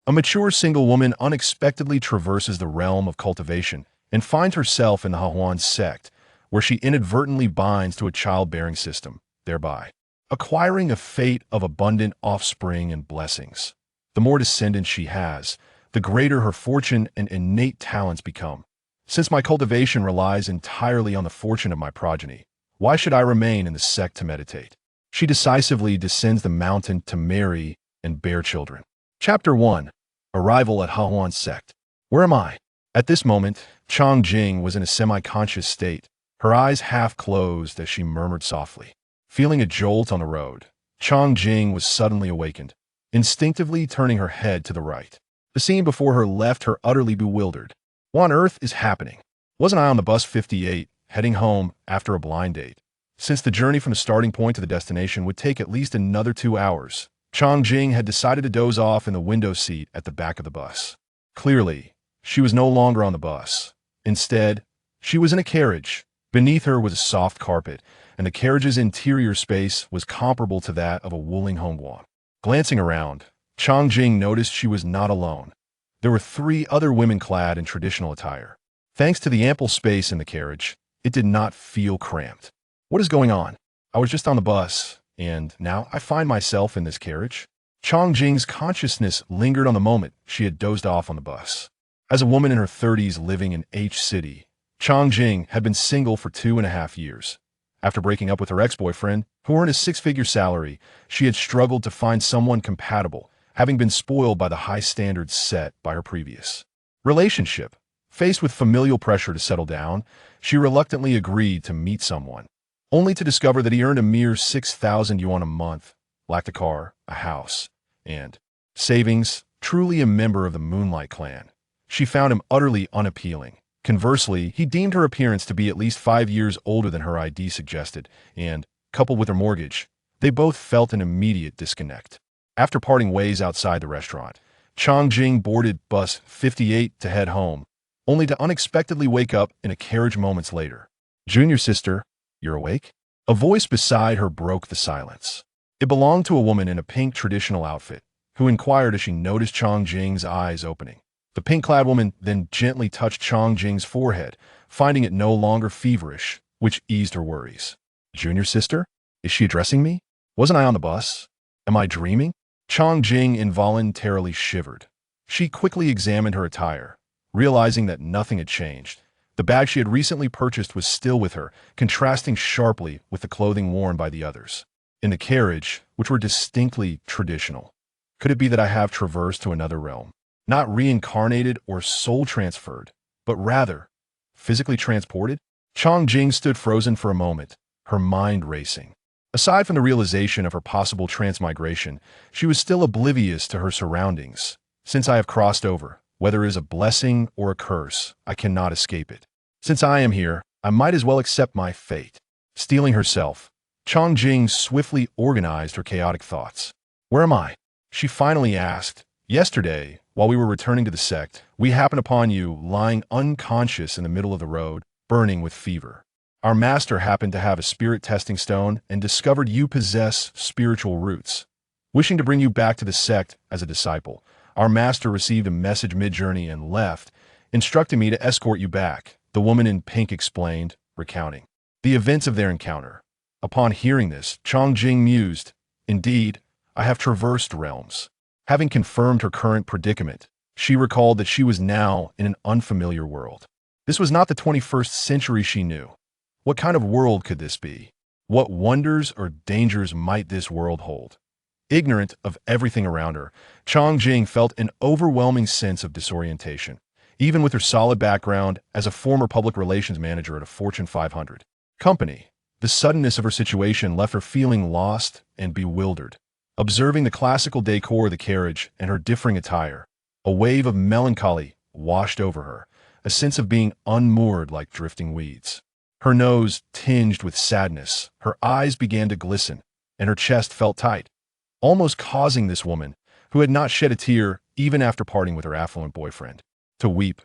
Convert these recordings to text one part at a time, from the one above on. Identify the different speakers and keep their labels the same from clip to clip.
Speaker 1: A mature single woman unexpectedly traverses the realm of cultivation and finds herself in the Hahuan sect, where she inadvertently binds to a childbearing system, thereby acquiring a fate of abundant offspring and blessings. The more descendants she has, the greater her fortune and innate talents become. Since my cultivation relies entirely on the fortune of my progeny, why should I remain in the sect to meditate? She decisively descends the mountain to marry and bear children. Chapter 1. Arrival at Hahuan sect. Where am I? At this moment, Chang Jing was in a semi-conscious state, her eyes half closed as she murmured softly. Feeling a jolt on the road, Chang Jing was suddenly awakened, instinctively turning her head to the right. The scene before her left her utterly bewildered. What on earth is happening? Wasn't I on the bus 58, heading home after a blind date? Since the journey from the starting point to the destination would take at least another 2 hours, Chang Jing had decided to doze off in the window seat at the back of the bus. Clearly, she was no longer on the bus. Instead, she was in a carriage. Beneath her was a soft carpet, and the carriage's interior space was comparable to that of a Wuling hongguan. Glancing around, Chang Jing noticed she was not alone. There were 3 other women clad in traditional attire. Thanks to the ample space in the carriage, it did not feel cramped. What is going on? I was just on the bus, and now I find myself in this carriage? Chang Jing's consciousness lingered on the moment she had dozed off on the bus. As a woman in her 30s living in H City, Chang Jing had been single for 2.5 years. After breaking up with her ex-boyfriend, who earned a 6-figure salary, she had struggled to find someone compatible, having been spoiled by the high standards set by her previous relationship. Faced with familial pressure to settle down, she reluctantly agreed to meet someone, only to discover that he earned a mere 6,000 yuan a month, lacked a car, a house, and savings, truly a member of the Moonlight clan. She found him utterly unappealing. Conversely, he deemed her appearance to be at least 5 years older than her ID suggested, and, coupled with her mortgage, they both felt an immediate disconnect. After parting ways outside the restaurant, Chang Jing boarded bus 58 to head home, only to unexpectedly wake up in a carriage moments later. "Junior sister, you're awake?" A voice beside her broke the silence. It belonged to a woman in a pink traditional outfit, who inquired as she noticed Chang Jing's eyes opening. The pink-clad woman then gently touched Chang Jing's forehead, finding it no longer feverish, which eased her worries. "Junior sister? Is she addressing me? Wasn't I on the bus? Am I dreaming?" Chang Jing involuntarily shivered. She quickly examined her attire, realizing that nothing had changed. The bag she had recently purchased was still with her, contrasting sharply with the clothing worn by the others in the carriage, which were distinctly traditional. Could it be that I have traversed to another realm? Not reincarnated or soul transferred, but rather physically transported? Chang Jing stood frozen for a moment, her mind racing. Aside from the realization of her possible transmigration, she was still oblivious to her surroundings. Since I have crossed over, whether it is a blessing or a curse, I cannot escape it. Since I am here, I might as well accept my fate. Steeling herself, Chang Jing swiftly organized her chaotic thoughts. "Where am I?" she finally asked. "Yesterday, while we were returning to the sect, we happened upon you lying unconscious in the middle of the road, burning with fever. Our master happened to have a spirit testing stone and discovered you possess spiritual roots. Wishing to bring you back to the sect as a disciple, our master received a message mid-journey and left, instructing me to escort you back," the woman in pink explained, recounting the events of their encounter. Upon hearing this, Chang Jing mused, "Indeed, I have traversed realms." Having confirmed her current predicament, she recalled that she was now in an unfamiliar world. This was not the 21st century she knew. What kind of world could this be? What wonders or dangers might this world hold? Ignorant of everything around her, Chang Jing felt an overwhelming sense of disorientation, even with her solid background as a former public relations manager at a Fortune 500 company. The suddenness of her situation left her feeling lost and bewildered. Observing the classical decor of the carriage and her differing attire, a wave of melancholy washed over her, a sense of being unmoored like drifting weeds. Her nose tinged with sadness, her eyes began to glisten, and her chest felt tight, almost causing this woman, who had not shed a tear even after parting with her affluent boyfriend, to weep.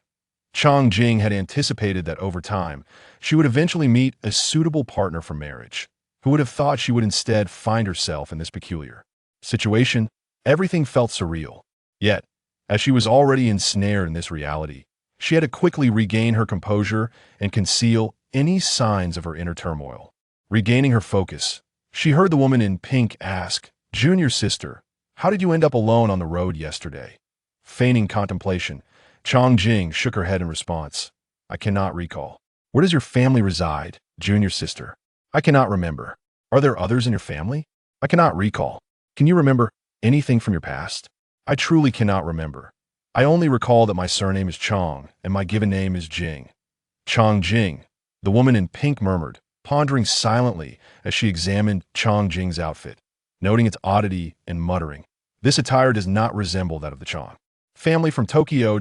Speaker 1: Chang Jing had anticipated that over time, she would eventually meet a suitable partner for marriage. Who would have thought she would instead find herself in this peculiar situation? Everything felt surreal. Yet, As she was already ensnared in this reality, she had to quickly regain her composure and conceal any signs of her inner turmoil. Regaining her focus, she heard the woman in pink ask, "Junior sister, how did you end up alone on the road yesterday?" Feigning contemplation, Chong Jing shook her head in response. "I cannot recall." "Where does your family reside, junior sister?" "I cannot remember." "Are there others in your family?" "I cannot recall." "Can you remember anything from your past?" "I truly cannot remember. I only recall that my surname is Chong and my given name is Jing." "Chong Jing," the woman in pink murmured, pondering silently as she examined Chong Jing's outfit, noting its oddity and muttering, "This attire does not resemble that of the Chong family from Tokyo.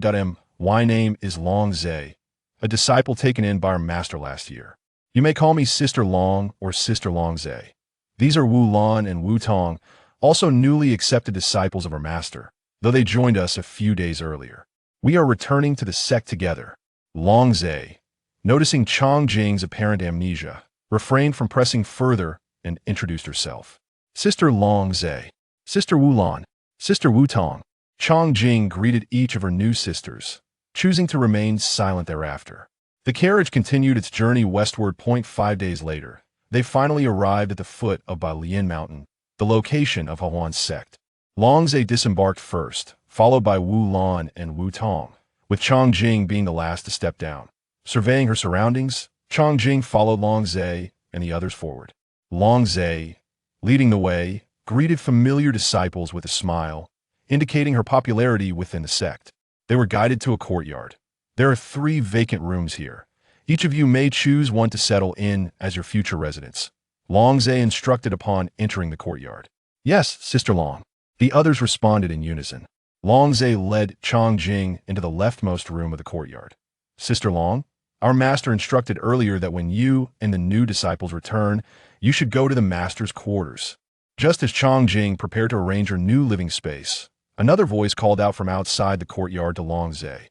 Speaker 1: My name is Long Zhe, a disciple taken in by our master last year. You may call me Sister Long or Sister Long Zhe. These are Wu Lan and Wu Tong, also newly accepted disciples of our master, though they joined us a few days earlier. We are returning to the sect together." Long Zhe, noticing Chong Jing's apparent amnesia, refrained from pressing further and introduced herself. "Sister Long Zhe, Sister Wu Lan, Sister Wu Tong." Chong Jing greeted each of her new sisters, choosing to remain silent thereafter. The carriage continued its journey westward. 5 days later, they finally arrived at the foot of Balian Mountain, the location of Hahuan's sect. Long Zhe disembarked first, followed by Wu Lan and Wu Tong, with Chong Jing being the last to step down. Surveying her surroundings, Chong Jing followed Long Zhe and the others forward. Long Zhe, leading the way, greeted familiar disciples with a smile, indicating her popularity within the sect. They were guided to a courtyard. "There are 3 vacant rooms here. Each of you may choose one to settle in as your future residence," Long Zhe instructed upon entering the courtyard. "Yes, Sister Long," the others responded in unison. Long Zhe led Chong Jing into the leftmost room of the courtyard. "Sister Long, our master instructed earlier that when you and the new disciples return, you should go to the master's quarters." Just as Chong Jing prepared to arrange her new living space, another voice called out from outside the courtyard to Long Zhe.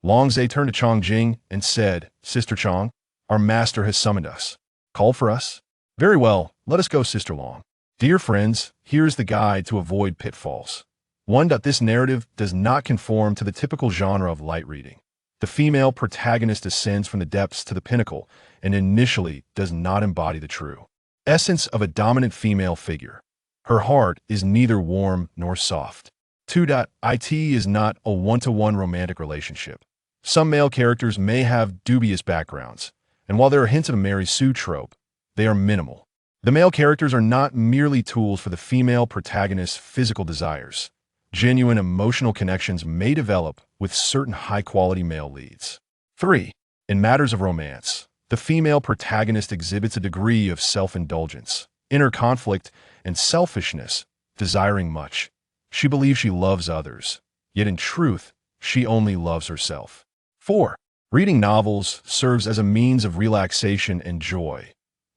Speaker 1: Long Zhe turned to Chong Jing and said, "Sister Chong, our master has summoned us. Called for us?" "Very well, let us go, Sister Long." Dear friends, here's the guide to avoid pitfalls. 1. This narrative does not conform to the typical genre of light reading. The female protagonist ascends from the depths to the pinnacle and initially does not embody the true essence of a dominant female figure. Her heart is neither warm nor soft. 2. It is not a one-to-one romantic relationship. Some male characters may have dubious backgrounds, and while there are hints of a Mary Sue trope, they are minimal. The male characters are not merely tools for the female protagonist's physical desires. Genuine emotional connections may develop with certain high-quality male leads. 3. In matters of romance, the female protagonist exhibits a degree of self-indulgence, inner conflict, and selfishness, desiring much. She believes she loves others, yet in truth, she only loves herself. 4. Reading novels serves as a means of relaxation and joy.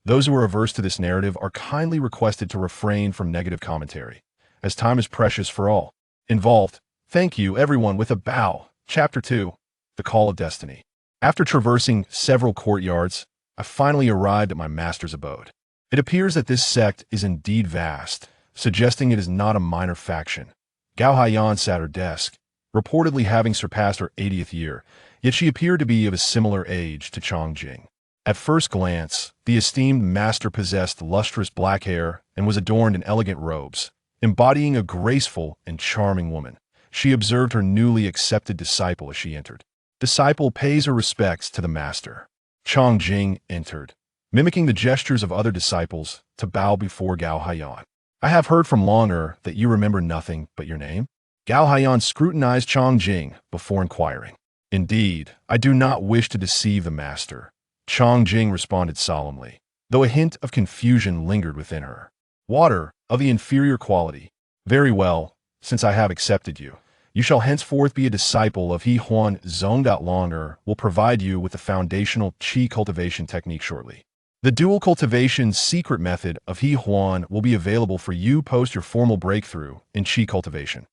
Speaker 1: Those who are averse to this narrative are kindly requested to refrain from negative commentary, as time is precious for all involved. Thank you, everyone, with a bow. Chapter 2. The Call of Destiny. After traversing several courtyards, I finally arrived at my master's abode. It appears that this sect is indeed vast, suggesting it is not a minor faction. Gao Haiyan sat at her desk, reportedly having surpassed her 80th year, yet she appeared to be of a similar age to Chong Jing. At first glance, the esteemed master possessed lustrous black hair and was adorned in elegant robes, embodying a graceful and charming woman. She observed her newly accepted disciple as she entered. Disciple pays her respects to the master. Chong Jing entered, mimicking the gestures of other disciples to bow before Gao Haiyan. "I have heard from Longer that you remember nothing but your name?" Gao Haiyan scrutinized Chong Jing before inquiring. "Indeed, I do not wish to deceive the master," Chong Jing responded solemnly, though a hint of confusion lingered within her. "Water, of the inferior quality. Very well, since I have accepted you. You shall henceforth be a disciple of He Huan Zong. Longer will provide you with the foundational qi cultivation technique shortly. The dual cultivation secret method of He Huan will be available for you post your formal breakthrough in qi cultivation.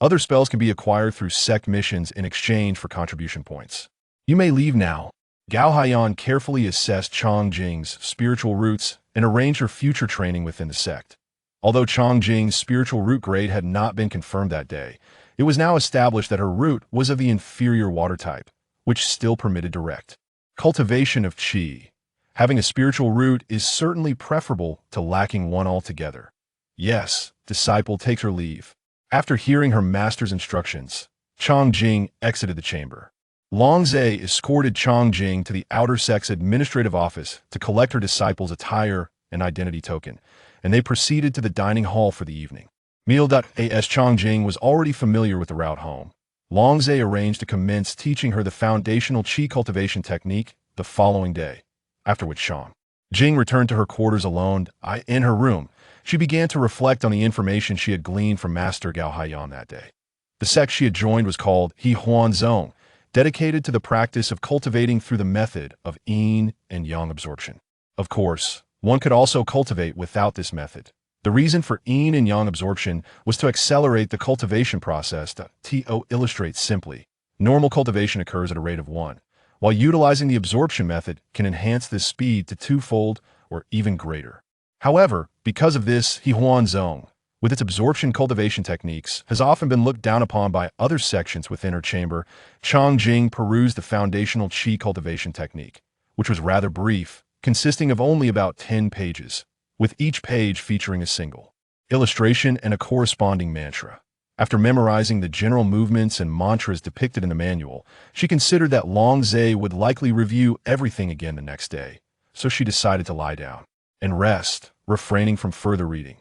Speaker 1: Other spells can be acquired through sect missions in exchange for contribution points. You may leave now." Gao Haiyan carefully assessed Chong Jing's spiritual roots and arranged her future training within the sect. Although Chong Jing's spiritual root grade had not been confirmed that day, It was now established that her root was of the inferior water type, which still permitted direct cultivation of qi. Having a spiritual root is certainly preferable to lacking one altogether. Yes, disciple takes her leave. After hearing her master's instructions, Chongjing exited the chamber. Longzhe escorted Chongjing to the outer sex administrative office to collect her disciple's attire and identity token, and they proceeded to the dining hall for the evening. As Chongjing was already familiar with the route home, Longzhe arranged to commence teaching her the foundational qi cultivation technique the following day, after which Chongjing returned to her quarters alone. In her room, she began to reflect on the information she had gleaned from Master Gao Haiyan that day. The sect she had joined was called He Huan Zong, dedicated to the practice of cultivating through the method of yin and yang absorption. Of course, one could also cultivate without this method. The reason for yin and yang absorption was to accelerate the cultivation process. To illustrate simply, normal cultivation occurs at a rate of 1, while utilizing the absorption method can enhance this speed to 2-fold or even greater. However, because of this, He Huan Zong, with its absorption cultivation techniques, has often been looked down upon by other sections within her chamber. Chongjing perused the foundational qi cultivation technique, which was rather brief, consisting of only about 10 pages, with each page featuring a single illustration and a corresponding mantra. After memorizing the general movements and mantras depicted in the manual, she considered that Longzhe would likely review everything again the next day, so she decided to lie down and rest, refraining from further reading.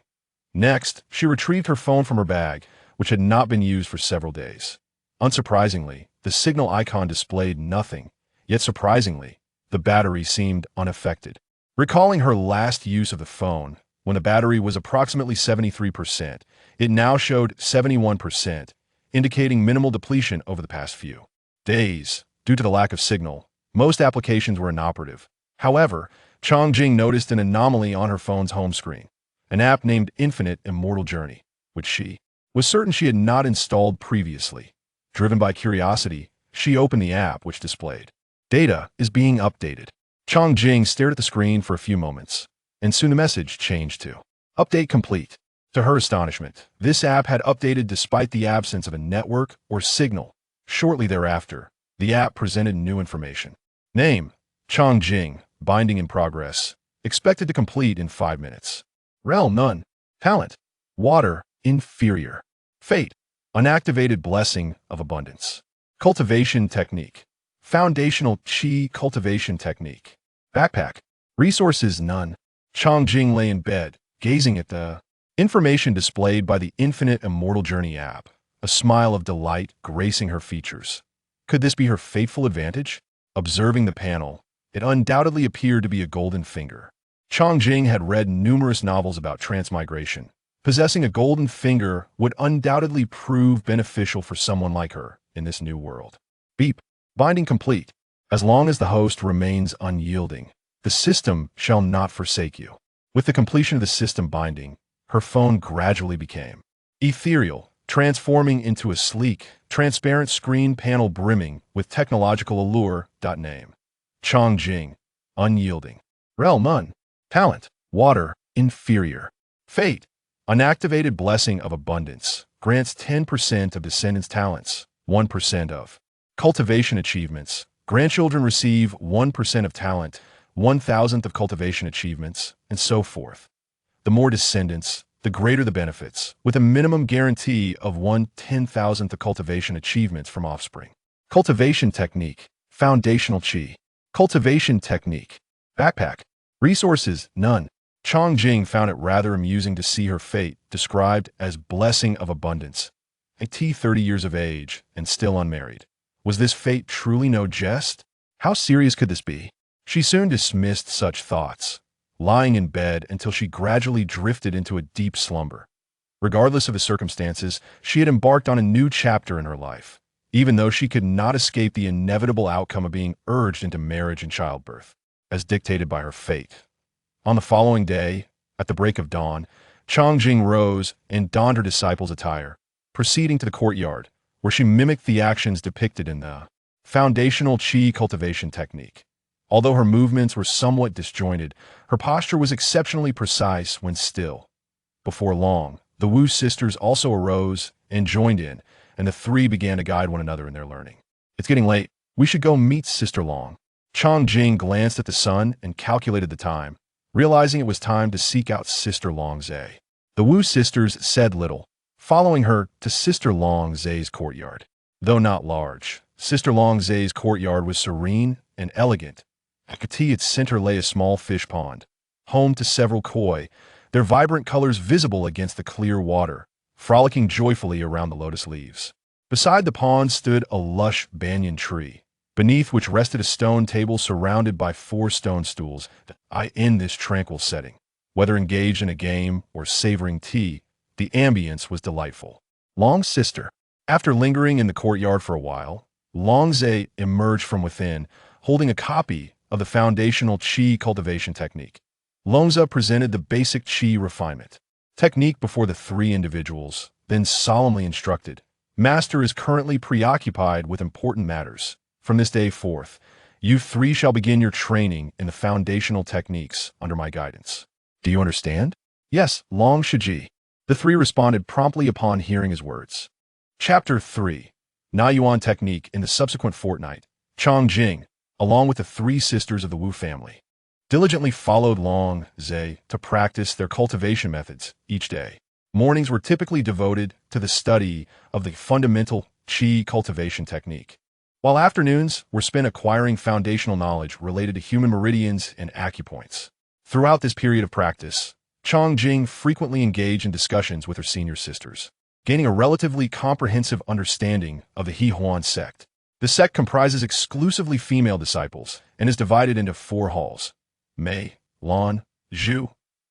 Speaker 1: Next, she retrieved her phone from her bag, which had not been used for several days. Unsurprisingly, the signal icon displayed nothing, yet surprisingly, the battery seemed unaffected. Recalling her last use of the phone, when the battery was approximately 73%, it now showed 71%, indicating minimal depletion over the past few days. Due to the lack of signal, most applications were inoperative. However, Chongjing noticed an anomaly on her phone's home screen, an app named Infinite Immortal Journey, which she was certain she had not installed previously. Driven by curiosity, she opened the app, which displayed, "Data is being updated." Chongjing stared at the screen for a few moments, and soon the message changed to, "Update complete." To her astonishment, this app had updated despite the absence of a network or signal. Shortly thereafter, the app presented new information. Name, Chongjing, binding in progress, expected to complete in 5 minutes. Realm, none. Talent, water, inferior. Fate, unactivated blessing of abundance. Cultivation technique, foundational qi cultivation technique. Backpack, resources, none. Chongjing lay in bed, gazing at the information displayed by the Infinite Immortal Journey app, a smile of delight gracing her features. Could this be her fateful advantage? Observing the panel, it undoubtedly appeared to be a golden finger. Chongjing had read numerous novels about transmigration. Possessing a golden finger would undoubtedly prove beneficial for someone like her in this new world. Beep. Binding complete. As long as the host remains unyielding, the system shall not forsake you. With the completion of the system binding, her phone gradually became ethereal, transforming into a sleek, transparent screen panel brimming with technological allure. Name, Chongjing, unyielding. Realm, none. Talent, water, inferior. Fate, unactivated blessing of abundance, grants 10% of descendants' talents, 1% of cultivation achievements. Grandchildren receive 1% of talent, 1,000th of cultivation achievements, and so forth. The more descendants, the greater the benefits, with a minimum guarantee of 1/10,000th of cultivation achievements from offspring. Cultivation technique, foundational qi. Cultivation technique, backpack. Resources, none. Chongjing found it rather amusing to see her fate described as blessing of abundance. 30 years of age and still unmarried. Was this fate truly no jest? How serious could this be? She soon dismissed such thoughts, lying in bed until she gradually drifted into a deep slumber. Regardless of the circumstances, she had embarked on a new chapter in her life, even though she could not escape the inevitable outcome of being urged into marriage and childbirth, as dictated by her fate. On the following day, at the break of dawn, Chongjing rose and donned her disciple's attire, proceeding to the courtyard, where she mimicked the actions depicted in the foundational qi cultivation technique. Although her movements were somewhat disjointed, her posture was exceptionally precise when still. Before long, the Wu sisters also arose and joined in, and the three began to guide one another in their learning. It's getting late. We should go meet Sister Long. Chang Jing glanced at the sun and calculated the time, realizing it was time to seek out Sister Long Zhe. The Wu sisters said little, following her to Sister Long Zhe's courtyard. Though not large, Sister Long Zhe's courtyard was serene and elegant. At its center lay a small fish pond, home to several koi, their vibrant colors visible against the clear water, frolicking joyfully around the lotus leaves. Beside the pond stood a lush banyan tree, beneath which rested a stone table surrounded by 4 stone stools. In this tranquil setting, whether engaged in a game or savoring tea, the ambience was delightful. Long's sister. After lingering in the courtyard for a while, Long Zhe emerged from within, holding a copy of the foundational qi cultivation technique. Longze presented the basic qi refinement technique before the 3 individuals, then solemnly instructed, "Master is currently preoccupied with important matters. From this day forth, you 3 shall begin your training in the foundational techniques under my guidance. Do you understand?" "Yes, Long Shiji." The 3 responded promptly upon hearing his words. Chapter 3. Na Yuan Technique. In the subsequent fortnight, Chang Jing, along with the 3 sisters of the Wu family, diligently followed Long Zhe to practice their cultivation methods each day. Mornings were typically devoted to the study of the fundamental qi cultivation technique, while afternoons were spent acquiring foundational knowledge related to human meridians and acupoints. Throughout this period of practice, Chang Jing frequently engaged in discussions with her senior sisters, gaining a relatively comprehensive understanding of the He Huan sect. The sect comprises exclusively female disciples and is divided into 4 halls: Mei, Lan, Zhu,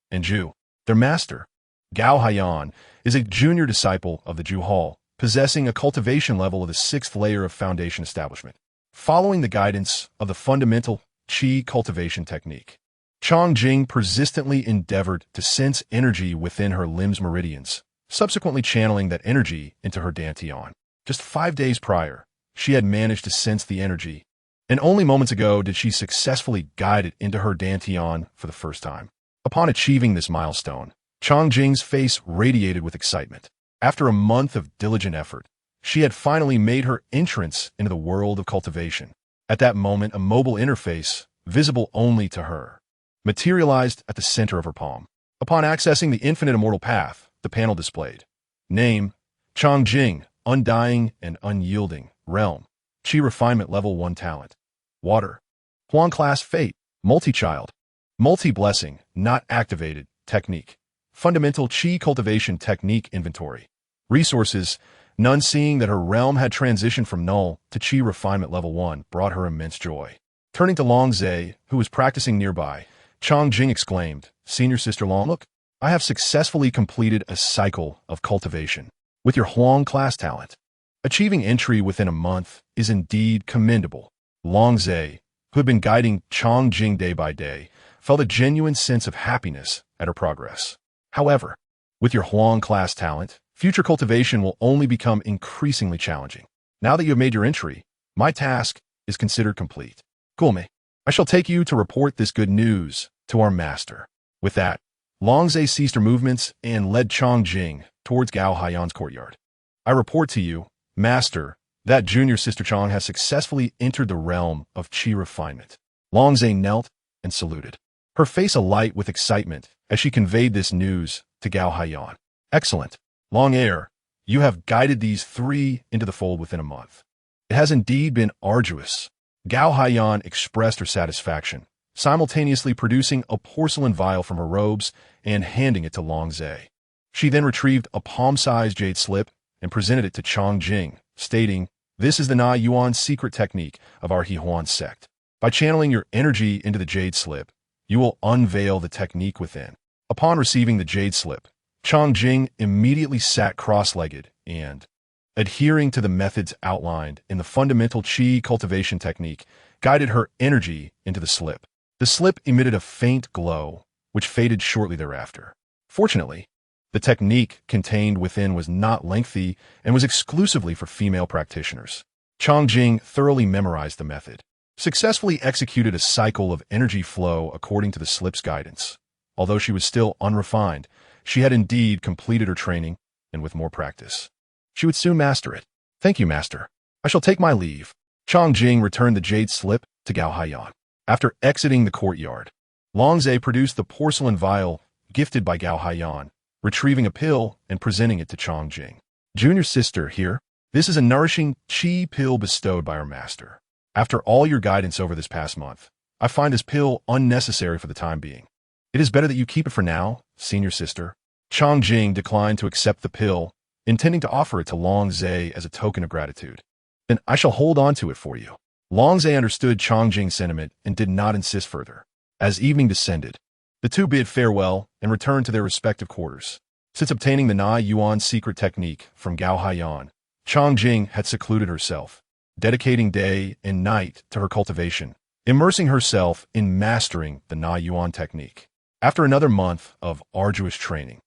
Speaker 1: and Zhu. Their master, Gao Haiyan, is a junior disciple of the Zhu Hall, possessing a cultivation level of the 6th layer of foundation establishment. Following the guidance of the fundamental qi cultivation technique, Chang Jing persistently endeavored to sense energy within her limbs' meridians, subsequently channeling that energy into her dantian. Just 5 days prior, she had managed to sense the energy, and only moments ago did she successfully guide it into her dantian for the first time. Upon achieving this milestone, Chang Jing's face radiated with excitement. After a month of diligent effort, she had finally made her entrance into the world of cultivation. At that moment, a mobile interface, visible only to her, materialized at the center of her palm. Upon accessing the infinite immortal path, the panel displayed: Name, Chang Jing, undying and unyielding, realm, Qi refinement level 1 talent, water, Huan class fate, multi-child, multi-blessing, not activated, technique, fundamental Qi cultivation technique inventory, resources, none. Seeing that her realm had transitioned from null to Qi refinement level 1 brought her immense joy. Turning to Long Zhe, who was practicing nearby, Chang Jing exclaimed, "Senior Sister Long, look, I have successfully completed a cycle of cultivation with your Huang class talent. Achieving entry within a month is indeed commendable." Long Zhe, who had been guiding Chang Jing day by day, felt a genuine sense of happiness at her progress. However, with your Huang class talent, future cultivation will only become increasingly challenging. Now that you have made your entry, my task is considered complete. Gulme, I shall take you to report this good news to our master. With that, Long Zhe ceased her movements and led Chang Jing towards Gao Haiyan's courtyard. "I report to you, master, that junior sister Chang has successfully entered the realm of Qi refinement." Long Zhe knelt and saluted, her face alight with excitement as she conveyed this news to Gao Haiyan. "Excellent. Long Heir, you have guided these 3 into the fold within a month. It has indeed been arduous." Gao Haiyan expressed her satisfaction, simultaneously producing a porcelain vial from her robes and handing it to Long Zhe. She then retrieved a palm-sized jade slip and presented it to Chang Jing, stating, "This is the Na Yuan secret technique of our He Huan sect. By channeling your energy into the jade slip, you will unveil the technique within." Upon receiving the jade slip, Chang Jing immediately sat cross-legged and, adhering to the methods outlined in the fundamental Qi cultivation technique, guided her energy into the slip. The slip emitted a faint glow, which faded shortly thereafter. Fortunately, the technique contained within was not lengthy and was exclusively for female practitioners. Chang Jing thoroughly memorized the method, successfully executed a cycle of energy flow according to the slip's guidance. Although she was still unrefined, she had indeed completed her training, and with more practice, she would soon master it. Thank you, master. I shall take my leave. Chang Jing returned the jade slip to Gao Haiyan. After exiting the courtyard, Longzhe produced the porcelain vial gifted by Gao Haiyan, retrieving a pill and presenting it to Chang Jing. Junior sister, here. This is a nourishing qi pill bestowed by our master. After all your guidance over this past month, I find this pill unnecessary for the time being. It is better that you keep it for now, senior sister. Chang Jing declined to accept the pill, intending to offer it to Longzhe as a token of gratitude. Then I shall hold on to it for you. Longzhe understood Chang Jing's sentiment and did not insist further. As evening descended, the two bid farewell and returned to their respective quarters. Since obtaining the Na Yuan secret technique from Gao Haiyan, Chang Jing had secluded herself, dedicating day and night to her cultivation, immersing herself in mastering the Na Yuan technique. After another month of arduous training,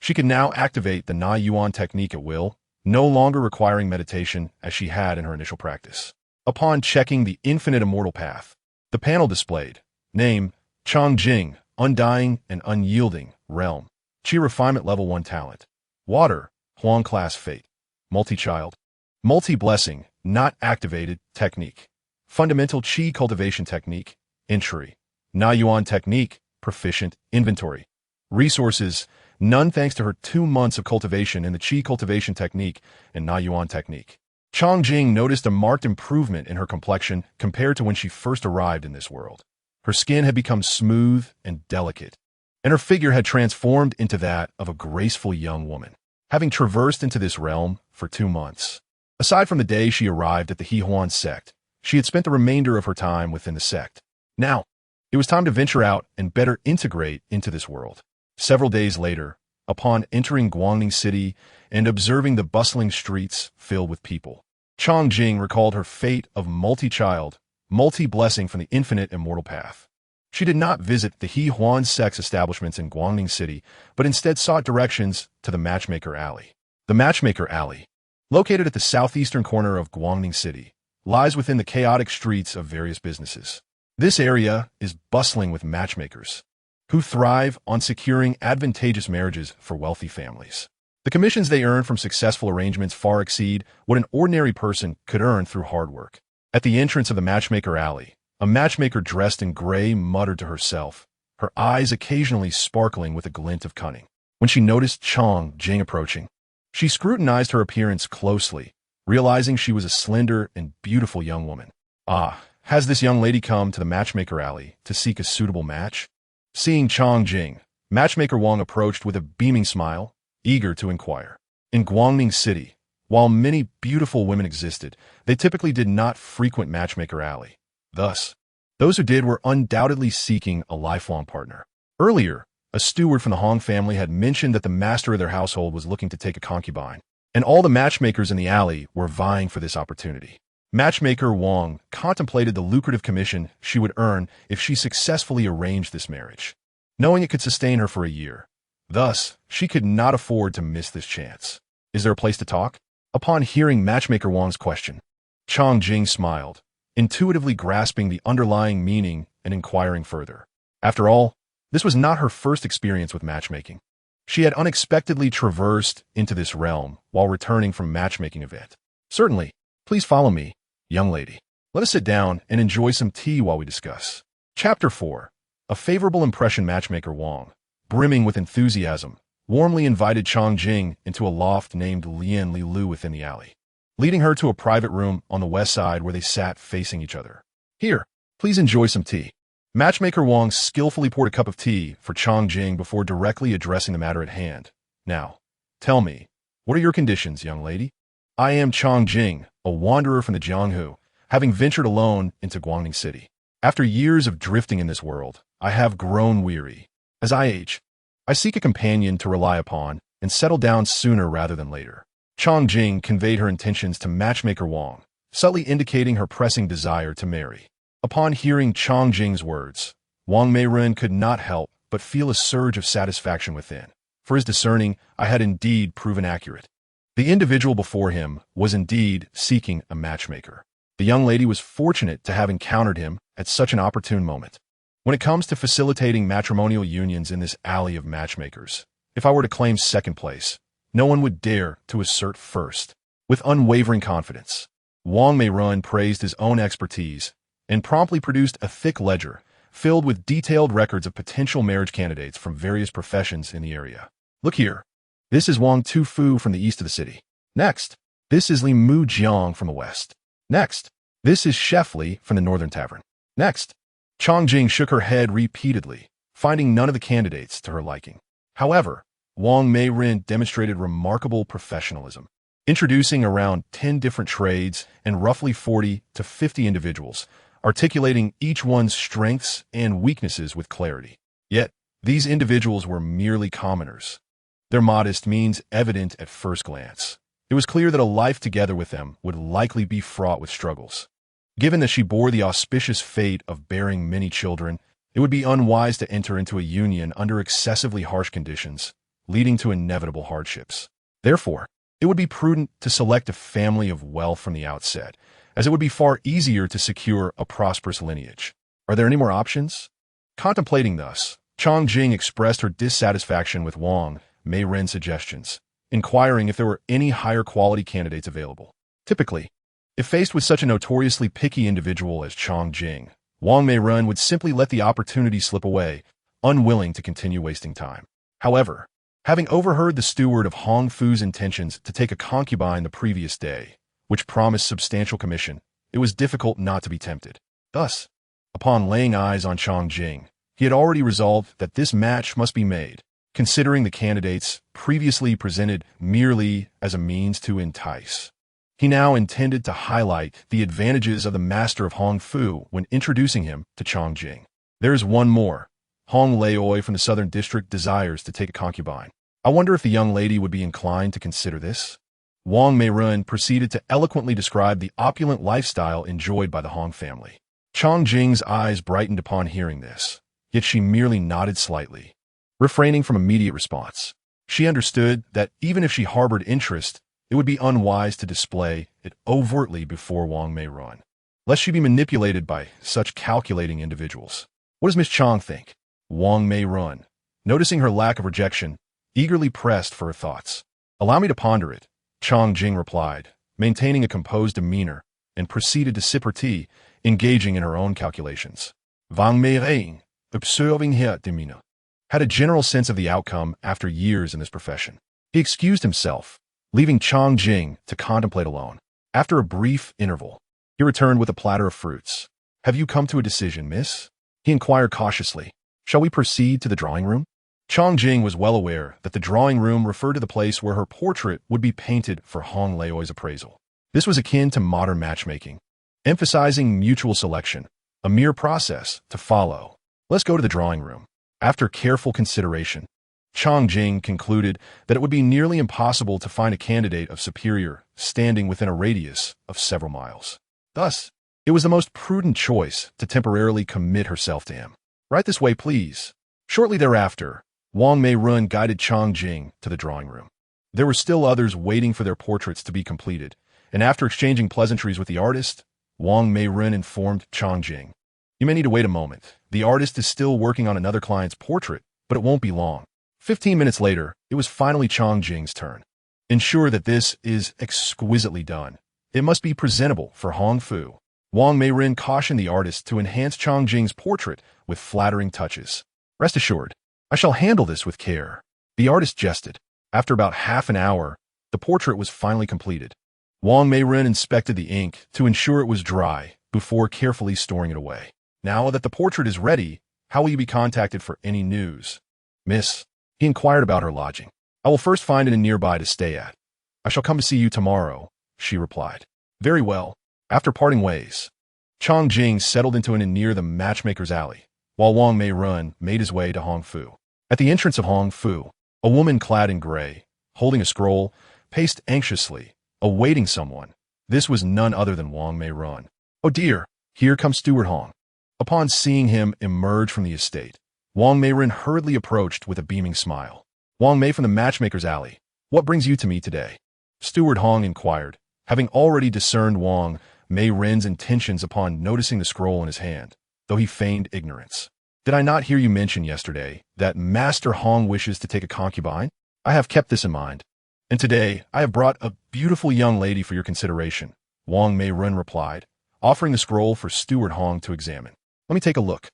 Speaker 1: she could now activate the Na Yuan technique at will, no longer requiring meditation as she had in her initial practice. Upon checking the infinite immortal path, the panel displayed, name, Chang Jing, undying and unyielding, realm, Qi refinement level 1 talent, water, Huang class fate, multi-child, multi-blessing, not activated, technique, fundamental Qi cultivation technique, entry, Na Yuan technique, proficient, inventory, resources, none thanks to her 2 months of cultivation in the Qi cultivation technique and Na Yuan technique. Chang Jing noticed a marked improvement in her complexion compared to when she first arrived in this world. Her skin had become smooth and delicate, and her figure had transformed into that of a graceful young woman, having traversed into this realm for 2 months. Aside from the day she arrived at the Hehuan sect, she had spent the remainder of her time within the sect. Now, it was time to venture out and better integrate into this world. Several days later, upon entering Guangning City and observing the bustling streets filled with people, Chang Jing recalled her fate of multi-child, multi-blessing from the infinite immortal path. She did not visit the Hehuan sect's establishments in Guangning City, but instead sought directions to the Matchmaker Alley. The Matchmaker Alley, located at the southeastern corner of Guangning City, lies within the chaotic streets of various businesses. This area is bustling with matchmakers, who thrive on securing advantageous marriages for wealthy families. The commissions they earn from successful arrangements far exceed what an ordinary person could earn through hard work. At the entrance of the Matchmaker Alley, a matchmaker dressed in gray muttered to herself, her eyes occasionally sparkling with a glint of cunning. When she noticed Chang Jing approaching, she scrutinized her appearance closely, realizing she was a slender and beautiful young woman. Ah, has this young lady come to the Matchmaker Alley to seek a suitable match? Seeing Chang Jing, Matchmaker Wang approached with a beaming smile, eager to inquire. In Guangning City, while many beautiful women existed, they typically did not frequent Matchmaker Alley. Thus, those who did were undoubtedly seeking a lifelong partner. Earlier, a steward from the Hong family had mentioned that the master of their household was looking to take a concubine, and all the matchmakers in the alley were vying for this opportunity. Matchmaker Wang contemplated the lucrative commission she would earn if she successfully arranged this marriage, knowing it could sustain her for a year. Thus, she could not afford to miss this chance. Is there a place to talk? Upon hearing Matchmaker Wang's question, Chang Jing smiled, intuitively grasping the underlying meaning and inquiring further. After all, this was not her first experience with matchmaking. She had unexpectedly traversed into this realm while returning from a matchmaking event. Certainly, please follow me, young lady. Let us sit down and enjoy some tea while we discuss. Chapter 4. A favorable impression. Matchmaker Wang, brimming with enthusiasm, warmly invited Chang Jing into a loft named Lian Li Lu within the alley, leading her to a private room on the west side where they sat facing each other. Here, please enjoy some tea. Matchmaker Wang skillfully poured a cup of tea for Chang Jing before directly addressing the matter at hand. Now, tell me, what are your conditions, young lady? I am Chang Jing, a wanderer from the Jianghu, having ventured alone into Guangning City. After years of drifting in this world, I have grown weary. As I age, I seek a companion to rely upon and settle down sooner rather than later. Chang Jing conveyed her intentions to Matchmaker Wang, subtly indicating her pressing desire to marry. Upon hearing Chang Jing's words, Wang Meiren could not help but feel a surge of satisfaction within. For his discerning, I had indeed proven accurate. The individual before him was indeed seeking a matchmaker. The young lady was fortunate to have encountered him at such an opportune moment. When it comes to facilitating matrimonial unions in this alley of matchmakers, if I were to claim second place, no one would dare to assert first. With unwavering confidence, Wang Meirun praised his own expertise and promptly produced a thick ledger filled with detailed records of potential marriage candidates from various professions in the area. Look here. This is Wang Tufu from the east of the city. Next, this is Li Mu Jiang from the west. Next, this is Chef Li from the northern tavern. Next, Chang Jing shook her head repeatedly, finding none of the candidates to her liking. However, Wang Meiren demonstrated remarkable professionalism, introducing around 10 different trades and roughly 40 to 50 individuals, articulating each one's strengths and weaknesses with clarity. Yet, these individuals were merely commoners. Their modest means evident at first glance. It was clear that a life together with them would likely be fraught with struggles. Given that she bore the auspicious fate of bearing many children, it would be unwise to enter into a union under excessively harsh conditions, leading to inevitable hardships. Therefore, it would be prudent to select a family of wealth from the outset, as it would be far easier to secure a prosperous lineage. Are there any more options? Contemplating thus, Chang Jing expressed her dissatisfaction with Wang Meiren's suggestions, inquiring if there were any higher quality candidates available. Typically, if faced with such a notoriously picky individual as Chang Jing, Wang Meiren would simply let the opportunity slip away, unwilling to continue wasting time. However, having overheard the steward of Hong Fu's intentions to take a concubine the previous day, which promised substantial commission, it was difficult not to be tempted. Thus, upon laying eyes on Chang Jing, he had already resolved that this match must be made, considering the candidates previously presented merely as a means to entice. He now intended to highlight the advantages of the master of Hong Fu when introducing him to Chang Jing. There is one more. Hong Leoi from the southern district desires to take a concubine. I wonder if the young lady would be inclined to consider this? Wang Meirun proceeded to eloquently describe the opulent lifestyle enjoyed by the Hong family. Chang Jing's eyes brightened upon hearing this, yet she merely nodded slightly, refraining from immediate response. She understood that even if she harbored interest, it would be unwise to display it overtly before Wang Meirun, lest she be manipulated by such calculating individuals. What does Miss Chang think? Wang Meirun, noticing her lack of rejection, eagerly pressed for her thoughts. Allow me to ponder it, Chang Jing replied, maintaining a composed demeanor, and proceeded to sip her tea, engaging in her own calculations. Wang Meirun, observing her demeanor, had a general sense of the outcome after years in this profession. He excused himself, leaving Chang Jing to contemplate alone. After a brief interval, he returned with a platter of fruits. Have you come to a decision, miss? He inquired cautiously. Shall we proceed to the drawing room? Chang Jing was well aware that the drawing room referred to the place where her portrait would be painted for Hong Leoi's appraisal. This was akin to modern matchmaking, emphasizing mutual selection, a mere process to follow. Let's go to the drawing room. After careful consideration, Chang Jing concluded that it would be nearly impossible to find a candidate of superior standing within a radius of several miles. Thus, it was the most prudent choice to temporarily commit herself to him. Right this way, please. Shortly thereafter, Wang Meirun guided Chang Jing to the drawing room. There were still others waiting for their portraits to be completed, and after exchanging pleasantries with the artist, Wang Meirun informed Chang Jing, "You may need to wait a moment. The artist is still working on another client's portrait, but it won't be long." 15 minutes later, it was finally Chang Jing's turn. Ensure that this is exquisitely done. It must be presentable for Hong Fu. Wang Meiren cautioned the artist to enhance Chang Jing's portrait with flattering touches. Rest assured, I shall handle this with care. The artist jested. After about half an hour, the portrait was finally completed. Wang Meiren inspected the ink to ensure it was dry before carefully storing it away. Now that the portrait is ready, how will you be contacted for any news? Miss, he inquired about her lodging. I will first find an inn nearby to stay at. I shall come to see you tomorrow, she replied. Very well. After parting ways, Chang Jing settled into an inn near the matchmaker's alley, while Wang Meirun made his way to Hong Fu. At the entrance of Hong Fu, a woman clad in gray, holding a scroll, paced anxiously, awaiting someone. This was none other than Wang Meirun. Oh dear, here comes Steward Hong. Upon seeing him emerge from the estate, Wang Meiren hurriedly approached with a beaming smile. Wang Mei from the matchmaker's alley, what brings you to me today? Steward Hong inquired, having already discerned Wang Meiren's intentions upon noticing the scroll in his hand, though he feigned ignorance. Did I not hear you mention yesterday that Master Hong wishes to take a concubine? I have kept this in mind, and today I have brought a beautiful young lady for your consideration, Wang Mei-run replied, offering the scroll for Steward Hong to examine. Let me take a look.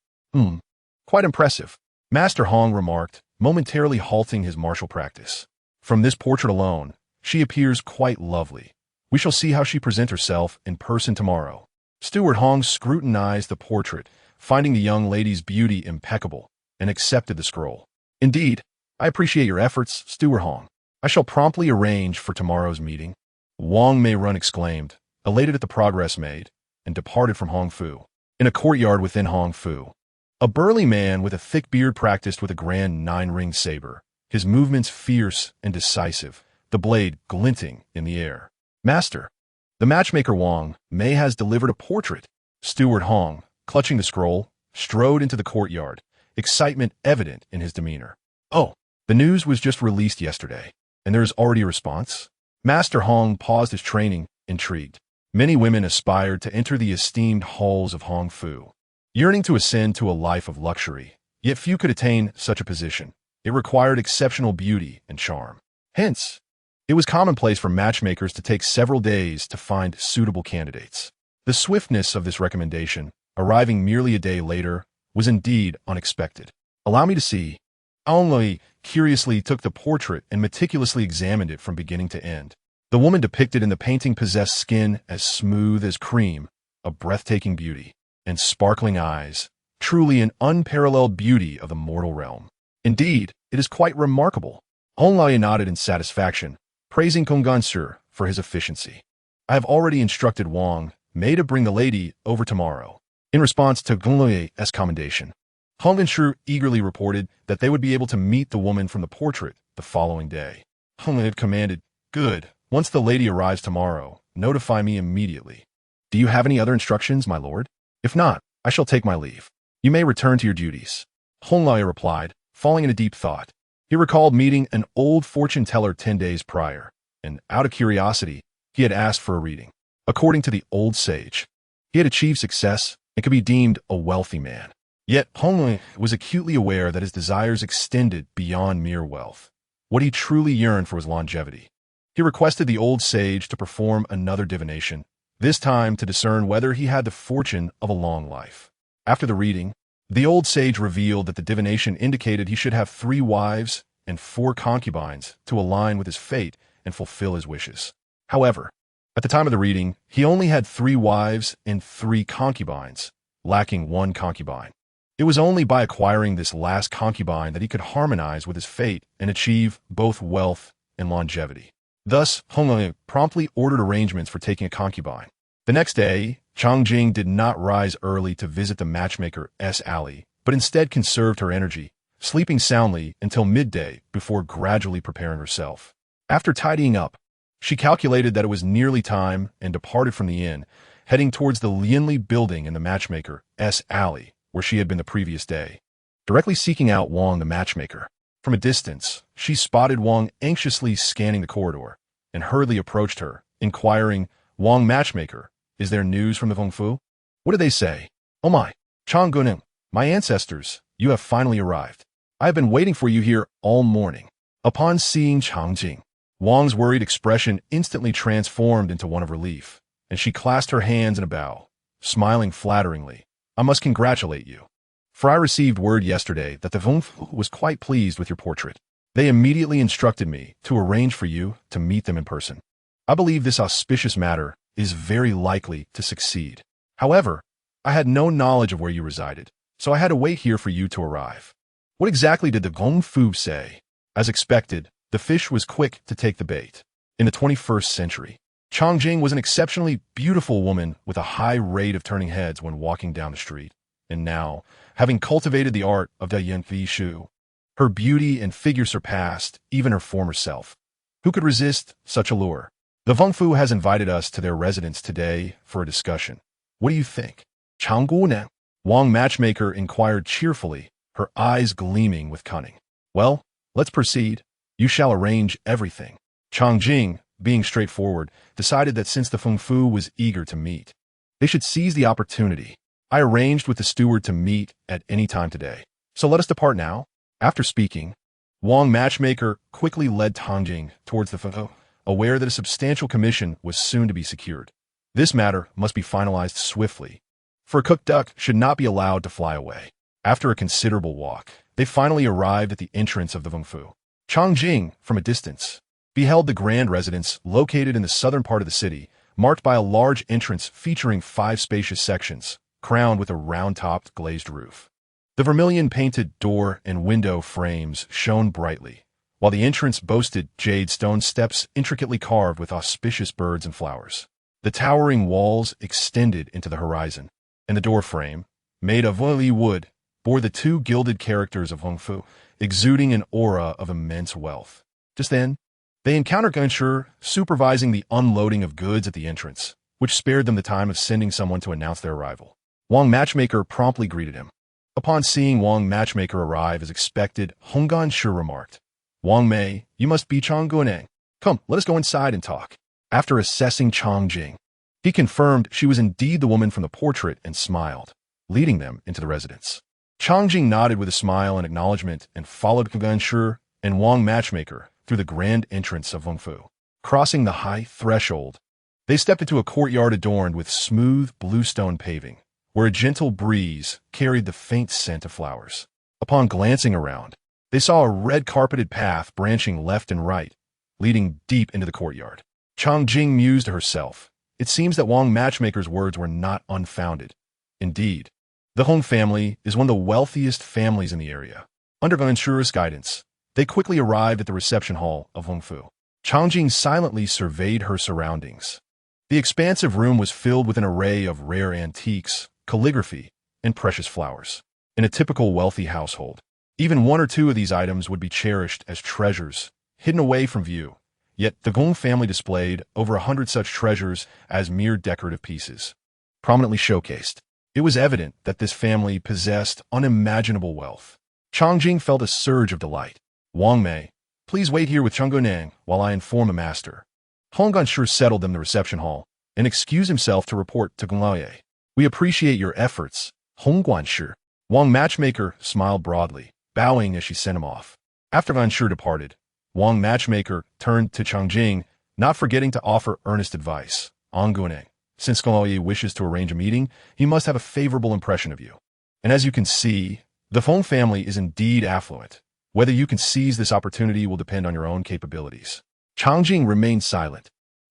Speaker 1: Quite impressive, Master Hong remarked, momentarily halting his martial practice. From this portrait alone, she appears quite lovely. We shall see how she presents herself in person tomorrow. Steward Hong scrutinized the portrait, finding the young lady's beauty impeccable, and accepted the scroll. Indeed, I appreciate your efforts, Steward Hong. I shall promptly arrange for tomorrow's meeting. Wang Mei-run exclaimed, elated at the progress made, and departed from Hong Fu. In a courtyard within Hong Fu, a burly man with a thick beard practiced with a grand nine-ringed saber, his movements fierce and decisive, the blade glinting in the air. Master, the matchmaker Wang Mei has delivered a portrait. Steward Hong, clutching the scroll, strode into the courtyard, excitement evident in his demeanor. Oh, the news was just released yesterday, and there is already a response? Master Hong paused his training, intrigued. Many women aspired to enter the esteemed halls of Hong Fu, yearning to ascend to a life of luxury, yet few could attain such a position. It required exceptional beauty and charm. Hence, it was commonplace for matchmakers to take several days to find suitable candidates. The swiftness of this recommendation, arriving merely a day later, was indeed unexpected. Allow me to see. Only curiously took the portrait and meticulously examined it from beginning to end. The woman depicted in the painting possessed skin as smooth as cream, a breathtaking beauty, and sparkling eyes, truly an unparalleled beauty of the mortal realm. Indeed, it is quite remarkable. Hong Lai nodded in satisfaction, praising Kongan for his efficiency. I have already instructed Wang Mei to bring the lady over tomorrow. In response to Gong Lui's commendation, Hong Shu eagerly reported that they would be able to meet the woman from the portrait the following day. Hong Lai commanded, "Good. Once the lady arrives tomorrow, notify me immediately. Do you have any other instructions, my lord? If not, I shall take my leave. You may return to your duties." Hong Lai replied, falling into deep thought. He recalled meeting an old fortune teller 10 days prior, and out of curiosity, he had asked for a reading. According to the old sage, he had achieved success and could be deemed a wealthy man. Yet Hong Lai was acutely aware that his desires extended beyond mere wealth. What he truly yearned for was longevity. He requested the old sage to perform another divination, this time to discern whether he had the fortune of a long life. After the reading, the old sage revealed that the divination indicated he should have 3 wives and 4 concubines to align with his fate and fulfill his wishes. However, at the time of the reading, he only had 3 wives and 3 concubines, lacking 1 concubine. It was only by acquiring this last concubine that he could harmonize with his fate and achieve both wealth and longevity. Thus, Hong Lai promptly ordered arrangements for taking a concubine. The next day, Chang Jing did not rise early to visit the matchmaker's alley, but instead conserved her energy, sleeping soundly until midday before gradually preparing herself. After tidying up, she calculated that it was nearly time and departed from the inn, heading towards the Lianli building in the matchmaker's alley, where she had been the previous day. Directly seeking out Wang the matchmaker, from a distance, she spotted Wang anxiously scanning the corridor, and hurriedly approached her, inquiring, "Wang matchmaker, is there news from the Hong Fu? What do they say? Oh my, Chang Guning, my ancestors, you have finally arrived. I have been waiting for you here all morning." Upon seeing Chang Jing, Wang's worried expression instantly transformed into one of relief, and she clasped her hands in a bow, smiling flatteringly. "I must congratulate you, for I received word yesterday that the Hong Fu was quite pleased with your portrait. They immediately instructed me to arrange for you to meet them in person. I believe this auspicious matter is very likely to succeed. However, I had no knowledge of where you resided, so I had to wait here for you to arrive." What exactly did the Hong Fu say? As expected, the fish was quick to take the bait. In the 21st century, Chang Jing was an exceptionally beautiful woman with a high rate of turning heads when walking down the street. And now, having cultivated the art of the Yan Fi Shu, her beauty and figure surpassed even her former self. Who could resist such allure? The Hong Fu has invited us to their residence today for a discussion. What do you think? Chang Guning? Wang matchmaker inquired cheerfully, her eyes gleaming with cunning. Well, let's proceed. You shall arrange everything. Chang Jing, being straightforward, decided that since the Hong Fu was eager to meet, they should seize the opportunity. I arranged with the steward to meet at any time today. So let us depart now. After speaking, Wang Matchmaker quickly led Tang Jing towards the photo, aware that a substantial commission was soon to be secured. This matter must be finalized swiftly, for a cooked duck should not be allowed to fly away. After a considerable walk, they finally arrived at the entrance of the Vengfu. Chang Jing, from a distance, beheld the grand residence located in the southern part of the city, marked by a large entrance featuring 5 spacious sections, crowned with a round-topped glazed roof. The vermilion-painted door and window frames shone brightly, while the entrance boasted jade stone steps intricately carved with auspicious birds and flowers. The towering walls extended into the horizon, and the door frame, made of wood, bore the 2 gilded characters of Hongfu, exuding an aura of immense wealth. Just then, they encountered Gunsher supervising the unloading of goods at the entrance, which spared them the time of sending someone to announce their arrival. Wang Matchmaker promptly greeted him. Upon seeing Wang Matchmaker arrive as expected, Hong Gunsher remarked, "Wang Mei, you must be Chang Guaneng. Come, let us go inside and talk." After assessing Chang Jing, he confirmed she was indeed the woman from the portrait and smiled, leading them into the residence. Chang Jing nodded with a smile and acknowledgement and followed Gunsher and Wang Matchmaker through the grand entrance of Vengfu. Crossing the high threshold, they stepped into a courtyard adorned with smooth bluestone paving, where a gentle breeze carried the faint scent of flowers. Upon glancing around, they saw a red-carpeted path branching left and right, leading deep into the courtyard. Chang Jing mused to herself. It seems that Wang Matchmaker's words were not unfounded. Indeed, the Hong family is one of the wealthiest families in the area. Under Gunsher's guidance, they quickly arrived at the reception hall of Hongfu. Chang Jing silently surveyed her surroundings. The expansive room was filled with an array of rare antiques, calligraphy, and precious flowers. In a typical wealthy household, even 1 or 2 of these items would be cherished as treasures, hidden away from view. Yet the Gong family displayed over 100 such treasures as mere decorative pieces, prominently showcased. It was evident that this family possessed unimaginable wealth. Chang Jing felt a surge of delight. "Wang Mei, please wait here with Chang Guaneng while I inform the master." Hong Gunsher settled them in the reception hall and excused himself to report to Gong Laoye. "We appreciate your efforts, Hong Gunsher." Wang Matchmaker smiled broadly, bowing as she sent him off. After Gunsher departed, Wang Matchmaker turned to Chang Jing, not forgetting to offer earnest advice. "On Guaneng, since Gong Laoye wishes to arrange a meeting, he must have a favorable impression of you. And as you can see, the Feng family is indeed affluent. Whether you can seize this opportunity will depend on your own capabilities." Chang Jing remained silent,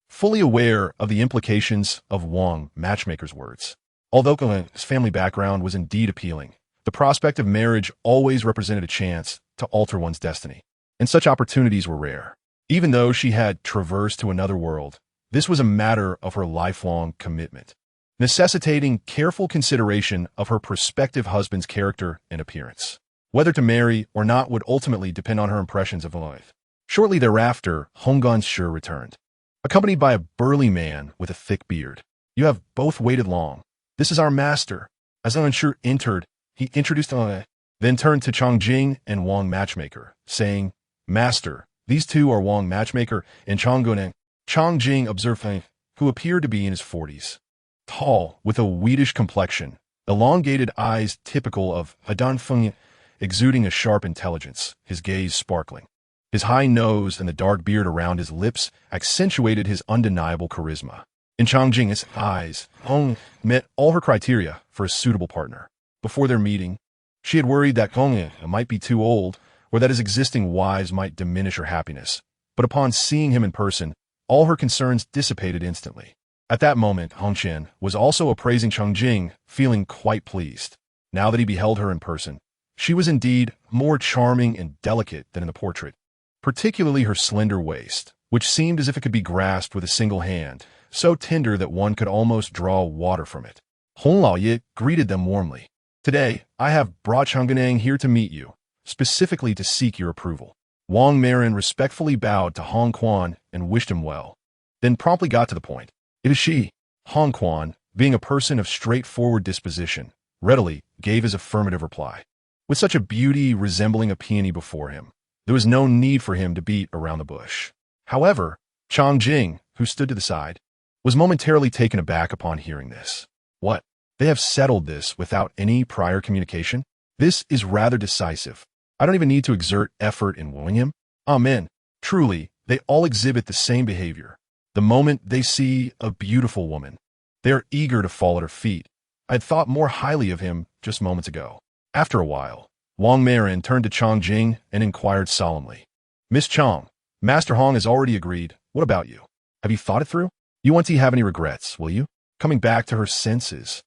Speaker 1: fully aware of the implications of Wang Matchmaker's words. Although Guaneng's family background was indeed appealing, the prospect of marriage always represented a chance to alter one's destiny, and such opportunities were rare. Even though she had traversed to another world, this was a matter of her lifelong commitment, necessitating careful consideration of her prospective husband's character and appearance. Whether to marry or not would ultimately depend on her impressions of life. Shortly thereafter, Hong Gunsher returned, accompanied by a burly man with a thick beard. "You have both waited long. This is our master." As Gunsher entered, he introduced Guaneng, then turned to Chang Jing and Wang Matchmaker, saying, "Master, these 2 are Wang Matchmaker and Chang Guaneng." Chang Jing observed Guaneng, who appeared to be in his 40s. Tall, with a wheatish complexion, elongated eyes typical of Hadan Feng, exuding a sharp intelligence, his gaze sparkling. His high nose and the dark beard around his lips accentuated his undeniable charisma. In Chang Jing's eyes, Hong met all her criteria for a suitable partner. Before their meeting, she had worried that Hong might be too old, or that his existing wives might diminish her happiness. But upon seeing him in person, all her concerns dissipated instantly. At that moment, Hong Chen was also appraising Chang Jing, feeling quite pleased. Now that he beheld her in person, she was indeed more charming and delicate than in the portrait, particularly her slender waist, which seemed as if it could be grasped with a single hand, so tender that one could almost draw water from it. Hong Laoye greeted them warmly. "Today, I have brought Chang Guaneng here to meet you, specifically to seek your approval." Wang Marin respectfully bowed to Hong Quan and wished him well, then promptly got to the point. "It is she." Hong Quan, being a person of straightforward disposition, readily gave his affirmative reply. With such a beauty resembling a peony before him, there was no need for him to beat around the bush. However, Chang Jing, who stood to the side, was momentarily taken aback upon hearing this. "What? They have settled this without any prior communication? This is rather decisive. I don't even need to exert effort in wooing him. Amen. Truly, they all exhibit the same behavior. The moment they see a beautiful woman, they are eager to fall at her feet. I had thought more highly of him just moments ago. After a while, Wang Marin turned to Chong Jing and inquired solemnly. Miss Chong, Master Hong has already agreed. What about you? Have you thought it through? You won't have any regrets, will you? Coming back to her senses.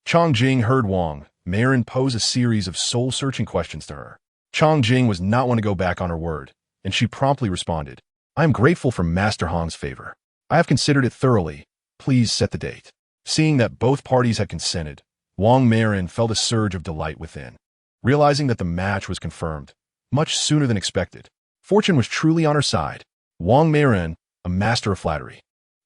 Speaker 1: Chong Jing heard Wang Marin pose a series of soul-searching questions to her. Chong Jing was not one to go back on her word, and she promptly responded, I am grateful for Master Hong's favor. I have considered it thoroughly. Please set the date. Seeing that both parties had consented, Wang Marin felt a surge of delight within. Realizing that the match was confirmed, much sooner than expected, fortune was truly on her side. Wang Marin, a master of flattery,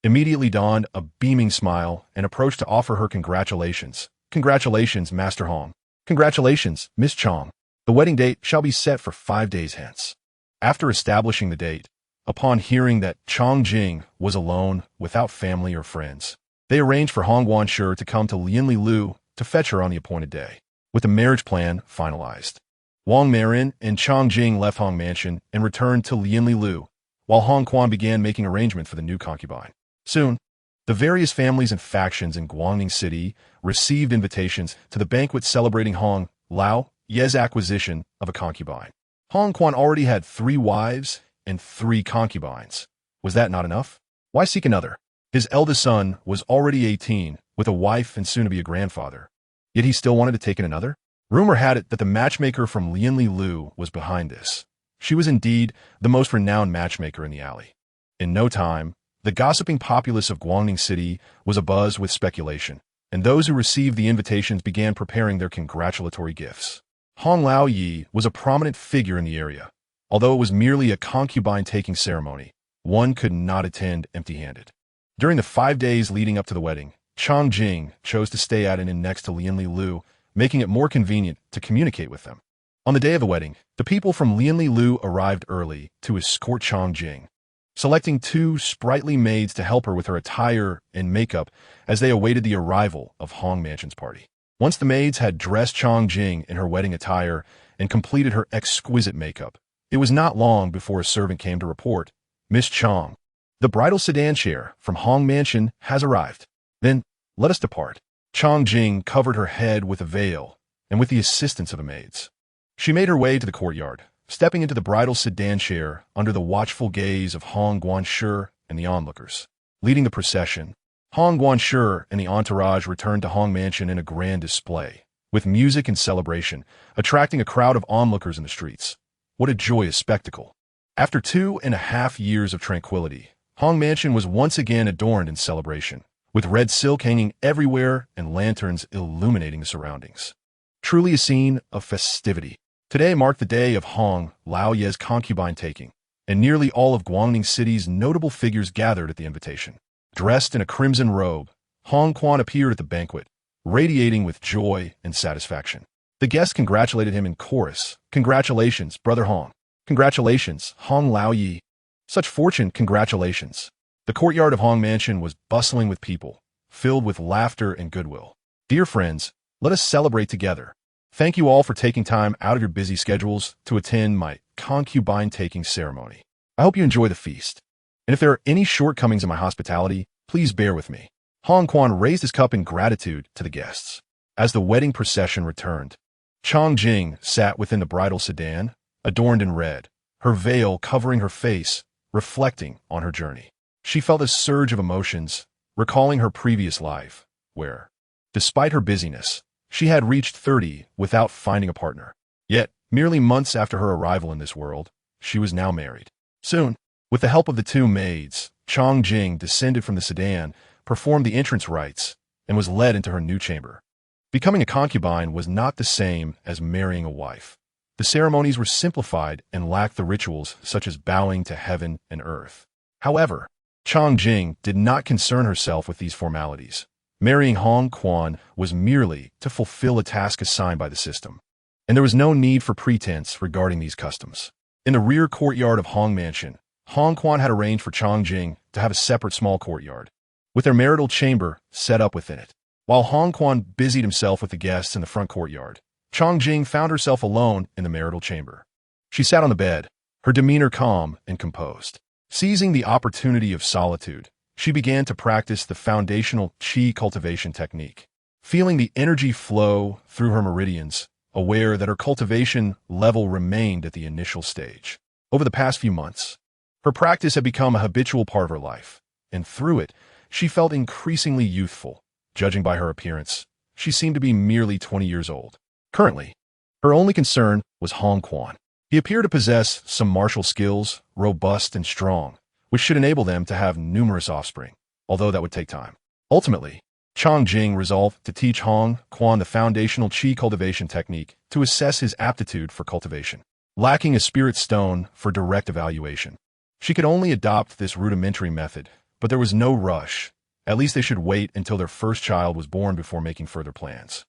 Speaker 1: immediately donned a beaming smile and approached to offer her congratulations. Congratulations, Master Hong. Congratulations, Miss Chong. The wedding date shall be set for 5 days hence. After establishing the date, upon hearing that Chong Jing was alone without family or friends, they arranged for Hong Guanshi to come to Lianli Lu to fetch her on the appointed day. With the marriage plan finalized, Wang Marin and Chong Jing left Hong Mansion and returned to Lianli Lu, while Hong Quan began making arrangements for the new concubine. Soon, the various families and factions in Guangning City received invitations to the banquet celebrating Hong Lao Ye's acquisition of a concubine. Hong Quan already had 3 wives and 3 concubines. Was that not enough? Why seek another? His eldest son was already 18, with a wife and soon to be a grandfather. Yet he still wanted to take in another? Rumor had it that the matchmaker from Lianli Lu was behind this. She was indeed the most renowned matchmaker in the alley. In no time, the gossiping populace of Guangning City was abuzz with speculation, and those who received the invitations began preparing their congratulatory gifts. Hong Lao Yi was a prominent figure in the area. Although it was merely a concubine-taking ceremony, one could not attend empty-handed. During the 5 days leading up to the wedding, Chong Jing chose to stay at an inn next to Lianli Lu, making it more convenient to communicate with them. On the day of the wedding, the people from Lianli Lu arrived early to escort Chong Jing, selecting 2 sprightly maids to help her with her attire and makeup as they awaited the arrival of Hong Mansion's party. Once the maids had dressed Chong Jing in her wedding attire and completed her exquisite makeup, it was not long before a servant came to report, Miss Chong, the bridal sedan chair from Hong Mansion has arrived. Then, let us depart. Chong Jing covered her head with a veil, and with the assistance of the maids, she made her way to the courtyard, stepping into the bridal sedan chair under the watchful gaze of Hong Guanshi and the onlookers. Leading the procession, Hong Guanshi and the entourage returned to Hong Mansion in a grand display, with music and celebration, attracting a crowd of onlookers in the streets. What a joyous spectacle! After 2.5 years of tranquility, Hong Mansion was once again adorned in celebration, with red silk hanging everywhere and lanterns illuminating the surroundings. Truly a scene of festivity. Today marked the day of Hong Lao Ye's concubine taking, and nearly all of Guangning City's notable figures gathered at the invitation. Dressed in a crimson robe, Hong Quan appeared at the banquet, radiating with joy and satisfaction. The guests congratulated him in chorus. Congratulations, Brother Hong. Congratulations, Hong Lao Yi. Such fortune, congratulations. The courtyard of Hong Mansion was bustling with people, filled with laughter and goodwill. Dear friends, let us celebrate together. Thank you all for taking time out of your busy schedules to attend my concubine-taking ceremony. I hope you enjoy the feast. And if there are any shortcomings in my hospitality, please bear with me. Hong Quan raised his cup in gratitude to the guests. As the wedding procession returned, Chong Jing sat within the bridal sedan, adorned in red, her veil covering her face, reflecting on her journey. She felt a surge of emotions, recalling her previous life, where, despite her busyness, she had reached 30 without finding a partner. Yet, merely months after her arrival in this world, she was now married. Soon, with the help of the 2 maids, Chong Jing descended from the sedan, performed the entrance rites, and was led into her new chamber. Becoming a concubine was not the same as marrying a wife. The ceremonies were simplified and lacked the rituals such as bowing to heaven and earth. However, Chong Jing did not concern herself with these formalities. Marrying Hong Quan was merely to fulfill a task assigned by the system, and there was no need for pretense regarding these customs. In the rear courtyard of Hong Mansion, Hong Quan had arranged for Chong Jing to have a separate small courtyard, with their marital chamber set up within it. While Hong Quan busied himself with the guests in the front courtyard, Chong Jing found herself alone in the marital chamber. She sat on the bed, her demeanor calm and composed. Seizing the opportunity of solitude, she began to practice the foundational qi cultivation technique. Feeling the energy flow through her meridians, aware that her cultivation level remained at the initial stage. Over the past few months, her practice had become a habitual part of her life, and through it, she felt increasingly youthful. Judging by her appearance, she seemed to be merely 20 years old. Currently, her only concern was Hong Quan. He appeared to possess some martial skills, robust and strong, which should enable them to have numerous offspring, although that would take time. Ultimately, Chang Jing resolved to teach Hong Quan the foundational qi cultivation technique to assess his aptitude for cultivation. Lacking a spirit stone for direct evaluation, she could only adopt this rudimentary method, but there was no rush. At least they should wait until their first child was born before making further plans.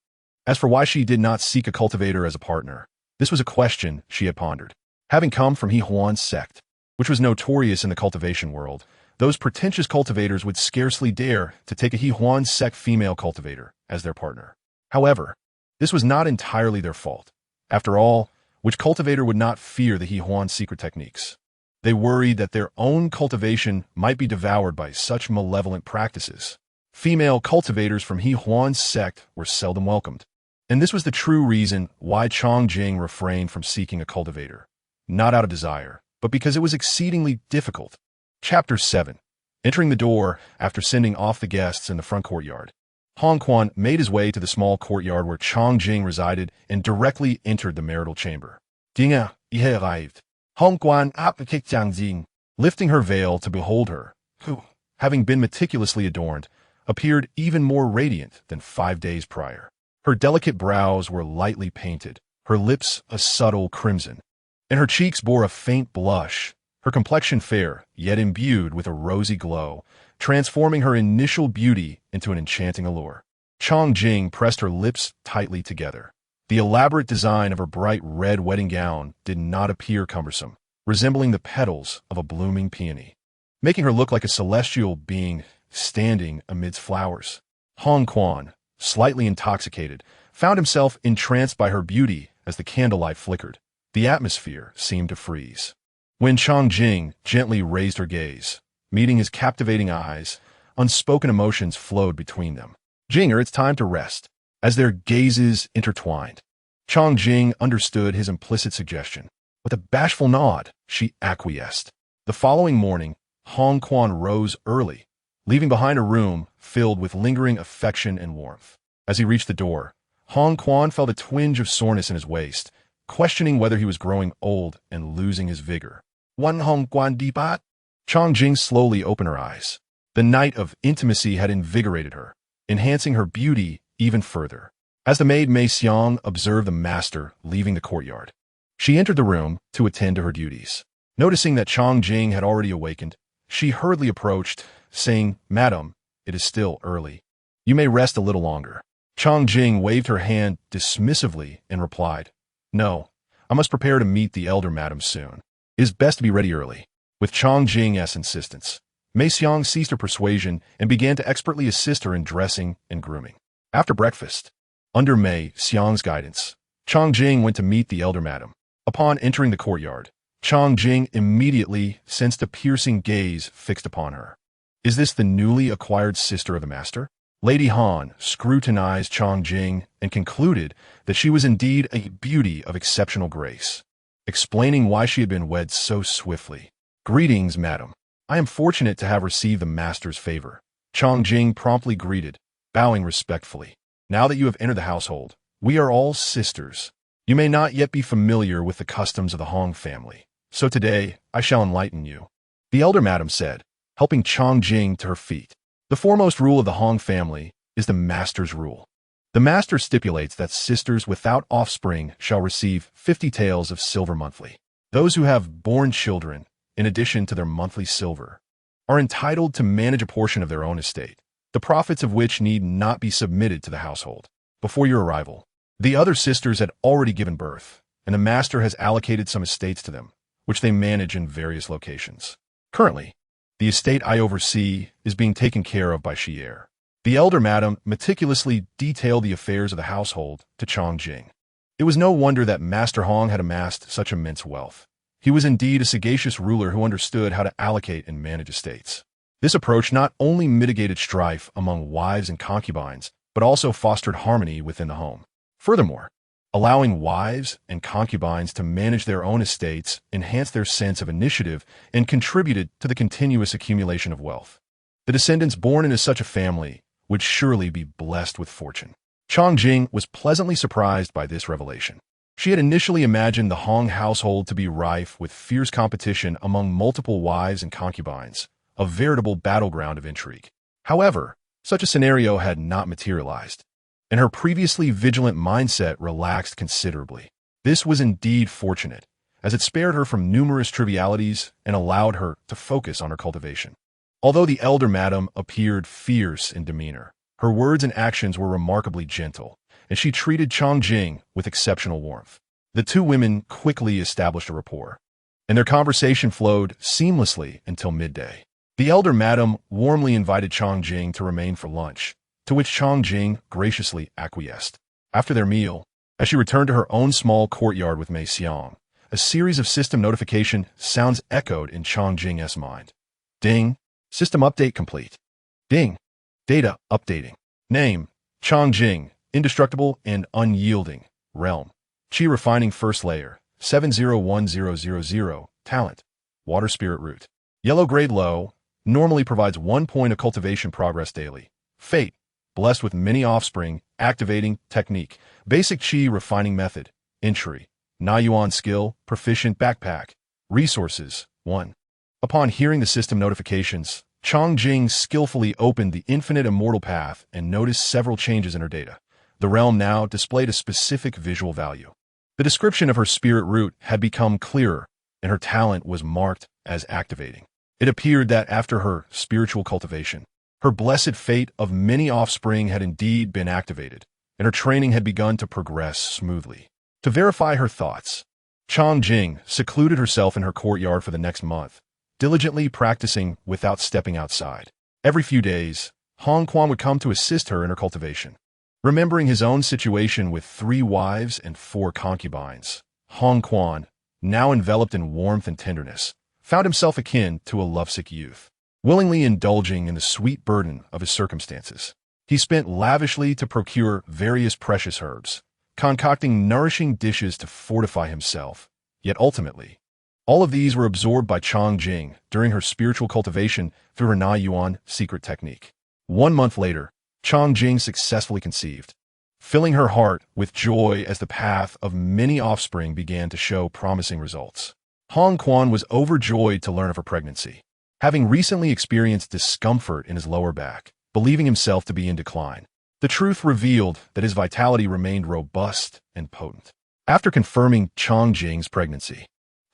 Speaker 1: As for why she did not seek a cultivator as a partner, this was a question she had pondered. Having come from He Huan's sect, which was notorious in the cultivation world, those pretentious cultivators would scarcely dare to take a He Huan sect female cultivator as their partner. However, this was not entirely their fault. After all, which cultivator would not fear the He Huan secret techniques? They worried that their own cultivation might be devoured by such malevolent practices. Female cultivators from He Huan's sect were seldom welcomed. And this was the true reason why Chang Jing refrained from seeking a cultivator. Not out of desire, but because it was exceedingly difficult. Chapter 7. Entering the door after sending off the guests in the front courtyard, Hong Quan made his way to the small courtyard where Chang Jing resided and directly entered the marital chamber. Dinga, he arrived. Hong Quan appliqued Chang Jing, lifting her veil to behold her, who, having been meticulously adorned, appeared even more radiant than 5 days prior. Her delicate brows were lightly painted, her lips a subtle crimson, and her cheeks bore a faint blush, her complexion fair, yet imbued with a rosy glow, transforming her initial beauty into an enchanting allure. Chang Jing pressed her lips tightly together. The elaborate design of her bright red wedding gown did not appear cumbersome, resembling the petals of a blooming peony, making her look like a celestial being standing amidst flowers. Hong Quan, slightly intoxicated, found himself entranced by her beauty as the candlelight flickered. The atmosphere seemed to freeze. When Chang Jing gently raised her gaze, meeting his captivating eyes, unspoken emotions flowed between them. Jinger, it's time to rest. As their gazes intertwined, Chang Jing understood his implicit suggestion. With a bashful nod, she acquiesced. The following morning, Hong Quan rose early, leaving behind a room filled with lingering affection and warmth. As he reached the door, Hong Quan felt a twinge of soreness in his waist, questioning whether he was growing old and losing his vigor. One Hong Quan dipat? Chang Jing slowly opened her eyes. The night of intimacy had invigorated her, enhancing her beauty even further. As the maid Mei Xiang observed the master leaving the courtyard, she entered the room to attend to her duties. Noticing that Chang Jing had already awakened, she hurriedly approached, saying, "Madam, it is still early. You may rest a little longer." Chang Jing waved her hand dismissively and replied, "No, I must prepare to meet the elder madam soon. It is best to be ready early." With Chang Jing's insistence, Mei Xiang ceased her persuasion and began to expertly assist her in dressing and grooming. After breakfast, under Mei Xiang's guidance, Chang Jing went to meet the elder madam. Upon entering the courtyard, Chang Jing immediately sensed a piercing gaze fixed upon her. Is this the newly acquired sister of the master? Lady Han scrutinized Chang Jing and concluded that she was indeed a beauty of exceptional grace, explaining why she had been wed so swiftly. "Greetings, madam. I am fortunate to have received the master's favor," Chang Jing promptly greeted, bowing respectfully. "Now that you have entered the household, we are all sisters. You may not yet be familiar with the customs of the Hong family, so today I shall enlighten you," the elder madam said, helping Chang Jing to her feet. The foremost rule of the Hong family is the master's rule. The master stipulates that sisters without offspring shall receive 50 taels of silver monthly. Those who have born children, in addition to their monthly silver, are entitled to manage a portion of their own estate, the profits of which need not be submitted to the household. Before your arrival, the other sisters had already given birth, and the master has allocated some estates to them, which they manage in various locations. Currently, the estate I oversee is being taken care of by Xier. The elder madam meticulously detailed the affairs of the household to Chang Jing. It was no wonder that Master Hong had amassed such immense wealth. He was indeed a sagacious ruler who understood how to allocate and manage estates. This approach not only mitigated strife among wives and concubines, but also fostered harmony within the home. Furthermore, allowing wives and concubines to manage their own estates enhanced their sense of initiative and contributed to the continuous accumulation of wealth. The descendants born into such a family would surely be blessed with fortune. Chang Jing was pleasantly surprised by this revelation. She had initially imagined the Hong household to be rife with fierce competition among multiple wives and concubines, a veritable battleground of intrigue. However, such a scenario had not materialized, and her previously vigilant mindset relaxed considerably. This was indeed fortunate, as it spared her from numerous trivialities and allowed her to focus on her cultivation. Although the elder madam appeared fierce in demeanor, her words and actions were remarkably gentle, and she treated Chang Jing with exceptional warmth. The two women quickly established a rapport, and their conversation flowed seamlessly until midday. The elder madam warmly invited Chang Jing to remain for lunch, to which Chang Jing graciously acquiesced. After their meal, as she returned to her own small courtyard with Mei Xiang, a series of system notification sounds echoed in Chang Jing's mind. Ding. System update complete. Ding. Data updating. Name. Chang Jing. Indestructible and unyielding. Realm. Qi refining first layer. 701000. Talent. Water spirit root. Yellow grade low. Normally provides 1 point of cultivation progress daily. Fate. Blessed with many offspring. Activating technique. Basic Qi refining method. Entry. Na Yuan skill. Proficient backpack. Resources. 1. Upon hearing the system notifications, Chang Jing skillfully opened the infinite immortal path and noticed several changes in her data. The realm now displayed a specific visual value. The description of her spirit root had become clearer, and her talent was marked as activating. It appeared that after her spiritual cultivation, her blessed fate of many offspring had indeed been activated, and her training had begun to progress smoothly. To verify her thoughts, Chang Jing secluded herself in her courtyard for the next month, diligently practicing without stepping outside. Every few days, Hong Quan would come to assist her in her cultivation. Remembering his own situation with 3 wives and 4 concubines, Hong Quan, now enveloped in warmth and tenderness, found himself akin to a lovesick youth, willingly indulging in the sweet burden of his circumstances. He spent lavishly to procure various precious herbs, concocting nourishing dishes to fortify himself, yet ultimately, all of these were absorbed by Chang Jing during her spiritual cultivation through her Na Yuan secret technique. 1 month later, Chang Jing successfully conceived, filling her heart with joy as the path of many offspring began to show promising results. Hong Quan was overjoyed to learn of her pregnancy, having recently experienced discomfort in his lower back, believing himself to be in decline. The truth revealed that his vitality remained robust and potent. After confirming Chang Jing's pregnancy,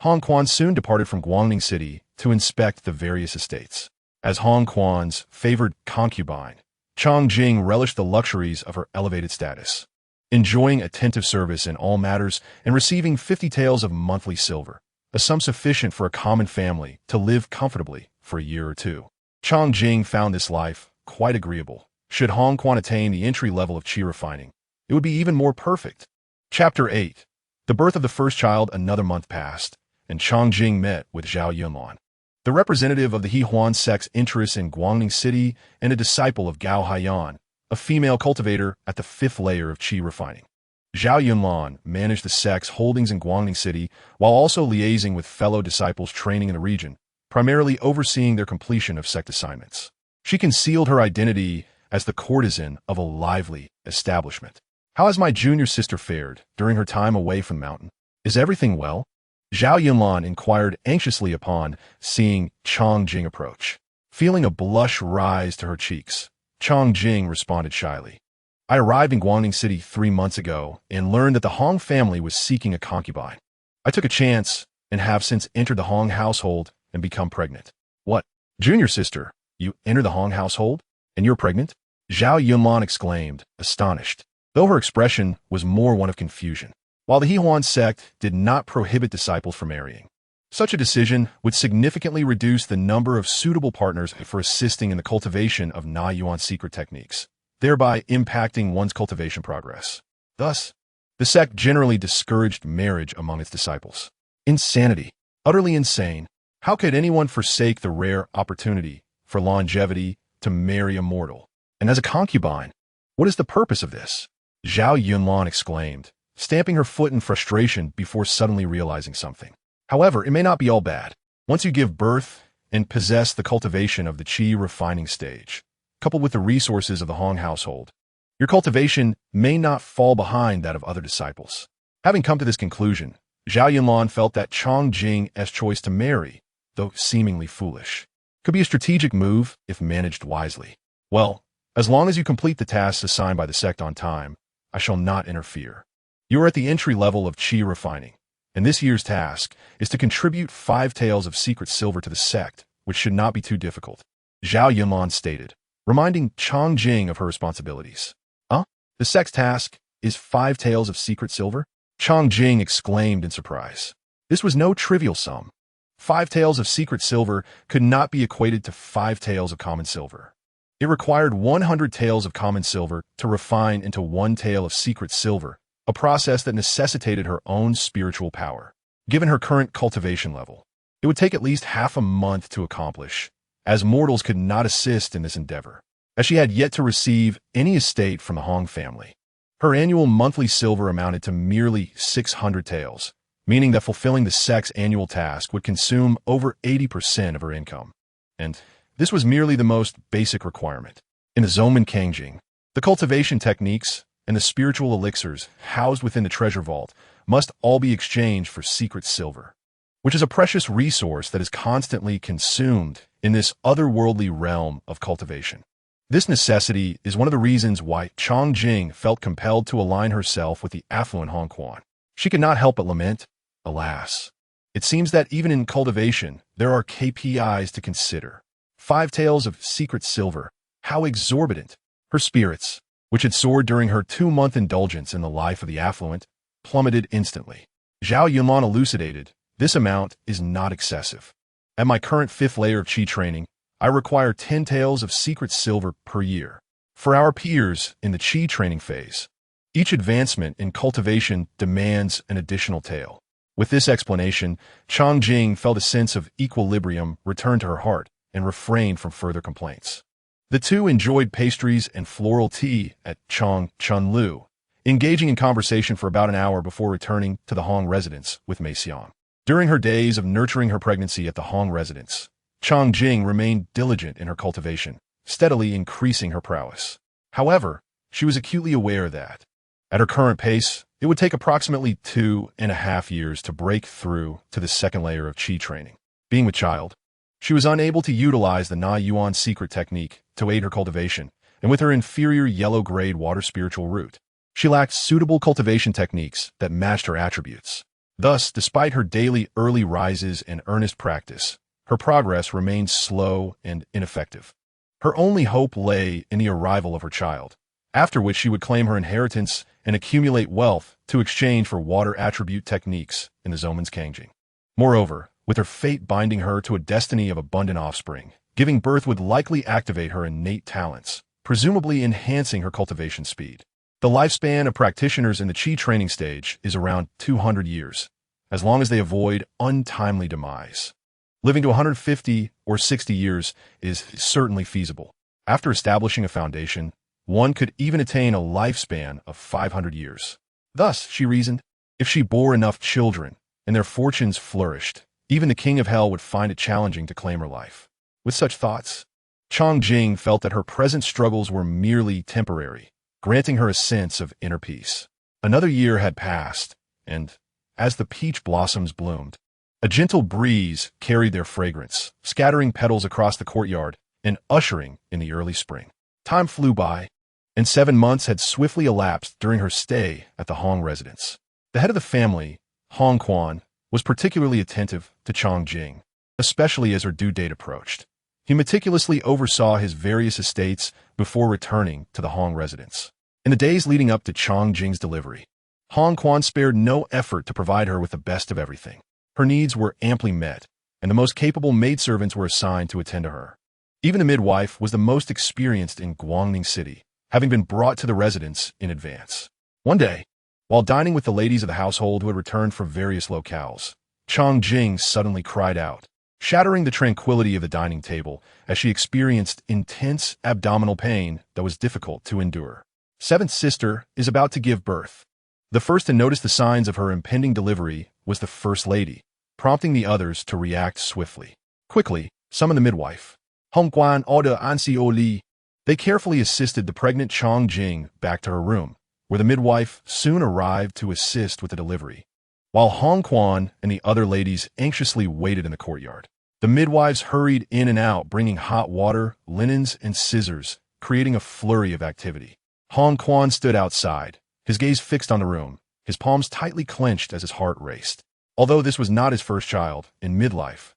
Speaker 1: Hong Quan soon departed from Guangning City to inspect the various estates. As Hong Quan's favored concubine, Chang Jing relished the luxuries of her elevated status, enjoying attentive service in all matters and receiving 50 taels of monthly silver, a sum sufficient for a common family to live comfortably for a year or two. Chang Jing found this life quite agreeable. Should Hong Quan attain the entry level of Qi refining, it would be even more perfect. Chapter 8. The birth of the first child. Another month passed, and Chang Jing met with Zhao Yunlan, the representative of the He Huan sect's interests in Guangning City and a disciple of Gao Haiyan, a female cultivator at the 5th layer of Qi refining. Zhao Yunlan managed the sect's holdings in Guangning City while also liaising with fellow disciples training in the region, primarily overseeing their completion of sect assignments. She concealed her identity as the courtesan of a lively establishment. How has my junior sister fared during her time away from the mountain? Is everything well? Zhao Yunlan inquired anxiously upon seeing Chang Jing approach. Feeling a blush rise to her cheeks, Chang Jing responded shyly. I arrived in Guangning City 3 months ago and learned that the Hong family was seeking a concubine. I took a chance and have since entered the Hong household and become pregnant. What? Junior sister, you entered the Hong household and you're pregnant? Zhao Yunlan exclaimed, astonished, though her expression was more one of confusion. While the He Huan sect did not prohibit disciples from marrying, such a decision would significantly reduce the number of suitable partners for assisting in the cultivation of Na Yuan secret techniques, thereby impacting one's cultivation progress. Thus, The sect generally discouraged marriage among its disciples. Insanity. Utterly insane. How could anyone forsake the rare opportunity for longevity to marry a mortal? And as a concubine, what is the purpose of this? Zhao Yunlan exclaimed, stamping her foot in frustration before suddenly realizing something. However, it may not be all bad. Once you give birth and possess the cultivation of the qi refining stage, coupled with the resources of the Hong household, your cultivation may not fall behind that of other disciples. Having come to this conclusion, Zhao Yunlan felt that Chong Jing's choice to marry, though seemingly foolish, could be a strategic move if managed wisely. Well, as long as you complete the tasks assigned by the sect on time, I shall not interfere. You are at the entry level of qi refining, and this year's task is to contribute 5 taels of secret silver to the sect, which should not be too difficult, Zhao Yunlan stated, reminding Chong Jing of her responsibilities. The sect's task is 5 taels of secret silver? Chong Jing exclaimed in surprise. This was no trivial sum. 5 taels of secret silver could not be equated to 5 taels of common silver. It required 100 taels of common silver to refine into 1 tael of secret silver, a process that necessitated her own spiritual power. Given her current cultivation level, it would take at least half a month to accomplish, as mortals could not assist in this endeavor, as she had yet to receive any estate from the Hong family. Her annual monthly silver amounted to merely 600 taels, meaning that fulfilling the sect's annual task would consume over 80% of her income. And this was merely the most basic requirement. In the Zomen Kangjing, the cultivation techniques and the spiritual elixirs housed within the treasure vault must all be exchanged for secret silver, which is a precious resource that is constantly consumed in this otherworldly realm of cultivation. This necessity is one of the reasons why Chong Jing felt compelled to align herself with the affluent Hong Quan. She could not help but lament, alas, it seems that even in cultivation, there are KPIs to consider. 5 taels of secret silver, how exorbitant! Her spirits, which had soared during her 2-month indulgence in the life of the affluent, plummeted instantly. Zhao Yunlan elucidated, this amount is not excessive. At my current 5th layer of qi training, I require 10 taels of secret silver per year. For our peers in the qi training phase, each advancement in cultivation demands an additional tael. With this explanation, Chong Jing felt a sense of equilibrium return to her heart and refrained from further complaints. The two enjoyed pastries and floral tea at Chong Chunlu, engaging in conversation for about an hour before returning to the Hong residence with Mei Xiang. During her days of nurturing her pregnancy at the Hong residence, Chong Jing remained diligent in her cultivation, steadily increasing her prowess. However, she was acutely aware that, at her current pace, it would take approximately 2.5 years to break through to the 2nd layer of qi training. Being with child, she was unable to utilize the Na Yuan secret technique to aid her cultivation, and with her inferior yellow-grade water spiritual root, she lacked suitable cultivation techniques that matched her attributes. Thus, despite her daily early rises and earnest practice, her progress remained slow and ineffective. Her only hope lay in the arrival of her child, after which she would claim her inheritance and accumulate wealth to exchange for water attribute techniques in the Zomen's Kangjing. Moreover, with her fate binding her to a destiny of abundant offspring, giving birth would likely activate her innate talents, presumably enhancing her cultivation speed. The lifespan of practitioners in the qi training stage is around 200 years, as long as they avoid untimely demise. Living to 150 or 60 years is certainly feasible. After establishing a foundation, one could even attain a lifespan of 500 years. Thus, she reasoned, if she bore enough children and their fortunes flourished, even the king of hell would find it challenging to claim her life. With such thoughts, Chong Jing felt that her present struggles were merely temporary, granting her a sense of inner peace. Another year had passed, and, as the peach blossoms bloomed, a gentle breeze carried their fragrance, scattering petals across the courtyard and ushering in the early spring. Time flew by, and 7 months had swiftly elapsed during her stay at the Hong residence. The head of the family, Hong Quan, was particularly attentive to Chong Jing, especially as her due date approached. He meticulously oversaw his various estates before returning to the Hong residence. In the days leading up to Chong Jing's delivery, Hong Quan spared no effort to provide her with the best of everything. Her needs were amply met, and the most capable maidservants were assigned to attend to her. Even the midwife was the most experienced in Guangning City, having been brought to the residence in advance. One day, While dining with the ladies of the household who had returned from various locales, Chang Jing suddenly cried out, shattering the tranquility of the dining table as she experienced intense abdominal pain that was difficult to endure. Seventh sister is about to give birth. The first to notice the signs of her impending delivery was the First Lady, prompting the others to react swiftly. Quickly, summon the midwife. Hongguan order Ansi Li. They carefully assisted the pregnant Chang Jing back to her room, where the midwife soon arrived to assist with the delivery. While Hong Quan and the other ladies anxiously waited in the courtyard, the midwives hurried in and out, bringing hot water, linens, and scissors, creating a flurry of activity. Hong Quan stood outside, his gaze fixed on the room, his palms tightly clenched as his heart raced. Although this was not his first child in midlife,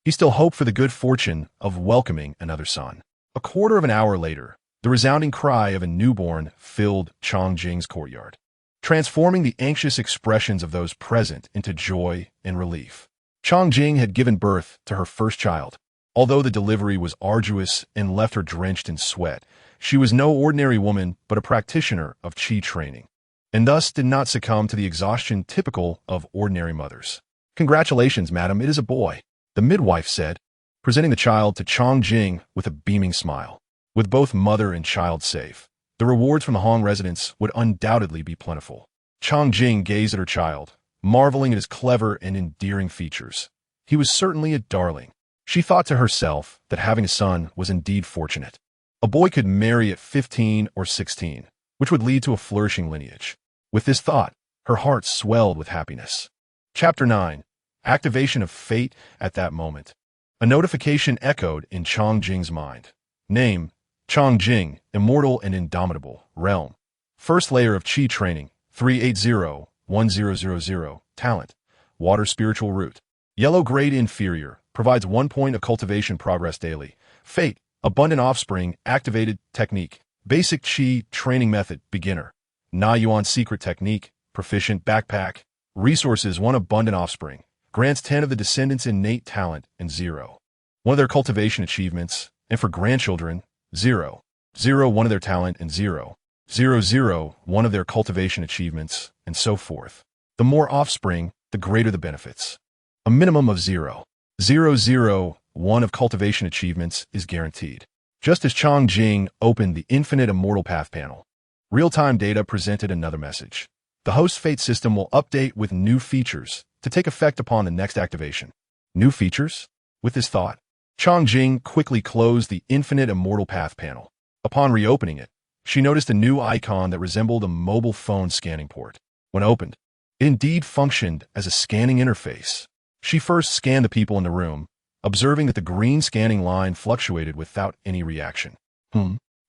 Speaker 1: he still hoped for the good fortune of welcoming another son. A quarter of an hour later, the resounding cry of a newborn filled Chang Jing's courtyard, transforming the anxious expressions of those present into joy and relief. Chang Jing had given birth to her first child. Although the delivery was arduous and left her drenched in sweat, she was no ordinary woman but a practitioner of qi training, and thus did not succumb to the exhaustion typical of ordinary mothers. "Congratulations, madam, it is a boy," the midwife said, presenting the child to Chang Jing with a beaming smile. With both mother and child safe, the rewards from the Hong residence would undoubtedly be plentiful. Chang Jing gazed at her child, marveling at his clever and endearing features. He was certainly a darling. She thought to herself that having a son was indeed fortunate. A boy could marry at 15 or 16, which would lead to a flourishing lineage. With this thought, her heart swelled with happiness. Chapter 9. Activation of Fate. At that moment, a notification echoed in Chang Jing's mind. Name: Chang Jing, immortal and indomitable. Realm: first layer of Qi training, 380-1000. Talent: water spiritual root. Yellow grade inferior, provides 1 point of cultivation progress daily. Fate: abundant offspring, activated technique. Basic Qi training method, beginner. Na Yuan secret technique, proficient backpack. Resources: 1 abundant offspring. Grants 10 of the descendants innate talent and 0. 1 of their cultivation achievements, and for grandchildren, 0. 0, 1 of their talent and 0. 0, 0, 1 of their cultivation achievements, and so forth. The more offspring, the greater the benefits. A minimum of 0. 0, 0, 1 of cultivation achievements is guaranteed. Just as Chang Jing opened the Infinite Immortal Path panel, real-time data presented another message. The host fate system will update with new features to take effect upon the next activation. New features? With this thought, Chang Jing quickly closed the Infinite Immortal Path panel. Upon reopening it, she noticed a new icon that resembled a mobile phone scanning port. When opened, it indeed functioned as a scanning interface. She first scanned the people in the room, observing that the green scanning line fluctuated without any reaction.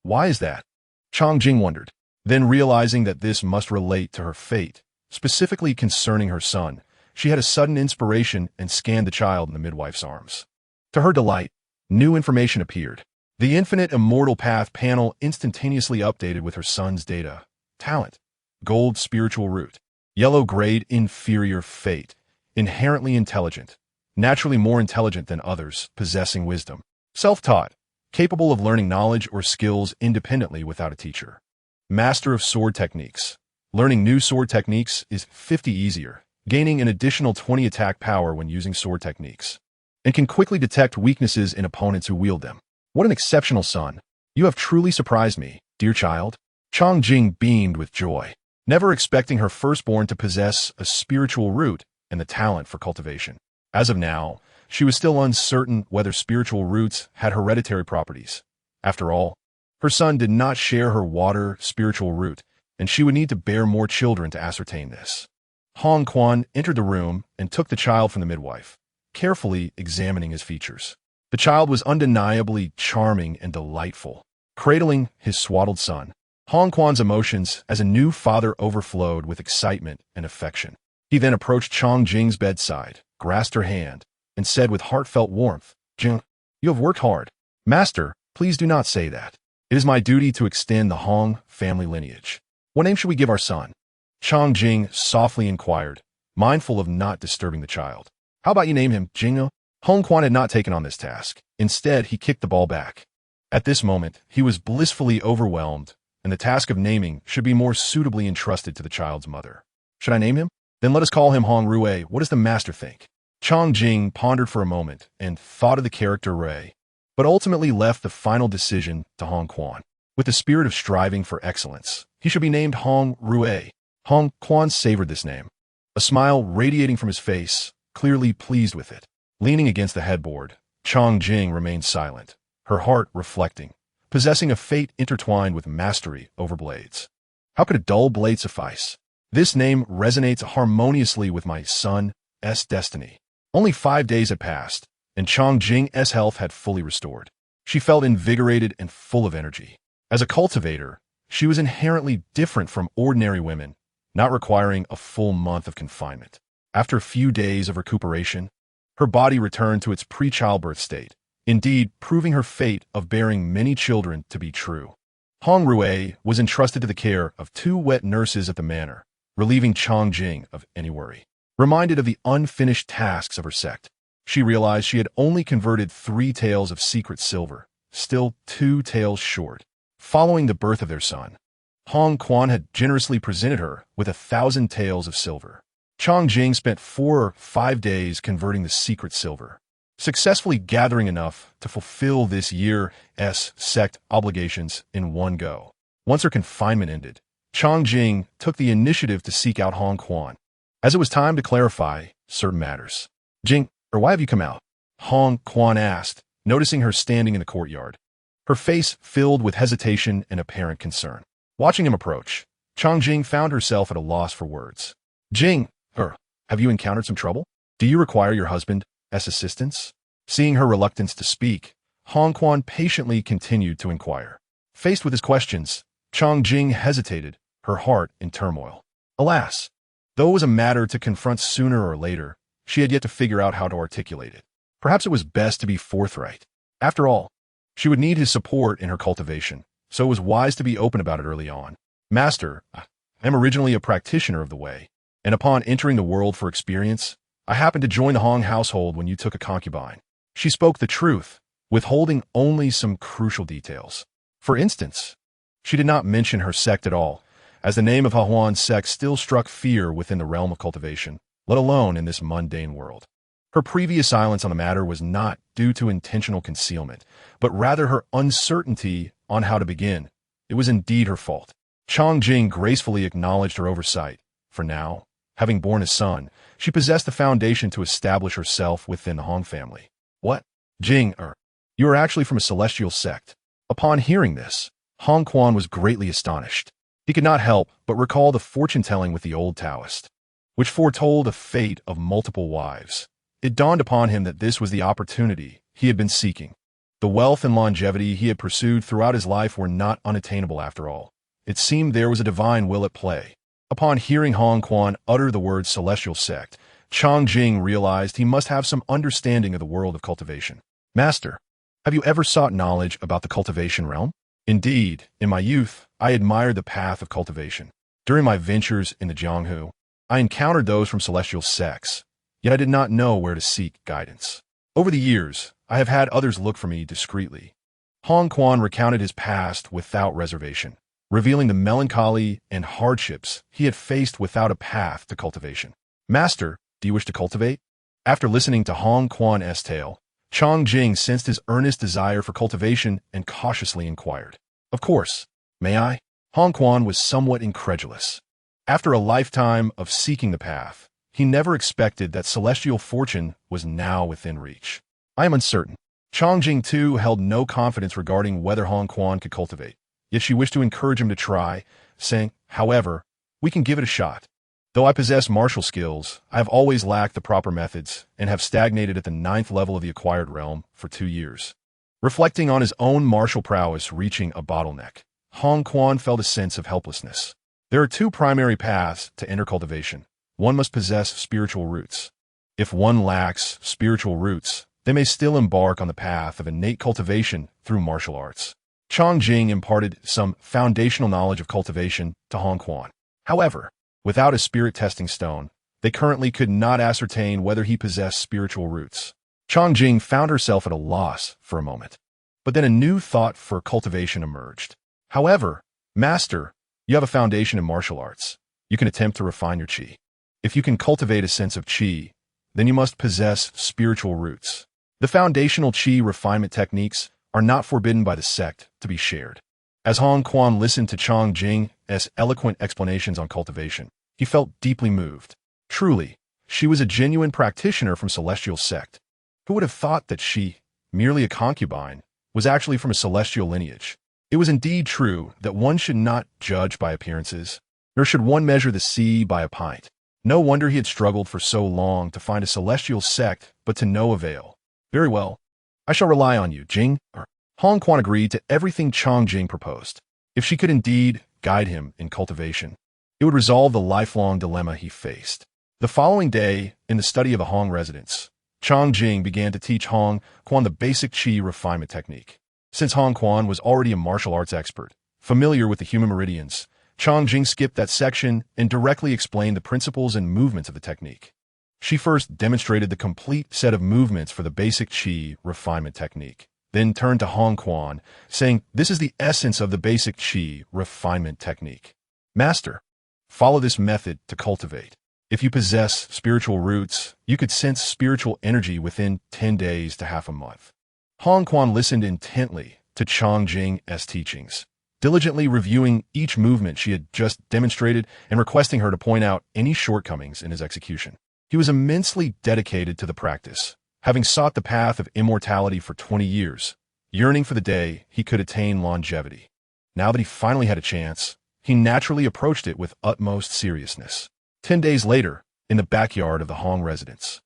Speaker 1: Why is that? Chang Jing wondered. Then realizing that this must relate to her fate, specifically concerning her son, she had a sudden inspiration and scanned the child in the midwife's arms. To her delight, new information appeared. The Infinite Immortal Path panel instantaneously updated with her son's data. Talent: gold spiritual root. Yellow grade inferior fate. Inherently intelligent. Naturally more intelligent than others, possessing wisdom. Self-taught. Capable of learning knowledge or skills independently without a teacher. Master of sword techniques. Learning new sword techniques is 50 easier, gaining an additional 20 attack power when using sword techniques, and can quickly detect weaknesses in opponents who wield them. What an exceptional son. You have truly surprised me, dear child. Chang Jing beamed with joy, never expecting her firstborn to possess a spiritual root and the talent for cultivation. As of now, she was still uncertain whether spiritual roots had hereditary properties. After all, her son did not share her water spiritual root, and she would need to bear more children to ascertain this. Hong Quan entered the room and took the child from the midwife, carefully examining his features. The child was undeniably charming and delightful. Cradling his swaddled son, Hong Quan's emotions as a new father overflowed with excitement and affection. He then approached Chang Jing's bedside, grasped her hand, and said with heartfelt warmth, "Jing, you have worked hard. Master, please do not say that. It is my duty to extend the Hong family lineage. What name should we give our son?" Chang Jing softly inquired, mindful of not disturbing the child. "How about you name him Jingo?" Hong Quan had not taken on this task. Instead, he kicked the ball back. At this moment, he was blissfully overwhelmed, and the task of naming should be more suitably entrusted to the child's mother. Should I name him? Then let us call him Hong Rui. What does the master think? Chang Jing pondered for a moment and thought of the character Rui, but ultimately left the final decision to Hong Quan. With the spirit of striving for excellence, he should be named Hong Rui. Hong Quan savored this name, a smile radiating from his face, clearly pleased with it. Leaning against the headboard, Chang Jing remained silent, her heart reflecting, possessing a fate intertwined with mastery over blades. How could a dull blade suffice? This name resonates harmoniously with my son's destiny. Only 5 days had passed, and Chang Jing's health had fully restored. She felt invigorated and full of energy. As a cultivator, she was inherently different from ordinary women, not requiring a full month of confinement. After a few days of recuperation, her body returned to its pre-childbirth state, indeed proving her fate of bearing many children to be true. Hong Rui was entrusted to the care of 2 wet nurses at the manor, relieving Chang Jing of any worry. Reminded of the unfinished tasks of her sect, she realized she had only converted 3 taels of secret silver, still 2 taels short. Following the birth of their son, Hong Quan had generously presented her with 1,000 taels of silver. Chang Jing spent 4 or 5 days converting the secret silver, successfully gathering enough to fulfill this year's sect obligations in one go. Once her confinement ended, Chang Jing took the initiative to seek out Hong Quan, as it was time to clarify certain matters. Jing, or why have you come out? Hong Quan asked, noticing her standing in the courtyard, her face filled with hesitation and apparent concern. Watching him approach, Chang Jing found herself at a loss for words. Jing, have you encountered some trouble? Do you require your husband's assistance? Seeing her reluctance to speak, Hong Quan patiently continued to inquire. Faced with his questions, Chang Jing hesitated, her heart in turmoil. Alas, though it was a matter to confront sooner or later, she had yet to figure out how to articulate it. Perhaps it was best to be forthright. After all, she would need his support in her cultivation, so it was wise to be open about it early on. Master, I am originally a practitioner of the way, and upon entering the world for experience, I happened to join the Hong household when you took a concubine. She spoke the truth, withholding only some crucial details. For instance, she did not mention her sect at all, as the name of Hahuan's sect still struck fear within the realm of cultivation, let alone in this mundane world. Her previous silence on the matter was not due to intentional concealment, but rather her uncertainty on how to begin. It was indeed her fault. Chang Jing gracefully acknowledged her oversight. For now, having borne a son, she possessed the foundation to establish herself within the Hong family. What? Jing, you are actually from a celestial sect. Upon hearing this, Hong Quan was greatly astonished. He could not help but recall the fortune-telling with the old Taoist, which foretold a fate of multiple wives. It dawned upon him that this was the opportunity he had been seeking. The wealth and longevity he had pursued throughout his life were not unattainable after all. It seemed there was a divine will at play. Upon hearing Hong Quan utter the word celestial sect, Chang Jing realized he must have some understanding of the world of cultivation. Master, have you ever sought knowledge about the cultivation realm? Indeed, in my youth, I admired the path of cultivation. During my ventures in the Jianghu, I encountered those from celestial sects, yet I did not know where to seek guidance. Over the years, I have had others look for me discreetly. Hong Quan recounted his past without reservation, revealing the melancholy and hardships he had faced without a path to cultivation. Master, do you wish to cultivate? After listening to Hong Quan's tale, Chang Jing sensed his earnest desire for cultivation and cautiously inquired. Of course. May I? Hong Quan was somewhat incredulous. After a lifetime of seeking the path, he never expected that celestial fortune was now within reach. I am uncertain. Chang Jing too held no confidence regarding whether Hong Quan could cultivate, yet she wished to encourage him to try, saying, however, we can give it a shot. Though I possess martial skills, I have always lacked the proper methods and have stagnated at the 9th level of the acquired realm for 2 years. Reflecting on his own martial prowess reaching a bottleneck, Hong Quan felt a sense of helplessness. There are 2 primary paths to enter cultivation. One must possess spiritual roots. If one lacks spiritual roots, they may still embark on the path of innate cultivation through martial arts. Chang Jing imparted some foundational knowledge of cultivation to Hong Quan. However, without a spirit testing stone, they currently could not ascertain whether he possessed spiritual roots. Chang Jing found herself at a loss for a moment. But then a new thought for cultivation emerged. However, Master, you have a foundation in martial arts. you can attempt to refine your qi. If you can cultivate a sense of qi, then you must possess spiritual roots. The foundational qi refinement techniques are not forbidden by the sect to be shared. As Hong Quan listened to Chang Jing's eloquent explanations on cultivation, he felt deeply moved. Truly, she was a genuine practitioner from celestial sect. Who would have thought that she, merely a concubine, was actually from a celestial lineage? It was indeed true that one should not judge by appearances, nor should one measure the sea by a pint. No wonder he had struggled for so long to find a celestial sect, but to no avail. Very well. I shall rely on you, Jing. Hong Quan agreed to everything Chang Jing proposed. If she could indeed guide him in cultivation, it would resolve the lifelong dilemma he faced. The following day, in the study of a Hong residence, Chang Jing began to teach Hong Quan the basic qi refinement technique. Since Hong Quan was already a martial arts expert, familiar with the human meridians, Chang Jing skipped that section and directly explained the principles and movements of the technique. She first demonstrated the complete set of movements for the basic qi refinement technique, then turned to Hong Quan, saying, "This is the essence of the basic qi refinement technique. Master, follow this method to cultivate. If you possess spiritual roots, you could sense spiritual energy within 10 days to half a month." Hong Quan listened intently to Chang Jing's teachings, diligently reviewing each movement she had just demonstrated and requesting her to point out any shortcomings in his execution. He was immensely dedicated to the practice, having sought the path of immortality for 20 years, yearning for the day he could attain longevity. Now that he finally had a chance, he naturally approached it with utmost seriousness. 10 days later, in the backyard of the Hong residence,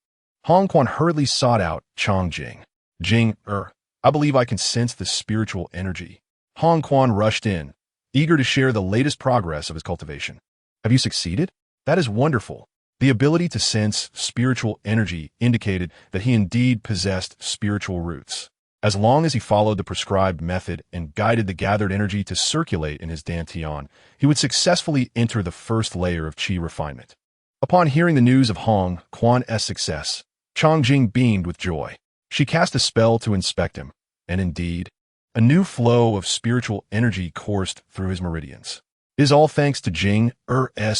Speaker 1: Hong Quan hurriedly sought out Chang Jing. "Jing, I believe I can sense the spiritual energy." Hong Quan rushed in, eager to share the latest progress of his cultivation. "Have you succeeded? That is wonderful." The ability to sense spiritual energy indicated that he indeed possessed spiritual roots. As long as he followed the prescribed method and guided the gathered energy to circulate in his dantian, he would successfully enter the first layer of qi refinement. Upon hearing the news of Hong Quan's success, Chang Jing beamed with joy. She cast a spell to inspect him, and indeed, a new flow of spiritual energy coursed through his meridians. It is all thanks to Jing's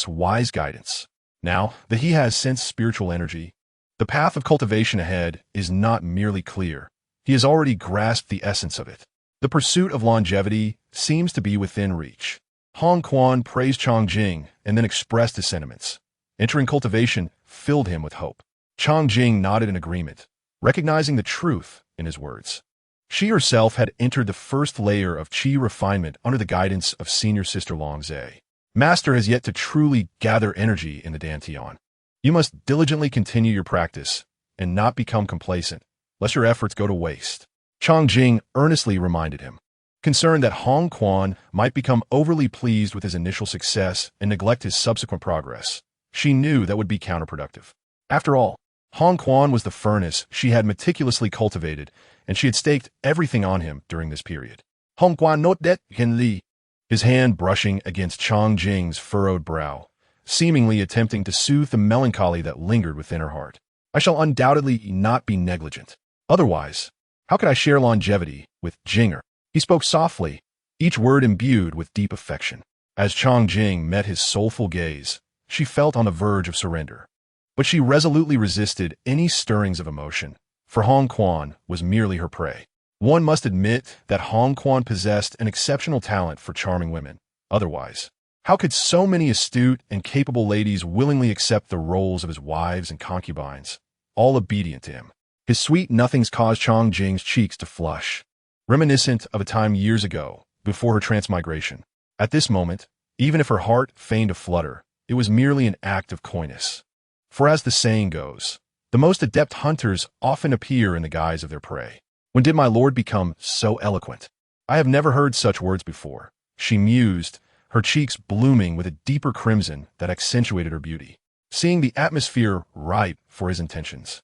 Speaker 1: wise guidance. Now that he has sensed spiritual energy, the path of cultivation ahead is not merely clear. He has already grasped the essence of it. The pursuit of longevity seems to be within reach. Hong Quan praised Chang Jing and then expressed his sentiments. Entering cultivation filled him with hope. Chang Jing nodded in agreement, recognizing the truth in his words. She herself had entered the first layer of qi refinement under the guidance of senior sister Longzhe. Master has yet to truly gather energy in the dantian. You must diligently continue your practice and not become complacent, lest your efforts go to waste. Chang Jing earnestly reminded him, concerned that Hong Quan might become overly pleased with his initial success and neglect his subsequent progress. She knew that would be counterproductive. After all, Hong Quan was the furnace she had meticulously cultivated, and she had staked everything on him during this period. Hong Quan not that can li, his hand brushing against Chang Jing's furrowed brow, seemingly attempting to soothe the melancholy that lingered within her heart. "I shall undoubtedly not be negligent. Otherwise, how could I share longevity with Jinger?" He spoke softly, each word imbued with deep affection. As Chang Jing met his soulful gaze, she felt on the verge of surrender. But she resolutely resisted any stirrings of emotion, for Hong Quan was merely her prey. One must admit that Hong Quan possessed an exceptional talent for charming women. Otherwise, how could so many astute and capable ladies willingly accept the roles of his wives and concubines, all obedient to him? His sweet nothings caused Chang Jing's cheeks to flush, reminiscent of a time years ago, before her transmigration. At this moment, even if her heart feigned a flutter, it was merely an act of coyness. For as the saying goes, the most adept hunters often appear in the guise of their prey. When did my lord become so eloquent? I have never heard such words before, she mused, her cheeks blooming with a deeper crimson that accentuated her beauty, seeing the atmosphere ripe for his intentions.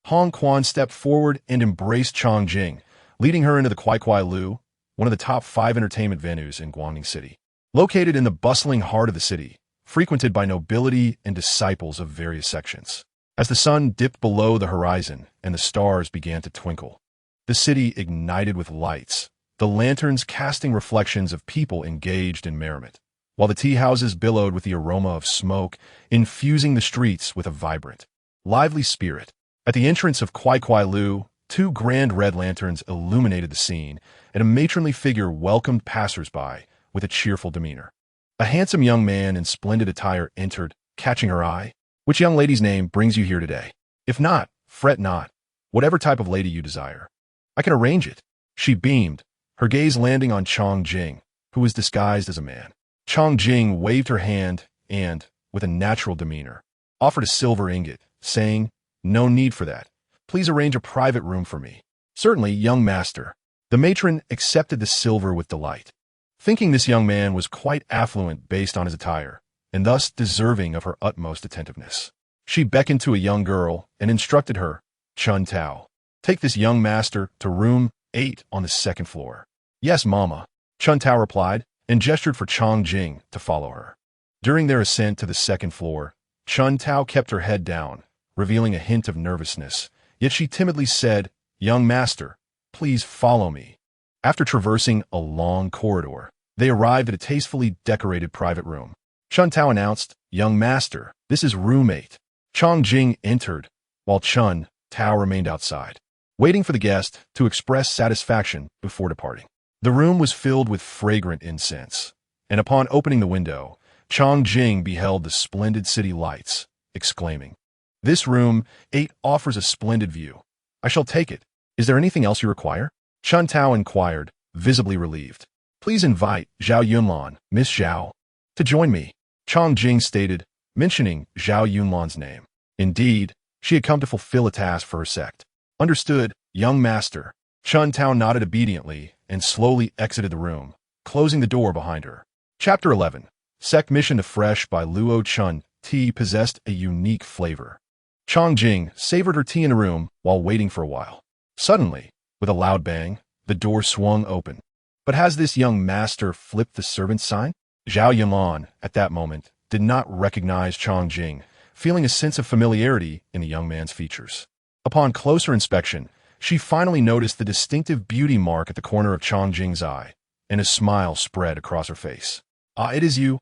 Speaker 1: Hong Quan stepped forward and embraced Chang Jing, leading her into the Kwai Kwai Lu, one of the top 5 entertainment venues in Guangning City. Located in the bustling heart of the city, frequented by nobility and disciples of various sections. As the sun dipped below the horizon and the stars began to twinkle, the city ignited with lights, the lanterns casting reflections of people engaged in merriment. while the tea houses billowed with the aroma of smoke, infusing the streets with a vibrant, lively spirit. At the entrance of Kwai Kwai Lu, two grand red lanterns illuminated the scene, and a matronly figure welcomed passers-by with a cheerful demeanor. A handsome young man in splendid attire entered, catching her eye. "Which young lady's name brings you here today? If not, fret not. Whatever type of lady you desire, I can arrange it." She beamed, her gaze landing on Chong Jing, who was disguised as a man. Chong Jing waved her hand and, with a natural demeanor, offered a silver ingot, saying, "No need for that. Please arrange a private room for me." "Certainly, young master." The matron accepted the silver with delight, thinking this young man was quite affluent based on his attire, and thus deserving of her utmost attentiveness. She beckoned to a young girl and instructed her, "Chun Tao, take this young master to room 8 on the second floor." "Yes, Mama," Chun Tao replied, and gestured for Chong Jing to follow her. During their ascent to the second floor, Chun Tao kept her head down, revealing a hint of nervousness, yet she timidly said, "Young master, please follow me." After traversing a long corridor, they arrived at a tastefully decorated private room. Chun Tao announced, "Young master, this is room 8. Chong Jing entered, while Chun Tao remained outside, waiting for the guest to express satisfaction before departing. The room was filled with fragrant incense, and upon opening the window, Chong Jing beheld the splendid city lights, exclaiming, "This room 8 offers a splendid view. I shall take it. Is there anything else you require?" Chun Tao inquired, visibly relieved. "Please invite Zhao Yunlan, Miss Zhao, to join me," Chong Jing stated, mentioning Zhao Yunlan's name. Indeed, she had come to fulfill a task for her sect. "Understood, young master." Chun Tao nodded obediently and slowly exited the room, closing the door behind her. Chapter 11. Sect Mission. The fresh by Luo Chun tea possessed a unique flavor. Chong Jing savored her tea in a room while waiting for a while. Suddenly, with a loud bang, the door swung open. But has this young master flipped the servant's sign? Zhao Yunlan, at that moment, did not recognize Chong Jing, feeling a sense of familiarity in the young man's features. Upon closer inspection, she finally noticed the distinctive beauty mark at the corner of Chong Jing's eye, and a smile spread across her face. "Ah, it is you,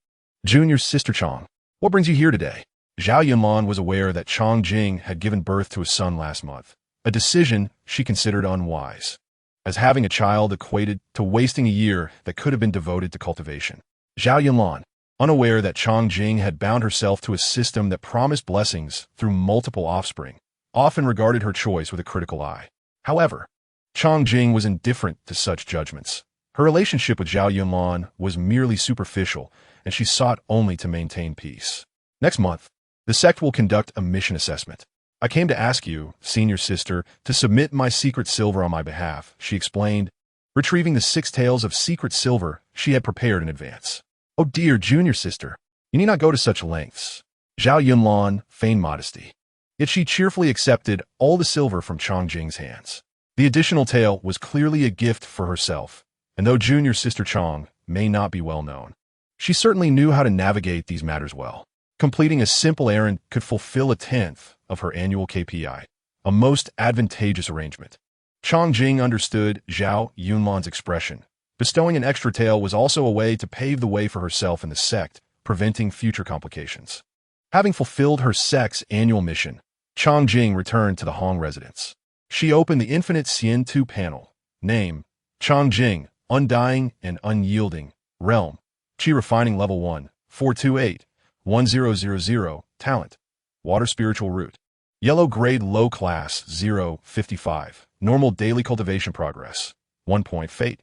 Speaker 1: Junior's sister Chong. What brings you here today?" Zhao Yunlan was aware that Chong Jing had given birth to a son last month, a decision she considered unwise, as having a child equated to wasting a year that could have been devoted to cultivation. Zhao Yunlan, unaware that Chong Jing had bound herself to a system that promised blessings through multiple offspring, often regarded her choice with a critical eye. However, Chong Jing was indifferent to such judgments. Her relationship with Zhao Yunlan was merely superficial, and she sought only to maintain peace. "Next month, the sect will conduct a mission assessment. I came to ask you, senior sister, to submit my secret silver on my behalf," she explained, retrieving the 6 taels of secret silver she had prepared in advance. "Oh dear junior sister, you need not go to such lengths." Zhao Yunlan feigned modesty, yet she cheerfully accepted all the silver from Chong Jing's hands. The additional tael was clearly a gift for herself, and though junior sister Chong may not be well known, she certainly knew how to navigate these matters well. Completing a simple errand could fulfill a 10th of her annual KPI, a most advantageous arrangement. Chong Jing understood Zhao Yunlan's expression. Bestowing an extra tael was also a way to pave the way for herself and the sect, preventing future complications. Having fulfilled her sect's annual mission, Chong Jing returned to the Hong residence. She opened the Infinite Xian 2 panel. Name, Chong Jing, Undying and Unyielding. Realm, Qi Refining Level 1, 428, 1000. Talent, Water Spiritual Root. Yellow Grade Low Class, 055. Normal Daily Cultivation Progress, 1 point. Fate,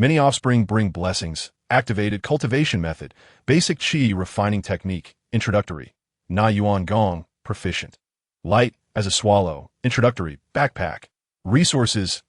Speaker 1: Many offspring bring blessings. Activated Cultivation Method, Basic Qi Refining Technique, Introductory. Na Yuan Gong, Proficient. Light as a Swallow, Introductory, Backpack. Resources,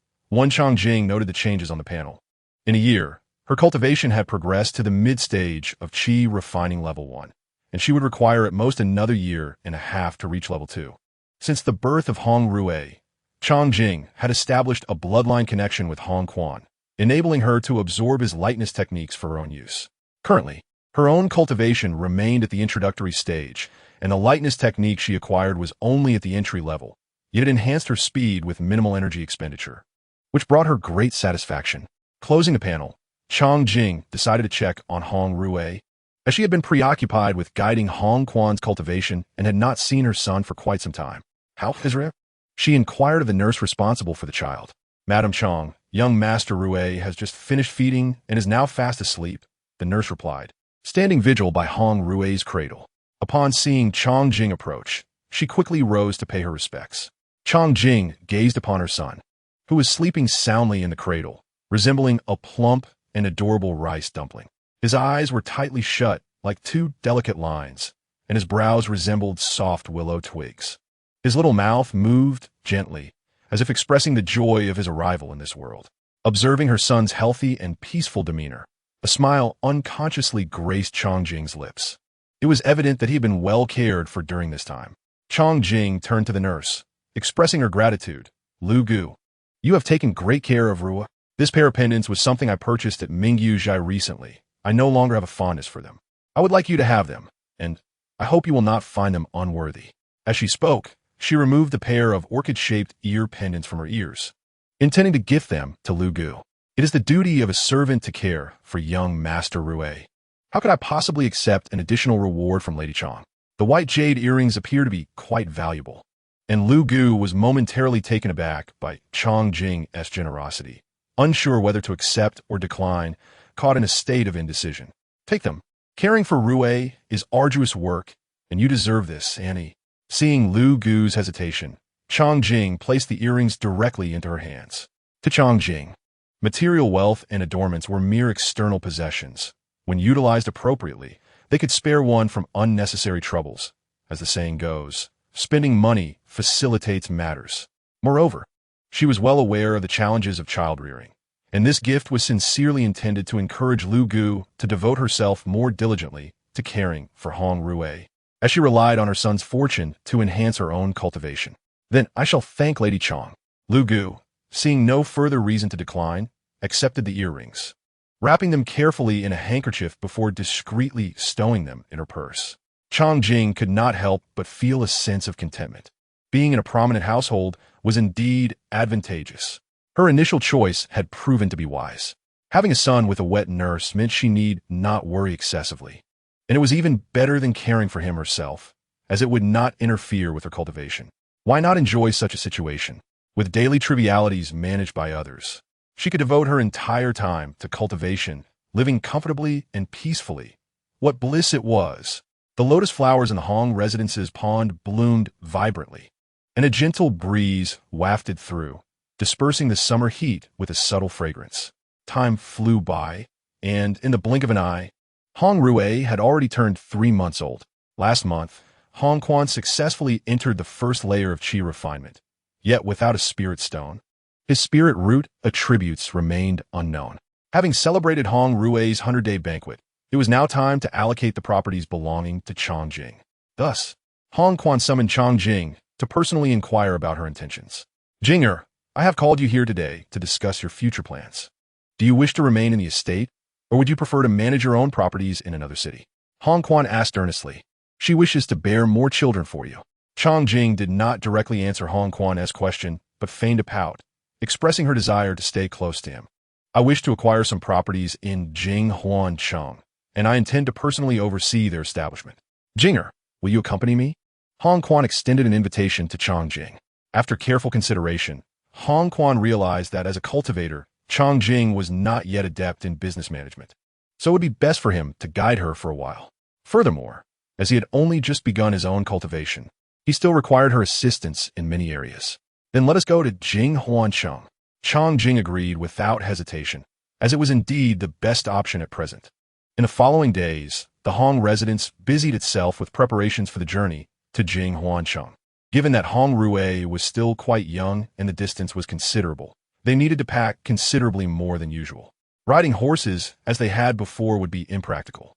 Speaker 1: Chong Jing noted the changes on the panel. In a year, her cultivation had progressed to the mid-stage of Qi Refining Level 1, and she would require at most another year and a half to reach Level 2. Since the birth of Hong Rui, Chong Jing had established a bloodline connection with Hong Quan, enabling her to absorb his lightness techniques for her own use. Currently, her own cultivation remained at the introductory stage, and the lightness technique she acquired was only at the entry level, yet it enhanced her speed with minimal energy expenditure, which brought her great satisfaction. Closing the panel, Chong Jing decided to check on Hong Rui. as she had been preoccupied with guiding Hong Quan's cultivation and had not seen her son for quite some time. How is Rue? She inquired of the nurse responsible for the child. Madam Chong, young Master Rue has just finished feeding and is now fast asleep, the nurse replied, standing vigil by Hong Rue's cradle. Upon seeing Chong Jing approach, she quickly rose to pay her respects. Chong Jing gazed upon her son, who was sleeping soundly in the cradle, resembling a plump and adorable rice dumpling. His eyes were tightly shut like two delicate lines, and his brows resembled soft willow twigs. His little mouth moved gently, as if expressing the joy of his arrival in this world. Observing her son's healthy and peaceful demeanor, a smile unconsciously graced Chong Jing's lips. It was evident that he had been well cared for during this time. Chong Jing turned to the nurse, expressing her gratitude. Lu Gu, you have taken great care of Rua. This pair of pendants was something I purchased at Mingyu Zhai recently. I no longer have a fondness for them. I would like you to have them, and I hope you will not find them unworthy. As she spoke, she removed a pair of orchid-shaped ear pendants from her ears, intending to gift them to Lu Gu. It is the duty of a servant to care for young Master Rue. How could I possibly accept an additional reward from Lady Chong? The white jade earrings appear to be quite valuable, and Lu Gu was momentarily taken aback by Chong Jing's generosity, unsure whether to accept or decline, caught in a state of indecision. Take them. Caring for Rue is arduous work, and you deserve this, Annie. Seeing Lu Gu's hesitation, Chong Jing placed the earrings directly into her hands. To Chong Jing, material wealth and adornments were mere external possessions. When utilized appropriately, they could spare one from unnecessary troubles. As the saying goes, spending money facilitates matters. Moreover, she was well aware of the challenges of child-rearing, and this gift was sincerely intended to encourage Lu Gu to devote herself more diligently to caring for Hong Rue, as she relied on her son's fortune to enhance her own cultivation. Then I shall thank Lady Chong. Lu Gu, seeing no further reason to decline, accepted the earrings, wrapping them carefully in a handkerchief before discreetly stowing them in her purse. Chong Jing could not help but feel a sense of contentment. Being in a prominent household was indeed advantageous. Her initial choice had proven to be wise. Having a son with a wet nurse meant she need not worry excessively, and it was even better than caring for him herself, as it would not interfere with her cultivation. Why not enjoy such a situation? With daily trivialities managed by others, she could devote her entire time to cultivation, living comfortably and peacefully. What bliss it was! The lotus flowers in the Hong residence's pond bloomed vibrantly, and a gentle breeze wafted through, dispersing the summer heat with a subtle fragrance. Time flew by, and in the blink of an eye, Hong Rue had already turned 3 months old. Last month, Hong Quan successfully entered the first layer of qi refinement, yet without a spirit stone. His spirit root attributes remained unknown. Having celebrated Hong Rue's 100-day banquet, it was now time to allocate the properties belonging to Chong Jing. Thus, Hong Quan summoned Chong Jing to personally inquire about her intentions. Jinger, I have called you here today to discuss your future plans. Do you wish to remain in the estate, or would you prefer to manage your own properties in another city? Hong Quan asked earnestly. She wishes to bear more children for you. Chong Jing did not directly answer Hong Quan's question, but feigned a pout, expressing her desire to stay close to him. I wish to acquire some properties in Jinghuan Cheng, and I intend to personally oversee their establishment. Jinger, will you accompany me? Hong Quan extended an invitation to Chong Jing. After careful consideration, Hong Quan realized that as a cultivator, Chong Jing was not yet adept in business management, so it would be best for him to guide her for a while. Furthermore, as he had only just begun his own cultivation, he still required her assistance in many areas. Then let us go to Jinghuan Cheng. Chong Jing agreed without hesitation, as it was indeed the best option at present. In the following days, the Hong residence busied itself with preparations for the journey to Jinghuan Cheng. Given that Hong Rue was still quite young and the distance was considerable, they needed to pack considerably more than usual. Riding horses, as they had before, would be impractical.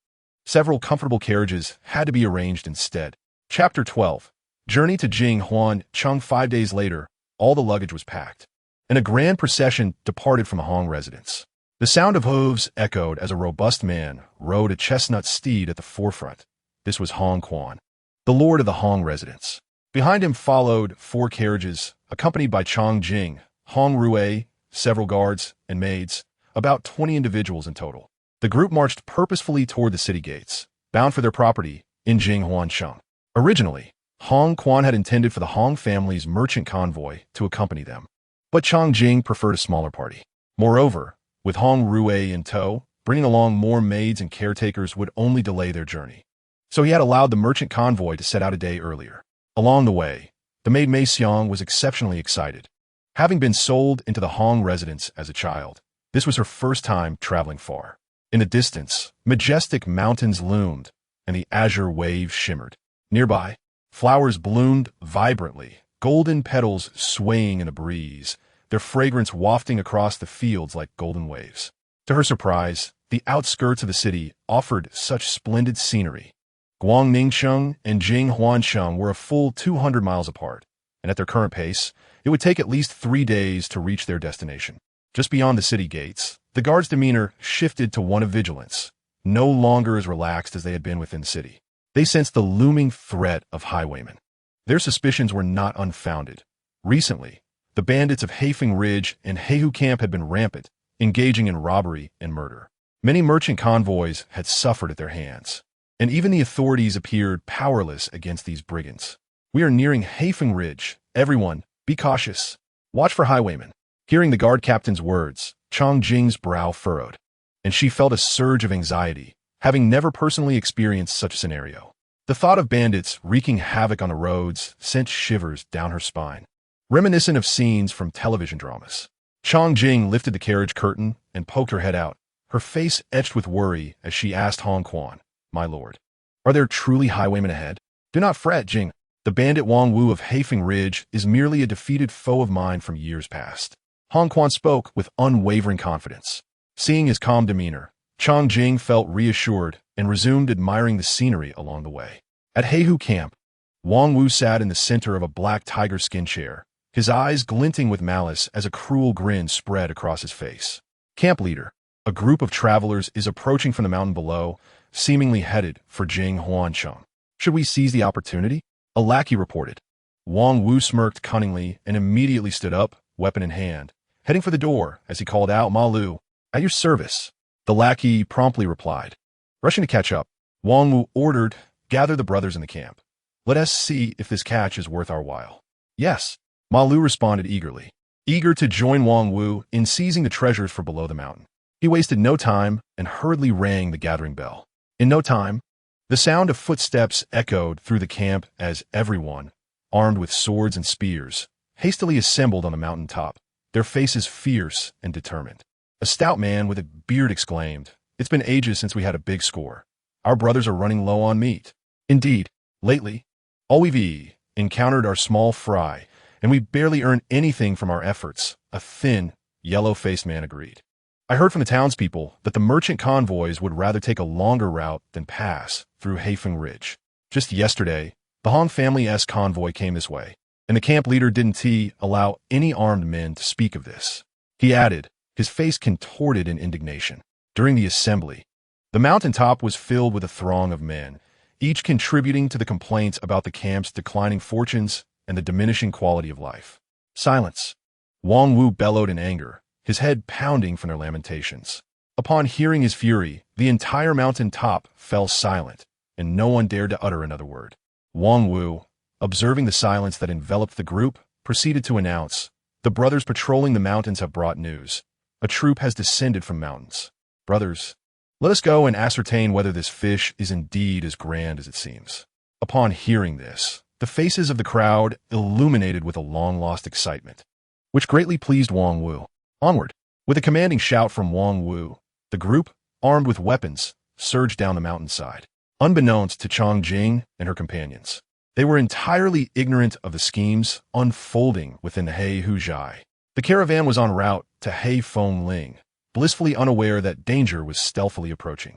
Speaker 1: Several comfortable carriages had to be arranged instead. Chapter 12. Journey to Jinghuan Cheng. 5 days later, all the luggage was packed, and a grand procession departed from the Hong residence. The sound of hooves echoed as a robust man rode a chestnut steed at the forefront. This was Hong Quan, the lord of the Hong residence. Behind him followed 4 carriages, accompanied by Chong Jing, Hong Rue, several guards, and maids, about 20 individuals in total. The group marched purposefully toward the city gates, bound for their property in Jinghuansheng. Originally, Hong Quan had intended for the Hong family's merchant convoy to accompany them, but Chang Jing preferred a smaller party. Moreover, with Hong Rue in tow, bringing along more maids and caretakers would only delay their journey. So he had allowed the merchant convoy to set out a day earlier. Along the way, the maid Mei Xiang was exceptionally excited. Having been sold into the Hong residence as a child, this was her first time traveling far. In the distance, majestic mountains loomed, and the azure waves shimmered. Nearby, flowers bloomed vibrantly, golden petals swaying in a breeze, their fragrance wafting across the fields like golden waves. To her surprise, the outskirts of the city offered such splendid scenery. Guangningsheng and Jinghuansheng were a full 200 miles apart, and at their current pace, it would take at least 3 days to reach their destination. Just beyond the city gates, the guards' demeanor shifted to one of vigilance, no longer as relaxed as they had been within the city. They sensed the looming threat of highwaymen. Their suspicions were not unfounded. Recently, the bandits of Haifeng Ridge and Heihu Camp had been rampant, engaging in robbery and murder. Many merchant convoys had suffered at their hands, and even the authorities appeared powerless against these brigands. "We are nearing Haifeng Ridge. Everyone, be cautious. Watch for highwaymen." Hearing the guard captain's words, Chang Jing's brow furrowed, and she felt a surge of anxiety, having never personally experienced such a scenario. The thought of bandits wreaking havoc on the roads sent shivers down her spine, reminiscent of scenes from television dramas. Chang Jing lifted the carriage curtain and poked her head out, her face etched with worry as she asked Hong Quan, "My lord, are there truly highwaymen ahead?" "Do not fret, Jing. The bandit Wang Wu of Haifeng Ridge is merely a defeated foe of mine from years past." Hong Quan spoke with unwavering confidence. Seeing his calm demeanor, Chang Jing felt reassured and resumed admiring the scenery along the way. At Heihu Camp, Wang Wu sat in the center of a black tiger skin chair, his eyes glinting with malice as a cruel grin spread across his face. "Camp leader, a group of travelers is approaching from the mountain below, seemingly headed for Jinghuansheng. Should we seize the opportunity?" A lackey reported. Wang Wu smirked cunningly and immediately stood up, weapon in hand, heading for the door as he called out, "Ma Lu, at your service." The lackey promptly replied. Rushing to catch up, Wang Wu ordered, "Gather the brothers in the camp. Let us see if this catch is worth our while." "Yes," Ma Lu responded eagerly, eager to join Wang Wu in seizing the treasures for below the mountain. He wasted no time and hurriedly rang the gathering bell. In no time, the sound of footsteps echoed through the camp as everyone, armed with swords and spears, hastily assembled on the mountain top, their faces fierce and determined. A stout man with a beard exclaimed, "It's been ages since we had a big score. Our brothers are running low on meat. Indeed, lately, all we've encountered are small fry, and we barely earn anything from our efforts," a thin, yellow-faced man agreed. "I heard from the townspeople that the merchant convoys would rather take a longer route than pass through Haifeng Ridge. Just yesterday, the Hong family's convoy came this way, and the camp leader didn't allow any armed men to speak of this." He added, his face contorted in indignation. During the assembly, the mountaintop was filled with a throng of men, each contributing to the complaints about the camp's declining fortunes and the diminishing quality of life. "Silence!" Wang Wu bellowed in anger, his head pounding from their lamentations. Upon hearing his fury, the entire mountain top fell silent, and no one dared to utter another word. Wang Wu, observing the silence that enveloped the group, proceeded to announce, "The brothers patrolling the mountains have brought news. A troop has descended from mountains. Brothers, let us go and ascertain whether this fish is indeed as grand as it seems." Upon hearing this, the faces of the crowd illuminated with a long-lost excitement, which greatly pleased Wang Wu. Onward! With a commanding shout from Wang Wu, the group, armed with weapons, surged down the mountainside. Unbeknownst to Chang Jing and her companions, they were entirely ignorant of the schemes unfolding within the Heihu Jai. The caravan was en route to Haifeng Ling, blissfully unaware that danger was stealthily approaching.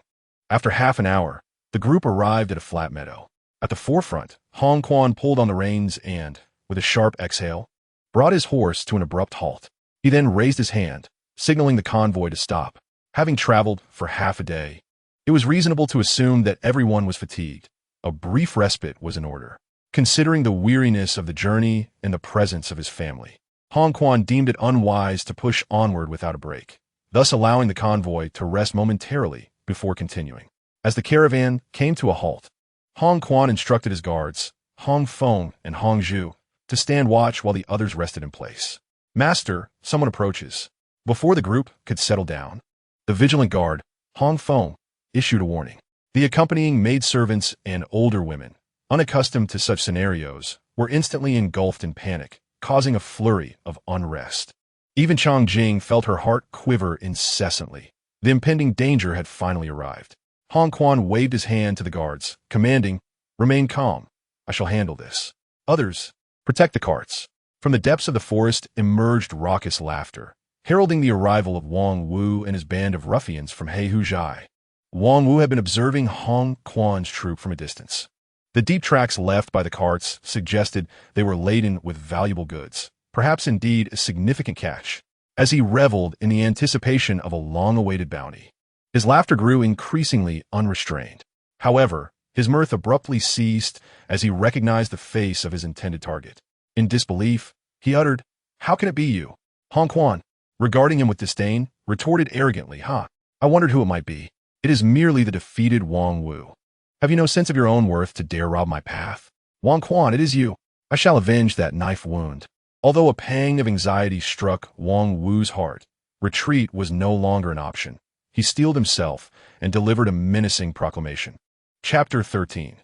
Speaker 1: After half an hour, the group arrived at a flat meadow. At the forefront, Hong Quan pulled on the reins and, with a sharp exhale, brought his horse to an abrupt halt. He then raised his hand, signaling the convoy to stop. Having traveled for half a day, it was reasonable to assume that everyone was fatigued. A brief respite was in order. Considering the weariness of the journey and the presence of his family, Hong Quan deemed it unwise to push onward without a break, thus allowing the convoy to rest momentarily before continuing. As the caravan came to a halt, Hong Quan instructed his guards, Hong Feng and Hong Zhu, to stand watch while the others rested in place. Master, someone approaches. Before the group could settle down, the vigilant guard, Hong Feng, issued a warning. The accompanying maidservants and older women, unaccustomed to such scenarios, were instantly engulfed in panic, causing a flurry of unrest. Even Chang Jing felt her heart quiver incessantly. The impending danger had finally arrived. Hong Quan waved his hand to the guards, commanding, "Remain calm. I shall handle this. Others, protect the carts." From the depths of the forest emerged raucous laughter, heralding the arrival of Wang Wu and his band of ruffians from Heihuzhai. Wang Wu had been observing Hong Quan's troop from a distance. The deep tracks left by the carts suggested they were laden with valuable goods, perhaps indeed a significant catch, as he reveled in the anticipation of a long-awaited bounty. His laughter grew increasingly unrestrained. However, his mirth abruptly ceased as he recognized the face of his intended target. In disbelief, he uttered, "How can it be you?" Hong Quan, regarding him with disdain, retorted arrogantly, "Ha! I wondered who it might be. It is merely the defeated Wang Wu. Have you no sense of your own worth to dare rob my path? Wang Quan, it is you. I shall avenge that knife wound." Although a pang of anxiety struck Wang Wu's heart, retreat was no longer an option. He steeled himself and delivered a menacing proclamation. Chapter 13.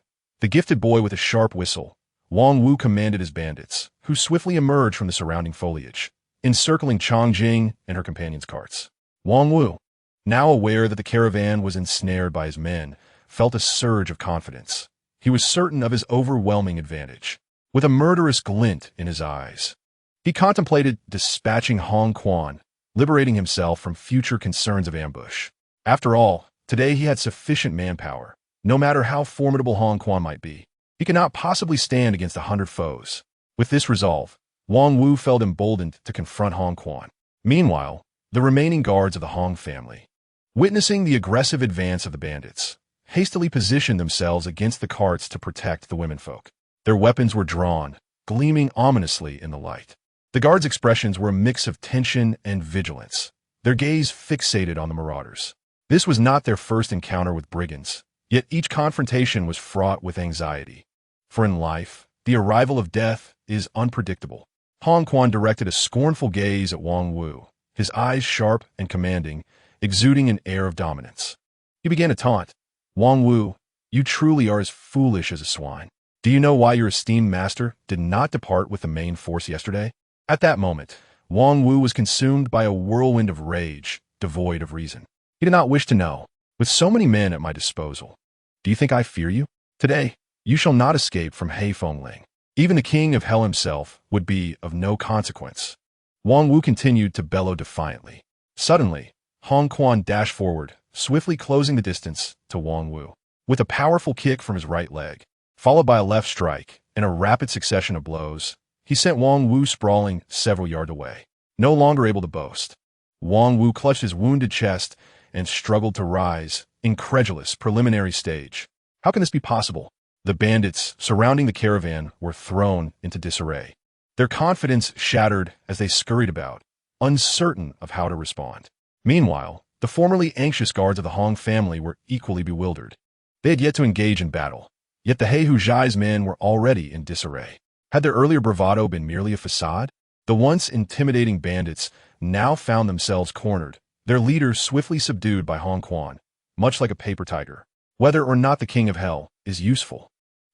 Speaker 1: The gifted boy with a sharp whistle. Wang Wu commanded his bandits, who swiftly emerged from the surrounding foliage, encircling Chang Jing and her companions' carts. Wang Wu, now aware that the caravan was ensnared by his men, felt a surge of confidence. He was certain of his overwhelming advantage. With a murderous glint in his eyes, he contemplated dispatching Hong Quan, liberating himself from future concerns of ambush. After all, today he had sufficient manpower. No matter how formidable Hong Quan might be, he could not possibly stand against 100 foes. With this resolve, Wang Wu felt emboldened to confront Hong Quan. Meanwhile, the remaining guards of the Hong family, witnessing the aggressive advance of the bandits, hastily positioned themselves against the carts to protect the womenfolk. Their weapons were drawn, gleaming ominously in the light. The guards' expressions were a mix of tension and vigilance, their gaze fixated on the marauders. This was not their first encounter with brigands, yet each confrontation was fraught with anxiety. For in life, the arrival of death is unpredictable. Hong Quan directed a scornful gaze at Wang Wu, his eyes sharp and commanding, exuding an air of dominance. He began to taunt, "Wang Wu, you truly are as foolish as a swine. Do you know why your esteemed master did not depart with the main force yesterday?" At that moment, Wang Wu was consumed by a whirlwind of rage, devoid of reason. He did not wish to know. With so many men at my disposal, do you think I fear you? Today, you shall not escape from Heifengling. Even the king of hell himself would be of no consequence. Wang Wu continued to bellow defiantly. Suddenly, Hong Quan dashed forward, swiftly closing the distance to Wang Wu. With a powerful kick from his right leg, followed by a left strike and a rapid succession of blows, he sent Wang Wu sprawling several yards away. No longer able to boast, Wang Wu clutched his wounded chest and struggled to rise, incredulous preliminary stage. How can this be possible? The bandits surrounding the caravan were thrown into disarray. Their confidence shattered as they scurried about, uncertain of how to respond. Meanwhile, the formerly anxious guards of the Hong family were equally bewildered. They had yet to engage in battle, yet the Heihuzhai's men were already in disarray. Had their earlier bravado been merely a facade? The once intimidating bandits now found themselves cornered, their leader swiftly subdued by Hong Quan, much like a paper tiger. Whether or not the king of hell is useful,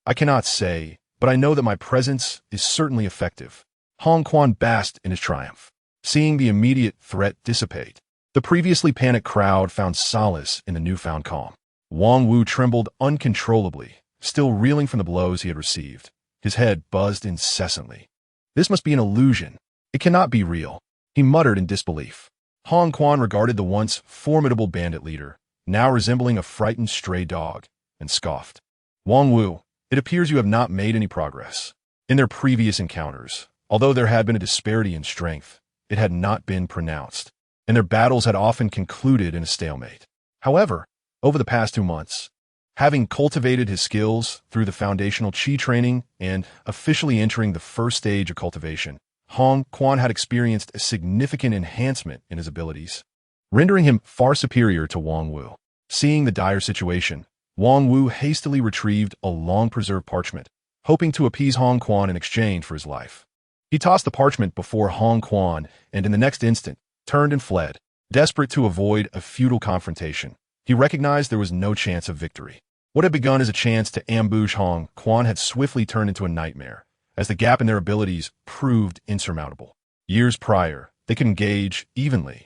Speaker 1: I cannot say, but I know that my presence is certainly effective. Hong Quan basked in his triumph. Seeing the immediate threat dissipate, the previously panicked crowd found solace in the newfound calm. Wang Wu trembled uncontrollably, still reeling from the blows he had received. His head buzzed incessantly. This must be an illusion. It cannot be real, he muttered in disbelief. Hong Quan regarded the once formidable bandit leader, now resembling a frightened stray dog, and scoffed. "Wang Wu, it appears you have not made any progress. In their previous encounters, although there had been a disparity in strength, it had not been pronounced, and their battles had often concluded in a stalemate. However, over the past 2 months, having cultivated his skills through the foundational Qi training and officially entering the first stage of cultivation, Hong Quan had experienced a significant enhancement in his abilities, rendering him far superior to Wang Wu. Seeing the dire situation, Wang Wu hastily retrieved a long-preserved parchment, hoping to appease Hong Quan in exchange for his life. He tossed the parchment before Hong Quan and in the next instant, turned and fled. Desperate to avoid a futile confrontation, he recognized there was no chance of victory. What had begun as a chance to ambush Hong Quan had swiftly turned into a nightmare, as the gap in their abilities proved insurmountable. Years prior, they could engage evenly.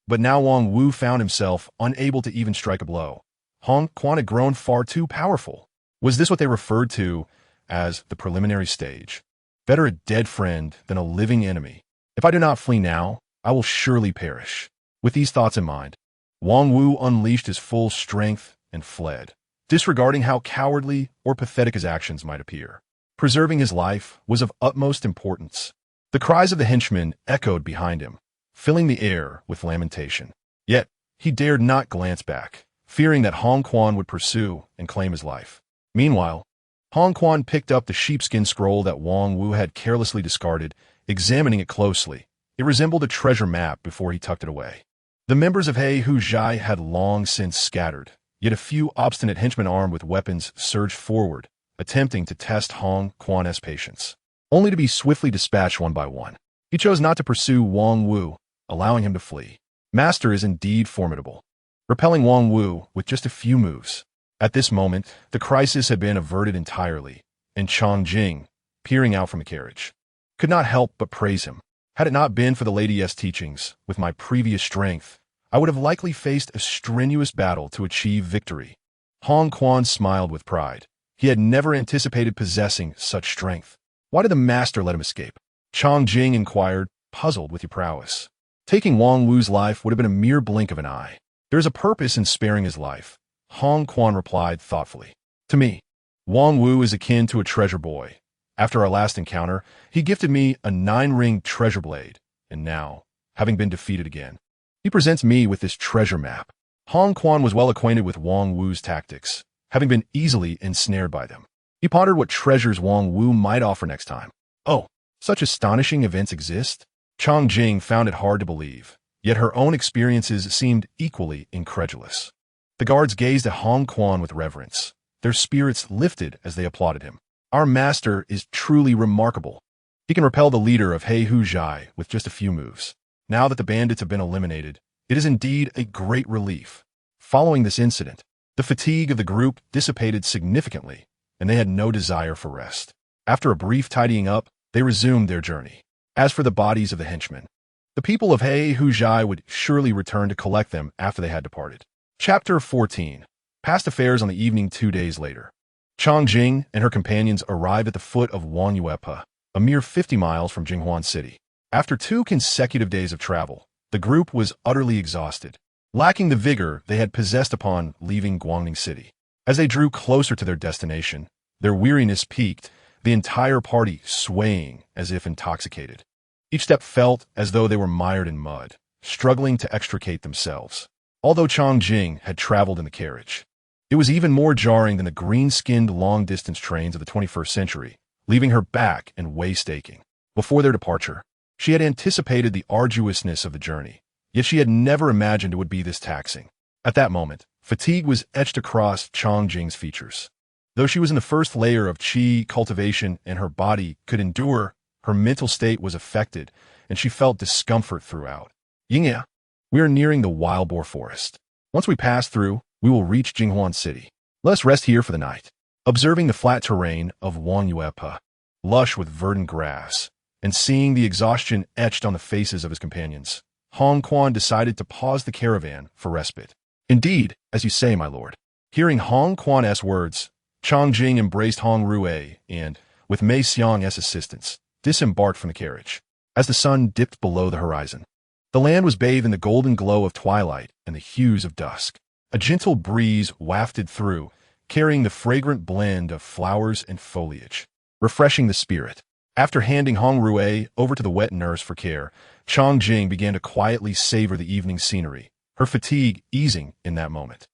Speaker 1: But now Wang Wu found himself unable to even strike a blow. Hong Quan had grown far too powerful. Was this what they referred to as the preliminary stage? Better a dead friend than a living enemy. If I do not flee now, I will surely perish. With these thoughts in mind, Wang Wu unleashed his full strength and fled, disregarding how cowardly or pathetic his actions might appear. Preserving his life was of utmost importance. The cries of the henchmen echoed behind him, filling the air with lamentation. Yet, he dared not glance back, fearing that Hong Quan would pursue and claim his life. Meanwhile, Hong Quan picked up the sheepskin scroll that Wang Wu had carelessly discarded, examining it closely. It resembled a treasure map before he tucked it away. The members of He Hu Zhai had long since scattered, yet a few obstinate henchmen armed with weapons surged forward, attempting to test Hong Quan's patience, only to be swiftly dispatched one by one. He chose not to pursue Wang Wu, allowing him to flee. Master is indeed formidable, repelling Wang Wu with just a few moves. At this moment, the crisis had been averted entirely, and Chang Jing, peering out from the carriage, could not help but praise him. Had it not been for the Lady S's teachings, with my previous strength, I would have likely faced a strenuous battle to achieve victory. Hong Quan smiled with pride. He had never anticipated possessing such strength. Why did the master let him escape? Chang Jing inquired, puzzled with your prowess. Taking Wang Wu's life would have been a mere blink of an eye. There is a purpose in sparing his life, Hong Quan replied thoughtfully. To me, Wang Wu is akin to a treasure boy. After our last encounter, he gifted me a 9-ring treasure blade, and now, having been defeated again, he presents me with this treasure map. Hong Quan was well acquainted with Wang Wu's tactics, having been easily ensnared by them. He pondered what treasures Wang Wu might offer next time. Oh, such astonishing events exist? Chang Jing found it hard to believe, yet her own experiences seemed equally incredulous. The guards gazed at Hong Quan with reverence. Their spirits lifted as they applauded him. Our master is truly remarkable. He can repel the leader of He Hu Zhai with just a few moves. Now that the bandits have been eliminated, it is indeed a great relief. Following this incident, the fatigue of the group dissipated significantly, and they had no desire for rest. After a brief tidying up, they resumed their journey. As for the bodies of the henchmen, the people of He Hu Zhai would surely return to collect them after they had departed. Chapter 14. Past affairs on the evening 2 days later. Chang Jing and her companions arrived at the foot of Wanyuepa, a mere 50 miles from Jinghuan City. After 2 consecutive days of travel, the group was utterly exhausted, lacking the vigor they had possessed upon leaving Guangning City. As they drew closer to their destination, their weariness peaked, the entire party swaying as if intoxicated. Each step felt as though they were mired in mud, struggling to extricate themselves. Although Chang Jing had traveled in the carriage, it was even more jarring than the green-skinned long-distance trains of the 21st century, leaving her back and waist aching. Before their departure, she had anticipated the arduousness of the journey, yet she had never imagined it would be this taxing. At that moment, fatigue was etched across Chang Jing's features. Though she was in the first layer of qi cultivation and her body could endure, her mental state was affected, and she felt discomfort throughout. Yingya, we are nearing the wild boar forest. Once we pass through, we will reach Jinghuan City. Let us rest here for the night. Observing the flat terrain of Wanyuepa, lush with verdant grass, and seeing the exhaustion etched on the faces of his companions, Hong Quan decided to pause the caravan for respite. Indeed, as you say, my lord. Hearing Hong Quan's words, Chang Jing embraced Hong Rue and, with Mei Xiang's assistance, disembarked from the carriage. As the sun dipped below the horizon, the land was bathed in the golden glow of twilight and the hues of dusk. A gentle breeze wafted through, carrying the fragrant blend of flowers and foliage, refreshing the spirit. After handing Hong Rue over to the wet nurse for care, Chang Jing began to quietly savor the evening scenery, her fatigue easing in that moment.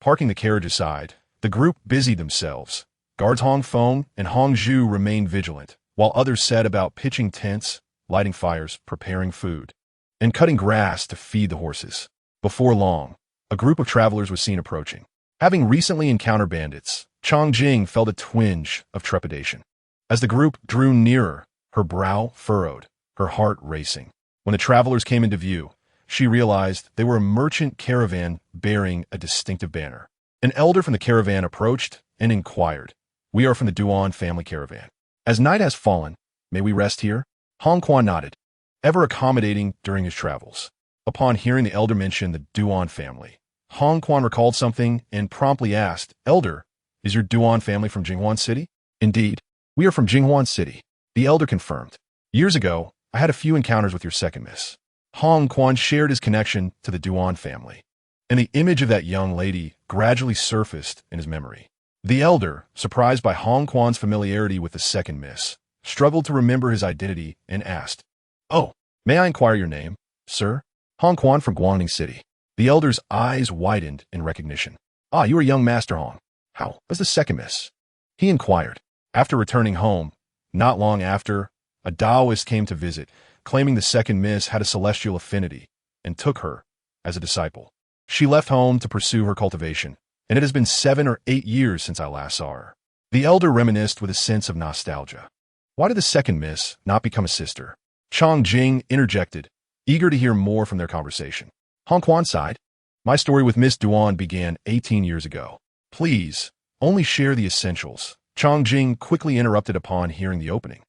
Speaker 1: Parking the carriage aside, the group busied themselves. Guards Hong Feng and Hong Zhu remained vigilant, while others set about pitching tents, lighting fires, preparing food, and cutting grass to feed the horses. Before long, a group of travelers was seen approaching. Having recently encountered bandits, Chongjing felt a twinge of trepidation. As the group drew nearer, her brow furrowed, her heart racing. When the travelers came into view, she realized they were a merchant caravan bearing a distinctive banner. An elder from the caravan approached and inquired, "We are from the Duan family caravan. As night has fallen, may we rest here?" Hong Quan nodded, ever accommodating during his travels. Upon hearing the elder mention the Duan family, Hong Quan recalled something and promptly asked, "Elder, is your Duan family from Jinghuan City?" "Indeed, we are from Jinghuan City," the elder confirmed. "Years ago, I had a few encounters with your second miss." Hong Quan shared his connection to the Duan family, and the image of that young lady gradually surfaced in his memory. The elder, surprised by Hong Quan's familiarity with the second miss, struggled to remember his identity and asked, "Oh, may I inquire your name, sir?" "Hong Quan from Guangning City." The elder's eyes widened in recognition. "Ah, you are young Master Hong. How was the second miss?" he inquired. After returning home, not long after, a Taoist came to visit, claiming the second miss had a celestial affinity, and took her as a disciple. She left home to pursue her cultivation, and it has been 7 or 8 years since I last saw her. The elder reminisced with a sense of nostalgia. Why did the second miss not become a sister? Chong Jing interjected, eager to hear more from their conversation. Hong Quan sighed. "My story with Miss Duan began 18 years ago. Please, only share the essentials." Chong Jing quickly interrupted upon hearing the opening.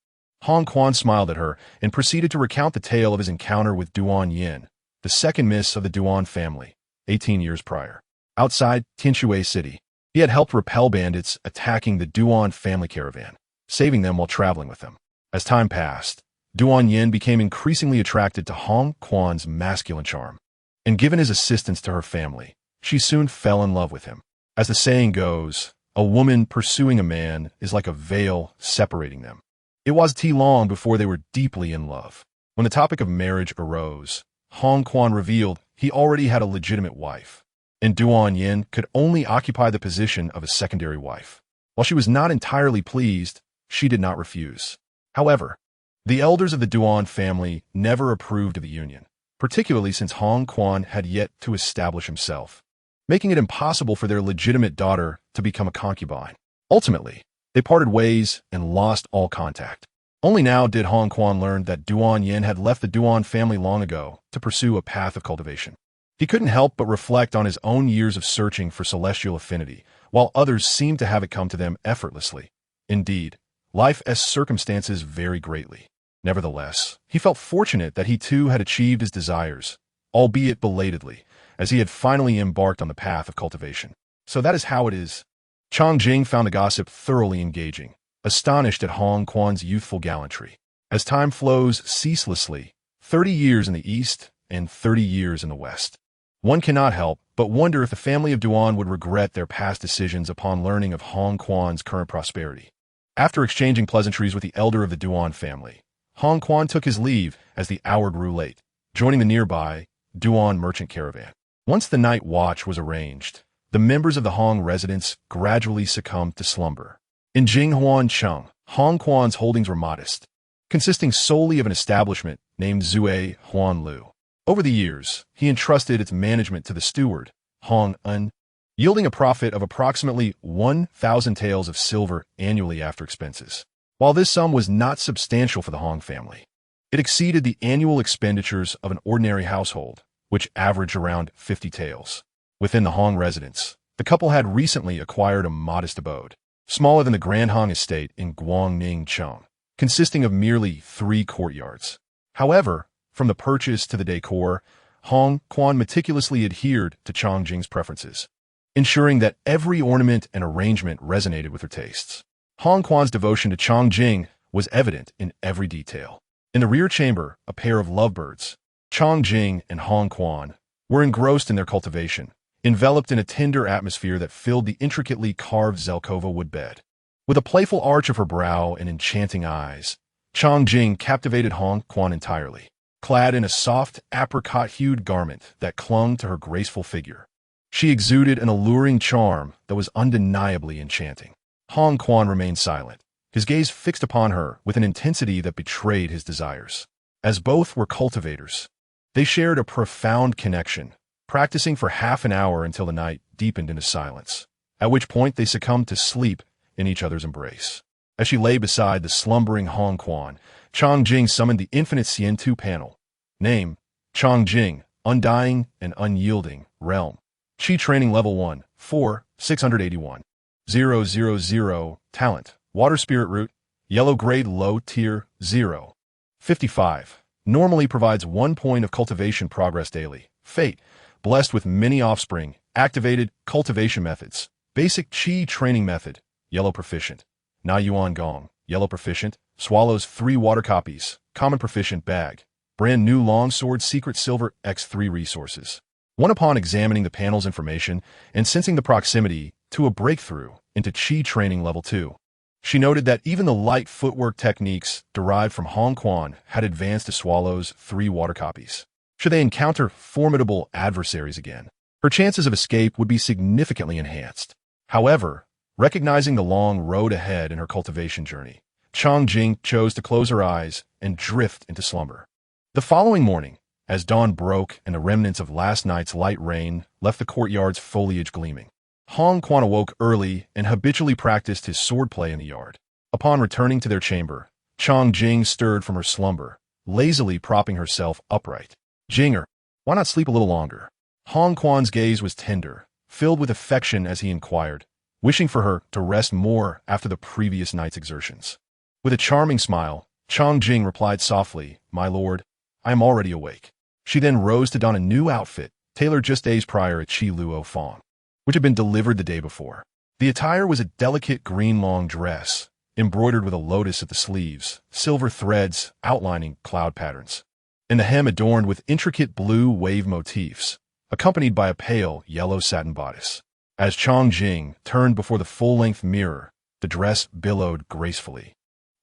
Speaker 1: Hong Quan smiled at her and proceeded to recount the tale of his encounter with Duan Yin, the second miss of the Duan family, 18 years prior. Outside Tianshui City, he had helped repel bandits attacking the Duan family caravan, saving them while traveling with them. As time passed, Duan Yin became increasingly attracted to Hong Quan's masculine charm, and given his assistance to her family, she soon fell in love with him. As the saying goes, a woman pursuing a man is like a veil separating them. It wasn't long before they were deeply in love. When the topic of marriage arose, Hong Quan revealed he already had a legitimate wife, and Duan Yin could only occupy the position of a secondary wife. While she was not entirely pleased, she did not refuse. However, the elders of the Duan family never approved of the union, particularly since Hong Quan had yet to establish himself, making it impossible for their legitimate daughter to become a concubine. Ultimately, they parted ways and lost all contact. Only now did Hong Quan learn that Duan Yin had left the Duan family long ago to pursue a path of cultivation. He couldn't help but reflect on his own years of searching for celestial affinity, while others seemed to have it come to them effortlessly. Indeed, life's circumstances vary greatly. Nevertheless, he felt fortunate that he too had achieved his desires, albeit belatedly, as he had finally embarked on the path of cultivation. So that is how it is. Chong Jing found the gossip thoroughly engaging, astonished at Hong Quan's youthful gallantry. As time flows ceaselessly, 30 years in the east and 30 years in the west, one cannot help but wonder if the family of Duan would regret their past decisions upon learning of Hong Quan's current prosperity. After exchanging pleasantries with the elder of the Duan family, Hong Quan took his leave as the hour grew late, joining the nearby Duan merchant caravan. Once the night watch was arranged, the members of the Hong residence gradually succumbed to slumber. In Jinghuan Cheng, Hong Quan's holdings were modest, consisting solely of an establishment named Zue Huanlu. Over the years, he entrusted its management to the steward, Hong Un, yielding a profit of approximately 1,000 taels of silver annually after expenses. While this sum was not substantial for the Hong family, it exceeded the annual expenditures of an ordinary household, which averaged around 50 taels. Within the Hong residence, the couple had recently acquired a modest abode, smaller than the Grand Hong estate in Guangning Cheng, consisting of merely 3 courtyards. However, from the purchase to the decor, Hong Quan meticulously adhered to Chong Jing's preferences, ensuring that every ornament and arrangement resonated with her tastes. Hong Quan's devotion to Chong Jing was evident in every detail. In the rear chamber, a pair of lovebirds, Chong Jing and Hong Quan, were engrossed in their cultivation, enveloped in a tender atmosphere that filled the intricately carved Zelkova wood bed. With a playful arch of her brow and enchanting eyes, Chong Jing captivated Hong Quan entirely, clad in a soft, apricot-hued garment that clung to her graceful figure. She exuded an alluring charm that was undeniably enchanting. Hong Quan remained silent, his gaze fixed upon her with an intensity that betrayed his desires. As both were cultivators, they shared a profound connection, practicing for half an hour until the night deepened into silence, at which point they succumbed to sleep in each other's embrace. As she lay beside the slumbering Hong Quan, Chang Jing summoned the infinite Xian-Tu panel. Name: Chang Jing, undying and unyielding, realm. Qi training level 1, 4, 681. 000, talent, water spirit root, yellow grade low tier, 0. 55. Normally provides 1 point of cultivation progress daily. Fate, blessed with many offspring, activated cultivation methods. Basic Qi training method, yellow proficient. Na Yuan Gong, yellow proficient, swallows 3 water copies, common proficient bag. Brand new longsword secret silver X3 resources. One upon examining the panel's information and sensing the proximity to a breakthrough into Qi training level 2. She noted that even the light footwork techniques derived from Hong Quan had advanced to swallows 3 water copies. Should they encounter formidable adversaries again, her chances of escape would be significantly enhanced. However, recognizing the long road ahead in her cultivation journey, Chang Jing chose to close her eyes and drift into slumber. The following morning, as dawn broke and the remnants of last night's light rain left the courtyard's foliage gleaming, Hong Quan awoke early and habitually practiced his swordplay in the yard. Upon returning to their chamber, Chang Jing stirred from her slumber, lazily propping herself upright. Jinger, why not sleep a little longer? Hong Quan's gaze was tender, filled with affection as he inquired, wishing for her to rest more after the previous night's exertions. With a charming smile, Chang Jing replied softly, "My lord, I am already awake." She then rose to don a new outfit, tailored just days prior at Qi Luo Fong, which had been delivered the day before. The attire was a delicate green long dress, embroidered with a lotus at the sleeves, silver threads outlining cloud patterns, and the hem adorned with intricate blue wave motifs, accompanied by a pale yellow satin bodice. As Chang Jing turned before the full-length mirror, the dress billowed gracefully,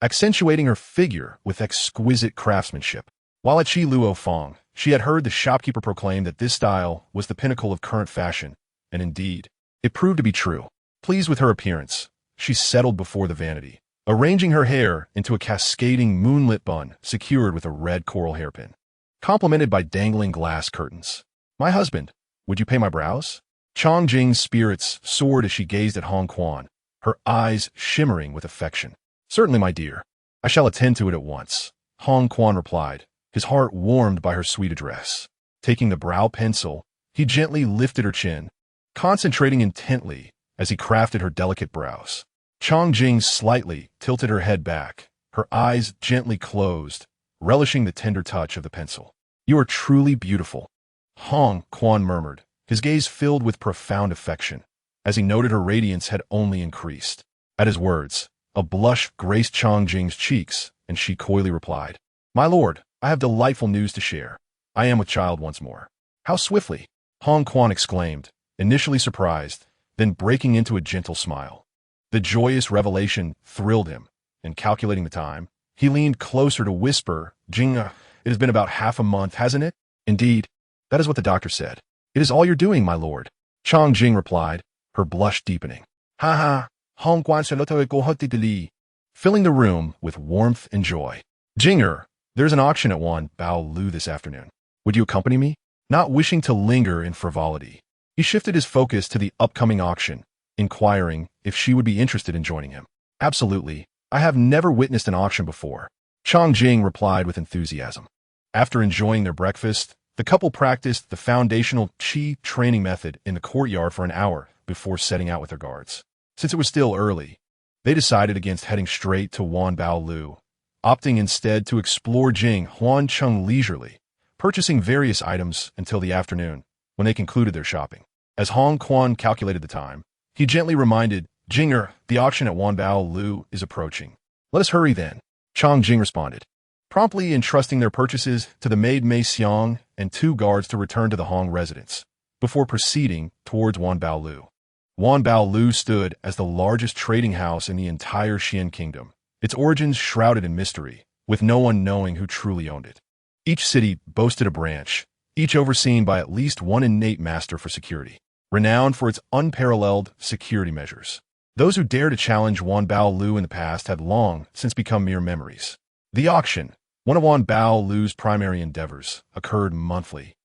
Speaker 1: accentuating her figure with exquisite craftsmanship. While at Qi Luo Fong, she had heard the shopkeeper proclaim that this style was the pinnacle of current fashion, and indeed, it proved to be true. Pleased with her appearance, she settled before the vanity, arranging her hair into a cascading moonlit bun secured with a red coral hairpin, complemented by dangling glass curtains. "My husband, would you pay my brows?" Chang Jing's spirits soared as she gazed at Hong Quan, her eyes shimmering with affection. "Certainly, my dear. I shall attend to it at once," Hong Quan replied, his heart warmed by her sweet address. Taking the brow pencil, he gently lifted her chin, concentrating intently as he crafted her delicate brows. Chang Jing slightly tilted her head back, her eyes gently closed, relishing the tender touch of the pencil. "You are truly beautiful," Hong Quan murmured, his gaze filled with profound affection, as he noted her radiance had only increased. At his words, a blush graced Chang Jing's cheeks, and she coyly replied, "My lord, I have delightful news to share. I am with child once more." "How swiftly!" Hong Quan exclaimed, initially surprised, then breaking into a gentle smile. The joyous revelation thrilled him, and calculating the time, he leaned closer to whisper, "Jing, it has been about half a month, hasn't it?" "Indeed, that is what the doctor said." "It is all you're doing, my lord," Chang Jing replied, her blush deepening. "Ha ha, Hong Quan filling the room with warmth and joy. "Jinger, there's an auction at Wan Bao Lu this afternoon. Would you accompany me?" Not wishing to linger in frivolity, he shifted his focus to the upcoming auction, inquiring if she would be interested in joining him. "Absolutely. I have never witnessed an auction before," Chang Jing replied with enthusiasm. After enjoying their breakfast, the couple practiced the foundational Qi training method in the courtyard for an hour before setting out with their guards. Since it was still early, they decided against heading straight to Wan Bao Lu, opting instead to explore Jing Huan Cheng leisurely, purchasing various items until the afternoon, when they concluded their shopping. As Hong Quan calculated the time, he gently reminded, "Jinger, the auction at Wan Bao Lu is approaching. Let us hurry then," Chang Jing responded, promptly entrusting their purchases to the maid Mei Xiang and 2 guards to return to the Hong residence, before proceeding towards Wan Bao Lu. Wan Bao Lu stood as the largest trading house in the entire Xian kingdom, its origins shrouded in mystery, with no one knowing who truly owned it. Each city boasted a branch, each overseen by at least one innate master for security, renowned for its unparalleled security measures. Those who dared to challenge Wan Bao Lu in the past had long since become mere memories. The auction, one of Wan Bao Lu's primary endeavors, occurred monthly,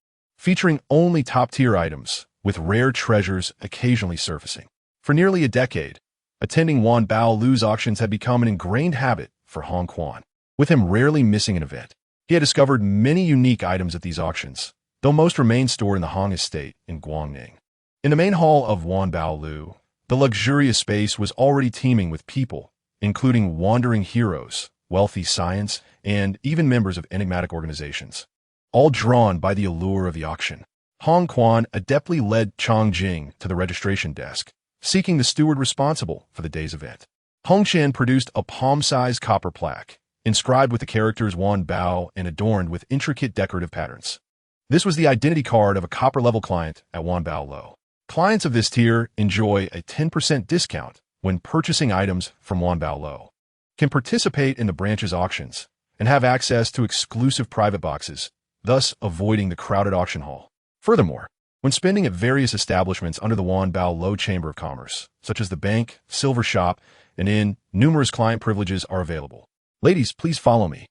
Speaker 1: featuring only top-tier items, with rare treasures occasionally surfacing. For nearly a decade, attending Wan Bao Lu's auctions had become an ingrained habit for Hong Quan, with him rarely missing an event. He had discovered many unique items at these auctions, though most remained stored in the Hong estate in Guangning. In the main hall of Wan Bao Lu, the luxurious space was already teeming with people, including wandering heroes, wealthy science, and even members of enigmatic organizations, all drawn by the allure of the auction. Hong Quan adeptly led Chong Jing to the registration desk, seeking the steward responsible for the day's event. Hong Chen produced a palm-sized copper plaque, inscribed with the characters Wan Bao and adorned with intricate decorative patterns. This was the identity card of a copper-level client at Wan Bao Lo. Clients of this tier enjoy a 10% discount when purchasing items from Wan Bao Lo, can participate in the branch's auctions, and have access to exclusive private boxes, thus avoiding the crowded auction hall. Furthermore, when spending at various establishments under the Wan Bao Lo Chamber of Commerce, such as the bank, silver shop, and inn, numerous client privileges are available. Ladies, please follow me.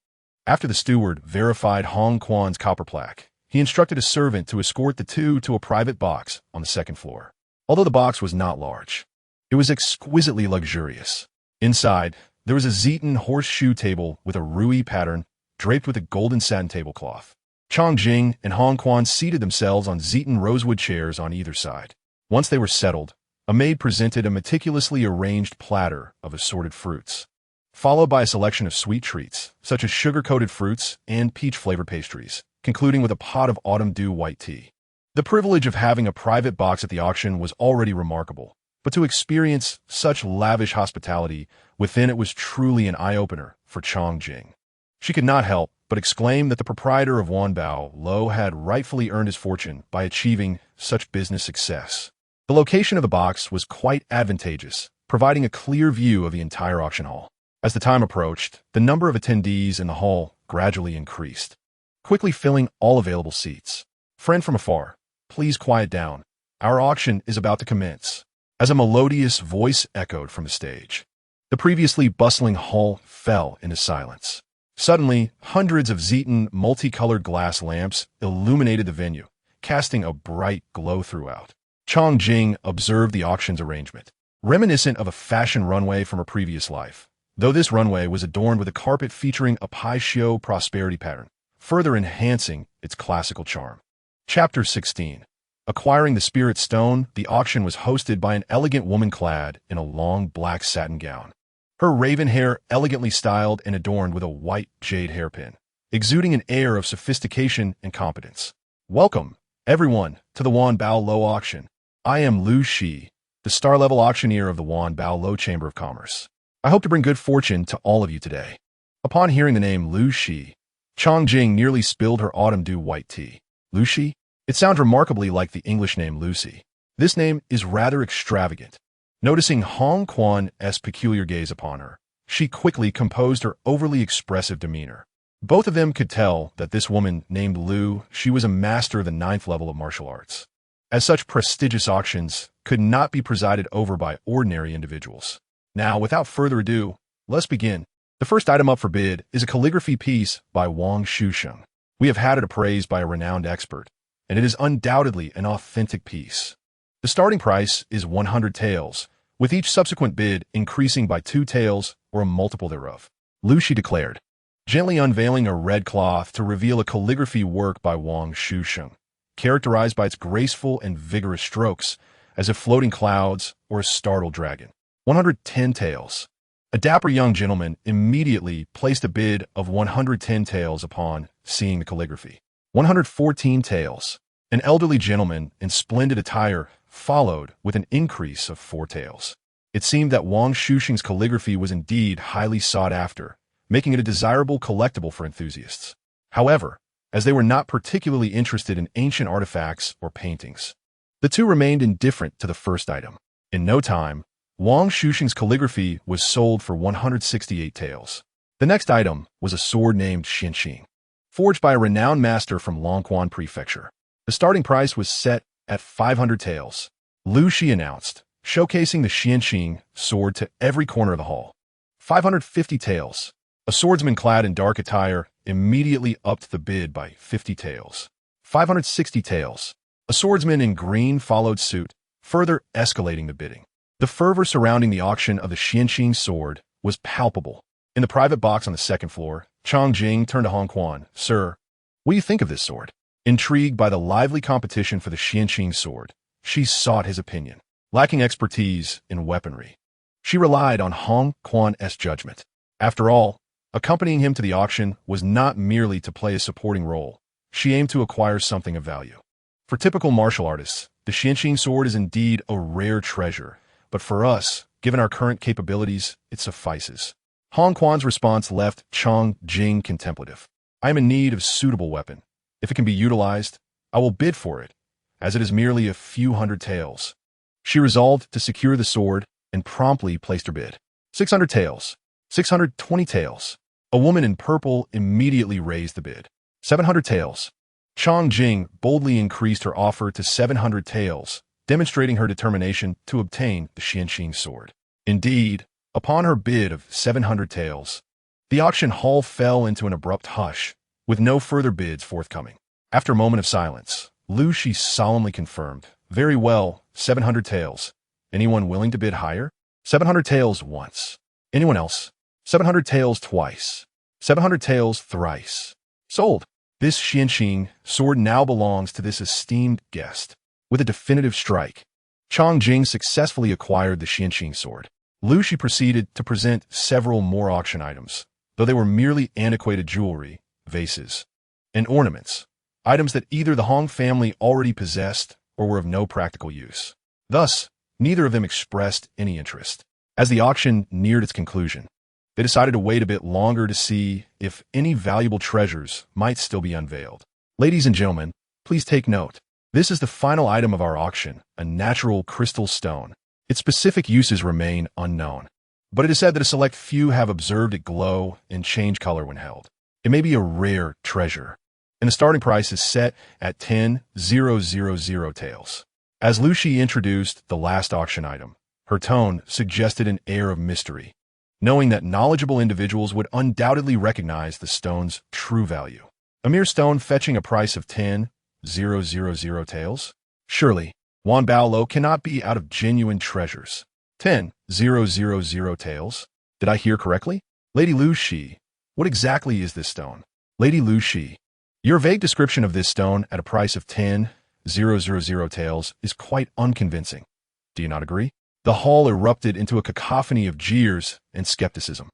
Speaker 1: After the steward verified Hong Quan's copper plaque, he instructed a servant to escort the two to a private box on the second floor. Although the box was not large, it was exquisitely luxurious. Inside, there was a Zeton horseshoe table with a Rui pattern draped with a golden satin tablecloth. Chong Jing and Hong Quan seated themselves on Zeton rosewood chairs on either side. Once they were settled, a maid presented a meticulously arranged platter of assorted fruits, followed by a selection of sweet treats, such as sugar-coated fruits and peach-flavored pastries, concluding with a pot of autumn dew white tea. The privilege of having a private box at the auction was already remarkable, but to experience such lavish hospitality within it was truly an eye-opener for Chong Jing. She could not help but exclaim that the proprietor of Wan Bao Lo had rightfully earned his fortune by achieving such business success. The location of the box was quite advantageous, providing a clear view of the entire auction hall. As the time approached, the number of attendees in the hall gradually increased, quickly filling all available seats. Friend from afar, please quiet down. Our auction is about to commence. As a melodious voice echoed from the stage, the previously bustling hall fell into silence. Suddenly, hundreds of Zeton multicolored glass lamps illuminated the venue, casting a bright glow throughout. Chong Jing observed the auction's arrangement, reminiscent of a fashion runway from a previous life, though this runway was adorned with a carpet featuring a Pai Xiu prosperity pattern, further enhancing its classical charm. Chapter 16. Acquiring the Spirit Stone, the auction was hosted by an elegant woman clad in a long black satin gown, her raven hair elegantly styled and adorned with a white jade hairpin, exuding an air of sophistication and competence. Welcome, everyone, to the Wan Bao Lo auction. I am Lu Shi, the star-level auctioneer of the Wan Bao Lo Chamber of Commerce. I hope to bring good fortune to all of you today. Upon hearing the name Lu Shi, Chong Jing nearly spilled her autumn dew white tea. Lu Shi? It sounds remarkably like the English name Lucy. This name is rather extravagant. Noticing Hong Quan's peculiar gaze upon her, she quickly composed her overly expressive demeanor. Both of them could tell that this woman named Lu, she was a master of the 9th level of martial arts, as such prestigious auctions could not be presided over by ordinary individuals. Now, without further ado, let's begin. The first item up for bid is a calligraphy piece by Wang Shusheng. We have had it appraised by a renowned expert, and it is undoubtedly an authentic piece. The starting price is 100 taels, with each subsequent bid increasing by 2 taels or a multiple thereof. Lu Shi declared, gently unveiling a red cloth to reveal a calligraphy work by Wang Shusheng, characterized by its graceful and vigorous strokes, as if floating clouds or a startled dragon. 110 taels. A dapper young gentleman immediately placed a bid of 110 taels upon seeing the calligraphy. 114 taels. An elderly gentleman in splendid attire followed with an increase of 4 taels. It seemed that Wang Shusheng's calligraphy was indeed highly sought after, making it a desirable collectible for enthusiasts. However, as they were not particularly interested in ancient artifacts or paintings, the two remained indifferent to the first item. In no time, Wang Shusheng's calligraphy was sold for 168 taels. The next item was a sword named Xianxing, forged by a renowned master from Longquan Prefecture. The starting price was set at 500 taels. Lu Shi announced, showcasing the Xianxing sword to every corner of the hall. 550 taels. A swordsman clad in dark attire immediately upped the bid by 50 taels. 560 taels. A swordsman in green followed suit, further escalating the bidding. The fervor surrounding the auction of the Xianqing sword was palpable. In the private box on the second floor, Chang Jing turned to Hong Quan. Sir, what do you think of this sword? Intrigued by the lively competition for the Xianqing sword, she sought his opinion. Lacking expertise in weaponry, she relied on Hong Quan's judgment. After all, accompanying him to the auction was not merely to play a supporting role. She aimed to acquire something of value. For typical martial artists, the Xianqing sword is indeed a rare treasure, but for us, given our current capabilities, it suffices. Hong Quan's response left Chang Jing contemplative. I am in need of a suitable weapon. If it can be utilized, I will bid for it, as it is merely a few hundred taels. She resolved to secure the sword and promptly placed her bid. 600 taels. 620 taels. A woman in purple immediately raised the bid. 700 taels. Chang Jing boldly increased her offer to 700 taels, demonstrating her determination to obtain the Xianqing sword. Indeed, upon her bid of 700 taels, the auction hall fell into an abrupt hush, with no further bids forthcoming. After a moment of silence, Lu Shi solemnly confirmed, "Very well, 700 taels. Anyone willing to bid higher? 700 taels once. Anyone else? 700 taels twice. 700 taels thrice. Sold. This Xianqing sword now belongs to this esteemed guest." With a definitive strike, Chang Jing successfully acquired the Xianqing sword. Lu Shi proceeded to present several more auction items, though they were merely antiquated jewelry, vases, and ornaments, items that either the Hong family already possessed or were of no practical use. Thus, neither of them expressed any interest. As the auction neared its conclusion, they decided to wait a bit longer to see if any valuable treasures might still be unveiled. Ladies and gentlemen, please take note. This is the final item of our auction, a natural crystal stone. Its specific uses remain unknown, but it is said that a select few have observed it glow and change color when held. It may be a rare treasure, and the starting price is set at 10,000 taels. As Lu Shi introduced the last auction item, her tone suggested an air of mystery, knowing that knowledgeable individuals would undoubtedly recognize the stone's true value. A mere stone fetching a price of 10,000 taels? Surely, Wan Baolo cannot be out of genuine treasures. 10,000 taels? Did I hear correctly? Lady Lu Shi, what exactly is this stone? Lady Lu Shi, your vague description of this stone at a price of 10,000 taels is quite unconvincing. Do you not agree? The hall erupted into a cacophony of jeers and skepticism.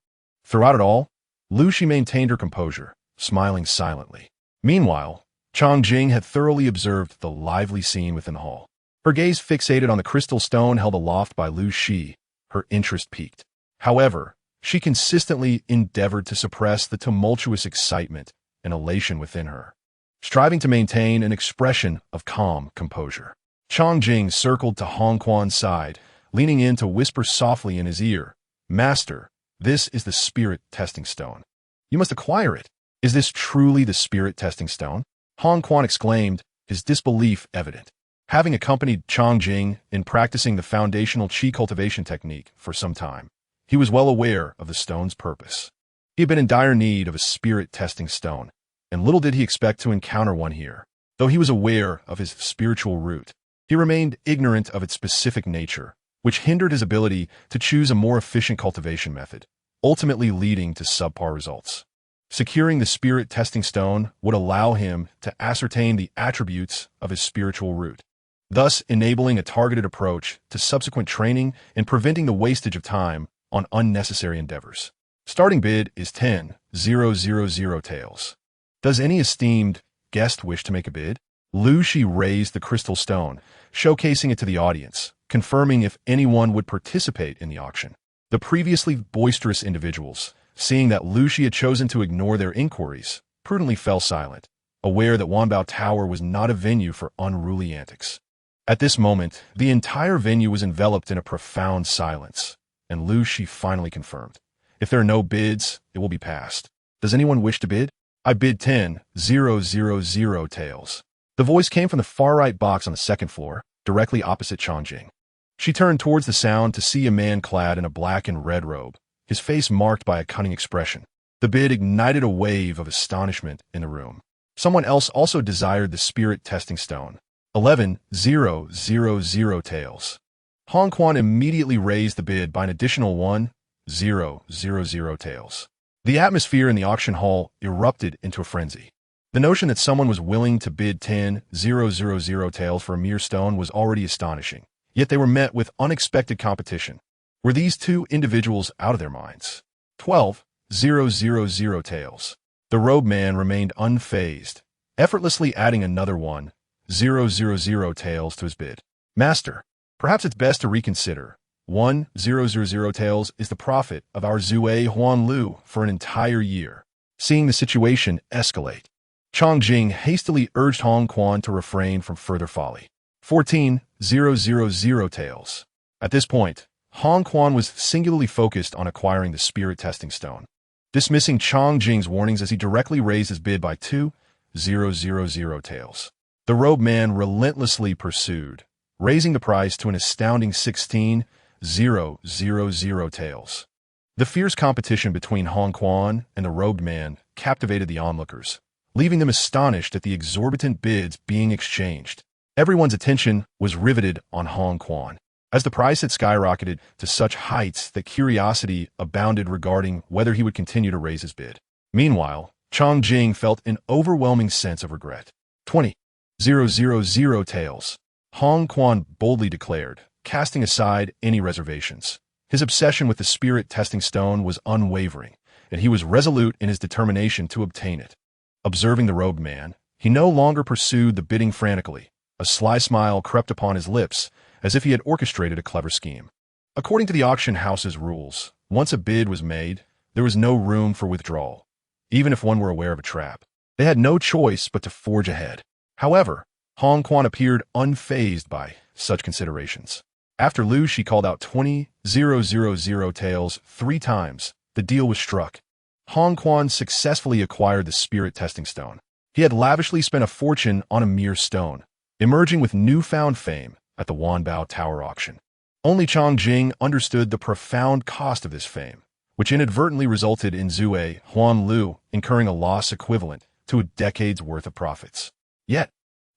Speaker 1: Throughout it all, Lu Shi maintained her composure, smiling silently. Meanwhile, Chang Jing had thoroughly observed the lively scene within the hall. Her gaze fixated on the crystal stone held aloft by Lu Shi, her interest piqued. However, she consistently endeavored to suppress the tumultuous excitement and elation within her, striving to maintain an expression of calm composure. Chang Jing circled to Hong Quan's side, leaning in to whisper softly in his ear, "Master, this is the spirit testing stone. You must acquire it. Is this truly the spirit testing stone?" Hong Quan exclaimed, his disbelief evident. Having accompanied Chang Jing in practicing the foundational qi cultivation technique for some time, he was well aware of the stone's purpose. He had been in dire need of a spirit testing stone, and little did he expect to encounter one here. Though he was aware of his spiritual root, he remained ignorant of its specific nature, which hindered his ability to choose a more efficient cultivation method, ultimately leading to subpar results. Securing the spirit testing stone would allow him to ascertain the attributes of his spiritual root, thus enabling a targeted approach to subsequent training and preventing the wastage of time on unnecessary endeavors. Starting bid is 10,000 taels. Does any esteemed guest wish to make a bid? Lu Shi raised the crystal stone, showcasing it to the audience, confirming if anyone would participate in the auction. The previously boisterous individuals, seeing that Lu Shi had chosen to ignore their inquiries, prudently fell silent, aware that Wanbao Tower was not a venue for unruly antics. At this moment, the entire venue was enveloped in a profound silence, and Lu Shi finally confirmed, "If there are no bids, it will be passed. Does anyone wish to bid? I bid 10,000 taels." The voice came from the far right box on the second floor, directly opposite Chang Jing. She turned towards the sound to see a man clad in a black and red robe, his face marked by a cunning expression. The bid ignited a wave of astonishment in the room. Someone else also desired the spirit testing stone. 11,000 taels. Hong Quan immediately raised the bid by an additional 1,000 taels. The atmosphere in the auction hall erupted into a frenzy. The notion that someone was willing to bid 10,000 taels for a mere stone was already astonishing, yet they were met with unexpected competition. Were these two individuals out of their minds? 12,000 taels. The robed man remained unfazed, effortlessly adding another 1,000 taels to his bid. Master, perhaps it's best to reconsider. 1,000 taels is the profit of our Zue Huan Lu for an entire year. Seeing the situation escalate, Chong Jing hastily urged Hong Quan to refrain from further folly. 14,000 taels. At this point, Hong Quan was singularly focused on acquiring the spirit testing stone, dismissing Chong Jing's warnings as he directly raised his bid by 2,000 taels. The robed man relentlessly pursued, raising the price to an astounding 16,000 taels. The fierce competition between Hong Quan and the robed man captivated the onlookers, leaving them astonished at the exorbitant bids being exchanged. Everyone's attention was riveted on Hong Quan, as the price had skyrocketed to such heights that curiosity abounded regarding whether he would continue to raise his bid. Meanwhile, Chong Jing felt an overwhelming sense of regret. 20,000 taels. Hong Quan boldly declared, casting aside any reservations. His obsession with the spirit testing stone was unwavering, and he was resolute in his determination to obtain it. Observing the robed man, he no longer pursued the bidding frantically. A sly smile crept upon his lips, as if he had orchestrated a clever scheme. According to the auction house's rules, once a bid was made, there was no room for withdrawal, even if one were aware of a trap. They had no choice but to forge ahead. However, Hong Quan appeared unfazed by such considerations. After Lu Shi called out 20,000 taels 3 times, the deal was struck. Hong Quan successfully acquired the spirit testing stone. He had lavishly spent a fortune on a mere stone, emerging with newfound fame at the Wanbao Tower auction. Only Chong Jing understood the profound cost of this fame, which inadvertently resulted in Zue Huan Lu incurring a loss equivalent to a decade's worth of profits. Yet,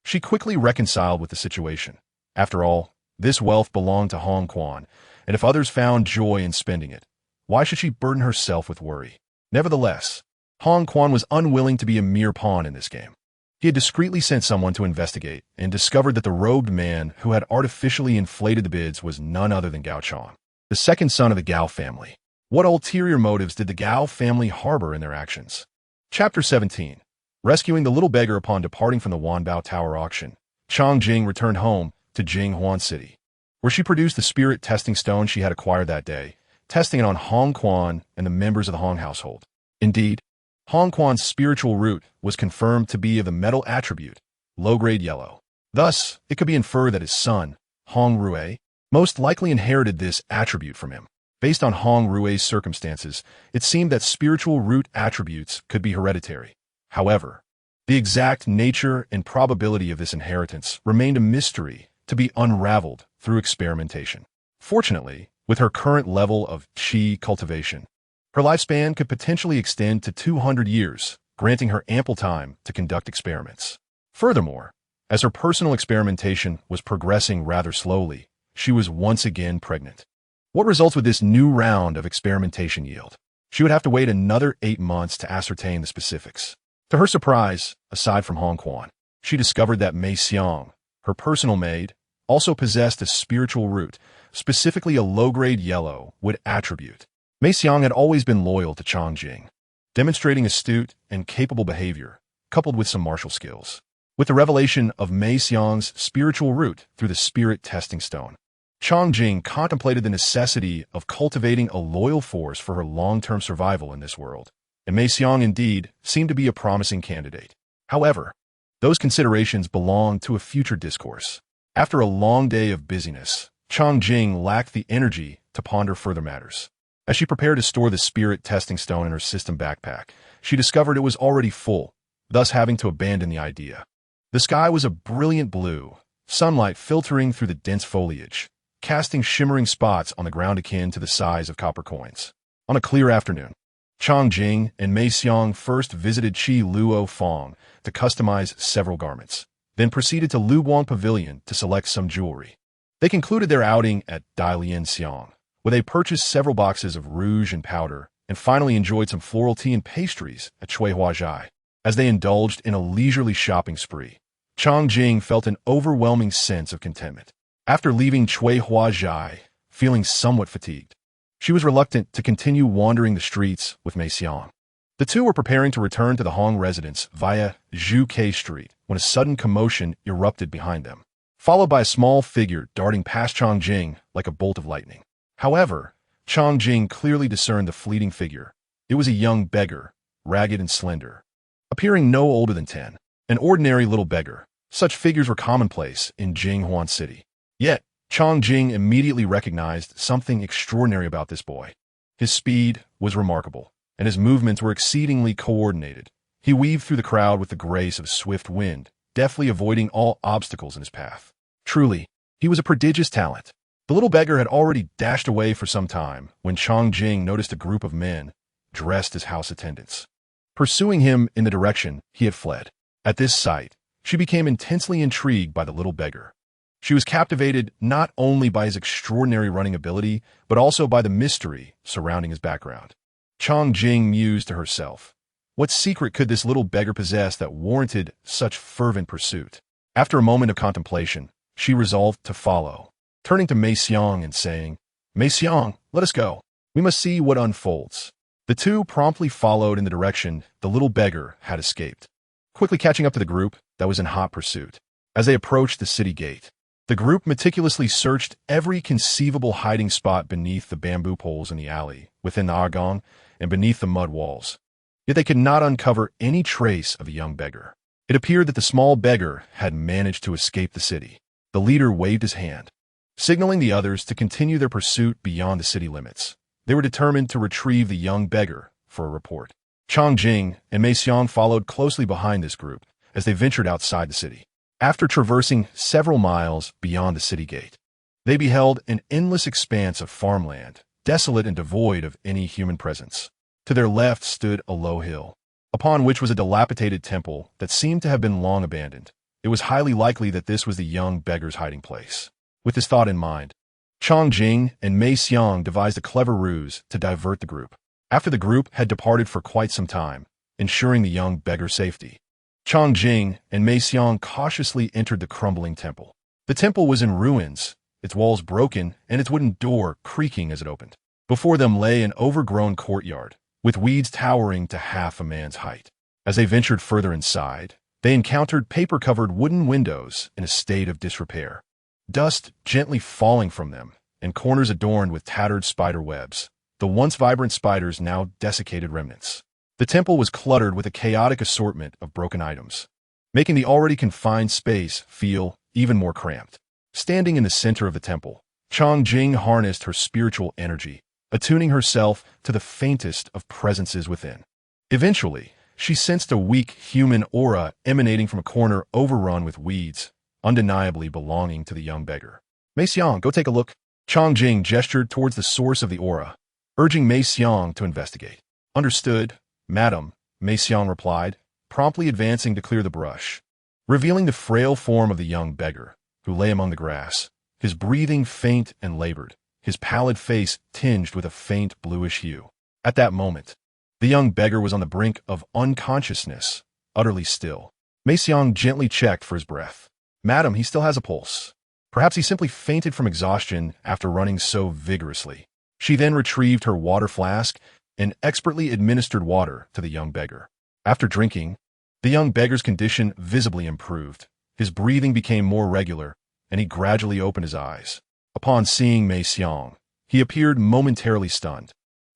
Speaker 1: she quickly reconciled with the situation. After all, this wealth belonged to Hong Quan, and if others found joy in spending it, why should she burden herself with worry? Nevertheless, Hong Quan was unwilling to be a mere pawn in this game. He had discreetly sent someone to investigate and discovered that the robed man who had artificially inflated the bids was none other than Gao Chong, the second son of the Gao family. What ulterior motives did the Gao family harbor in their actions? Chapter 17. Rescuing the little beggar upon departing from the Wanbao Tower auction, Chong Jing returned home to Jinghuan City, where she produced the spirit testing stone she had acquired that day, testing it on Hong Quan and the members of the Hong household. Indeed, Hong Quan's spiritual root was confirmed to be of the metal attribute, low-grade yellow. Thus, it could be inferred that his son, Hong Rue, most likely inherited this attribute from him. Based on Hong Rue's circumstances, it seemed that spiritual root attributes could be hereditary. However, the exact nature and probability of this inheritance remained a mystery to be unraveled through experimentation. Fortunately, with her current level of qi cultivation, her lifespan could potentially extend to 200 years, granting her ample time to conduct experiments. Furthermore, as her personal experimentation was progressing rather slowly, she was once again pregnant. What results would this new round of experimentation yield? She would have to wait another 8 months to ascertain the specifics. To her surprise, aside from Hong Quan, she discovered that Mei Xiang, her personal maid, also possessed a spiritual root, specifically a low-grade yellow wood attribute. Mei Xiang had always been loyal to Chong Jing, demonstrating astute and capable behavior, coupled with some martial skills. With the revelation of Mei Xiang's spiritual root through the spirit testing stone, Chong Jing contemplated the necessity of cultivating a loyal force for her long-term survival in this world, and Mei Xiang indeed seemed to be a promising candidate. However, those considerations belonged to a future discourse. After a long day of busyness, Chong Jing lacked the energy to ponder further matters. As she prepared to store the spirit testing stone in her system backpack, she discovered it was already full, thus having to abandon the idea. The sky was a brilliant blue, sunlight filtering through the dense foliage, casting shimmering spots on the ground akin to the size of copper coins. On a clear afternoon, Chang Jing and Mei Xiang first visited Qi Luo Fong to customize several garments, then proceeded to Luguang Pavilion to select some jewelry. They concluded their outing at Dailian Xiang, where they purchased several boxes of rouge and powder, and finally enjoyed some floral tea and pastries at Cui Huazhai. As they indulged in a leisurely shopping spree, Chang Jing felt an overwhelming sense of contentment. After leaving Cui Huazhai, feeling somewhat fatigued, she was reluctant to continue wandering the streets with Mei Xiang. The two were preparing to return to the Hong residence via Zhu Ke Street when a sudden commotion erupted behind them, followed by a small figure darting past Chang Jing like a bolt of lightning. However, Chang Jing clearly discerned the fleeting figure. It was a young beggar, ragged and slender, appearing no older than 10. An ordinary little beggar. Such figures were commonplace in Jinghuan City. Yet, Chang Jing immediately recognized something extraordinary about this boy. His speed was remarkable, and his movements were exceedingly coordinated. He weaved through the crowd with the grace of swift wind, deftly avoiding all obstacles in his path. Truly, he was a prodigious talent. The little beggar had already dashed away for some time when Chang Jing noticed a group of men dressed as house attendants, pursuing him in the direction he had fled. At this sight, she became intensely intrigued by the little beggar. She was captivated not only by his extraordinary running ability, but also by the mystery surrounding his background. Chang Jing mused to herself, what secret could this little beggar possess that warranted such fervent pursuit? After a moment of contemplation, she resolved to follow, turning to Mei Xiang and saying, Mei Xiang, let us go. We must see what unfolds. The two promptly followed in the direction the little beggar had escaped, quickly catching up to the group that was in hot pursuit. As they approached the city gate, the group meticulously searched every conceivable hiding spot beneath the bamboo poles in the alley, within the agong, and beneath the mud walls. Yet they could not uncover any trace of a young beggar. It appeared that the small beggar had managed to escape the city. The leader waved his hand, signaling the others to continue their pursuit beyond the city limits. They were determined to retrieve the young beggar for a report. Chang Jing and Mei Xiang followed closely behind this group as they ventured outside the city. After traversing several miles beyond the city gate, they beheld an endless expanse of farmland, desolate and devoid of any human presence. To their left stood a low hill, upon which was a dilapidated temple that seemed to have been long abandoned. It was highly likely that this was the young beggar's hiding place. With this thought in mind, Chang Jing and Mei Xiang devised a clever ruse to divert the group. After the group had departed for quite some time, ensuring the young beggar's safety, Chang Jing and Mei Xiang cautiously entered the crumbling temple. The temple was in ruins, its walls broken and its wooden door creaking as it opened. Before them lay an overgrown courtyard, with weeds towering to half a man's height. As they ventured further inside, they encountered paper-covered wooden windows in a state of disrepair, dust gently falling from them, and corners adorned with tattered spider webs, the once vibrant spiders now desiccated remnants. The temple was cluttered with a chaotic assortment of broken items, making the already confined space feel even more cramped. Standing in the center of the temple, Chang Jing harnessed her spiritual energy, attuning herself to the faintest of presences within. Eventually, she sensed a weak human aura emanating from a corner overrun with weeds, undeniably belonging to the young beggar. Mei Xiang, go take a look. Chang Jing gestured towards the source of the aura, urging Mei Xiang to investigate. Understood, madam, Mei Xiang replied, promptly advancing to clear the brush, revealing the frail form of the young beggar, who lay among the grass, his breathing faint and labored, his pallid face tinged with a faint bluish hue. At that moment, the young beggar was on the brink of unconsciousness, utterly still. Mei Xiang gently checked for his breath. Madam, he still has a pulse. Perhaps he simply fainted from exhaustion after running so vigorously. She then retrieved her water flask and expertly administered water to the young beggar. After drinking, the young beggar's condition visibly improved. His breathing became more regular, and he gradually opened his eyes. Upon seeing Mei Xiang, he appeared momentarily stunned,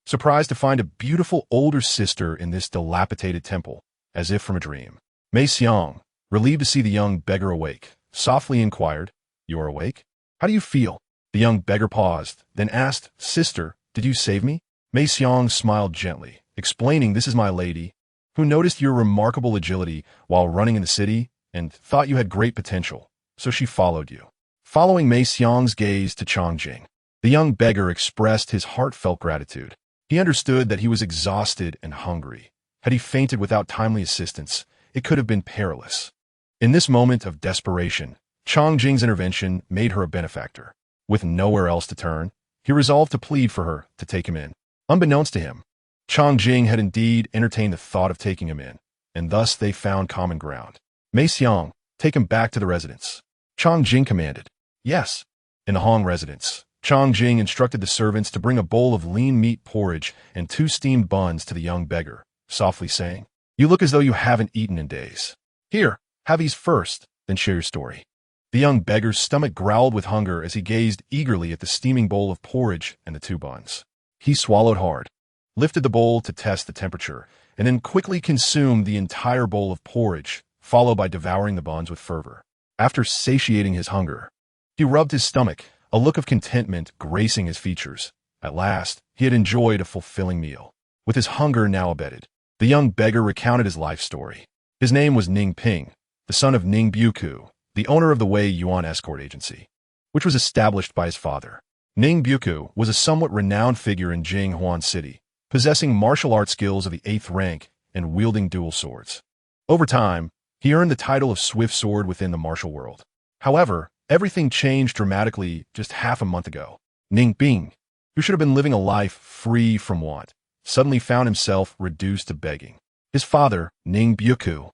Speaker 1: surprised to find a beautiful older sister in this dilapidated temple, as if from a dream. Mei Xiang, relieved to see the young beggar awake, softly inquired, "You are awake? How do you feel?" The young beggar paused, then asked, "Sister, did you save me?" Mei Xiang smiled gently, explaining, "This is my lady, who noticed your remarkable agility while running in the city and thought you had great potential, so she followed you." Following Mei Xiang's gaze to Chang Jing, the young beggar expressed his heartfelt gratitude. He understood that he was exhausted and hungry. Had he fainted without timely assistance, it could have been perilous. In this moment of desperation, Chang Jing's intervention made her a benefactor. With nowhere else to turn, he resolved to plead for her to take him in. Unbeknownst to him, Chang Jing had indeed entertained the thought of taking him in, and thus they found common ground. Mei Xiang, take him back to the residence. Chang Jing commanded. Yes. In the Hong residence, Chang Jing instructed the servants to bring a bowl of lean meat porridge and 2 steamed buns to the young beggar, softly saying, "You look as though you haven't eaten in days. Here, have these first, then share your story." The young beggar's stomach growled with hunger as he gazed eagerly at the steaming bowl of porridge and the 2 buns. He swallowed hard, lifted the bowl to test the temperature, and then quickly consumed the entire bowl of porridge, followed by devouring the buns with fervor. After satiating his hunger, he rubbed his stomach, a look of contentment gracing his features. At last, he had enjoyed a fulfilling meal. With his hunger now abated, the young beggar recounted his life story. His name was Ning Ping, the son of Ning Buku, the owner of the Wei Yuan escort agency, which was established by his father. Ning Buku was a somewhat renowned figure in Jinghuan City, possessing martial arts skills of the 8th rank and wielding dual swords. Over time, he earned the title of Swift Sword within the martial world. However, everything changed dramatically just half a month ago. Ning Ping, who should have been living a life free from want, suddenly found himself reduced to begging. His father, Ning Buku,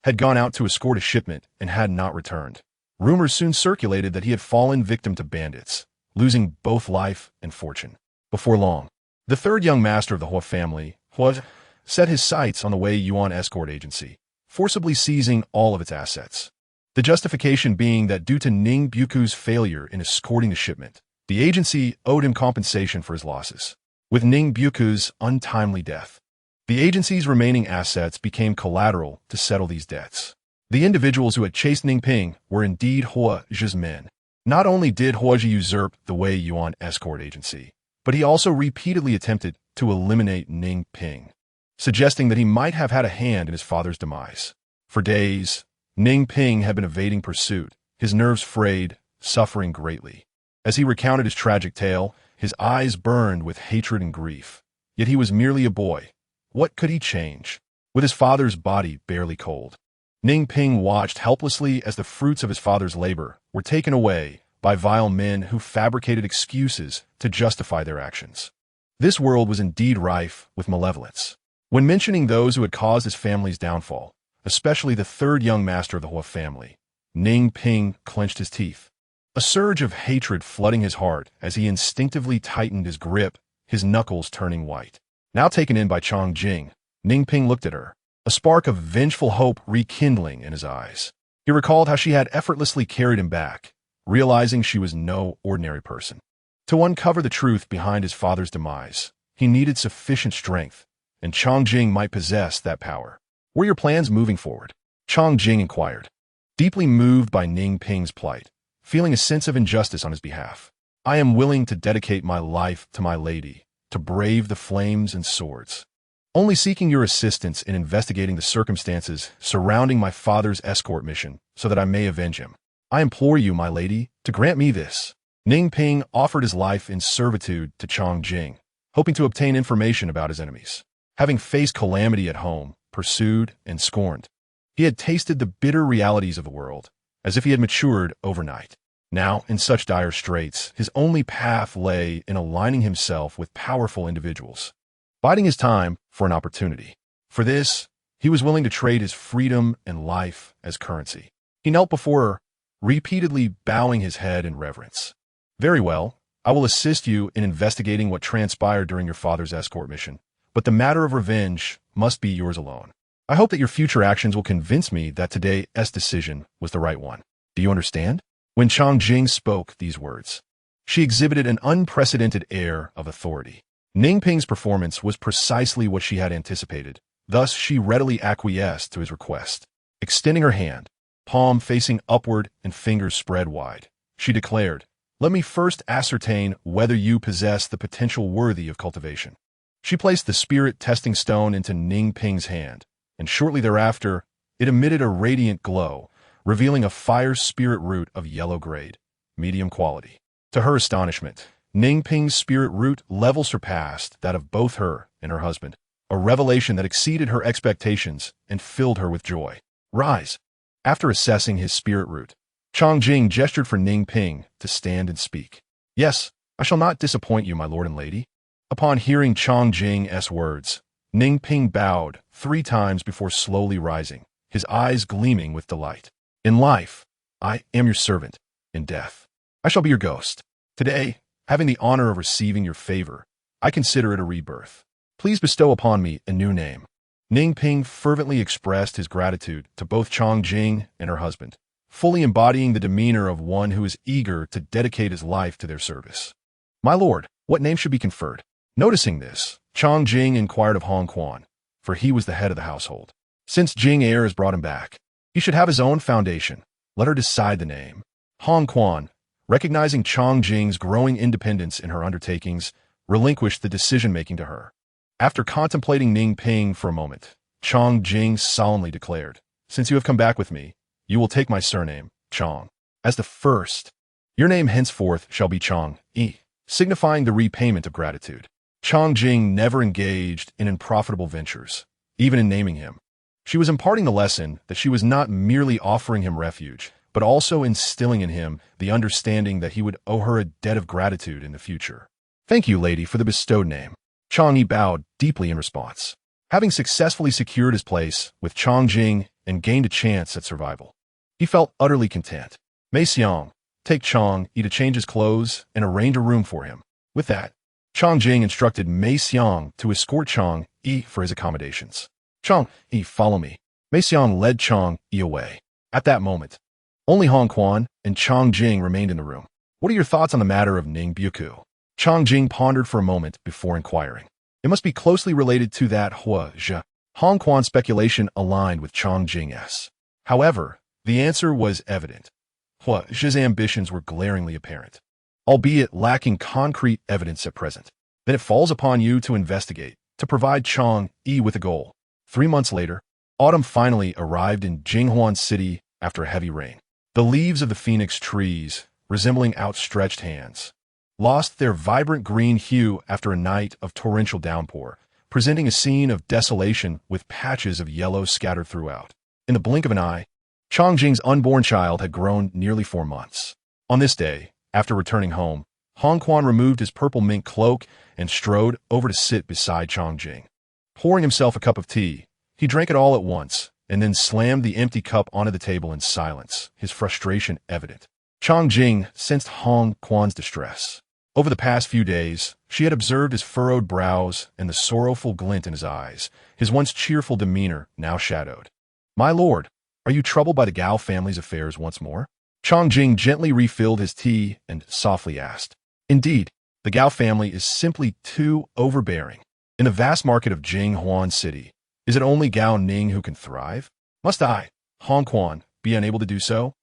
Speaker 1: had gone out to escort a shipment and had not returned. Rumors soon circulated that he had fallen victim to bandits, losing both life and fortune. Before long, the 3rd young master of the Hua family, Hua, set his sights on the Wei Yuan escort agency, forcibly seizing all of its assets. The justification being that due to Ning Buku's failure in escorting the shipment, the agency owed him compensation for his losses. With Ning Buku's untimely death, the agency's remaining assets became collateral to settle these debts. The individuals who had chased Ning Ping were indeed Hua Zhi's men. Not only did Hua Zhi usurp the Wei Yuan escort agency, but he also repeatedly attempted to eliminate Ning Ping, suggesting that he might have had a hand in his father's demise. For days, Ning Ping had been evading pursuit, his nerves frayed, suffering greatly. As he recounted his tragic tale, his eyes burned with hatred and grief. Yet he was merely a boy. What could he change? With his father's body barely cold, Ning Ping watched helplessly as the fruits of his father's labor were taken away by vile men who fabricated excuses to justify their actions. This world was indeed rife with malevolence. When mentioning those who had caused his family's downfall, especially the 3rd young master of the Hua family, Ning Ping clenched his teeth, a surge of hatred flooding his heart as he instinctively tightened his grip, his knuckles turning white. Now taken in by Chang Jing, Ning Ping looked at her, a spark of vengeful hope rekindling in his eyes. He recalled how she had effortlessly carried him back, realizing she was no ordinary person. To uncover the truth behind his father's demise, he needed sufficient strength, and Chang Jing might possess that power. What are your plans moving forward? Chang Jing inquired, deeply moved by Ning Ping's plight, feeling a sense of injustice on his behalf. I am willing to dedicate my life to my lady, to brave the flames and swords. Only seeking your assistance in investigating the circumstances surrounding my father's escort mission so that I may avenge him. I implore you, my lady, to grant me this. Ning Ping offered his life in servitude to Chang Jing, hoping to obtain information about his enemies. Having faced calamity at home, pursued and scorned, he had tasted the bitter realities of the world, as if he had matured overnight. Now, in such dire straits, his only path lay in aligning himself with powerful individuals, biding his time for an opportunity. For this, he was willing to trade his freedom and life as currency. He knelt before her, repeatedly bowing his head in reverence. Very well, I will assist you in investigating what transpired during your father's escort mission, but the matter of revenge must be yours alone. I hope that your future actions will convince me that today's decision was the right one. Do you understand? When Chang Jing spoke these words, she exhibited an unprecedented air of authority. Ning Ping's performance was precisely what she had anticipated. Thus, she readily acquiesced to his request. Extending her hand, palm facing upward and fingers spread wide, she declared, "Let me first ascertain whether you possess the potential worthy of cultivation." She placed the spirit testing stone into Ning Ping's hand, and shortly thereafter, it emitted a radiant glow, revealing a fire spirit root of yellow grade, medium quality. To her astonishment, Ning Ping's spirit root level surpassed that of both her and her husband, a revelation that exceeded her expectations and filled her with joy. Rise. After assessing his spirit root, Chang Jing gestured for Ning Ping to stand and speak. Yes, I shall not disappoint you, my lord and lady. Upon hearing Chang Jing's words, Ning Ping bowed 3 times before slowly rising, his eyes gleaming with delight. In life, I am your servant. In death, I shall be your ghost. Today, having the honor of receiving your favor, I consider it a rebirth. Please bestow upon me a new name. Ning Ping fervently expressed his gratitude to both Chang Jing and her husband, fully embodying the demeanor of one who is eager to dedicate his life to their service. My lord, what name should be conferred? Noticing this, Chang Jing inquired of Hong Quan, for he was the head of the household. Since Jing heir has brought him back, he should have his own foundation. Let her decide the name. Hong Quan, recognizing Chang Jing's growing independence in her undertakings, relinquished the decision-making to her. After contemplating Ning Ping for a moment, Chang Jing solemnly declared, Since you have come back with me, you will take my surname, Chang, as the first. Your name henceforth shall be Chang, signifying the repayment of gratitude. Chang Jing never engaged in unprofitable ventures, even in naming him. She was imparting the lesson that she was not merely offering him refuge, but also instilling in him the understanding that he would owe her a debt of gratitude in the future. Thank you, lady, for the bestowed name. Chang Yi bowed deeply in response. Having successfully secured his place with Chang Jing and gained a chance at survival, he felt utterly content. Mei Xiang, take Chang Yi to change his clothes and arrange a room for him. With that, Chang Jing instructed Mei Xiang to escort Chang Yi for his accommodations. Chang Yi, follow me. Mei Xiang led Chang Yi away. At that moment, only Hong Quan and Chang Jing remained in the room. What are your thoughts on the matter of Ning Biuku? Chang Jing pondered for a moment before inquiring. It must be closely related to that Hua Zhe. Hong Quan's speculation aligned with Chang Jing's. However, the answer was evident. Hua Zhe's ambitions were glaringly apparent, albeit lacking concrete evidence at present. Then it falls upon you to investigate, to provide Chang Yi with a goal. 3 months later, autumn finally arrived in Jinghuan City after a heavy rain. The leaves of the phoenix trees, resembling outstretched hands, lost their vibrant green hue after a night of torrential downpour, presenting a scene of desolation with patches of yellow scattered throughout. In the blink of an eye, Chang Jing's unborn child had grown nearly 4 months. On this day, after returning home, Hong Quan removed his purple mink cloak and strode over to sit beside Chang Jing. Pouring himself a cup of tea, he drank it all at once, and then slammed the empty cup onto the table in silence, his frustration evident. Chang Jing sensed Hong Quan's distress. Over the past few days, she had observed his furrowed brows and the sorrowful glint in his eyes, his once cheerful demeanor now shadowed. My lord, are you troubled by the Gao family's affairs once more? Chang Jing gently refilled his tea and softly asked. Indeed, the Gao family is simply too overbearing. In the vast market of Jinghuan City, is it only Gao Ning who can thrive? Must I, Hong Quan, be unable to do so?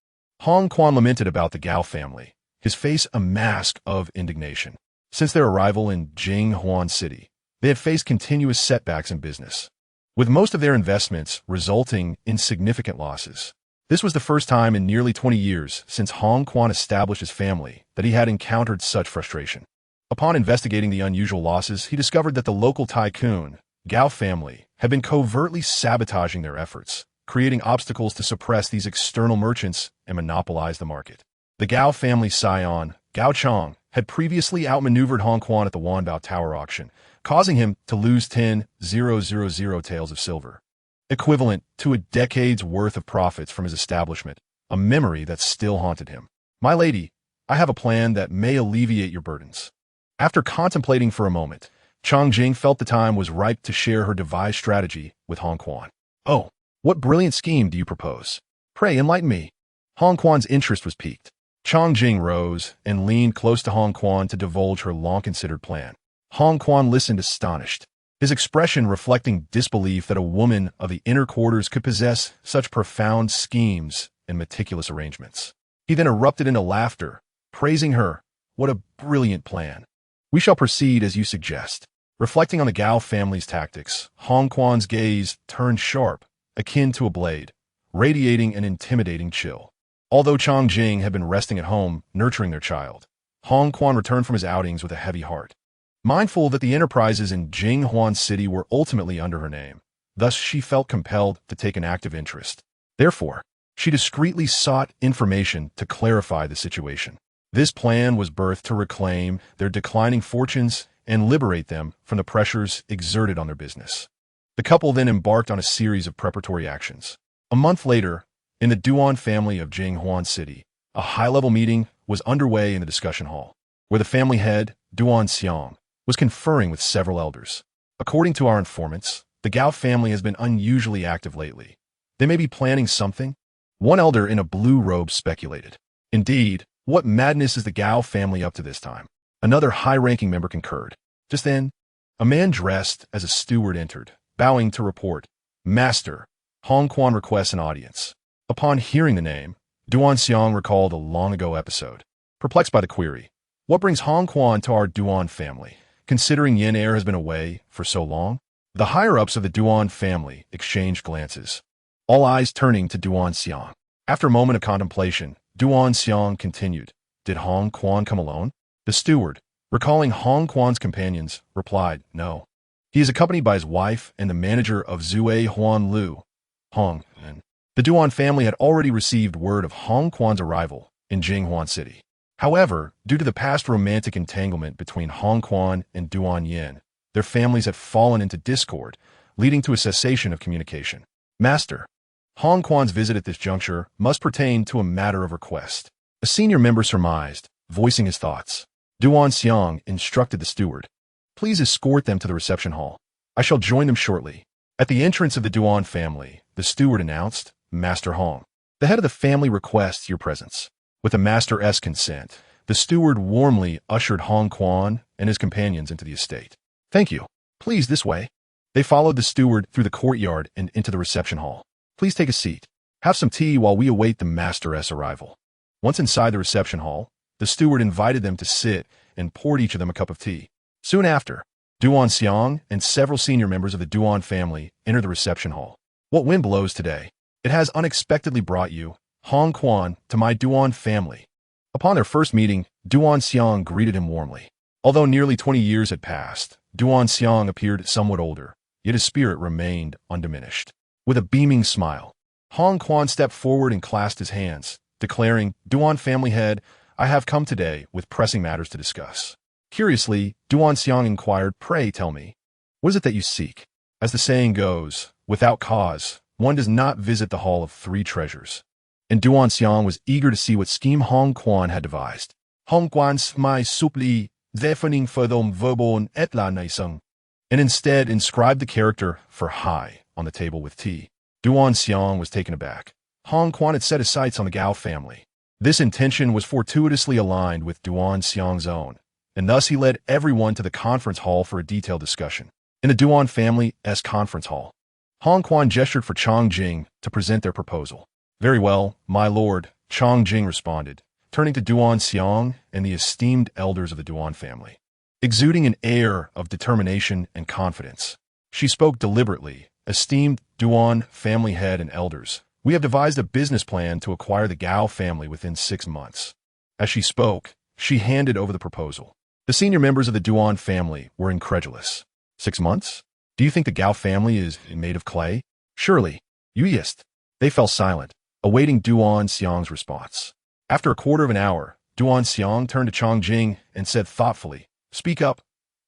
Speaker 1: Hong Quan lamented about the Gao family, his face a mask of indignation. Since their arrival in Jinghuan City, they had faced continuous setbacks in business, with most of their investments resulting in significant losses. This was the first time in nearly 20 years since Hong Quan established his family that he had encountered such frustration. Upon investigating the unusual losses, he discovered that the local tycoon, Gao family, had been covertly sabotaging their efforts, creating obstacles to suppress these external merchants and monopolize the market. The Gao family scion, Gao Chang, had previously outmaneuvered Hong Quan at the Wanbao Tower auction, causing him to lose 10,000 taels of silver, equivalent to a decade's worth of profits from his establishment, a memory that still haunted him. My lady, I have a plan that may alleviate your burdens. After contemplating for a moment, Chang Jing felt the time was ripe to share her devised strategy with Hong Quan. Oh, what brilliant scheme do you propose? Pray enlighten me. Hong Quan's interest was piqued. Chang Jing rose and leaned close to Hong Quan to divulge her long-considered plan. Hong Quan listened astonished, his expression reflecting disbelief that a woman of the inner quarters could possess such profound schemes and meticulous arrangements. He then erupted into laughter, praising her. What a brilliant plan. We shall proceed as you suggest. Reflecting on the Gao family's tactics, Hong Quan's gaze turned sharp, akin to a blade, radiating an intimidating chill. Although Chang Jing had been resting at home, nurturing their child, Hong Quan returned from his outings with a heavy heart. Mindful that the enterprises in Jinghuan City were ultimately under her name, thus she felt compelled to take an active interest. Therefore, she discreetly sought information to clarify the situation. This plan was birthed to reclaim their declining fortunes and liberate them from the pressures exerted on their business. The couple then embarked on a series of preparatory actions. A month later, in the Duan family of Jinghuan City, a high-level meeting was underway in the discussion hall, where the family head, Duan Xiang, was conferring with several elders. According to our informants, the Gao family has been unusually active lately. They may be planning something? One elder in a blue robe speculated. Indeed, what madness is the Gao family up to this time? Another high-ranking member concurred. Just then, a man dressed as a steward entered, bowing to report, "Master, Hong Quan requests an audience." Upon hearing the name, Duan Xiang recalled a long-ago episode. Perplexed by the query, "What brings Hong Quan to our Duan family, considering Yen Heir has been away for so long?" The higher-ups of the Duan family exchanged glances, all eyes turning to Duan Xiang. After a moment of contemplation, Duan Xiang continued, "Did Hong Quan come alone?" The steward, recalling Hong Quan's companions, replied, "No. He is accompanied by his wife and the manager of Zue Huan Lu, Hong." The Duan family had already received word of Hong Quan's arrival in Jinghuan City. However, due to the past romantic entanglement between Hong Quan and Duan Yin, their families had fallen into discord, leading to a cessation of communication. "Master, Hong Quan's visit at this juncture must pertain to a matter of request," a senior member surmised, voicing his thoughts. Duan Xiang instructed the steward, "Please escort them to the reception hall. I shall join them shortly." At the entrance of the Duan family, the steward announced, "Master Hong, the head of the family requests your presence." With the master's consent, the steward warmly ushered Hong Quan and his companions into the estate. "Thank you. Please, this way." They followed the steward through the courtyard and into the reception hall. "Please take a seat. Have some tea while we await the master's arrival." Once inside the reception hall, the steward invited them to sit and poured each of them a cup of tea. Soon after, Duan Xiang and several senior members of the Duan family entered the reception hall. "What wind blows today? It has unexpectedly brought you, Hong Quan, to my Duan family." Upon their first meeting, Duan Xiang greeted him warmly. Although nearly 20 years had passed, Duan Xiang appeared somewhat older, yet his spirit remained undiminished. With a beaming smile, Hong Quan stepped forward and clasped his hands, declaring, "Duan family head, I have come today with pressing matters to discuss." Curiously, Duan Xiang inquired, "Pray tell me, what is it that you seek?" As the saying goes, without cause, one does not visit the Hall of Three Treasures. And Duan Xiang was eager to see what scheme Hong Quan had devised. "Hong Quan's my suppli, zephering fodom verbon et la naisung," and instead inscribed the character for "Hai" on the table with tea. Duan Xiang was taken aback. Hong Quan had set his sights on the Gao family. This intention was fortuitously aligned with Duan Xiang's own, and thus he led everyone to the conference hall for a detailed discussion. In the Duan family's conference hall, Hong Quan gestured for Chong Jing to present their proposal. "Very well, my lord," Chong Jing responded, turning to Duan Xiang and the esteemed elders of the Duan family. Exuding an air of determination and confidence, she spoke deliberately, "Esteemed Duan family head and elders, we have devised a business plan to acquire the Gao family within 6 months." As she spoke, she handed over the proposal. The senior members of the Duan family were incredulous. 6 months? Do you think the Gao family is made of clay? Surely, you yist. They fell silent, awaiting Duan Xiang's response. After a quarter of an hour, Duan Xiang turned to Chong Jing and said thoughtfully, "Speak up.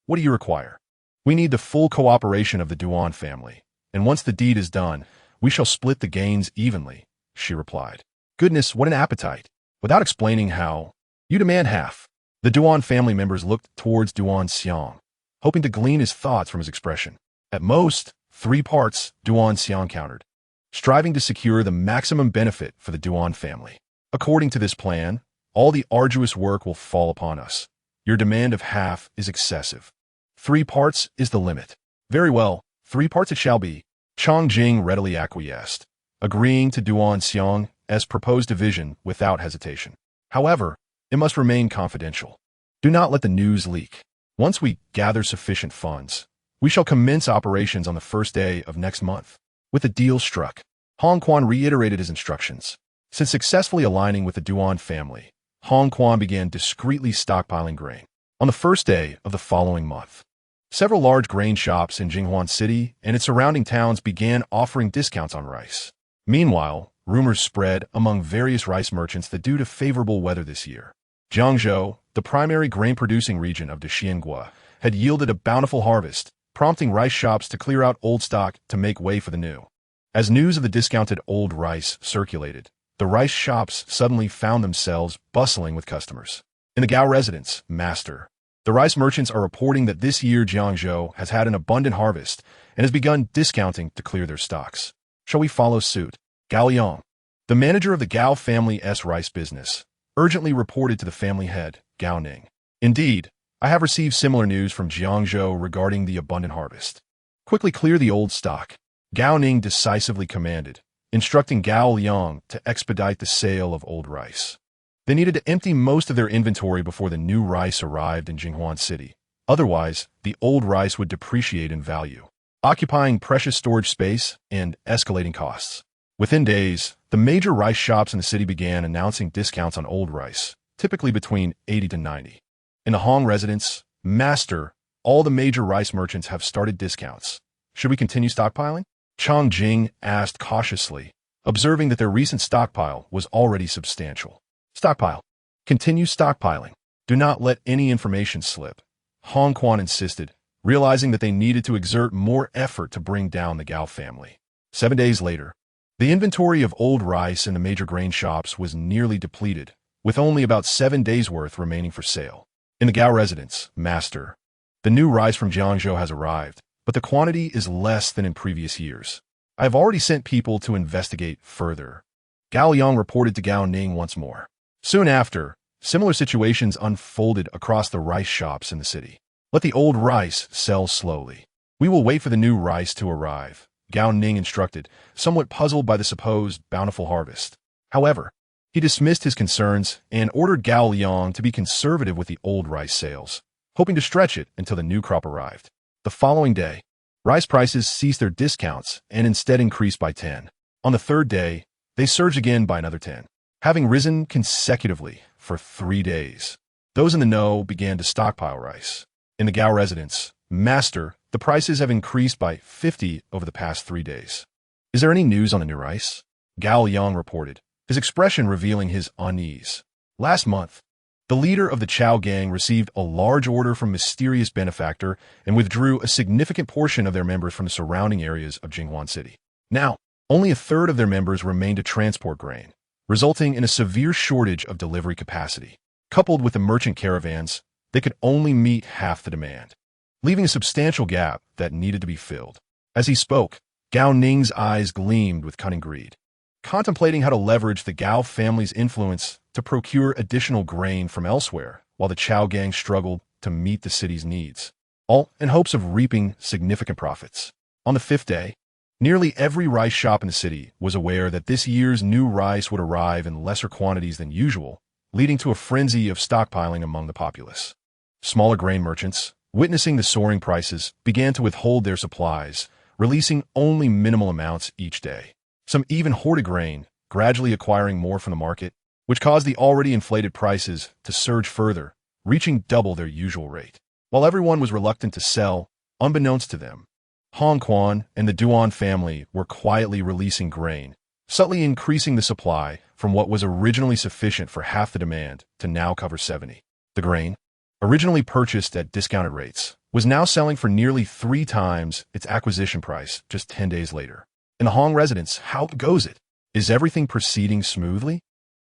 Speaker 1: What do you require?" "We need the full cooperation of the Duan family, and once the deed is done, we shall split the gains evenly," she replied. "Goodness, what an appetite!" Without explaining how, "You demand half." The Duan family members looked towards Duan Xiang, hoping to glean his thoughts from his expression. "At most, 3 parts," Duan Xiang countered, striving to secure the maximum benefit for the Duan family. "According to this plan, all the arduous work will fall upon us. Your demand of half is excessive. 3 parts is the limit." "Very well, 3 parts it shall be." Chong Jing readily acquiesced, agreeing to Duan Xiang's proposed division without hesitation. "However, it must remain confidential. Do not let the news leak. Once we gather sufficient funds, we shall commence operations on the first day of next month." With the deal struck, Hong Quan reiterated his instructions. Since successfully aligning with the Duan family, Hong Kong began discreetly stockpiling grain. On the first day of the following month, several large grain shops in Jinghuan City and its surrounding towns began offering discounts on rice. Meanwhile, rumors spread among various rice merchants that due to favorable weather this year, Jiangzhou, the primary grain-producing region of the Xiangua, had yielded a bountiful harvest, prompting rice shops to clear out old stock to make way for the new. As news of the discounted old rice circulated, the rice shops suddenly found themselves bustling with customers. In the Gao residence, Master, the rice merchants are reporting that this year Jiangzhou has had an abundant harvest and has begun discounting to clear their stocks. Shall we follow suit? Gao Yang, the manager of the Gao family's rice business, urgently reported to the family head, Gao Ning. Indeed, I have received similar news from Jiangzhou regarding the abundant harvest. Quickly clear the old stock, Gao Ning decisively commanded, instructing Gao Liang to expedite the sale of old rice. They needed to empty most of their inventory before the new rice arrived in Jinghuan City. Otherwise, the old rice would depreciate in value, occupying precious storage space and escalating costs. Within days, the major rice shops in the city began announcing discounts on old rice, typically between 80 to 90. In the Hong residence, Master, all the major rice merchants have started discounts. Should we continue stockpiling? Chang Jing asked cautiously, observing that their recent stockpile was already substantial. Stockpile. Continue stockpiling. Do not let any information slip, Hong Quan insisted, realizing that they needed to exert more effort to bring down the Gao family. 7 days later, the inventory of old rice in the major grain shops was nearly depleted, with only about 7 days' worth remaining for sale. In the Gao residence, Master, the new rice from Jiangzhou has arrived, but the quantity is less than in previous years. I have already sent people to investigate further, Gao Yang reported to Gao Ning once more. Soon after, similar situations unfolded across the rice shops in the city. Let the old rice sell slowly. We will wait for the new rice to arrive, Gao Ning instructed, somewhat puzzled by the supposed bountiful harvest. However, he dismissed his concerns and ordered Gao Liang to be conservative with the old rice sales, hoping to stretch it until the new crop arrived. The following day, rice prices ceased their discounts and instead increased by 10. On the third day, they surged again by another 10. Having risen consecutively for 3 days, those in the know began to stockpile rice. In the Gao residence, Master, the prices have increased by 50 over the past 3 days. Is there any news on the new rice? Gao Yang reported, his expression revealing his unease. Last month, the leader of the Chao gang received a large order from mysterious benefactor and withdrew a significant portion of their members from the surrounding areas of Jinghuan City. Now, only a third of their members remained to transport grain, resulting in a severe shortage of delivery capacity. Coupled with the merchant caravans, they could only meet half the demand, leaving a substantial gap that needed to be filled. As he spoke, Gao Ning's eyes gleamed with cunning greed, contemplating how to leverage the Gao family's influence to procure additional grain from elsewhere while the Chao gang struggled to meet the city's needs, all in hopes of reaping significant profits. On the 5th day, nearly every rice shop in the city was aware that this year's new rice would arrive in lesser quantities than usual, leading to a frenzy of stockpiling among the populace. Smaller grain merchants, witnessing the soaring prices, began to withhold their supplies, releasing only minimal amounts each day. Some even hoarded grain, gradually acquiring more from the market, which caused the already inflated prices to surge further, reaching double their usual rate. While everyone was reluctant to sell, unbeknownst to them, Hong Quan and the Duan family were quietly releasing grain, subtly increasing the supply from what was originally sufficient for half the demand to now cover 70. The grain, originally purchased at discounted rates, was now selling for nearly 3 times its acquisition price just 10 days later. In the Hong residence, how goes it? Is everything proceeding smoothly?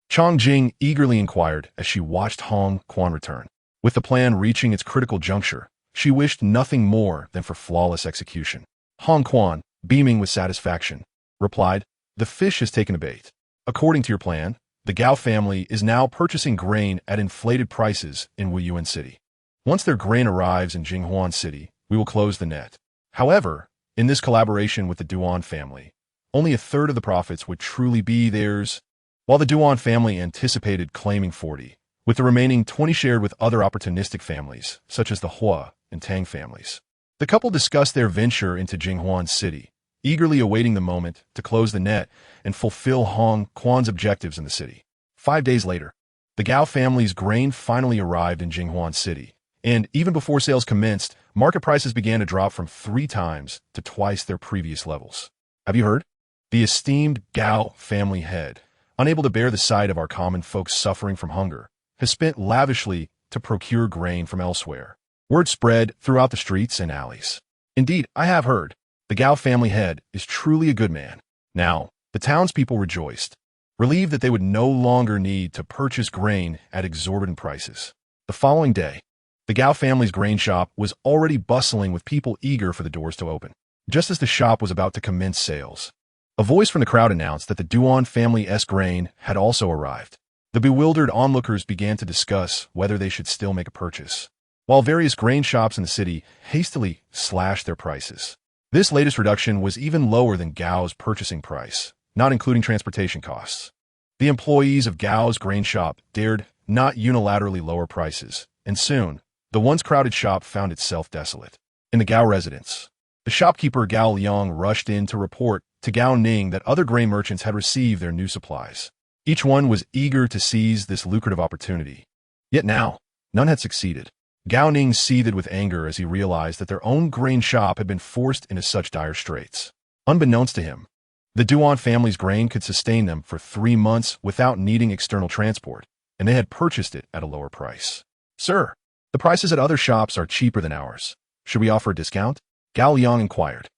Speaker 1: Chang Jing eagerly inquired as she watched Hong Quan return. With the plan reaching its critical juncture, she wished nothing more than for flawless execution. Hong Quan, beaming with satisfaction, replied, "The fish has taken a bait. According to your plan, the Gao family is now purchasing grain at inflated prices in Wuyuan City. Once their grain arrives in Jinghuan City, we will close the net. However, in this collaboration with the Duan family, only a third of the profits would truly be theirs, while the Duan family anticipated claiming 40, with the remaining 20 shared with other opportunistic families, such as the Hua and Tang families." The couple discussed their venture into Jinghuan City, eagerly awaiting the moment to close the net and fulfill Hong Quan's objectives in the city. 5 days later, The Gao family's grain finally arrived in Jinghuan City, and even before sales commenced, market prices began to drop from 3 times to twice their previous levels. Have you heard? The esteemed Gao family head, unable to bear the sight of our common folks suffering from hunger, has spent lavishly to procure grain from elsewhere. Word spread throughout the streets and alleys. Indeed, I have heard. The Gao family head is truly a good man. Now, the townspeople rejoiced, relieved that they would no longer need to purchase grain at exorbitant prices. The following day, the Gao family's grain shop was already bustling with people eager for the doors to open. Just as the shop was about to commence sales, a voice from the crowd announced that the Duan family's grain had also arrived. The bewildered onlookers began to discuss whether they should still make a purchase, while various grain shops in the city hastily slashed their prices. This latest reduction was even lower than Gao's purchasing price, not including transportation costs. The employees of Gao's grain shop dared not unilaterally lower prices, and soon, the once crowded shop found itself desolate. In the Gao residence, the shopkeeper Gao Liang rushed in to report to Gao Ning that other grain merchants had received their new supplies. Each one was eager to seize this lucrative opportunity. Yet now, none had succeeded. Gao Ning seethed with anger as he realized that their own grain shop had been forced into such dire straits. Unbeknownst to him, the Duan family's grain could sustain them for 3 months without needing external transport, and they had purchased it at a lower price. "Sir, the prices at other shops are cheaper than ours. Should we offer a discount?" Gao Liang inquired.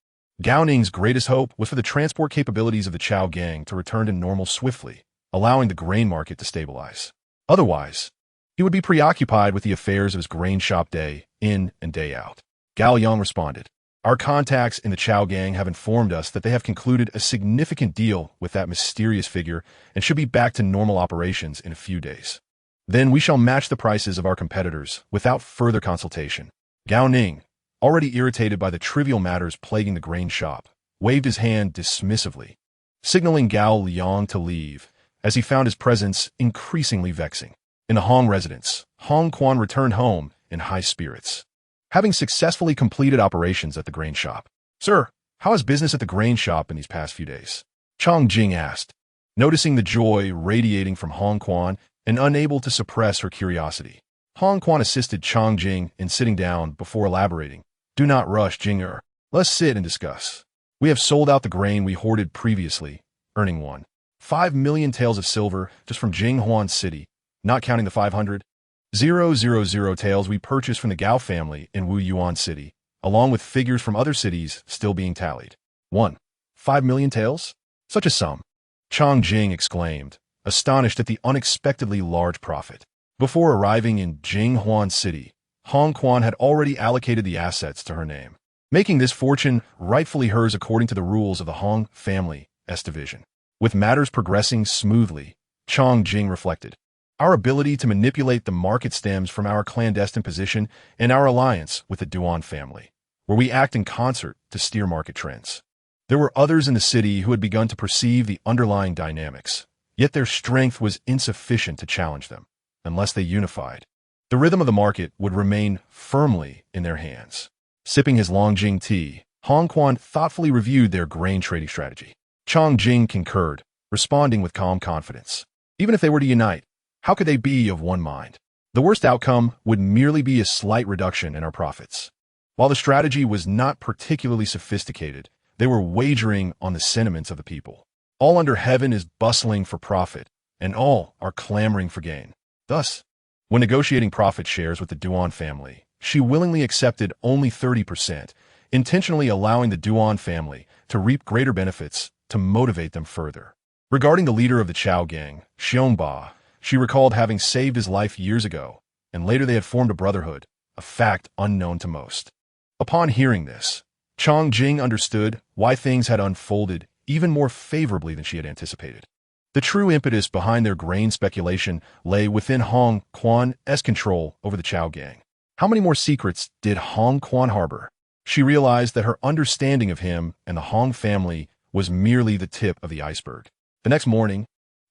Speaker 1: Gao Ning's greatest hope was for the transport capabilities of the Chao gang to return to normal swiftly, allowing the grain market to stabilize. Otherwise, he would be preoccupied with the affairs of his grain shop day in and day out. Gao Liang responded, "Our contacts in the Chao gang have informed us that they have concluded a significant deal with that mysterious figure and should be back to normal operations in a few days. Then we shall match the prices of our competitors without further consultation." Gao Ning, already irritated by the trivial matters plaguing the grain shop, waved his hand dismissively, signaling Gao Liang to leave, as he found his presence increasingly vexing. In the Hong residence, Hong Quan returned home in high spirits, having successfully completed operations at the grain shop. "Sir, how is business at the grain shop in these past few days?" Chong Jing asked, noticing the joy radiating from Hong Quan and unable to suppress her curiosity. Hong Quan assisted Chong Jing in sitting down before elaborating. "Do not rush, Jing-er. Let's sit and discuss. We have sold out the grain we hoarded previously, earning 1.5 million taels of silver just from Jinghuan City, not counting the 500,000 taels we purchased from the Gao family in Wuyuan City, along with figures from other cities still being tallied." 1.5 million taels? Such a sum! Chong Jing exclaimed, astonished at the unexpectedly large profit. Before arriving in Jinghuan City, Hong Quan had already allocated the assets to her name, making this fortune rightfully hers according to the rules of the Hong family's division. With matters progressing smoothly, Chong Jing reflected, "Our ability to manipulate the market stems from our clandestine position and our alliance with the Duan family, where we act in concert to steer market trends." There were others in the city who had begun to perceive the underlying dynamics, yet their strength was insufficient to challenge them, unless they unified. The rhythm of the market would remain firmly in their hands. Sipping his Longjing tea, Hong Quan thoughtfully reviewed their grain trading strategy. Chong Jing concurred, responding with calm confidence. Even if they were to unite, how could they be of one mind? The worst outcome would merely be a slight reduction in our profits. While the strategy was not particularly sophisticated, they were wagering on the sentiments of the people. All under heaven is bustling for profit, and all are clamoring for gain. Thus, when negotiating profit shares with the Duan family, she willingly accepted only 30%, intentionally allowing the Duan family to reap greater benefits to motivate them further. Regarding the leader of the Chao gang, Xiongba, she recalled having saved his life years ago, and later they had formed a brotherhood, a fact unknown to most. Upon hearing this, Chong Jing understood why things had unfolded even more favorably than she had anticipated. The true impetus behind their grain speculation lay within Hong Quan's control over the Chao gang. How many more secrets did Hong Quan harbor? She realized that her understanding of him and the Hong family was merely the tip of the iceberg. The next morning,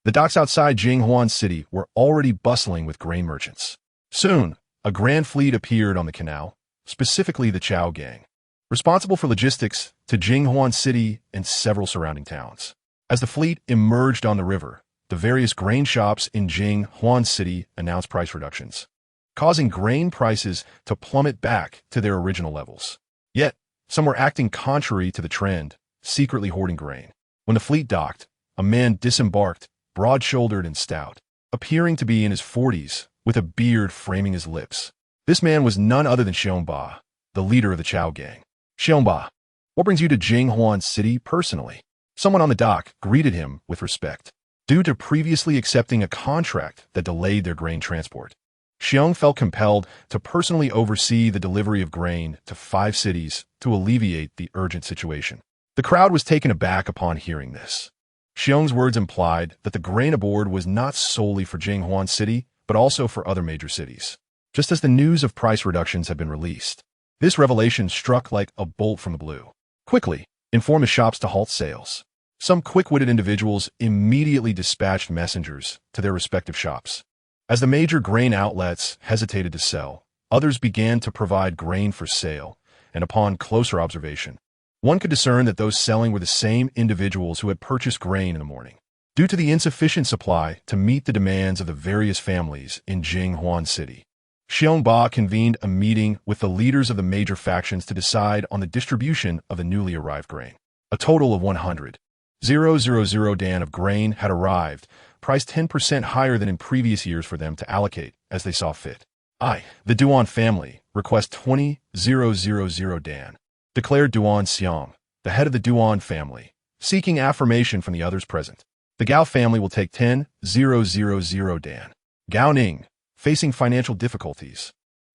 Speaker 1: the docks outside Jinghuan City were already bustling with grain merchants. Soon, a grand fleet appeared on the canal, specifically the Chao gang, responsible for logistics to Jinghuan City and several surrounding towns. As the fleet emerged on the river, the various grain shops in Jinghuan City announced price reductions, causing grain prices to plummet back to their original levels. Yet, some were acting contrary to the trend, secretly hoarding grain. When the fleet docked, a man disembarked, broad-shouldered and stout, appearing to be in his 40s, with a beard framing his lips. This man was none other than Xiongba, the leader of the Chow gang. Xiongba, what brings you to Jinghuan City personally? Someone on the dock greeted him with respect. Due to previously accepting a contract that delayed their grain transport, Xiong felt compelled to personally oversee the delivery of grain to 5 cities to alleviate the urgent situation. The crowd was taken aback upon hearing this. Xiong's words implied that the grain aboard was not solely for Jinghuan City, but also for other major cities. Just as the news of price reductions had been released, this revelation struck like a bolt from the blue. Quickly, inform the shops to halt sales. Some quick-witted individuals immediately dispatched messengers to their respective shops. As the major grain outlets hesitated to sell, others began to provide grain for sale, and upon closer observation, one could discern that those selling were the same individuals who had purchased grain in the morning. Due to the insufficient supply to meet the demands of the various families in Jinghuan City, Xiongba convened a meeting with the leaders of the major factions to decide on the distribution of the newly arrived grain. A total of 100,000 dan of grain had arrived, priced 10% higher than in previous years for them to allocate as they saw fit. The Duan family request 20,000 dan, declared Duan Xiang, the head of the Duan family, seeking affirmation from the others present. The Gao family will take 10,000 dan. Gao Ning, facing financial difficulties,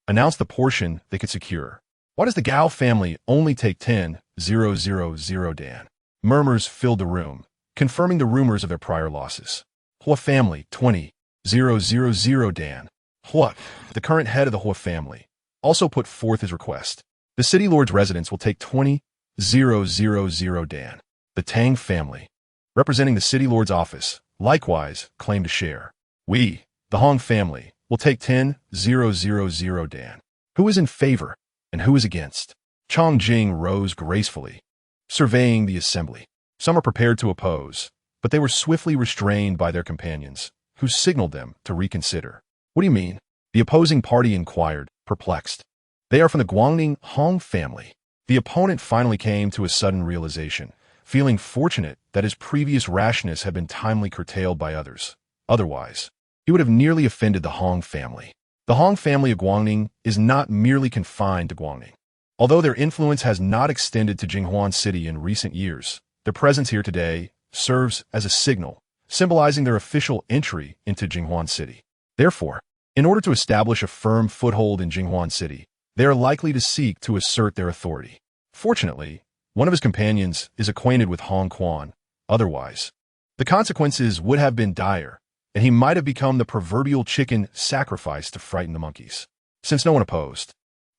Speaker 1: announced the portion they could secure. Why does the Gao family only take 10,000 dan? Murmurs filled the room, confirming the rumors of their prior losses. Hua family, 20,000 dan. Hua, the current head of the Hua family, also put forth his request. The city lord's residence will take 20,000 dan. The Tang family, representing the city lord's office, likewise claimed a share. We, the Hong family, will take 10,000 dan. Who is in favor and who is against? Chong Jing rose gracefully, surveying the assembly. Some are prepared to oppose, but they were swiftly restrained by their companions, who signaled them to reconsider. What do you mean? The opposing party inquired, perplexed. They are from the Guangning Hong family. The opponent finally came to a sudden realization, feeling fortunate that his previous rashness had been timely curtailed by others. Otherwise, he would have nearly offended the Hong family. The Hong family of Guangning is not merely confined to Guangning. Although their influence has not extended to Jinghuan City in recent years, their presence here today serves as a signal, symbolizing their official entry into Jinghuan City. Therefore, in order to establish a firm foothold in Jinghuan City, they are likely to seek to assert their authority. Fortunately, one of his companions is acquainted with Hong Quan. Otherwise, the consequences would have been dire, and he might have become the proverbial chicken sacrificed to frighten the monkeys. Since no one opposed,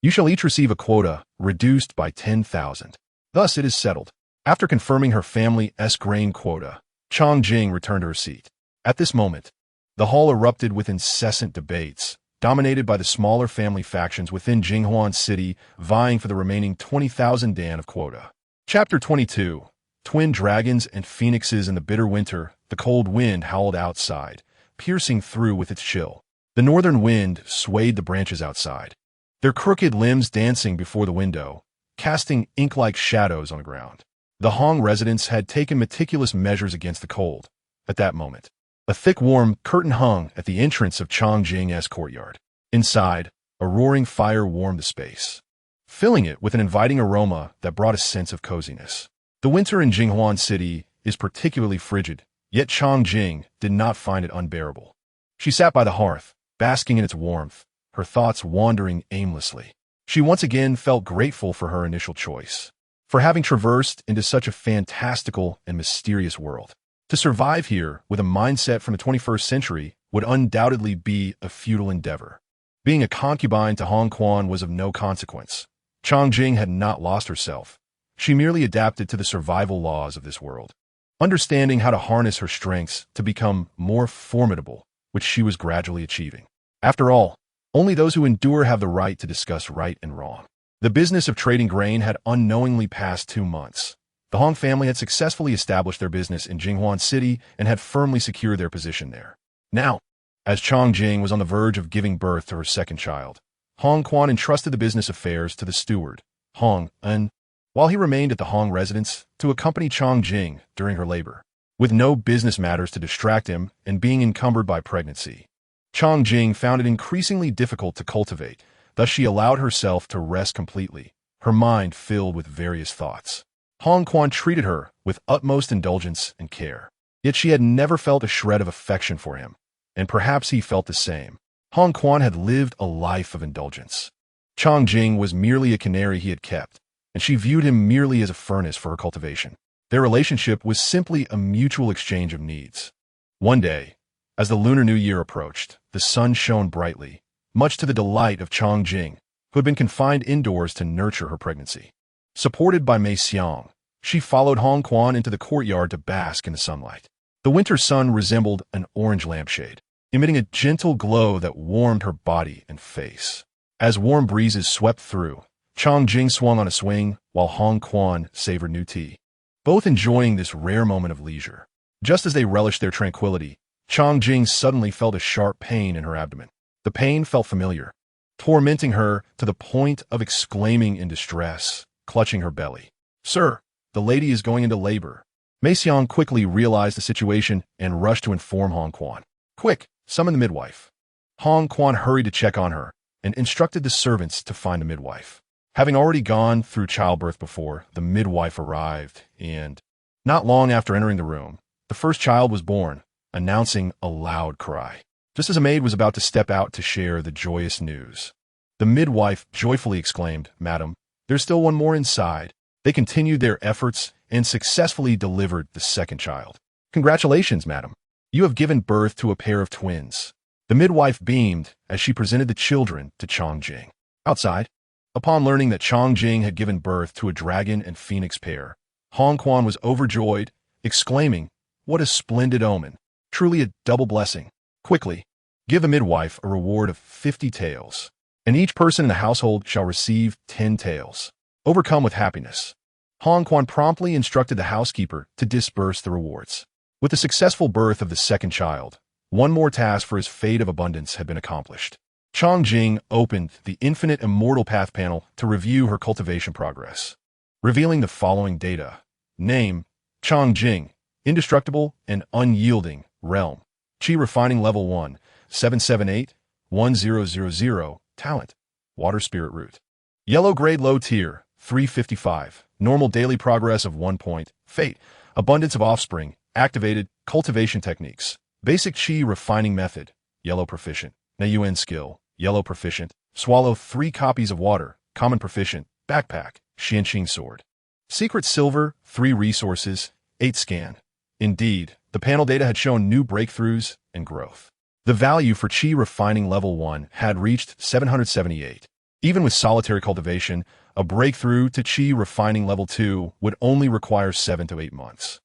Speaker 1: you shall each receive a quota reduced by 10,000. Thus it is settled. After confirming her family's grain quota, Chong Jing returned to her seat. At this moment, the hall erupted with incessant debates, dominated by the smaller family factions within Jinghuan City vying for the remaining 20,000 dan of quota. Chapter 22. Twin dragons and phoenixes in the bitter winter. The cold wind howled outside, piercing through with its chill. The northern wind swayed the branches outside, their crooked limbs dancing before the window, casting ink-like shadows on the ground. The Hong residents had taken meticulous measures against the cold. At that moment, a thick warm curtain hung at the entrance of Chong Jing's courtyard. Inside, a roaring fire warmed the space, filling it with an inviting aroma that brought a sense of coziness. The winter in Jinghuan City is particularly frigid, yet Chong Jing did not find it unbearable. She sat by the hearth, basking in its warmth, her thoughts wandering aimlessly. She once again felt grateful for her initial choice, for having traversed into such a fantastical and mysterious world. To survive here with a mindset from the 21st century would undoubtedly be a futile endeavor. Being a concubine to Hong Quan was of no consequence. Chong Jing had not lost herself. She merely adapted to the survival laws of this world, understanding how to harness her strengths to become more formidable, which she was gradually achieving. After all, only those who endure have the right to discuss right and wrong. The business of trading grain had unknowingly passed 2 months. The Hong family had successfully established their business in Jinghuan City and had firmly secured their position there. Now, as Chong Jing was on the verge of giving birth to her second child, Hong Quan entrusted the business affairs to the steward, Hong En, while he remained at the Hong residence to accompany Chong Jing during her labor. With no business matters to distract him and being encumbered by pregnancy, Chong Jing found it increasingly difficult to cultivate, thus she allowed herself to rest completely, her mind filled with various thoughts. Hong Quan treated her with utmost indulgence and care, yet she had never felt a shred of affection for him, and perhaps he felt the same. Hong Quan had lived a life of indulgence. Chong Jing was merely a canary he had kept, and she viewed him merely as a furnace for her cultivation. Their relationship was simply a mutual exchange of needs. One day, as the Lunar New Year approached, the sun shone brightly, much to the delight of Chong Jing, who had been confined indoors to nurture her pregnancy. Supported by Mei Xiang, she followed Hong Quan into the courtyard to bask in the sunlight. The winter sun resembled an orange lampshade, emitting a gentle glow that warmed her body and face. As warm breezes swept through, Chong Jing swung on a swing while Hong Quan savored new tea, both enjoying this rare moment of leisure. Just as they relished their tranquility, Chong Jing suddenly felt a sharp pain in her abdomen. The pain felt familiar, tormenting her to the point of exclaiming in distress, clutching her belly. "Sir, the lady is going into labor." Mei Xiang quickly realized the situation and rushed to inform Hong Quan. "Quick, summon the midwife." Hong Quan hurried to check on her and instructed the servants to find a midwife. Having already gone through childbirth before, the midwife arrived, and not long after entering the room, the first child was born, announcing a loud cry. Just as a maid was about to step out to share the joyous news, the midwife joyfully exclaimed, "Madam, there's still one more inside." They continued their efforts and successfully delivered the second child. "Congratulations, madam. You have given birth to a pair of twins." The midwife beamed as she presented the children to Chong Jing. Outside, upon learning that Chong Jing had given birth to a dragon and phoenix pair, Hong Quan was overjoyed, exclaiming, "What a splendid omen! Truly a double blessing. Quickly, give the midwife a reward of 50 taels, and each person in the household shall receive 10 taels. Overcome with happiness." Hong Quan promptly instructed the housekeeper to disperse the rewards. With the successful birth of the second child, one more task for his fate of abundance had been accomplished. Chong Jing opened the Infinite Immortal Path panel to review her cultivation progress, revealing the following data. Name, Chong Jing, indestructible and unyielding, realm, Qi refining level 1, 778-1000, talent, water spirit root. Yellow grade low tier, 355, normal daily progress of 1 point, fate, abundance of offspring, activated, cultivation techniques, basic Qi refining method, yellow proficient, Nayuan skill, yellow proficient, swallow 3 copies of water, common proficient, backpack, Xianqing sword. Secret silver, 3 resources, 8 scan. Indeed, the panel data had shown new breakthroughs and growth. The value for Qi refining level 1 had reached 778. Even with solitary cultivation, a breakthrough to Qi refining level 2 would only require 7 to 8 months.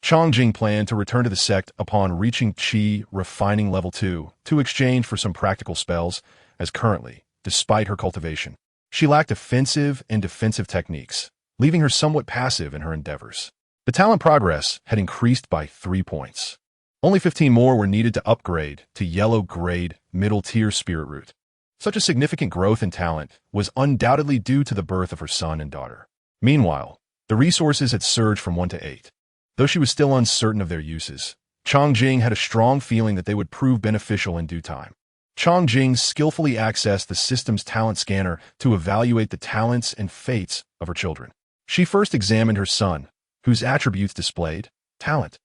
Speaker 1: Chong Jing planned to return to the sect upon reaching Qi refining level 2 to exchange for some practical spells, as currently, despite her cultivation, she lacked offensive and defensive techniques, leaving her somewhat passive in her endeavors. The talent progress had increased by 3 points. Only 15 more were needed to upgrade to yellow grade middle tier spirit root. Such a significant growth in talent was undoubtedly due to the birth of her son and daughter. Meanwhile, the resources had surged from 1 to 8. Though she was still uncertain of their uses, Chong Jing had a strong feeling that they would prove beneficial in due time. Chong Jing skillfully accessed the system's talent scanner to evaluate the talents and fates of her children. She first examined her son, whose attributes displayed talent,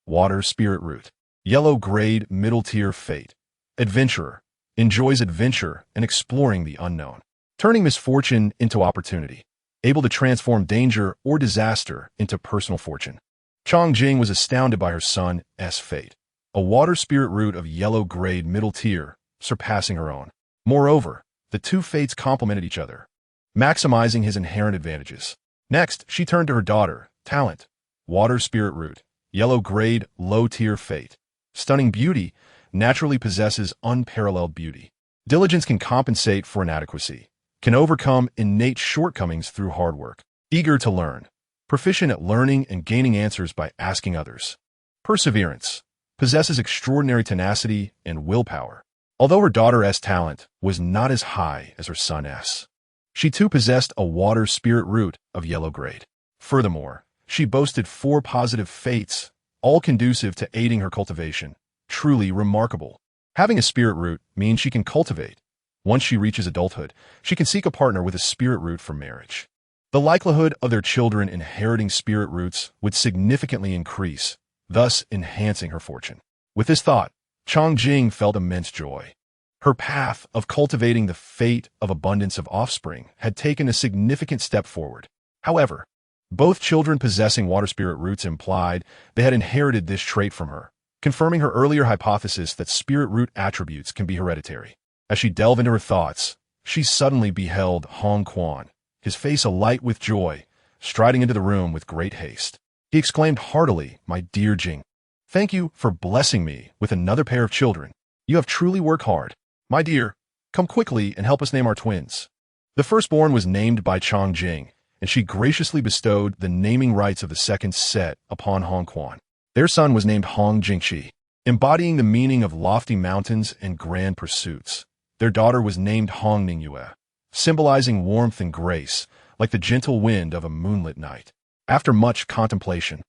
Speaker 1: water spirit root, yellow grade middle tier fate, adventurer, enjoys adventure and exploring the unknown, turning misfortune into opportunity, able to transform danger or disaster into personal fortune. Chong Jing was astounded by her son's fate, a water spirit root of yellow grade middle tier, surpassing her own. Moreover, the two fates complemented each other, maximizing his inherent advantages. Next, she turned to her daughter, talent, water spirit root, yellow grade low tier fate. Stunning beauty naturally possesses unparalleled beauty. Diligence can compensate for inadequacy, can overcome innate shortcomings through hard work. Eager to learn, proficient at learning and gaining answers by asking others. Perseverance, possesses extraordinary tenacity and willpower. Although her daughter's talent was not as high as her son's, she too possessed a water spirit root of yellow grade. Furthermore, she boasted 4 positive fates, all conducive to aiding her cultivation. Truly remarkable. Having a spirit root means she can cultivate. Once she reaches adulthood, she can seek a partner with a spirit root for marriage. The likelihood of their children inheriting spirit roots would significantly increase, thus enhancing her fortune. With this thought, Chongjing felt immense joy. Her path of cultivating the fate of abundance of offspring had taken a significant step forward. However, both children possessing water spirit roots implied they had inherited this trait from her, confirming her earlier hypothesis that spirit root attributes can be hereditary. As she delved into her thoughts, she suddenly beheld Hong Quan, his face alight with joy, striding into the room with great haste. He exclaimed heartily, "My dear Jing, thank you for blessing me with another pair of children. You have truly worked hard. My dear, come quickly and help us name our twins." The firstborn was named by Chongjing, and she graciously bestowed the naming rights of the second set upon Hong Quan. Their son was named Hong Jingqi, embodying the meaning of lofty mountains and grand pursuits. Their daughter was named Hong Ningyue, symbolizing warmth and grace, like the gentle wind of a moonlit night. After much contemplation,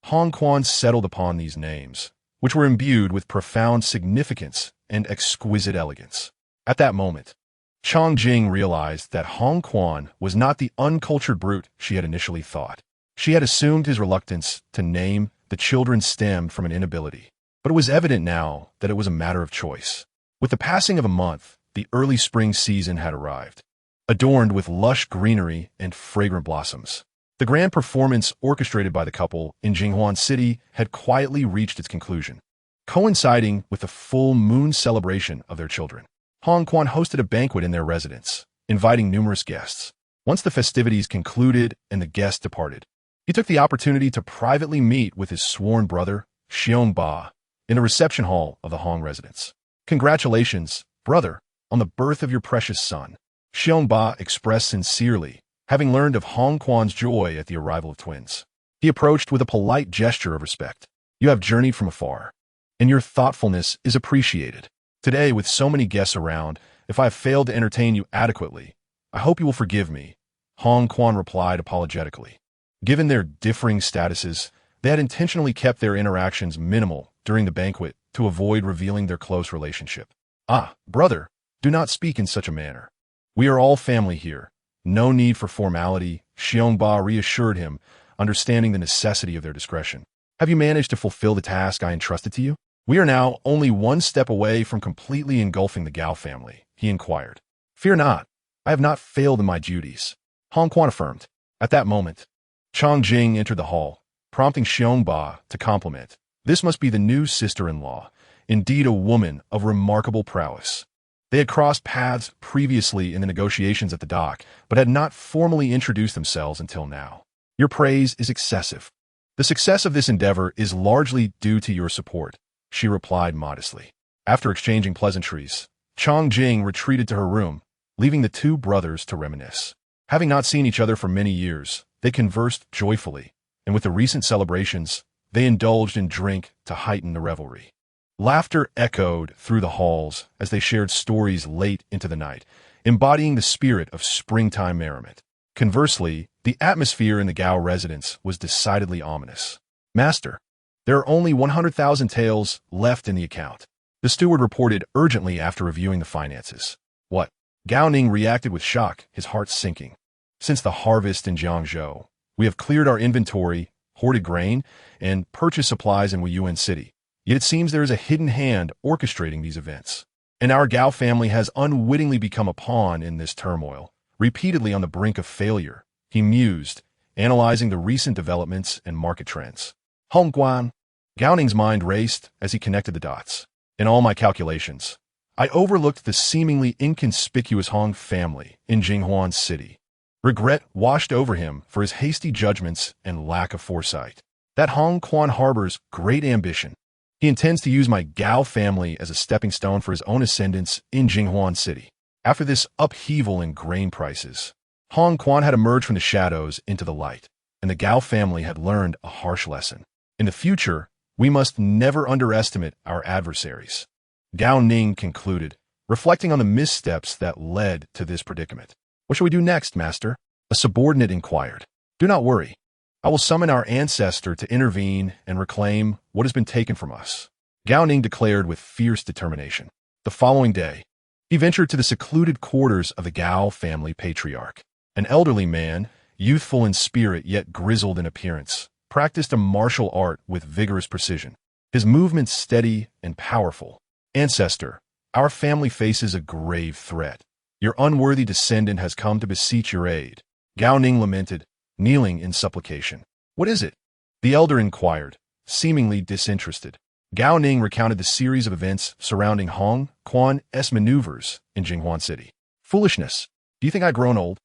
Speaker 1: Hong Quan settled upon these names, which were imbued with profound significance and exquisite elegance. At that moment, Chongjing realized that Hong Quan was not the uncultured brute she had initially thought. She had assumed his reluctance to name the children stemmed from an inability, but it was evident now that it was a matter of choice. With the passing of a month, the early spring season had arrived, adorned with lush greenery and fragrant blossoms. The grand performance orchestrated by the couple in Jinghuan City had quietly reached its conclusion, coinciding with the full moon celebration of their children. Hong Quan hosted a banquet in their residence, inviting numerous guests. Once the festivities concluded and the guests departed, he took the opportunity to privately meet with his sworn brother, Xiong Ba, in the reception hall of the Hong residence. "Congratulations, brother, on the birth of your precious son," Xiong Ba expressed sincerely, having learned of Hong Quan's joy at the arrival of twins. He approached with a polite gesture of respect. "You have journeyed from afar, and your thoughtfulness is appreciated. Today, with so many guests around, if I have failed to entertain you adequately, I hope you will forgive me," Hong Quan replied apologetically. Given their differing statuses, they had intentionally kept their interactions minimal during the banquet to avoid revealing their close relationship. "Ah, brother, do not speak in such a manner. We are all family here. No need for formality," Xiong Ba reassured him, understanding the necessity of their discretion. "Have you managed to fulfill the task I entrusted to you?" "We are now only one step away from completely engulfing the Gao family," he inquired. "Fear not, I have not failed in my duties," Hong Quan affirmed. At that moment, Chongjing entered the hall, prompting Xiong Ba to compliment. This must be the new sister-in-law, indeed a woman of remarkable prowess. They had crossed paths previously in the negotiations at the dock, but had not formally introduced themselves until now. "Your praise is excessive. The success of this endeavor is largely due to your support," she replied modestly. After exchanging pleasantries, Chongjing retreated to her room, leaving the two brothers to reminisce. Having not seen each other for many years, they conversed joyfully, and with the recent celebrations, they indulged in drink to heighten the revelry. Laughter echoed through the halls as they shared stories late into the night, embodying the spirit of springtime merriment. Conversely, the atmosphere in the Gao residence was decidedly ominous. "Master, there are only 100,000 taels left in the account," the steward reported urgently after reviewing the finances. "What?" Gao Ning reacted with shock, his heart sinking. "Since the harvest in Jiangzhou, we have cleared our inventory, hoarded grain, and purchased supplies in Wuyuan City. Yet it seems there is a hidden hand orchestrating these events, and our Gao family has unwittingly become a pawn in this turmoil, repeatedly on the brink of failure," he mused, analyzing the recent developments and market trends. "Hong Guan." Gao Ning's mind raced as he connected the dots. "In all my calculations, I overlooked the seemingly inconspicuous Hong family in Jinghuan City. Regret washed over him for his hasty judgments and lack of foresight. That Hong Quan harbors great ambition. He intends to use my Gao family as a stepping stone for his own ascendance in Jinghuan City." After this upheaval in grain prices, Hong Quan had emerged from the shadows into the light. and the Gao family had learned a harsh lesson. In the future, we must never underestimate our adversaries. Gao Ning concluded, reflecting on the missteps that led to this predicament. What shall we do next, master? A subordinate inquired. Do not worry. I will summon our ancestor to intervene and reclaim what has been taken from us. Gao Ning declared with fierce determination. The following day, he ventured to the secluded quarters of the Gao family patriarch. An elderly man, youthful in spirit yet grizzled in appearance, practiced a martial art with vigorous precision, his movements steady and powerful. Ancestor, our family faces a grave threat. Your unworthy descendant has come to beseech your aid. Gao Ning lamented, kneeling in supplication. What is it? The elder inquired, seemingly disinterested. Gao Ning recounted the series of events surrounding Hong Quan's maneuvers in Jinghuan City. Foolishness. Do you think I've grown old?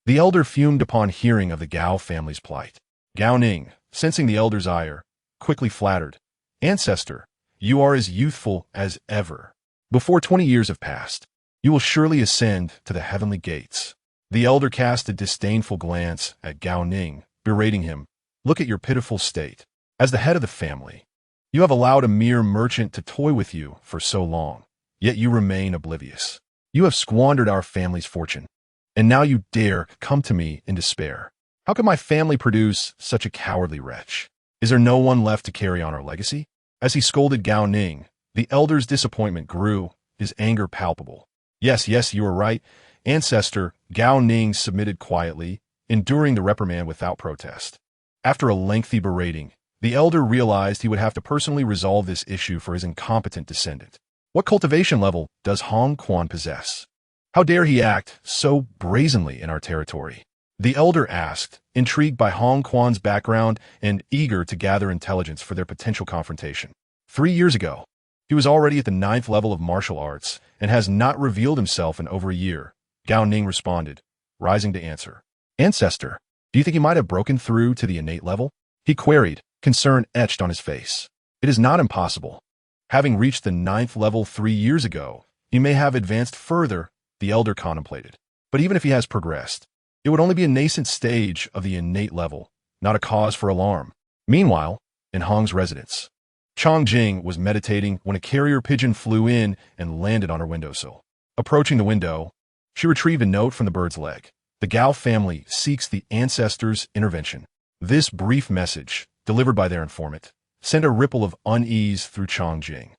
Speaker 1: The elder fumed upon hearing of the Gao family's plight. Gao Ning, sensing the elder's ire, quickly flattered. Ancestor, you are as youthful as ever. Before 20 years have passed, you will surely ascend to the heavenly gates. The elder cast a disdainful glance at Gao Ning, berating him. Look at your pitiful state. As the head of the family, you have allowed a mere merchant to toy with you for so long, yet you remain oblivious. You have squandered our family's fortune, and now you dare come to me in despair. How could my family produce such a cowardly wretch? Is there no one left to carry on our legacy? As he scolded Gao Ning, the elder's disappointment grew, his anger palpable. Yes, you are right. Ancestor, Gao Ning submitted quietly, enduring the reprimand without protest. After a lengthy berating, the elder realized he would have to personally resolve this issue for his incompetent descendant. What cultivation level does Hong Quan possess? How dare he act so brazenly in our territory? The elder asked, intrigued by Hong Quan's background and eager to gather intelligence for their potential confrontation. 3 years ago, he was already at the 9th level of martial arts and has not revealed himself in over a year. Gao Ning responded, rising to answer. Ancestor, do you think he might have broken through to the innate level? He queried, concern etched on his face. It is not impossible. Having reached the 9th level 3 years ago, he may have advanced further, the elder contemplated. But even if he has progressed, it would only be a nascent stage of the innate level, not a cause for alarm. Meanwhile, in Hong's residence, Chong Jing was meditating when a carrier pigeon flew in and landed on her windowsill. Approaching the window, she retrieved a note from the bird's leg. The Gao family seeks the ancestors' intervention. This brief message, delivered by their informant, sent a ripple of unease through Chong Jing.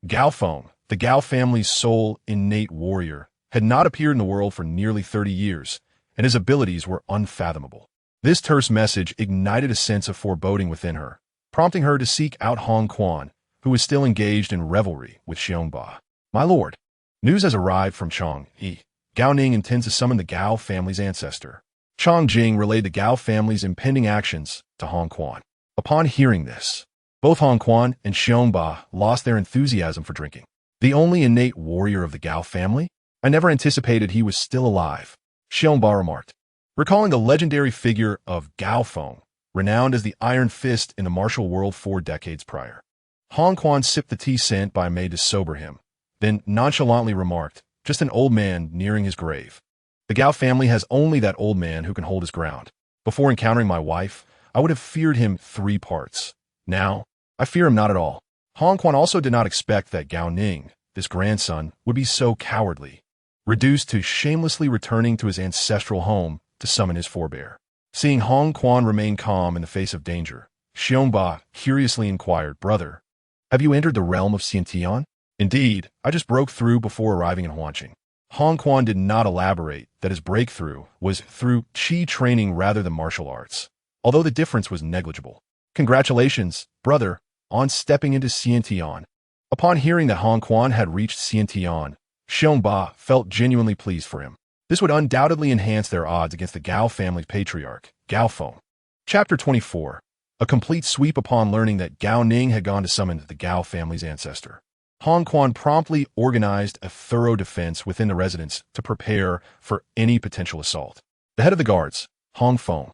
Speaker 1: Gao Feng, the Gao family's sole innate warrior, had not appeared in the world for nearly 30 years, and his abilities were unfathomable. This terse message ignited a sense of foreboding within her, prompting her to seek out Hong Quan, who was still engaged in revelry with Xiongba. My lord, news has arrived from Chong He. Gao Ning intends to summon the Gao family's ancestor. Chong Jing relayed the Gao family's impending actions to Hong Quan. Upon hearing this, both Hong Quan and Xiongba lost their enthusiasm for drinking. The only innate warrior of the Gao family? I never anticipated he was still alive, Xiongba remarked. Recalling the legendary figure of Gao Feng, renowned as the Iron Fist in the martial world 4 decades prior. Hong Quan sipped the tea sent by a maid to sober him, then nonchalantly remarked, just an old man nearing his grave. The Gao family has only that old man who can hold his ground. Before encountering my wife, I would have feared him 3 parts. Now, I fear him not at all. Hong Quan also did not expect that Gao Ning, this grandson, would be so cowardly, reduced to shamelessly returning to his ancestral home to summon his forebear. Seeing Hong Quan remain calm in the face of danger, Xiongba curiously inquired, Brother, have you entered the realm of Xiantian? Indeed, I just broke through before arriving in Huanqing. Hong Quan did not elaborate that his breakthrough was through Qi training rather than martial arts, although the difference was negligible. Congratulations, brother, on stepping into Xiantian. Upon hearing that Hong Quan had reached Xiantian, Xiongba felt genuinely pleased for him. This would undoubtedly enhance their odds against the Gao family's patriarch, Gao Feng. Chapter 24. A complete sweep upon learning that Gao Ning had gone to summon the Gao family's ancestor. Hong Quan promptly organized a thorough defense within the residence to prepare for any potential assault. The head of the guards, Hong Feng,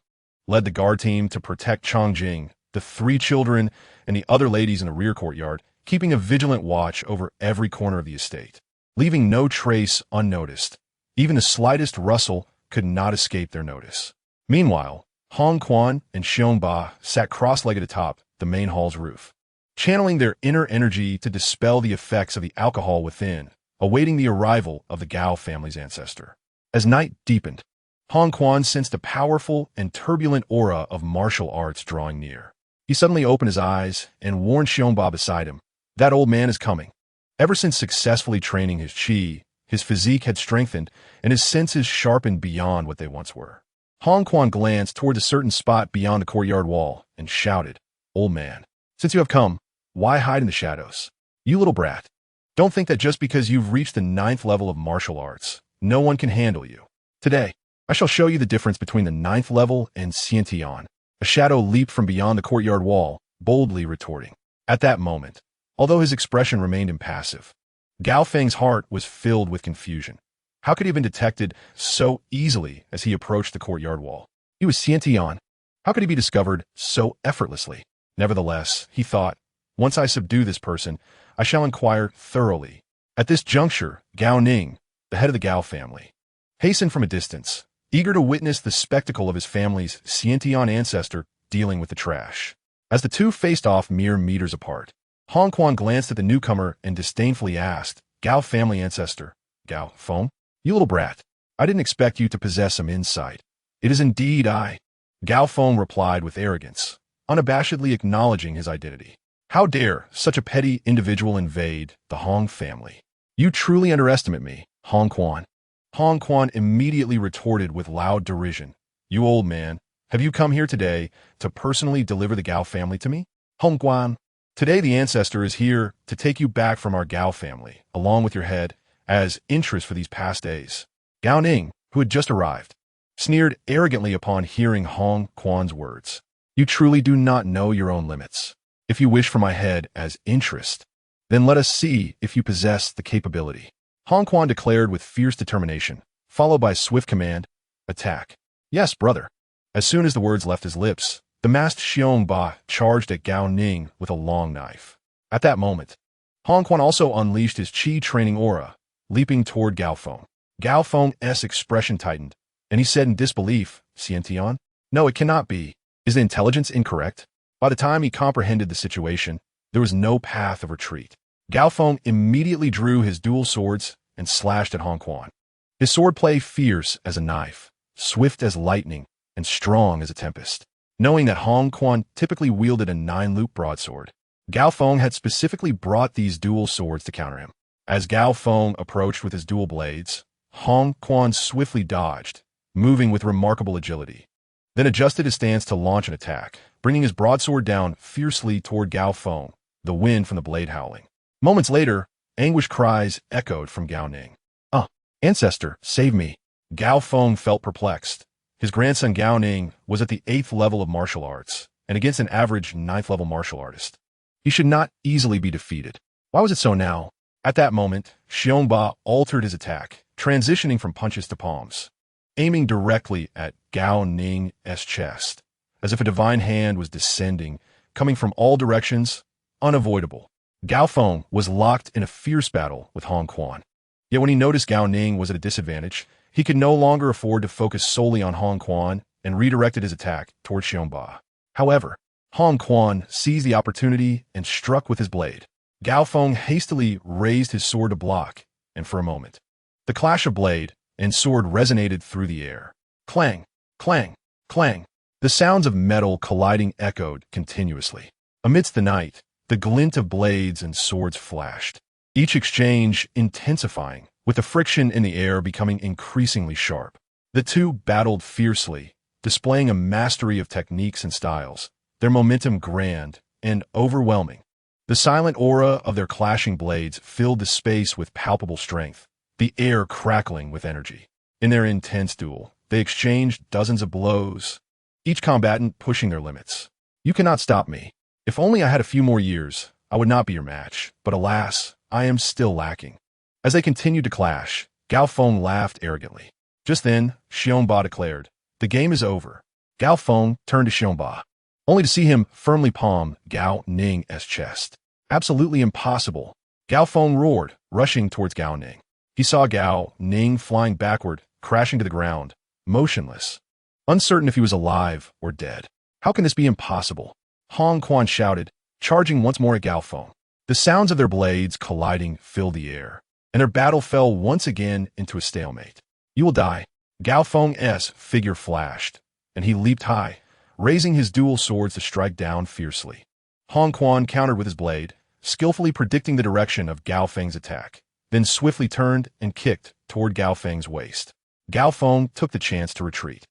Speaker 1: led the guard team to protect Chong Jing, the 3 children, and the other ladies in the rear courtyard, keeping a vigilant watch over every corner of the estate, leaving no trace unnoticed. Even the slightest rustle could not escape their notice. Meanwhile, Hong Quan and Xiongba sat cross-legged atop the main hall's roof, channeling their inner energy to dispel the effects of the alcohol within, awaiting the arrival of the Gao family's ancestor. As night deepened, Hong Quan sensed a powerful and turbulent aura of martial arts drawing near. He suddenly opened his eyes and warned Xiongba beside him, "That old man is coming." Ever since successfully training his qi, his physique had strengthened and his senses sharpened beyond what they once were. Hong Quan glanced toward a certain spot beyond the courtyard wall and shouted, "Old man, since you have come, why hide in the shadows? You little brat. Don't think that just because you've reached the 9th level of martial arts, no one can handle you. Today, I shall show you the difference between the 9th level and Xiantian." A shadow leaped from beyond the courtyard wall, boldly retorting. At that moment, although his expression remained impassive, Gao Feng's heart was filled with confusion. How could he have been detected so easily as he approached the courtyard wall? He was Xiantian. How could he be discovered so effortlessly? Nevertheless, he thought, once I subdue this person, I shall inquire thoroughly. At this juncture, Gao Ning, the head of the Gao family, hastened from a distance, eager to witness the spectacle of his family's Xiantian ancestor dealing with the trash. As the two faced off mere meters apart, Hong Quan glanced at the newcomer and disdainfully asked, "Gao family ancestor, Gao Feng? You little brat. I didn't expect you to possess some insight." "It is indeed I," Gao Feng replied with arrogance, unabashedly acknowledging his identity. "How dare such a petty individual invade the Hong family? You truly underestimate me, Hong Quan." Hong Quan immediately retorted with loud derision, "You old man, have you come here today to personally deliver the Gao family to me? Hong Quan, today the ancestor is here to take you back from our Gao family, along with your head, as interest for these past days." Gao Ning, who had just arrived, sneered arrogantly upon hearing Hong Quan's words. "You truly do not know your own limits. If you wish for my head as interest, then let us see if you possess the capability." Hong Quan declared with fierce determination, followed by a swift command, "Attack." "Yes, brother." As soon as the words left his lips, the masked Xiongba charged at Gao Ning with a long knife. At that moment, Hong Quan also unleashed his qi training aura, leaping toward Gao Feng. Gao Feng's expression tightened, and he said in disbelief, "Xiantian? No, it cannot be. Is the intelligence incorrect?" By the time he comprehended the situation, there was no path of retreat. Gao Feng immediately drew his dual swords and slashed at Hong Quan. His swordplay fierce as a knife, swift as lightning, and strong as a tempest. Knowing that Hong Quan typically wielded a 9-loop broadsword, Gao Feng had specifically brought these dual swords to counter him. As Gao Feng approached with his dual blades, Hong Quan swiftly dodged, moving with remarkable agility, then adjusted his stance to launch an attack, bringing his broadsword down fiercely toward Gao Feng, the wind from the blade howling. Moments later, anguished cries echoed from Gao Ning. Ancestor, save me." Gao Feng felt perplexed. His grandson Gao Ning was at the 8th level of martial arts, and against an average 9th level martial artist. He should not easily be defeated. Why was it so now? At that moment, Xiongba altered his attack, transitioning from punches to palms, aiming directly at Gao Ning's chest, as if a divine hand was descending, coming from all directions, unavoidable. Gao Feng was locked in a fierce battle with Hong Quan. Yet when he noticed Gao Ning was at a disadvantage, he could no longer afford to focus solely on Hong Quan and redirected his attack toward Xiongba. However, Hong Quan seized the opportunity and struck with his blade. Gao Feng hastily raised his sword to block, and for a moment, the clash of blade and sword resonated through the air. Clang, clang, clang. The sounds of metal colliding echoed continuously. Amidst the night, the glint of blades and swords flashed, each exchange intensifying, with the friction in the air becoming increasingly sharp. The two battled fiercely, displaying a mastery of techniques and styles, their momentum grand and overwhelming. The silent aura of their clashing blades filled the space with palpable strength, the air crackling with energy. In their intense duel, they exchanged dozens of blows, each combatant pushing their limits. "You cannot stop me. If only I had a few more years, I would not be your match, but alas, I am still lacking." As they continued to clash, Gao Feng laughed arrogantly. Just then, Xiongba declared, "The game is over." Gao Feng turned to Xiongba, only to see him firmly palm Gao Ning's chest. "Absolutely impossible," Gao Feng roared, rushing towards Gao Ning. He saw Gao Ning flying backward, crashing to the ground, motionless. uncertain if he was alive or dead. How can this be impossible? Hong Quan shouted, charging once more at Gao Feng. The sounds of their blades colliding filled the air, and their battle fell once again into a stalemate. You will die. Gao Feng's figure flashed, and he leaped high, raising his dual swords to strike down fiercely. Hong Quan countered with his blade, skillfully predicting the direction of Gao Feng's attack, then swiftly turned and kicked toward Gao Feng's waist. Gao Feng took the chance to retreat.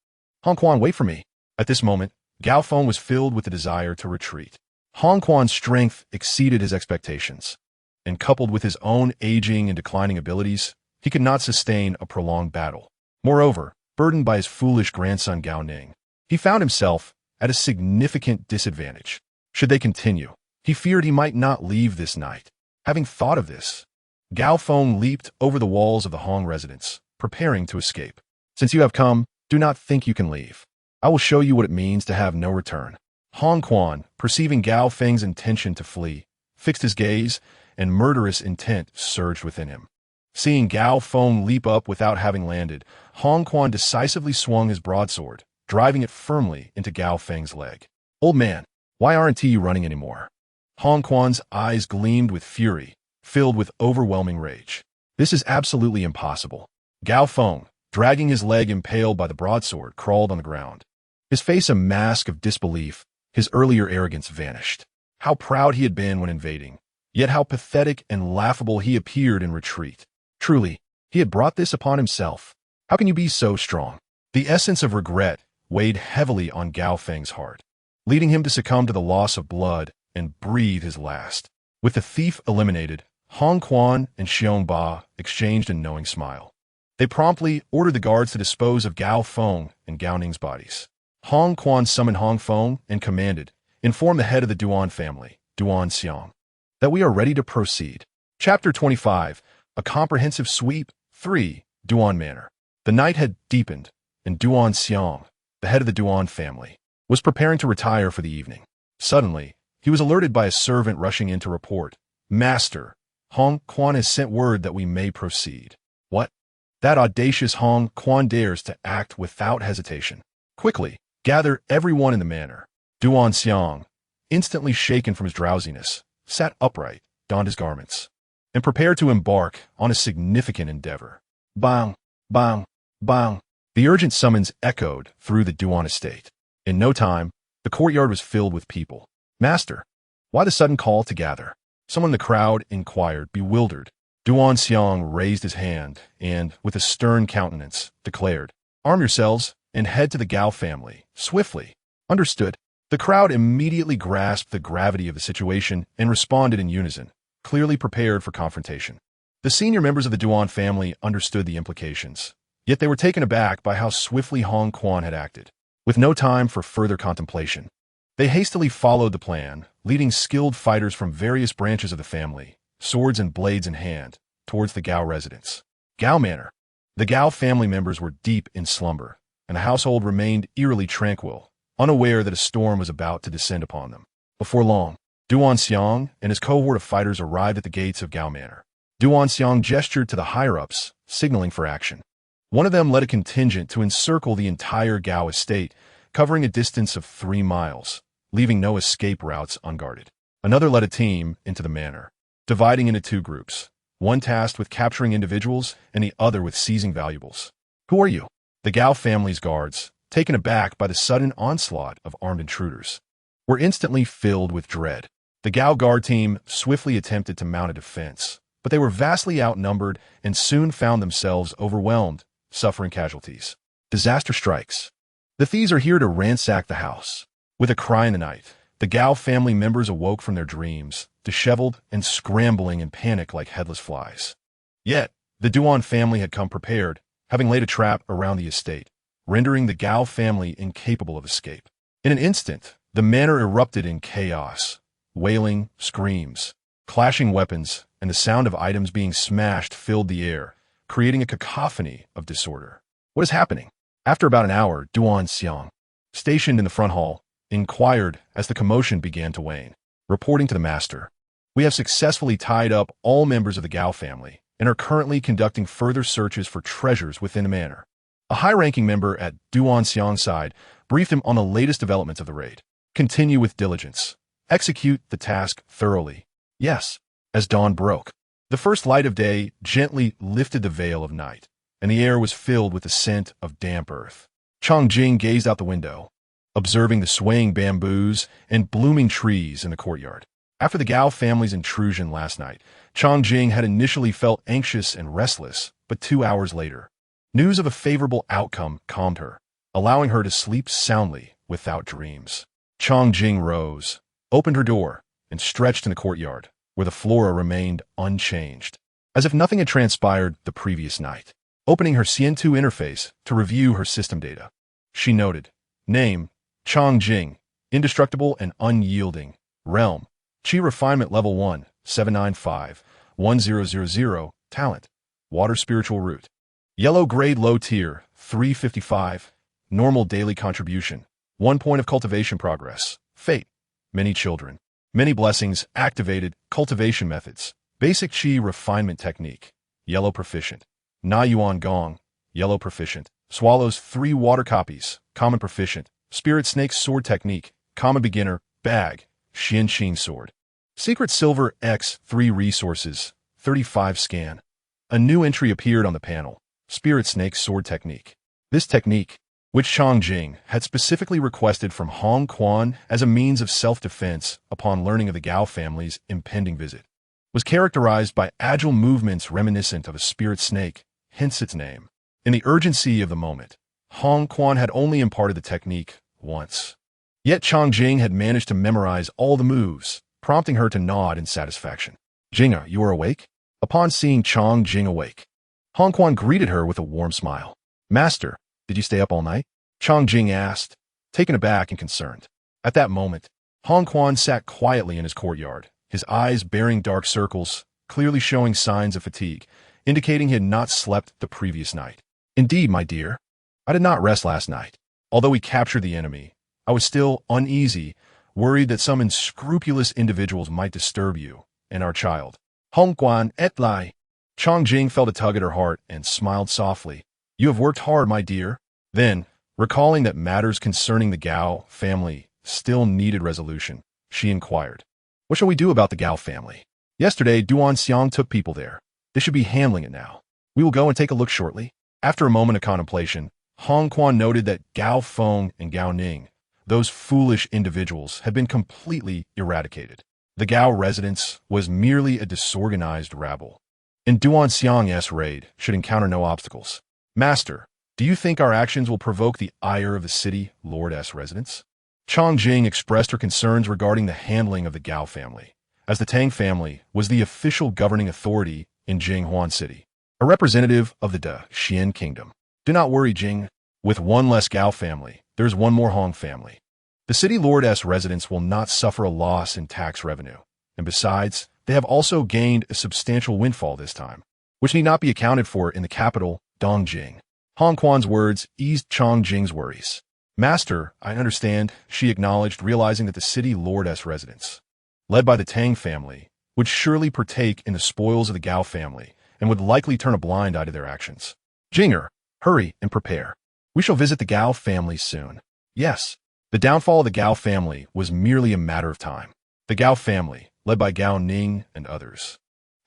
Speaker 1: Hong Quan, wait for me. At this moment, Gao Feng was filled with the desire to retreat. Hong Quan's strength exceeded his expectations, and coupled with his own aging and declining abilities, he could not sustain a prolonged battle. Moreover, burdened by his foolish grandson Gao Ning, he found himself at a significant disadvantage. Should they continue, he feared he might not leave this night. Having thought of this, Gao Feng leaped over the walls of the Hong residence, preparing to escape. Since you have come, do not think you can leave. I will show you what it means to have no return. Hong Quan, perceiving Gao Feng's intention to flee, fixed his gaze, and murderous intent surged within him. Seeing Gao Feng leap up without having landed, Hong Quan decisively swung his broadsword, driving it firmly into Gao Feng's leg. Old man, why aren't you running anymore? Hong Quan's eyes gleamed with fury, filled with overwhelming rage. This is absolutely impossible. Gao Feng, dragging his leg impaled by the broadsword, crawled on the ground. His face a mask of disbelief, his earlier arrogance vanished. How proud he had been when invading, yet how pathetic and laughable he appeared in retreat. Truly, he had brought this upon himself. How can you be so strong? The essence of regret weighed heavily on Gao Feng's heart, leading him to succumb to the loss of blood and breathe his last. With the thief eliminated, Hong Quan and Xiong Ba exchanged a knowing smile. They promptly ordered the guards to dispose of Gao Feng and Gao Ning's bodies. Hong Quan summoned Hong Feng and commanded, inform the head of the Duan family, Duan Xiong, that we are ready to proceed. Chapter 25, A Comprehensive Sweep, 3, Duan Manor. The night had deepened, and Duan Xiong, the head of the Duan family, was preparing to retire for the evening. Suddenly, he was alerted by a servant rushing in to report, Master, Hong Quan has sent word that we may proceed. What? That audacious Hong Quan dares to act without hesitation. Quickly, gather everyone in the manor. Duan Xiong, instantly shaken from his drowsiness, sat upright, donned his garments, and prepared to embark on a significant endeavor. Bang, bang, bang. The urgent summons echoed through the Duan estate. In no time, the courtyard was filled with people. Master, why the sudden call to gather? Someone in the crowd inquired, bewildered. Duan Xiong raised his hand and, with a stern countenance, declared, Arm yourselves and head to the Gao family, swiftly. Understood. The crowd immediately grasped the gravity of the situation and responded in unison, clearly prepared for confrontation. The senior members of the Duan family understood the implications, yet they were taken aback by how swiftly Hong Quan had acted. With no time for further contemplation, they hastily followed the plan, leading skilled fighters from various branches of the family, swords and blades in hand, towards the Gao residence. Gao Manor. The Gao family members were deep in slumber, and the household remained eerily tranquil, unaware that a storm was about to descend upon them. Before long, Duan Xiong and his cohort of fighters arrived at the gates of Gao Manor. Duan Xiong gestured to the higher-ups, signaling for action. One of them led a contingent to encircle the entire Gao estate, covering a distance of 3 miles, leaving no escape routes unguarded. Another led a team into the manor, dividing into 2 groups, one tasked with capturing individuals and the other with seizing valuables. Who are you? The Gao family's guards, taken aback by the sudden onslaught of armed intruders, were instantly filled with dread. The Gao guard team swiftly attempted to mount a defense, but they were vastly outnumbered and soon found themselves overwhelmed, suffering casualties. Disaster strikes. The thieves are here to ransack the house. With a cry in the night, the Gao family members awoke from their dreams, disheveled and scrambling in panic like headless flies. Yet, the Duan family had come prepared, having laid a trap around the estate, rendering the Gao family incapable of escape. In an instant, the manor erupted in chaos. Wailing, screams, clashing weapons, and the sound of items being smashed filled the air, creating a cacophony of disorder. What is happening? After about an hour, Duan Xiong, stationed in the front hall, inquired as the commotion began to wane, reporting to the master, We have successfully tied up all members of the Gao family and are currently conducting further searches for treasures within the manor. A high-ranking member at Duan Xiang's side briefed him on the latest developments of the raid. Continue with diligence. Execute the task thoroughly. Yes. As dawn broke, the first light of day gently lifted the veil of night, and the air was filled with the scent of damp earth. Changjing gazed out the window, observing the swaying bamboos and blooming trees in the courtyard. After the Gao family's intrusion last night, Changjing had initially felt anxious and restless, but 2 hours later, news of a favorable outcome calmed her, allowing her to sleep soundly without dreams. Changjing rose, opened her door, and stretched in the courtyard, where the flora remained unchanged, as if nothing had transpired the previous night. Opening her Xian2 interface to review her system data, she noted, name, Changjing, indestructible and unyielding, realm, Qi refinement level 1, 795, 1000, talent, water spiritual root, yellow grade low tier, 355, normal daily contribution, 1 point of cultivation progress, fate, many children, many blessings, activated, cultivation methods, basic Qi refinement technique, yellow proficient, Na Yuan Gong, yellow proficient, swallows 3 water copies, common proficient, spirit snake sword technique, common beginner, bag, Xian Qin sword. Secret silver X 3 resources, 35 scan. A new entry appeared on the panel, spirit snake sword technique. This technique, which Changjing had specifically requested from Hong Quan as a means of self-defense upon learning of the Gao family's impending visit, was characterized by agile movements reminiscent of a spirit snake, hence its name. In the urgency of the moment, Hong Quan had only imparted the technique once. Yet Changjing had managed to memorize all the moves, prompting her to nod in satisfaction. Jinga, you are awake? Upon seeing Changjing awake, Hong Quan greeted her with a warm smile. Master, did you stay up all night? Changjing asked, taken aback and concerned. At that moment, Hong Quan sat quietly in his courtyard, his eyes bearing dark circles, clearly showing signs of fatigue, indicating he had not slept the previous night. Indeed, my dear, I did not rest last night. Although we captured the enemy, I was still uneasy, worried that some unscrupulous individuals might disturb you and our child. Hong Quan et lai. Changjing felt a tug at her heart and smiled softly. You have worked hard, my dear. Then, recalling that matters concerning the Gao family still needed resolution, she inquired, what shall we do about the Gao family? Yesterday, Duan Xiang took people there. They should be handling it now. We will go and take a look shortly. After a moment of contemplation, Hong Quan noted that Gao Feng and Gao Ning, those foolish individuals, had been completely eradicated. The Gao residence was merely a disorganized rabble, and Duan Xiang's raid should encounter no obstacles. Master, do you think our actions will provoke the ire of the city Lord's residents? Changjing expressed her concerns regarding the handling of the Gao family, as the Tang family was the official governing authority in Jinghuan City, a representative of the De Xian Kingdom. Do not worry, Jing. With one less Gao family, there is one more Hong family. The city Lord's residents will not suffer a loss in tax revenue, and besides, they have also gained a substantial windfall this time, which need not be accounted for in the capital, Dongjing. Hong Quan's words eased Changjing's worries. Master, I understand, she acknowledged, realizing that the city Lord's residents, led by the Tang family, would surely partake in the spoils of the Gao family and would likely turn a blind eye to their actions. Jinger, hurry and prepare. We shall visit the Gao family soon. Yes, the downfall of the Gao family was merely a matter of time. The Gao family, led by Gao Ning and others,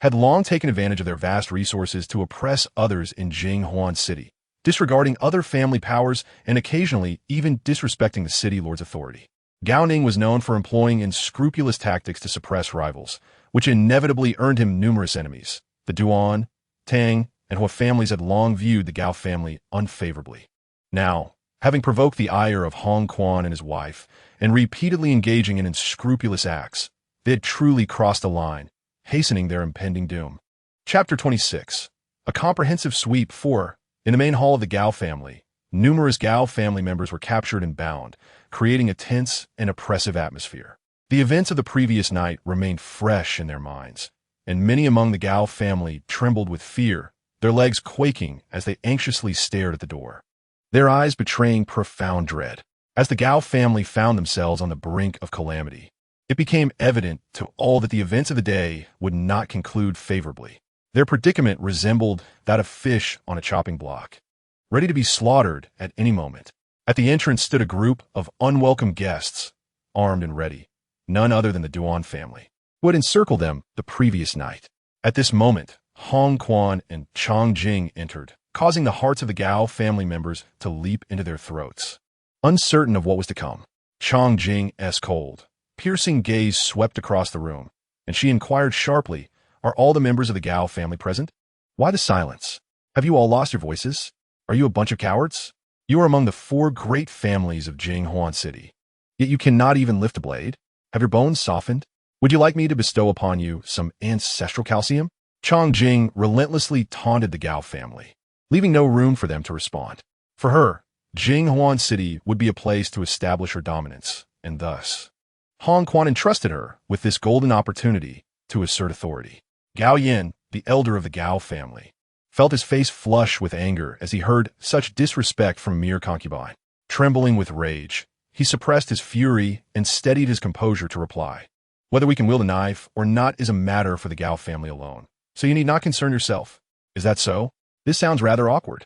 Speaker 1: had long taken advantage of their vast resources to oppress others in Jinghuan City, disregarding other family powers and occasionally even disrespecting the city lord's authority. Gao Ning was known for employing unscrupulous tactics to suppress rivals, which inevitably earned him numerous enemies. The Duan, Tang, and Hua families had long viewed the Gao family unfavorably. Now, having provoked the ire of Hong Quan and his wife, and repeatedly engaging in unscrupulous acts, they had truly crossed the line, hastening their impending doom. Chapter 26. A comprehensive sweep. 4. In the main hall of the Gao family, numerous Gao family members were captured and bound, creating a tense and oppressive atmosphere. The events of the previous night remained fresh in their minds, and many among the Gao family trembled with fear, their legs quaking as they anxiously stared at the door, their eyes betraying profound dread. As the Gao family found themselves on the brink of calamity, it became evident to all that the events of the day would not conclude favorably. Their predicament resembled that of fish on a chopping block. ready to be slaughtered at any moment. At the entrance stood a group of unwelcome guests, armed and ready, none other than the Duan family, who had encircled them the previous night. At this moment, Hong Quan and Chong Jing entered, causing the hearts of the Gao family members to leap into their throats. Uncertain of what was to come, Chong Jing's cold, piercing gaze swept across the room, and she inquired sharply, "Are all the members of the Gao family present? Why the silence? Have you all lost your voices? Are you a bunch of cowards? You are among the 4 great families of Jinghuan City, yet you cannot even lift a blade? Have your bones softened? Would you like me to bestow upon you some ancestral calcium?" Chong Jing relentlessly taunted the Gao family, leaving no room for them to respond. For her, Jinghuan City would be a place to establish her dominance, and thus, Hong Quan entrusted her with this golden opportunity to assert authority. Gao Yin, the elder of the Gao family, felt his face flush with anger as he heard such disrespect from mere concubine. Trembling with rage, he suppressed his fury and steadied his composure to reply, "Whether we can wield a knife or not is a matter for the Gao family alone, so you need not concern yourself. Is that so? This sounds rather awkward.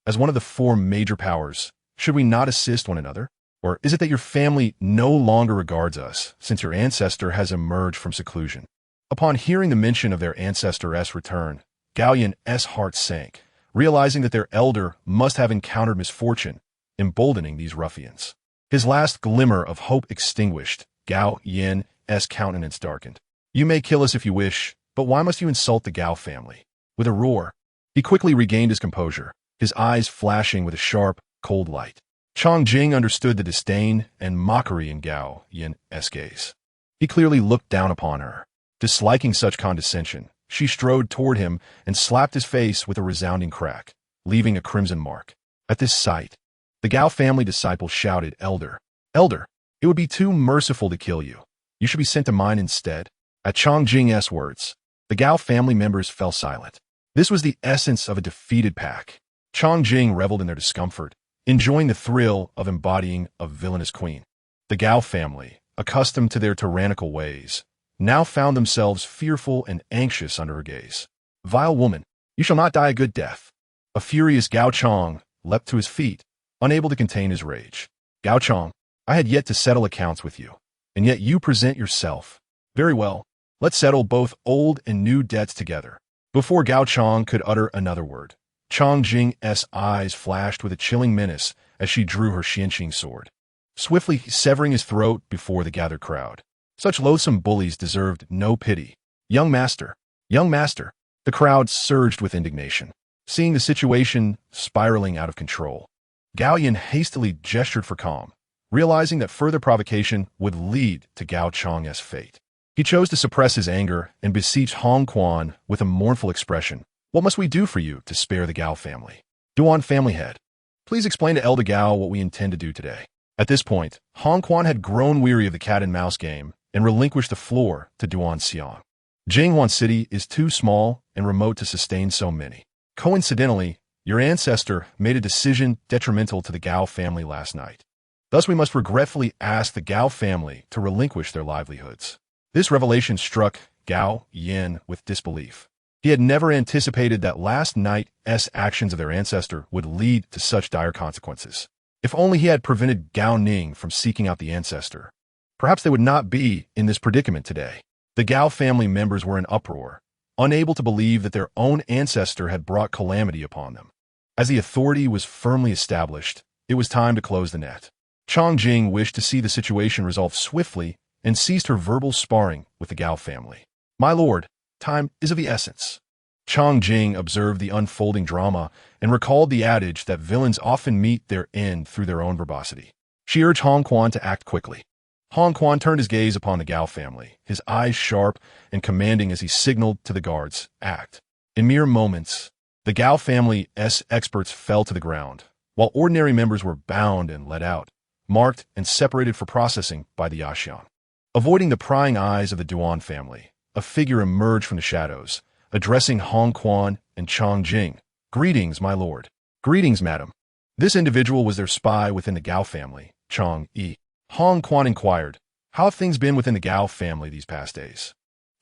Speaker 1: As one of the 4 major powers, should we not assist one another? Or is it that your family no longer regards us, since your ancestor has emerged from seclusion?" Upon hearing the mention of their ancestor's return, Gao Yin's heart sank, realizing that their elder must have encountered misfortune, emboldening these ruffians. His last glimmer of hope extinguished, Gao Yin's countenance darkened. "You may kill us if you wish, but why must you insult the Gao family?" With a roar, he quickly regained his composure, his eyes flashing with a sharp, cold light. Chong Jing understood the disdain and mockery in Gao Yin's gaze. He clearly looked down upon her. Disliking such condescension, she strode toward him and slapped his face with a resounding crack, leaving a crimson mark. At this sight, the Gao family disciple shouted, "Elder, Elder, it would be too merciful to kill you. You should be sent to mine instead." At Chong Jing's words, the Gao family members fell silent. This was the essence of a defeated pack. Chong Jing reveled in their discomfort, enjoying the thrill of embodying a villainous queen. The Gao family, accustomed to their tyrannical ways, now found themselves fearful and anxious under her gaze. "Vile woman, you shall not die a good death." A furious Gao Chong leapt to his feet, unable to contain his rage. "Gao Chong, I had yet to settle accounts with you, and yet you present yourself. Very well, let's settle both old and new debts together." Before Gao Chong could utter another word, Chong Jing's eyes flashed with a chilling menace as she drew her Xianqing sword, swiftly severing his throat before the gathered crowd. Such loathsome bullies deserved no pity. Young master! Young master!" The crowd surged with indignation, seeing the situation spiraling out of control. Gao Yin hastily gestured for calm, realizing that further provocation would lead to Gao Chong's fate. He chose to suppress his anger and beseeched Hong Quan with a mournful expression. "What must we do for you to spare the Gao family? Duan family head, please explain to Elder Gao what we intend to do today." At this point, Hong Quan had grown weary of the cat-and-mouse game and relinquished the floor to Duan Xiang. Jinghuan City is too small and remote to sustain so many. Coincidentally, your ancestor made a decision detrimental to the Gao family last night. Thus we must regretfully ask the Gao family to relinquish their livelihoods. This revelation struck Gao Yin with disbelief. He had never anticipated that last night's actions of their ancestor would lead to such dire consequences. If only he had prevented Gao Ning from seeking out the ancestor, perhaps they would not be in this predicament today. The Gao family members were in uproar, unable to believe that their own ancestor had brought calamity upon them. As the authority was firmly established, it was time to close the net. Chong Jing wished to see the situation resolved swiftly and ceased her verbal sparring with the Gao family. "My lord, time is of the essence." Chong Jing observed the unfolding drama and recalled the adage that villains often meet their end through their own verbosity. She urged Hong Quan to act quickly. Hong Quan turned his gaze upon the Gao family, his eyes sharp and commanding as he signaled to the guards, "Act." In mere moments, the Gao family's experts fell to the ground, while ordinary members were bound and led out, marked and separated for processing by the Yaxian. Avoiding the prying eyes of the Duan family, a figure emerged from the shadows, addressing Hong Quan and Chong Jing. "Greetings, my lord." "Greetings, madam." This individual was their spy within the Gao family, Chong Yi. Hong Quan inquired, "How have things been within the Gao family these past days?"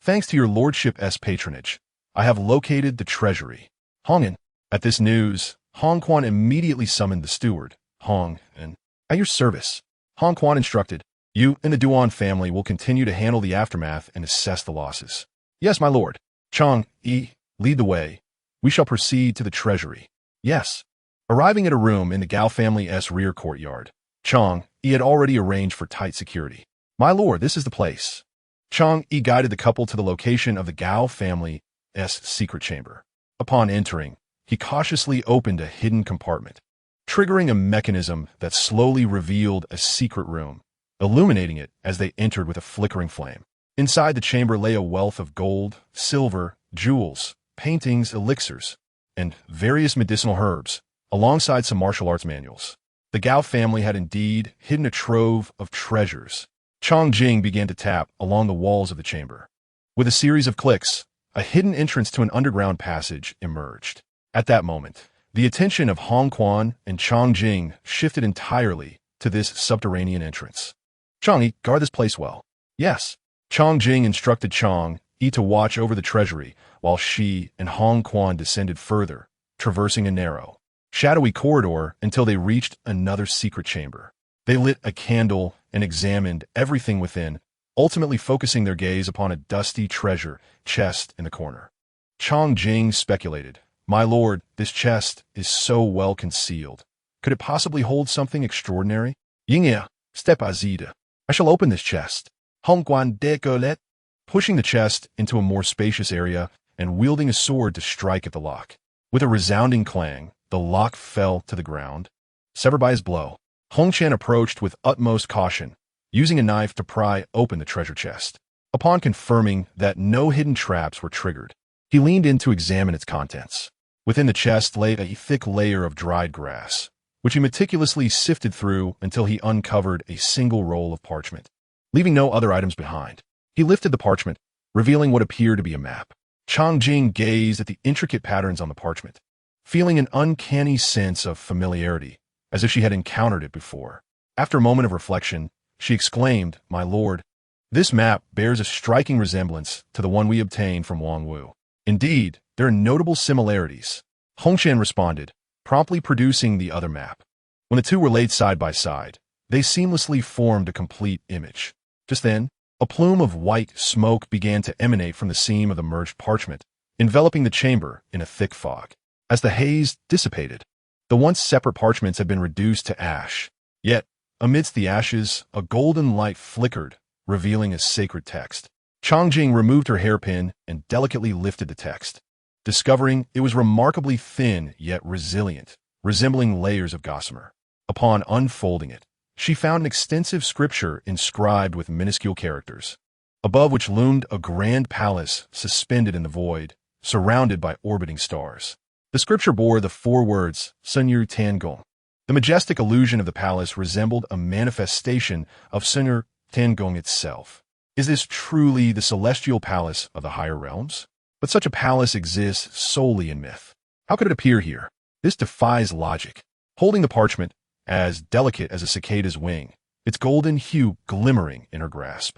Speaker 1: "Thanks to your lordship's patronage, I have located the treasury." Hongin. At this news, Hong Quan immediately summoned the steward, Hong, and, "At your service." Hong Quan instructed, "You and the Duan family will continue to handle the aftermath and assess the losses." "Yes, my lord." "Chang, Yi, lead the way. We shall proceed to the treasury." "Yes." Arriving at a room in the Gao family's rear courtyard, Chang Yi had already arranged for tight security. "My lord, this is the place." Chang Yi guided the couple to the location of the Gao family's secret chamber. Upon entering, he cautiously opened a hidden compartment, triggering a mechanism that slowly revealed a secret room, illuminating it as they entered with a flickering flame. Inside the chamber lay a wealth of gold, silver, jewels, paintings, elixirs, and various medicinal herbs, alongside some martial arts manuals. The Gao family had indeed hidden a trove of treasures. Chang Jing began to tap along the walls of the chamber. With a series of clicks, a hidden entrance to an underground passage emerged. At that moment, the attention of Hong Quan and Chang Jing shifted entirely to this subterranean entrance. "Chang Yi, guard this place well." "Yes." Chang Jing instructed Chang Yi to watch over the treasury, while she and Hong Quan descended further, traversing a narrow, shadowy corridor until they reached another secret chamber. They lit a candle and examined everything within, ultimately focusing their gaze upon a dusty treasure chest in the corner. Chang Jing speculated, "My lord, this chest is so well concealed. Could it possibly hold something extraordinary?" "Yingya, step azide. I shall open this chest." Hong Quan decolet, pushing the chest into a more spacious area and wielding a sword to strike at the lock. With a resounding clang, the lock fell to the ground, severed by his blow. Hong Qian approached with utmost caution, using a knife to pry open the treasure chest. Upon confirming that no hidden traps were triggered, he leaned in to examine its contents. Within the chest lay a thick layer of dried grass, which he meticulously sifted through until he uncovered a single roll of parchment, leaving no other items behind. He lifted the parchment, revealing what appeared to be a map. Chang Jing gazed at the intricate patterns on the parchment, feeling an uncanny sense of familiarity, as if she had encountered it before. After a moment of reflection, she exclaimed, "My lord, this map bears a striking resemblance to the one we obtained from Wang Wu. Indeed, there are notable similarities." Hong Qian responded, promptly producing the other map. When the two were laid side by side, they seamlessly formed a complete image. Just then, a plume of white smoke began to emanate from the seam of the merged parchment, enveloping the chamber in a thick fog. As the haze dissipated, the once separate parchments had been reduced to ash. Yet, amidst the ashes, a golden light flickered, revealing a sacred text. Chang Jing removed her hairpin and delicately lifted the text, discovering it was remarkably thin yet resilient, resembling layers of gossamer. Upon unfolding it, she found an extensive scripture inscribed with minuscule characters, above which loomed a grand palace suspended in the void, surrounded by orbiting stars. The scripture bore the 4 words, Sunyu Tiangong. The majestic illusion of the palace resembled a manifestation of Sunyu Tiangong itself. Is this truly the celestial palace of the higher realms? But such a palace exists solely in myth. How could it appear here? This defies logic. Holding the parchment, as delicate as a cicada's wing, its golden hue glimmering in her grasp,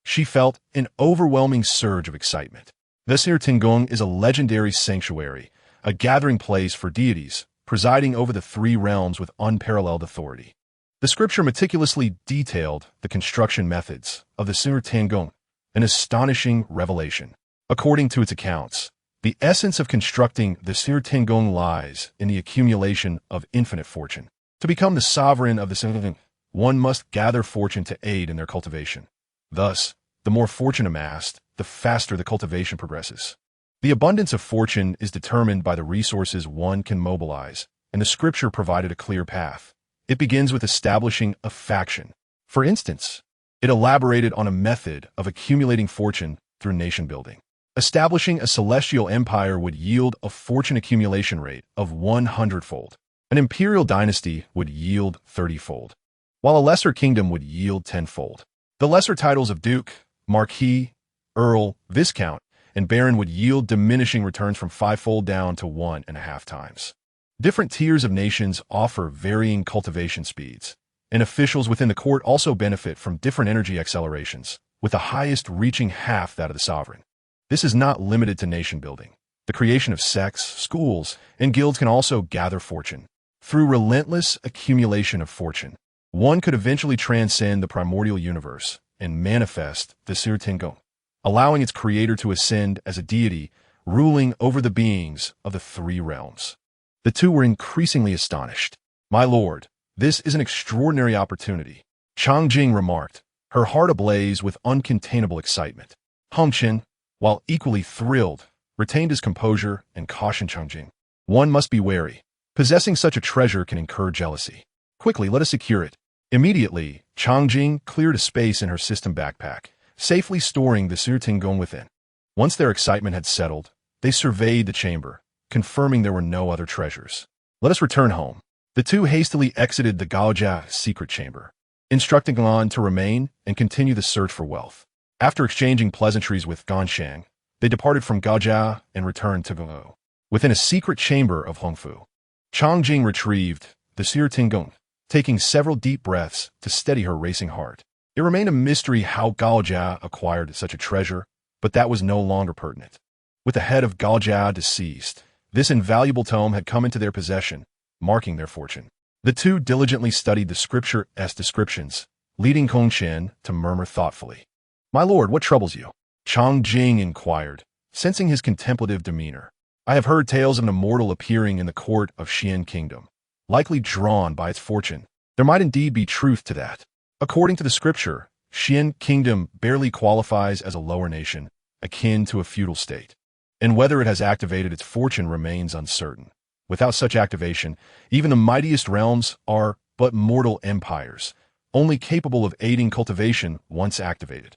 Speaker 1: she felt an overwhelming surge of excitement. The Sir Tingong is a legendary sanctuary, a gathering place for deities, presiding over the 3 realms with unparalleled authority. The scripture meticulously detailed the construction methods of the Sir Tingong, an astonishing revelation. According to its accounts, the essence of constructing the Sir Tingong lies in the accumulation of infinite fortune. To become the sovereign of the Sir, one must gather fortune to aid in their cultivation. Thus, the more fortune amassed, the faster the cultivation progresses. The abundance of fortune is determined by the resources one can mobilize, and the scripture provided a clear path. It begins with establishing a faction. For instance, it elaborated on a method of accumulating fortune through nation building. Establishing a celestial empire would yield a fortune accumulation rate of 100-fold. An imperial dynasty would yield 30-fold, while a lesser kingdom would yield 10-fold. The lesser titles of duke, marquis, earl, viscount, and baron would yield diminishing returns from 5-fold down to 1.5 times. Different tiers of nations offer varying cultivation speeds, and officials within the court also benefit from different energy accelerations, with the highest reaching half that of the sovereign. This is not limited to nation building. The The creation of sects, schools, and guilds can also gather fortune. Through relentless accumulation of fortune, one could eventually transcend the primordial universe and manifest the Sirtingon, allowing its creator to ascend as a deity, ruling over the beings of the three realms. The two were increasingly astonished. "My lord, this is an extraordinary opportunity," Chang Jing remarked, her heart ablaze with uncontainable excitement. Hong Chen, while equally thrilled, retained his composure and cautioned Chang Jing. "One must be wary. Possessing such a treasure can incur jealousy. Quickly, let us secure it." Immediately, Chang Jing cleared a space in her system backpack, safely storing the Sirtingon within. Once their excitement had settled, they surveyed the chamber, confirming there were no other treasures. "Let us return home." The two hastily exited the Gaojia secret chamber, instructing Lan to remain and continue the search for wealth. After exchanging pleasantries with Ganshang, they departed from Gaojia and returned to Golo. Within a secret chamber of Hongfu, Chang Jing retrieved the Sirtingon, taking several deep breaths to steady her racing heart. It remained a mystery how Gaojia acquired such a treasure, but that was no longer pertinent. With the head of Gaojia deceased, this invaluable tome had come into their possession, marking their fortune. The two diligently studied the scripture-esque descriptions, leading Kong Chen to murmur thoughtfully. "My lord, what troubles you?" Chang Jing inquired, sensing his contemplative demeanor. "I have heard tales of an immortal appearing in the court of Xian Kingdom, likely drawn by its fortune. There might indeed be truth to that. According to the scripture, Xian Kingdom barely qualifies as a lower nation, akin to a feudal state. And whether it has activated its fortune remains uncertain. Without such activation, even the mightiest realms are but mortal empires, only capable of aiding cultivation once activated."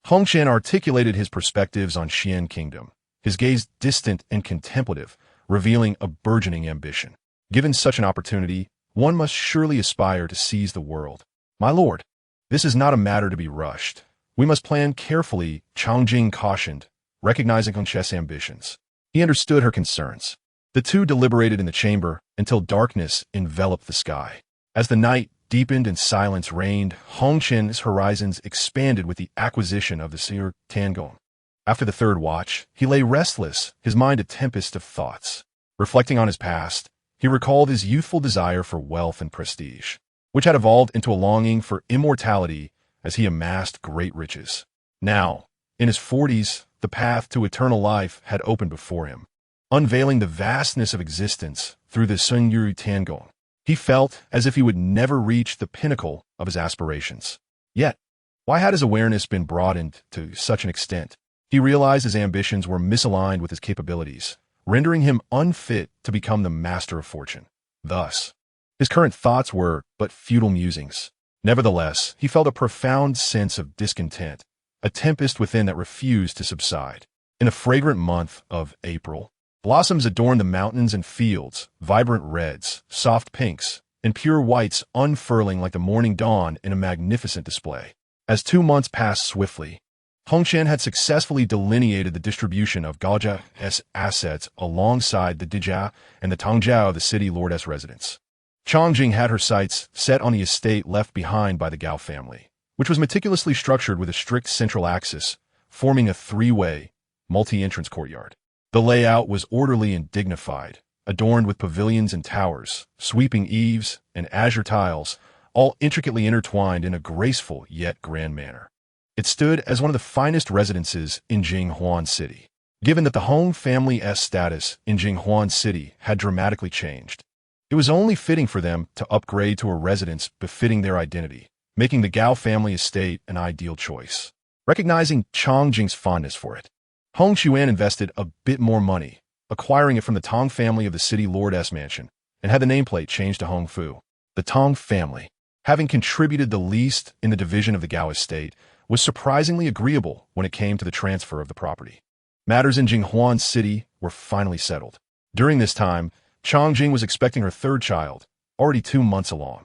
Speaker 1: Hong Chen articulated his perspectives on Xian Kingdom, his gaze distant and contemplative, revealing a burgeoning ambition. "Given such an opportunity, one must surely aspire to seize the world. My lord, this is not a matter to be rushed. We must plan carefully," Chang Jing cautioned, recognizing Hong Chen's ambitions. He understood her concerns. The two deliberated in the chamber until darkness enveloped the sky. As the night deepened and silence reigned, Hong Chen's horizons expanded with the acquisition of the Sir Tangon. After the third watch, he lay restless, his mind a tempest of thoughts. Reflecting on his past, he recalled his youthful desire for wealth and prestige, which had evolved into a longing for immortality as he amassed great riches. Now, in his 40s, the path to eternal life had opened before him, unveiling the vastness of existence through the Sir Tangon. He felt as if he would never reach the pinnacle of his aspirations. Yet, why had his awareness been broadened to such an extent? He realized his ambitions were misaligned with his capabilities, rendering him unfit to become the master of fortune. Thus, his current thoughts were but futile musings. Nevertheless, he felt a profound sense of discontent, a tempest within that refused to subside. In the fragrant month of April, blossoms adorned the mountains and fields, vibrant reds, soft pinks, and pure whites unfurling like the morning dawn in a magnificent display. As 2 months passed swiftly, Hong Chen had successfully delineated the distribution of Gaojia's assets alongside the Dijia and the Tongjiao of the city lord's residence. Chang Jing had her sights set on the estate left behind by the Gao family, which was meticulously structured with a strict central axis, forming a three-way, multi-entrance courtyard. The layout was orderly and dignified, adorned with pavilions and towers, sweeping eaves, and azure tiles, all intricately intertwined in a graceful yet grand manner. It stood as one of the finest residences in Jinghuan City. Given that the Hong family's status in Jinghuan City had dramatically changed, it was only fitting for them to upgrade to a residence befitting their identity, making the Gao family estate an ideal choice. Recognizing Chang Jing's fondness for it, Hong Xuan invested a bit more money, acquiring it from the Tong family of the city lord's mansion, and had the nameplate changed to Hong Fu. The Tong family, having contributed the least in the division of the Gao estate, was surprisingly agreeable when it came to the transfer of the property. Matters in Jinghuan City were finally settled. During this time, Chang Jing was expecting her third child, already 2 months along.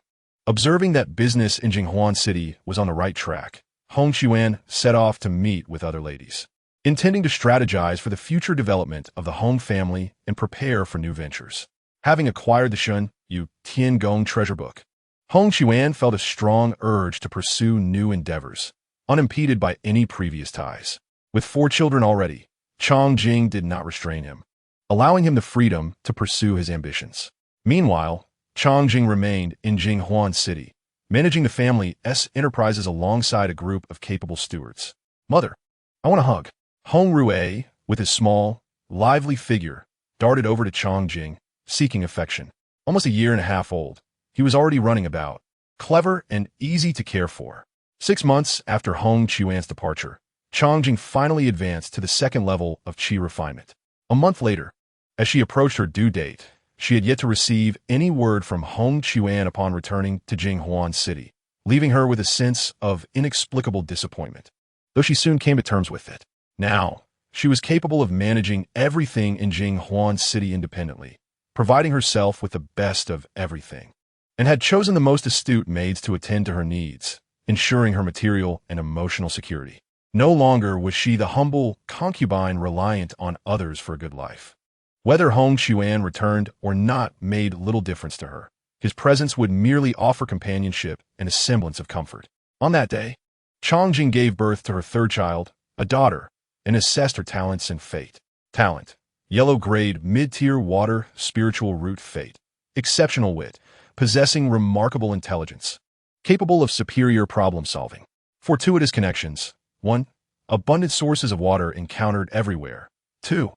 Speaker 1: Observing that business in Jinghuan City was on the right track, Hong Xuan set off to meet with other ladies, intending to strategize for the future development of the Hong family and prepare for new ventures. Having acquired the Shun Yu Tiangong treasure book, Hong Xuan felt a strong urge to pursue new endeavors, unimpeded by any previous ties. With 4 children already, Chang Jing did not restrain him. allowing him the freedom to pursue his ambitions. Meanwhile, Changjing remained in Jinghuan City, managing the family's enterprises alongside a group of capable stewards. Mother, I want a hug. Hong Rue, with his small, lively figure, darted over to Changjing, seeking affection. Almost a year and a half old, he was already running about, clever and easy to care for. 6 months after Hong Qiuan's departure, Changjing finally advanced to the second level of qi refinement. A month later, as she approached her due date, she had yet to receive any word from Hong Qiuan upon returning to Jinghuan City, leaving her with a sense of inexplicable disappointment, though she soon came to terms with it. Now, she was capable of managing everything in Jinghuan City independently, providing herself with the best of everything, and had chosen the most astute maids to attend to her needs, ensuring her material and emotional security. No longer was she the humble concubine reliant on others for a good life. Whether Hong Qiuan returned or not made little difference to her. His presence would merely offer companionship and a semblance of comfort. On that day, Changjing gave birth to her third child, a daughter, and assessed her talents and fate. Talent: yellow-grade, mid-tier water, spiritual root. Fate: exceptional wit, possessing remarkable intelligence, capable of superior problem-solving. Fortuitous connections: 1. Abundant sources of water encountered everywhere. 2.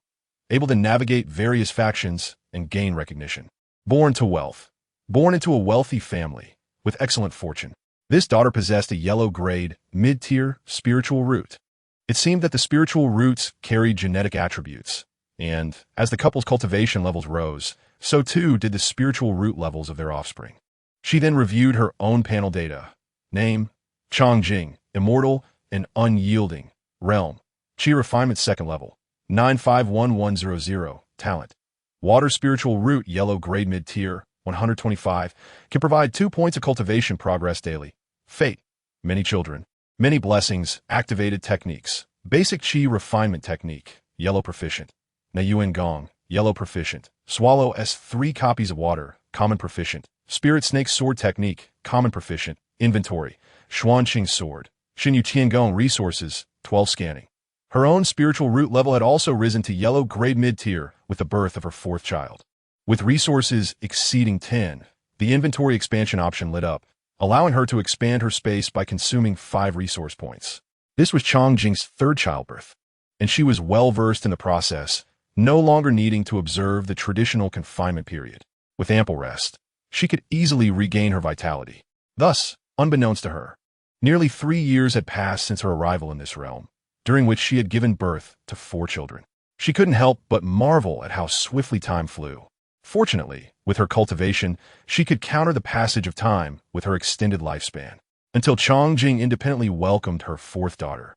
Speaker 1: Able to navigate various factions and gain recognition. Born to wealth: born into a wealthy family, with excellent fortune. This daughter possessed a yellow-grade, mid-tier, spiritual root. It seemed that the spiritual roots carried genetic attributes, and as the couple's cultivation levels rose, so too did the spiritual root levels of their offspring. She then reviewed her own panel data. Name: Changjing, immortal and unyielding. Realm: Qi refinement second level, 951100. Talent: water spiritual root, yellow grade mid-tier, 125, can provide 2 points of cultivation progress daily. Fate: many children, many blessings, activated techniques. Basic Qi refinement technique, yellow proficient. Nayuan Gong, yellow proficient. Swallow S 3 copies of water, common proficient. Spirit snake sword technique, common proficient. Inventory: Xuanqing sword. Xinyu Tiangong resources, 12 scanning. Her own spiritual root level had also risen to yellow grade mid-tier with the birth of her fourth child. With resources exceeding 10, the inventory expansion option lit up, allowing her to expand her space by consuming 5 resource points. This was Changjing's third childbirth, and she was well-versed in the process, no longer needing to observe the traditional confinement period. With ample rest, she could easily regain her vitality. Thus, unbeknownst to her, nearly 3 years had passed since her arrival in this realm, during which she had given birth to 4 children. She couldn't help but marvel at how swiftly time flew. Fortunately, with her cultivation, she could counter the passage of time with her extended lifespan, until Changjing independently welcomed her fourth daughter.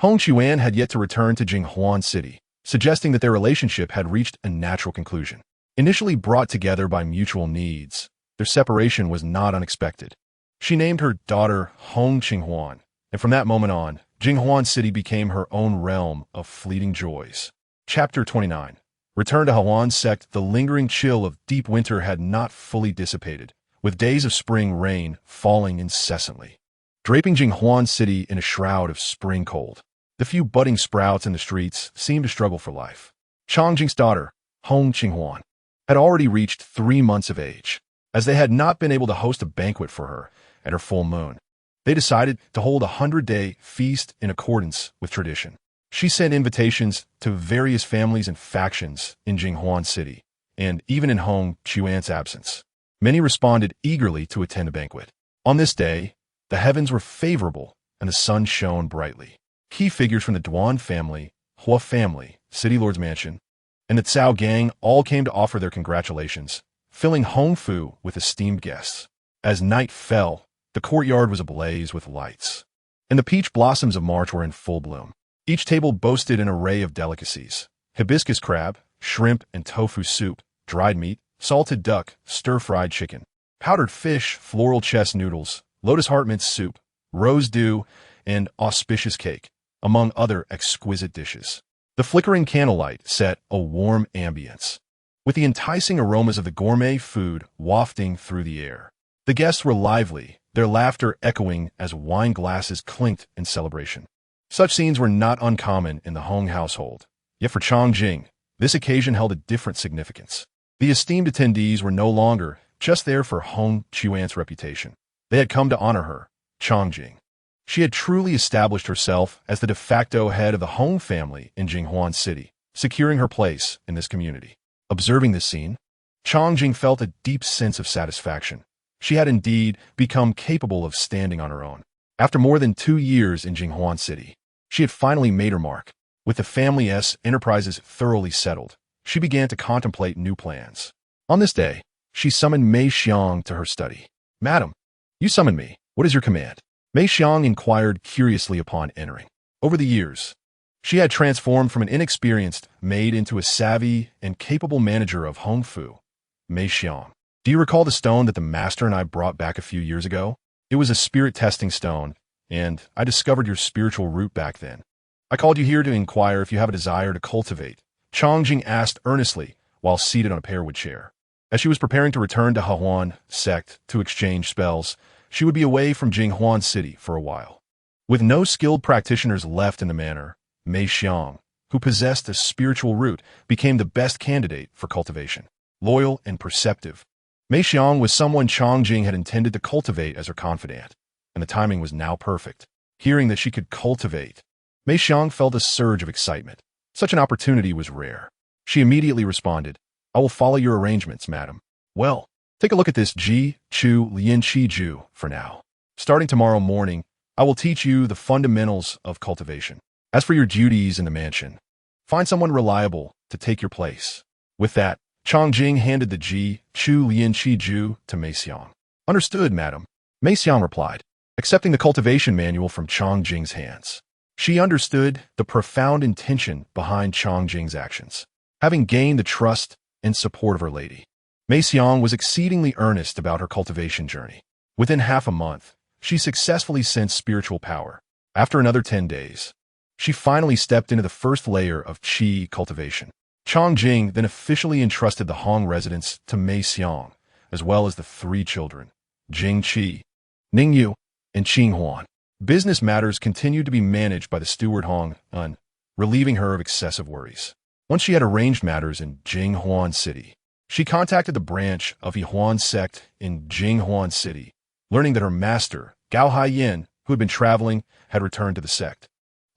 Speaker 1: Hong Qiuan had yet to return to Jinghuan City, suggesting that their relationship had reached a natural conclusion. Initially brought together by mutual needs, their separation was not unexpected. She named her daughter Hong Qinghuan, and from that moment on, Jinghuan City became her own realm of fleeting joys. Chapter 29. Return to Hawan Sect. The lingering chill of deep winter had not fully dissipated, with days of spring rain falling incessantly, draping Jinghuan City in a shroud of spring cold. The few budding sprouts in the streets seemed to struggle for life. Changjing's daughter, Hong Qinghuan, had already reached 3 months of age. As they had not been able to host a banquet for her at her full moon, they decided to hold a 100-day feast in accordance with tradition. She sent invitations to various families and factions in Jinghuan City, and even in Hong Qiuan's absence, many responded eagerly to attend the banquet. On this day, the heavens were favorable and the sun shone brightly. Key figures from the Duan family, Hua family, City Lord's mansion, and the Cao gang all came to offer their congratulations, filling Hong Fu with esteemed guests. As night fell, the courtyard was ablaze with lights, and the peach blossoms of March were in full bloom. Each table boasted an array of delicacies: hibiscus crab, shrimp and tofu soup, dried meat, salted duck, stir-fried chicken, powdered fish, floral chest noodles, lotus heart mint soup, rose dew, and auspicious cake, among other exquisite dishes. The flickering candlelight set a warm ambience, with the enticing aromas of the gourmet food wafting through the air. The guests were lively, their laughter echoing as wine glasses clinked in celebration. Such scenes were not uncommon in the Hong household, yet for Changjing, This occasion held a different significance. The esteemed attendees were no longer just there for Hong Chuan's reputation. They had come to honor her, Changjing. She had truly established herself as the de facto head of the Hong family in Jinghuan City, securing her place in this community. Observing this scene, Changjing felt a deep sense of satisfaction. She had indeed become capable of standing on her own. After more than 2 years in Jinghuan City, she had finally made her mark. With the family's enterprises thoroughly settled, she began to contemplate new plans. On this day, she summoned Mei Xiang to her study. "Madam, you summoned me. What is your command?" Mei Xiang inquired curiously upon entering. Over the years, she had transformed from an inexperienced maid into a savvy and capable manager of Hong Fu. "Mei Xiang, do you recall the stone that the master and I brought back a few years ago? It was a spirit testing stone, and I discovered your spiritual root back then. I called you here to inquire if you have a desire to cultivate," Changjing asked earnestly while seated on a pearwood chair. As she was preparing to return to Hahuan sect to exchange spells, she would be away from Jinghuan City for a while. With no skilled practitioners left in the manor, Mei Xiang, who possessed a spiritual root, became the best candidate for cultivation. Loyal and perceptive, Mei Xiang was someone Changjing had intended to cultivate as her confidant, and the timing was now perfect. Hearing that she could cultivate, Mei Xiang felt a surge of excitement. Such an opportunity was rare. She immediately responded, "I will follow your arrangements, madam." "Well, take a look at this Ji, Chu, Lian Chi Ju for now. Starting tomorrow morning, I will teach you the fundamentals of cultivation. As for your duties in the mansion, find someone reliable to take your place." With that, Changjing handed the Ji, Chu, Lian Chi Ju to Mei Xiang. "Understood, madam," Mei Xiang replied, accepting the cultivation manual from Changjing's hands. She understood the profound intention behind Changjing's actions. Having gained the trust and support of her lady, Mei Xiang was exceedingly earnest about her cultivation journey. Within half a month, she successfully sensed spiritual power. After another 10 days, she finally stepped into the first layer of qi cultivation. Changjing then officially entrusted the Hong residence to Mei Xiang, as well as the 3 children, Jing Qi, Ning Yu, and Qing Huan. Business matters continued to be managed by the steward Hong Un, relieving her of excessive worries. Once she had arranged matters in Jinghuan City, she contacted the branch of Yihuan sect in Jinghuan City, learning that her master, Gao Haiyan, who had been traveling, had returned to the sect.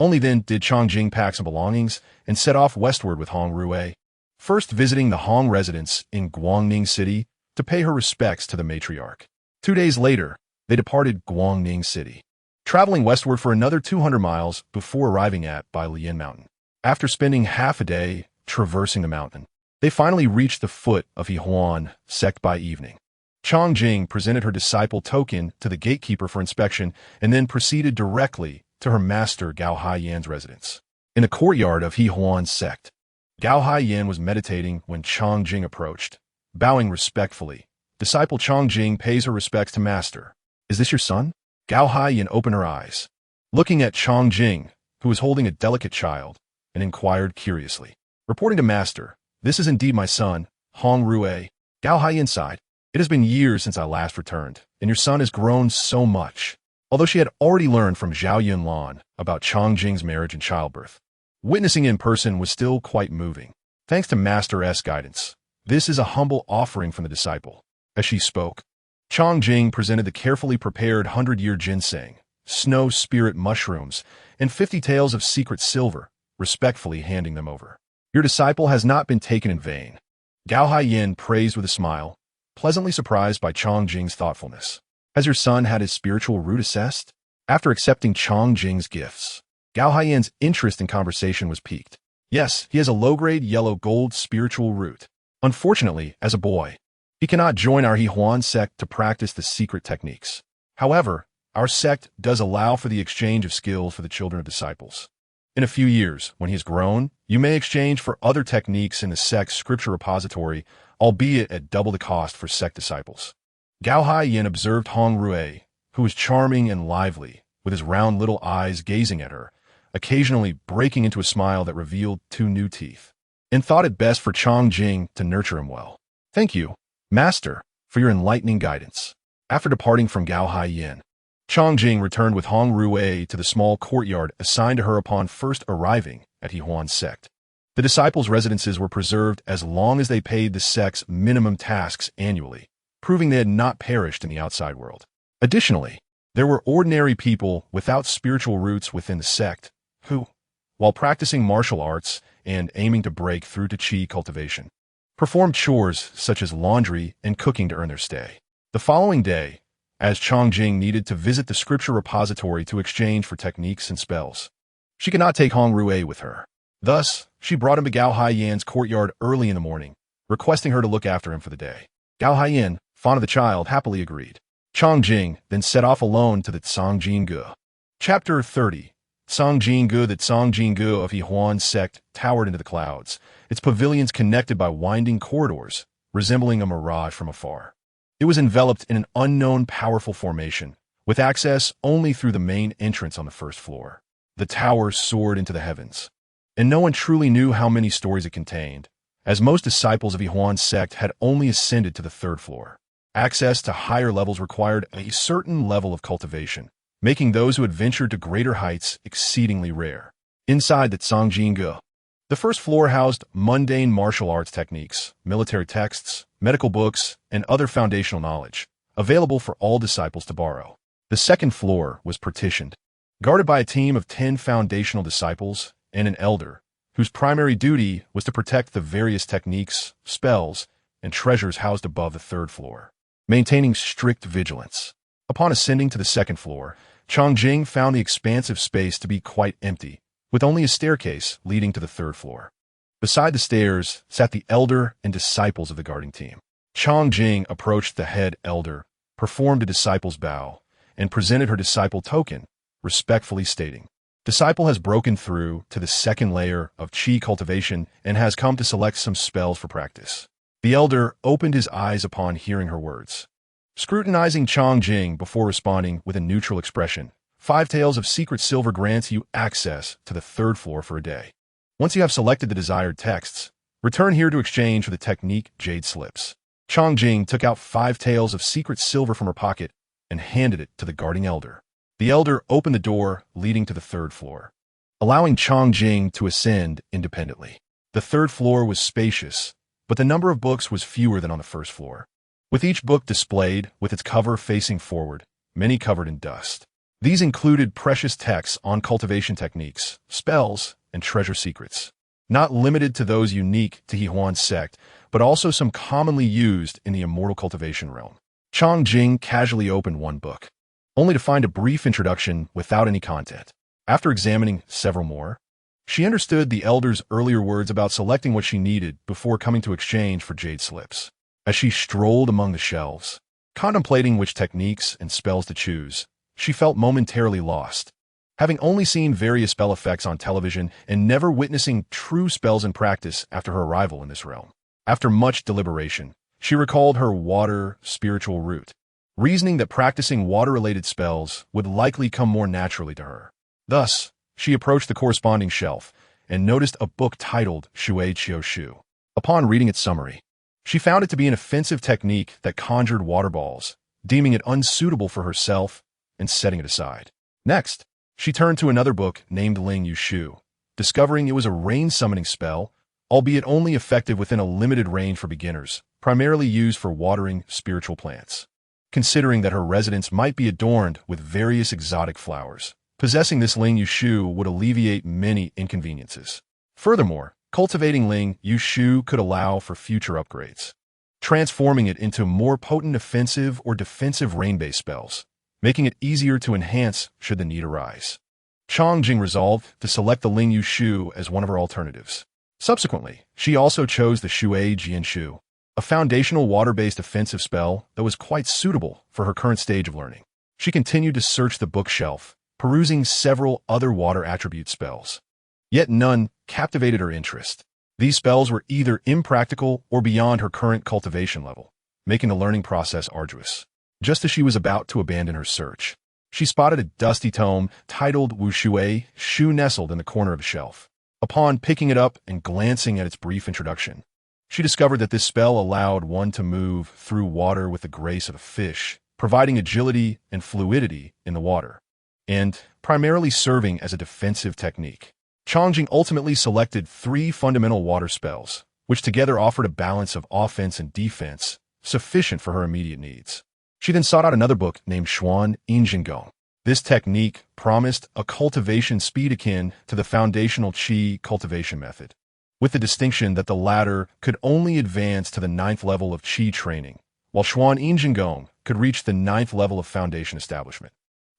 Speaker 1: Only then did Changjing pack some belongings and set off westward with Hong Rui, first visiting the Hong residence in Guangning City to pay her respects to the matriarch. 2 days later, they departed Guangning City, traveling westward for another 200 miles before arriving at Bailian Mountain. After spending half a day traversing the mountain, they finally reached the foot of Yihuan sect by evening. Changjing presented her disciple token to the gatekeeper for inspection and then proceeded directly to her master Gao Haiyan's residence. In the courtyard of Yihuan sect, Gao Haiyan was meditating when Changjing approached. Bowing respectfully, disciple Changjing pays her respects to master. "Is this your son?" Gao Haiyan opened her eyes, looking at Changjing, who was holding a delicate child, and inquired curiously. Reporting to master, "This is indeed my son, Hong Rui." Gao Haiyan sighed. "It has been years since I last returned, and your son has grown so much." Although she had already learned from Zhao Yunlan about Changjing's marriage and childbirth, witnessing it in person was still quite moving. Thanks to Master's guidance, this is a humble offering from the disciple. As she spoke, Changjing presented the carefully prepared 100-year ginseng, snow spirit mushrooms, and 50 taels of secret silver, respectfully handing them over. "Your disciple has not been taken in vain," Gao Haiyan praised with a smile, pleasantly surprised by Changjing's thoughtfulness. "Has your son had his spiritual root assessed?" After accepting Changjing's gifts, Gao Haiyan's interest in conversation was piqued. "Yes, he has a low-grade yellow gold spiritual root. Unfortunately, as a boy, he cannot join our Yihuan sect to practice the secret techniques. However, our sect does allow for the exchange of skills for the children of disciples. In a few years, when he has grown, you may exchange for other techniques in the sect's scripture repository, albeit at double the cost for sect disciples." Gao Haiyan observed Hong Rui, who was charming and lively, with his round little eyes gazing at her, occasionally breaking into a smile that revealed 2 new teeth, and thought it best for Changjing to nurture him well. "Thank you, master, for your enlightening guidance." After departing from Gao Haiyan, Changjing returned with Hong Rui to the small courtyard assigned to her upon first arriving at Yihuan sect. The disciples' residences were preserved as long as they paid the sect's minimum tasks annually, proving they had not perished in the outside world. Additionally, there were ordinary people without spiritual roots within the sect who, while practicing martial arts and aiming to break through to qi cultivation, performed chores such as laundry and cooking to earn their stay. The following day, as Chongjing needed to visit the scripture repository to exchange for techniques and spells, she could not take Hong Rue with her. Thus, she brought him to Gao Haiyan's courtyard early in the morning, requesting her to look after him for the day. Gao Haiyan, fond of the child, happily agreed. Chongjing then set off alone to the Cangjiange. Chapter 30. Cangjiange. The Cangjiange of Yihuan sect towered into the clouds, its pavilions connected by winding corridors, resembling a mirage from afar. It was enveloped in an unknown powerful formation, with access only through the main entrance on the first floor. The tower soared into the heavens, and no one truly knew how many stories it contained, as most disciples of Yihuan's sect had only ascended to the third floor. Access to higher levels required a certain level of cultivation, making those who had ventured to greater heights exceedingly rare. Inside the Cangjiange, the first floor housed mundane martial arts techniques, military texts, medical books, and other foundational knowledge, available for all disciples to borrow. The second floor was partitioned, guarded by a team of 10 foundational disciples and an elder, whose primary duty was to protect the various techniques, spells, and treasures housed above the third floor, maintaining strict vigilance. Upon ascending to the second floor, Chongjing found the expansive space to be quite empty, with only a staircase leading to the third floor. Beside the stairs sat the elder and disciples of the guarding team. Chongjing approached the head elder, performed a disciple's bow, and presented her disciple token, respectfully stating, "Disciple has broken through to the second layer of qi cultivation and has come to select some spells for practice." The elder opened his eyes upon hearing her words. Scrutinizing Chongjing before responding with a neutral expression, 5 taels of secret silver grants you access to the third floor for a day. Once you have selected the desired texts, return here to exchange for the technique jade slips. Chongjing took out 5 taels of secret silver from her pocket and handed it to the guarding elder. The elder opened the door leading to the third floor, allowing Chongjing to ascend independently. The third floor was spacious, but the number of books was fewer than on the first floor, with each book displayed with its cover facing forward, many covered in dust. These included precious texts on cultivation techniques, spells, and treasure secrets, not limited to those unique to Yihuan's sect, but also some commonly used in the immortal cultivation realm. Chongjing casually opened one book, only to find a brief introduction without any content. After examining several more, she understood the elder's earlier words about selecting what she needed before coming to exchange for jade slips. As she strolled among the shelves, contemplating which techniques and spells to choose, she felt momentarily lost. Having only seen various spell effects on television and never witnessing true spells in practice after her arrival in this realm. After much deliberation, she recalled her water spiritual root, reasoning that practicing water-related spells would likely come more naturally to her. Thus, she approached the corresponding shelf and noticed a book titled Shui Qiu Shu. Upon reading its summary, she found it to be an offensive technique that conjured water balls, deeming it unsuitable for herself and setting it aside. Next, she turned to another book named Ling Yu Shu, discovering it was a rain-summoning spell, albeit only effective within a limited range for beginners, primarily used for watering spiritual plants. Considering that her residence might be adorned with various exotic flowers, possessing this Ling Yu Shu would alleviate many inconveniences. Furthermore, cultivating Ling Yu Shu could allow for future upgrades, transforming it into more potent offensive or defensive rain-based spells, making it easier to enhance should the need arise. Chongjing resolved to select the Ling Yu Shu as one of her alternatives. Subsequently, she also chose the Shui Jian Shu, a foundational water-based offensive spell that was quite suitable for her current stage of learning. She continued to search the bookshelf, perusing several other water attribute spells. Yet none captivated her interest. These spells were either impractical or beyond her current cultivation level, making the learning process arduous. Just as she was about to abandon her search, she spotted a dusty tome titled Wu Shui Shu nestled in the corner of a shelf. Upon picking it up and glancing at its brief introduction, she discovered that this spell allowed one to move through water with the grace of a fish, providing agility and fluidity in the water, and primarily serving as a defensive technique. Changjing ultimately selected 3 fundamental water spells, which together offered a balance of offense and defense, sufficient for her immediate needs. She then sought out another book named Xuan Injingong. This technique promised a cultivation speed akin to the foundational qi cultivation method, with the distinction that the latter could only advance to the 9th level of qi training, while Xuan Injingong could reach the 9th level of foundation establishment.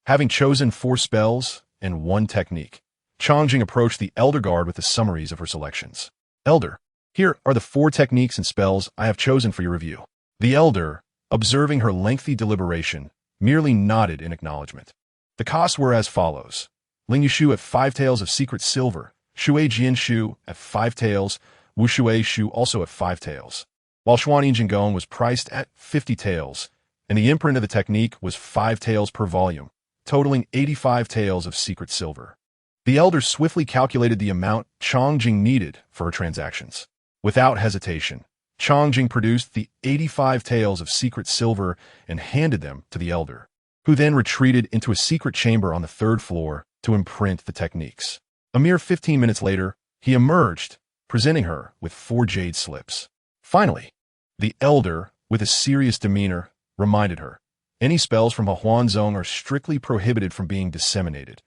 Speaker 1: Having chosen 4 spells and 1 technique, Changjing approached the Elder Guard with the summaries of her selections. Elder, here are the 4 techniques and spells I have chosen for your review. The Elder, observing her lengthy deliberation, merely nodded in acknowledgement. The costs were as follows. Ling Yushu at 5 taels of secret silver, Shui Jian Shu at 5 taels, Wu Shui Shu also at 5 taels, while Xuan Injingong was priced at 50 taels, and the imprint of the technique was 5 taels per volume, totaling 85 taels of secret silver. The Elder swiftly calculated the amount Changjing needed for her transactions. Without hesitation, Changjing produced the 85 taels of secret silver and handed them to the Elder, who then retreated into a secret chamber on the 3rd floor to imprint the techniques. A mere 15 minutes later, he emerged, presenting her with 4 jade slips. Finally, the Elder, with a serious demeanor, reminded her, any spells from a Huanzong are strictly prohibited from being disseminated,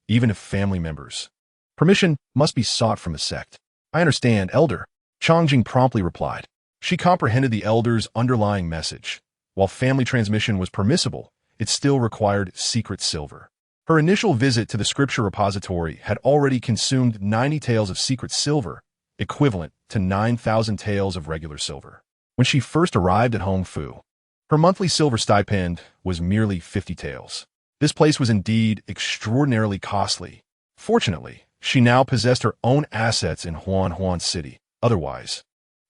Speaker 1: even if family members. Permission must be sought from the sect. I understand, Elder, Changjing promptly replied. She comprehended the Elder's underlying message. While family transmission was permissible, it still required secret silver. Her initial visit to the scripture repository had already consumed 90 taels of secret silver, equivalent to 9,000 taels of regular silver. When she first arrived at Hongfu, her monthly silver stipend was merely 50 taels. This place was indeed extraordinarily costly. Fortunately, she now possessed her own assets in Huan City. Otherwise,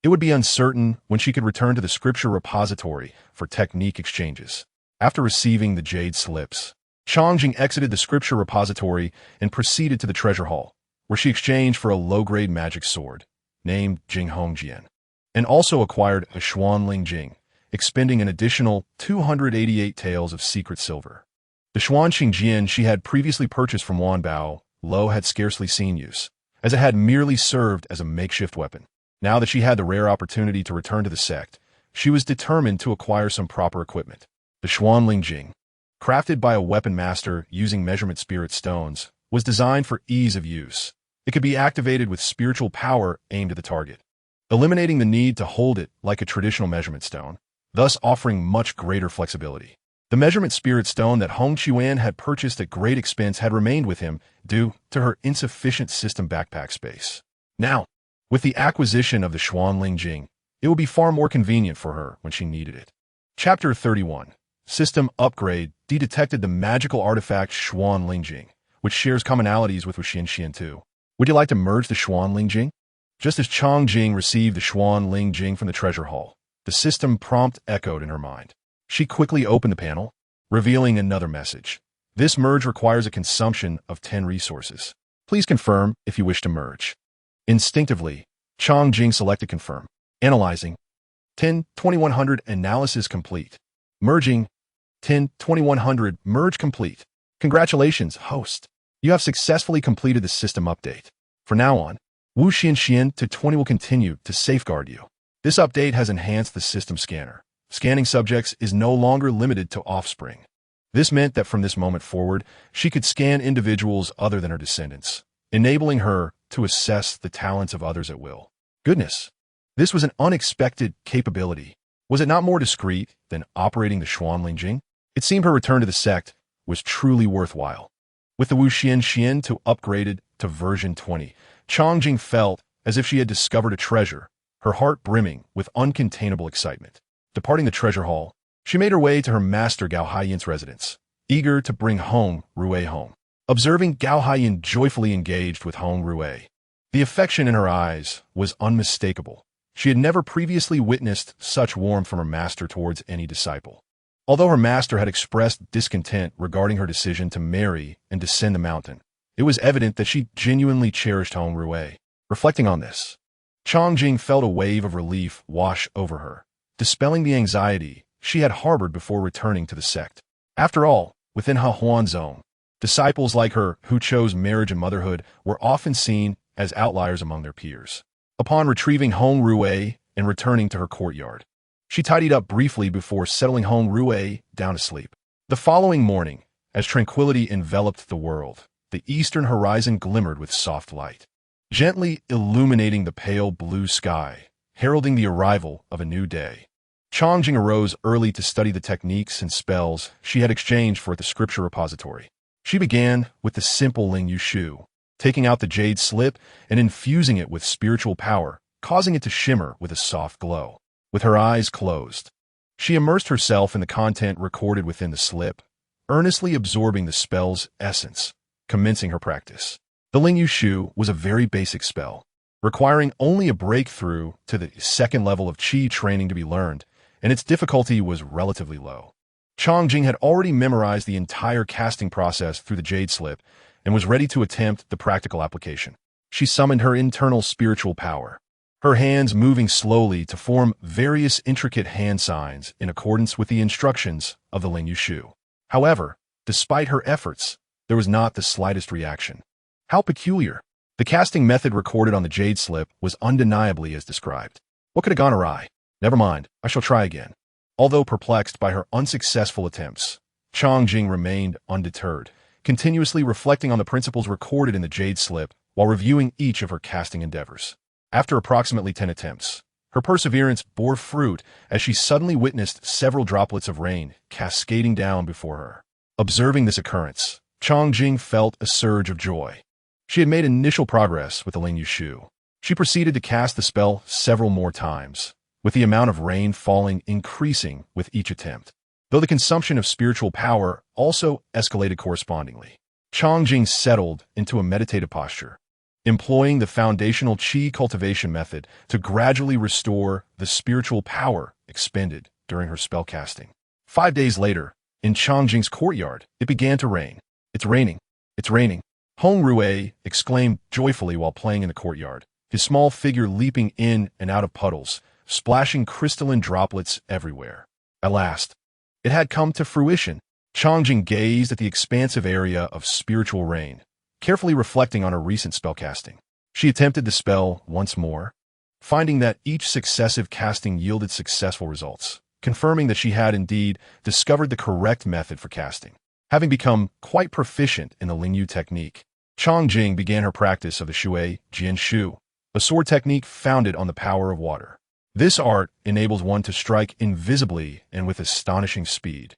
Speaker 1: it would be uncertain when she could return to the scripture repository for technique exchanges. After receiving the jade slips, Changjing exited the scripture repository and proceeded to the treasure hall, where she exchanged for a low-grade magic sword, named Jinghongjian, and also acquired a Xuan Lingjing, expending an additional 288 taels of secret silver. The Xuan Qingjian she had previously purchased from Wanbao, Lo had scarcely seen use, as it had merely served as a makeshift weapon. Now that she had the rare opportunity to return to the sect, she was determined to acquire some proper equipment. The Xuan Lingjing, crafted by a weapon master using measurement spirit stones, was designed for ease of use. It could be activated with spiritual power aimed at the target, eliminating the need to hold it like a traditional measurement stone, thus offering much greater flexibility. The measurement spirit stone that Hong Chuan had purchased at great expense had remained with him due to her insufficient system backpack space. Now, with the acquisition of the Xuan Lingjing, it would be far more convenient for her when she needed it. Chapter 31. System Upgrade detected the magical artifact Xuan Lingjing, which shares commonalities with Wuxian Xian too. Would you like to merge the Xuan Lingjing? Just as Changjing received the Xuan Lingjing from the treasure hall, the system prompt echoed in her mind. She quickly opened the panel, revealing another message. This merge requires a consumption of 10 resources. Please confirm if you wish to merge. Instinctively, Changjing selected confirm. Analyzing. 10-2100 analysis complete. Merging. 10-2100 merge complete. Congratulations, host. You have successfully completed the system update. From now on, Wu Xian to 20 will continue to safeguard you. This update has enhanced the system scanner. Scanning subjects is no longer limited to offspring. This meant that from this moment forward, she could scan individuals other than her descendants, enabling her to assess the talents of others at will. Goodness, this was an unexpected capability. Was it not more discreet than operating the Xuan Lingjing? It seemed her return to the sect was truly worthwhile. With the Wu Xian to upgraded to version 20, Changjing felt as if she had discovered a treasure, her heart brimming with uncontainable excitement. Departing the treasure hall, she made her way to her master Gao Haiyin's residence, eager to bring Hong Rui home. Observing Gao Haiyin joyfully engaged with Hong Rui, the affection in her eyes was unmistakable. She had never previously witnessed such warmth from her master towards any disciple. Although her master had expressed discontent regarding her decision to marry and descend the mountain, it was evident that she genuinely cherished Hong Rui. Reflecting on this, Changjing felt a wave of relief wash over her, dispelling the anxiety she had harbored before returning to the sect. After all, within Huan Zone, Disciples like her, who chose marriage and motherhood, were often seen as outliers among their peers. Upon retrieving Hong Rue and returning to her courtyard, she tidied up briefly before settling Hong Rue down to sleep. The following morning, as tranquility enveloped the world, the eastern horizon glimmered with soft light, gently illuminating the pale blue sky, heralding the arrival of a new day. Changjing arose early to study the techniques and spells she had exchanged for at the scripture repository. She began with the simple Ling Yu Shu, taking out the jade slip and infusing it with spiritual power, causing it to shimmer with a soft glow. With her eyes closed, she immersed herself in the content recorded within the slip, earnestly absorbing the spell's essence, commencing her practice. The Ling Yu Shu was a very basic spell, requiring only a breakthrough to the second level of qi training to be learned, and its difficulty was relatively low. Changjing had already memorized the entire casting process through the jade slip and was ready to attempt the practical application. She summoned her internal spiritual power, her hands moving slowly to form various intricate hand signs in accordance with the instructions of the Ling Yu Shu. However, despite her efforts, there was not the slightest reaction. How peculiar! The casting method recorded on the jade slip was undeniably as described. What could have gone awry? Never mind, I shall try again. Although perplexed by her unsuccessful attempts, Changjing remained undeterred, continuously reflecting on the principles recorded in the jade slip while reviewing each of her casting endeavors. After approximately 10 attempts, her perseverance bore fruit as she suddenly witnessed several droplets of rain cascading down before her. Observing this occurrence, Changjing felt a surge of joy. She had made initial progress with the Ling Yu Shu. She proceeded to cast the spell several more times, with the amount of rain falling increasing with each attempt, though the consumption of spiritual power also escalated correspondingly. Changjing settled into a meditative posture, employing the foundational qi cultivation method to gradually restore the spiritual power expended during her spell casting. 5 days later, in Changjing's courtyard, it began to rain. It's raining. It's raining. Hong Rue exclaimed joyfully while playing in the courtyard, his small figure leaping in and out of puddles, splashing crystalline droplets everywhere. At last, it had come to fruition. Changjing gazed at the expansive area of spiritual rain, carefully reflecting on her recent spellcasting. She attempted the spell once more, finding that each successive casting yielded successful results, confirming that she had indeed discovered the correct method for casting. Having become quite proficient in the Ling Yu technique, Changjing began her practice of the Shui Jian Shu, a sword technique founded on the power of water. This art enables one to strike invisibly and with astonishing speed,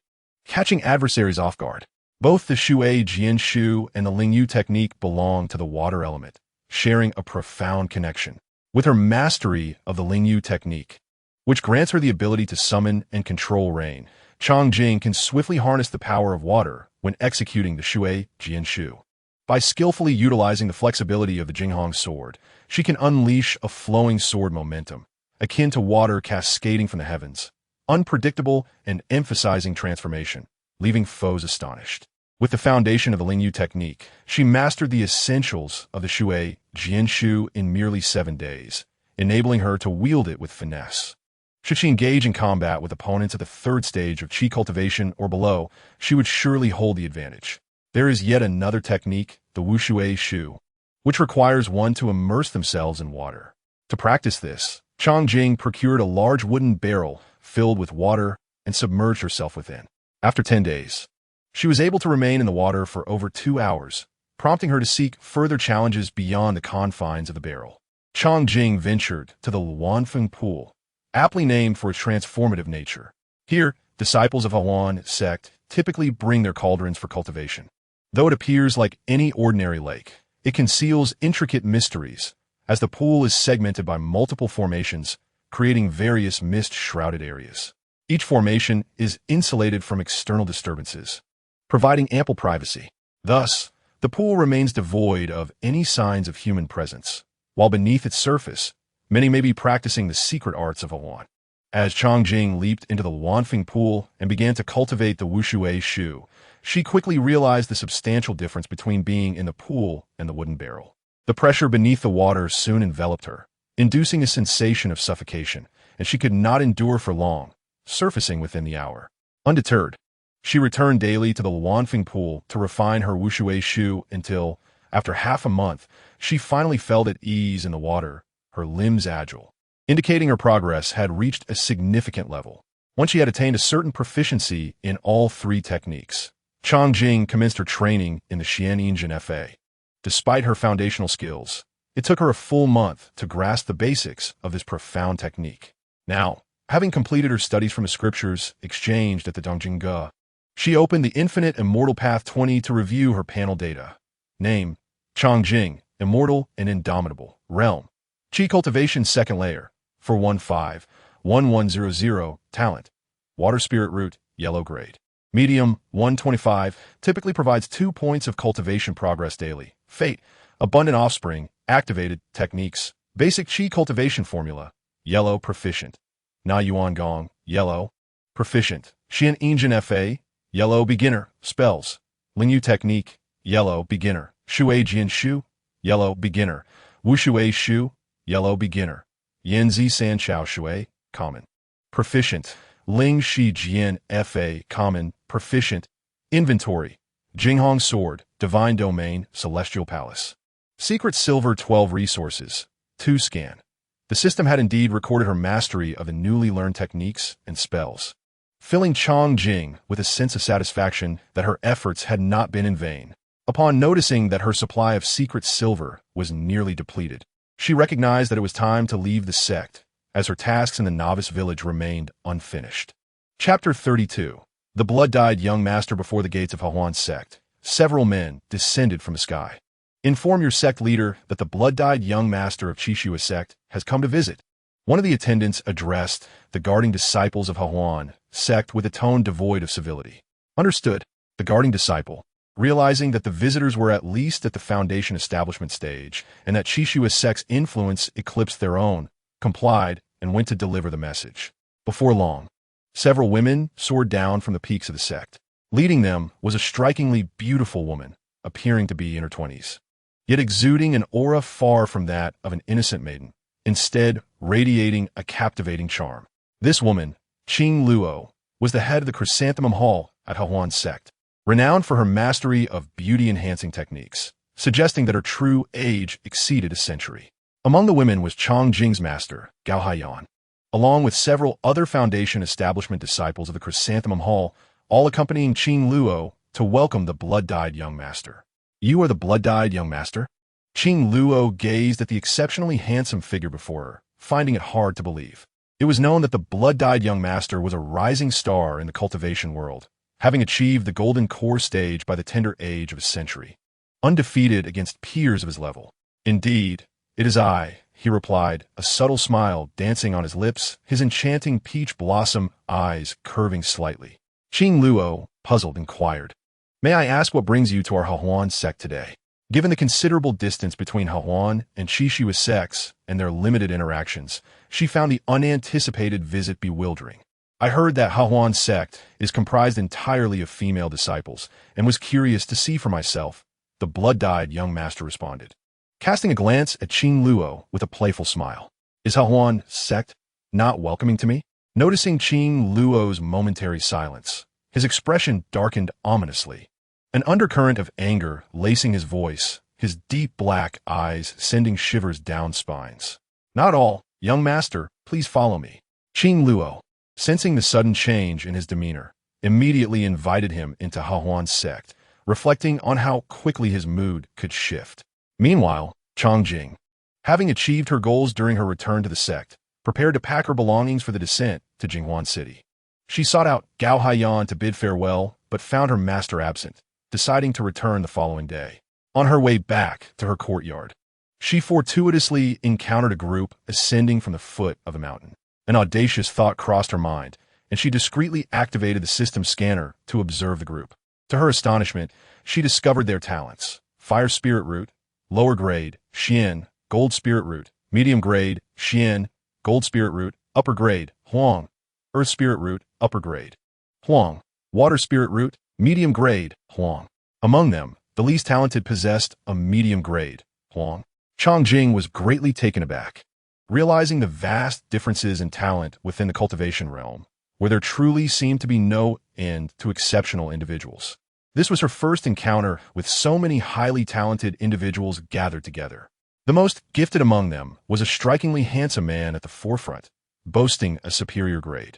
Speaker 1: catching adversaries off guard. Both the Shui Jian Shu and the Ling Yu technique belong to the water element, sharing a profound connection. With her mastery of the Ling Yu technique, which grants her the ability to summon and control rain, Changjing can swiftly harness the power of water when executing the Shui Jian Shu. By skillfully utilizing the flexibility of the Jinghong sword, she can unleash a flowing sword momentum, akin to water cascading from the heavens, unpredictable and emphasizing transformation, leaving foes astonished. With the foundation of the Ling Yu technique, she mastered the essentials of the Shui Jian Shu in merely 7 days, enabling her to wield it with finesse. Should she engage in combat with opponents at the 3rd stage of qi cultivation or below, she would surely hold the advantage. There is yet another technique, the Wushui Shu, which requires one to immerse themselves in water. To practice this, Changjing procured a large wooden barrel filled with water and submerged herself within. After 10 days, she was able to remain in the water for over 2 hours, prompting her to seek further challenges beyond the confines of the barrel. Changjing ventured to the Luanfeng Pool, aptly named for its transformative nature. Here, disciples of Huan sect typically bring their cauldrons for cultivation. Though it appears like any ordinary lake, it conceals intricate mysteries, as the pool is segmented by multiple formations, creating various mist-shrouded areas. Each formation is insulated from external disturbances, providing ample privacy. Thus, the pool remains devoid of any signs of human presence, while beneath its surface, many may be practicing the secret arts of Huan. As Changjing leaped into the Luanfeng pool and began to cultivate the Wushui Shu, she quickly realized the substantial difference between being in the pool and the wooden barrel. The pressure beneath the water soon enveloped her, inducing a sensation of suffocation, and she could not endure for long, surfacing within the hour. Undeterred, She returned daily to the Wanfeng pool to refine her wushui shu until, after half a month, she finally felt at ease in the water, her limbs agile, indicating her progress had reached a significant level. Once she had attained a certain proficiency in all three techniques, Chang Jing commenced her training in the Xian Yinjin Fa. Despite her foundational skills, it took her a full month to grasp the basics of this profound technique. Now, having completed her studies from the scriptures exchanged at the Dongjingge, she opened the Infinite Immortal Path 20 to review her panel data. Name: Chang Jing, Immortal and Indomitable. Realm: Qi Cultivation Second Layer. 415-1100. Talent: Water Spirit Root, Yellow Grade. Medium: 125. Typically provides 2 points of cultivation progress daily. Fate: Abundant Offspring. Activated Techniques: Basic Qi Cultivation Formula. Yellow Proficient. Na Yuan Gong. Yellow Proficient. Xian Yinjin Fa. Yellow Beginner. Spells: Lingyu Technique. Yellow Beginner. Shui Jian Shu. Yellow Beginner. Wushui Shu. Yellow Beginner. Yanzi San Chao Shui. Common. Proficient. Ling Shi Jian Fa. Common. Proficient. Inventory: Jinghong Sword, Divine Domain, Celestial Palace. Secret Silver 12 Resources. 2 Scan. The system had indeed recorded her mastery of the newly learned techniques and spells, filling Chang Jing with a sense of satisfaction that her efforts had not been in vain. Upon noticing that her supply of secret silver was nearly depleted, she recognized that it was time to leave the sect, as her tasks in the novice village remained unfinished. Chapter 32. The blood died young master. Before the gates of Hahuan's sect, several men descended from the sky. Inform your sect leader that the blood-dyed young master of Qishua sect has come to visit. One of the attendants addressed the guarding disciples of Hahuan sect with a tone devoid of civility. Understood. The guarding disciple, realizing that the visitors were at least at the foundation establishment stage and that Qishua sect's influence eclipsed their own, complied and went to deliver the message. Before long, several women soared down from the peaks of the sect. Leading them was a strikingly beautiful woman, appearing to be in her 20s, yet exuding an aura far from that of an innocent maiden, instead radiating a captivating charm. This woman, Qing Luo, was the head of the Chrysanthemum Hall at Hahuan sect, renowned for her mastery of beauty-enhancing techniques, suggesting that her true age exceeded a century. Among the women was Chang Jing's master, Gao Haiyan, along with several other foundation establishment disciples of the Chrysanthemum Hall, all accompanying Qing Luo to welcome the blood-dyed young master. You are the blood-dyed young master? Qing Luo gazed at the exceptionally handsome figure before her, finding it hard to believe. It was known that the blood-dyed young master was a rising star in the cultivation world, having achieved the golden core stage by the tender age of a century, undefeated against peers of his level. Indeed, it is I, he replied, a subtle smile dancing on his lips, his enchanting peach blossom eyes curving slightly. Qing Luo, puzzled, inquired, "May I ask what brings you to our Hahuan sect today?" Given the considerable distance between Hahuan and Qishua sects and their limited interactions, she found the unanticipated visit bewildering. I heard that Hahuan sect is comprised entirely of female disciples and was curious to see for myself, the blood-dyed young master responded, casting a glance at Qing Luo with a playful smile. Is Hahuan sect not welcoming to me? Noticing Qing Luo's momentary silence, his expression darkened ominously, an undercurrent of anger lacing his voice, his deep black eyes sending shivers down spines. Not all, young master, please follow me. Qing Luo, sensing the sudden change in his demeanor, immediately invited him into Hahuan's sect, reflecting on how quickly his mood could shift. Meanwhile, Chang Jing, having achieved her goals during her return to the sect, prepared to pack her belongings for the descent to Jinghuan City. She sought out Gao Haiyan to bid farewell, but found her master absent, deciding to return the following day. On her way back to her courtyard, she fortuitously encountered a group ascending from the foot of a mountain. An audacious thought crossed her mind, and she discreetly activated the system scanner to observe the group. To her astonishment, she discovered their talents: Fire Spirit Root, lower grade, Xian, Gold Spirit Root, medium grade, Xian, Gold Spirit Root, upper grade, Huang, Earth Spirit Root, upper grade, Huang, Water Spirit Root, medium grade, Huang. Among them, the least talented possessed a medium grade, Huang. Chang Jing was greatly taken aback, realizing the vast differences in talent within the cultivation realm, where there truly seemed to be no and to exceptional individuals. This was her first encounter with so many highly talented individuals gathered together. The most gifted among them was a strikingly handsome man at the forefront, boasting a superior grade.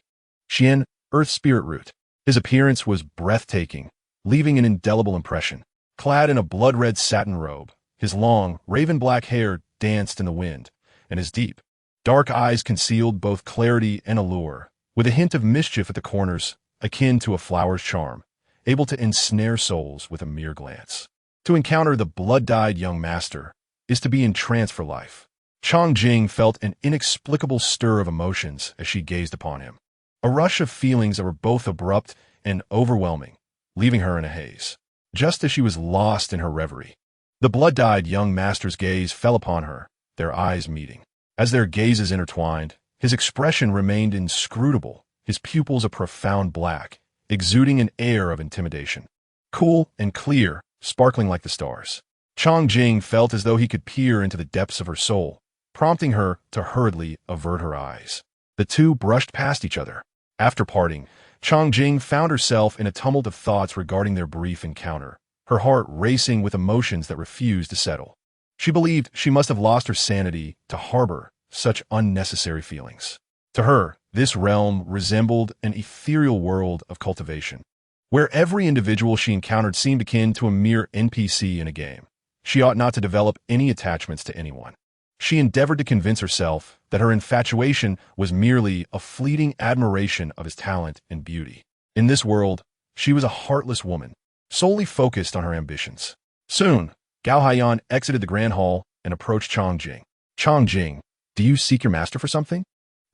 Speaker 1: Xian, Earth Spirit Root. His appearance was breathtaking, leaving an indelible impression. Clad in a blood-red satin robe, his long, raven-black hair danced in the wind, and his deep, dark eyes concealed both clarity and allure, with a hint of mischief at the corners, akin to a flower's charm, able to ensnare souls with a mere glance. To encounter the blood-dyed young master is to be entranced for life. Chang Jing felt an inexplicable stir of emotions as she gazed upon him. A rush of feelings that were both abrupt and overwhelming, leaving her in a haze. Just as she was lost in her reverie, the blood-dyed young master's gaze fell upon her, their eyes meeting. As their gazes intertwined, his expression remained inscrutable, his pupils a profound black, exuding an air of intimidation. Cool and clear, sparkling like the stars. Chang Jing felt as though he could peer into the depths of her soul, prompting her to hurriedly avert her eyes. The two brushed past each other. After parting, Chang Jing found herself in a tumult of thoughts regarding their brief encounter, her heart racing with emotions that refused to settle. She believed she must have lost her sanity to harbor such unnecessary feelings. To her, this realm resembled an ethereal world of cultivation, where every individual she encountered seemed akin to a mere NPC in a game. She ought not to develop any attachments to anyone. She endeavored to convince herself that her infatuation was merely a fleeting admiration of his talent and beauty. In this world, she was a heartless woman, solely focused on her ambitions. Soon, Gao Haiyan exited the grand hall and approached Chang Jing. Chang Jing, do you seek your master for something?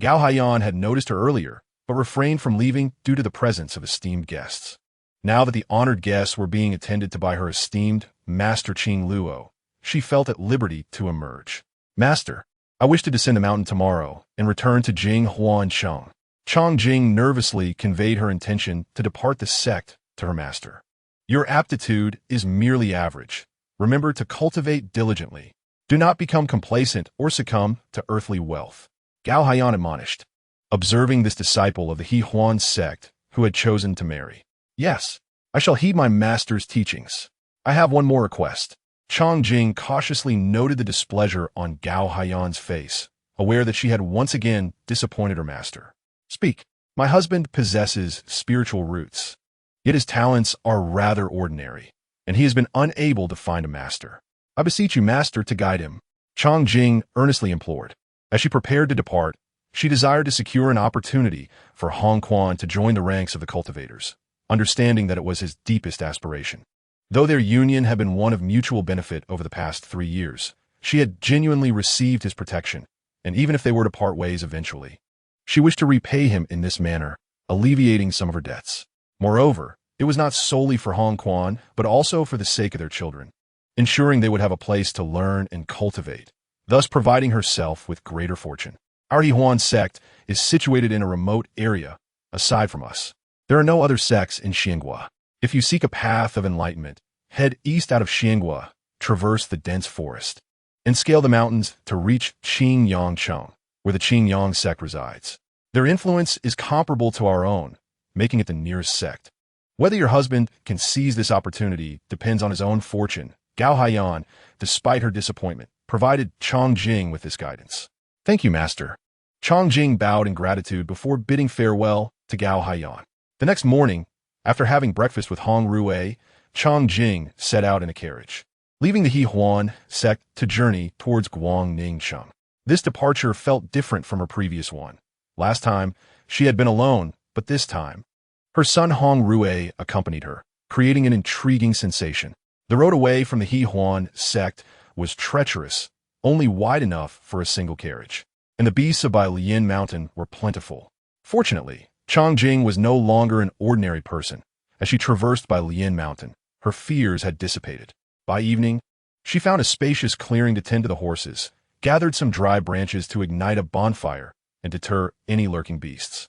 Speaker 1: Gao Haiyan had noticed her earlier, but refrained from leaving due to the presence of esteemed guests. Now that the honored guests were being attended to by her esteemed Master Qing Luo, she felt at liberty to emerge. Master, I wish to descend the mountain tomorrow and return to Jing Huan Sheng. Chang Jing nervously conveyed her intention to depart the sect to her master. Your aptitude is merely average. Remember to cultivate diligently. Do not become complacent or succumb to earthly wealth. Gao Haiyan admonished, observing this disciple of the He Huan sect who had chosen to marry. Yes, I shall heed my master's teachings. I have one more request. Chang Jing cautiously noted the displeasure on Gao Haiyan's face, aware that she had once again disappointed her master. Speak. My husband possesses spiritual roots, yet his talents are rather ordinary, and he has been unable to find a master. I beseech you, master, to guide him. Chang Jing earnestly implored. As she prepared to depart, she desired to secure an opportunity for Hong Quan to join the ranks of the cultivators, understanding that it was his deepest aspiration. Though their union had been one of mutual benefit over the past 3 years, she had genuinely received his protection, and even if they were to part ways eventually, she wished to repay him in this manner, alleviating some of her debts. Moreover, it was not solely for Hong Quan, but also for the sake of their children, ensuring they would have a place to learn and cultivate, thus providing herself with greater fortune. Our Huan sect is situated in a remote area, aside from us. There are no other sects in Xianghua. If you seek a path of enlightenment, head east out of Xianghua, traverse the dense forest, and scale the mountains to reach Qingyangcheng, where the Qingyang sect resides. Their influence is comparable to our own, making it the nearest sect. Whether your husband can seize this opportunity depends on his own fortune. Gao Haiyan, despite her disappointment, provided Chang Jing with this guidance. Thank you, master. Chang Jing bowed in gratitude before bidding farewell to Gao Haiyan. The next morning, after having breakfast with Hong Rui, Chang Jing set out in a carriage, leaving the He Huan sect to journey towards Guangningcheng. This departure felt different from her previous one. Last time, she had been alone, but this time, her son Hong Rui accompanied her, creating an intriguing sensation. The road away from the He Huan sect was treacherous, only wide enough for a single carriage, and the beasts of Bailian Mountain were plentiful. Fortunately, Chang Jing was no longer an ordinary person. As she traversed Bailian Mountain, her fears had dissipated. By evening, she found a spacious clearing to tend to the horses, gathered some dry branches to ignite a bonfire and deter any lurking beasts.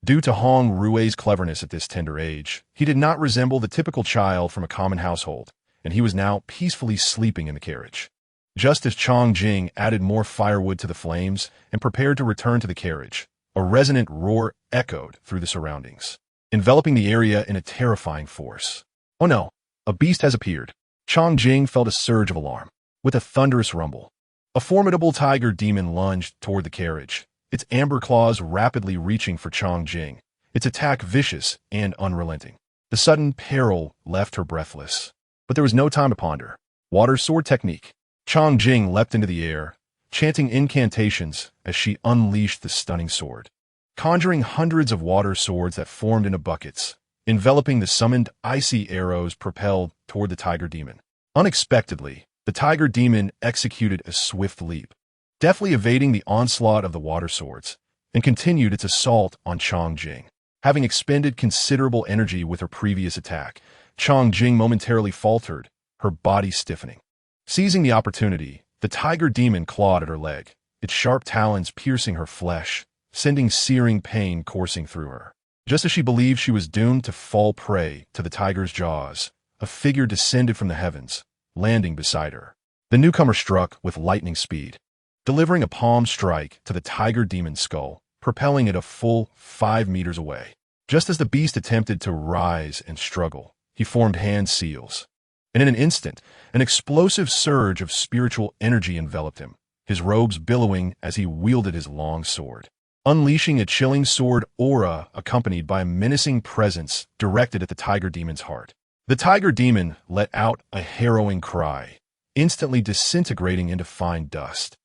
Speaker 1: Due to Hong Rui's cleverness at this tender age, he did not resemble the typical child from a common household, and he was now peacefully sleeping in the carriage. Just as Chang Jing added more firewood to the flames and prepared to return to the carriage, a resonant roar echoed through the surroundings. enveloping the area in a terrifying force. Oh no, a beast has appeared. Chang Jing felt a surge of alarm. With a thunderous rumble, a formidable tiger demon lunged toward the carriage, its amber claws rapidly reaching for Chang Jing, its attack vicious and unrelenting. The sudden peril left her breathless. But there was no time to ponder. Water sword technique. Chang Jing leapt into the air, chanting incantations as she unleashed the stunning sword, conjuring hundreds of water swords that formed into buckets, enveloping the summoned icy arrows propelled toward the tiger demon. Unexpectedly, the tiger demon executed a swift leap, deftly evading the onslaught of the water swords, and continued its assault on Chang Jing. Having expended considerable energy with her previous attack, Chang Jing momentarily faltered, her body stiffening. Seizing the opportunity, the tiger demon clawed at her leg, its sharp talons piercing her flesh, sending searing pain coursing through her. Just as she believed she was doomed to fall prey to the tiger's jaws, a figure descended from the heavens, landing beside her. The newcomer struck with lightning speed, delivering a palm strike to the tiger demon's skull, propelling it a full 5 meters away. Just as the beast attempted to rise and struggle, he formed hand seals. And in an instant, an explosive surge of spiritual energy enveloped him, his robes billowing as he wielded his long sword, unleashing a chilling sword aura accompanied by a menacing presence directed at the tiger demon's heart. The tiger demon let out a harrowing cry, instantly disintegrating into fine dust,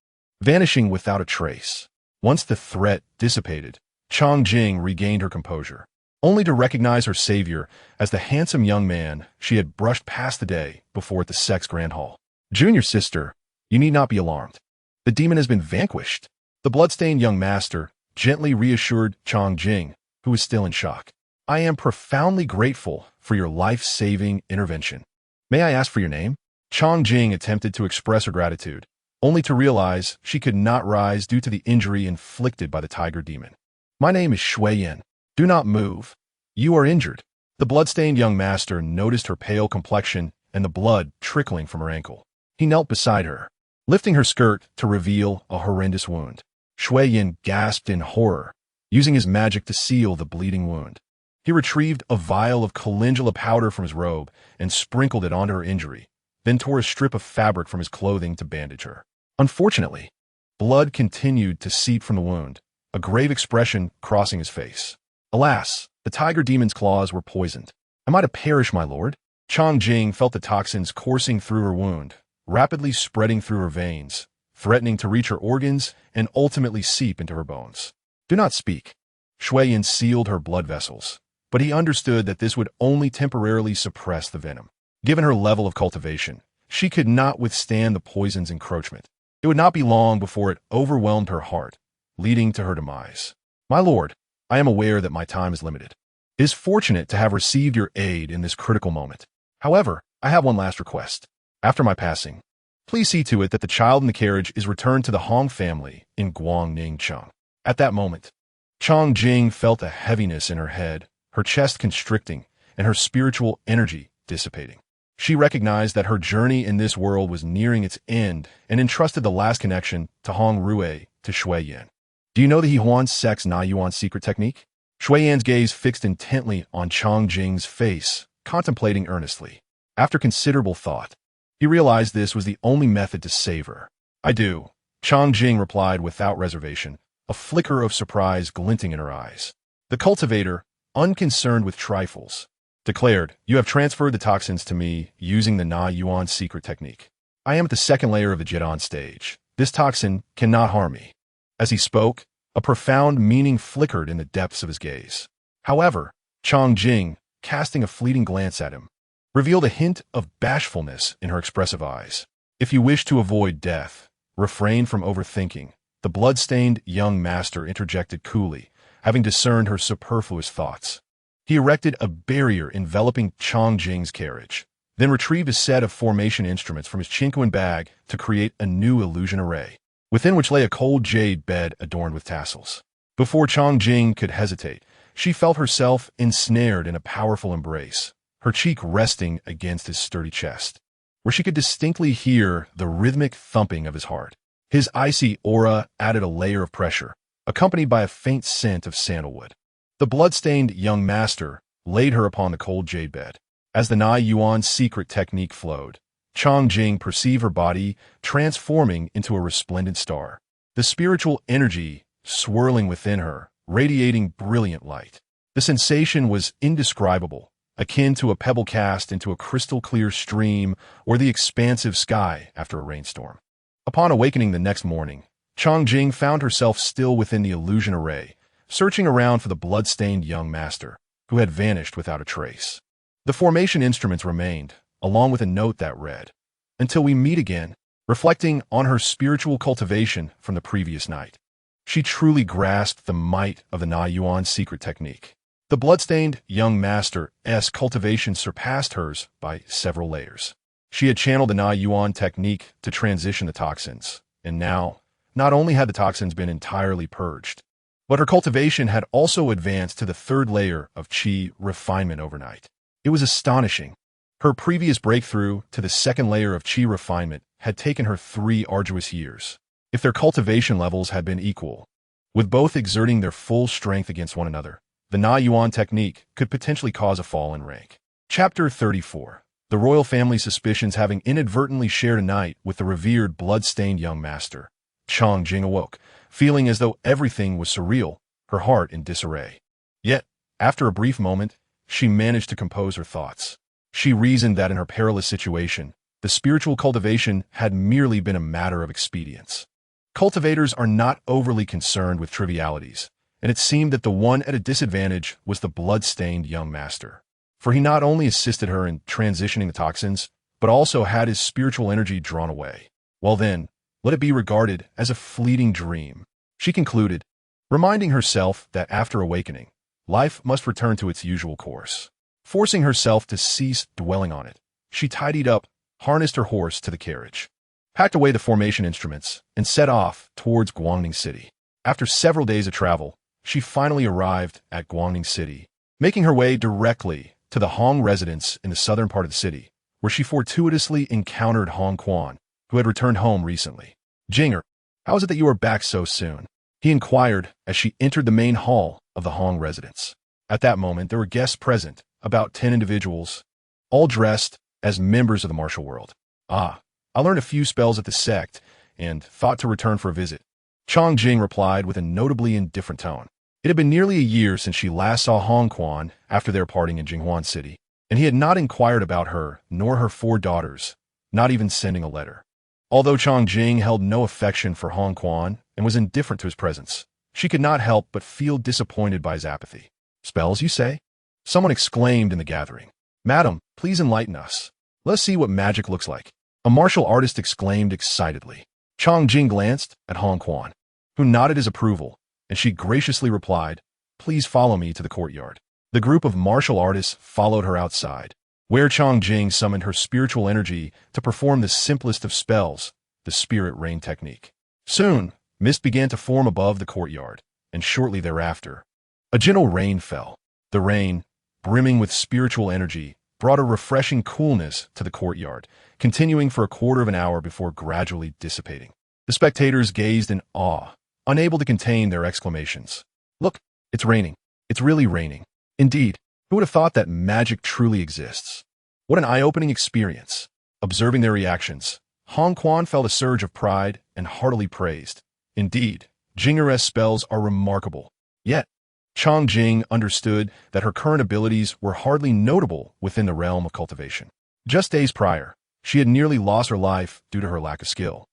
Speaker 1: vanishing without a trace. Once the threat dissipated, Chang Jing regained her composure, only to recognize her savior as the handsome young man she had brushed past the day before at the Sex Grand Hall. "Junior sister, you need not be alarmed. The demon has been vanquished," the bloodstained young master gently reassured Chang Jing, who was still in shock. "I am profoundly grateful for your life-saving intervention. May I ask for your name?" Chang Jing attempted to express her gratitude, only to realize she could not rise due to the injury inflicted by the tiger demon. "My name is Shui Yan. Do not move. You are injured." The bloodstained young master noticed her pale complexion and the blood trickling from her ankle. He knelt beside her, lifting her skirt to reveal a horrendous wound. Shui Yan gasped in horror, using his magic to seal the bleeding wound. He retrieved a vial of calendula powder from his robe and sprinkled it onto her injury, then tore a strip of fabric from his clothing to bandage her. Unfortunately, blood continued to seep from the wound, a grave expression crossing his face. Alas, the tiger demon's claws were poisoned. "Am I to perish, my lord?" Chang Jing felt the toxins coursing through her wound, rapidly spreading through her veins, threatening to reach her organs and ultimately seep into her bones. "Do not speak." Shui Yan sealed her blood vessels, but he understood that this would only temporarily suppress the venom. Given her level of cultivation, she could not withstand the poison's encroachment. It would not be long before it overwhelmed her heart, leading to her demise. "My lord, I am aware that my time is limited. It is fortunate to have received your aid in this critical moment. However, I have one last request. After my passing, please see to it that the child in the carriage is returned to the Hong family in Guangningcheng." At that moment, Chang Jing felt a heaviness in her head, her chest constricting, and her spiritual energy dissipating. She recognized that her journey in this world was nearing its end and entrusted the last connection to Hong Rui to Shui Yan. "Do you know the Huan Sex Na Yuan secret technique?" Shui Yan's gaze fixed intently on Chang Jing's face, contemplating earnestly. After considerable thought, he realized this was the only method to save her. "I do," Chang Jing replied without reservation, a flicker of surprise glinting in her eyes. The cultivator, unconcerned with trifles, declared, "You have transferred the toxins to me using the Na Yuan secret technique. I am at the second layer of the Jidan stage. This toxin cannot harm me." As he spoke, a profound meaning flickered in the depths of his gaze. However, Chang Jing, casting a fleeting glance at him, revealed a hint of bashfulness in her expressive eyes. "If you wish to avoid death, refrain from overthinking," the blood-stained young master interjected coolly, having discerned her superfluous thoughts. He erected a barrier enveloping Chang Jing's carriage, then retrieved a set of formation instruments from his Chinquan bag to create a new illusion array, within which lay a cold jade bed adorned with tassels. Before Chang Jing could hesitate, she felt herself ensnared in a powerful embrace, her cheek resting against his sturdy chest, where she could distinctly hear the rhythmic thumping of his heart. His icy aura added a layer of pressure, accompanied by a faint scent of sandalwood. The blood-stained young master laid her upon the cold jade bed. As the Na Yuan's secret technique flowed, Chang Jing perceived her body transforming into a resplendent star. The spiritual energy swirling within her, radiating brilliant light. The sensation was indescribable, akin to a pebble cast into a crystal-clear stream or the expansive sky after a rainstorm. Upon awakening the next morning, Chang Jing found herself still within the illusion array, searching around for the blood-stained young master, who had vanished without a trace. The formation instruments remained, along with a note that read, "Until we meet again," reflecting on her spiritual cultivation from the previous night. She truly grasped the might of the Na Yuan's secret technique. The blood-stained young master's cultivation surpassed hers by several layers. She had channeled the Na Yuan technique to transition the toxins, and now, not only had the toxins been entirely purged, but her cultivation had also advanced to the third layer of qi refinement overnight. It was astonishing. Her previous breakthrough to the second layer of qi refinement had taken her 3 arduous years. If their cultivation levels had been equal, with both exerting their full strength against one another, the Na Yuan technique could potentially cause a fall in rank. Chapter 34. The royal family's suspicions having inadvertently shared a night with the revered blood-stained young master. Chang Jing awoke, feeling as though everything was surreal, her heart in disarray. Yet, after a brief moment, she managed to compose her thoughts. She reasoned that in her perilous situation, the spiritual cultivation had merely been a matter of expedience. Cultivators are not overly concerned with trivialities, and it seemed that the one at a disadvantage was the blood-stained young master. For he not only assisted her in transitioning the toxins, but also had his spiritual energy drawn away. Well then, let it be regarded as a fleeting dream, she concluded, reminding herself that after awakening, life must return to its usual course. Forcing herself to cease dwelling on it, she tidied up, harnessed her horse to the carriage, packed away the formation instruments, and set off towards Guangning City. After several days of travel, she finally arrived at Guangning City, making her way directly to the Hong residence in the southern part of the city, where she fortuitously encountered Hong Quan, who had returned home recently. "Jinger, how is it that you are back so soon?" he inquired as she entered the main hall of the Hong residence. At that moment, there were guests present, about 10 individuals, all dressed as members of the martial world. "Ah, I learned a few spells at the sect and thought to return for a visit," Chang Jing replied with a notably indifferent tone. It had been nearly a year since she last saw Hong Quan after their parting in Jinghuan City, and he had not inquired about her nor her 4 daughters, not even sending a letter. Although Chang Jing held no affection for Hong Quan and was indifferent to his presence, she could not help but feel disappointed by his apathy. "Spells, you say?" someone exclaimed in the gathering. "Madam, please enlighten us. Let us see what magic looks like," a martial artist exclaimed excitedly. Chang Jing glanced at Hong Quan, who nodded his approval, and she graciously replied, "Please follow me to the courtyard." The group of martial artists followed her outside, where Chang Jing summoned her spiritual energy to perform the simplest of spells, the spirit rain technique. Soon, mist began to form above the courtyard, and shortly thereafter, a gentle rain fell. The rain, brimming with spiritual energy, brought a refreshing coolness to the courtyard, continuing for a quarter of an hour before gradually dissipating. The spectators gazed in awe, unable to contain their exclamations. "Look, it's raining. It's really raining. Indeed, who would have thought that magic truly exists?" What an eye-opening experience. Observing their reactions, Hong Quan felt a surge of pride and heartily praised. Indeed, Jinger's spells are remarkable. Yet, Chang Jing understood that her current abilities were hardly notable within the realm of cultivation. Just days prior, she had nearly lost her life due to her lack of skill.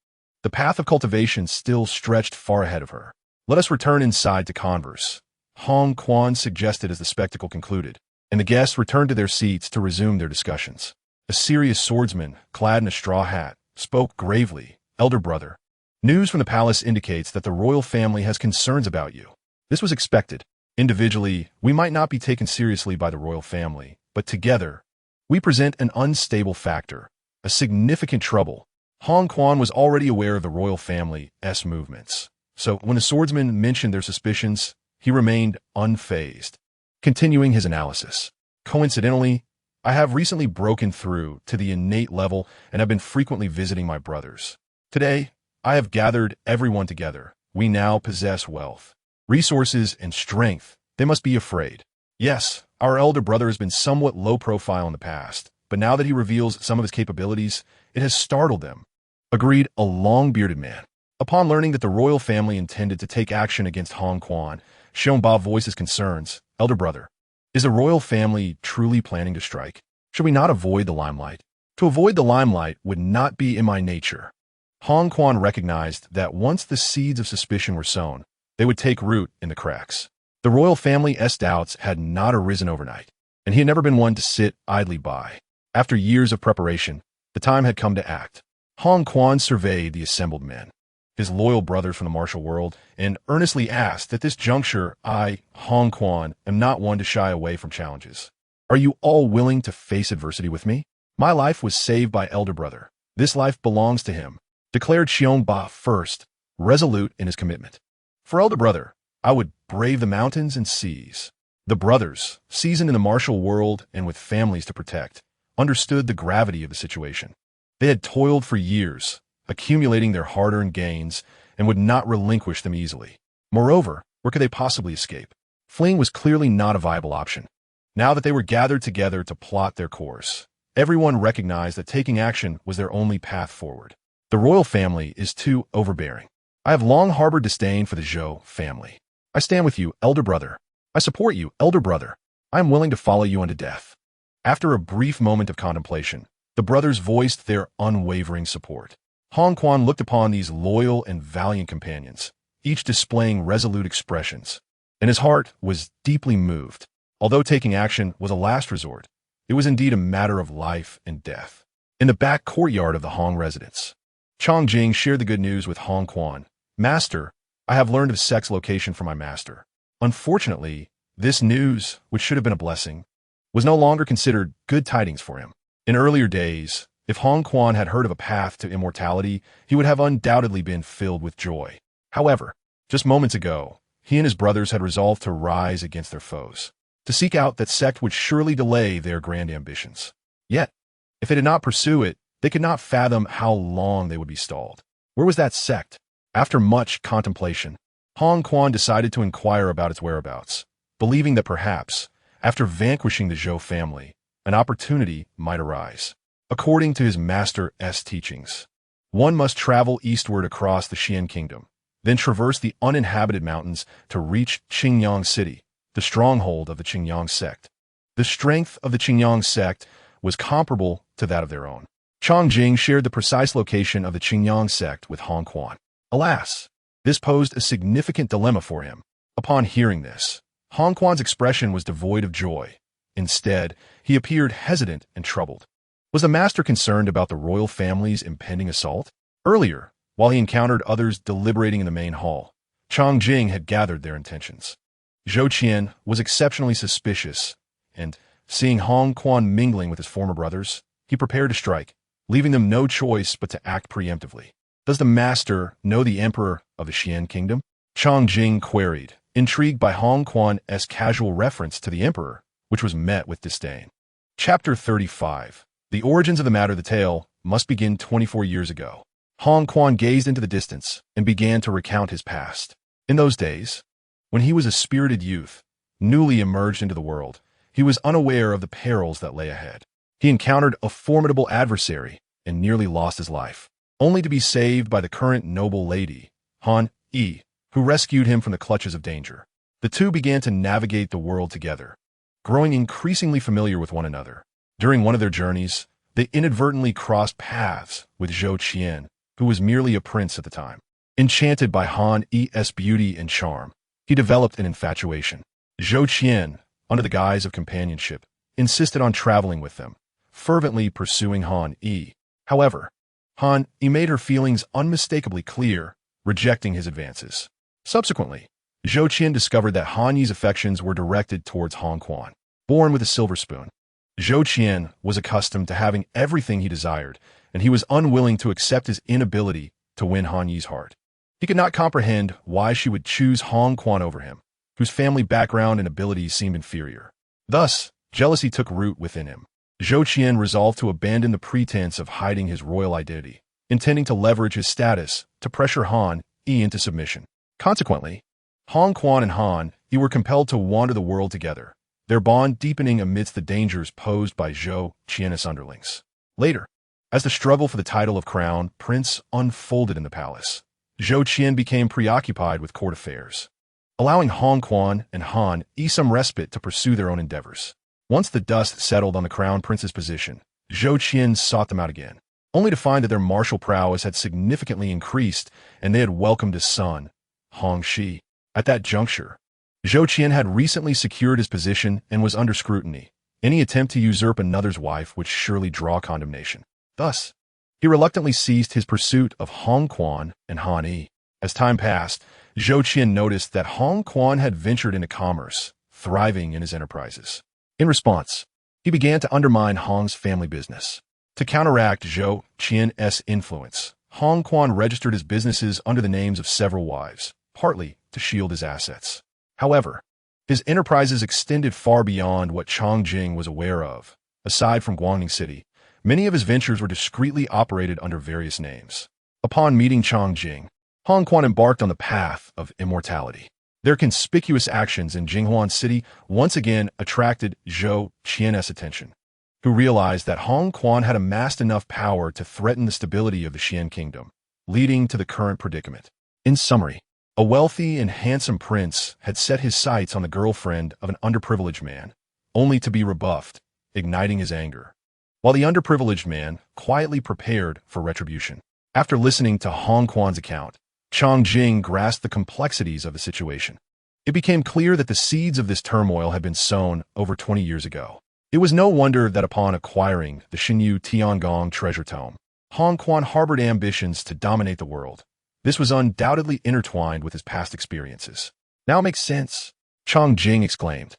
Speaker 1: The path of cultivation still stretched far ahead of her. "Let us return inside to converse," Hong Quan suggested as the spectacle concluded, and the guests returned to their seats to resume their discussions. A serious swordsman, clad in a straw hat, spoke gravely. "Elder brother, news from the palace indicates that the royal family has concerns about you. This was expected. Individually, we might not be taken seriously by the royal family, but together, we present an unstable factor, a significant trouble." Hong Quan was already aware of the royal family's movements, so when the swordsman mentioned their suspicions, he remained unfazed, continuing his analysis. "Coincidentally, I have recently broken through to the innate level and have been frequently visiting my brothers. Today, I have gathered everyone together. We now possess wealth, resources, and strength They must be afraid. Yes, our elder brother has been somewhat low profile in the past, but now that he reveals some of his capabilities, it has startled them. Agreed a long-bearded man. Upon learning that the royal family intended to take action against Hong Quan, Xiongba voiced his concerns. Elder brother, is the royal family truly planning to strike? Should we not avoid the limelight? To avoid the limelight would not be in my nature. Hong Quan recognized that once the seeds of suspicion were sown, they would take root in the cracks. The royal family's doubts had not arisen overnight, and he had never been one to sit idly by. After years of preparation, the time had come to act. Hong Quan surveyed the assembled men, his loyal brothers from the martial world, and earnestly asked, at this juncture, I, Hong Quan, am not one to shy away from challenges. Are you all willing to face adversity with me? My life was saved by elder brother. This life belongs to him, declared Xiongba first, resolute in his commitment. For elder brother, I would brave the mountains and seas. The brothers, seasoned in the martial world and with families to protect, understood the gravity of the situation. They had toiled for years, accumulating their hard-earned gains, and would not relinquish them easily. Moreover, where could they possibly escape? Fleeing was clearly not a viable option. Now that they were gathered together to plot their course, everyone recognized that taking action was their only path forward. The royal family is too overbearing. I have long harbored disdain for the Zhou family. I stand with you, elder brother. I support you, elder brother. I am willing to follow you unto death. After a brief moment of contemplation, the brothers voiced their unwavering support. Hong Quan looked upon these loyal and valiant companions, each displaying resolute expressions, and his heart was deeply moved. Although taking action was a last resort, it was indeed a matter of life and death. In the back courtyard of the Hong residence, Chong Jing shared the good news with Hong Quan. Master, I have learned of Sek's location from my master. Unfortunately, this news, which should have been a blessing, was no longer considered good tidings for him. In earlier days, if Hong Quan had heard of a path to immortality, he would have undoubtedly been filled with joy. However, just moments ago, he and his brothers had resolved to rise against their foes, to seek out that sect would surely delay their grand ambitions. Yet, if they did not pursue it, they could not fathom how long they would be stalled. Where was that sect? After much contemplation, Hong Quan decided to inquire about its whereabouts, believing that perhaps, after vanquishing the Zhou family, an opportunity might arise. According to his master's teachings, one must travel eastward across the Xian kingdom, then traverse the uninhabited mountains to reach Qingyang City, the stronghold of the Qingyang sect. The strength of the Qingyang sect was comparable to that of their own. Chongjing shared the precise location of the Qingyang sect with Hong Quan. Alas, this posed a significant dilemma for him. Upon hearing this, Hong Quan's expression was devoid of joy. Instead, he appeared hesitant and troubled. Was the master concerned about the royal family's impending assault? Earlier, while he encountered others deliberating in the main hall, Chongjing had gathered their intentions. Zhou Qian was exceptionally suspicious, and, seeing Hong Quan mingling with his former brothers, he prepared to strike, leaving them no choice but to act preemptively. Does the master know the emperor of the Xian kingdom? Chongjing queried, intrigued by Hong Quan's casual reference to the emperor, which was met with disdain. Chapter 35. The origins of the matter. The tale must begin 24 years ago. Hong Quan gazed into the distance and began to recount his past. In those days, when he was a spirited youth, newly emerged into the world, he was unaware of the perils that lay ahead. He encountered a formidable adversary and nearly lost his life, only to be saved by the current noble lady, Han Yi, who rescued him from the clutches of danger. The two began to navigate the world together, growing increasingly familiar with one another. During one of their journeys, they inadvertently crossed paths with Zhou Qian, who was merely a prince at the time. Enchanted by Han Yi's beauty and charm, he developed an infatuation. Zhou Qian, under the guise of companionship, insisted on traveling with them, fervently pursuing Han Yi. However, Han Yi made her feelings unmistakably clear, rejecting his advances. Subsequently, Zhou Qian discovered that Han Yi's affections were directed towards Hong Quan. Born with a silver spoon, Zhou Qian was accustomed to having everything he desired, and he was unwilling to accept his inability to win Han Yi's heart. He could not comprehend why she would choose Hong Quan over him, whose family background and abilities seemed inferior. Thus, jealousy took root within him. Zhou Qian resolved to abandon the pretense of hiding his royal identity, intending to leverage his status to pressure Han Yi into submission. Consequently, Hong Quan and Han he were compelled to wander the world together, their bond deepening amidst the dangers posed by Zhou Qian's underlings. Later, as the struggle for the title of crown prince unfolded in the palace, Zhou Qian became preoccupied with court affairs, allowing Hong Quan and Han Yi some respite to pursue their own endeavors. Once the dust settled on the crown prince's position, Zhou Qian sought them out again, only to find that their martial prowess had significantly increased and they had welcomed his son, Hong Shi. At that juncture, Zhou Qian had recently secured his position and was under scrutiny. Any attempt to usurp another's wife would surely draw condemnation. Thus, he reluctantly ceased his pursuit of Hong Quan and Han Yi. As time passed, Zhou Qian noticed that Hong Quan had ventured into commerce, thriving in his enterprises. In response, he began to undermine Hong's family business. To counteract Zhou Qian's influence, Hong Quan registered his businesses under the names of several wives, partly to shield his assets. However, his enterprises extended far beyond what Chongqing was aware of. Aside from Guangning City, many of his ventures were discreetly operated under various names. Upon meeting Chongqing, Hong Quan embarked on the path of immortality. Their conspicuous actions in Jinghuan City once again attracted Zhou Qian's attention, who realized that Hong Quan had amassed enough power to threaten the stability of the Qian kingdom, leading to the current predicament. In summary, a wealthy and handsome prince had set his sights on the girlfriend of an underprivileged man, only to be rebuffed, igniting his anger, while the underprivileged man quietly prepared for retribution. After listening to Hong Quan's account, Chongqing grasped the complexities of the situation. It became clear that the seeds of this turmoil had been sown over 20 years ago. It was no wonder that upon acquiring the Xinyu Tiangong treasure tome, Hong Quan harbored ambitions to dominate the world. This was undoubtedly intertwined with his past experiences. Now it makes sense, Chongqing exclaimed.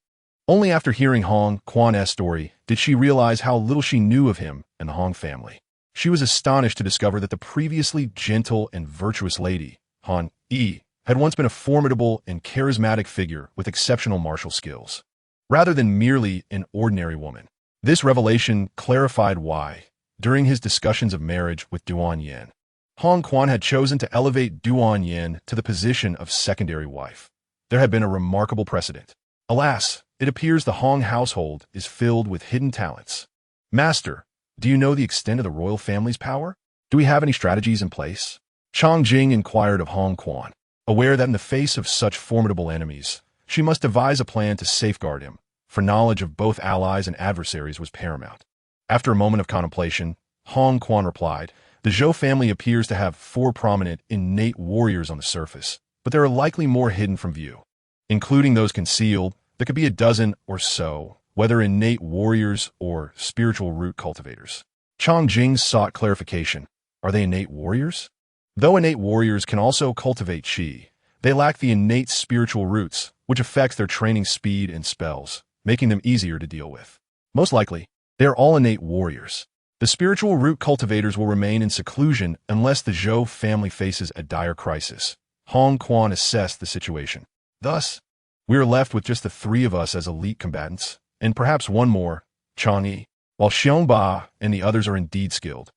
Speaker 1: Only after hearing Hong Quan's story did she realize how little she knew of him and the Hong family. She was astonished to discover that the previously gentle and virtuous lady, Han Yi, had once been a formidable and charismatic figure with exceptional martial skills, rather than merely an ordinary woman. This revelation clarified why, during his discussions of marriage with Duan Yin, Hong Quan had chosen to elevate Duan Yin to the position of secondary wife. There had been a remarkable precedent. Alas, it appears the Hong household is filled with hidden talents. Master, do you know the extent of the royal family's power? Do we have any strategies in place? Chongqing inquired of Hong Quan, aware that in the face of such formidable enemies, she must devise a plan to safeguard him, for knowledge of both allies and adversaries was paramount. After a moment of contemplation, Hong Quan replied, the Zhou family appears to have 4 prominent, innate warriors on the surface, but there are likely more hidden from view. Including those concealed, there could be a dozen or so, whether innate warriors or spiritual root cultivators. Chongqing sought clarification. Are they innate warriors? Though innate warriors can also cultivate qi, they lack the innate spiritual roots, which affects their training speed and spells, making them easier to deal with. Most likely, they are all innate warriors. The spiritual root cultivators will remain in seclusion unless the Zhou family faces a dire crisis. Hong Quan assessed the situation. Thus, we are left with just the 3 of us as elite combatants, and perhaps one more, Chang Yi. While Xiongba and the others are indeed skilled,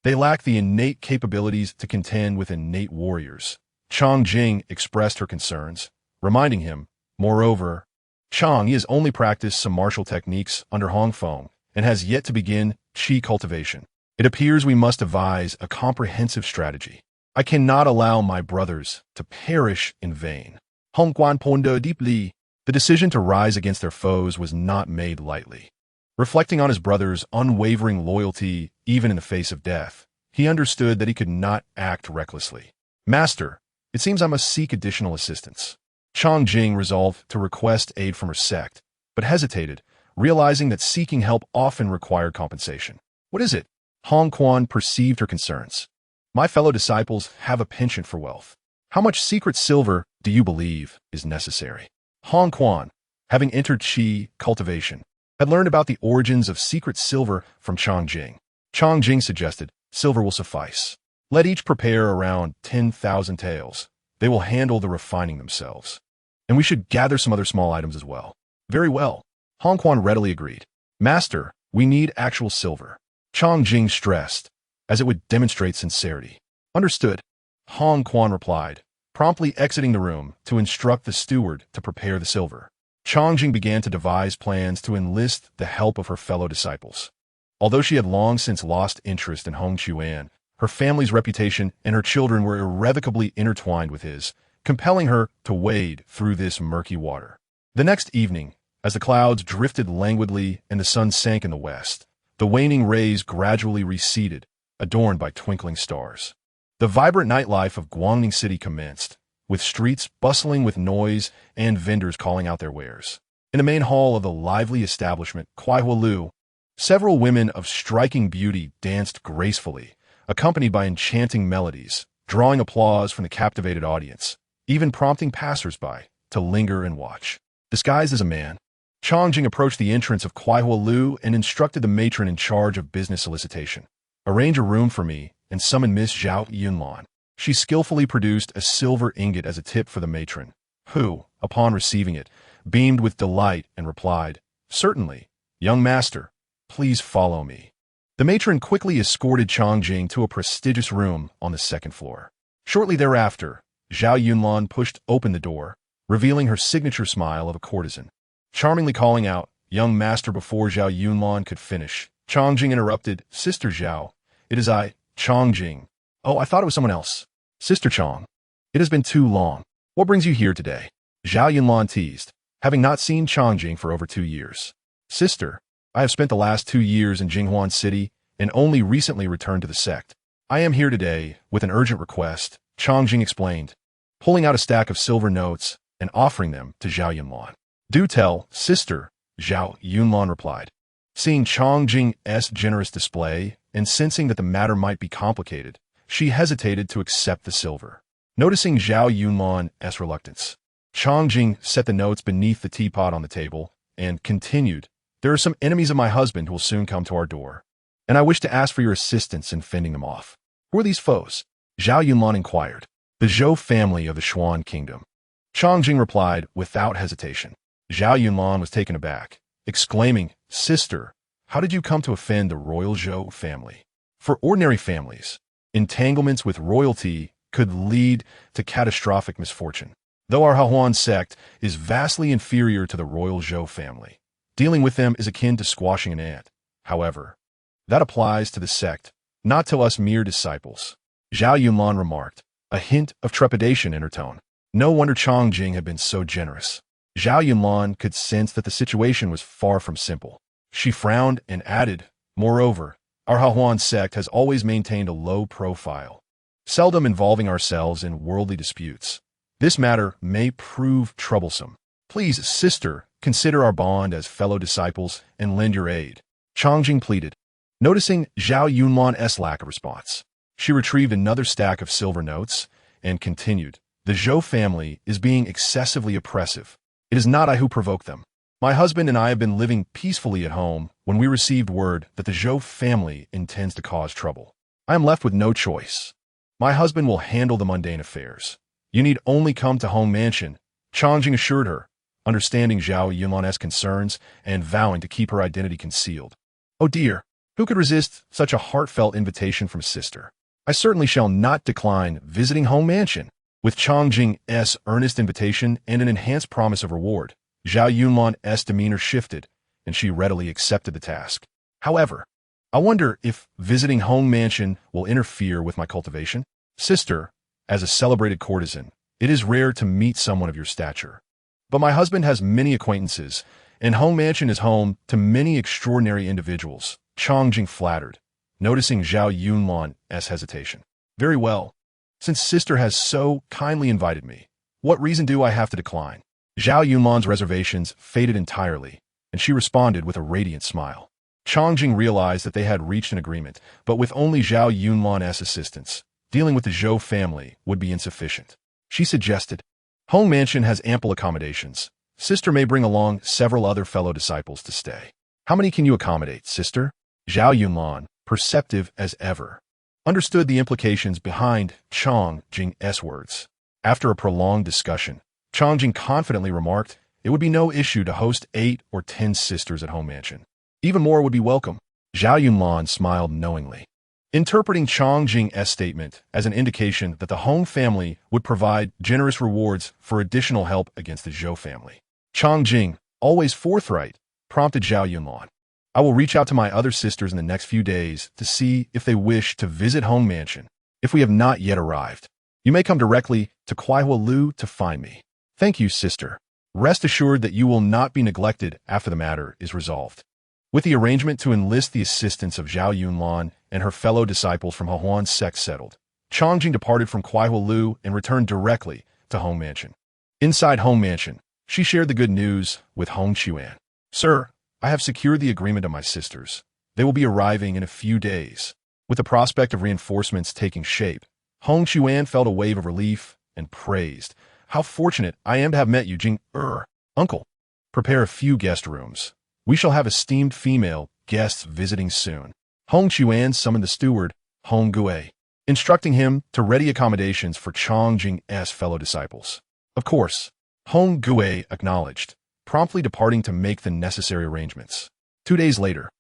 Speaker 1: they lack the innate capabilities to contend with innate warriors. Chongqing expressed her concerns, reminding him, moreover, Chang Yi has only practiced some martial techniques under Hong Feng and has yet to begin qi cultivation. It appears we must devise a comprehensive strategy. I cannot allow my brothers to perish in vain. Hong Quan pondered deeply. The decision to rise against their foes was not made lightly. Reflecting on his brother's unwavering loyalty even in the face of death, he understood that he could not act recklessly. Master, it seems I must seek additional assistance. Chongqing resolved to request aid from her sect, but hesitated, realizing that seeking help often required compensation. What is it? Hong Quan perceived her concerns. My fellow disciples have a penchant for wealth. How much secret silver do you believe is necessary? Hong Quan, having entered qi cultivation, had learned about the origins of secret silver from Chongqing. Chongqing suggested, silver will suffice. Let each prepare around 10,000 taels. They will handle the refining themselves. And we should gather some other small items as well. Very well. Hong Quan readily agreed. Master, we need actual silver. Chongqing stressed, as it would demonstrate sincerity. Understood. Hong Quan replied, promptly exiting the room to instruct the steward to prepare the silver. Changjing began to devise plans to enlist the help of her fellow disciples. Although she had long since lost interest in Hong Chuan, her family's reputation and her children were irrevocably intertwined with his, compelling her to wade through this murky water. The next evening, as the clouds drifted languidly and the sun sank in the west, the waning rays gradually receded, adorned by twinkling stars. The vibrant nightlife of Guangning City commenced, with streets bustling with noise and vendors calling out their wares. In the main hall of the lively establishment, Kuaihua Lu, several women of striking beauty danced gracefully, accompanied by enchanting melodies, drawing applause from the captivated audience, even prompting passers-by to linger and watch. Disguised as a man, Changjing approached the entrance of Kuaihua Lu and instructed the matron in charge of business solicitation. "Arrange a room for me and summon Miss Zhao Yunlan." She skillfully produced a silver ingot as a tip for the matron, who, upon receiving it, beamed with delight and replied, "Certainly, young master, please follow me." The matron quickly escorted Changjing to a prestigious room on the second floor. Shortly thereafter, Zhao Yunlan pushed open the door, revealing her signature smile of a courtesan. Charmingly calling out, "Young master," before Zhao Yunlan could finish, Changjing interrupted, "Sister Zhao, it is I, Changjing." "Oh, I thought it was someone else." "Sister Chang, it has been too long. What brings you here today?" Zhao Yunlan teased, having not seen Changjing for over 2 years. "Sister, I have spent the last 2 years in Jinghuan City and only recently returned to the sect. I am here today with an urgent request," Changjing explained, pulling out a stack of silver notes and offering them to Zhao Yunlan. "Do tell, sister," Zhao Yunlan replied. Seeing Changjing's generous display and sensing that the matter might be complicated, she hesitated to accept the silver. Noticing Zhao Yunlan's reluctance, Changjing set the notes beneath the teapot on the table and continued, "There are some enemies of my husband who will soon come to our door, and I wish to ask for your assistance in fending them off." "Who are these foes?" Zhao Yunlan inquired. "The Zhou family of the Xuan Kingdom," Changjing replied without hesitation. Zhao Yunlan was taken aback, exclaiming, "Sister, how did you come to offend the royal Zhou family?" For ordinary families, entanglements with royalty could lead to catastrophic misfortune. Though our Hahuan sect is vastly inferior to the royal Zhou family, dealing with them is akin to squashing an ant. However, that applies to the sect, not to us mere disciples. Zhao Yunlan remarked, a hint of trepidation in her tone. No wonder Changjing had been so generous. Zhao Yunlan could sense that the situation was far from simple. She frowned and added, "Moreover, our Hahuan sect has always maintained a low profile, seldom involving ourselves in worldly disputes. This matter may prove troublesome. Please, sister, consider our bond as fellow disciples and lend your aid," Changjing pleaded. Noticing Zhao Yunlan's lack of response, she retrieved another stack of silver notes and continued, "The Zhou family is being excessively oppressive. It is not I who provoked them. My husband and I have been living peacefully at home when we received word that the Zhou family intends to cause trouble. I am left with no choice. My husband will handle the mundane affairs. You need only come to Hong Mansion," Changjing assured her, understanding Zhao Yunlan's concerns and vowing to keep her identity concealed. "Oh dear, who could resist such a heartfelt invitation from sister? I certainly shall not decline visiting Hong Mansion." With Changjing's earnest invitation and an enhanced promise of reward, Zhao Yunlan's demeanor shifted, and she readily accepted the task. "However, I wonder if visiting Hong Mansion will interfere with my cultivation? Sister, as a celebrated courtesan, it is rare to meet someone of your stature. But my husband has many acquaintances, and Hong Mansion is home to many extraordinary individuals," Changjing flattered, noticing Zhao Yunlan's hesitation. "Very well. Since sister has so kindly invited me, what reason do I have to decline?" Zhao Yunlan's reservations faded entirely, and she responded with a radiant smile. Changjing realized that they had reached an agreement, but with only Zhao Yunlan's assistance, dealing with the Zhou family would be insufficient. She suggested, "Hong Mansion has ample accommodations. Sister may bring along several other fellow disciples to stay." "How many can you accommodate, sister?" Zhao Yunlan, perceptive as ever, understood the implications behind Changjing's words. After a prolonged discussion, Changjing confidently remarked, "It would be no issue to host 8 or 10 sisters at Home Mansion. Even more would be welcome." Zhao Yunlan smiled knowingly. interpreting Chang Jing's statement as an indication that the Hong family would provide generous rewards for additional help against the Zhou family. Chang Jing, always forthright, prompted Zhao Yunlan. I will reach out to my other sisters in the next few days to see if they wish to visit Hong Mansion. If we have not yet arrived, you may come directly to Kuaihua Lu to find me. Thank you, sister. Rest assured that you will not be neglected after the matter is resolved. With the arrangement to enlist the assistance of Zhao Yunlan and her fellow disciples from Hahuan's sect settled, Chang Jing departed from Kuaihua Lu and returned directly to Hong Mansion. Inside Hong Mansion, she shared the good news with Hong Chuan. Sir, I have secured the agreement of my sisters. They will be arriving in a few days. With the prospect of reinforcements taking shape, Hong Chuan felt a wave of relief and praised. How fortunate I am to have met you, Jing. Uncle, prepare a few guest rooms. We shall have esteemed female guests visiting soon. Hong Chuan summoned the steward, Hong Gui, instructing him to ready accommodations for Chang Jing's fellow disciples. Of course, Hong Gui acknowledged, promptly departing to make the necessary arrangements. 2 days later,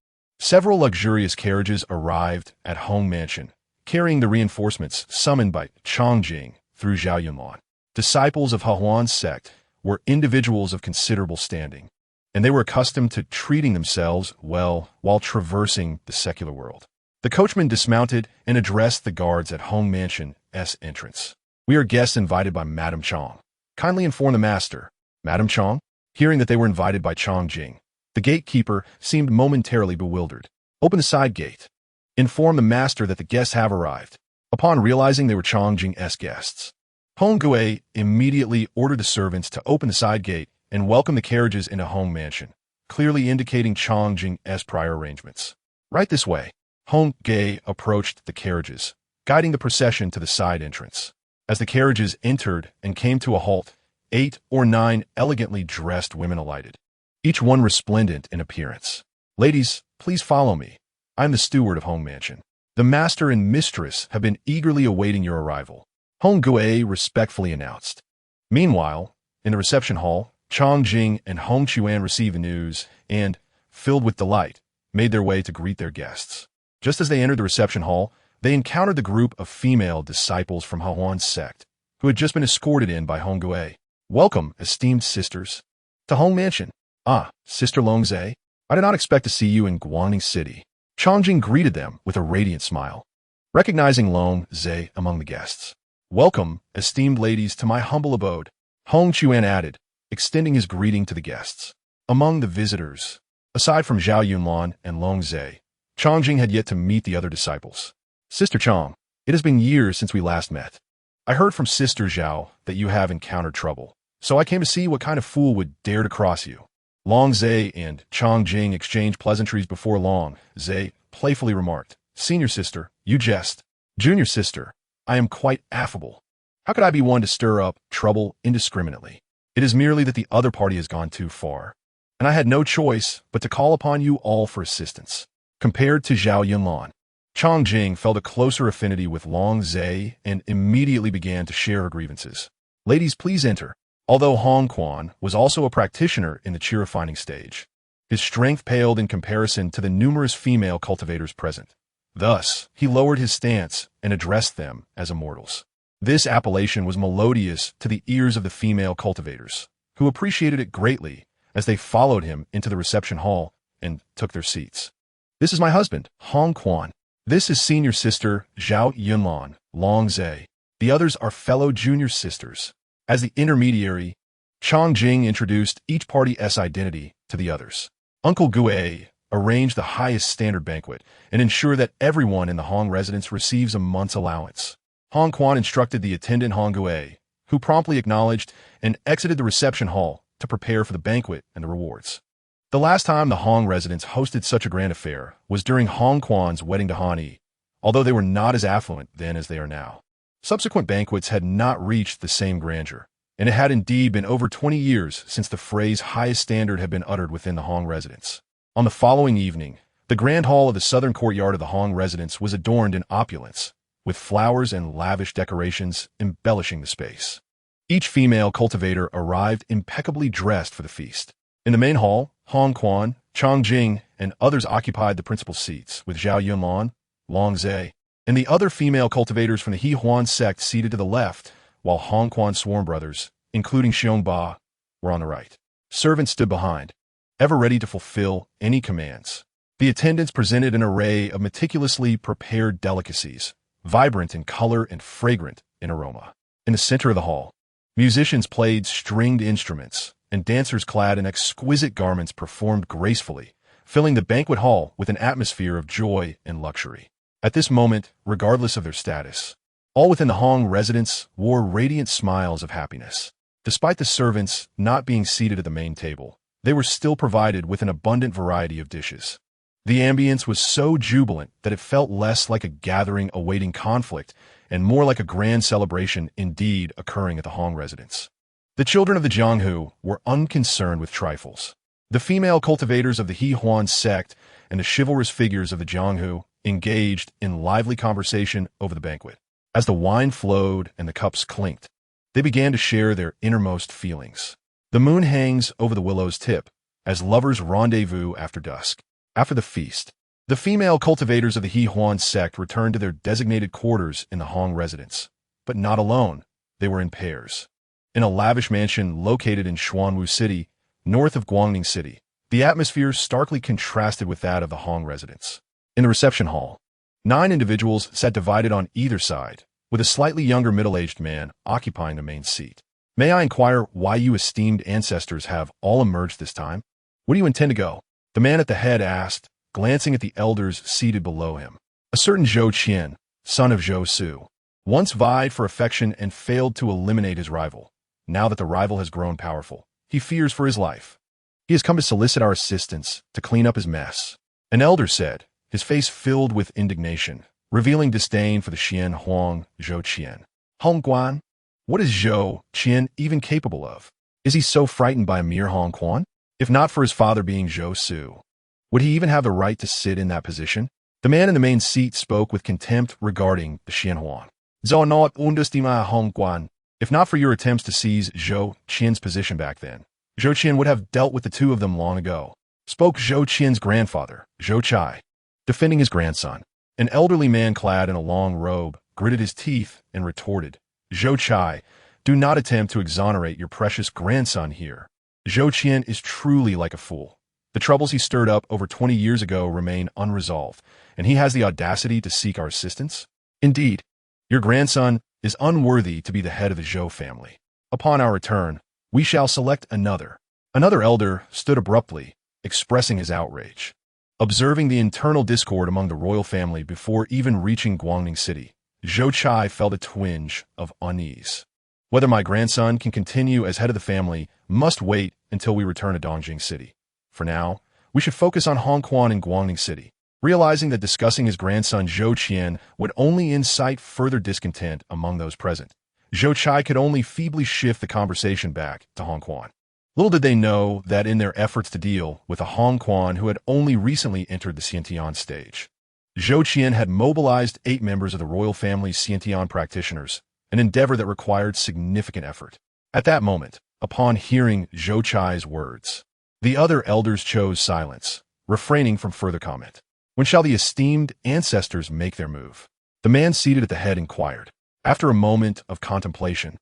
Speaker 1: several luxurious carriages arrived at Hong Mansion, carrying the reinforcements summoned by Chang Jing through Zhao Yunlan. Disciples of Hahuan's sect were individuals of considerable standing, and they were accustomed to treating themselves well while traversing the secular world. The coachman dismounted and addressed the guards at Hong Mansion's entrance. We are guests invited by Madame Chang. Kindly inform the master. Madame Chang? Hearing that they were invited by Chang Jing, the gatekeeper seemed momentarily bewildered. Open the side gate. Inform the master that the guests have arrived. Upon realizing they were Chang Jing's guests, Hong Gui immediately ordered the servants to open the side gate and welcome the carriages into Hong Mansion, clearly indicating Chang Jing's prior arrangements. Right this way. Hong Gui approached the carriages, guiding the procession to the side entrance. As the carriages entered and came to a halt, 8 or 9 elegantly dressed women alighted, each one resplendent in appearance. Ladies, please follow me. I am the steward of Hong Mansion. The master and mistress have been eagerly awaiting your arrival, Hong Gui respectfully announced. Meanwhile, in the reception hall, Chang Jing and Hong Chuan received the news and, filled with delight, made their way to greet their guests. Just as they entered the reception hall, they encountered the group of female disciples from Hahuan's sect, who had just been escorted in by Hong Gui. Welcome, esteemed sisters, to Hong Mansion. Ah, Sister Longzhe, I did not expect to see you in Guangning City. Chang Jing greeted them with a radiant smile, recognizing Longzhe among the guests. Welcome, esteemed ladies, to my humble abode, Hong Chuan added, extending his greeting to the guests. Among the visitors, aside from Zhao Yunlan and Longzhe, Chang Jing had yet to meet the other disciples. Sister Chang, it has been years since we last met. I heard from Sister Zhao that you have encountered trouble, so I came to see what kind of fool would dare to cross you. Longzhe and Chang Jing exchanged pleasantries before Longzhe playfully remarked, Senior sister, you jest. Junior sister, I am quite affable. How could I be one to stir up trouble indiscriminately? It is merely that the other party has gone too far, and I had no choice but to call upon you all for assistance. Compared to Zhao Yunlan, Chang Jing felt a closer affinity with Longzhe and immediately began to share her grievances. Ladies, please enter. Although Hong Quan was also a practitioner in the cheer-refining stage, his strength paled in comparison to the numerous female cultivators present. Thus, he lowered his stance and addressed them as immortals. This appellation was melodious to the ears of the female cultivators, who appreciated it greatly as they followed him into the reception hall and took their seats. This is my husband, Hong Quan. This is senior sister Zhao Yunlan, Longzhe. The others are fellow junior sisters. As the intermediary, Chang Jing introduced each party's identity to the others. Uncle Gui arranged the highest standard banquet and ensured that everyone in the Hong residence receives a month's allowance. Hong Quan instructed the attendant Hong Gui, who promptly acknowledged and exited the reception hall to prepare for the banquet and the rewards. The last time the Hong residence hosted such a grand affair was during Hong Quan's wedding to Han Yi, although they were not as affluent then as they are now. Subsequent banquets had not reached the same grandeur, and it had indeed been over 20 years since the phrase highest standard had been uttered within the Hong residence. On the following evening, the grand hall of the southern courtyard of the Hong residence was adorned in opulence, with flowers and lavish decorations embellishing the space. Each female cultivator arrived impeccably dressed for the feast. In the main hall, Hong Quan, Chang Jing, and others occupied the principal seats, with Zhao Yunlan, Longzhe, and the other female cultivators from the He Huan sect seated to the left, while Hong Quan sworn brothers, including Xiong Ba, were on the right. Servants stood behind, ever ready to fulfill any commands. The attendants presented an array of meticulously prepared delicacies, vibrant in color and fragrant in aroma. In the center of the hall, musicians played stringed instruments, and dancers clad in exquisite garments performed gracefully, filling the banquet hall with an atmosphere of joy and luxury. At this moment, regardless of their status, all within the Hong residence wore radiant smiles of happiness. Despite the servants not being seated at the main table, they were still provided with an abundant variety of dishes. The ambience was so jubilant that it felt less like a gathering awaiting conflict and more like a grand celebration indeed occurring at the Hong residence. The children of the Jianghu were unconcerned with trifles. The female cultivators of the He Huan sect and the chivalrous figures of the Jianghu engaged in lively conversation over the banquet. As the wine flowed and the cups clinked, they began to share their innermost feelings. The moon hangs over the willow's tip as lovers rendezvous after dusk. After the feast, the female cultivators of the He Huan sect returned to their designated quarters in the Hong residence. But not alone, they were in pairs. In a lavish mansion located in Xuanwu City, north of Guangning City, the atmosphere starkly contrasted with that of the Hong residence. In the reception hall, 9 individuals sat divided on either side, with a slightly younger middle-aged man occupying the main seat. May I inquire why you esteemed ancestors have all emerged this time? Where do you intend to go? The man at the head asked, glancing at the elders seated below him. A certain Zhou Qian, son of Zhou Su, once vied for affection and failed to eliminate his rival. Now that the rival has grown powerful, he fears for his life. He has come to solicit our assistance to clean up his mess. An elder said, his face filled with indignation, revealing disdain for the Xian Huang Zhou Qian. Hong Guan? What is Zhou Qian even capable of? Is he so frightened by a mere Hong Quan? If not for his father being Zhou Su, would he even have the right to sit in that position? The man in the main seat spoke with contempt regarding the Xian Huan. Zhou not underestima Hong Guan. If not for your attempts to seize Zhou Qian's position back then, Zhou Qian would have dealt with the two of them long ago. Spoke Zhou Qian's grandfather, Zhou Chai, defending his grandson. An elderly man clad in a long robe gritted his teeth and retorted, Zhou Chai, do not attempt to exonerate your precious grandson here. Zhou Qian is truly like a fool. The troubles he stirred up over 20 years ago remain unresolved, and he has the audacity to seek our assistance? Indeed, your grandson is unworthy to be the head of the Zhou family. Upon our return, we shall select another. Another elder stood abruptly, expressing his outrage. Observing the internal discord among the royal family before even reaching Guangning City, Zhou Chai felt a twinge of unease. Whether my grandson can continue as head of the family must wait until we return to Dongjing City. For now, we should focus on Hong Quan and Guangning City. Realizing that discussing his grandson Zhou Qian would only incite further discontent among those present, Zhou Chai could only feebly shift the conversation back to Hong Quan. Little did they know that in their efforts to deal with a Hong Quan who had only recently entered the Xiantian stage, Zhou Qian had mobilized 8 members of the royal family's Xiantian practitioners, an endeavor that required significant effort. At that moment, upon hearing Zhou Chai's words, the other elders chose silence, refraining from further comment. When shall the esteemed ancestors make their move? The man seated at the head inquired. After a moment of contemplation,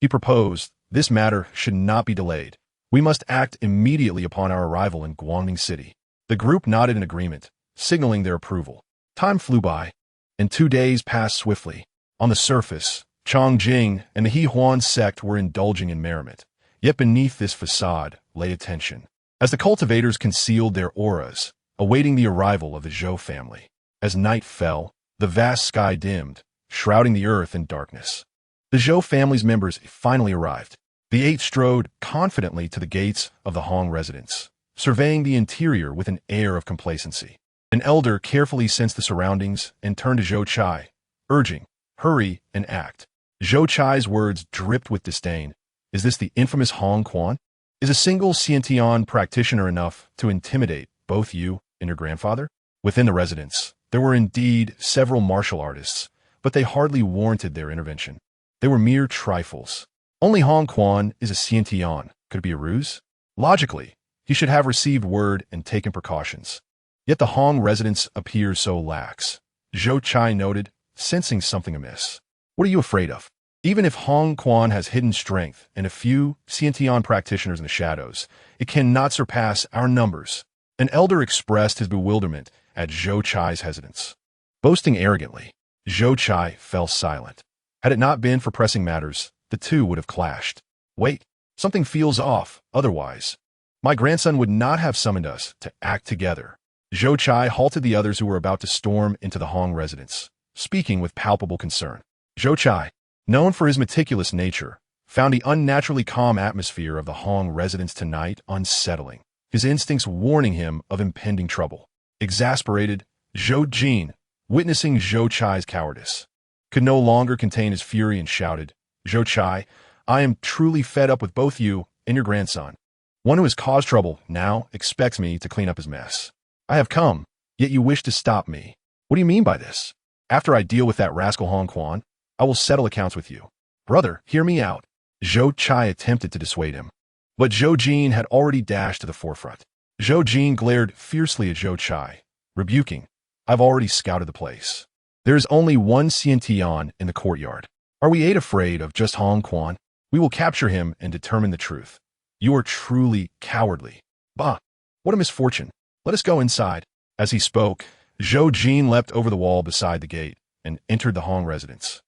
Speaker 1: he proposed, this matter should not be delayed. We must act immediately upon our arrival in Guangning City. The group nodded in agreement, signaling their approval. Time flew by, and 2 days passed swiftly. On the surface, Chongjing and the He Huan sect were indulging in merriment. Yet beneath this facade lay a tension, as the cultivators concealed their auras, awaiting the arrival of the Zhou family. As night fell, the vast sky dimmed, shrouding the earth in darkness. The Zhou family's members finally arrived. The 8 strode confidently to the gates of the Hong residence, surveying the interior with an air of complacency. An elder carefully sensed the surroundings and turned to Zhou Chai, urging, hurry and act. Zhou Chai's words dripped with disdain. Is this the infamous Hong Quan? Is a single Xiantian practitioner enough to intimidate both you and your grandfather? Within the residence, there were indeed several martial artists, but they hardly warranted their intervention. They were mere trifles. Only Hong Quan is a Xiantian. Could it be a ruse? Logically, he should have received word and taken precautions. Yet the Hong residence appears so lax. Zhou Chai noted, sensing something amiss. What are you afraid of? Even if Hong Quan has hidden strength and a few Xiantian practitioners in the shadows, it cannot surpass our numbers. An elder expressed his bewilderment at Zhou Chai's hesitance. Boasting arrogantly, Zhou Chai fell silent. Had it not been for pressing matters, the two would have clashed. Wait, something feels off, otherwise. My grandson would not have summoned us to act together. Zhou Chai halted the others who were about to storm into the Hong residence, speaking with palpable concern. Zhou Chai, known for his meticulous nature, found the unnaturally calm atmosphere of the Hong residence tonight unsettling, his instincts warning him of impending trouble. Exasperated, Zhou Jin, witnessing Zhou Chai's cowardice, could no longer contain his fury and shouted, Zhou Chai, I am truly fed up with both you and your grandson. One who has caused trouble now expects me to clean up his mess. I have come, yet you wish to stop me. What do you mean by this? After I deal with that rascal Hong Quan, I will settle accounts with you. Brother, hear me out. Zhou Chai attempted to dissuade him, but Zhou Jin had already dashed to the forefront. Zhou Jin glared fiercely at Zhou Chai, rebuking, I've already scouted the place. There is only one Xiantian in the courtyard. Are we afraid of just Hong Quan? We will capture him and determine the truth. You are truly cowardly. Bah, what a misfortune. Let us go inside. As he spoke, Zhou Jin leapt over the wall beside the gate and entered the Hong residence,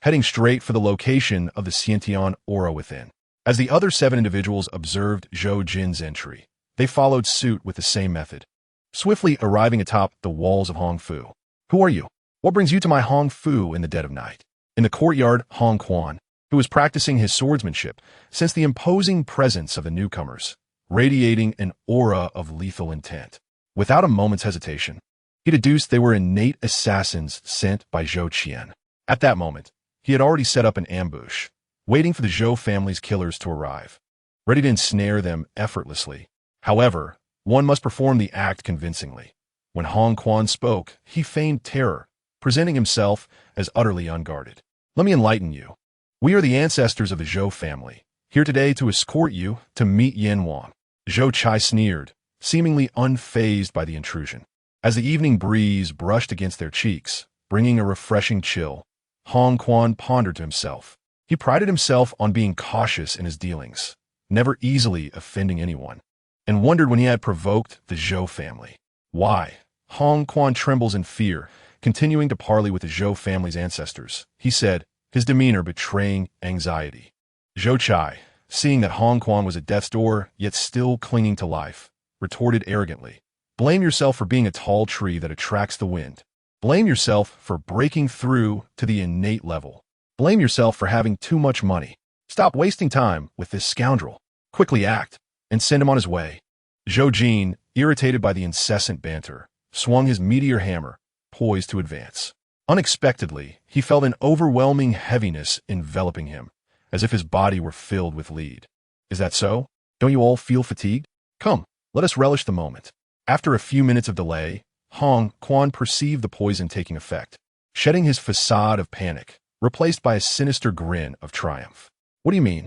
Speaker 1: heading straight for the location of the Xiantian aura within. As the other 7 individuals observed Zhou Jin's entry, they followed suit with the same method, swiftly arriving atop the walls of Hong Fu. Who are you? What brings you to my Hong Fu in the dead of night? In the courtyard, Hong Quan, who was practicing his swordsmanship, sensed the imposing presence of the newcomers, radiating an aura of lethal intent. Without a moment's hesitation, he deduced they were innate assassins sent by Zhou Qian. At that moment, he had already set up an ambush, waiting for the Zhou family's killers to arrive, ready to ensnare them effortlessly. However, one must perform the act convincingly. When Hong Quan spoke, he feigned terror, presenting himself as utterly unguarded. Let me enlighten you. We are the ancestors of the Zhou family, here today to escort you to meet Yan Wang. Zhou Chai sneered, seemingly unfazed by the intrusion. As the evening breeze brushed against their cheeks, bringing a refreshing chill, Hong Quan pondered to himself. He prided himself on being cautious in his dealings, never easily offending anyone, and wondered when he had provoked the Zhou family. Why? Hong Quan trembles in fear, continuing to parley with the Zhou family's ancestors. He said, his demeanor betraying anxiety. Zhou Chai, seeing that Hong Quan was at death's door, yet still clinging to life, retorted arrogantly, blame yourself for being a tall tree that attracts the wind. Blame yourself for breaking through to the innate level. Blame yourself for having too much money. Stop wasting time with this scoundrel. Quickly act, and send him on his way. Zhou Jin, irritated by the incessant banter, swung his meteor hammer, poised to advance. Unexpectedly, he felt an overwhelming heaviness enveloping him, as if his body were filled with lead. Is that so? Don't you all feel fatigued? Come, let us relish the moment. After a few minutes of delay, Hong Quan perceived the poison taking effect, shedding his facade of panic, replaced by a sinister grin of triumph. What do you mean?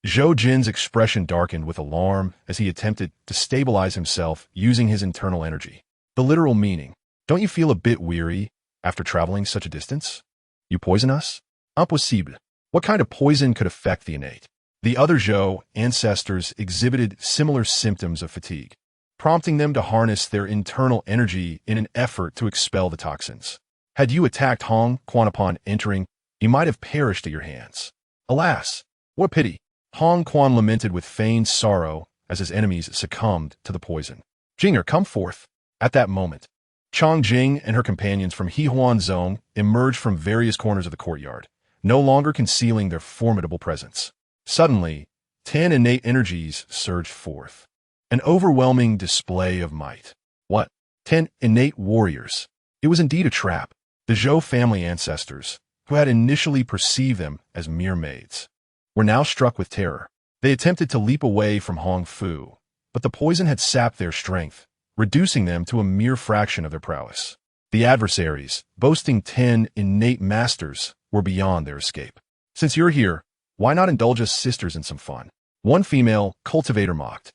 Speaker 1: Zhou Jin's expression darkened with alarm as he attempted to stabilize himself using his internal energy. The literal meaning. Don't you feel a bit weary after traveling such a distance? You poison us? Impossible. What kind of poison could affect the innate? The other Zhou ancestors exhibited similar symptoms of fatigue, prompting them to harness their internal energy in an effort to expel the toxins. Had you attacked Hong Quan upon entering, he might have perished at your hands. Alas, what a pity! Hong Quan lamented with feigned sorrow as his enemies succumbed to the poison. Jinger, come forth. At that moment, Chang Jing and her companions from Hehuan Zone emerged from various corners of the courtyard, no longer concealing their formidable presence. Suddenly, 10 innate energies surged forth. An overwhelming display of might. What? 10 innate warriors. It was indeed a trap. The Zhou family ancestors, who had initially perceived them as mere maids, were now struck with terror. They attempted to leap away from Hong Fu, but the poison had sapped their strength, reducing them to a mere fraction of their prowess. The adversaries, boasting 10 innate masters, were beyond their escape. Since you're here, why not indulge us sisters in some fun? One female cultivator mocked,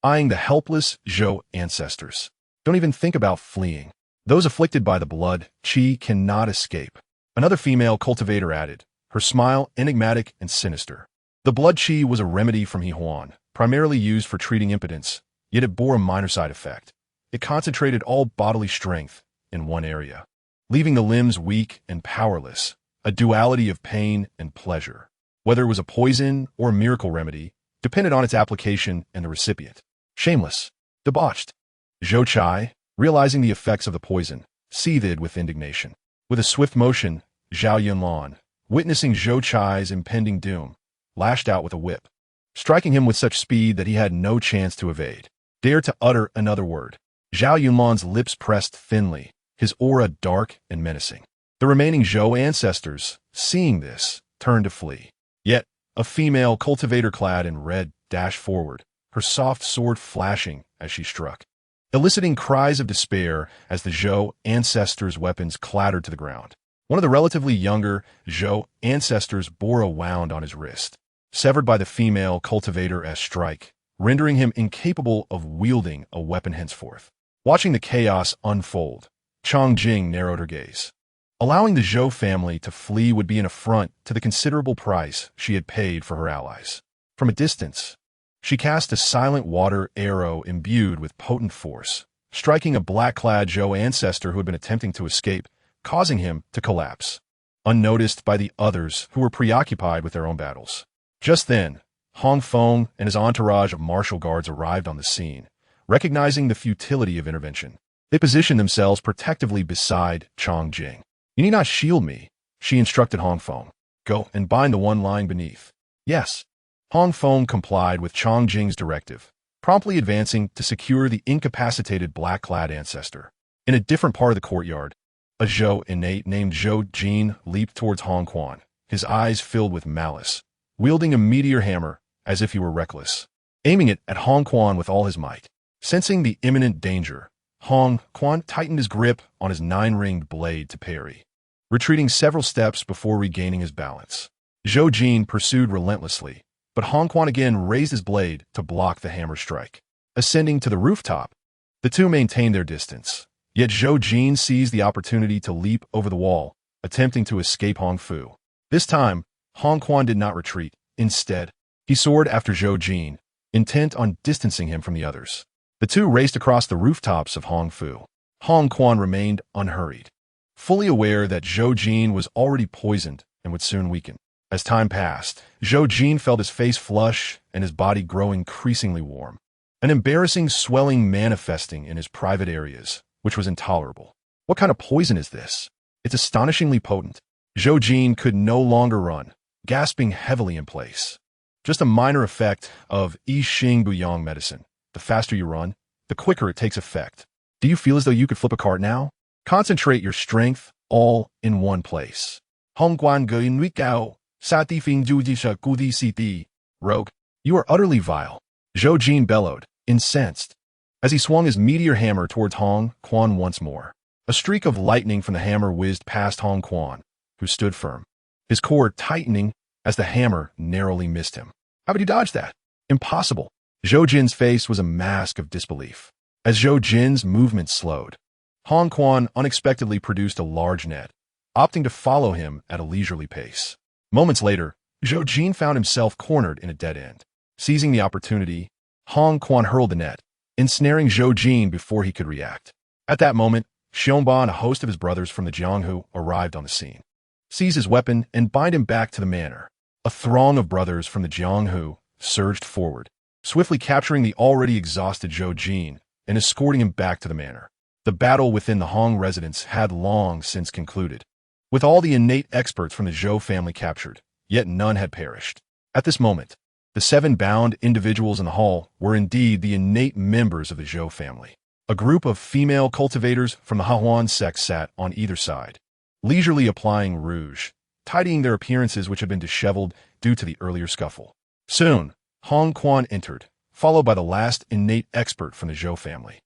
Speaker 1: eyeing the helpless Zhou ancestors. Don't even think about fleeing. Those afflicted by the blood qi cannot escape. Another female cultivator added, her smile enigmatic and sinister. The blood chi was a remedy from Huan, primarily used for treating impotence, yet it bore a minor side effect. It concentrated all bodily strength in one area, leaving the limbs weak and powerless, a duality of pain and pleasure. Whether it was a poison or a miracle remedy, depended on its application and the recipient. Shameless. Debauched. Zhou Chai, realizing the effects of the poison, seethed with indignation. With a swift motion, Zhao Yunlan, witnessing Zhou Chai's impending doom, lashed out with a whip, striking him with such speed that he had no chance to evade. Dare to utter another word. Zhao Yunlan's lips pressed thinly, his aura dark and menacing. The remaining Zhou ancestors, seeing this, turned to flee. Yet, a female cultivator clad in red dashed forward, her soft sword flashing as she struck, eliciting cries of despair as the Zhou ancestors' weapons clattered to the ground. One of the relatively younger Zhou ancestors bore a wound on his wrist, severed by the female cultivator's strike, rendering him incapable of wielding a weapon henceforth. Watching the chaos unfold, Chang Jing narrowed her gaze. Allowing the Zhou family to flee would be an affront to the considerable price she had paid for her allies. From a distance, she cast a silent water arrow imbued with potent force, striking a black-clad Zhou ancestor who had been attempting to escape, causing him to collapse, unnoticed by the others who were preoccupied with their own battles. Just then, Hong Feng and his entourage of martial guards arrived on the scene, recognizing the futility of intervention. They positioned themselves protectively beside Chang Jing. "You need not shield me," she instructed Hong Feng. "Go and bind the one lying beneath." "Yes." Hong Feng complied with Chang Jing's directive, promptly advancing to secure the incapacitated black-clad ancestor. In a different part of the courtyard, a Zhou innate named Zhou Jin leaped towards Hong Quan, his eyes filled with malice, wielding a meteor hammer as if he were reckless, aiming it at Hong Quan with all his might. Sensing the imminent danger, Hong Quan tightened his grip on his nine-ringed blade to parry, retreating several steps before regaining his balance. Zhou Jin pursued relentlessly, but Hong Quan again raised his blade to block the hammer strike. Ascending to the rooftop, the two maintained their distance, yet Zhou Jin seized the opportunity to leap over the wall, attempting to escape Hong Fu. This time, Hong Quan did not retreat. Instead, he soared after Zhou Jin, intent on distancing him from the others. The two raced across the rooftops of Hong Fu. Hong Quan remained unhurried, fully aware that Zhou Jin was already poisoned and would soon weaken. As time passed, Zhou Jin felt his face flush and his body grow increasingly warm, an embarrassing swelling manifesting in his private areas, which was intolerable. What kind of poison is this? It's astonishingly potent. Zhou Jin could no longer run, gasping heavily in place. Just a minor effect of I Xing Buyang medicine. The faster you run, the quicker it takes effect. Do you feel as though you could flip a cart now? Concentrate your strength all in one place. Rogue, you are utterly vile. Zhou Jin bellowed, incensed, as he swung his meteor hammer towards Hong Quan once more. A streak of lightning from the hammer whizzed past Hong Quan, who stood firm, his core tightening as the hammer narrowly missed him. How would you dodge that? Impossible. Zhou Jin's face was a mask of disbelief. As Zhou Jin's movement slowed, Hong Quan unexpectedly produced a large net, opting to follow him at a leisurely pace. Moments later, Zhou Jin found himself cornered in a dead end. Seizing the opportunity, Hong Quan hurled the net, ensnaring Zhou Jin before he could react. At that moment, Xiongba and a host of his brothers from the Jianghu arrived on the scene. Seize his weapon and bind him back to the manor. A throng of brothers from the Jianghu surged forward, swiftly capturing the already exhausted Zhou Jin and escorting him back to the manor. The battle within the Hong residence had long since concluded, with all the innate experts from the Zhou family captured, yet none had perished. At this moment, the 7 bound individuals in the hall were indeed the innate members of the Zhou family. A group of female cultivators from the Hahuan sect sat on either side, leisurely applying rouge, tidying their appearances which had been disheveled due to the earlier scuffle. Soon, Hong Quan entered, followed by the last innate expert from the Zhou family.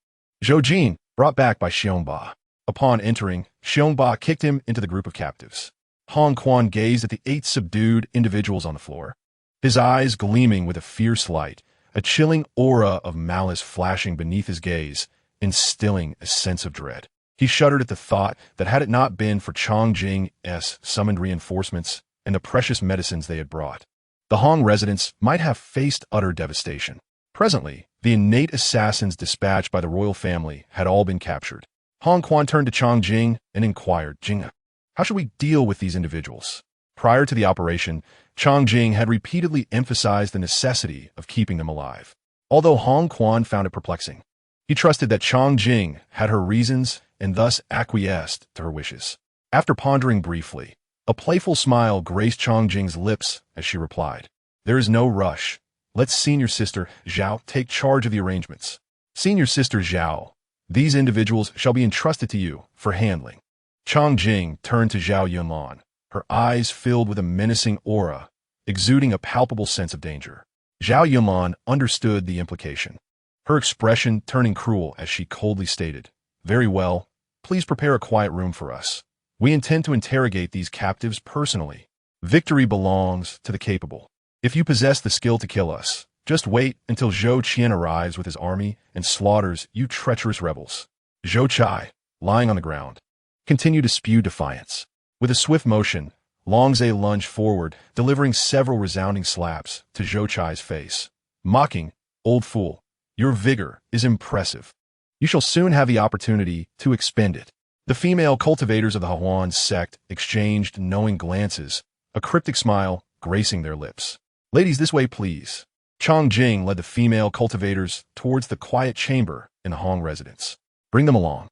Speaker 1: Zhou Jin, brought back by Xiongba. Upon entering, Xiongba kicked him into the group of captives. Hong Quan gazed at the 8 subdued individuals on the floor, his eyes gleaming with a fierce light, a chilling aura of malice flashing beneath his gaze, instilling a sense of dread. He shuddered at the thought that had it not been for Chang Jing's summoned reinforcements and the precious medicines they had brought, the Hong residents might have faced utter devastation. Presently, the innate assassins dispatched by the royal family had all been captured. Hong Quan turned to Chang Jing and inquired, "Jing, how should we deal with these individuals?" Prior to the operation, Chang Jing had repeatedly emphasized the necessity of keeping them alive. Although Hong Quan found it perplexing, he trusted that Chang Jing had her reasons and thus acquiesced to her wishes. After pondering briefly, a playful smile graced Chang Jing's lips as she replied, "There is no rush. Let Senior Sister Zhao take charge of the arrangements. Senior Sister Zhao, these individuals shall be entrusted to you for handling." Chang Jing turned to Zhao Yunlan, her eyes filled with a menacing aura, exuding a palpable sense of danger. Zhao Yunlan understood the implication, her expression turning cruel as she coldly stated, "Very well, please prepare a quiet room for us. We intend to interrogate these captives personally. Victory belongs to the capable. If you possess the skill to kill us, just wait until Zhou Qian arrives with his army and slaughters you treacherous rebels." Zhou Chai, lying on the ground, continued to spew defiance. With a swift motion, Long Zhe lunged forward, delivering several resounding slaps to Zhou Chai's face. Mocking, "Old fool, your vigor is impressive. You shall soon have the opportunity to expend it." The female cultivators of the Hahuan sect exchanged knowing glances, a cryptic smile gracing their lips. "Ladies, this way, please." Chang Jing led the female cultivators towards the quiet chamber in the Hong residence. "Bring them along."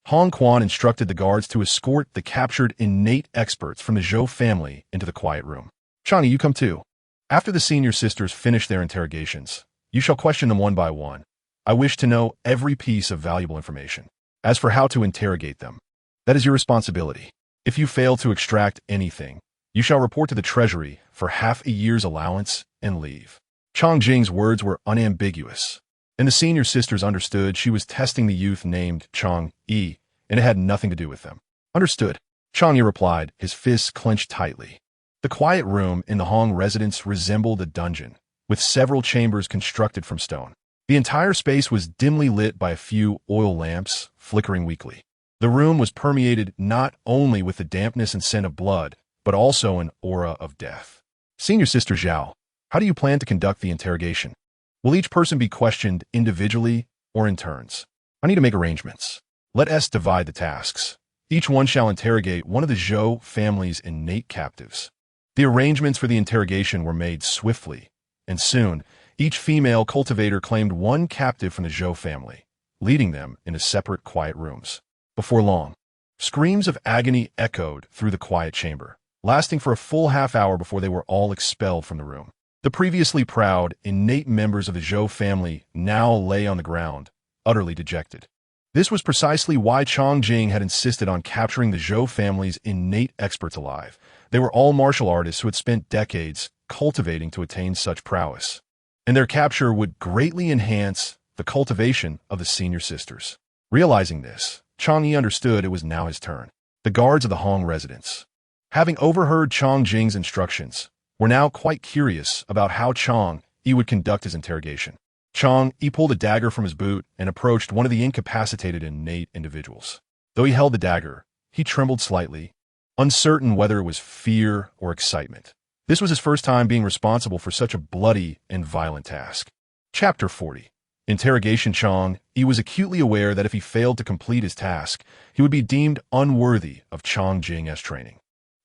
Speaker 1: Hong Quan instructed the guards to escort the captured innate experts from the Zhou family into the quiet room. "Changi, you come too. After the senior sisters finish their interrogations, you shall question them one by one. I wish to know every piece of valuable information. As for how to interrogate them, that is your responsibility. If you fail to extract anything, you shall report to the treasury for half a year's allowance and leave." Chang Jing's words were unambiguous, and the senior sisters understood she was testing the youth named Chang Yi, and it had nothing to do with them. "Understood," Chang Yi replied, his fists clenched tightly. The quiet room in the Hong residence resembled a dungeon, with several chambers constructed from stone. The entire space was dimly lit by a few oil lamps, flickering weakly. The room was permeated not only with the dampness and scent of blood, but also an aura of death. "Senior Sister Zhao, how do you plan to conduct the interrogation? Will each person be questioned individually or in turns? I need to make arrangements. Let us divide the tasks. Each one shall interrogate one of the Zhou family's innate captives." The arrangements for the interrogation were made swiftly, and soon, each female cultivator claimed one captive from the Zhou family, leading them into separate quiet rooms. Before long, screams of agony echoed through the quiet chamber, lasting for a full half-hour before they were all expelled from the room. The previously proud, innate members of the Zhou family now lay on the ground, utterly dejected. This was precisely why Chang Jing had insisted on capturing the Zhou family's innate experts alive. They were all martial artists who had spent decades cultivating to attain such prowess, and their capture would greatly enhance the cultivation of the senior sisters. Realizing this, Chang Yi understood it was now his turn. The guards of the Hong residence, having overheard Chang Jing's instructions, were now quite curious about how Chang Yi would conduct his interrogation. Chang Yi pulled a dagger from his boot and approached one of the incapacitated innate individuals. Though he held the dagger, he trembled slightly, uncertain whether it was fear or excitement. This was his first time being responsible for such a bloody and violent task. Chapter 40. Interrogation. Chang Yi was acutely aware that if he failed to complete his task, he would be deemed unworthy of Chang Jing's training,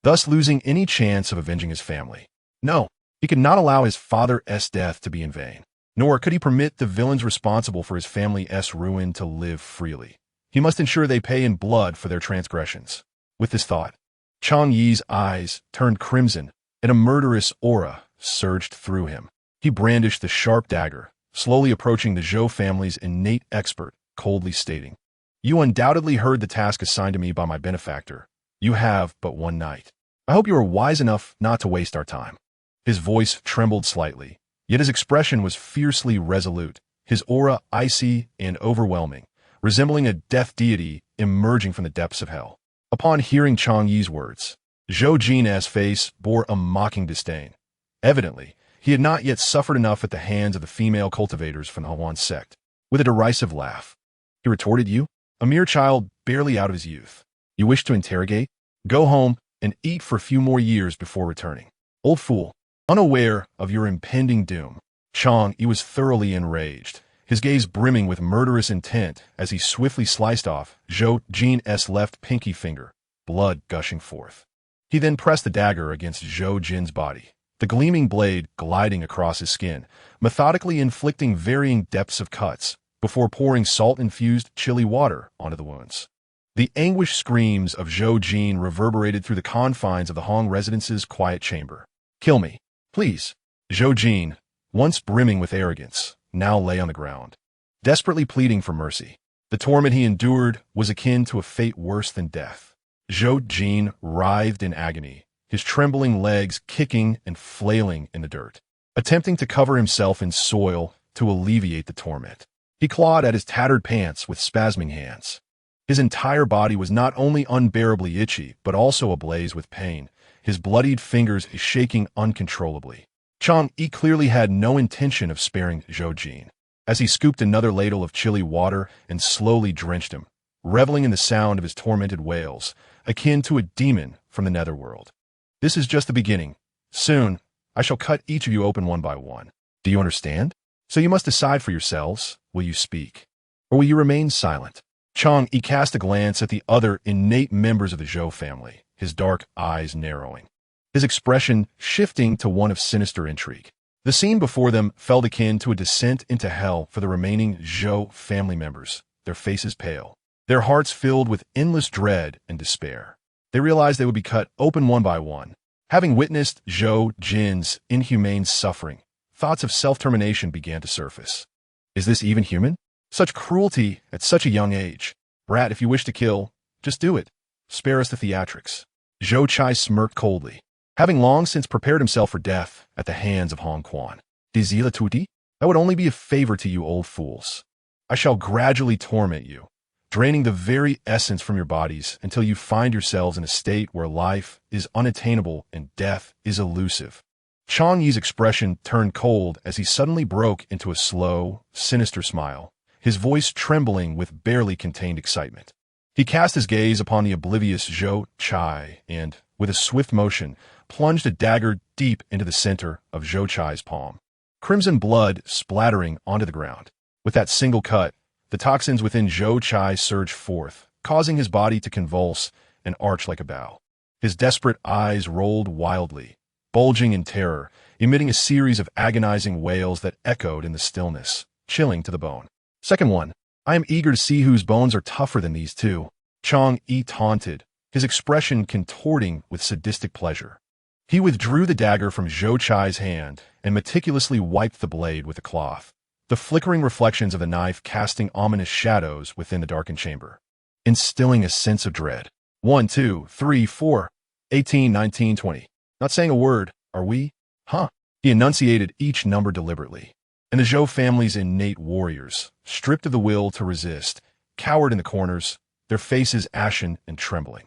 Speaker 1: thus losing any chance of avenging his family. No, he could not allow his father's death to be in vain, nor could he permit the villains responsible for his family's ruin to live freely. He must ensure they pay in blood for their transgressions. With this thought, Chang Yi's eyes turned crimson, and a murderous aura surged through him. He brandished the sharp dagger, slowly approaching the Zhou family's innate expert, coldly stating, "You undoubtedly heard the task assigned to me by my benefactor. You have but one night. I hope you are wise enough not to waste our time." His voice trembled slightly, yet his expression was fiercely resolute, his aura icy and overwhelming, resembling a death deity emerging from the depths of hell. Upon hearing Chang Yi's words, Zhou Jin's face bore a mocking disdain. Evidently, he had not yet suffered enough at the hands of the female cultivators from the Hahuan sect. With a derisive laugh, he retorted, "You, a mere child barely out of his youth. You wish to interrogate? Go home and eat for a few more years before returning. Old fool, unaware of your impending doom. Chang Yi was thoroughly enraged, his gaze brimming with murderous intent as he swiftly sliced off Zhou Jin's left pinky finger, blood gushing forth. He then pressed the dagger against Zhou Jin's body, the gleaming blade gliding across his skin, methodically inflicting varying depths of cuts, before pouring salt-infused chili water onto the wounds. The anguished screams of Zhou Jin reverberated through the confines of the Hong residence's quiet chamber. Kill me, please. Zhou Jin, once brimming with arrogance, now lay on the ground, desperately pleading for mercy. The torment he endured was akin to a fate worse than death. Zhou Jin writhed in agony, his trembling legs kicking and flailing in the dirt, attempting to cover himself in soil to alleviate the torment. He clawed at his tattered pants with spasming hands. His entire body was not only unbearably itchy, but also ablaze with pain, his bloodied fingers shaking uncontrollably. Chang Yi clearly had no intention of sparing Zhou Jin, as he scooped another ladle of chilly water and slowly drenched him, reveling in the sound of his tormented wails, akin to a demon from the netherworld. This is just the beginning. Soon, I shall cut each of you open one by one. Do you understand? So you must decide for yourselves, will you speak, or will you remain silent? Chang Yi cast a glance at the other innate members of the Zhou family, his dark eyes narrowing, his expression shifting to one of sinister intrigue. The scene before them felt akin to a descent into hell for the remaining Zhou family members, their faces pale, their hearts filled with endless dread and despair. They realized they would be cut open one by one. Having witnessed Zhou Jin's inhumane suffering, thoughts of self-termination began to surface. Is this even human? Such cruelty at such a young age. Brat, if you wish to kill, just do it. Spare us the theatrics. Zhou Chai smirked coldly, having long since prepared himself for death at the hands of Hong Quan. Dizila Tuti? That would only be a favor to you old fools. I shall gradually torment you, draining the very essence from your bodies until you find yourselves in a state where life is unattainable and death is elusive. Chang Yi's expression turned cold as he suddenly broke into a slow, sinister smile, his voice trembling with barely contained excitement. He cast his gaze upon the oblivious Zhou Chai and, with a swift motion, plunged a dagger deep into the center of Zhou Chai's palm, crimson blood splattering onto the ground. With that single cut, the toxins within Zhou Chai surged forth, causing his body to convulse and arch like a bow. His desperate eyes rolled wildly, bulging in terror, emitting a series of agonizing wails that echoed in the stillness, chilling to the bone. Second one, I am eager to see whose bones are tougher than these two. Chang Yi taunted, his expression contorting with sadistic pleasure. He withdrew the dagger from Zhou Chai's hand and meticulously wiped the blade with a cloth, the flickering reflections of the knife casting ominous shadows within the darkened chamber, instilling a sense of dread. 1, 2, 3, 4, 18, 19, 20. Not saying a word, are we? Huh? He enunciated each number deliberately. And the Zhou family's innate warriors, stripped of the will to resist, cowered in the corners, their faces ashen and trembling.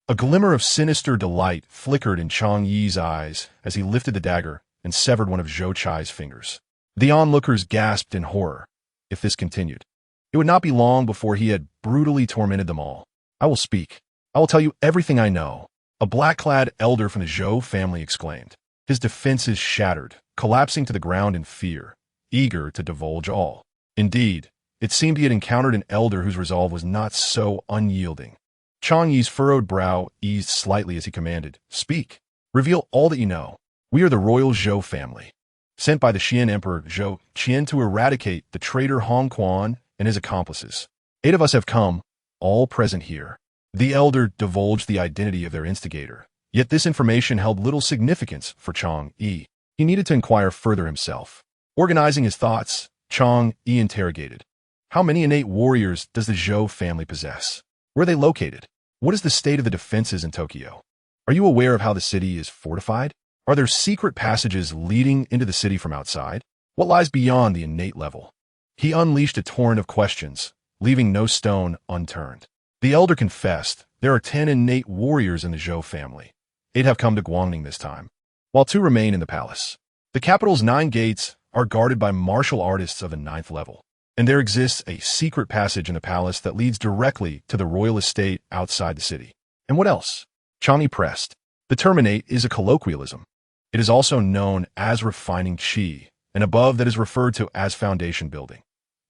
Speaker 1: A glimmer of sinister delight flickered in Chang Yi's eyes as he lifted the dagger and severed one of Zhou Chai's fingers. The onlookers gasped in horror. If this continued, it would not be long before he had brutally tormented them all. I will speak. I will tell you everything I know, a black-clad elder from the Zhou family exclaimed, his defenses shattered, collapsing to the ground in fear, eager to divulge all. Indeed, it seemed he had encountered an elder whose resolve was not so unyielding. Chang Yi's furrowed brow eased slightly as he commanded, Speak. Reveal all that you know. We are the royal Zhou family, sent by the Xian Emperor Zhou Qian to eradicate the traitor Hong Quan and his accomplices. 8 of us have come, all present here. The elder divulged the identity of their instigator, yet this information held little significance for Chang Yi. He needed to inquire further himself. Organizing his thoughts, Chang Yi interrogated, How many innate warriors does the Zhou family possess? Where are they located? What is the state of the defenses in Tokyo? Are you aware of how the city is fortified? Are there secret passages leading into the city from outside? What lies beyond the innate level? He unleashed a torrent of questions, leaving no stone unturned. The elder confessed, there are 10 innate warriors in the Zhou family. 8 have come to Guangning this time, while 2 remain in the palace. The capital's 9 gates are guarded by martial artists of the 9th level. and there exists a secret passage in the palace that leads directly to the royal estate outside the city. And what else? Changi pressed. The terminate is a colloquialism. It is also known as refining chi, and above that is referred to as foundation building.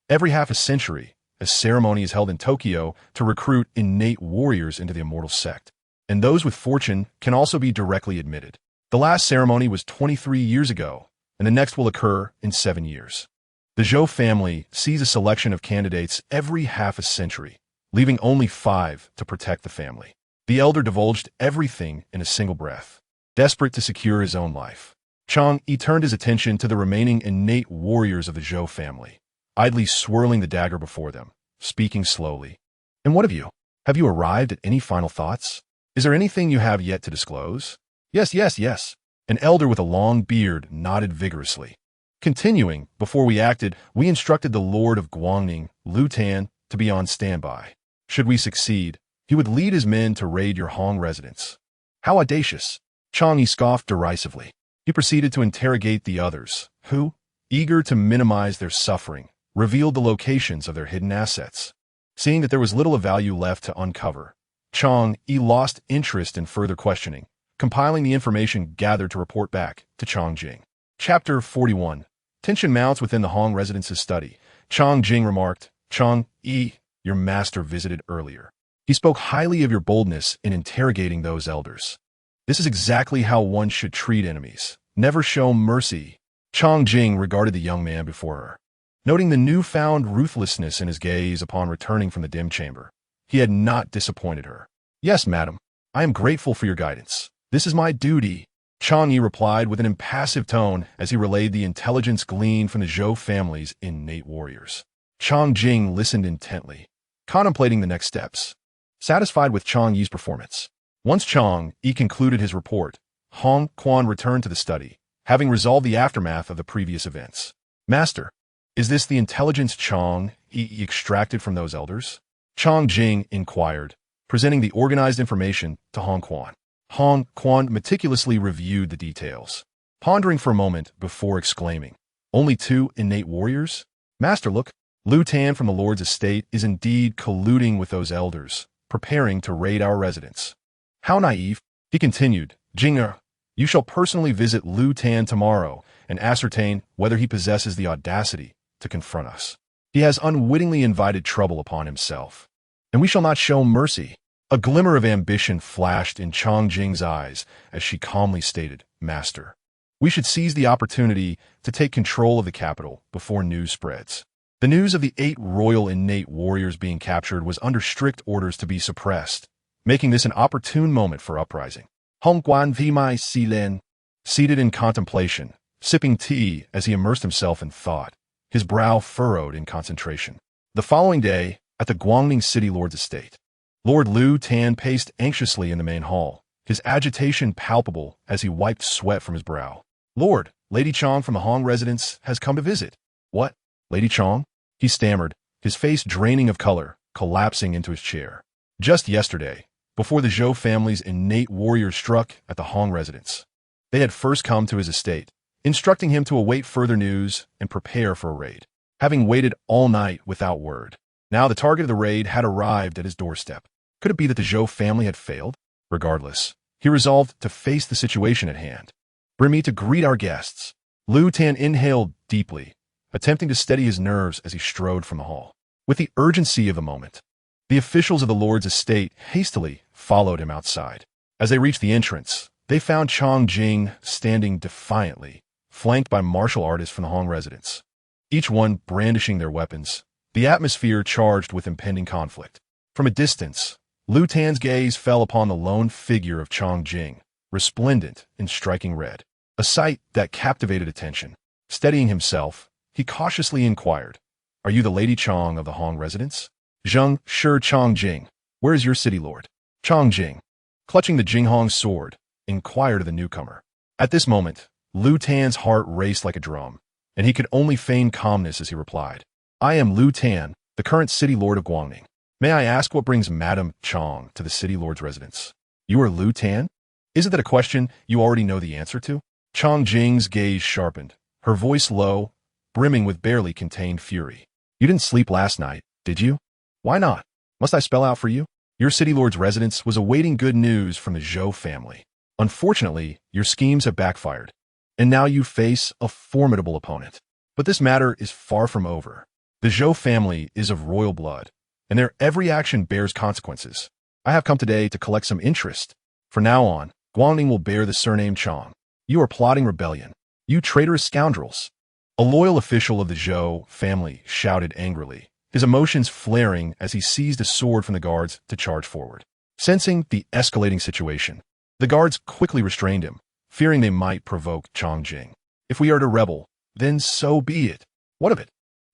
Speaker 1: Every half a century, a ceremony is held in Tokyo to recruit innate warriors into the immortal sect, and those with fortune can also be directly admitted. The last ceremony was 23 years ago, and the next will occur in 7 years. The Zhou family sees a selection of candidates every half a century, leaving only 5 to protect the family. The elder divulged everything in a single breath, desperate to secure his own life. Chang-Yi turned his attention to the remaining innate warriors of the Zhou family, idly swirling the dagger before them, speaking slowly. And what of you? Have you arrived at any final thoughts? Is there anything you have yet to disclose? Yes, yes, yes. An elder with a long beard nodded vigorously. Continuing, before we acted, we instructed the Lord of Guangning, Lu Tan, to be on standby. Should we succeed, he would lead his men to raid your Hong residence. How audacious! Chang-Yi scoffed derisively. He proceeded to interrogate the others, who, eager to minimize their suffering, revealed the locations of their hidden assets. Seeing that there was little of value left to uncover, Chang-Yi lost interest in further questioning, compiling the information gathered to report back to Chang-Jing. Chapter 41. Tension mounts within the Hong residence's study. Chang-Jing remarked, Chang-Yi, your master visited earlier. He spoke highly of your boldness in interrogating those elders. This is exactly how one should treat enemies. Never show mercy. Chang-Jing regarded the young man before her, noting the newfound ruthlessness in his gaze upon returning from the dim chamber. He had not disappointed her. Yes, madam. I am grateful for your guidance. This is my duty. Chang-Yi replied with an impassive tone as he relayed the intelligence gleaned from the Zhou family's innate warriors. Chang-Jing listened intently, contemplating the next steps. Satisfied with Chang-Yi's performance, once Chang-Yi concluded his report, Hong Quan returned to the study, having resolved the aftermath of the previous events. Master, is this the intelligence Chang-Yi extracted from those elders? Chang-Jing inquired, presenting the organized information to Hong Quan. Hong Quan meticulously reviewed the details, pondering for a moment before exclaiming, only 2 innate warriors? Master, look, Lu Tan from the Lord's estate is indeed colluding with those elders, preparing to raid our residence. How naive, he continued. Jinger, you shall personally visit Lu Tan tomorrow and ascertain whether he possesses the audacity to confront us. He has unwittingly invited trouble upon himself, and we shall not show mercy. A glimmer of ambition flashed in Chang-Jing's eyes as she calmly stated, Master, we should seize the opportunity to take control of the capital before news spreads. The news of the 8 royal innate warriors being captured was under strict orders to be suppressed, making this an opportune moment for uprising. Hong Guan Vimai Silin, seated in contemplation, sipping tea as he immersed himself in thought, his brow furrowed in concentration. The following day, at the Guangning City Lord's estate, Lord Lu Tan paced anxiously in the main hall, his agitation palpable as he wiped sweat from his brow. Lord, Lady Chong from the Hong residence has come to visit. What? Lady Chong? He stammered, his face draining of color, collapsing into his chair. Just yesterday, before the Zhou family's innate warriors struck at the Hong residence, they had first come to his estate, instructing him to await further news and prepare for a raid. Having waited all night without word, now the target of the raid had arrived at his doorstep. Could it be that the Zhou family had failed? Regardless, he resolved to face the situation at hand. Bring me to greet our guests. Lu Tan inhaled deeply, attempting to steady his nerves as he strode from the hall. With the urgency of the moment, the officials of the Lord's estate hastily followed him outside. As they reached the entrance, they found Chang-Jing standing defiantly, flanked by martial artists from the Hong residence, each one brandishing their weapons, the atmosphere charged with impending conflict. From a distance, Lu Tan's gaze fell upon the lone figure of Chang-Jing, resplendent in striking red, a sight that captivated attention. Steadying himself, he cautiously inquired, Are you the Lady Chong of the Hong residence? Zheng Shi Chang-Jing, where is your city lord? Chang-Jing, clutching the Jinghong sword, inquired of the newcomer. At this moment, Lu Tan's heart raced like a drum, and he could only feign calmness as he replied, I am Lu Tan, the current city lord of Guangning. May I ask what brings Madame Chong to the city lord's residence? You are Lu Tan? Isn't that a question you already know the answer to? Chang-Jing's gaze sharpened, her voice low, brimming with barely contained fury. You didn't sleep last night, did you? Why not? Must I spell out for you? Your city lord's residence was awaiting good news from the Zhou family. Unfortunately, your schemes have backfired, and now you face a formidable opponent. But this matter is far from over. The Zhou family is of royal blood, and their every action bears consequences. I have come today to collect some interest. From now on, Guangning will bear the surname Chong. You are plotting rebellion. You traitorous scoundrels. A loyal official of the Zhou family shouted angrily, his emotions flaring as he seized a sword from the guards to charge forward. Sensing the escalating situation, the guards quickly restrained him, fearing they might provoke Chongjing. If we are to rebel, then so be it. What of it?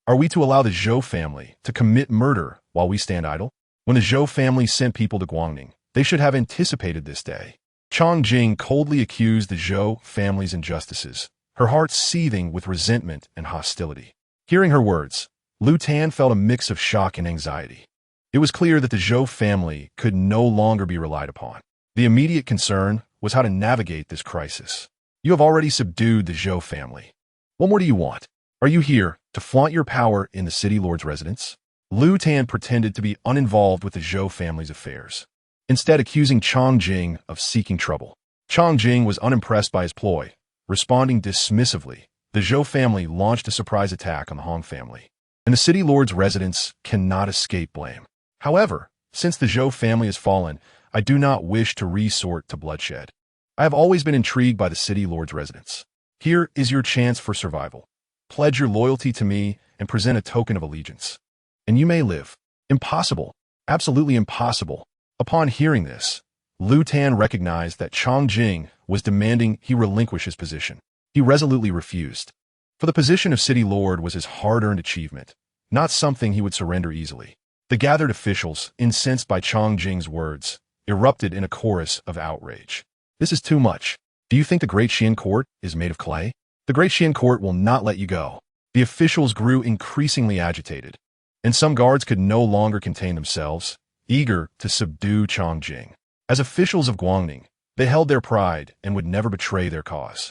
Speaker 1: Are we to allow the Zhou family to commit murder while we stand idle? When the Zhou family sent people to Guangning, they should have anticipated this day. Chongjing coldly accused the Zhou family's injustices, her heart seething with resentment and hostility. Hearing her words, Lu Tan felt a mix of shock and anxiety. It was clear that the Zhou family could no longer be relied upon. The immediate concern was how to navigate this crisis. You have already subdued the Zhou family. What more do you want? Are you here to flaunt your power in the city lord's residence? Lu Tan pretended to be uninvolved with the Zhou family's affairs, instead accusing Chongjing of seeking trouble. Chongjing was unimpressed by his ploy. Responding dismissively, the Zhou family launched a surprise attack on the Hong family, and the city lord's residence cannot escape blame. However, since the Zhou family has fallen, I do not wish to resort to bloodshed. I have always been intrigued by the city lord's residence. Here is your chance for survival. Pledge your loyalty to me and present a token of allegiance, and you may live. Impossible. Absolutely impossible. Upon hearing this, Lu Tan recognized that Chongjing was demanding he relinquish his position. He resolutely refused, for the position of city lord was his hard-earned achievement, not something he would surrender easily. The gathered officials, incensed by Chongjing's words, erupted in a chorus of outrage. This is too much. Do you think the Great Xian Court is made of clay? The Great Xian Court will not let you go. The officials grew increasingly agitated, and some guards could no longer contain themselves, eager to subdue Chongjing. As officials of Guangning, they held their pride and would never betray their cause.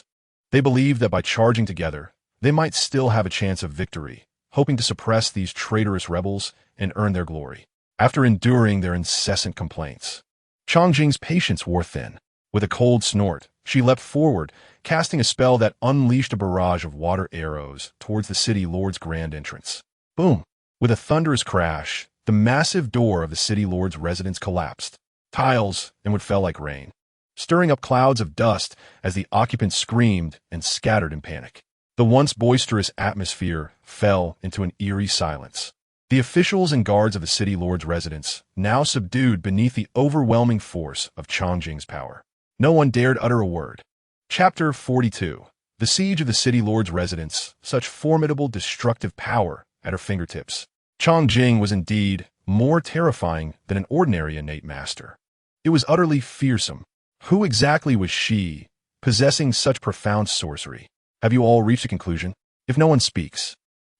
Speaker 1: They believed that by charging together, they might still have a chance of victory, hoping to suppress these traitorous rebels and earn their glory. After enduring their incessant complaints, Chongjing's patience wore thin. With a cold snort, she leapt forward, casting a spell that unleashed a barrage of water arrows towards the city lord's grand entrance. Boom! With a thunderous crash, the massive door of the city lord's residence collapsed. Tiles and wood fell like rain, stirring up clouds of dust as the occupants screamed and scattered in panic. The once boisterous atmosphere fell into an eerie silence. The officials and guards of the city lord's residence now subdued beneath the overwhelming force of Chongjing's power. No one dared utter a word. Chapter 42. The siege of the city lord's residence, such formidable destructive power at her fingertips. Chongjing was indeed more terrifying than an ordinary innate master. It was utterly fearsome. Who exactly was she, possessing such profound sorcery? Have you all reached a conclusion? If no one speaks,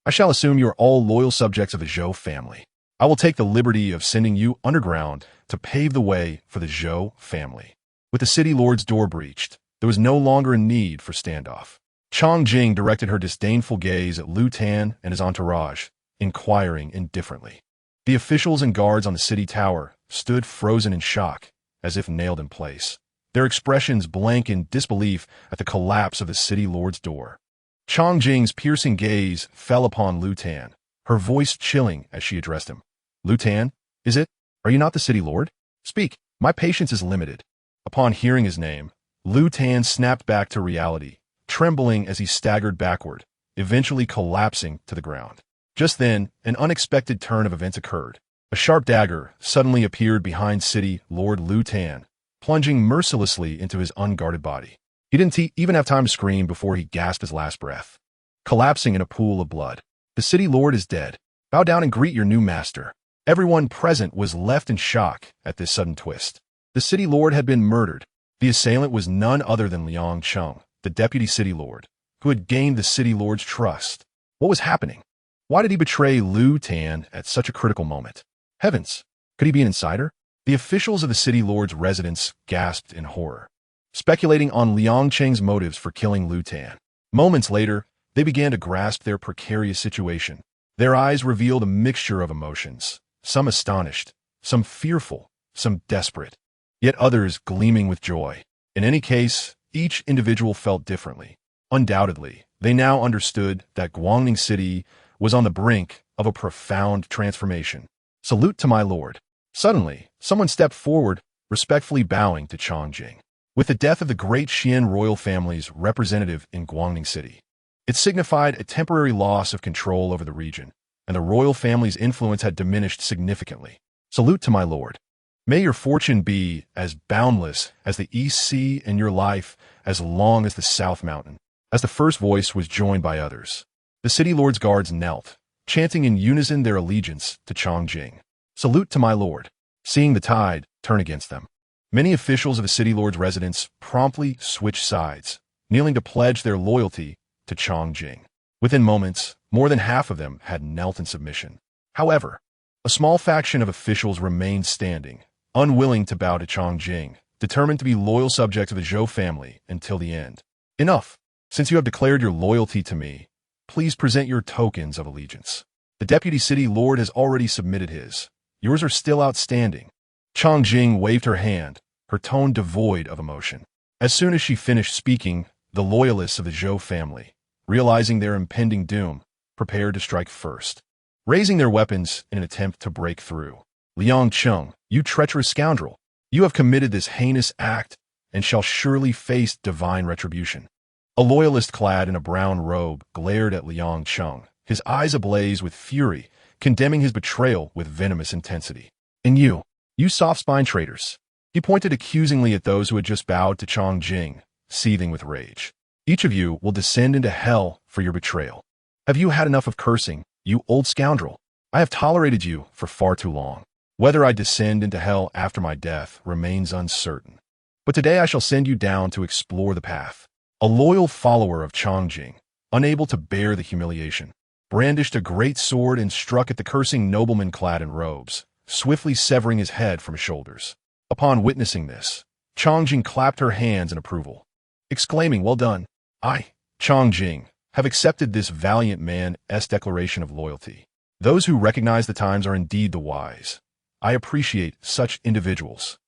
Speaker 1: I shall assume you are all loyal subjects of the Zhou family. I will take the liberty of sending you underground to pave the way for the Zhou family. With the city lord's door breached, there was no longer a need for standoff. Chongjing directed her disdainful gaze at Lu Tan and his entourage, inquiring indifferently. The officials and guards on the city tower stood frozen in shock, as if nailed in place, their expressions blank in disbelief at the collapse of the city lord's door. Chongjing's piercing gaze fell upon Lu Tan, her voice chilling as she addressed him. Lu Tan, is it? Are you not the city lord? Speak, my patience is limited. Upon hearing his name, Lu Tan snapped back to reality, trembling as he staggered backward, eventually collapsing to the ground. Just then, an unexpected turn of events occurred. A sharp dagger suddenly appeared behind city lord Lu Tan, plunging mercilessly into his unguarded body. He didn't even have time to scream before he gasped his last breath, collapsing in a pool of blood. The city lord is dead. Bow down and greet your new master. Everyone present was left in shock at this sudden twist. The city lord had been murdered. The assailant was none other than Liang Cheng, the deputy city lord, who had gained the city lord's trust. What was happening? Why did he betray Lu Tan at such a critical moment? Heavens, could he be an insider? The officials of the city lord's residence gasped in horror, speculating on Liang Cheng's motives for killing Lu Tan. Moments later, they began to grasp their precarious situation. Their eyes revealed a mixture of emotions, some astonished, some fearful, some desperate, yet others gleaming with joy. In any case, each individual felt differently. Undoubtedly, they now understood that Guangning City was on the brink of a profound transformation. Salute to my lord. Suddenly, someone stepped forward, respectfully bowing to Chongjing. With the death of the great Xian royal family's representative in Guangning City, it signified a temporary loss of control over the region, and the royal family's influence had diminished significantly. Salute to my lord. May your fortune be as boundless as the East Sea and your life as long as the South Mountain. As the first voice was joined by others, the city lord's guards knelt, chanting in unison their allegiance to Chongjing. Salute to my lord. Seeing the tide turn against them, many officials of the city lord's residence promptly switched sides, kneeling to pledge their loyalty to Chongjing. Within moments, more than half of them had knelt in submission. However, a small faction of officials remained standing, unwilling to bow to Chongjing, determined to be loyal subjects of the Zhou family until the end. Enough! Since you have declared your loyalty to me, please present your tokens of allegiance. The deputy city lord has already submitted his. Yours are still outstanding. Chongjing waved her hand, her tone devoid of emotion. As soon as she finished speaking, the loyalists of the Zhou family, realizing their impending doom, prepared to strike first, raising their weapons in an attempt to break through. Liang Cheng, you treacherous scoundrel, you have committed this heinous act and shall surely face divine retribution. A loyalist clad in a brown robe glared at Liang Cheng, his eyes ablaze with fury, condemning his betrayal with venomous intensity. And you soft-spined traitors. He pointed accusingly at those who had just bowed to Chongjing, seething with rage. Each of you will descend into hell for your betrayal. Have you had enough of cursing, you old scoundrel? I have tolerated you for far too long. Whether I descend into hell after my death remains uncertain. But today I shall send you down to explore the path. A loyal follower of Chongjing, unable to bear the humiliation, brandished a great sword and struck at the cursing nobleman clad in robes, swiftly severing his head from his shoulders. Upon witnessing this, Chongjing clapped her hands in approval, exclaiming, "Well done. I, Chongjing, have accepted this valiant man's declaration of loyalty. Those who recognize the times are indeed the wise. I appreciate such individuals.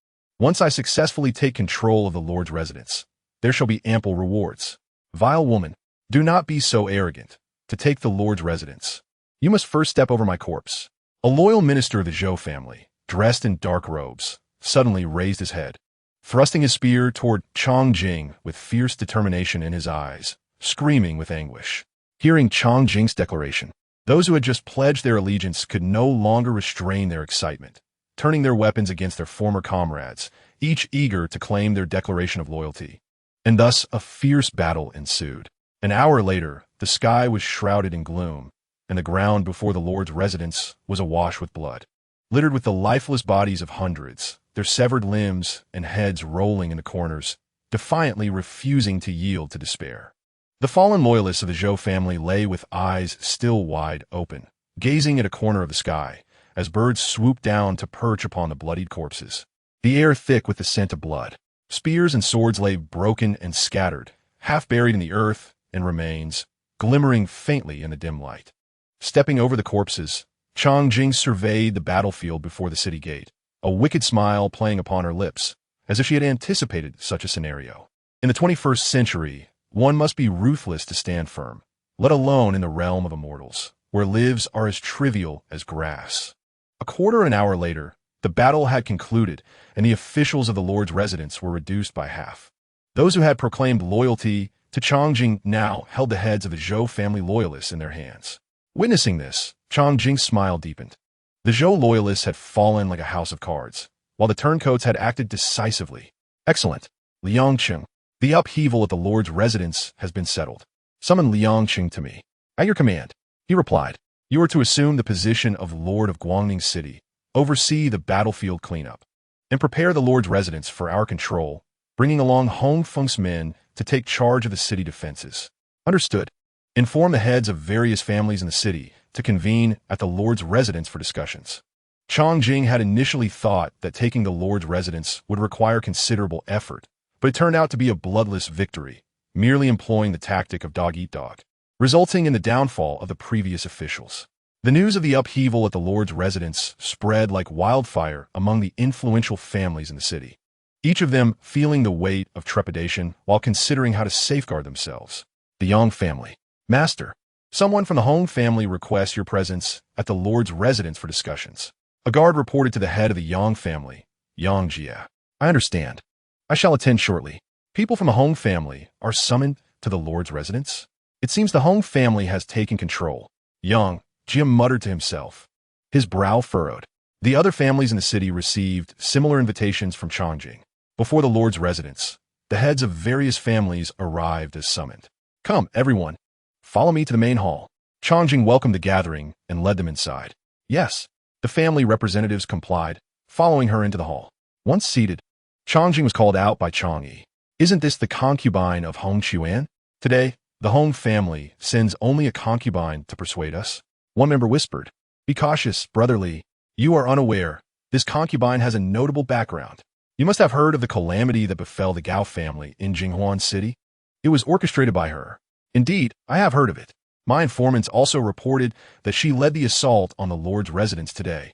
Speaker 1: Once I successfully take control of the Lord's residence, there shall be ample rewards. Vile woman, do not be so arrogant to take the Lord's residence. You must first step over my corpse." A loyal minister of the Zhou family, dressed in dark robes, suddenly raised his head, thrusting his spear toward Chongjing with fierce determination in his eyes, screaming with anguish. Hearing Chongjing's declaration, those who had just pledged their allegiance could no longer restrain their excitement, turning their weapons against their former comrades, each eager to claim their declaration of loyalty. And thus a fierce battle ensued. An hour later, the sky was shrouded in gloom, and the ground before the Lord's residence was awash with blood, littered with the lifeless bodies of hundreds, their severed limbs and heads rolling in the corners, defiantly refusing to yield to despair. The fallen loyalists of the Zhou family lay with eyes still wide open, gazing at a corner of the sky, as birds swooped down to perch upon the bloodied corpses. The air thick with the scent of blood. Spears and swords lay broken and scattered, half buried in the earth and remains, glimmering faintly in the dim light. Stepping over the corpses, Chongjing surveyed the battlefield before the city gate, a wicked smile playing upon her lips, as if she had anticipated such a scenario. In the 21st century, one must be ruthless to stand firm, let alone in the realm of immortals, where lives are as trivial as grass. A quarter of an hour later, the battle had concluded, and the officials of the Lord's residence were reduced by half. Those who had proclaimed loyalty to Chongjing now held the heads of the Zhou family loyalists in their hands. Witnessing this, Chongjing's smile deepened. The Zhou loyalists had fallen like a house of cards, while the turncoats had acted decisively. Excellent. Liang Cheng, the upheaval at the Lord's residence has been settled. Summon Liang Cheng to me. At your command, he replied. You are to assume the position of Lord of Guangning City, oversee the battlefield cleanup, and prepare the Lord's residence for our control, bringing along Hong Feng's men to take charge of the city defenses. Understood. Inform the heads of various families in the city to convene at the Lord's residence for discussions. Chongjing had initially thought that taking the Lord's residence would require considerable effort, but it turned out to be a bloodless victory, merely employing the tactic of dog-eat-dog, resulting in the downfall of the previous officials. The news of the upheaval at the Lord's residence spread like wildfire among the influential families in the city, each of them feeling the weight of trepidation while considering how to safeguard themselves. The Yang family. Master, someone from the Hong family requests your presence at the Lord's residence for discussions. A guard reported to the head of the Yang family, Yang Jia. I understand. I shall attend shortly. People from the Hong family are summoned to the Lord's residence. It seems the Hong family has taken control. Yang Jia muttered to himself, his brow furrowed. The other families in the city received similar invitations from Chongjing. Before the Lord's residence, the heads of various families arrived as summoned. Come, everyone. Follow me to the main hall. Chongjing welcomed the gathering and led them inside. Yes, the family representatives complied, following her into the hall. Once seated, Chongjing was called out by Chang'e. Isn't this the concubine of Hong Chuan? Today, the Hong family sends only a concubine to persuade us. One member whispered, Be cautious, brotherly. You are unaware. This concubine has a notable background. You must have heard of the calamity that befell the Gao family in Jinghuan City. It was orchestrated by her. Indeed, I have heard of it. My informants also reported that she led the assault on the Lord's residence today.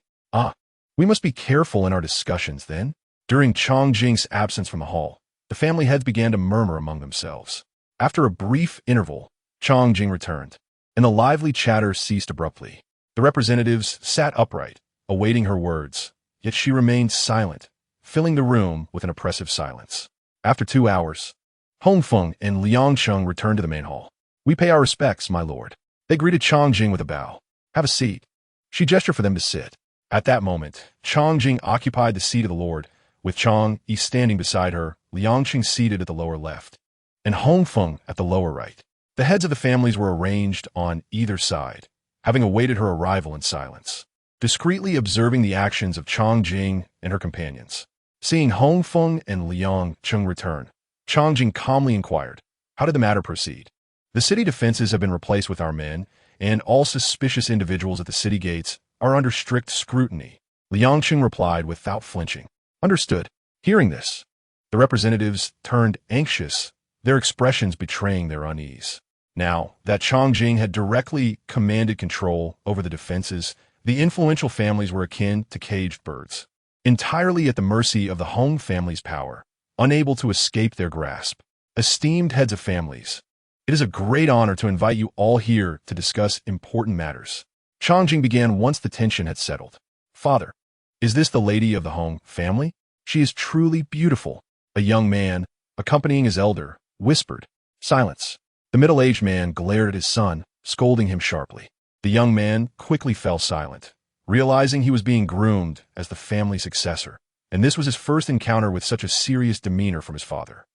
Speaker 1: We must be careful in our discussions then. During Chongjing's absence from the hall, the family heads began to murmur among themselves. After a brief interval, Chongjing returned, and the lively chatter ceased abruptly. The representatives sat upright, awaiting her words, yet she remained silent, filling the room with an oppressive silence. After 2 hours, Hongfeng and Liangcheng returned to the main hall. We pay our respects, my lord. They greeted Chongjing with a bow. Have a seat. She gestured for them to sit. At that moment, Chongjing occupied the seat of the lord, with Chang'e standing beside her, Liangcheng seated at the lower left, and Hongfeng at the lower right. The heads of the families were arranged on either side, having awaited her arrival in silence, discreetly observing the actions of Chongjing and her companions. Seeing Hongfeng and Liangcheng return, Chongjing calmly inquired, How did the matter proceed? The city defenses have been replaced with our men, and all suspicious individuals at the city gates are under strict scrutiny. Liangcheng replied without flinching. Understood. Hearing this, the representatives turned anxious, their expressions betraying their unease. Now that Chongjing had directly commanded control over the defenses, the influential families were akin to caged birds, entirely at the mercy of the Hong family's power, unable to escape their grasp. Esteemed heads of families, it is a great honor to invite you all here to discuss important matters. Chongjing began once the tension had settled. Father, is this the lady of the Hong family? She is truly beautiful. A young man, accompanying his elder, whispered. Silence. The middle-aged man glared at his son, scolding him sharply. The young man quickly fell silent, realizing he was being groomed as the family successor, and this was his first encounter with such a serious demeanor from his father.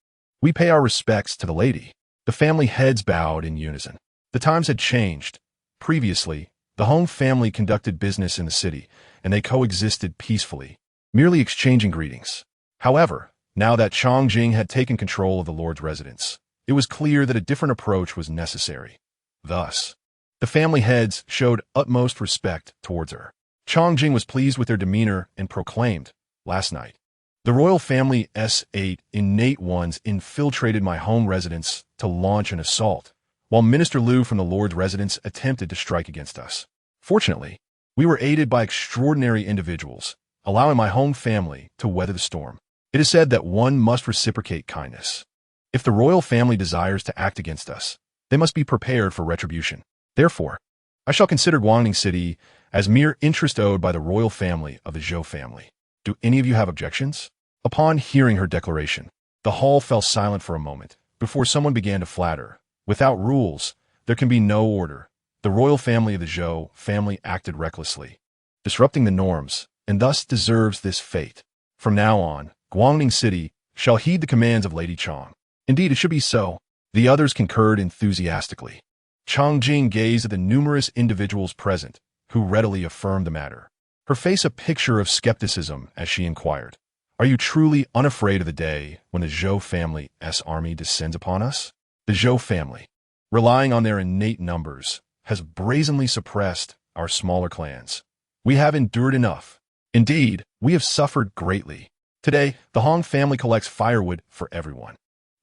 Speaker 1: We pay our respects to the lady. The family heads bowed in unison. The times had changed. Previously, the Hong family conducted business in the city, and they coexisted peacefully, merely exchanging greetings. However, now that Chongjing had taken control of the Lord's residence, it was clear that a different approach was necessary. Thus, the family heads showed utmost respect towards her. Chongjing was pleased with their demeanor and proclaimed, Last night, the royal family S8 innate ones infiltrated my home residence to launch an assault, while Minister Liu from the Lord's residence attempted to strike against us. Fortunately, we were aided by extraordinary individuals, allowing my home family to weather the storm. It is said that one must reciprocate kindness. If the royal family desires to act against us, they must be prepared for retribution. Therefore, I shall consider Guangning City as mere interest owed by the royal family of the Zhou family. Do any of you have objections? Upon hearing her declaration, the hall fell silent for a moment, before someone began to flatter. Without rules, there can be no order. The royal family of the Zhou family acted recklessly, disrupting the norms, and thus deserves this fate. From now on, Guangning City shall heed the commands of Lady Chong. Indeed, it should be so. The others concurred enthusiastically. Chongjing gazed at the numerous individuals present, who readily affirmed the matter, her face a picture of skepticism as she inquired, Are you truly unafraid of the day when the Zhou family's army descends upon us? The Zhou family, relying on their innate numbers, has brazenly suppressed our smaller clans. We have endured enough. Indeed, we have suffered greatly. Today, the Hong family collects firewood for everyone.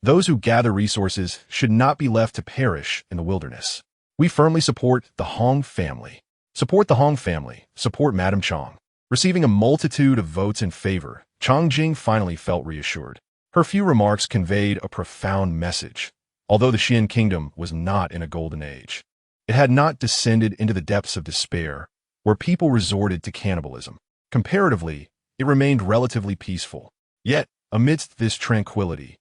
Speaker 1: Those who gather resources should not be left to perish in the wilderness. We firmly support the Hong family. Support the Hong family. Support Madame Chong. Receiving a multitude of votes in favor, Chong Jing finally felt reassured. Her few remarks conveyed a profound message. Although the Xian kingdom was not in a golden age, it had not descended into the depths of despair, where people resorted to cannibalism. Comparatively, it remained relatively peaceful. Yet, amidst this tranquility,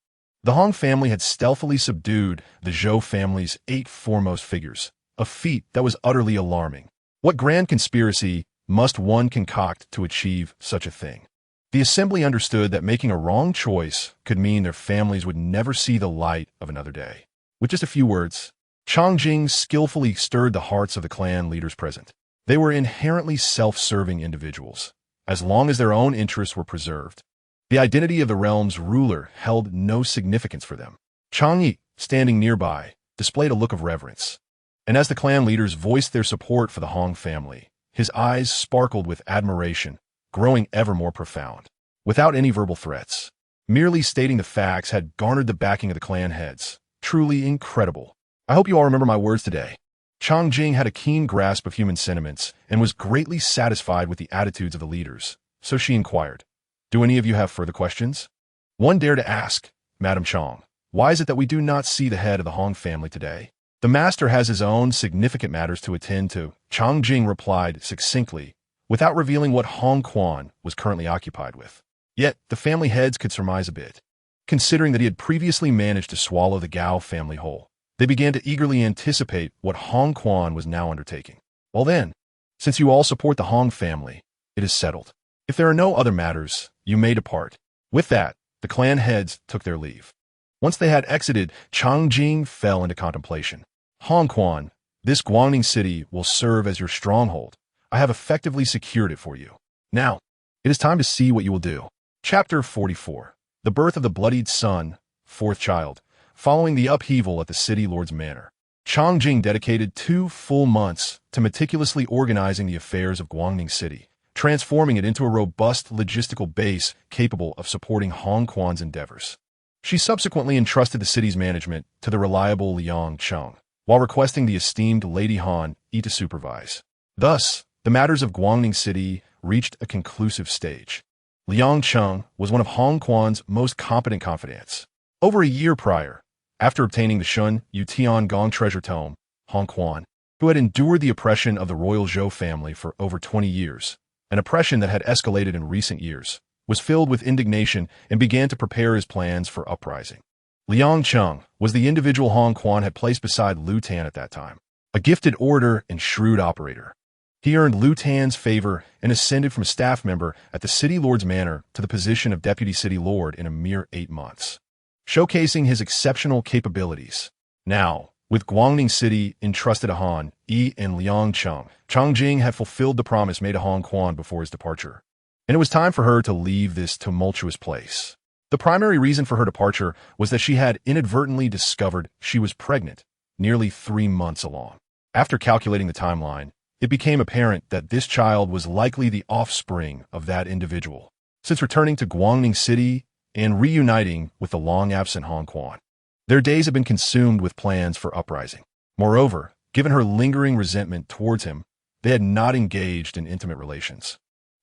Speaker 1: the Hong family had stealthily subdued the Zhou family's 8 foremost figures, a feat that was utterly alarming. What grand conspiracy must one concoct to achieve such a thing? The assembly understood that making a wrong choice could mean their families would never see the light of another day. With just a few words, Chong Jing skillfully stirred the hearts of the clan leaders present. They were inherently self-serving individuals. As long as their own interests were preserved, the identity of the realm's ruler held no significance for them. Chang Yi, standing nearby, displayed a look of reverence. And as the clan leaders voiced their support for the Hong family, his eyes sparkled with admiration, growing ever more profound. Without any verbal threats, merely stating the facts had garnered the backing of the clan heads. Truly incredible. I hope you all remember my words today. Chong Jing had a keen grasp of human sentiments and was greatly satisfied with the attitudes of the leaders, so she inquired, "Do any of you have further questions?" One dared to ask, "Madame Chong, why is it that we do not see the head of the Hong family today? The master has his own significant matters to attend to." Chong Jing replied succinctly, without revealing what Hong Quan was currently occupied with. Yet, the family heads could surmise a bit. Considering that he had previously managed to swallow the Gao family whole, they began to eagerly anticipate what Hong Quan was now undertaking. "Well then, since you all support the Hong family, it is settled. If there are no other matters, you may depart." With that, the clan heads took their leave. Once they had exited, Chong Jing fell into contemplation. "Hong Quan, this Guangning city will serve as your stronghold. I have effectively secured it for you. Now, it is time to see what you will do." Chapter 44. The birth of the bloodied son, 4th child. Following the upheaval at the city lord's manor, Chong Jing dedicated 2 full months to meticulously organizing the affairs of Guangning City, transforming it into a robust logistical base capable of supporting Hong Quan's endeavors. She subsequently entrusted the city's management to the reliable Liang Cheng, while requesting the esteemed Lady Han Yi to supervise. Thus, the matters of Guangning City reached a conclusive stage. Liang Cheng was one of Hong Quan's most competent confidants. Over a year prior, after obtaining the Shun Yu Tian Gong treasure tome, Hong Quan, who had endured the oppression of the royal Zhou family for over 20 years, an oppression that had escalated in recent years, was filled with indignation and began to prepare his plans for uprising. Liang Cheng was the individual Hong Quan had placed beside Lu Tan at that time, a gifted orator and shrewd operator. He earned Lu Tan's favor and ascended from a staff member at the city lord's manor to the position of deputy city lord in a mere 8 months, showcasing his exceptional capabilities. Now, with Guangning City entrusted to Han Yi and Liang Cheng, Chong Jing had fulfilled the promise made to Hong Quan before his departure, and it was time for her to leave this tumultuous place. The primary reason for her departure was that she had inadvertently discovered she was pregnant, nearly 3 months along. After calculating the timeline, it became apparent that this child was likely the offspring of that individual, since returning to Guangning City and reuniting with the long-absent Hong Quan. Their days had been consumed with plans for uprising. Moreover, given her lingering resentment towards him, they had not engaged in intimate relations.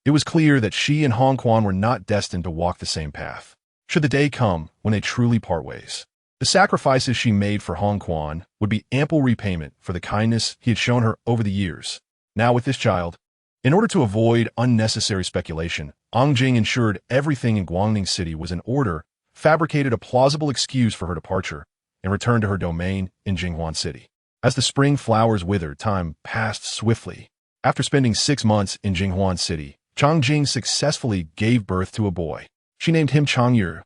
Speaker 1: It was clear that she and Hong Quan were not destined to walk the same path, should the day come when they truly part ways. The sacrifices she made for Hong Quan would be ample repayment for the kindness he had shown her over the years. Now with this child, in order to avoid unnecessary speculation, Ong Jing ensured everything in Guangning City was in order, fabricated a plausible excuse for her departure, and returned to her domain in Jinghuan City. As the spring flowers withered, time passed swiftly. After spending 6 months in Jinghuan City, Chong Jing successfully gave birth to a boy. She named him Changyu,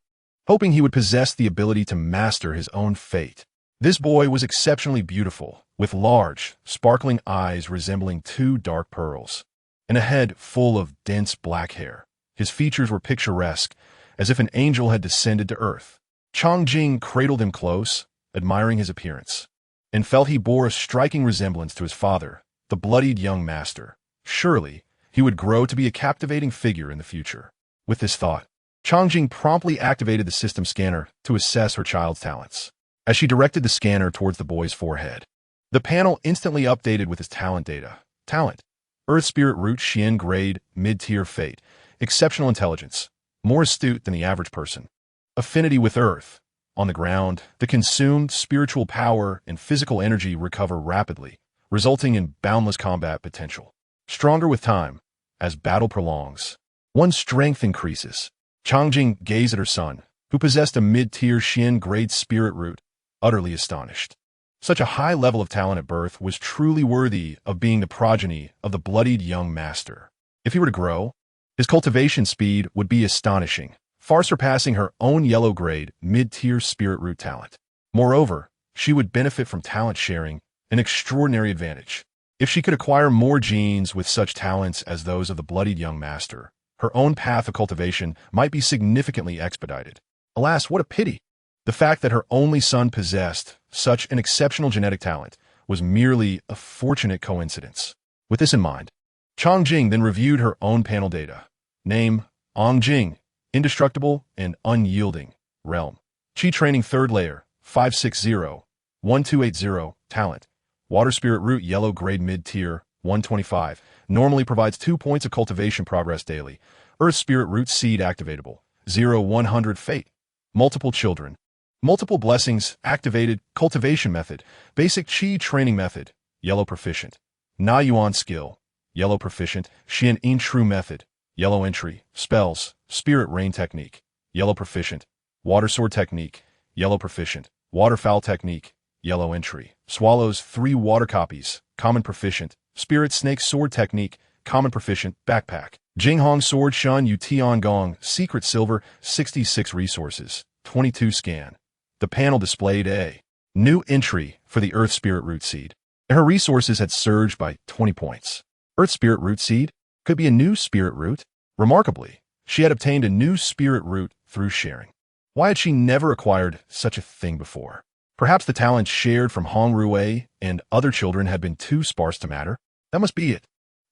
Speaker 1: hoping he would possess the ability to master his own fate. This boy was exceptionally beautiful, with large, sparkling eyes resembling 2 dark pearls, and a head full of dense black hair. His features were picturesque, as if an angel had descended to earth. Chong Jing cradled him close, admiring his appearance, and felt he bore a striking resemblance to his father, the bloodied young master. Surely, he would grow to be a captivating figure in the future. With this thought, Chong Jing promptly activated the system scanner to assess her child's talents. As she directed the scanner towards the boy's forehead, the panel instantly updated with his talent data. Talent: Earth Spirit Root Xian Grade Mid-Tier Fate. Exceptional intelligence. More astute than the average person. Affinity with Earth. On the ground, the consumed spiritual power and physical energy recover rapidly, resulting in boundless combat potential. Stronger with time. As battle prolongs, one's strength increases. Changjing gazed at her son, who possessed a mid-tier Xian Grade Spirit Root, utterly astonished. Such a high level of talent at birth was truly worthy of being the progeny of the bloodied young master. If he were to grow, his cultivation speed would be astonishing, far surpassing her own yellow grade mid-tier Spirit Root talent. Moreover, she would benefit from talent sharing, an extraordinary advantage. If she could acquire more genes with such talents as those of the bloodied young master, her own path of cultivation might be significantly expedited. Alas, what a pity! The fact that her only son possessed such an exceptional genetic talent was merely a fortunate coincidence. With this in mind, Changjing then reviewed her own panel data. Name, Ongjing, indestructible and unyielding. Realm, Qi Training 3rd Layer, 560-1280, Talent, Water Spirit Root Yellow Grade Mid-Tier, 125, normally provides 2 points of cultivation progress daily. Earth Spirit Root Seed Activatable, 0-100 Fate, Multiple Children, Multiple Blessings, Activated, Cultivation Method, Basic Qi Training Method, Yellow Proficient, Na Yuan Skill, Yellow Proficient, Xian In True Method, Yellow Entry, Spells, Spirit Rain Technique, Yellow Proficient, Water Sword Technique, Yellow Proficient, Waterfowl Technique, Yellow Entry, Swallows 3 Water Copies, Common Proficient, Spirit Snake Sword Technique, Common Proficient, Backpack, Jinghong Sword Shun Yu Tian Gong, Secret Silver, 66 Resources, 22 Scan. The panel displayed a new entry for the Earth Spirit Root Seed, and her resources had surged by 20 points. Earth Spirit Root Seed could be a new Spirit Root. Remarkably, she had obtained a new Spirit Root through sharing. Why had she never acquired such a thing before? Perhaps the talents shared from Hong Rui and other children had been too sparse to matter. That must be it.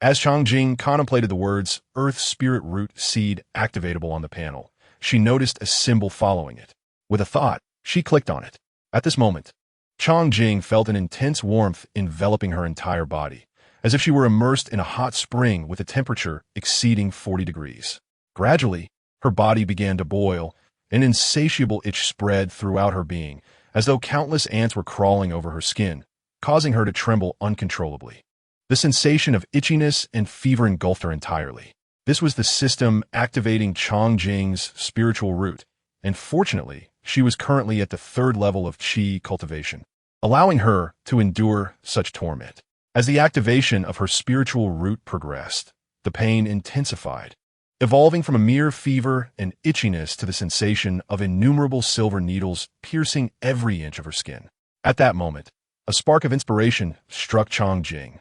Speaker 1: As Changjing contemplated the words Earth Spirit Root Seed Activatable on the panel, she noticed a symbol following it. With a thought, she clicked on it. At this moment, Changjing felt an intense warmth enveloping her entire body, as if she were immersed in a hot spring with a temperature exceeding 40 degrees. Gradually, her body began to boil. An insatiable itch spread throughout her being, as though countless ants were crawling over her skin, causing her to tremble uncontrollably. The sensation of itchiness and fever engulfed her entirely. This was the system activating Changjing's spiritual root, and fortunately, she was currently at the 3rd level of Qi cultivation, allowing her to endure such torment. As the activation of her spiritual root progressed, the pain intensified, evolving from a mere fever and itchiness to the sensation of innumerable silver needles piercing every inch of her skin. At that moment, a spark of inspiration struck Changjing,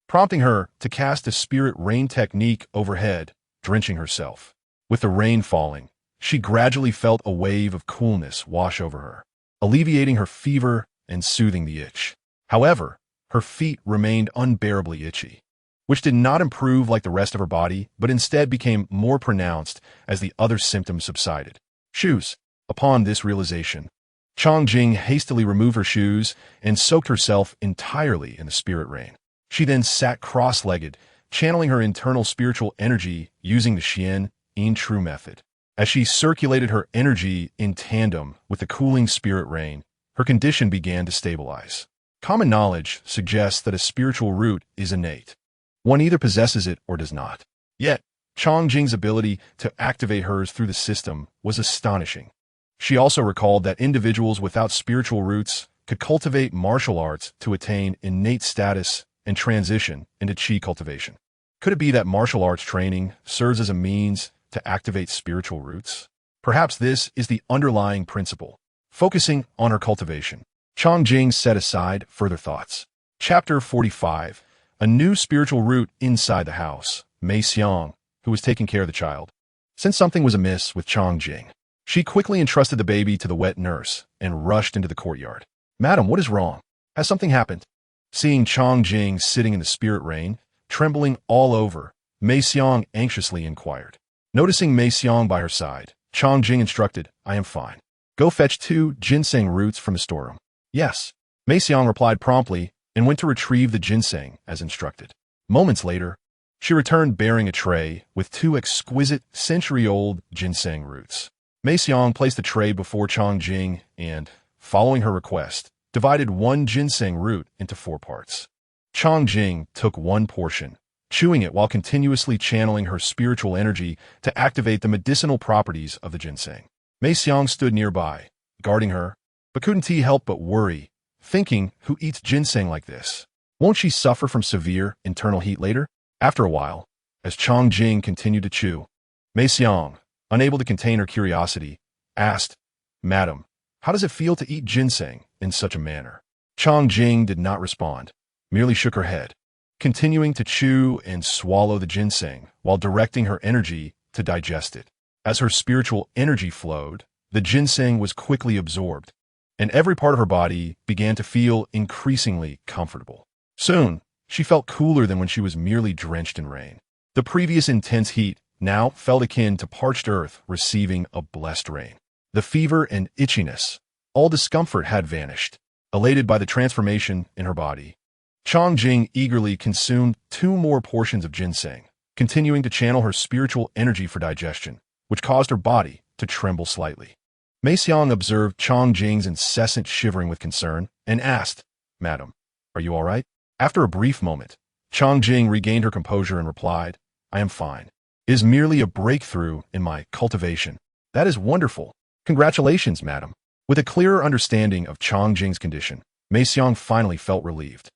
Speaker 1: prompting her to cast a spirit rain technique overhead, drenching herself. With the rain falling, she gradually felt a wave of coolness wash over her, alleviating her fever and soothing the itch. However, her feet remained unbearably itchy, which did not improve like the rest of her body, but instead became more pronounced as the other symptoms subsided. Shoes. Upon this realization, Changjing hastily removed her shoes and soaked herself entirely in the spirit rain. She then sat cross-legged, channeling her internal spiritual energy using the Xian In True method. As she circulated her energy in tandem with the cooling spirit rain, her condition began to stabilize. Common knowledge suggests that a spiritual root is innate. One either possesses it or does not. Yet, Changjing's ability to activate hers through the system was astonishing. She also recalled that individuals without spiritual roots could cultivate martial arts to attain innate status and transition into Qi cultivation. Could it be that martial arts training serves as a means to activate spiritual roots? Perhaps this is the underlying principle. Focusing on her cultivation, Changjing set aside further thoughts. Chapter 45. A new spiritual root inside the house. Mei Xiang, who was taking care of the child, sensed something was amiss with Changjing. She quickly entrusted the baby to the wet nurse and rushed into the courtyard. "Madam, what is wrong? Has something happened?" Seeing Changjing sitting in the spirit rain, trembling all over, Mei Xiang anxiously inquired. Noticing Mei Xiang by her side, Changjing instructed, "I am fine. Go fetch 2 ginseng roots from the storeroom." "Yes." Mei Xiang replied promptly and went to retrieve the ginseng as instructed. Moments later, She returned bearing a tray with 2 exquisite, century-old ginseng roots. Mei Xiang placed the tray before Chongjing and, following her request, divided 1 ginseng root into 4 parts. Chongjing took 1 portion, chewing it while continuously channeling her spiritual energy to activate the medicinal properties of the ginseng. Mei Xiang stood nearby, guarding her, but couldn't he help but worry, thinking, who eats ginseng like this? Won't she suffer from severe internal heat later? After a while, as Chongjing continued to chew, Mei Xiang, unable to contain her curiosity, asked, "Madam, how does it feel to eat ginseng in such a manner?" Chongjing did not respond, merely shook her head, continuing to chew and swallow the ginseng while directing her energy to digest it. As her spiritual energy flowed, the ginseng was quickly absorbed, and every part of her body began to feel increasingly comfortable. Soon, she felt cooler than when she was merely drenched in rain. The previous intense heat now felt akin to parched earth receiving a blessed rain. The fever and itchiness, all discomfort had vanished, elated by the transformation in her body. Chongjing eagerly consumed 2 more portions of ginseng, continuing to channel her spiritual energy for digestion, which caused her body to tremble slightly. Mei Xiang observed Chongjing's incessant shivering with concern and asked, "Madam, are you all right?" After a brief moment, Chongjing regained her composure and replied, "I am fine. It is merely a breakthrough in my cultivation." "That is wonderful. Congratulations, madam." With a clearer understanding of Chongjing's condition, Mei Xiang finally felt relieved.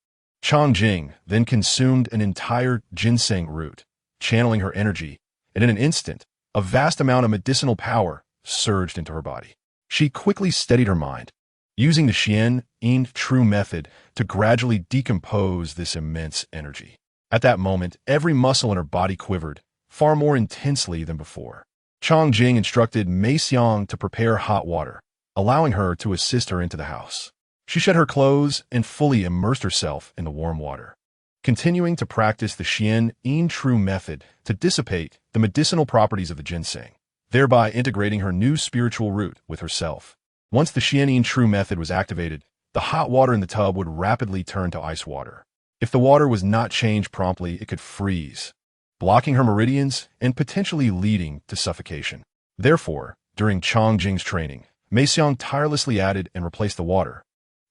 Speaker 1: Chongjing then consumed an entire ginseng root, channeling her energy, and in an instant, a vast amount of medicinal power surged into her body. She quickly steadied her mind, using the Xian Yin True method to gradually decompose this immense energy. At that moment, every muscle in her body quivered, far more intensely than before. Chongjing instructed Mei Xiang to prepare hot water, allowing her to assist her into the house. She shed her clothes and fully immersed herself in the warm water, continuing to practice the Xian Yin True method to dissipate the medicinal properties of the ginseng, thereby integrating her new spiritual root with herself. Once the Xian Yin True method was activated, the hot water in the tub would rapidly turn to ice water. If the water was not changed promptly, it could freeze, blocking her meridians and potentially leading to suffocation. Therefore, during Chongjing's training, Mei Xiang tirelessly added and replaced the water,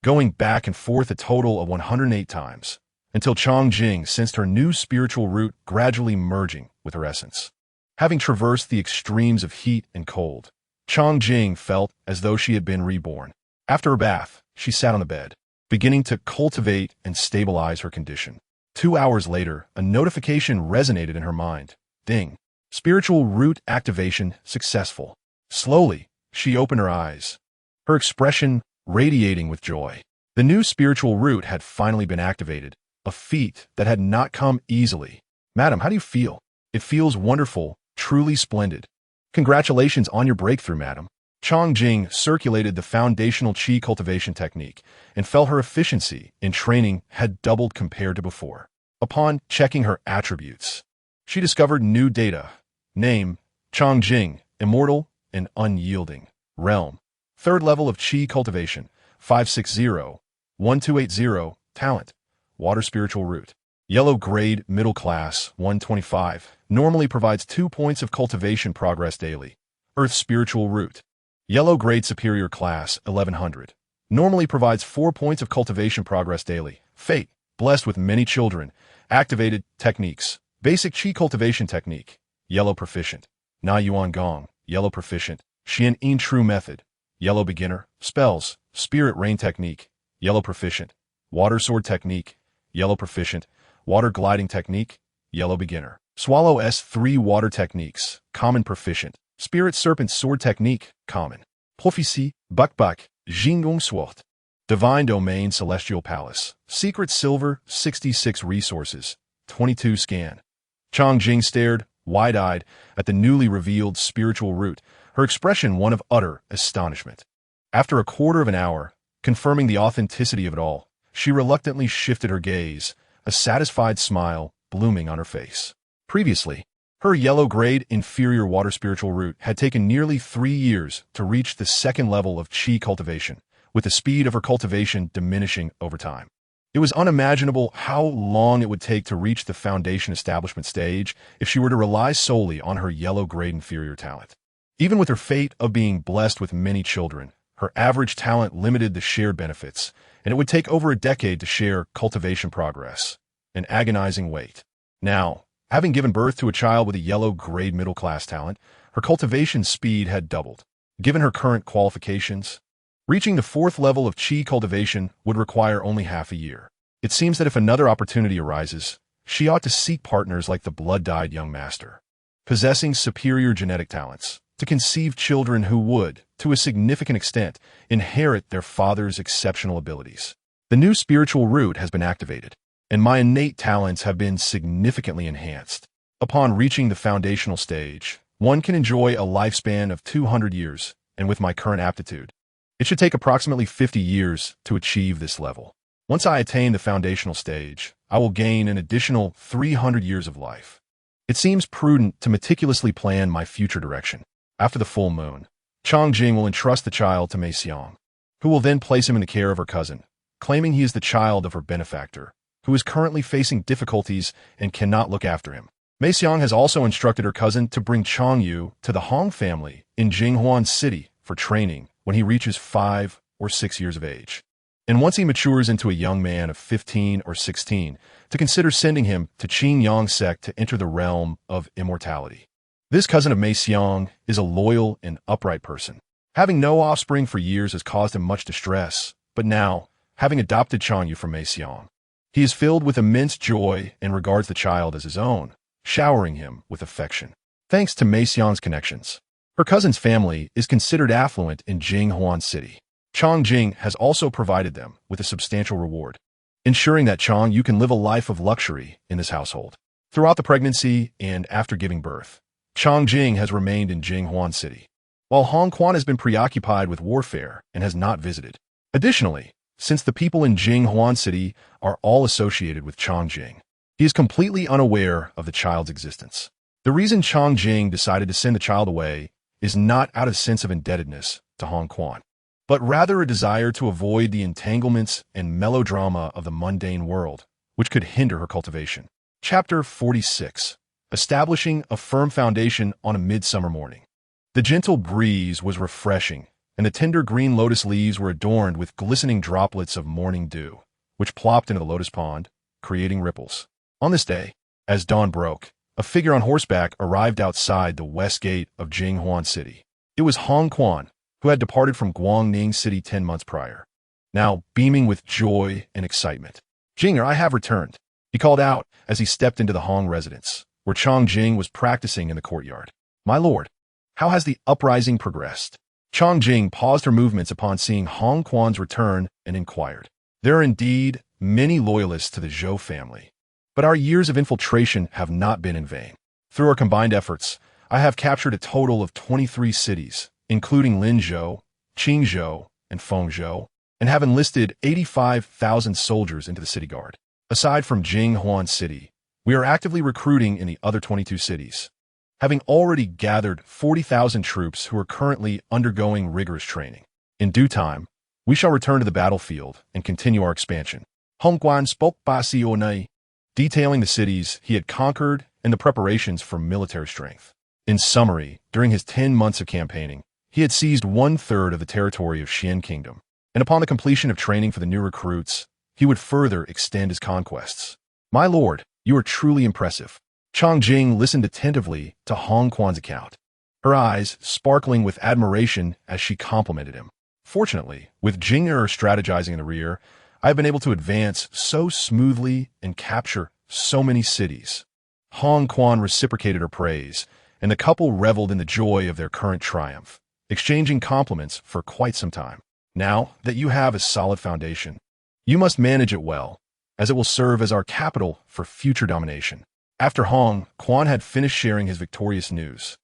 Speaker 1: going back and forth a total of 108 times, until Chongjing sensed her new spiritual root gradually merging with her essence. Having traversed the extremes of heat and cold, Chongjing felt as though she had been reborn. After her bath, she sat on the bed, beginning to cultivate and stabilize her condition. 2 hours later, a notification resonated in her mind. Ding! Spiritual root activation successful. Slowly, she opened her eyes, her expression radiating with joy. The new spiritual root had finally been activated, a feat that had not come easily. "Madam, how do you feel?" "It feels wonderful, truly splendid." "Congratulations on your breakthrough, madam." Chongjing circulated the foundational qi cultivation technique and felt her efficiency in training had doubled compared to before. Upon checking her attributes, she discovered new data. Name, Chongjing, immortal and unyielding. Realm, 3rd level of qi cultivation, 560-1280. Talent, water spiritual root. Yellow grade middle class, 125. Normally provides 2 points of cultivation progress daily. Earth spiritual root. Yellow grade superior class, 1100. Normally provides 4 points of cultivation progress daily. Fate, blessed with many children. Activated techniques. Basic qi cultivation technique. Yellow proficient. Na Yuan Gong, yellow proficient. Xian Yin True method. Yellow beginner. Spells, spirit rain technique. Yellow proficient. Water sword technique. Yellow proficient. Water gliding technique. Yellow beginner. Swallow S3 water techniques. Common proficient. Spirit serpent sword technique. Common. Prophecy, Buk, Jingong Swot. Divine domain celestial palace. Secret silver, 66 resources. 22 scan. Chongjing stared, wide-eyed, at the newly revealed spiritual root, her expression one of utter astonishment. After a quarter of an hour, confirming the authenticity of it all, she reluctantly shifted her gaze, a satisfied smile blooming on her face. Previously, her yellow-grade inferior water spiritual root had taken nearly 3 years to reach the 2nd level of qi cultivation, with the speed of her cultivation diminishing over time. It was unimaginable how long it would take to reach the foundation establishment stage if she were to rely solely on her yellow-grade inferior talent. Even with her fate of being blessed with many children, her average talent limited the shared benefits, and it would take over a decade to share cultivation progress, an agonizing wait. Now, having given birth to a child with a yellow-grade middle-class talent, her cultivation speed had doubled. Given her current qualifications, reaching the fourth level of Qi cultivation would require only half a year. It seems that if another opportunity arises, she ought to seek partners like the blood-dyed young master, possessing superior genetic talents, to conceive children who would, to a significant extent, inherit their father's exceptional abilities. The new spiritual root has been activated, and my innate talents have been significantly enhanced. Upon reaching the foundational stage, one can enjoy a lifespan of 200 years, and with my current aptitude, it should take approximately 50 years to achieve this level. Once I attain the foundational stage, I will gain an additional 300 years of life. It seems prudent to meticulously plan my future direction. After the full moon, Changjing will entrust the child to Mei Xiang, who will then place him in the care of her cousin, claiming he is the child of her benefactor, who is currently facing difficulties and cannot look after him. Mei Xiang has also instructed her cousin to bring Changyu to the Hong family in Jinghuan City for training when he reaches 5 or 6 years of age. And once he matures into a young man of 15 or 16, to consider sending him to Qingyang sect to enter the realm of immortality. This cousin of Mei Xiang is a loyal and upright person. Having no offspring for years has caused him much distress, but now, having adopted Changyu from Mei Xiang, he is filled with immense joy and regards the child as his own, showering him with affection. Thanks to Mei Xiang's connections, her cousin's family is considered affluent in Jinghuan City. Changjing has also provided them with a substantial reward, ensuring that Changyu can live a life of luxury in this household. Throughout the pregnancy and after giving birth, Changjing has remained in Jinghuan City, while Hong Quan has been preoccupied with warfare and has not visited. Additionally, since the people in Jinghuan City are all associated with Changjing, he is completely unaware of the child's existence. The reason Changjing decided to send the child away is not out of sense of indebtedness to Hong Quan, but rather a desire to avoid the entanglements and melodrama of the mundane world, which could hinder her cultivation. Chapter 46. Establishing a firm foundation on a midsummer morning. The gentle breeze was refreshing, and the tender green lotus leaves were adorned with glistening droplets of morning dew, which plopped into the lotus pond, creating ripples. On this day, as dawn broke, a figure on horseback arrived outside the west gate of Jinghuan City. It was Hong Quan, who had departed from Guangning City 10 months prior, now beaming with joy and excitement. "Jinger, I have returned," he called out as he stepped into the Hong residence, where Changjing was practicing in the courtyard. "My lord, how has the uprising progressed?" Changjing paused her movements upon seeing Hong Quan's return and inquired. "There are indeed many loyalists to the Zhou family, but our years of infiltration have not been in vain. Through our combined efforts, I have captured a total of 23 cities, including Linzhou, Qingzhou, and Fengzhou, and have enlisted 85,000 soldiers into the city guard. Aside from Jinghuan City, we are actively recruiting in the other 22 cities, having already gathered 40,000 troops who are currently undergoing rigorous training. In due time, we shall return to the battlefield and continue our expansion." Hong Quan spoke Basionei, detailing the cities he had conquered and the preparations for military strength. In summary, during his 10 months of campaigning, he had seized 1/3 of the territory of Xian Kingdom, and upon the completion of training for the new recruits, he would further extend his conquests. "My lord, you are truly impressive." Changjing listened attentively to Hong Quan's account, her eyes sparkling with admiration as she complimented him. "Fortunately, with Jinger strategizing in the rear, I have been able to advance so smoothly and capture so many cities." Hong Quan reciprocated her praise, and the couple reveled in the joy of their current triumph, exchanging compliments for quite some time. "Now that you have a solid foundation, you must manage it well, as it will serve as our capital for future domination." After Hong Quan had finished sharing his victorious news,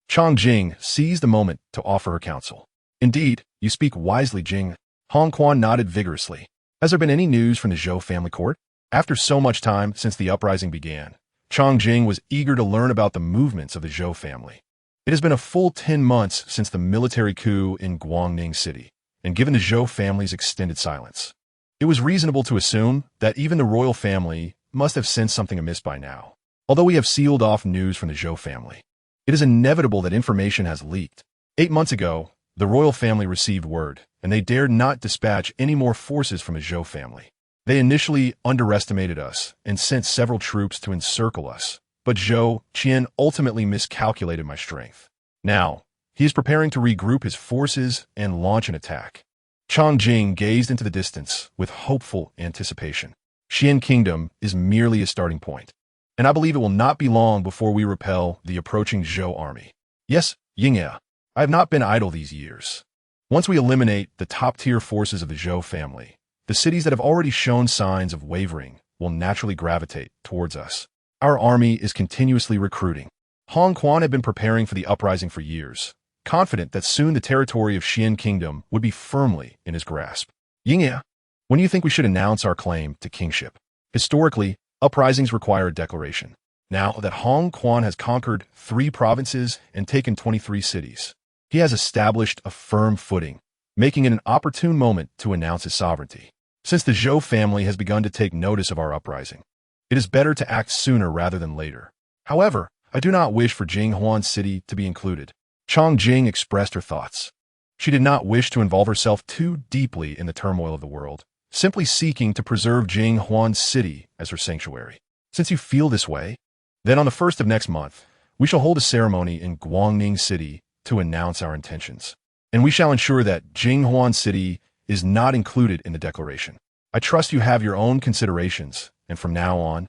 Speaker 1: Changjing seized the moment to offer her counsel. "Indeed, you speak wisely, Jing." Hong Quan nodded vigorously. "Has there been any news from the Zhou family court?" After so much time since the uprising began, Changjing was eager to learn about the movements of the Zhou family. It has been a full 10 months since the military coup in Guangning City, and given the Zhou family's extended silence, It was reasonable to assume that even the royal family must have sensed something amiss by now. Although we have sealed off news from the Zhou family, it is inevitable that information has leaked. 8 months ago, the royal family received word, and they dared not dispatch any more forces from the Zhou family. They initially underestimated us and sent several troops to encircle us, but Zhou Qian ultimately miscalculated my strength. Now, he is preparing to regroup his forces and launch an attack. Changjing gazed into the distance with hopeful anticipation. Qian Kingdom is merely a starting point, and I believe it will not be long before we repel the approaching Zhou army. Yes, Yingye, I have not been idle these years. Once we eliminate the top-tier forces of the Zhou family, the cities that have already shown signs of wavering will naturally gravitate towards us. Our army is continuously recruiting. Hong Quan had been preparing for the uprising for years, confident that soon the territory of Qian Kingdom would be firmly in his grasp. Yingye, when do you think we should announce our claim to kingship? Historically, uprisings require a declaration. Now that Hong Quan has conquered 3 provinces and taken 23 cities, he has established a firm footing, making it an opportune moment to announce his sovereignty. Since the Zhou family has begun to take notice of our uprising, it is better to act sooner rather than later. However, I do not wish for Jinghuan City to be included. Changjing expressed her thoughts. She did not wish to involve herself too deeply in the turmoil of the world, simply seeking to preserve Jinghuan City as her sanctuary. Since you feel this way, then on the 1st of next month, we shall hold a ceremony in Guangning City to announce our intentions. And we shall ensure that Jinghuan City is not included in the declaration. I trust you have your own considerations, and from now on,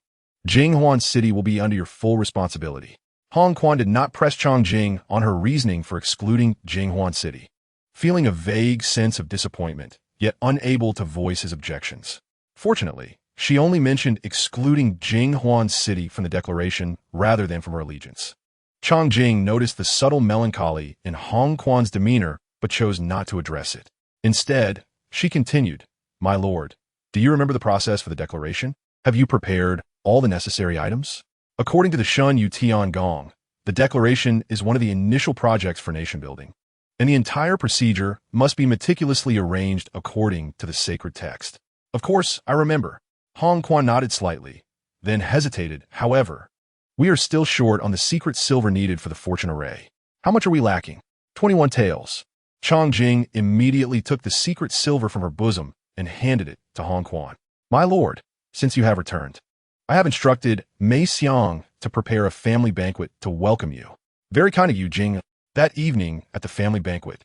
Speaker 1: Jinghuan City will be under your full responsibility. Hong Quan did not press Changjing on her reasoning for excluding Jinghuan City, feeling a vague sense of disappointment, yet unable to voice his objections. Fortunately, she only mentioned excluding Jinghuan City from the declaration rather than from her allegiance. Changjing noticed the subtle melancholy in Hong Quan's demeanor but chose not to address it. Instead, she continued, "My lord, do you remember the process for the declaration? Have you prepared all the necessary items? According to the Shun Yu Tiangong, the declaration is one of the initial projects for nation building, and the entire procedure must be meticulously arranged according to the sacred text." Of course, I remember. Hong Quan nodded slightly, then hesitated. However, we are still short on the secret silver needed for the fortune array. How much are we lacking? 21 taels. Changjing immediately took the secret silver from her bosom and handed it to Hong Quan. "My lord, since you have returned, I have instructed Mei Xiang to prepare a family banquet to welcome you." "Very kind of you, Jing." That evening at the family banquet,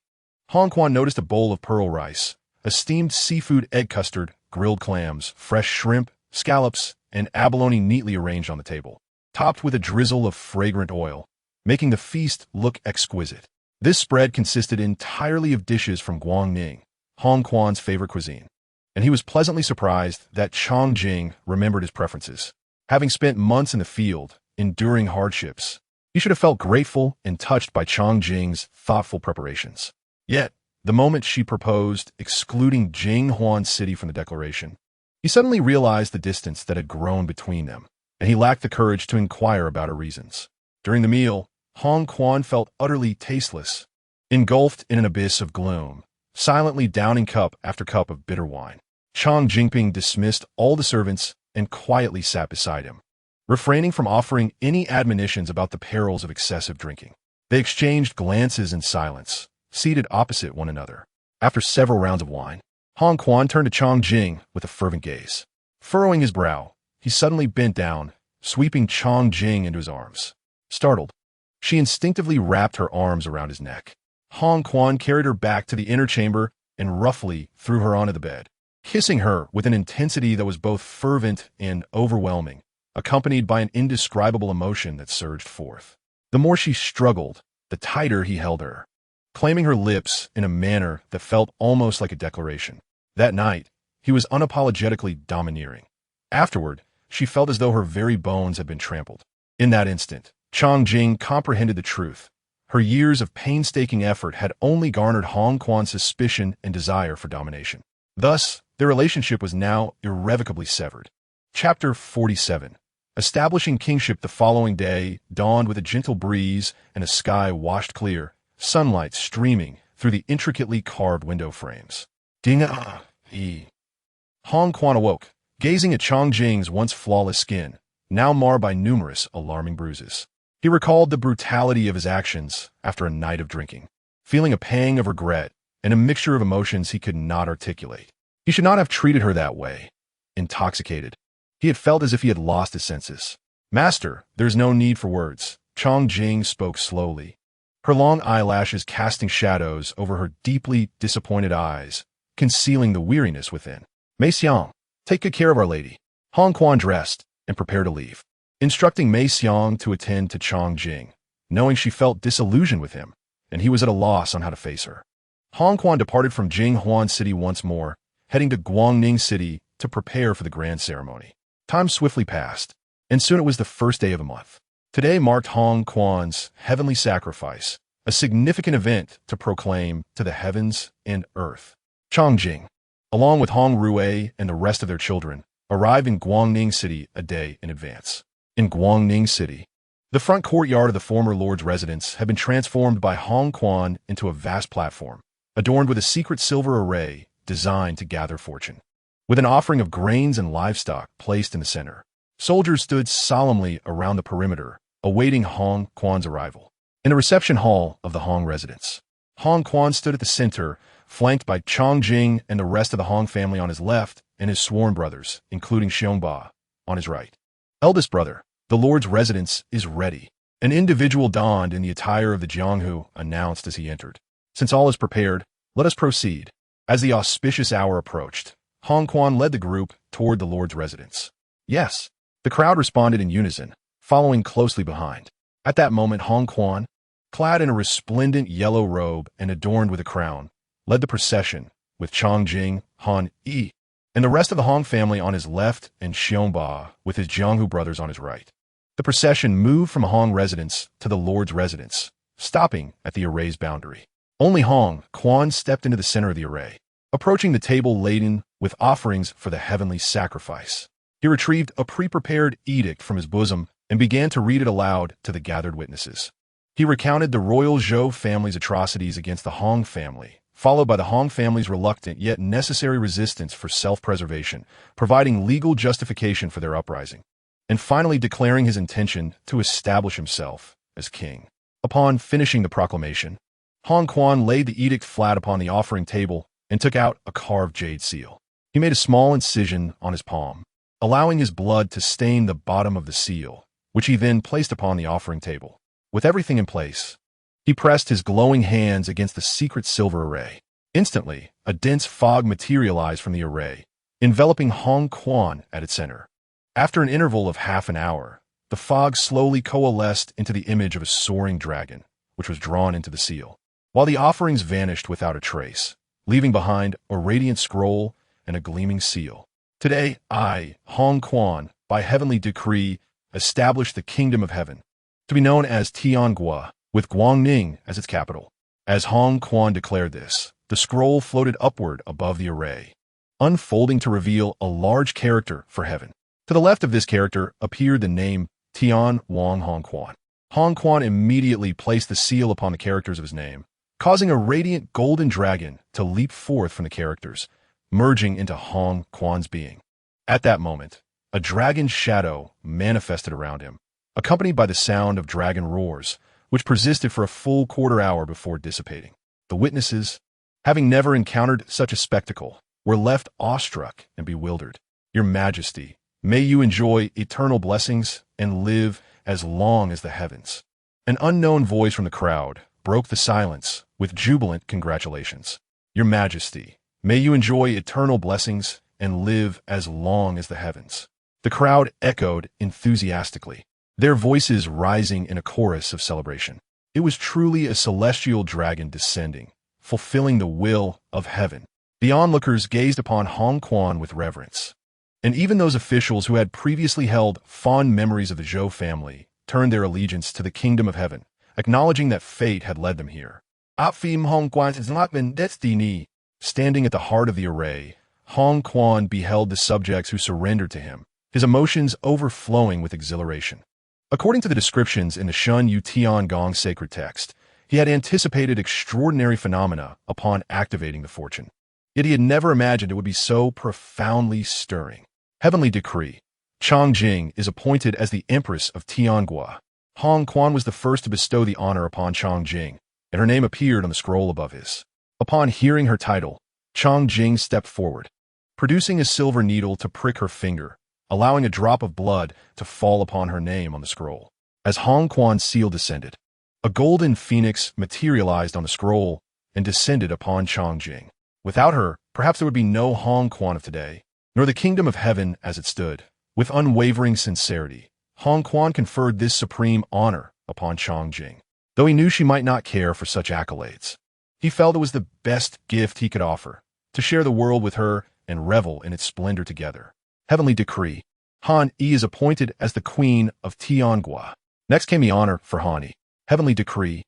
Speaker 1: Hong Quan noticed a bowl of pearl rice, a steamed seafood egg custard, grilled clams, fresh shrimp, scallops, and abalone neatly arranged on the table, topped with a drizzle of fragrant oil, making the feast look exquisite. This spread consisted entirely of dishes from Guangning, Hong Quan's favorite cuisine, and he was pleasantly surprised that Changjing remembered his preferences. Having spent months in the field, enduring hardships, he should have felt grateful and touched by Changjing's thoughtful preparations. Yet, the moment she proposed excluding Jinghuan City from the declaration, he suddenly realized the distance that had grown between them, and he lacked the courage to inquire about her reasons. During the meal, Hong Quan felt utterly tasteless, engulfed in an abyss of gloom, silently downing cup after cup of bitter wine. Chang Jingping dismissed all the servants and quietly sat beside him, refraining from offering any admonitions about the perils of excessive drinking. They exchanged glances in silence, seated opposite one another. After several rounds of wine, Hong Quan turned to Chang Jing with a fervent gaze. Furrowing his brow, he suddenly bent down, sweeping Chang Jing into his arms. Startled, she instinctively wrapped her arms around his neck. Hong Quan carried her back to the inner chamber and roughly threw her onto the bed, kissing her with an intensity that was both fervent and overwhelming, accompanied by an indescribable emotion that surged forth. The more she struggled, the tighter he held her, claiming her lips in a manner that felt almost like a declaration. That night, he was unapologetically domineering. Afterward, she felt as though her very bones had been trampled. In that instant, Chang Jing comprehended the truth. Her years of painstaking effort had only garnered Hong Quan's suspicion and desire for domination. Thus, their relationship was now irrevocably severed. Chapter 47. Establishing kingship the following day dawned with a gentle breeze and a sky washed clear, sunlight streaming through the intricately carved window frames. Ding-a-ee. Hong Quan awoke, gazing at Chong Jing's once flawless skin, now marred by numerous alarming bruises. He recalled the brutality of his actions after a night of drinking, feeling a pang of regret and a mixture of emotions he could not articulate. He should not have treated her that way. Intoxicated, he had felt as if he had lost his senses. "Master, there's no need for words," Chong Jing spoke slowly, her long eyelashes casting shadows over her deeply disappointed eyes, concealing the weariness within. "Mei Xiang, take good care of Our Lady." Hong Quan dressed and prepared to leave, instructing Mei Xiang to attend to Chong Jing, knowing she felt disillusioned with him, and he was at a loss on how to face her. Hong Quan departed from Jinghuan City once more, heading to Guangning City to prepare for the grand ceremony. Time swiftly passed, and soon it was the first day of the month. Today marked Hong Quan's heavenly sacrifice, a significant event to proclaim to the heavens and earth. Chong Jing, along with Hong Rui and the rest of their children, arrived in Guangning City a day in advance. In Guangning City, the front courtyard of the former lord's residence had been transformed by Hong Quan into a vast platform, adorned with a secret silver array designed to gather fortune. With an offering of grains and livestock placed in the center, soldiers stood solemnly around the perimeter, awaiting Hong Quan's arrival. In the reception hall of the Hong residence, Hong Quan stood at the center, flanked by Chong Jing and the rest of the Hong family on his left and his sworn brothers, including Xiongba, on his right. "Eldest brother, the Lord's residence is ready," an individual donned in the attire of the Jianghu announced as he entered. "Since all is prepared, let us proceed." As the auspicious hour approached, Hong Quan led the group toward the Lord's residence. "Yes," the crowd responded in unison, following closely behind. At that moment, Hong Quan, clad in a resplendent yellow robe and adorned with a crown, led the procession, with Chong Jing, Han Yi, and the rest of the Hong family on his left and Xiongba with his Jianghu brothers on his right. The procession moved from Hong residence to the Lord's residence, stopping at the array's boundary. Only Hong Quan stepped into the center of the array, approaching the table laden with offerings for the heavenly sacrifice. He retrieved a pre-prepared edict from his bosom and began to read it aloud to the gathered witnesses. He recounted the royal Zhou family's atrocities against the Hong family, followed by the Hong family's reluctant yet necessary resistance for self-preservation, providing legal justification for their uprising, and finally declaring his intention to establish himself as king. Upon finishing the proclamation, Hong Quan laid the edict flat upon the offering table and took out a carved jade seal. He made a small incision on his palm, allowing his blood to stain the bottom of the seal, which he then placed upon the offering table. With everything in place, he pressed his glowing hands against the secret silver array. Instantly, a dense fog materialized from the array, enveloping Hong Quan at its center. After an interval of half an hour, the fog slowly coalesced into the image of a soaring dragon, which was drawn into the seal, while the offerings vanished without a trace, leaving behind a radiant scroll and a gleaming seal. "Today, I, Hong Quan, by heavenly decree, establish the kingdom of heaven, to be known as Tiangua, with Guangning as its capital." As Hong Quan declared this, the scroll floated upward above the array, unfolding to reveal a large character for heaven. To the left of this character appeared the name Tian Wang Hong Quan. Hong Quan immediately placed the seal upon the characters of his name, causing a radiant golden dragon to leap forth from the characters, merging into Hong Quan's being. At that moment, a dragon's shadow manifested around him, accompanied by the sound of dragon roars, which persisted for a full quarter hour before dissipating. The witnesses, having never encountered such a spectacle, were left awestruck and bewildered. "Your Majesty, may you enjoy eternal blessings and live as long as the heavens." An unknown voice from the crowd broke the silence with jubilant congratulations. "Your Majesty, may you enjoy eternal blessings and live as long as the heavens." The crowd echoed enthusiastically, their voices rising in a chorus of celebration. It was truly a celestial dragon descending, fulfilling the will of heaven. The onlookers gazed upon Hong Quan with reverence, and even those officials who had previously held fond memories of the Zhou family turned their allegiance to the kingdom of heaven, acknowledging that fate had led them here. "Afim Hong Quan is not been destiny." Standing at the heart of the array, Hong Quan beheld the subjects who surrendered to him, his emotions overflowing with exhilaration. According to the descriptions in the Shun Yu Tian Gong sacred text, he had anticipated extraordinary phenomena upon activating the fortune. Yet he had never imagined it would be so profoundly stirring. Heavenly decree. Chang Jing is appointed as the Empress of Tianghua. Hong Quan was the first to bestow the honor upon Chang Jing, and her name appeared on the scroll above his. Upon hearing her title, Chang Jing stepped forward, producing a silver needle to prick her finger, allowing a drop of blood to fall upon her name on the scroll. As Hong Quan's seal descended, a golden phoenix materialized on the scroll and descended upon Chang Jing. Without her, perhaps there would be no Hong Quan of today, nor the kingdom of heaven as it stood. With unwavering sincerity, Hong Quan conferred this supreme honor upon Chang Jing. Though he knew she might not care for such accolades, he felt it was the best gift he could offer, to share the world with her and revel in its splendor together. Heavenly decree. Han Yi is appointed as the Queen of Tianghua. Next came the honor for Han Yi. Heavenly decree.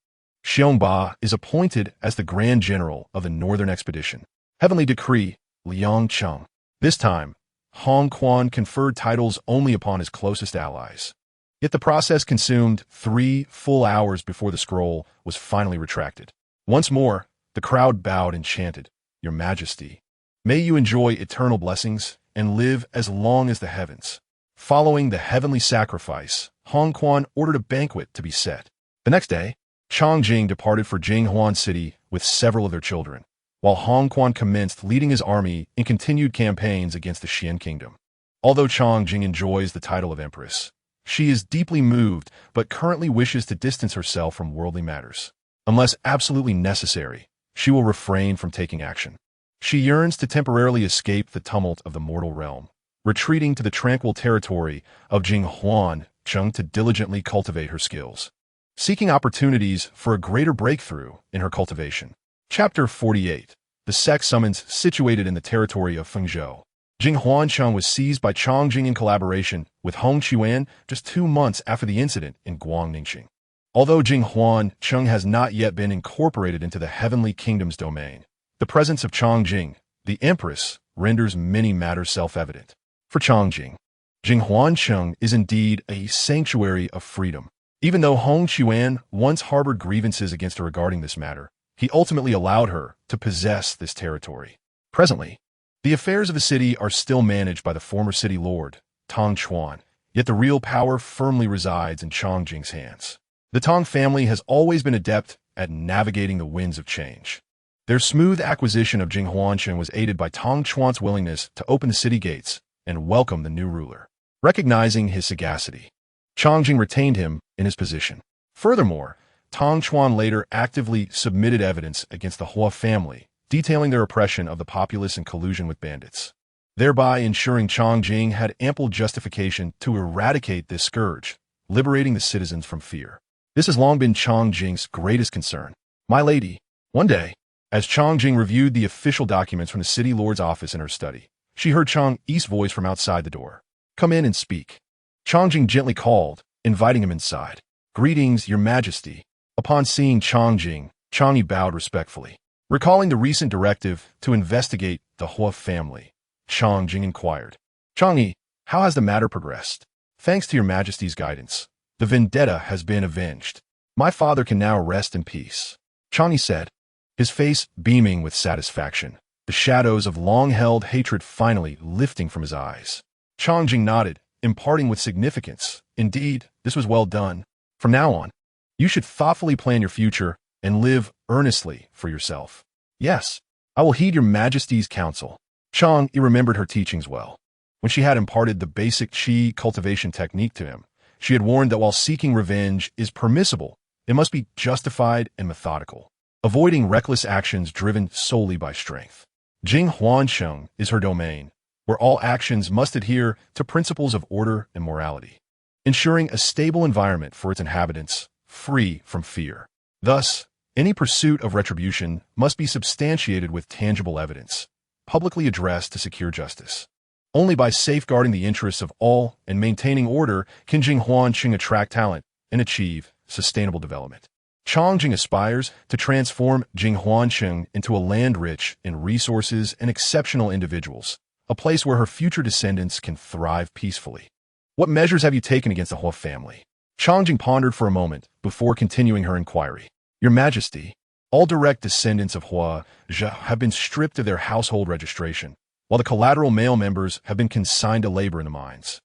Speaker 1: Xiong Ba is appointed as the Grand General of the Northern Expedition. Heavenly decree. Liang Cheng. This time, Hong Quan conferred titles only upon his closest allies. Yet the process consumed 3 full hours before the scroll was finally retracted. Once more, the crowd bowed and chanted, "Your Majesty, may you enjoy eternal blessings and live as long as the heavens." Following the heavenly sacrifice, Hong Quan ordered a banquet to be set. The next day, Chang Jing departed for Jinghuan City with several of their children, while Hong Quan commenced leading his army in continued campaigns against the Xian kingdom. Although Chang Jing enjoys the title of Empress, she is deeply moved but currently wishes to distance herself from worldly matters. Unless absolutely necessary, she will refrain from taking action. She yearns to temporarily escape the tumult of the mortal realm, retreating to the tranquil territory of Jinghuan Cheng to diligently cultivate her skills, seeking opportunities for a greater breakthrough in her cultivation. Chapter 48. The sect summons situated in the territory of Fengzhou. Jinghuan Cheng was seized by Chang Jing in collaboration with Hong Chuan just 2 months after the incident in Guangningsing. Although Jinghuan Cheng has not yet been incorporated into the Heavenly Kingdom's domain, the presence of Chang Jing, the Empress, renders many matters self-evident. For Chang Jing, Jinghuan Cheng is indeed a sanctuary of freedom. Even though Hong Chuan once harbored grievances against her regarding this matter, he ultimately allowed her to possess this territory. Presently, the affairs of the city are still managed by the former city lord, Tang Chuan, yet the real power firmly resides in Chang Jing's hands. The Tang family has always been adept at navigating the winds of change. Their smooth acquisition of Jinghuan Cheng was aided by Tang Chuan's willingness to open the city gates and welcome the new ruler. Recognizing his sagacity, Chang Jing retained him in his position. Furthermore, Tang Chuan later actively submitted evidence against the Hua family, detailing their oppression of the populace and collusion with bandits, thereby ensuring Chang Jing had ample justification to eradicate this scourge, liberating the citizens from fear. This has long been Chang Jing's greatest concern. My lady. One day, as Chang Jing reviewed the official documents from the city lord's office in her study, she heard Chang Yi's voice from outside the door. "Come in and speak." Chang Jing gently called, inviting him inside. "Greetings, Your Majesty." Upon seeing Chang Jing, Chang Yi bowed respectfully. Recalling the recent directive to investigate the Hua family, Chang Jing inquired, "Chang Yi, how has the matter progressed?" "Thanks to Your Majesty's guidance, the vendetta has been avenged. My father can now rest in peace," Chang Yi said, his face beaming with satisfaction, the shadows of long-held hatred finally lifting from his eyes. Chang Jing nodded, imparting with significance, "Indeed, this was well done. From now on, you should thoughtfully plan your future and live earnestly for yourself." "Yes, I will heed Your Majesty's counsel." Chang Yi remembered her teachings well. When she had imparted the basic qi cultivation technique to him, she had warned that while seeking revenge is permissible, it must be justified and methodical, avoiding reckless actions driven solely by strength. Jinghuan Cheng is her domain, where all actions must adhere to principles of order and morality, ensuring a stable environment for its inhabitants, free from fear. Thus, any pursuit of retribution must be substantiated with tangible evidence, publicly addressed to secure justice. Only by safeguarding the interests of all and maintaining order can Jinghuan Cheng attract talent and achieve sustainable development. Chang Jing aspires to transform Jinghuan Cheng into a land rich in resources and exceptional individuals, a place where her future descendants can thrive peacefully. "What measures have you taken against the Hua family?" Chang Jing pondered for a moment before continuing her inquiry. "Your Majesty, All direct descendants of Hua have been stripped of their household registration, while the collateral male members have been consigned to labor in the mines,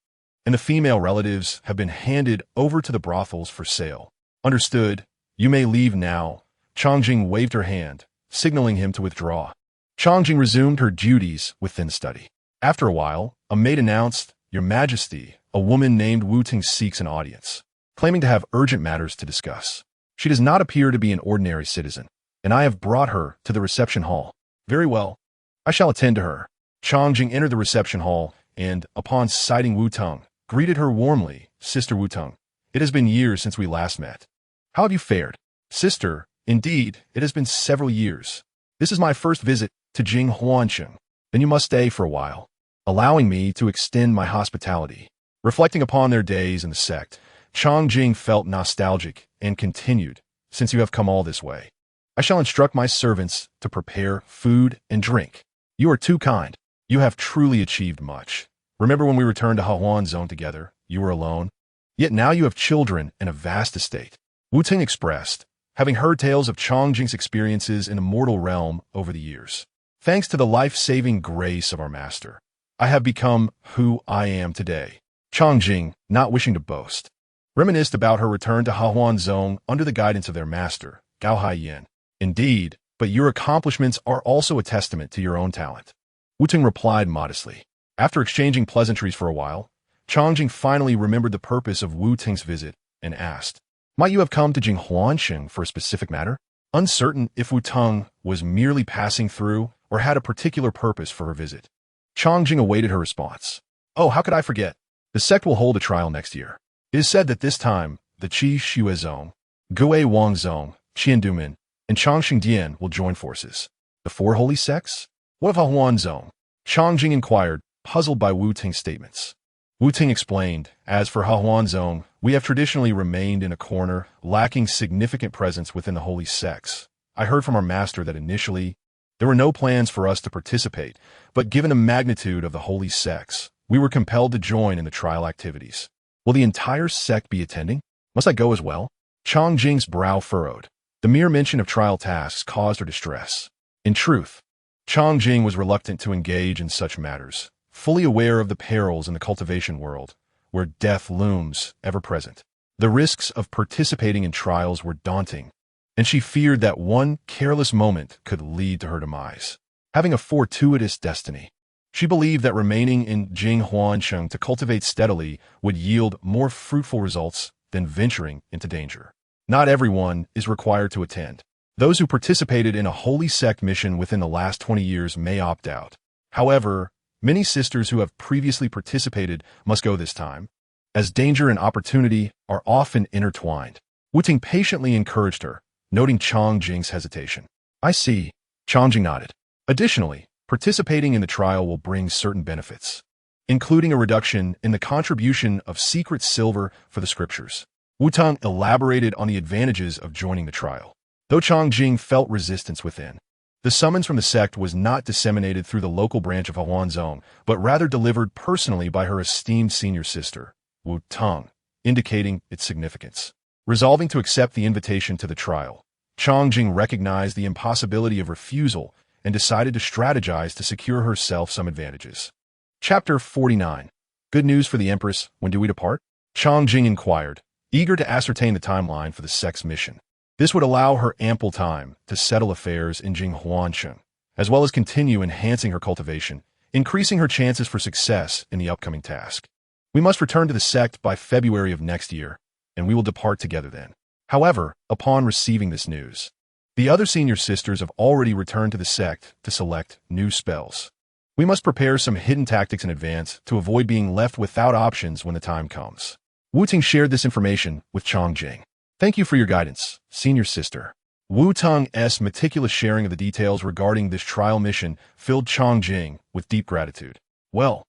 Speaker 1: and the female relatives have been handed over to the brothels for sale. Understood. You may leave now. Changjing waved her hand, signaling him to withdraw. Changjing resumed her duties within the study. After a while, a maid announced, "Your Majesty, a woman named Wu Ting seeks an audience, claiming to have urgent matters to discuss. She does not appear to be an ordinary citizen, and I have brought her to the reception hall." "Very well. I shall attend to her." Changjing entered the reception hall and, upon sighting Wu Tung, greeted her warmly. "Sister Wu Tung, it has been years since we last met. How have you fared?" "Sister, indeed, it has been several years. This is my first visit to Jing Huansheng. Then you must stay for a while, allowing me to extend my hospitality." Reflecting upon their days in the sect, Changjing felt nostalgic and continued, "Since you have come all this way, I shall instruct my servants to prepare food and drink. You are too kind. You have truly achieved much. Remember when we returned to Hahuan Zone together, you were alone? Yet now you have children and a vast estate." Wu Ting expressed, having heard tales of Changjing's experiences in the mortal realm over the years. "Thanks to the life-saving grace of our master, I have become who I am today." Changjing, not wishing to boast, reminisced about her return to Hahuan Zone under the guidance of their master, Gao Haiyan. "Indeed, but your accomplishments are also a testament to your own talent." Wu Ting replied modestly. After exchanging pleasantries for a while, Changjing finally remembered the purpose of Wu Ting's visit and asked, "Might you have come to Jing Huansheng for a specific matter?" Uncertain if Wu Tung was merely passing through or had a particular purpose for her visit, Changjing awaited her response. "Oh, how could I forget? The sect will hold a trial next year. It is said that this time, the Qi Xue Zong, Gue Wang Zong, Qian Dumin, and Changxing Dian will join forces. The four holy sects? What of Hahuan Zong?" Changjing inquired, puzzled by Wu Ting's statements. Wu Ting explained, "As for Hahuan Zong, we have traditionally remained in a corner, lacking significant presence within the holy sects. I heard from our master that initially, there were no plans for us to participate, but given the magnitude of the holy sects, we were compelled to join in the trial activities. Will the entire sect be attending? Must I go as well?" Changjing's brow furrowed. The mere mention of trial tasks caused her distress. In truth, Changjing was reluctant to engage in such matters, fully aware of the perils in the cultivation world, where death looms ever present. The risks of participating in trials were daunting, and she feared that one careless moment could lead to her demise. Having a fortuitous destiny, she believed that remaining in Jing Huansheng to cultivate steadily would yield more fruitful results than venturing into danger. Not everyone is required to attend. Those who participated in a holy sect mission within the last 20 years may opt out. However, many sisters who have previously participated must go this time, as danger and opportunity are often intertwined. Wu Ting patiently encouraged her, noting Changjing's hesitation. "I see." Changjing nodded. "Additionally, participating in the trial will bring certain benefits, including a reduction in the contribution of secret silver for the scriptures." Wu Tung elaborated on the advantages of joining the trial. Though Changjing felt resistance within, the summons from the sect was not disseminated through the local branch of Hahuan Zong, but rather delivered personally by her esteemed senior sister, Wu Tung, indicating its significance. Resolving to accept the invitation to the trial, Changjing recognized the impossibility of refusal and decided to strategize to secure herself some advantages. Chapter 49. Good news for the Empress, when do we depart? Changjing inquired, eager to ascertain the timeline for the sect's mission. This would allow her ample time to settle affairs in Jing Huansheng, as well as continue enhancing her cultivation, increasing her chances for success in the upcoming task. "We must return to the sect by February of next year, and we will depart together then." However, upon receiving this news, the other senior sisters have already returned to the sect to select new spells. "We must prepare some hidden tactics in advance to avoid being left without options when the time comes." Wu Ting shared this information with Changjing. "Thank you for your guidance, senior sister." Wu Tung's meticulous sharing of the details regarding this trial mission filled Changjing with deep gratitude. "Well,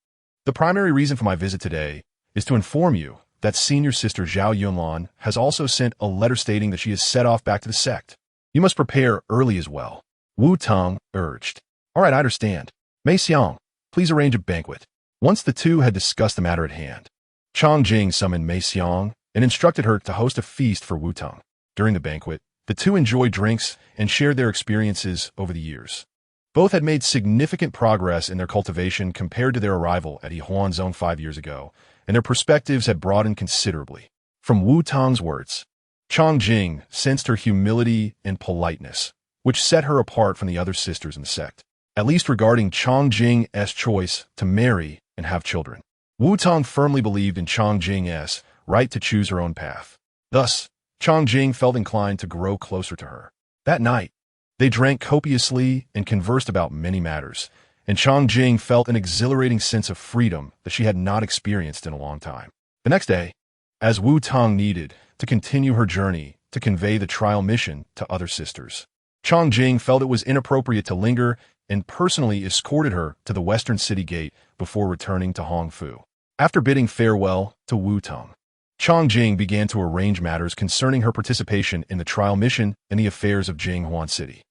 Speaker 1: the primary reason for my visit today is to inform you that senior sister Zhao Yunlan has also sent a letter stating that she is set off back to the sect. You must prepare early as well," Wu Tung urged. "All right, I understand. Mei Xiang, please arrange a banquet." Once the two had discussed the matter at hand, Changjing summoned Mei Xiang and instructed her to host a feast for Wu Tung. During the banquet, The two enjoyed drinks and shared their experiences over the years. Both had made significant progress in their cultivation compared to their arrival at Yihuan Zone 5 years ago, and their perspectives had broadened considerably. From Wu Tong's words, Chang Jing sensed her humility and politeness, which set her apart from the other sisters in the sect, at least regarding Chang Jing's choice to marry and have children. Wu Tong firmly believed in Chang Jing's right to choose her own path. Thus, Chang Jing felt inclined to grow closer to her. That night, they drank copiously and conversed about many matters, and Chang Jing felt an exhilarating sense of freedom that she had not experienced in a long time. The next day, as Wu Tong needed to continue her journey to convey the trial mission to other sisters, Chang Jing felt it was inappropriate to linger and personally escorted her to the western city gate before returning to Hongfu. After bidding farewell to Wu Tong, Chang Jing began to arrange matters concerning her participation in the trial mission and the affairs of Jinghuan City.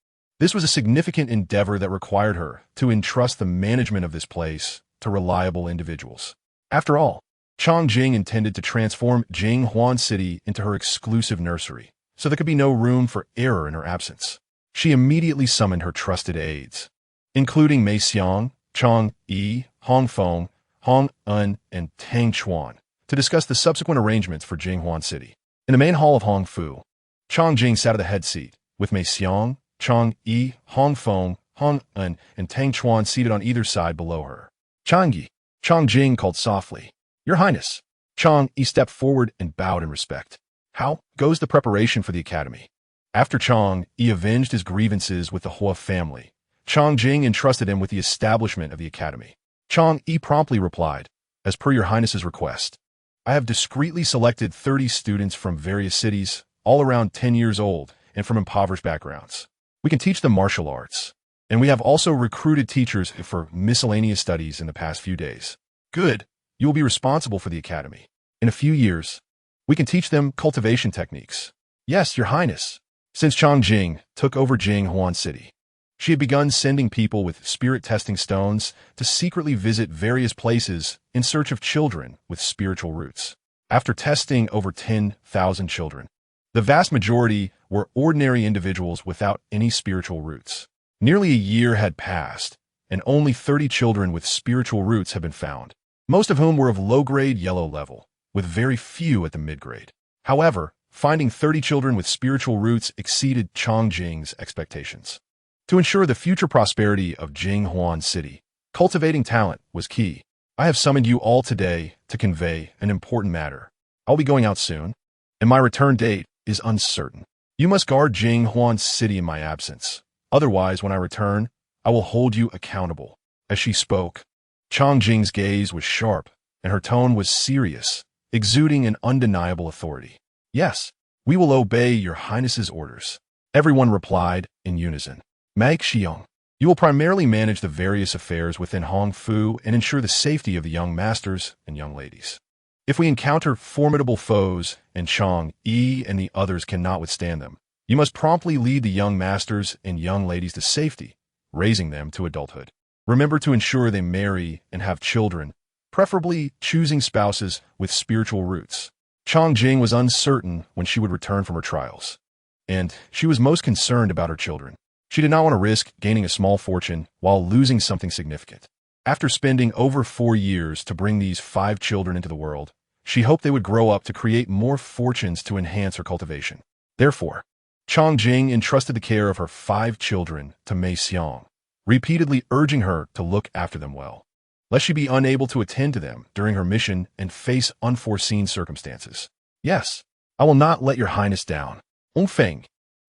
Speaker 1: This was a significant endeavor that required her to entrust the management of this place to reliable individuals. After all, Chang Jing intended to transform Jinghuan City into her exclusive nursery, so there could be no room for error in her absence. She immediately summoned her trusted aides, including Mei Xiang, Chang Yi, Hong Feng, Hong En, and Tang Chuan, to discuss the subsequent arrangements for Jinghuan City. In the main hall of Hongfu, Chang Jing sat at the head seat, with Mei Xiang, Chang Yi, Hong Feng, Hong En, and Tang Chuan seated on either side below her. Chang Yi, Chang Jing called softly, "Your Highness." Chang Yi stepped forward and bowed in respect. "How goes the preparation for the academy?" After Chang Yi avenged his grievances with the Hua family, Chang Jing entrusted him with the establishment of the academy. Chang Yi promptly replied, "As per your Highness's request, I have discreetly selected 30 students from various cities, all around 10 years old and from impoverished backgrounds. We can teach them martial arts, and we have also recruited teachers for miscellaneous studies in the past few days." "Good. You will be responsible for the academy. In a few years, we can teach them cultivation techniques." "Yes, your Highness." Since Chang Jing took over Jinghuan City, she had begun sending people with spirit testing stones to secretly visit various places in search of children with spiritual roots. After testing over 10,000 children, the vast majority were ordinary individuals without any spiritual roots. Nearly a year had passed, and only 30 children with spiritual roots had been found, most of whom were of low-grade yellow level, with very few at the mid-grade. However, finding 30 children with spiritual roots exceeded Chang Jing's expectations. To ensure the future prosperity of Jinghuan City, cultivating talent was key. "I have summoned you all today to convey an important matter. I'll be going out soon, and my return date is uncertain. You must guard Jinghuan City in my absence. Otherwise, when I return, I will hold you accountable." As she spoke, Chang Jing's gaze was sharp, and her tone was serious, exuding an undeniable authority. "Yes, we will obey your Highness's orders." Everyone replied in unison. "Mei Xiong, you will primarily manage the various affairs within Hongfu and ensure the safety of the young masters and young ladies. If we encounter formidable foes and Chang Yi and the others cannot withstand them, you must promptly lead the young masters and young ladies to safety, raising them to adulthood. Remember to ensure they marry and have children, preferably choosing spouses with spiritual roots." Chang Jing was uncertain when she would return from her trials, and she was most concerned about her children. She did not want to risk gaining a small fortune while losing something significant. After spending over 4 years to bring these 5 children into the world, she hoped they would grow up to create more fortunes to enhance her cultivation. Therefore, Chang Jing entrusted the care of her 5 children to Mei Xiang, repeatedly urging her to look after them well, lest she be unable to attend to them during her mission and face unforeseen circumstances. "Yes, I will not let your Highness down. Feng,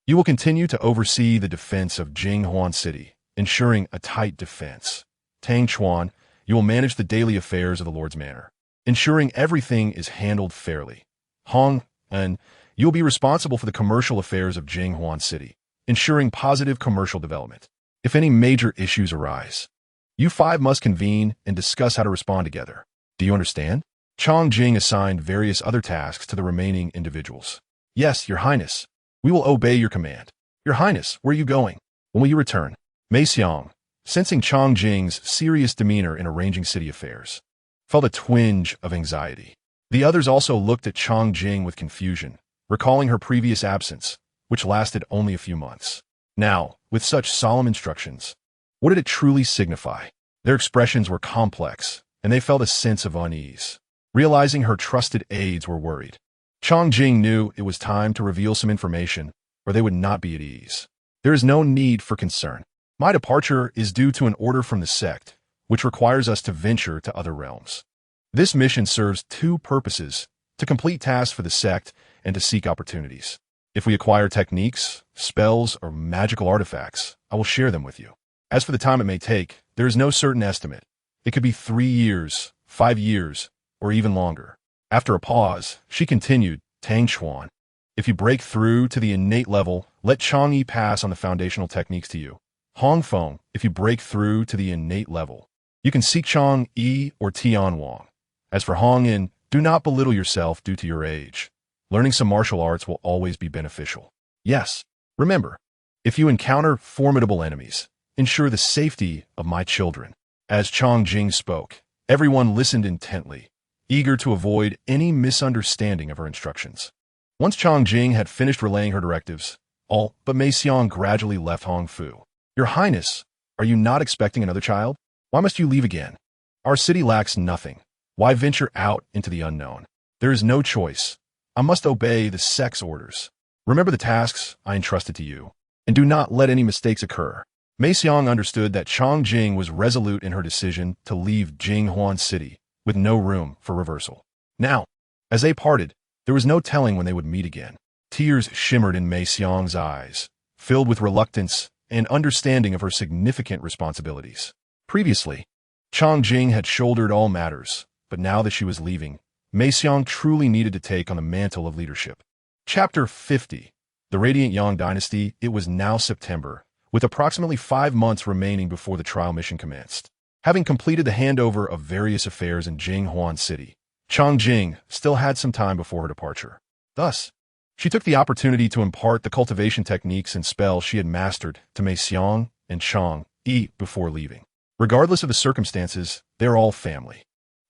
Speaker 1: you will continue to oversee the defense of Jinghuan City, ensuring a tight defense. Tang Chuan, you will manage the daily affairs of the Lord's Manor, ensuring everything is handled fairly. Hong En, you will be responsible for the commercial affairs of Jinghuan City, ensuring positive commercial development. If any major issues arise, you 5 must convene and discuss how to respond together. Do you understand?" Chang Jing assigned various other tasks to the remaining individuals. "Yes, your Highness. We will obey your command." "Your Highness, where are you going? When will you return?" Mei Xiang, sensing Chang Jing's serious demeanor in arranging city affairs, felt a twinge of anxiety. The others also looked at Chang Jing with confusion, recalling her previous absence, which lasted only a few months. Now, with such solemn instructions, what did it truly signify? Their expressions were complex, and they felt a sense of unease. Realizing her trusted aides were worried, Chongjing knew it was time to reveal some information, or they would not be at ease. There is no need for concern. My departure is due to an order from the sect, which requires us to venture to other realms. This mission serves two purposes: to complete tasks for the sect and to seek opportunities. If we acquire techniques, spells, or magical artifacts, I will share them with you. As for the time it may take, there is no certain estimate. It could be 3 years, 5 years, or even longer. After a pause, she continued, Tang Chuan. If you break through to the innate level, let Chang'e pass on the foundational techniques to you. Hong Feng, if you break through to the innate level, you can seek Chang'e or Tian Wang. As for Hong In, do not belittle yourself due to your age. Learning some martial arts will always be beneficial. Yes, remember, if you encounter formidable enemies, ensure the safety of my children. As Chongjing spoke, everyone listened intently, eager to avoid any misunderstanding of her instructions. Once Chongjing had finished relaying her directives, all but Mei Xiang gradually left Hongfu. Your Highness, are you not expecting another child? Why must you leave again? Our city lacks nothing. Why venture out into the unknown? There is no choice. I must obey the sect's orders. Remember the tasks I entrusted to you, and do not let any mistakes occur. Mei Xiang understood that Chongjing was resolute in her decision to leave Jinghuan City, with no room for reversal. Now, as they parted, there was no telling when they would meet again. Tears shimmered in Mei Xiang's eyes, filled with reluctance and understanding of her significant responsibilities. Previously, Chongjing had shouldered all matters, but now that she was leaving, Mei Xiang truly needed to take on the mantle of leadership. Chapter 50. The Radiant Yang Dynasty. It was now September, with approximately 5 months remaining before the trial mission commenced. Having completed the handover of various affairs in Jinghuan City, Chongjing still had some time before her departure. Thus, she took the opportunity to impart the cultivation techniques and spells she had mastered to Mei Xiang and Chang'e before leaving. Regardless of the circumstances, they're all family.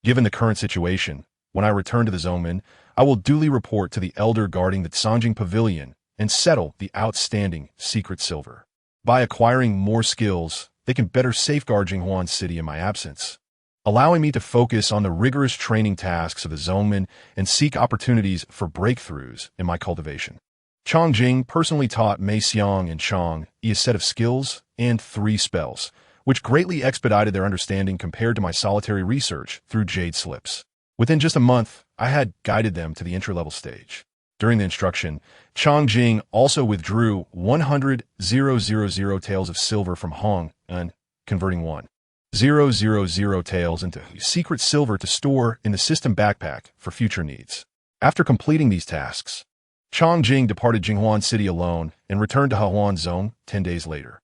Speaker 1: Given the current situation, when I return to the Zongmen, I will duly report to the elder guarding the Sanjing Pavilion and settle the outstanding secret silver. By acquiring more skills, they can better safeguard Jinghuan City in my absence, allowing me to focus on the rigorous training tasks of the Zongmen and seek opportunities for breakthroughs in my cultivation. Chongjing personally taught Mei Xiang and Chang'e a set of skills and 3 spells, which greatly expedited their understanding compared to my solitary research through jade slips. Within just a month, I had guided them to the entry-level stage. During the instruction, Chongjing also withdrew 100,000 taels of silver from Hong and converting 1,000 taels into secret silver to store in the system backpack for future needs. After completing these tasks, Chongjing departed Jinghuan City alone and returned to Hahuan Zone 10 days later.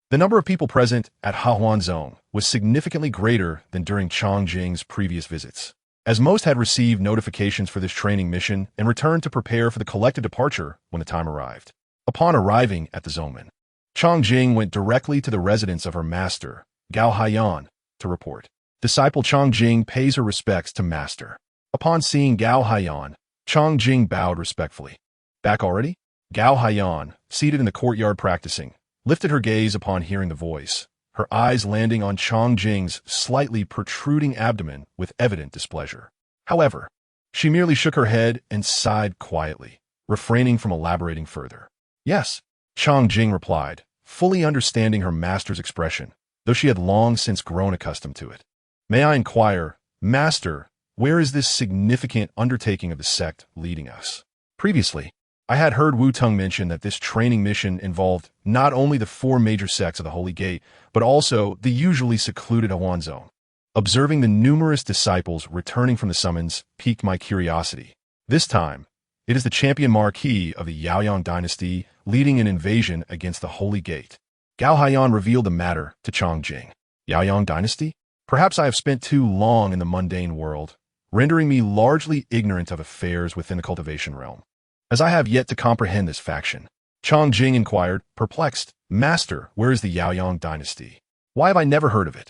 Speaker 1: The number of people present at Hahuan Zone was significantly greater than during Chongjing's previous visits, as most had received notifications for this training mission and returned to prepare for the collective departure when the time arrived. Upon arriving at the Zongmen, Chongjing went directly to the residence of her master, Gao Haiyan, to report. Disciple Chongjing pays her respects to master. Upon seeing Gao Haiyan, Chongjing bowed respectfully. Back already? Gao Haiyan, seated in the courtyard practicing, lifted her gaze upon hearing the voice, her eyes landing on Chongjing's slightly protruding abdomen with evident displeasure. However, she merely shook her head and sighed quietly, refraining from elaborating further. Yes, Chongjing replied, fully understanding her master's expression, though she had long since grown accustomed to it. May I inquire, Master, where is this significant undertaking of the sect leading us? Previously, I had heard Wu Tung mention that this training mission involved not only the 4 major sects of the Holy Gate, but also the usually secluded Hahuan Zone. Observing the numerous disciples returning from the summons piqued my curiosity. This time, it is the champion marquis of the Yaoyang dynasty leading an invasion against the Holy Gate. Gao Haiyan revealed the matter to Chongjing. Yaoyang dynasty? Perhaps I have spent too long in the mundane world, rendering me largely ignorant of affairs within the cultivation realm, as I have yet to comprehend this faction. Chongjing inquired, perplexed, Master, where is the Yaoyang dynasty? Why have I never heard of it?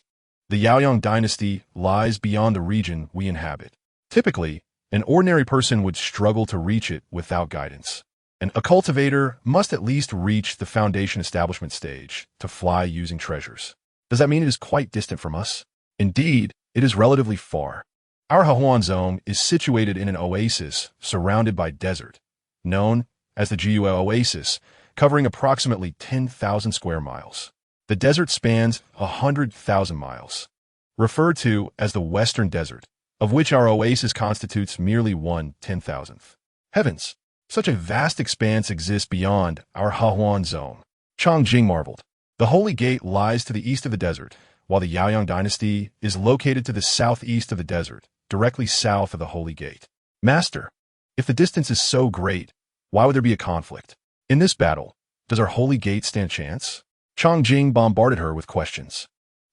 Speaker 1: The Yaoyang dynasty lies beyond the region we inhabit. Typically, an ordinary person would struggle to reach it without guidance. and a cultivator must at least reach the foundation establishment stage to fly using treasures. Does that mean it is quite distant from us? Indeed, it is relatively far. Our Hahuan zone is situated in an oasis surrounded by desert, known as the Jiua Oasis, covering approximately 10,000 square miles. The desert spans 100,000 miles, referred to as the Western Desert, of which our oasis constitutes merely 1/10,000th. Heavens! Such a vast expanse exists beyond our Hahuan zone. Changjing marveled. The Holy Gate lies to the east of the desert, while the Yaoyang dynasty is located to the southeast of the desert, directly south of the Holy Gate. Master, if the distance is so great, why would there be a conflict? In this battle, does our Holy Gate stand chance? Changjing bombarded her with questions.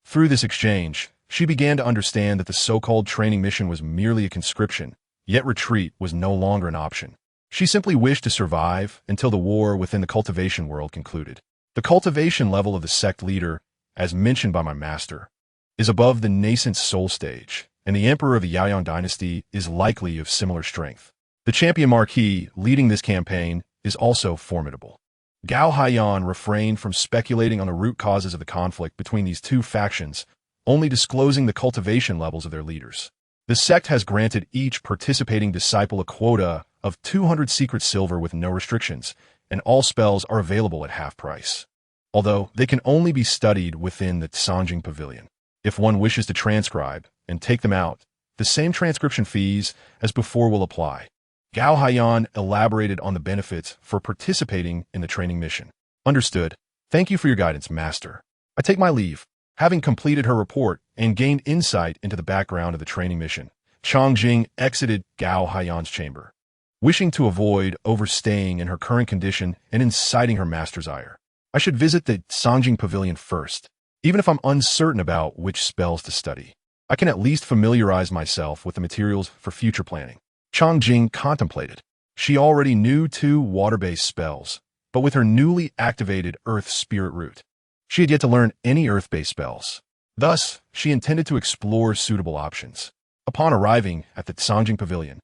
Speaker 1: Through this exchange, she began to understand that the so-called training mission was merely a conscription, yet retreat was no longer an option. She simply wished to survive until the war within the cultivation world concluded. The cultivation level of the sect leader, as mentioned by my master, is above the nascent soul stage, and the emperor of the Yaoyang dynasty is likely of similar strength. The champion marquis leading this campaign is also formidable. Gao Haiyan refrained from speculating on the root causes of the conflict between these two factions, only disclosing the cultivation levels of their leaders. The sect has granted each participating disciple a quota of 200 secret silver with no restrictions, and all spells are available at half price, although they can only be studied within the Sanjing Pavilion. If one wishes to transcribe and take them out, the same transcription fees as before will apply. Gao Haiyan elaborated on the benefits for participating in the training mission. Understood. Thank you for your guidance, Master. I take my leave. Having completed her report and gained insight into the background of the training mission, Changjing exited Gao Haiyan's chamber, wishing to avoid overstaying in her current condition and inciting her master's ire. I should visit the Sanjing Pavilion first, even if I'm uncertain about which spells to study. I can at least familiarize myself with the materials for future planning. Changjing contemplated. She already knew 2 water-based spells, but with her newly activated Earth Spirit Root, she had yet to learn any Earth-based spells. Thus, she intended to explore suitable options. Upon arriving at the Sanjing Pavilion,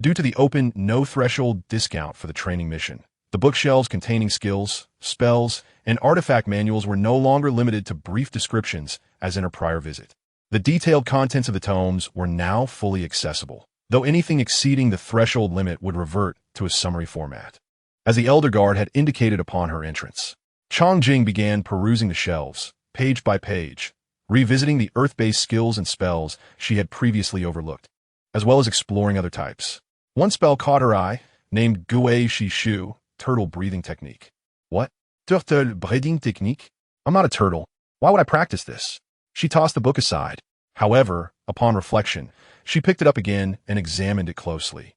Speaker 1: due to the open no-threshold discount for the training mission, the bookshelves containing skills, spells, and artifact manuals were no longer limited to brief descriptions as in her prior visit. The detailed contents of the tomes were now fully accessible, though anything exceeding the threshold limit would revert to a summary format. As the Elder Guard had indicated upon her entrance, Changjing began perusing the shelves, page by page, revisiting the earth-based skills and spells she had previously overlooked, as well as exploring other types. One spell caught her eye, named Gui Shishu, Turtle Breathing Technique. What? Turtle Breathing Technique? I'm not a turtle. Why would I practice this? She tossed the book aside. However, upon reflection, she picked it up again and examined it closely.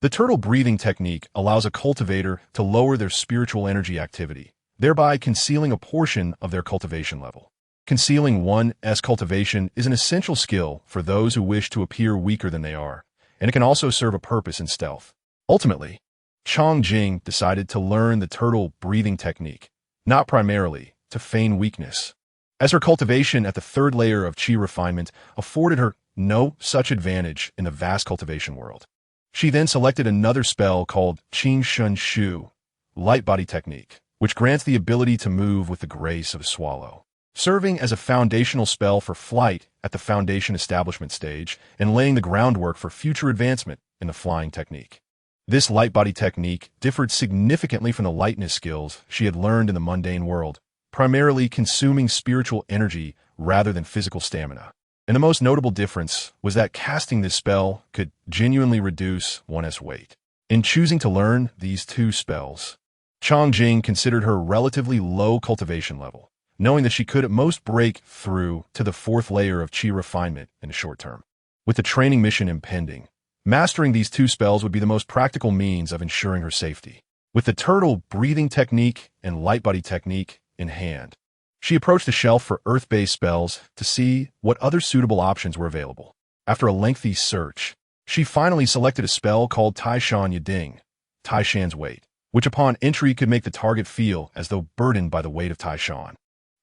Speaker 1: The turtle breathing technique allows a cultivator to lower their spiritual energy activity, thereby concealing a portion of their cultivation level. Concealing one's cultivation is an essential skill for those who wish to appear weaker than they are, and it can also serve a purpose in stealth. Ultimately, Changjing decided to learn the turtle breathing technique, not primarily to feign weakness, as her cultivation at the 3rd layer of Qi refinement afforded her no such advantage in the vast cultivation world. She then selected another spell called Qin Shun Shu, Light Body Technique, which grants the ability to move with the grace of a swallow, serving as a foundational spell for flight at the foundation establishment stage and laying the groundwork for future advancement in the flying technique. This light body technique differed significantly from the lightness skills she had learned in the mundane world, primarily consuming spiritual energy rather than physical stamina. And the most notable difference was that casting this spell could genuinely reduce one's weight. In choosing to learn these 2 spells, Changjing considered her relatively low cultivation level, knowing that she could at most break through to the 4th layer of Qi refinement in the short term. With the training mission impending, mastering these 2 spells would be the most practical means of ensuring her safety. With the turtle breathing technique and light body technique in hand, she approached the shelf for earth-based spells to see what other suitable options were available. After a lengthy search, she finally selected a spell called Taishan Yading, Taishan's weight, which upon entry could make the target feel as though burdened by the weight of Taishan,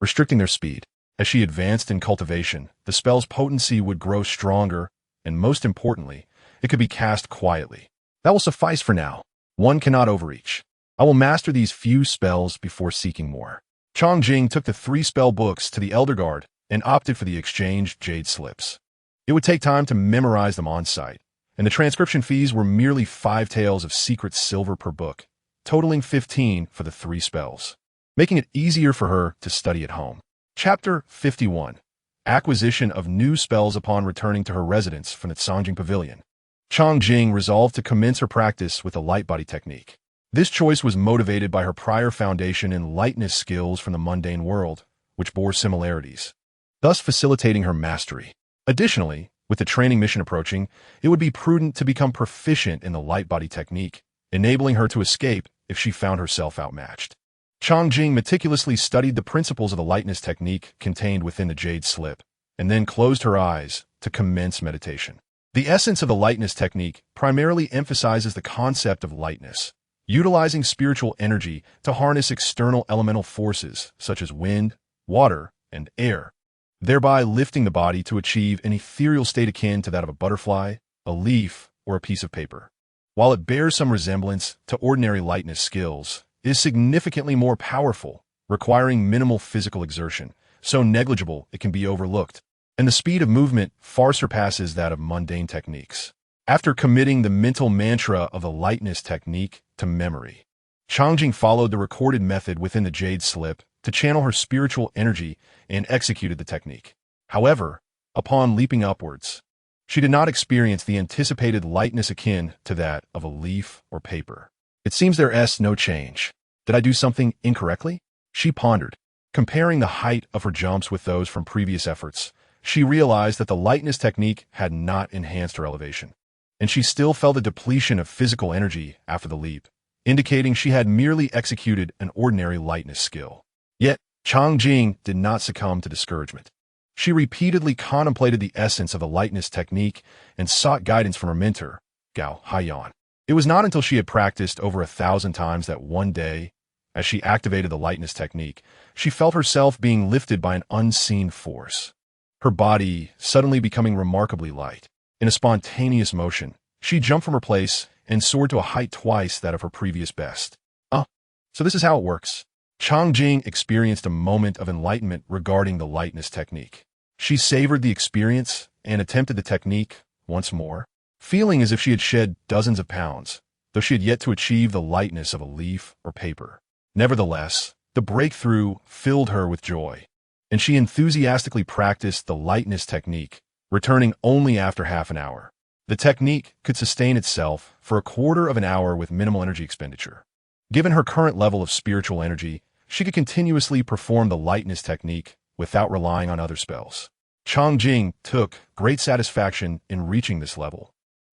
Speaker 1: restricting their speed. As she advanced in cultivation, the spell's potency would grow stronger, and most importantly, it could be cast quietly. That will suffice for now. One cannot overreach. I will master these few spells before seeking more. Chongjing took the 3 spell books to the Elder Guard and opted for the exchanged jade slips. It would take time to memorize them on site, and the transcription fees were merely 5 taels of secret silver per book, totaling 15 for the 3 spells, making it easier for her to study at home. Chapter 51. Acquisition of new spells upon returning to her residence from the Sangjing Pavilion. Chongjing resolved to commence her practice with the light body technique. This choice was motivated by her prior foundation in lightness skills from the mundane world, which bore similarities, thus facilitating her mastery. Additionally, with the training mission approaching, it would be prudent to become proficient in the light body technique, enabling her to escape if she found herself outmatched. Chongjing meticulously studied the principles of the lightness technique contained within the jade slip, and then closed her eyes to commence meditation. The essence of the lightness technique primarily emphasizes the concept of lightness, utilizing spiritual energy to harness external elemental forces such as wind, water, and air, thereby lifting the body to achieve an ethereal state akin to that of a butterfly, a leaf, or a piece of paper. While it bears some resemblance to ordinary lightness skills, it is significantly more powerful, requiring minimal physical exertion, so negligible it can be overlooked, and the speed of movement far surpasses that of mundane techniques. After committing the mental mantra of the lightness technique to memory, Chongjing followed the recorded method within the jade slip to channel her spiritual energy and executed the technique. However, upon leaping upwards, she did not experience the anticipated lightness akin to that of a leaf or paper. It seems there's no change. Did I do something incorrectly? She pondered. Comparing the height of her jumps with those from previous efforts, she realized that the lightness technique had not enhanced her elevation, and she still felt a depletion of physical energy after the leap, indicating she had merely executed an ordinary lightness skill. Yet, Chongjing did not succumb to discouragement. She repeatedly contemplated the essence of the lightness technique and sought guidance from her mentor, Gao Haiyan. It was not until she had practiced over 1,000 times that one day, as she activated the lightness technique, she felt herself being lifted by an unseen force, her body suddenly becoming remarkably light. In a spontaneous motion, she jumped from her place and soared to a height twice that of her previous best. So this is how it works. Chongjing experienced a moment of enlightenment regarding the lightness technique. She savored the experience and attempted the technique once more, feeling as if she had shed dozens of pounds, though she had yet to achieve the lightness of a leaf or paper. Nevertheless, the breakthrough filled her with joy, and she enthusiastically practiced the lightness technique, returning only after half an hour. The technique could sustain itself for a quarter of an hour with minimal energy expenditure. Given her current level of spiritual energy, she could continuously perform the lightness technique without relying on other spells. Chongjing took great satisfaction in reaching this level.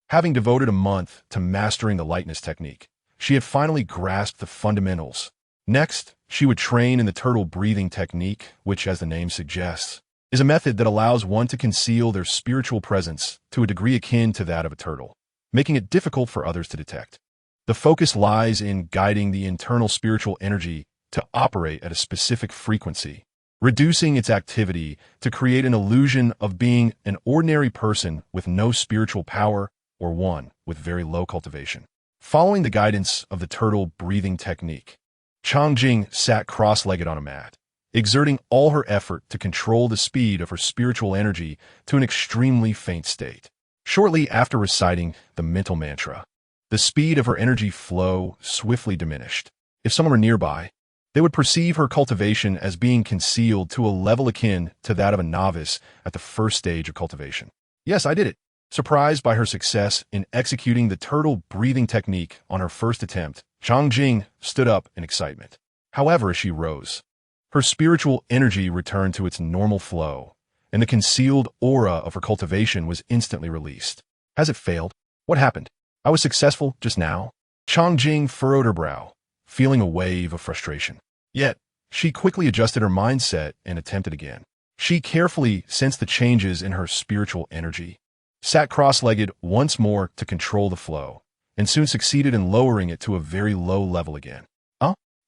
Speaker 1: Having devoted a month to mastering the lightness technique, she had finally grasped the fundamentals. Next, she would train in the turtle breathing technique, which, as the name suggests, is a method that allows one to conceal their spiritual presence to a degree akin to that of a turtle, making it difficult for others to detect. The focus lies in guiding the internal spiritual energy to operate at a specific frequency, reducing its activity to create an illusion of being an ordinary person with no spiritual power or one with very low cultivation. Following the guidance of the turtle breathing technique, Chongjing sat cross-legged on a mat, exerting all her effort to control the speed of her spiritual energy to an extremely faint state. Shortly after reciting the mental mantra, the speed of her energy flow swiftly diminished. If someone were nearby, they would perceive her cultivation as being concealed to a level akin to that of a novice at the first stage of cultivation. Yes, I did it. Surprised by her success in executing the turtle breathing technique on her first attempt, Chongjing stood up in excitement. However, as she rose, her spiritual energy returned to its normal flow, and the concealed aura of her cultivation was instantly released. Has it failed? What happened? I was successful just now? Chongjing furrowed her brow, feeling a wave of frustration. Yet, she quickly adjusted her mindset and attempted again. She carefully sensed the changes in her spiritual energy, sat cross-legged once more to control the flow, and soon succeeded in lowering it to a very low level again.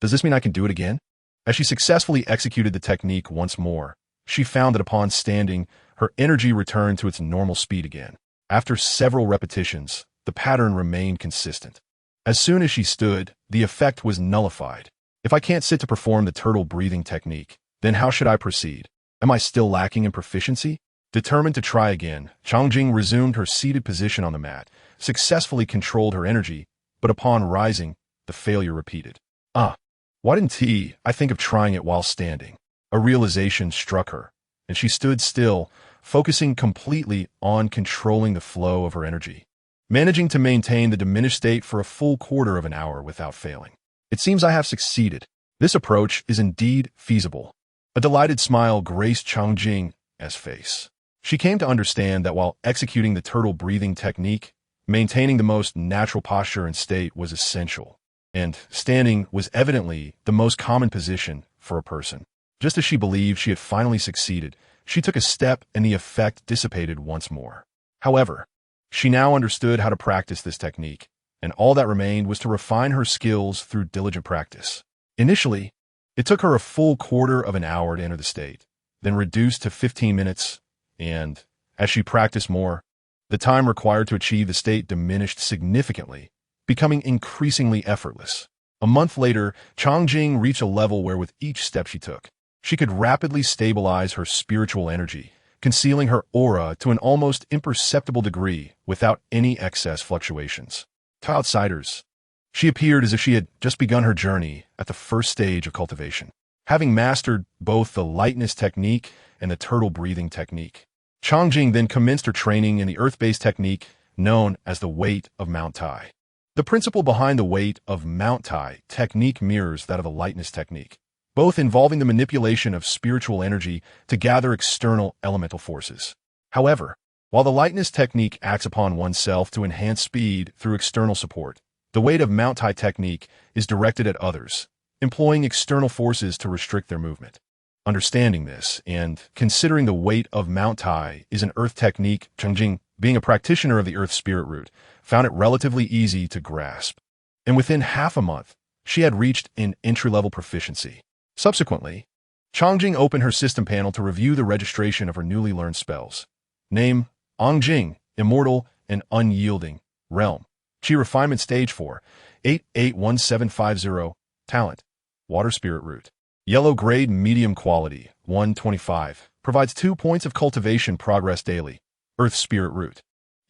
Speaker 1: Does this mean I can do it again? As she successfully executed the technique once more, she found that upon standing, her energy returned to its normal speed again. After several repetitions, the pattern remained consistent. As soon as she stood, the effect was nullified. If I can't sit to perform the turtle breathing technique, then how should I proceed? Am I still lacking in proficiency? Determined to try again, Changjing resumed her seated position on the mat, successfully controlled her energy, but upon rising, the failure repeated. Why didn't I think of trying it while standing? A realization struck her, and she stood still, focusing completely on controlling the flow of her energy, managing to maintain the diminished state for a full quarter of an hour without failing. It seems I have succeeded. This approach is indeed feasible. A delighted smile graced Changjing's face. She came to understand that while executing the turtle breathing technique, maintaining the most natural posture and state was essential, and standing was evidently the most common position for a person. Just as she believed she had finally succeeded, she took a step and the effect dissipated once more. However, she now understood how to practice this technique, and all that remained was to refine her skills through diligent practice. Initially, it took her a full quarter of an hour to enter the state, then reduced to 15 minutes, and, as she practiced more, the time required to achieve the state diminished significantly, becoming increasingly effortless. A month later, Changjing reached a level where with each step she took, she could rapidly stabilize her spiritual energy, concealing her aura to an almost imperceptible degree without any excess fluctuations. To outsiders, she appeared as if she had just begun her journey at the first stage of cultivation, having mastered both the lightness technique and the turtle breathing technique. Changjing then commenced her training in the earth-based technique known as the weight of Mount Tai. The principle behind the weight of Mount Tai technique mirrors that of the lightness technique, both involving the manipulation of spiritual energy to gather external elemental forces. However, while the lightness technique acts upon oneself to enhance speed through external support, the weight of Mount Tai technique is directed at others, employing external forces to restrict their movement. Understanding this, and considering the weight of Mount Tai is an earth technique, Changjing, being a practitioner of the earth spirit root, found it relatively easy to grasp. And within half a month, she had reached an entry-level proficiency. Subsequently, Changjing opened her system panel to review the registration of her newly learned spells. Name, Angjing, Immortal and Unyielding, Realm. Chi Refinement Stage 4, 881750, Talent, Water Spirit Root. Yellow Grade Medium Quality, 125, provides 2 points of cultivation progress daily. Earth Spirit Root.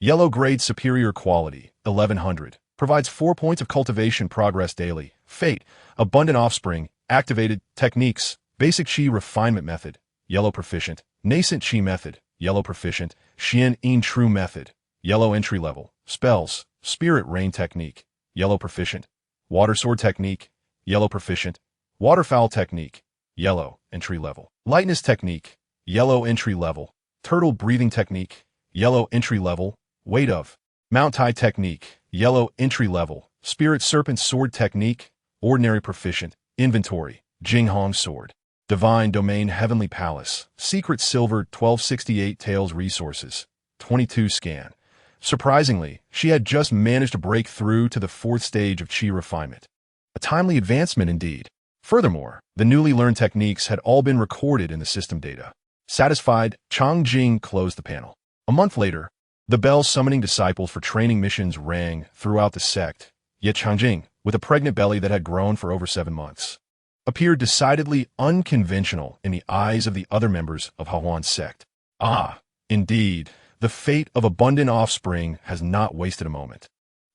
Speaker 1: Yellow Grade Superior Quality, 1100, provides 4 points of cultivation progress daily. Fate, Abundant Offspring, Activated, Techniques, Basic Chi Refinement Method, Yellow Proficient, Nascent Chi Method, Yellow Proficient, Xian In True Method, Yellow Entry Level, Spells, Spirit Rain Technique, Yellow Proficient, Water Sword Technique, Yellow Proficient, Waterfowl Technique, Yellow Entry Level, Lightness Technique, Yellow Entry Level, Turtle Breathing Technique, Yellow Entry Level, Weight of Mount Tai Technique, Yellow Entry Level, Spirit Serpent Sword Technique, Ordinary Proficient, Inventory, Jinghong Sword, Divine Domain Heavenly Palace, Secret Silver 1268 Tails Resources, 22 Scan. Surprisingly, she had just managed to break through to the 4th stage of Chi Refinement. A timely advancement indeed. Furthermore, the newly learned techniques had all been recorded in the system data. Satisfied, Changjing closed the panel. A month later, the bell summoning disciples for training missions rang throughout the sect, yet Changjing, with a pregnant belly that had grown for over 7 months, appeared decidedly unconventional in the eyes of the other members of Hahuan's sect. Indeed, the fate of abundant offspring has not wasted a moment.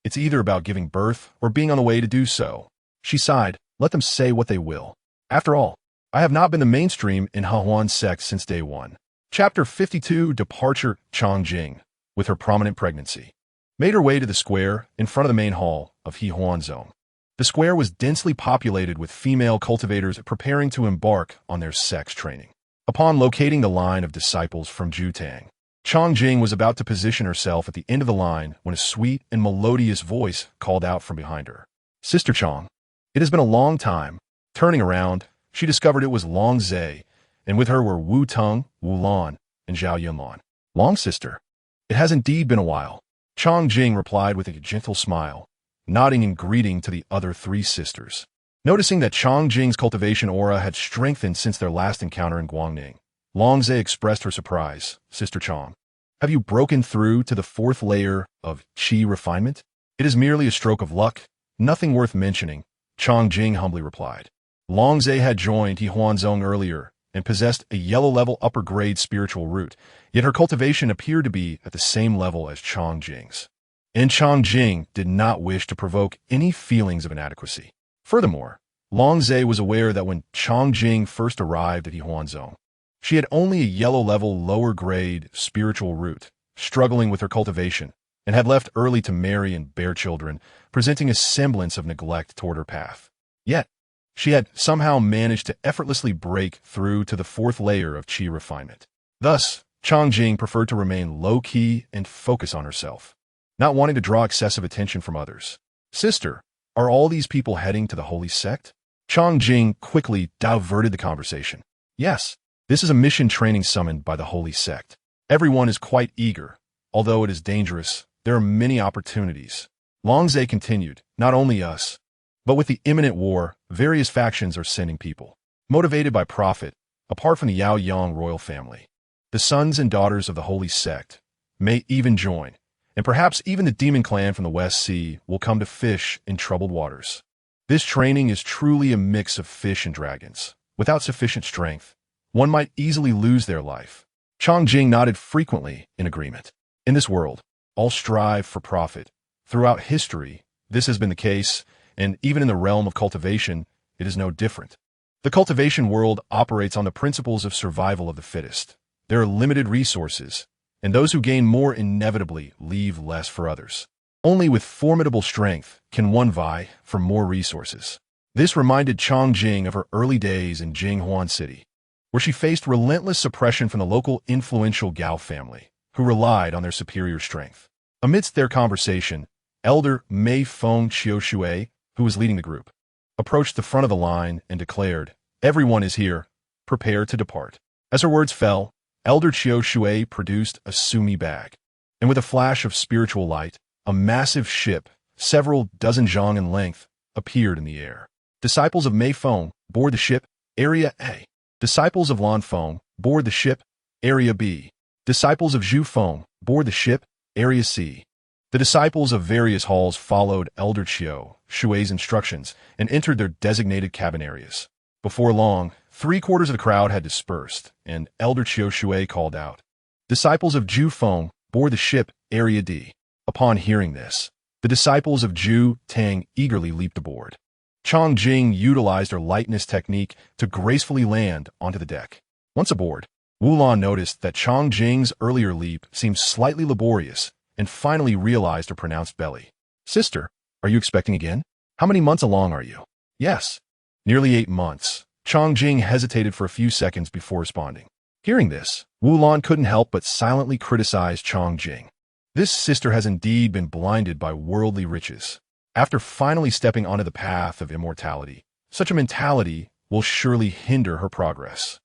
Speaker 1: It's either about giving birth or being on the way to do so. She sighed. Let them say what they will. After all, I have not been the mainstream in Hahuan's sect since day one. Chapter 52, Departure. Changjing, with her prominent pregnancy, made her way to the square in front of the main hall of Hehuan Zone. The square was densely populated with female cultivators preparing to embark on their sex training. Upon locating the line of disciples from Jutang, Changjing was about to position herself at the end of the line when a sweet and melodious voice called out from behind her. Sister Chang. It has been a long time. Turning around, she discovered it was Long Zhe, and with her were Wu Tung, Wu Lan, and Zhao Yunlan. Long sister. It has indeed been a while. Changjing replied with a gentle smile, nodding in greeting to the other 3 sisters. Noticing that Changjing's cultivation aura had strengthened since their last encounter in Guangning, Long Zhe expressed her surprise. Sister Chang, have you broken through to the 4th layer of Chi Refinement? It is merely a stroke of luck, Nothing worth mentioning, Chongjing humbly replied. Longzhe had joined He Huanzong earlier and possessed a yellow-level upper-grade spiritual root, yet her cultivation appeared to be at the same level as Chongjing's. And Chongjing did not wish to provoke any feelings of inadequacy. Furthermore, Longzhe was aware that when Chongjing first arrived at He Huanzong, she had only a yellow-level lower-grade spiritual root, struggling with her cultivation, and had left early to marry and bear children, presenting a semblance of neglect toward her path. Yet, she had somehow managed to effortlessly break through to the fourth layer of qi refinement. Thus, Chongjing preferred to remain low-key and focus on herself, not wanting to draw excessive attention from others. Sister, are all these people heading to the holy sect? Chongjing quickly diverted the conversation. Yes, this is a mission training summoned by the holy sect. Everyone is quite eager. Although it is dangerous, there are many opportunities. Longzhe continued, not only us, but with the imminent war, various factions are sending people, motivated by profit, apart from the Yao Yang royal family. The sons and daughters of the holy sect may even join, and perhaps even the demon clan from the West Sea will come to fish in troubled waters. This training is truly a mix of fish and dragons. Without sufficient strength, one might easily lose their life. Chongjing nodded frequently in agreement. In this world, all strive for profit. Throughout history, this has been the case, and even in the realm of cultivation, it is no different. The cultivation world operates on the principles of survival of the fittest. There are limited resources, and those who gain more inevitably leave less for others. Only with formidable strength can one vie for more resources. This reminded Chongjing of her early days in Jinghuan City, where she faced relentless suppression from the local influential Gao family, who relied on their superior strength. Amidst their conversation, Elder Mei Feng Qiushui, who was leading the group, approached the front of the line and declared, "Everyone is here. Prepare to depart." As her words fell, Elder Qiushui produced a sumi bag, and with a flash of spiritual light, a massive ship, several dozen zhang in length, appeared in the air. Disciples of Mei Feng board the ship, Area A. Disciples of Lan Feng board the ship, Area B. Disciples of Zhu Feng board the ship, Area C. The disciples of various halls followed Elder Shui's instructions and entered their designated cabin areas. Before long, 3/4 of the crowd had dispersed, and Elder Shui called out, "Disciples of Zhu Feng board the ship, Area D." Upon hearing this, the disciples of Zhu Tang eagerly leaped aboard. Chongjing utilized her lightness technique to gracefully land onto the deck. Once aboard, Wulan noticed that Chongjing's earlier leap seemed slightly laborious and finally realized her pronounced belly. "Sister, are you expecting again? How many months along are you?" "Yes, nearly 8 months." Chongjing hesitated for a few seconds before responding. Hearing this, Wulan couldn't help but silently criticize Chongjing. This sister has indeed been blinded by worldly riches. After finally stepping onto the path of immortality, such a mentality will surely hinder her progress.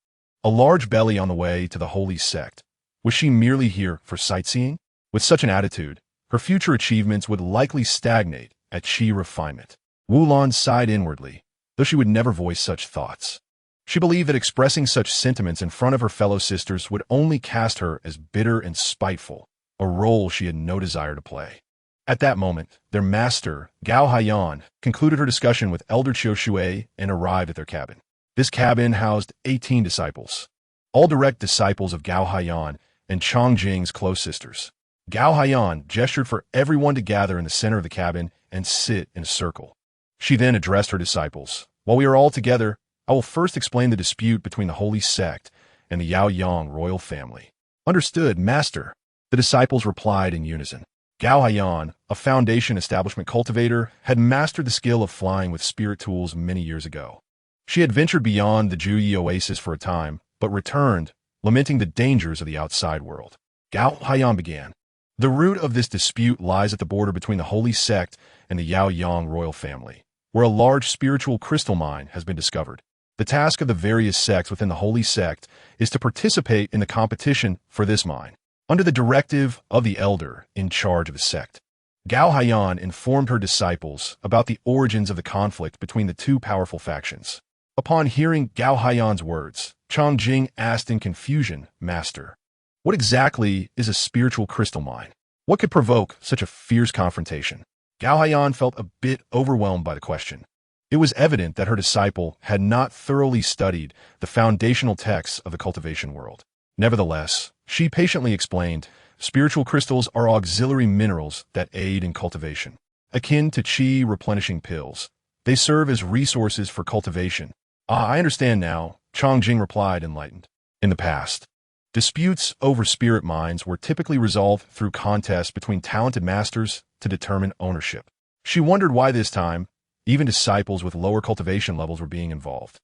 Speaker 1: A large belly on the way to the holy sect. Was she merely here for sightseeing? With such an attitude, her future achievements would likely stagnate at qi refinement. Wulan sighed inwardly, though she would never voice such thoughts. She believed that expressing such sentiments in front of her fellow sisters would only cast her as bitter and spiteful, a role she had no desire to play. At that moment, their master, Gao Haiyan, concluded her discussion with Elder Qiushui and arrived at their cabin. This cabin housed 18 disciples, all direct disciples of Gao Haiyan and Chongjing's close sisters. Gao Haiyan gestured for everyone to gather in the center of the cabin and sit in a circle. She then addressed her disciples. "While we are all together, I will first explain the dispute between the holy sect and the Yao Yang royal family." "Understood, Master," the disciples replied in unison. Gao Haiyan, a foundation establishment cultivator, had mastered the skill of flying with spirit tools many years ago. She had ventured beyond the Juyi oasis for a time, but returned, lamenting the dangers of the outside world. Gao Haiyan began. "The root of this dispute lies at the border between the holy sect and the Yao Yang royal family, where a large spiritual crystal mine has been discovered. The task of the various sects within the holy sect is to participate in the competition for this mine, under the directive of the elder in charge of the sect." Gao Haiyan informed her disciples about the origins of the conflict between the two powerful factions. Upon hearing Gao Haiyan's words, Chongjing asked in confusion, "Master, what exactly is a spiritual crystal mine? What could provoke such a fierce confrontation?" Gao Haiyan felt a bit overwhelmed by the question. It was evident that her disciple had not thoroughly studied the foundational texts of the cultivation world. Nevertheless, she patiently explained, spiritual crystals are auxiliary minerals that aid in cultivation. Akin to qi replenishing pills, they serve as resources for cultivation. Ah, I understand now, Chongjing replied, enlightened. In the past, disputes over spirit mines were typically resolved through contests between talented masters to determine ownership. She wondered why this time, even disciples with lower cultivation levels were being involved.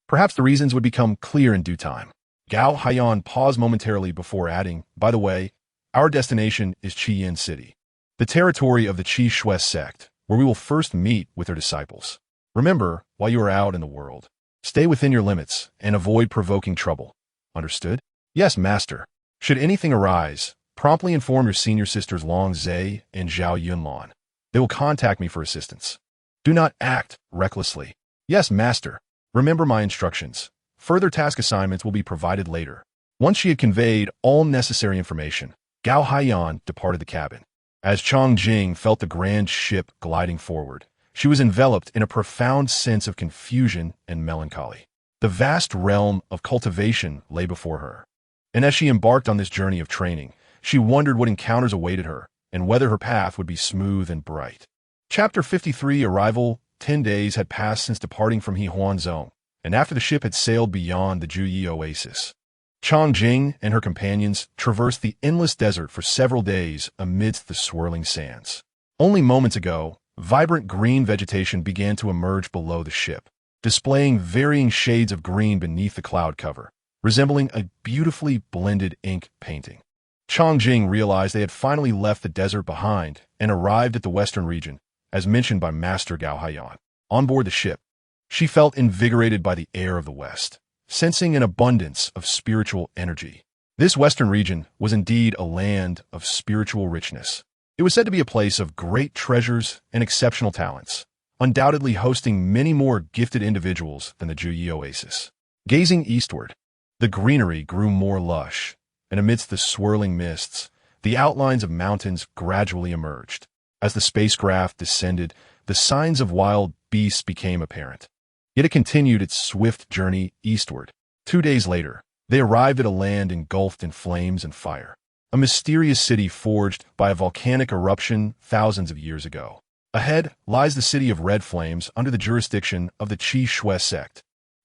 Speaker 1: Perhaps the reasons would become clear in due time. Gao Haiyan paused momentarily before adding, by the way, our destination is Qiyin City, the territory of the Qi Shui sect, where we will first meet with their disciples. Remember, while you are out in the world, stay within your limits and avoid provoking trouble. Understood? Yes, master. Should anything arise, promptly inform your senior sisters Long Zhe and Zhao Yunlan. They will contact me for assistance. Do not act recklessly. Yes, master. Remember my instructions. Further task assignments will be provided later. Once she had conveyed all necessary information, Gao Haiyan departed the cabin. As Chongjing felt the grand ship gliding forward, she was enveloped in a profound sense of confusion and melancholy. The vast realm of cultivation lay before her. And as she embarked on this journey of training, she wondered what encounters awaited her and whether her path would be smooth and bright. Chapter 53 Arrival. 10 days had passed since departing from Hehuan Zone, and after the ship had sailed beyond the Juyi Oasis, Chongjing and her companions traversed the endless desert for several days amidst the swirling sands. Only moments ago, vibrant green vegetation began to emerge below the ship, displaying varying shades of green beneath the cloud cover, resembling a beautifully blended ink painting. Chongjing realized they had finally left the desert behind and arrived at the western region, as mentioned by Master Gao Haiyan. On board the ship, she felt invigorated by the air of the West, sensing an abundance of spiritual energy. This western region was indeed a land of spiritual richness. It was said to be a place of great treasures and exceptional talents, undoubtedly hosting many more gifted individuals than the Juyi Oasis. Gazing eastward, the greenery grew more lush, and amidst the swirling mists, the outlines of mountains gradually emerged. As the spacecraft descended, the signs of wild beasts became apparent. Yet it continued its swift journey eastward. 2 days later, they arrived at a land engulfed in flames and fire, a mysterious city forged by a volcanic eruption thousands of years ago. Ahead lies the city of Red Flames under the jurisdiction of the Qi Shui sect.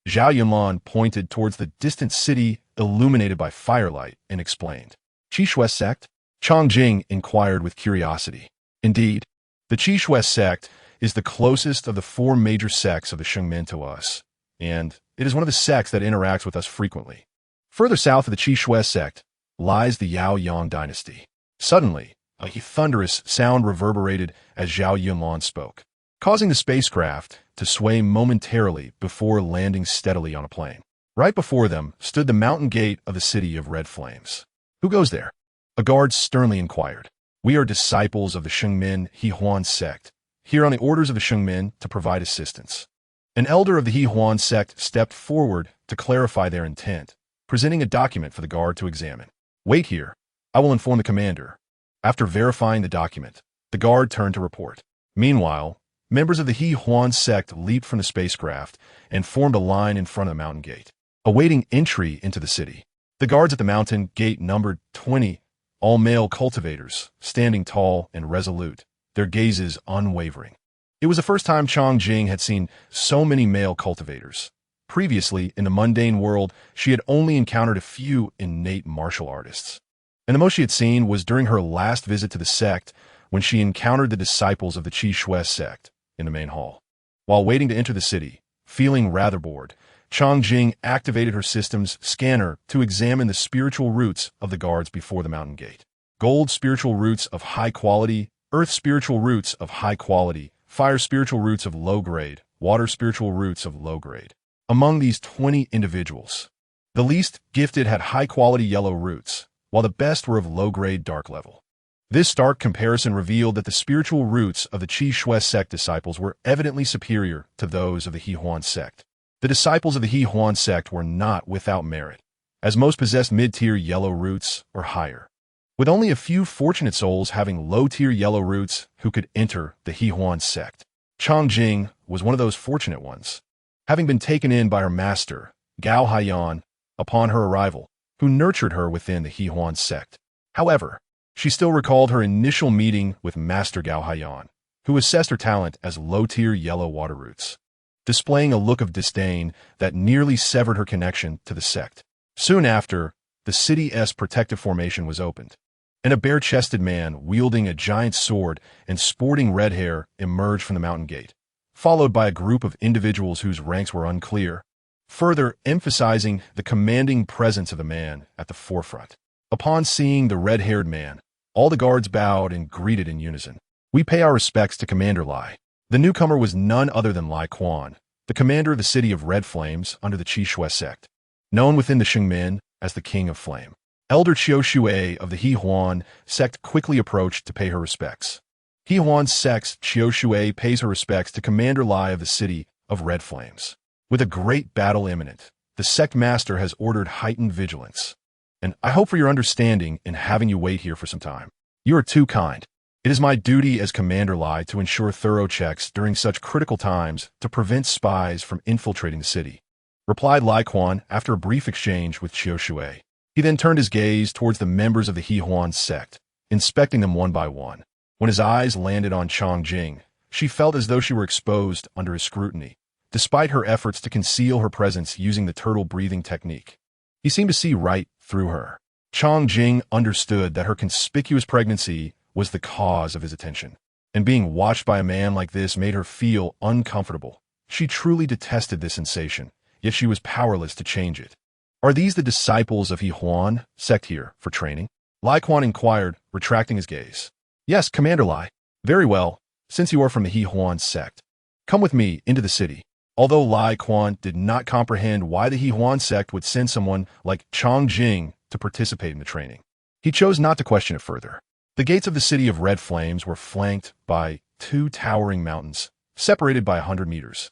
Speaker 1: Zhao Yunlan pointed towards the distant city illuminated by firelight and explained. Qi Shui sect? Chongjing inquired with curiosity. Indeed, the Qi Shui sect is the closest of the 4 major sects of the Shengmen to us, and it is one of the sects that interacts with us frequently. Further south of the Qi Shui sect lies the Yao Yang dynasty. Suddenly, a thunderous sound reverberated as Zhao Yunlan spoke, causing the spacecraft to sway momentarily before landing steadily on a plain. Right before them stood the mountain gate of the city of Red Flames. Who goes there? A guard sternly inquired. We are disciples of the Shengmen Hehuan sect, here on the orders of the Shengmen to provide assistance. An elder of the Hehuan sect stepped forward to clarify their intent, presenting a document for the guard to examine. Wait here. I will inform the commander. After verifying the document, the guard turned to report. Meanwhile, members of the Hehuan sect leaped from the spacecraft and formed a line in front of the mountain gate, awaiting entry into the city. The guards at the mountain gate numbered 20, all male cultivators, standing tall and resolute, their gazes unwavering. It was the first time Chongjing had seen so many male cultivators. Previously, in the mundane world, she had only encountered a few innate martial artists. And the most she had seen was during her last visit to the sect, when she encountered the disciples of the Qi Shui sect in the main hall. While waiting to enter the city, feeling rather bored, Chongjing activated her system's scanner to examine the spiritual roots of the guards before the mountain gate. Gold spiritual roots of high quality, earth spiritual roots of high quality, fire spiritual roots of low grade, water spiritual roots of low grade. Among these 20 individuals, the least gifted had high quality yellow roots, while the best were of low grade dark level. This stark comparison revealed that the spiritual roots of the Qi Shui sect disciples were evidently superior to those of the Hehuan sect. The disciples of the Hehuan sect were not without merit, as most possessed mid-tier yellow roots or higher, with only a few fortunate souls having low-tier yellow roots who could enter the Hehuan sect. Changjing was one of those fortunate ones, having been taken in by her master, Gao Haiyan, upon her arrival, who nurtured her within the Hehuan sect. However, she still recalled her initial meeting with Master Gao Haiyan, who assessed her talent as low-tier yellow water roots, displaying a look of disdain that nearly severed her connection to the sect. Soon after, the city's protective formation was opened, and a bare-chested man wielding a giant sword and sporting red hair emerged from the mountain gate, followed by a group of individuals whose ranks were unclear, further emphasizing the commanding presence of the man at the forefront. Upon seeing the red-haired man, all the guards bowed and greeted in unison. "We pay our respects to Commander Lai." The newcomer was none other than Lai Quan, the commander of the city of Red Flames under the Qishui sect, known within the Xingmin as the King of Flame. Elder Qiu Shui of the Hehuan sect quickly approached to pay her respects. Hehuan's sect Qiu Shui pays her respects to Commander Lai of the city of Red Flames. With a great battle imminent, the sect master has ordered heightened vigilance, and I hope for your understanding in having you wait here for some time. You are too kind. It is my duty as Commander Lai to ensure thorough checks during such critical times to prevent spies from infiltrating the city, replied Lai Quan after a brief exchange with Qiu Shui. He then turned his gaze towards the members of the Hehuan sect, inspecting them one by one. When his eyes landed on Changjing, she felt as though she were exposed under his scrutiny, despite her efforts to conceal her presence using the turtle breathing technique. He seemed to see right through her. Changjing understood that her conspicuous pregnancy was the cause of his attention, and being watched by a man like this made her feel uncomfortable. She truly detested this sensation, yet she was powerless to change it. "Are these the disciples of Hehuan sect here for training?" Lai Quan inquired, retracting his gaze. "Yes, Commander Lai." "Very well, since you are from the Hehuan sect, come with me into the city." Although Lai Quan did not comprehend why the Hehuan sect would send someone like Changjing to participate in the training, he chose not to question it further. The gates of the city of Red Flames were flanked by two towering mountains, separated by 100 meters,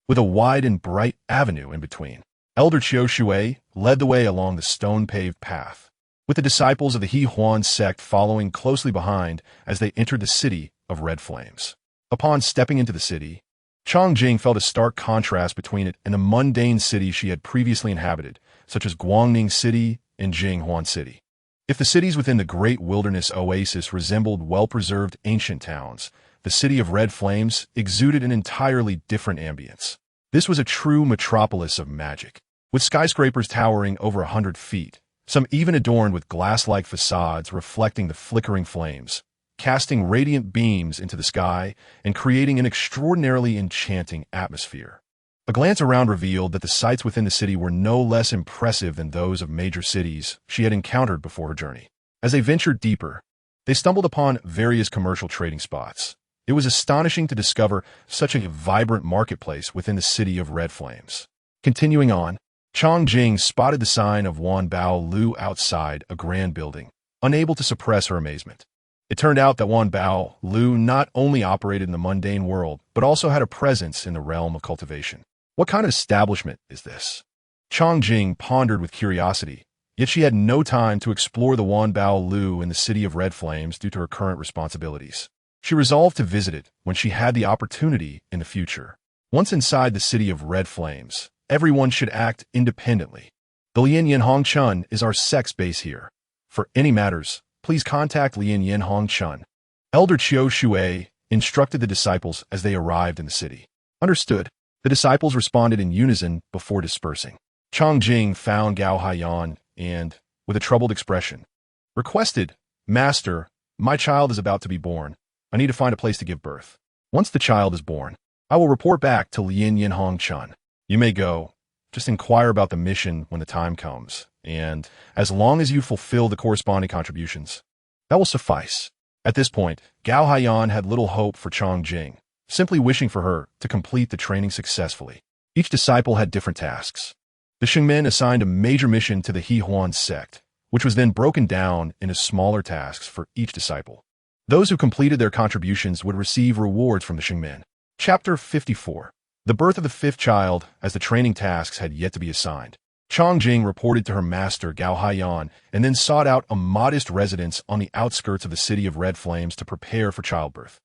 Speaker 1: with a wide and bright avenue in between. Elder Qiu Shui led the way along the stone-paved path, with the disciples of the Hehuan sect following closely behind as they entered the city of Red Flames. Upon stepping into the city, Changjing felt a stark contrast between it and the mundane city she had previously inhabited, such as Guangning City and Jinghuan City. If the cities within the great wilderness oasis resembled well-preserved ancient towns, the city of Red Flames exuded an entirely different ambience. This was a true metropolis of magic, with skyscrapers towering over 100 feet, some even adorned with glass-like facades reflecting the flickering flames, casting radiant beams into the sky and creating an extraordinarily enchanting atmosphere. A glance around revealed that the sights within the city were no less impressive than those of major cities she had encountered before her journey. As they ventured deeper, they stumbled upon various commercial trading spots. It was astonishing to discover such a vibrant marketplace within the city of Red Flames. Continuing on, Changjing spotted the sign of Wan Bao Lu outside a grand building, unable to suppress her amazement. It turned out that Wan Bao Lu not only operated in the mundane world, but also had a presence in the realm of cultivation. What kind of establishment is this? Changjing pondered with curiosity, yet she had no time to explore the Wan Bao Lu in the city of Red Flames due to her current responsibilities. She resolved to visit it when she had the opportunity in the future. Once inside the city of Red Flames, everyone should act independently. The Lian Yanhong Chun is our sect's base here. For any matters, please contact Lian Yanhong Chun. Elder Qiu Shui instructed the disciples as they arrived in the city. Understood. The disciples responded in unison before dispersing. Changjing found Gao Haiyan and, with a troubled expression, requested, "Master, my child is about to be born. I need to find a place to give birth. Once the child is born, I will report back to Lian Yanhong Chun. You may go. Just inquire about the mission when the time comes, and as long as you fulfill the corresponding contributions, that will suffice." At this point, Gao Haiyan had little hope for Changjing, simply wishing for her to complete the training successfully. Each disciple had different tasks. The Xingmen assigned a major mission to the Hehuan sect, which was then broken down into smaller tasks for each disciple. Those who completed their contributions would receive rewards from the Xingmen. Chapter 54. The birth of the fifth child, as the training tasks had yet to be assigned. Chongjing reported to her master Gao Haiyan and then sought out a modest residence on the outskirts of the city of Red Flames to prepare for childbirth.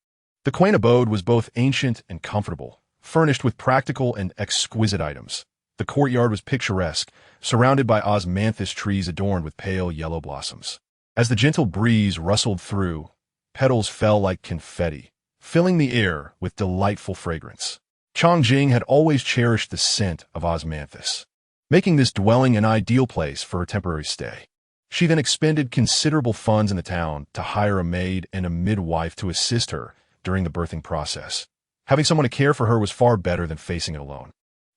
Speaker 1: The quaint abode was both ancient and comfortable, furnished with practical and exquisite items. The courtyard was picturesque, surrounded by osmanthus trees adorned with pale yellow blossoms. As the gentle breeze rustled through, petals fell like confetti, filling the air with delightful fragrance. Chongjing had always cherished the scent of osmanthus, making this dwelling an ideal place for her temporary stay. She then expended considerable funds in the town to hire a maid and a midwife to assist her during the birthing process. Having someone to care for her was far better than facing it alone.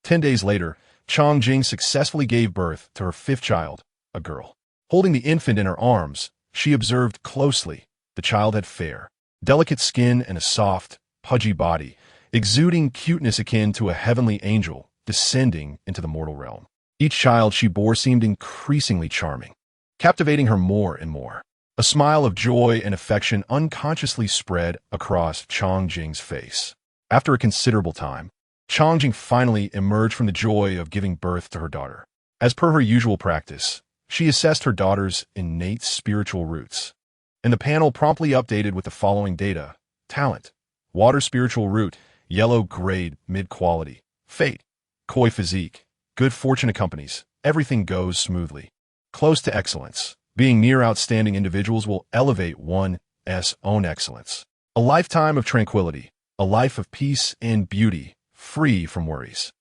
Speaker 1: 10 days later, Chongjing successfully gave birth to her fifth child, a girl. Holding the infant in her arms, she observed closely. The child had fair, delicate skin and a soft, pudgy body, exuding cuteness akin to a heavenly angel descending into the mortal realm. Each child she bore seemed increasingly charming, captivating her more and more. A smile of joy and affection unconsciously spread across Chongjing's face. After a considerable time, Chongjing finally emerged from the joy of giving birth to her daughter. As per her usual practice, she assessed her daughter's innate spiritual roots, and the panel promptly updated with the following data: talent, water spiritual root, yellow grade, mid-quality, fate, koi physique, good fortune accompanies, everything goes smoothly. Close to excellence, being near outstanding individuals will elevate one's own excellence. A lifetime of tranquility, a life of peace and beauty, free from worries.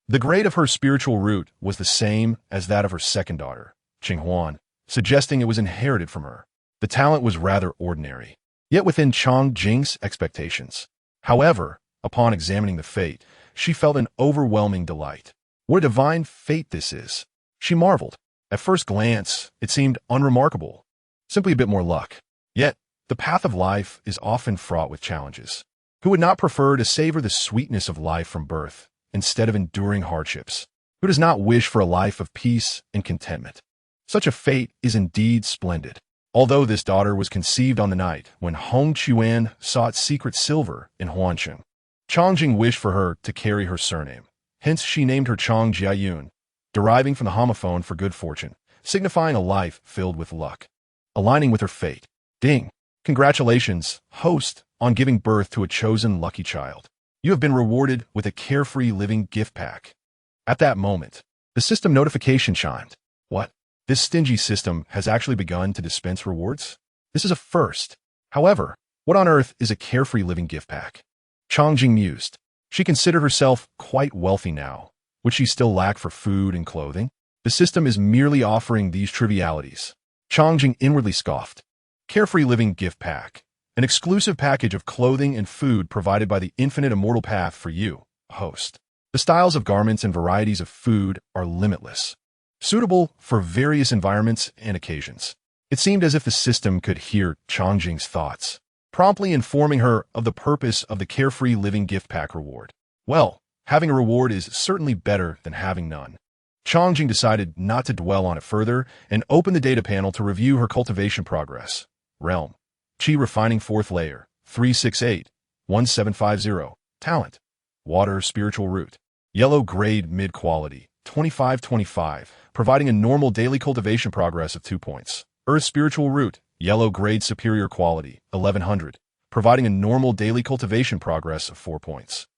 Speaker 1: The grade of her spiritual root was the same as that of her second daughter, Qinghuan, suggesting it was inherited from her. The talent was rather ordinary, yet within Chongjing's expectations. However, upon examining the fate, she felt an overwhelming delight. What a divine fate this is, she marveled. At first glance, it seemed unremarkable, simply a bit more luck. Yet, the path of life is often fraught with challenges. Who would not prefer to savor the sweetness of life from birth instead of enduring hardships? Who does not wish for a life of peace and contentment? Such a fate is indeed splendid. Although this daughter was conceived on the night when Hong Chuan sought secret silver in Huancheng, Chongjing wished for her to carry her surname. Hence she named her Chong Jiayun, deriving from the homophone for good fortune, signifying a life filled with luck, aligning with her fate. Ding! Congratulations, host, on giving birth to a chosen lucky child. You have been rewarded with a carefree living gift pack. At that moment, the system notification chimed. What? This stingy system has actually begun to dispense rewards? This is a first. However, what on earth is a carefree living gift pack? Chongjing mused. She considered herself quite wealthy now. Would she still lack for food and clothing? The system is merely offering these trivialities. Chongjing inwardly scoffed. Carefree living gift pack. An exclusive package of clothing and food provided by the infinite immortal path for you, host. The styles of garments and varieties of food are limitless, suitable for various environments and occasions. It seemed as if the system could hear Chongjing's thoughts, promptly informing her of the purpose of the carefree living gift pack reward. Well, having a reward is certainly better than having none. Chongjing decided not to dwell on it further and opened the data panel to review her cultivation progress. Realm. Qi refining fourth layer, 368-1750. Talent. Water spiritual root. Yellow grade mid-quality, 2525, providing a normal daily cultivation progress of 2 points. Earth spiritual root. Yellow grade superior quality, 1100, providing a normal daily cultivation progress of 4 points.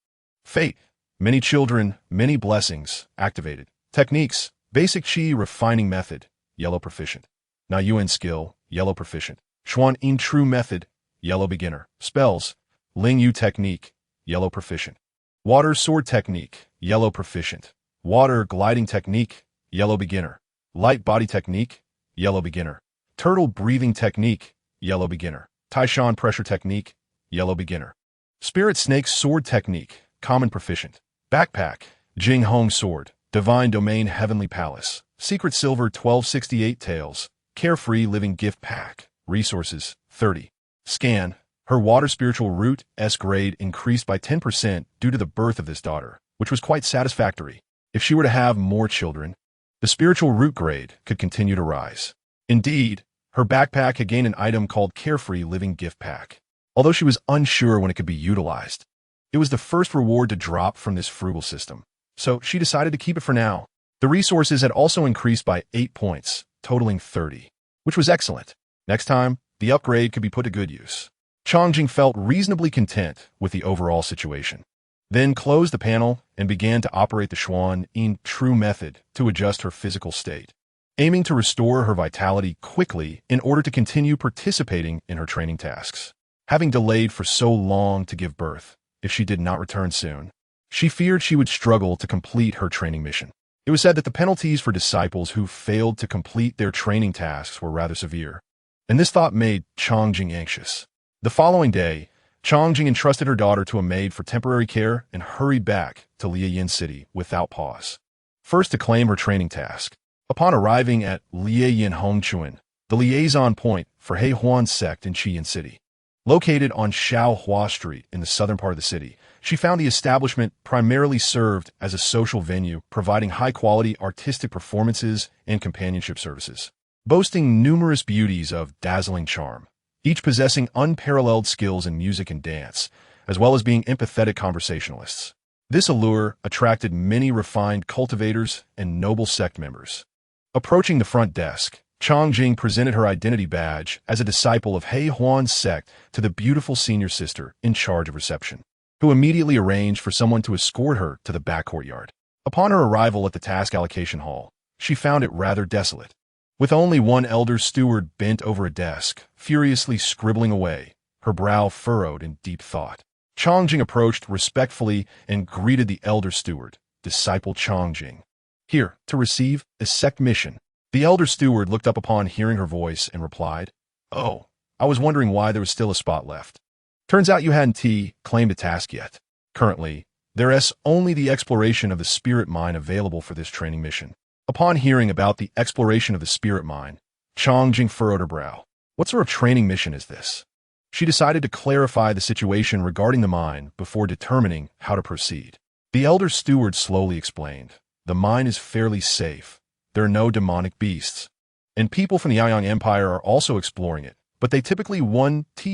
Speaker 1: Fate. Many children, many blessings, activated. Techniques. Basic Qi refining method, yellow proficient. Na Yuan skill, yellow proficient. Xuan Yin true method, yellow beginner. Spells. Ling Yu technique, yellow proficient. Water sword technique, yellow proficient. Water gliding technique, yellow beginner. Light body technique, yellow beginner. Turtle breathing technique, yellow beginner. Taishan pressure technique, yellow beginner. Spirit snake sword technique, common proficient. Backpack, Jing Hong sword, divine domain heavenly palace. Secret silver 1268 tails, carefree living gift pack. Resources, 30. Scan. Her water spiritual root S grade increased by 10% due to the birth of this daughter, which was quite satisfactory. If she were to have more children, the spiritual root grade could continue to rise. Indeed, her backpack had gained an item called Carefree Living Gift Pack. Although she was unsure when it could be utilized, it was the first reward to drop from this frugal system, so she decided to keep it for now. The resources had also increased by 8 points, totaling 30, which was excellent. Next time, the upgrade could be put to good use. Changjing felt reasonably content with the overall situation, then closed the panel and began to operate the Xuan in true method to adjust her physical state, aiming to restore her vitality quickly in order to continue participating in her training tasks. Having delayed for so long to give birth, if she did not return soon, she feared she would struggle to complete her training mission. It was said that the penalties for disciples who failed to complete their training tasks were rather severe, and this thought made Changjing anxious. The following day, Changjing entrusted her daughter to a maid for temporary care and hurried back to Liayin City without pause. First to claim her training task. Upon arriving at Liayin Hongchuan, the liaison point for Heihuan sect in Qiyin City, located on Shaohua Street in the southern part of the city, she found the establishment primarily served as a social venue providing high-quality artistic performances and companionship services, boasting numerous beauties of dazzling charm, each possessing unparalleled skills in music and dance, as well as being empathetic conversationalists. This allure attracted many refined cultivators and noble sect members. Approaching the front desk, Changjing presented her identity badge as a disciple of Heihuan's sect to the beautiful senior sister in charge of reception, who immediately arranged for someone to escort her to the back courtyard. Upon her arrival at the task allocation hall, she found it rather desolate, with only one elder steward bent over a desk, furiously scribbling away, her brow furrowed in deep thought. Changjing approached respectfully and greeted the elder steward, Disciple Changjing, here to receive a sect mission. The elder steward looked up upon hearing her voice and replied, "Oh, I was wondering why there was still a spot left. Turns out you hadn't claimed a task yet. Currently, there is only the exploration of the spirit mine available for this training mission." Upon hearing about the exploration of the spirit mine, Changjing furrowed her brow. What sort of training mission is this? She decided to clarify the situation regarding the mine before determining how to proceed. The elder steward slowly explained, "The mine is fairly safe. There are no demonic beasts, and people from the Yaoyang Empire are also exploring it, but they typically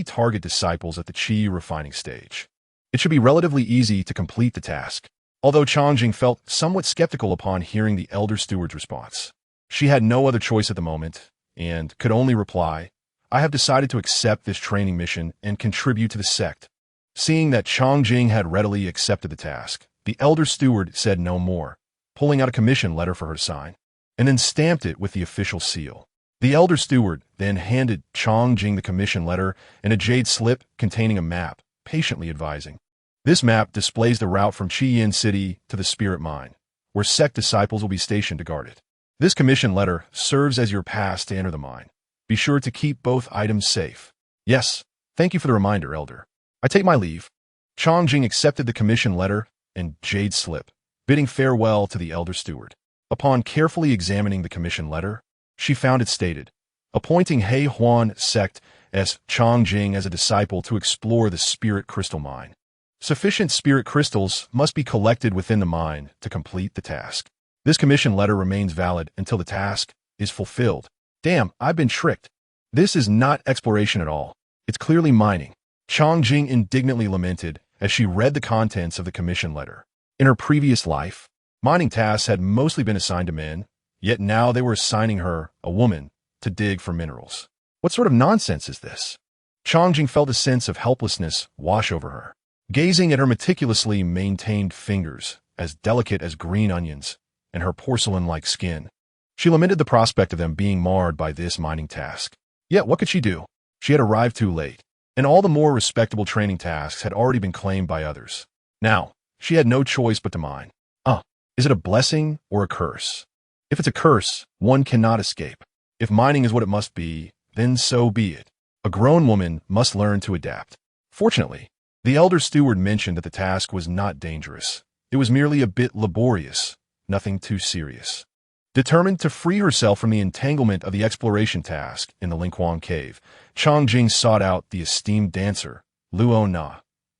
Speaker 1: target disciples at the Qi refining stage. It should be relatively easy to complete the task." Although Changjing felt somewhat skeptical upon hearing the elder steward's response, she had no other choice at the moment and could only reply, "I have decided to accept this training mission and contribute to the sect." Seeing that Changjing had readily accepted the task, the elder steward said no more, pulling out a commission letter for her to sign, and then stamped it with the official seal. The elder steward then handed Changjing the commission letter and a jade slip containing a map, patiently advising, "This map displays the route from Qiyin City to the spirit mine, where sect disciples will be stationed to guard it. This commission letter serves as your pass to enter the mine. Be sure to keep both items safe." "Yes, thank you for the reminder, Elder. I take my leave." Changjing accepted the commission letter and jade slip, bidding farewell to the elder steward. Upon carefully examining the commission letter, she found it stated, "Appointing Heihuan sect as Changjing as a disciple to explore the spirit crystal mine. Sufficient spirit crystals must be collected within the mine to complete the task. This commission letter remains valid until the task is fulfilled." Damn, I've been tricked. This is not exploration at all. It's clearly mining. Changjing indignantly lamented as she read the contents of the commission letter. In her previous life, mining tasks had mostly been assigned to men, yet now they were assigning her, a woman, to dig for minerals. What sort of nonsense is this? Changjing felt a sense of helplessness wash over her. Gazing at her meticulously maintained fingers, as delicate as green onions, and her porcelain-like skin, she lamented the prospect of them being marred by this mining task. Yet what could she do? She had arrived too late, and all the more respectable training tasks had already been claimed by others. Now, she had no choice but to mine. Is it a blessing or a curse? If it's a curse, one cannot escape. If mining is what it must be, then so be it. A grown woman must learn to adapt. Fortunately, the elder steward mentioned that the task was not dangerous. It was merely a bit laborious, nothing too serious. Determined to free herself from the entanglement of the exploration task in the Linghuang cave, Changjing sought out the esteemed dancer, Luo Na,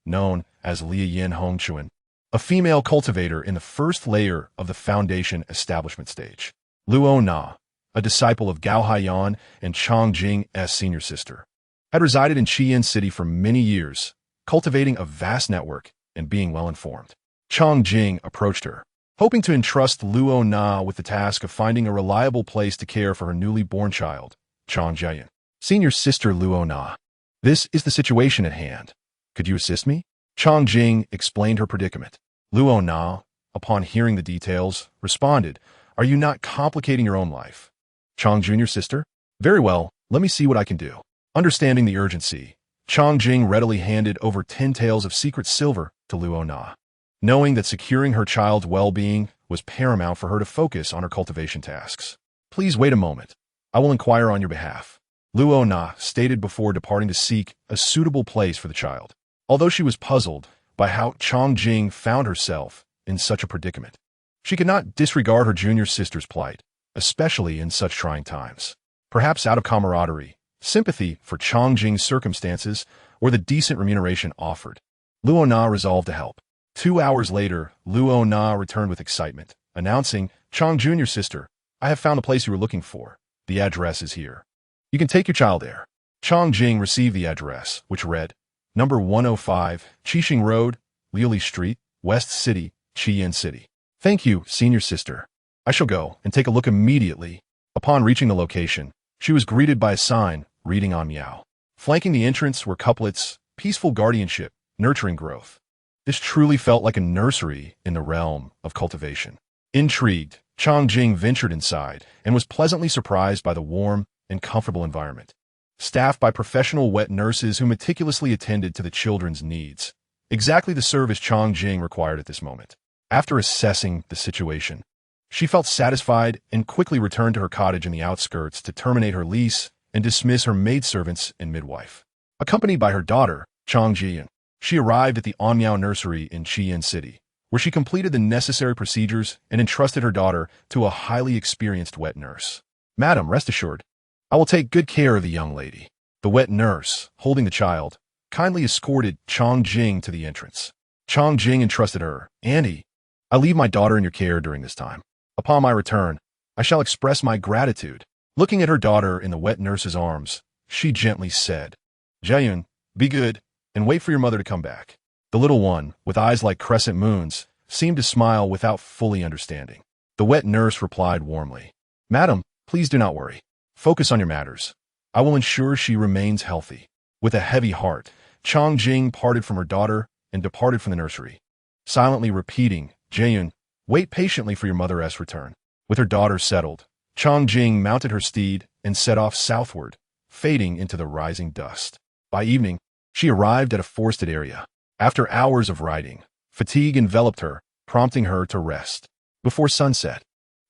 Speaker 1: known as Liayin Hongchuan, a female cultivator in the first layer of the foundation establishment stage. Luo Na, a disciple of Gao Haiyan and Changjing's senior sister, had resided in Qiyin City for many years, cultivating a vast network and being well informed. Changjing approached her. hoping to entrust Luo Na with the task of finding a reliable place to care for her newly born child, Chang Jian. Senior sister Luo Na. This is the situation at hand. Could you assist me? Chang Jing explained her predicament. Luo Na, upon hearing the details, responded, "Are you not complicating your own life?" Chang Junior sister? Very well, let me see what I can do. Understanding the urgency, Chang Jing readily handed over 10 taels of secret silver to Luo Na, knowing that securing her child's well-being was paramount for her to focus on her cultivation tasks. Please wait a moment. I will inquire on your behalf. Luo Na stated before departing to seek a suitable place for the child, although she was puzzled by how Chang Jing found herself in such a predicament. She could not disregard her junior sister's plight, especially in such trying times. Perhaps out of camaraderie, sympathy for Chang Jing's circumstances, or the decent remuneration offered, Luo Na resolved to help. 2 hours later, Luo Na returned with excitement, announcing, "Chang Junior sister, I have found the place you were looking for. The address is here. You can take your child there." Chang Jing received the address, which read, Number 105, Qixing Road, Liuli Street, West City, Qian City. Thank you, senior sister. I shall go and take a look immediately. Upon reaching the location, she was greeted by a sign reading on Miao. Flanking the entrance were couplets, peaceful guardianship, nurturing growth. This truly felt like a nursery in the realm of cultivation. Intrigued, Chang Jing ventured inside and was pleasantly surprised by the warm and comfortable environment. Staffed by professional wet nurses who meticulously attended to the children's needs. Exactly the service Chang Jing required at this moment. After assessing the situation, she felt satisfied and quickly returned to her cottage in the outskirts to terminate her lease and dismiss her maidservants and midwife. Accompanied by her daughter, Chang Jian, she arrived at the Anmiao nursery in Qian City, where she completed the necessary procedures and entrusted her daughter to a highly experienced wet nurse. "Madam, rest assured, I will take good care of the young lady." The wet nurse, holding the child, kindly escorted Chang Jing to the entrance. Chang Jing entrusted her, "Auntie, I leave my daughter in your care during this time. Upon my return, I shall express my gratitude." Looking at her daughter in the wet nurse's arms, she gently said, "Jian, be good, and wait for your mother to come back." The little one, with eyes like crescent moons, seemed to smile without fully understanding. The wet nurse replied warmly, "Madam, please do not worry. Focus on your matters. I will ensure she remains healthy." With a heavy heart, Chang Jing parted from her daughter and departed from the nursery, silently repeating, "Jian, wait patiently for your mother's return." With her daughter settled, Chang Jing mounted her steed and set off southward, fading into the rising dust. By evening, she arrived at a forested area. After hours of riding, fatigue enveloped her, prompting her to rest. Before sunset,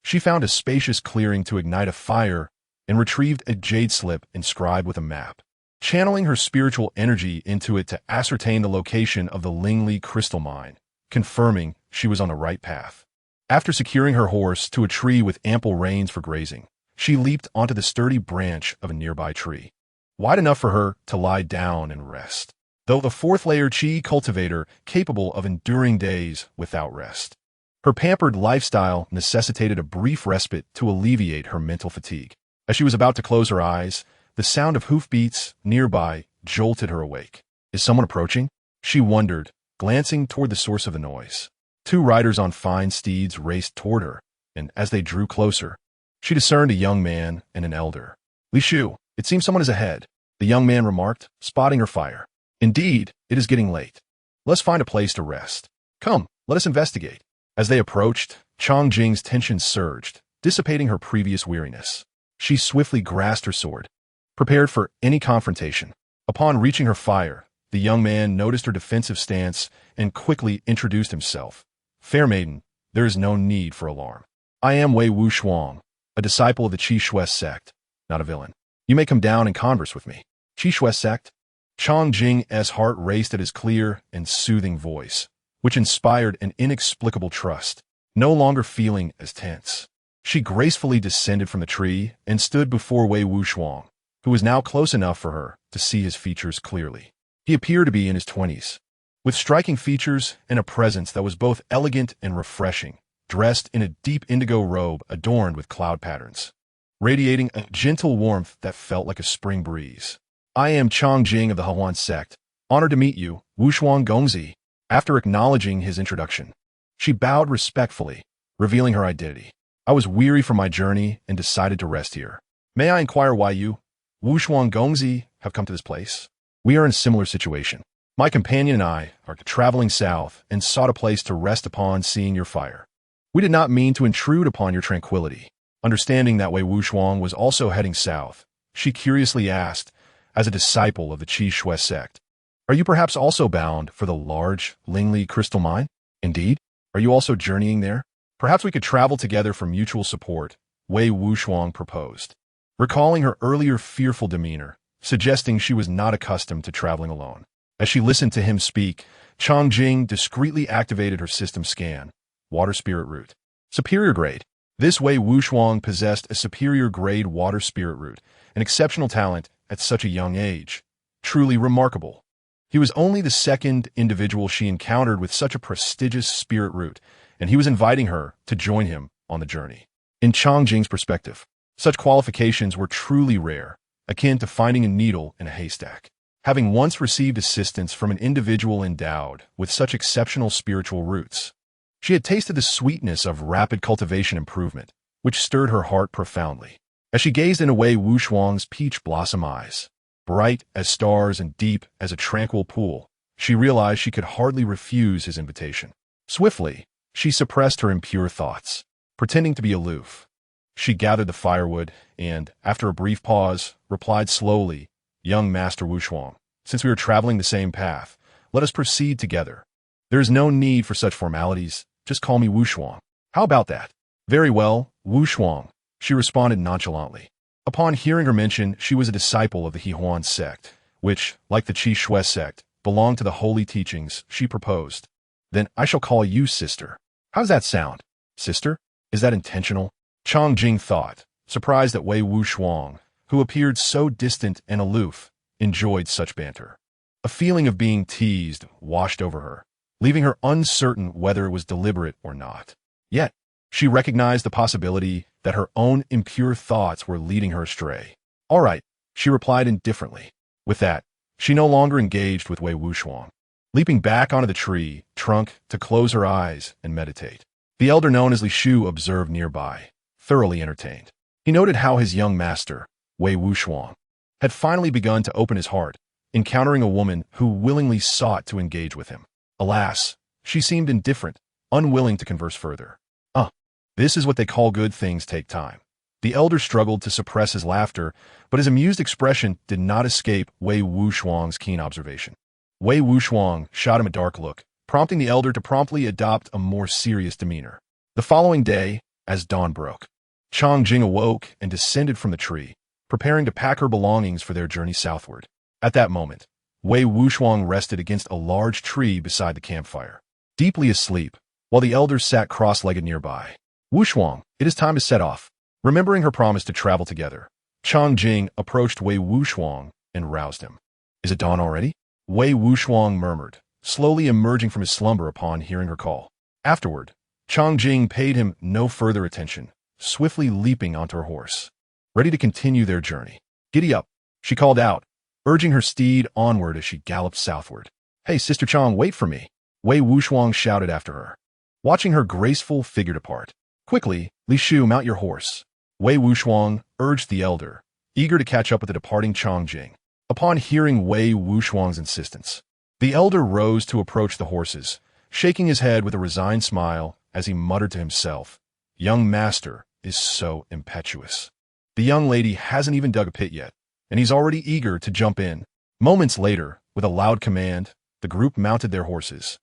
Speaker 1: she found a spacious clearing to ignite a fire and retrieved a jade slip inscribed with a map, channeling her spiritual energy into it to ascertain the location of the Lingli crystal mine, confirming she was on the right path. After securing her horse to a tree with ample reins for grazing, she leaped onto the sturdy branch of a nearby tree, wide enough for her to lie down and rest, though the fourth-layer Qi cultivator capable of enduring days without rest. Her pampered lifestyle necessitated a brief respite to alleviate her mental fatigue. As she was about to close her eyes, the sound of hoofbeats nearby jolted her awake. Is someone approaching? She wondered, glancing toward the source of the noise. 2 riders on fine steeds raced toward her, and as they drew closer, she discerned a young man and an elder. "Li Shu, it seems someone is ahead," the young man remarked, spotting her fire. "Indeed, it is getting late. Let's find a place to rest. Come, let us investigate." As they approached, Chang Jing's tension surged, dissipating her previous weariness. She swiftly grasped her sword, prepared for any confrontation. Upon reaching her fire, the young man noticed her defensive stance and quickly introduced himself. "Fair maiden, there is no need for alarm. I am Wei Wuxuang, a disciple of the Qi Shui sect, not a villain. You may come down and converse with me." "Qi Shui sect?" Chang Jing's heart raced at his clear and soothing voice, which inspired an inexplicable trust, no longer feeling as tense. She gracefully descended from the tree and stood before Wei Wuxuang, who was now close enough for her to see his features clearly. He appeared to be in his 20s, with striking features and a presence that was both elegant and refreshing, dressed in a deep indigo robe adorned with cloud patterns, radiating a gentle warmth that felt like a spring breeze. "I am Chang Jing of the Hahuan sect. Honored to meet you, Wuxuang Gongzi." After acknowledging his introduction, she bowed respectfully, revealing her identity. I was weary from my journey and decided to rest here. May I inquire why you, Wu Shuang Gongzi, have come to this place? We are in a similar situation. My companion and I are traveling south and sought a place to rest upon seeing your fire. We did not mean to intrude upon your tranquility. Understanding that Wei Wuxuang was also heading south, she curiously asked, as a disciple of the Qi Shui sect, "Are you perhaps also bound for the large Lingli crystal mine? Indeed? Are you also journeying there? Perhaps we could travel together for mutual support," Wei Wuxuang proposed, recalling her earlier fearful demeanor, suggesting she was not accustomed to traveling alone. As she listened to him speak, Changjing discreetly activated her system scan, water spirit root. Superior grade. This Wei Wuxuang possessed a superior grade water spirit root, an exceptional talent at such a young age. Truly remarkable. He was only the second individual she encountered with such a prestigious spirit root, and he was inviting her to join him on the journey. In Changjing's perspective, such qualifications were truly rare, akin to finding a needle in a haystack. Having once received assistance from an individual endowed with such exceptional spiritual roots, she had tasted the sweetness of rapid cultivation improvement, which stirred her heart profoundly. As she gazed into Wei Wuxuang's peach blossom eyes, bright as stars and deep as a tranquil pool, she realized she could hardly refuse his invitation. Swiftly, she suppressed her impure thoughts, pretending to be aloof. She gathered the firewood and, after a brief pause, replied slowly, "Young Master Wuxuang, since we are traveling the same path, let us proceed together. There is no need for such formalities. Just call me Wuxuang. How about that?" "Very well, Wuxuang," she responded nonchalantly. Upon hearing her mention, she was a disciple of the Hehuan sect, which, like the Qi Shui sect, belonged to the holy teachings. She proposed, "Then I shall call you sister." "How does that sound? Sister? Is that intentional?" Chang Jing thought, surprised that Wei Wuxuang, who appeared so distant and aloof, enjoyed such banter. A feeling of being teased washed over her, leaving her uncertain whether it was deliberate or not. Yet, she recognized the possibility that her own impure thoughts were leading her astray. "All right," she replied indifferently. With that, she no longer engaged with Wei Wuxuang, leaping back onto the tree trunk to close her eyes and meditate. The elder known as Li Shu observed nearby, thoroughly entertained. He noted how his young master, Wei Wuxuang, had finally begun to open his heart, encountering a woman who willingly sought to engage with him. Alas, she seemed indifferent, unwilling to converse further. This is what they call good things take time. The elder struggled to suppress his laughter, but his amused expression did not escape Wei Wuxuang's keen observation. Wei Wuxuang shot him a dark look, prompting the elder to promptly adopt a more serious demeanor. The following day, as dawn broke, Chang Jing awoke and descended from the tree, preparing to pack her belongings for their journey southward. At that moment, Wei Wuxuang rested against a large tree beside the campfire, deeply asleep, while the elders sat cross-legged nearby. "Wuxuang, it is time to set off." Remembering her promise to travel together, Chang Jing approached Wei Wuxuang and roused him. "Is it dawn already?" Wei Wuxuang murmured, slowly emerging from his slumber upon hearing her call. Afterward, Chang Jing paid him no further attention, swiftly leaping onto her horse, ready to continue their journey. "Giddy up," she called out, urging her steed onward as she galloped southward. "Hey, Sister Chang, wait for me," Wei Wuxuang shouted after her, watching her graceful figure depart. "Quickly, Li Shu, mount your horse," Wei Wuxuang urged the elder, eager to catch up with the departing Chang Jing. Upon hearing Wei Wuxuang's insistence, the elder rose to approach the horses, shaking his head with a resigned smile as he muttered to himself, "Young master is so impetuous. The young lady hasn't even dug a pit yet, and he's already eager to jump in." Moments later, with a loud command, the group mounted their horses,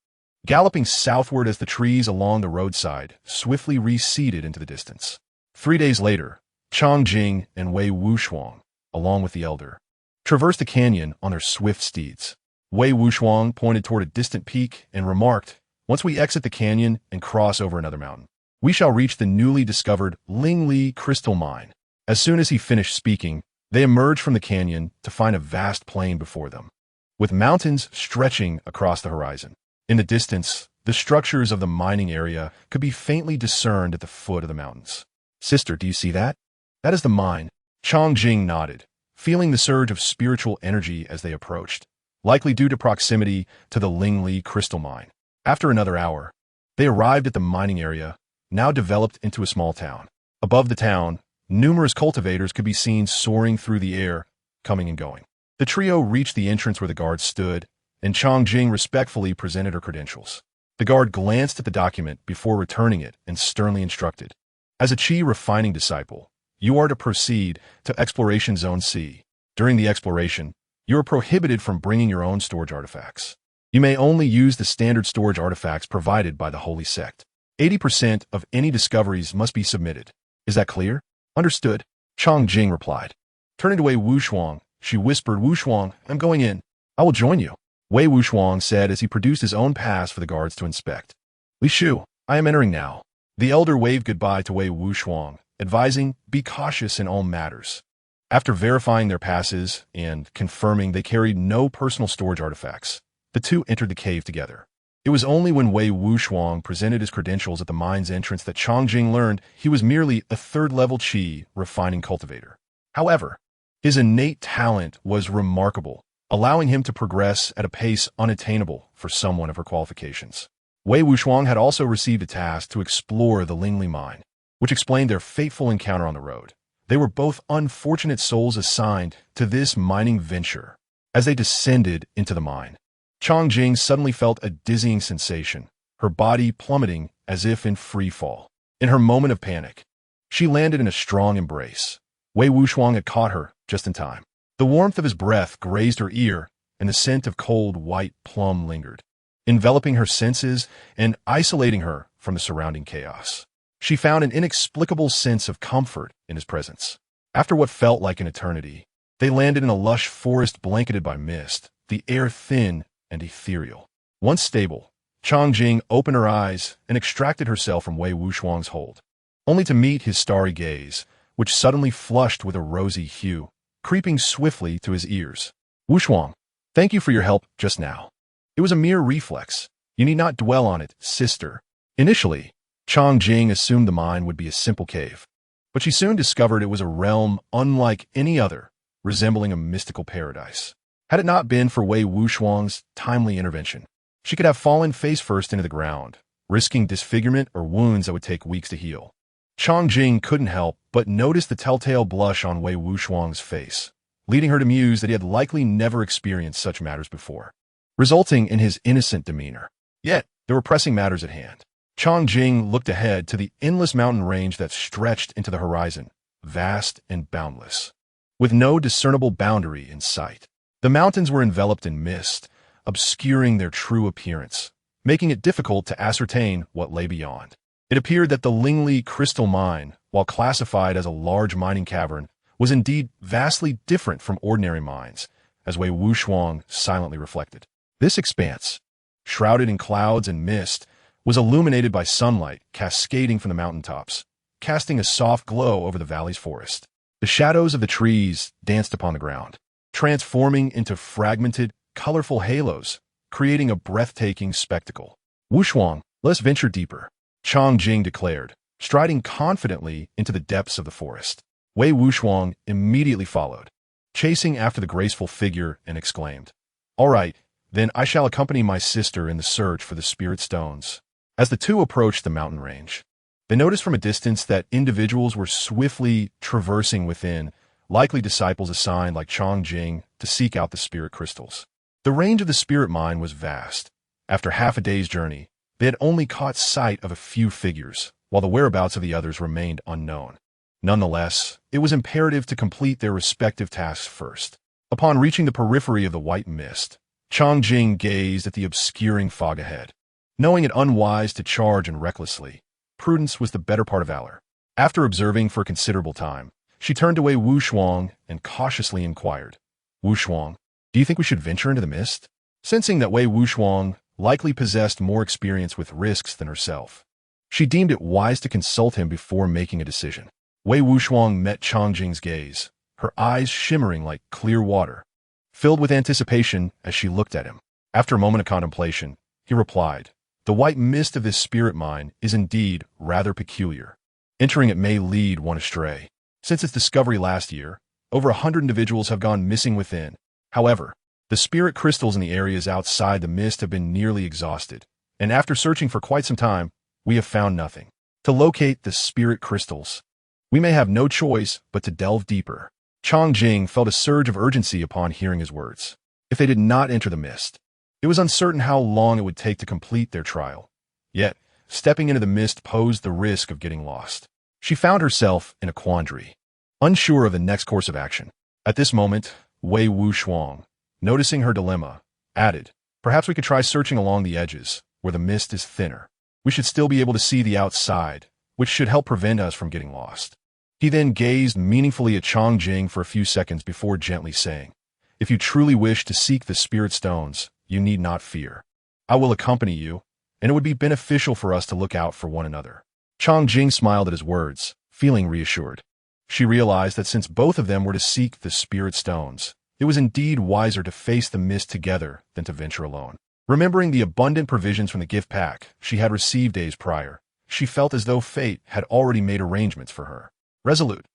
Speaker 1: galloping southward as the trees along the roadside swiftly receded into the distance. 3 days later, Chang Jing and Wei Wuxuang, along with the elder, traversed the canyon on their swift steeds. Wei Wuxuang pointed toward a distant peak and remarked, "Once we exit the canyon and cross over another mountain, we shall reach the newly discovered Lingli crystal mine." As soon as he finished speaking, they emerged from the canyon to find a vast plain before them, with mountains stretching across the horizon. In the distance, the structures of the mining area could be faintly discerned at the foot of the mountains. "Sister, do you see that? That is the mine." Chang Jing nodded, feeling the surge of spiritual energy as they approached, likely due to proximity to the Lingli crystal mine. After another hour, they arrived at the mining area, now developed into a small town. Above the town, numerous cultivators could be seen soaring through the air, coming and going. The trio reached the entrance where the guard stood, and Chongjing respectfully presented her credentials. The guard glanced at the document before returning it and sternly instructed, "As a Qi refining disciple, you are to proceed to Exploration Zone C. During the exploration, you are prohibited from bringing your own storage artifacts. You may only use the standard storage artifacts provided by the Holy Sect. 80% of any discoveries must be submitted. Is that clear?" "Understood," Chongjing replied. Turning to Wei Wuxiang, she whispered, "Wuxiang, I'm going in. I will join you," Wei Wuxiang said as he produced his own pass for the guards to inspect. "Li Shu, I am entering now." The elder waved goodbye to Wei Wuxiang, advising, "Be cautious in all matters." After verifying their passes and confirming they carried no personal storage artifacts, the two entered the cave together. It was only when Wei Wuxiang presented his credentials at the mine's entrance that Chongjing learned he was merely a third-level Qi refining cultivator. However, his innate talent was remarkable, allowing him to progress at a pace unattainable for someone of her qualifications. Wei Wuxiang had also received a task to explore the Lingli mine, which explained their fateful encounter on the road. They were both unfortunate souls assigned to this mining venture. As they descended into the mine, Chongjing suddenly felt a dizzying sensation, her body plummeting as if in free fall. In her moment of panic, she landed in a strong embrace. Wei Wuxiang had caught her just in time. The warmth of his breath grazed her ear, and the scent of cold white plum lingered, enveloping her senses and isolating her from the surrounding chaos. She found an inexplicable sense of comfort in his presence. After what felt like an eternity, they landed in a lush forest blanketed by mist, the air thin and ethereal. Once stable, Chongjing opened her eyes and extracted herself from Wei Wuxiang's hold, only to meet his starry gaze, which suddenly flushed with a rosy hue, creeping swiftly to his ears. "Wuxiang, thank you for your help just now. It was a mere reflex. You need not dwell on it, sister." Initially, Chongjing assumed the mine would be a simple cave, but she soon discovered it was a realm unlike any other, resembling a mystical paradise. Had it not been for Wei Wuxiang's timely intervention, she could have fallen face first into the ground, risking disfigurement or wounds that would take weeks to heal. Chongjing couldn't help but notice the telltale blush on Wei Wuxiang's face, leading her to muse that he had likely never experienced such matters before, resulting in his innocent demeanor. Yet, there were pressing matters at hand. Chongjing looked ahead to the endless mountain range that stretched into the horizon, vast and boundless, with no discernible boundary in sight. The mountains were enveloped in mist, obscuring their true appearance, making it difficult to ascertain what lay beyond. It appeared that the Lingli crystal mine, while classified as a large mining cavern, was indeed vastly different from ordinary mines, as Wei Wuxiang silently reflected. This expanse, shrouded in clouds and mist, was illuminated by sunlight cascading from the mountaintops, casting a soft glow over the valley's forest. The shadows of the trees danced upon the ground, transforming into fragmented, colorful halos, creating a breathtaking spectacle. "Wuxiang, let's venture deeper," Chongjing declared, striding confidently into the depths of the forest. Wei Wuxiang immediately followed, chasing after the graceful figure, and exclaimed, "All right, then I shall accompany my sister in the search for the spirit stones." As the two approached the mountain range, they noticed from a distance that individuals were swiftly traversing within, likely disciples assigned like Chongjing to seek out the spirit crystals. The range of the spirit mine was vast. After half a day's journey, they had only caught sight of a few figures, while the whereabouts of the others remained unknown. Nonetheless, it was imperative to complete their respective tasks first. Upon reaching the periphery of the white mist, Chongjing gazed at the obscuring fog ahead. Knowing it unwise to charge in recklessly, prudence was the better part of valor. After observing for a considerable time, she turned to Wei Wuxiang and cautiously inquired, "Wuxiang, do you think we should venture into the mist?" Sensing that Wei Wuxiang likely possessed more experience with risks than herself, she deemed it wise to consult him before making a decision. Wei Wuxiang met Chongjing's gaze, her eyes shimmering like clear water, filled with anticipation as she looked at him. After a moment of contemplation, he replied, "The white mist of this spirit mine is indeed rather peculiar. Entering it may lead one astray. Since its discovery last year, over 100 individuals have gone missing within. However, the spirit crystals in the areas outside the mist have been nearly exhausted, and after searching for quite some time, we have found nothing. to locate the spirit crystals. We may have no choice but to delve deeper. Chang Jing felt a surge of urgency upon hearing his words. If they did not enter the mist, it was uncertain how long it would take to complete their trial. Yet, stepping into the mist posed the risk of getting lost. She found herself in a quandary, unsure of the next course of action. At this moment, Wei Wuxiang, noticing her dilemma, added, "Perhaps we could try searching along the edges, where the mist is thinner. We should still be able to see the outside, which should help prevent us from getting lost." He then gazed meaningfully at Chang Jing for a few seconds before gently saying, "If you truly wish to seek the spirit stones, you need not fear. I will accompany you, and it would be beneficial for us to look out for one another." Chang Jing smiled at his words, feeling reassured. She realized that since both of them were to seek the spirit stones, it was indeed wiser to face the mist together than to venture alone. Remembering the abundant provisions from the gift pack she had received days prior, she felt as though fate had already made arrangements for her. Resolute,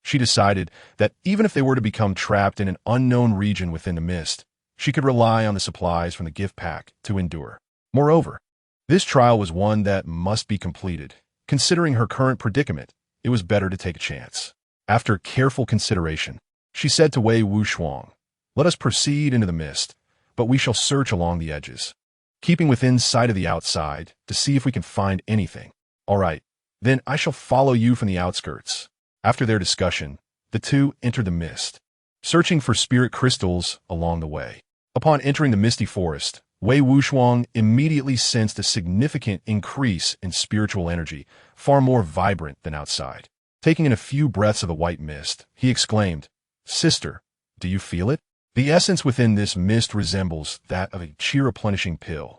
Speaker 1: she decided that even if they were to become trapped in an unknown region within the mist, she could rely on the supplies from the gift pack to endure. Moreover, this trial was one that must be completed. Considering her current predicament, it was better to take a chance. After careful consideration, she said to Wei Wuxiang, "Let us proceed into the mist, but we shall search along the edges, keeping within sight of the outside to see if we can find anything. All right, then I shall follow you from the outskirts." After their discussion, the two entered the mist, searching for spirit crystals along the way. Upon entering the misty forest, Wei Wuxiang immediately sensed a significant increase in spiritual energy, far more vibrant than outside. Taking in a few breaths of the white mist, he exclaimed, "Sister, do you feel it? The essence within this mist resembles that of a chi-replenishing pill.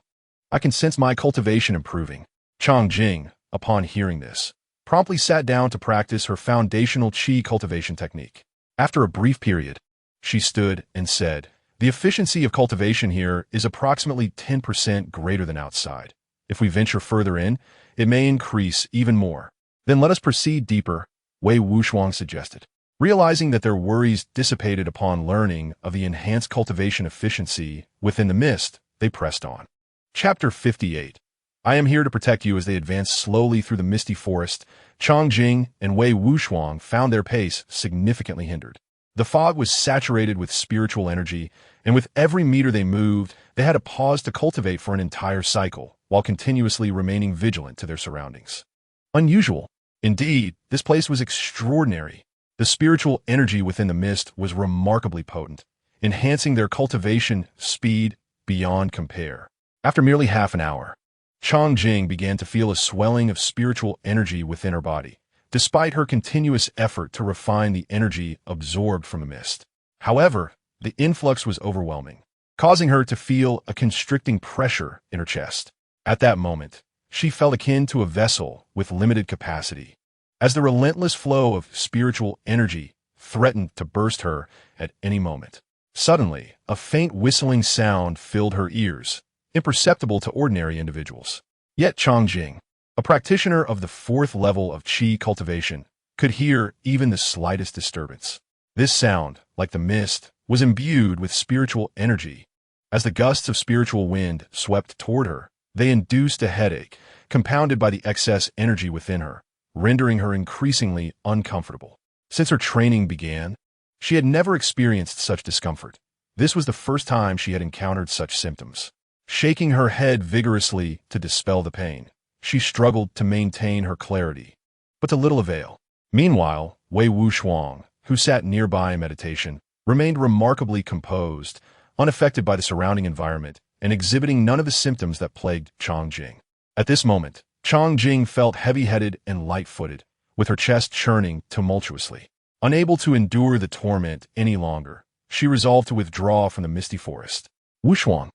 Speaker 1: I can sense my cultivation improving." Chang Jing, upon hearing this, promptly sat down to practice her foundational chi cultivation technique. After a brief period, she stood and said, "The efficiency of cultivation here is approximately 10% greater than outside. If we venture further in, it may increase even more." "Then let us proceed deeper," Wei Wuxiang suggested. Realizing that their worries dissipated upon learning of the enhanced cultivation efficiency within the mist, they pressed on. Chapter 58. I am here to protect you. As they advanced slowly through the misty forest, Chang Jing and Wei Wuxiang found their pace significantly hindered. The fog was saturated with spiritual energy, and with every meter they moved, they had to pause to cultivate for an entire cycle, while continuously remaining vigilant to their surroundings. Unusual. Indeed, this place was extraordinary. The spiritual energy within the mist was remarkably potent, enhancing their cultivation speed beyond compare. After merely half an hour, Chang Jing began to feel a swelling of spiritual energy within her body, despite her continuous effort to refine the energy absorbed from the mist. However, the influx was overwhelming, causing her to feel a constricting pressure in her chest. At that moment, she felt akin to a vessel with limited capacity, as the relentless flow of spiritual energy threatened to burst her at any moment. Suddenly, a faint whistling sound filled her ears, imperceptible to ordinary individuals. Yet Chang Jing, a practitioner of the 4th level of Qi cultivation, could hear even the slightest disturbance. This sound, like the mist, was imbued with spiritual energy. As the gusts of spiritual wind swept toward her, they induced a headache, compounded by the excess energy within her, rendering her increasingly uncomfortable. Since her training began, she had never experienced such discomfort. This was the first time she had encountered such symptoms. Shaking her head vigorously to dispel the pain, she struggled to maintain her clarity, but to little avail. Meanwhile, Wei Wuxiang, who sat nearby in meditation, remained remarkably composed, unaffected by the surrounding environment, and exhibiting none of the symptoms that plagued Chang Jing. At this moment, Chang Jing felt heavy-headed and light-footed, with her chest churning tumultuously. Unable to endure the torment any longer, she resolved to withdraw from the misty forest. "Wuxiang!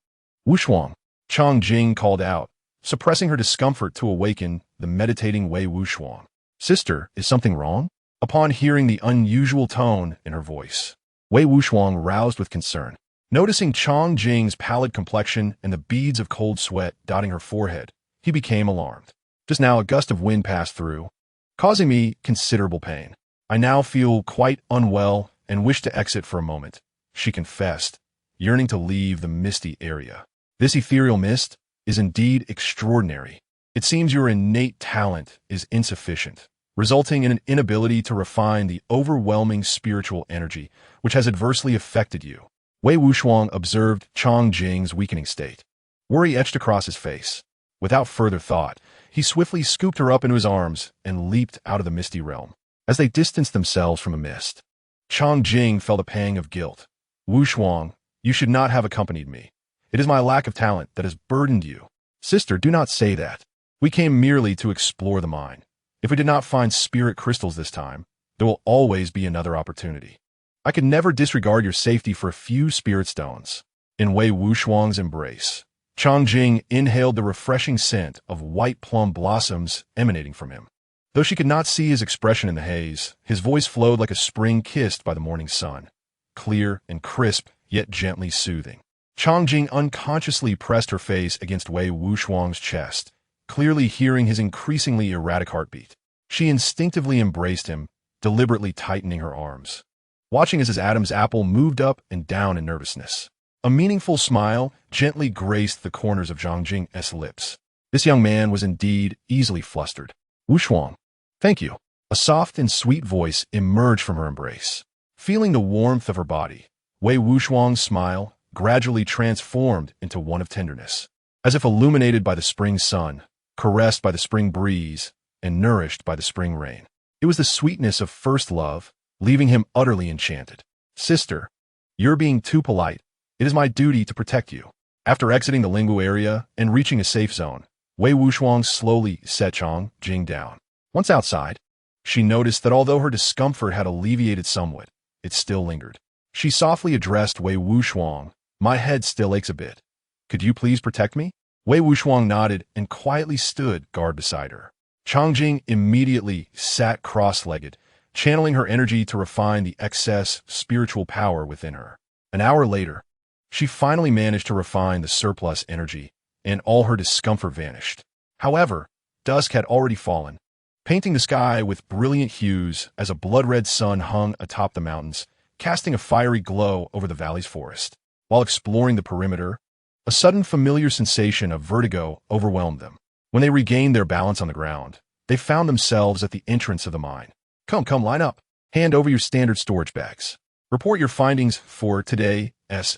Speaker 1: Wuxiang!" Chang Jing called out, suppressing her discomfort to awaken the meditating Wei Wuxiang. "Sister, is something wrong?" Upon hearing the unusual tone in her voice, Wei Wuxiang roused with concern. Noticing Chang Jing's pallid complexion and the beads of cold sweat dotting her forehead, he became alarmed. "Just now a gust of wind passed through, causing me considerable pain. I now feel quite unwell and wish to exit for a moment," she confessed, yearning to leave the misty area. "This ethereal mist is indeed extraordinary. It seems your innate talent is insufficient, resulting in an inability to refine the overwhelming spiritual energy which has adversely affected you. Wei Wuxiang observed Chang Jing's weakening state. Worry etched across his face. Without further thought, he swiftly scooped her up into his arms and leaped out of the misty realm. As they distanced themselves from a mist, Chang Jing felt a pang of guilt. Wuxiang, you should not have accompanied me. It is my lack of talent that has burdened you. Sister, do not say that. We came merely to explore the mine. If we did not find spirit crystals this time, there will always be another opportunity. I could never disregard your safety for a few spirit stones. In Wei Wuxiang's embrace, Chang Jing inhaled the refreshing scent of white plum blossoms emanating from him. Though she could not see his expression in the haze, his voice flowed like a spring kissed by the morning sun, clear and crisp, yet gently soothing. Chang Jing unconsciously pressed her face against Wei Wuxiang's chest, clearly hearing his increasingly erratic heartbeat. She instinctively embraced him, deliberately tightening her arms, watching as his Adam's apple moved up and down in nervousness. A meaningful smile gently graced the corners of Chang Jing's lips. This young man was indeed easily flustered. Wuxiang, thank you. A soft and sweet voice emerged from her embrace. Feeling the warmth of her body, Wei Wuxiang's smile gradually transformed into one of tenderness. As if illuminated by the spring sun, caressed by the spring breeze, and nourished by the spring rain. It was the sweetness of first love, leaving him utterly enchanted. Sister, you're being too polite. It is my duty to protect you. After exiting the Lingwu area and reaching a safe zone, Wei Wuxiang slowly set Chang Jing down. Once outside, she noticed that although her discomfort had alleviated somewhat, it still lingered. She softly addressed Wei Wuxiang, my head still aches a bit. Could you please protect me? Wei Wuxiang nodded and quietly stood guard beside her. Chang Jing immediately sat cross-legged, channeling her energy to refine the excess spiritual power within her. An hour later, she finally managed to refine the surplus energy, and all her discomfort vanished. However, dusk had already fallen, painting the sky with brilliant hues as a blood-red sun hung atop the mountains, casting a fiery glow over the valley's forest. While exploring the perimeter, a sudden familiar sensation of vertigo overwhelmed them. When they regained their balance on the ground, they found themselves at the entrance of the mine. Come, line up. Hand over your standard storage bags. Report your findings for today's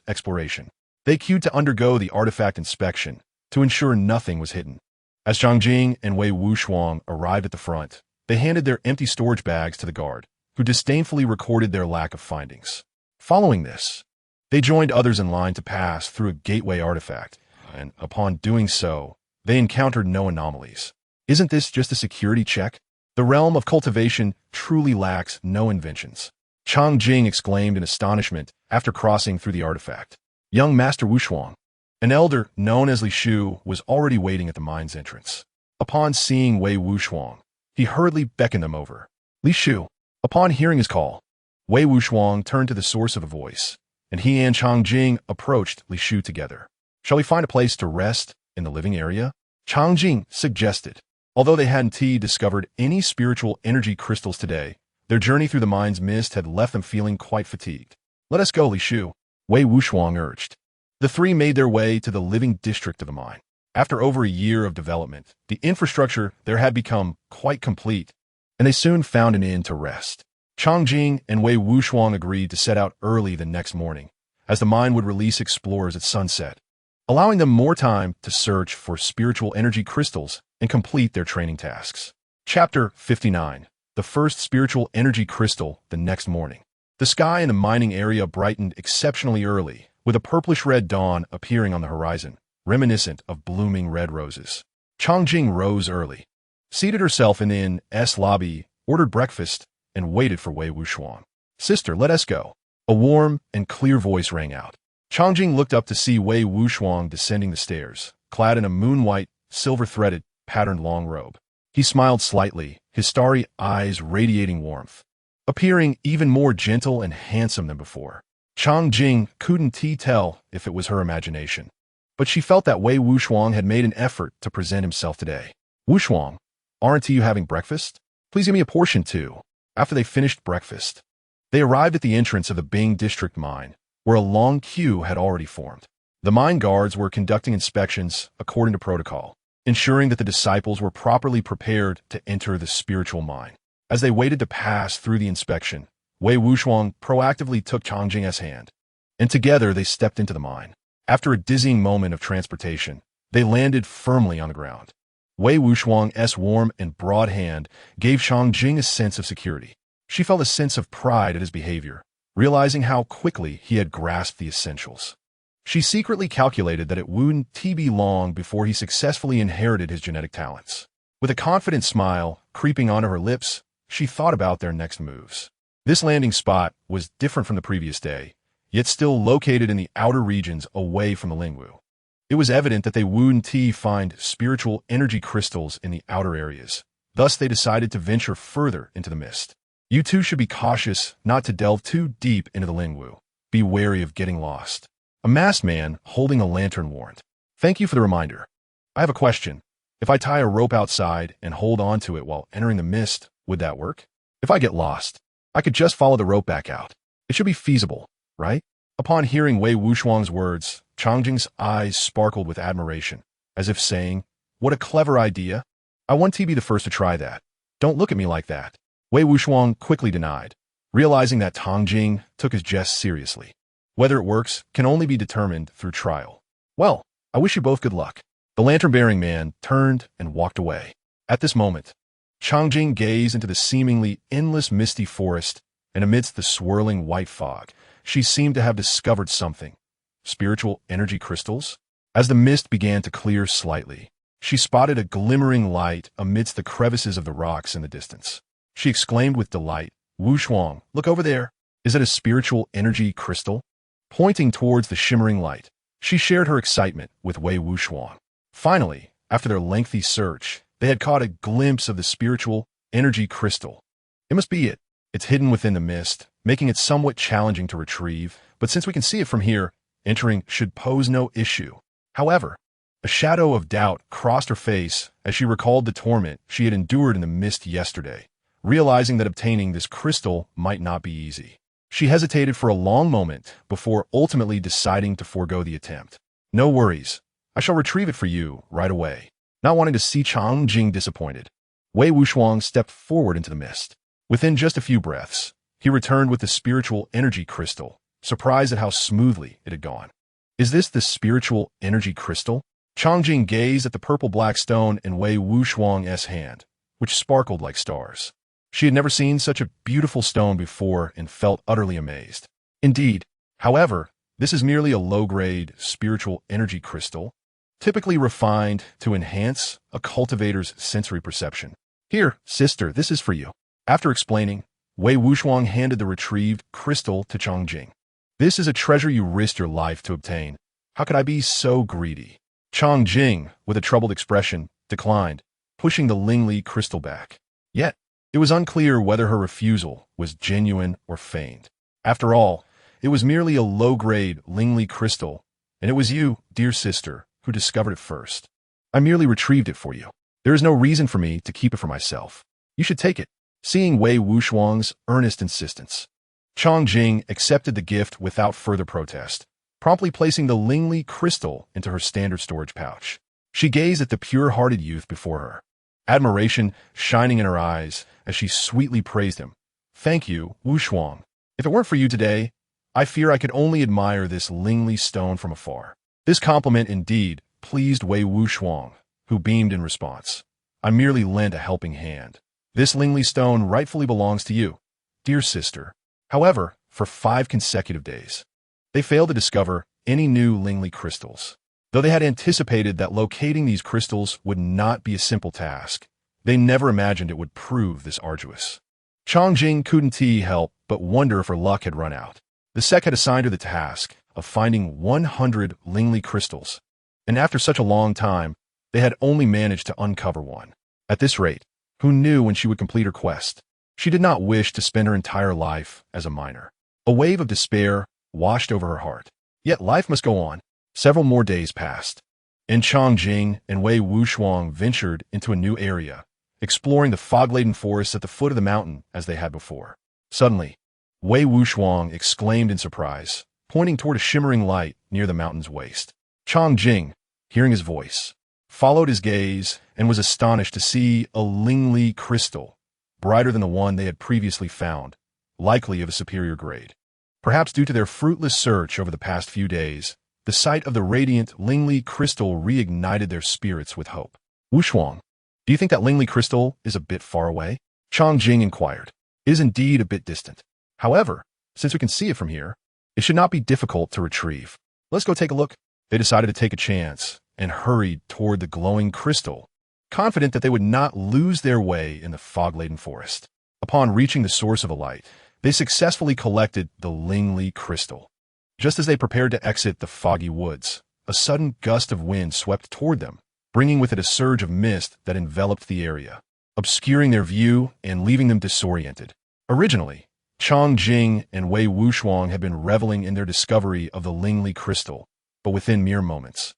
Speaker 1: exploration. They queued to undergo the artifact inspection to ensure nothing was hidden. As Chang Jing and Wei Wuxiang arrived at the front, they handed their empty storage bags to the guard, who disdainfully recorded their lack of findings. Following this, they joined others in line to pass through a gateway artifact, and upon doing so, they encountered no anomalies. Isn't this just a security check? The realm of cultivation truly lacks no inventions. Chang Jing exclaimed in astonishment after crossing through the artifact. Young Master Wuxiang, an elder known as Li Shu, was already waiting at the mine's entrance. Upon seeing Wei Wuxiang, he hurriedly beckoned them over. Li Shu. Upon hearing his call, Wei Wuxiang turned to the source of the voice, and he and Chang Jing approached Li Shu together. Shall we find a place to rest in the living area? Chang Jing suggested. Although they hadn't discovered any spiritual energy crystals today, their journey through the mine's mist had left them feeling quite fatigued. Let us go, Li Shu, Wei Wuxiang urged. The three made their way to the living district of the mine. After over a year of development, the infrastructure there had become quite complete, and they soon found an inn to rest. Chang Jing and Wei Wuxiang agreed to set out early the next morning, as the mine would release explorers at sunset, allowing them more time to search for spiritual energy crystals and complete their training tasks. Chapter 59. The first spiritual energy crystal the next morning. The sky in the mining area brightened exceptionally early, with a purplish-red dawn appearing on the horizon, reminiscent of blooming red roses. Chang Jing rose early, seated herself in the inn's lobby, ordered breakfast, and waited for Wei Wuxiang. Sister, let us go. A warm and clear voice rang out. Chang Jing looked up to see Wei Wuxiang descending the stairs, clad in a moon-white, silver-threaded, patterned long robe. He smiled slightly, his starry eyes radiating warmth, appearing even more gentle and handsome than before. Chang Jing couldn't tell if it was her imagination, but she felt that Wei Wuxiang had made an effort to present himself today. Wuxiang, aren't you having breakfast? Please give me a portion too. After they finished breakfast, they arrived at the entrance of the Bing District mine, where a long queue had already formed. The mine guards were conducting inspections according to protocol. ensuring that the disciples were properly prepared to enter the spiritual mine. As they waited to pass through the inspection, Wei Wuxiang proactively took Changjing's hand, and together they stepped into the mine. After a dizzying moment of transportation, they landed firmly on the ground. Wei Wuxiang's warm and broad hand gave Changjing a sense of security. She felt a sense of pride at his behavior, realizing how quickly he had grasped the essentials. She secretly calculated that it wouldn't be long before he successfully inherited his genetic talents. With a confident smile creeping onto her lips, she thought about their next moves. This landing spot was different from the previous day, yet still located in the outer regions away from the Lingwu. It was evident that they wouldn't find spiritual energy crystals in the outer areas. Thus, they decided to venture further into the mist. You two should be cautious not to delve too deep into the Lingwu. Be wary of getting lost. A masked man holding a lantern warned. Thank you for the reminder. I have a question. If I tie a rope outside and hold on to it while entering the mist, would that work? If I get lost, I could just follow the rope back out. It should be feasible, right? Upon hearing Wei Wuxiang's words, Changjing's eyes sparkled with admiration, as if saying, "What a clever idea. I want to be the first to try that. Don't look at me like that." Wei Wuxiang quickly denied, realizing that Changjing took his jest seriously. Whether it works can only be determined through trial. Well, I wish you both good luck. The lantern-bearing man turned and walked away. At this moment, Changjing gazed into the seemingly endless misty forest, and amidst the swirling white fog, she seemed to have discovered something. Spiritual energy crystals? As the mist began to clear slightly, she spotted a glimmering light amidst the crevices of the rocks in the distance. She exclaimed with delight, "Wuxiang, look over there. Is it a spiritual energy crystal?" Pointing towards the shimmering light, she shared her excitement with Wei Wuxiang. Finally, after their lengthy search, they had caught a glimpse of the spiritual energy crystal. It must be it. It's hidden within the mist, making it somewhat challenging to retrieve, but since we can see it from here, entering should pose no issue. However, a shadow of doubt crossed her face as she recalled the torment she had endured in the mist yesterday, realizing that obtaining this crystal might not be easy. She hesitated for a long moment before ultimately deciding to forego the attempt. "No worries. I shall retrieve it for you right away." Not wanting to see Changjing disappointed, Wei Wuxiang stepped forward into the mist. Within just a few breaths, he returned with the spiritual energy crystal, surprised at how smoothly it had gone. "Is this the spiritual energy crystal?" Changjing gazed at the purple-black stone in Wei Wuxiang's hand, which sparkled like stars. She had never seen such a beautiful stone before and felt utterly amazed. Indeed, however, this is merely a low-grade spiritual energy crystal, typically refined to enhance a cultivator's sensory perception. "Here, sister, this is for you." After explaining, Wei Wuxiang handed the retrieved crystal to Changjing. "This is a treasure you risked your life to obtain. How could I be so greedy?" Changjing, with a troubled expression, declined, pushing the Lingli crystal back. Yet, it was unclear whether her refusal was genuine or feigned. After all, it was merely a low-grade Lingli crystal, and it was you, dear sister, who discovered it first. I merely retrieved it for you. There is no reason for me to keep it for myself. You should take it. Seeing Wei Wuxiang's earnest insistence, Changjing accepted the gift without further protest, promptly placing the Lingli crystal into her standard storage pouch. She gazed at the pure-hearted youth before her, admiration shining in her eyes as she sweetly praised him. "Thank you, Wuxiang. If it weren't for you today, I fear I could only admire this Lingli stone from afar." This compliment indeed pleased Wei Wuxiang, who beamed in response. "I merely lent a helping hand. This Lingli stone rightfully belongs to you, dear sister." However, for 5 consecutive days, they failed to discover any new Lingli crystals. Though they had anticipated that locating these crystals would not be a simple task, they never imagined it would prove this arduous. Changjing couldn't help but wonder if her luck had run out. The sect had assigned her the task of finding 100 Lingli crystals, and after such a long time, they had only managed to uncover one. At this rate, who knew when she would complete her quest? She did not wish to spend her entire life as a miner. A wave of despair washed over her heart. Yet life must go on. Several more days passed, and Changjing and Wei Wuxiang ventured into a new area, exploring the fog-laden forests at the foot of the mountain as they had before. Suddenly, Wei Wuxiang exclaimed in surprise, pointing toward a shimmering light near the mountain's waist. Changjing, hearing his voice, followed his gaze and was astonished to see a Lingli crystal, brighter than the one they had previously found, likely of a superior grade. Perhaps due to their fruitless search over the past few days, the sight of the radiant Lingli crystal reignited their spirits with hope. Wushuang, do you think that Lingli crystal is a bit far away? Chang Jing inquired. It is indeed a bit distant. However, since we can see it from here, it should not be difficult to retrieve. Let's go take a look. They decided to take a chance and hurried toward the glowing crystal, confident that they would not lose their way in the fog-laden forest. Upon reaching the source of the light, they successfully collected the Lingli crystal. Just as they prepared to exit the foggy woods, a sudden gust of wind swept toward them, bringing with it a surge of mist that enveloped the area, obscuring their view and leaving them disoriented. Originally, Chang Jing and Wei Wushuang had been reveling in their discovery of the Lingli crystal, but within mere moments,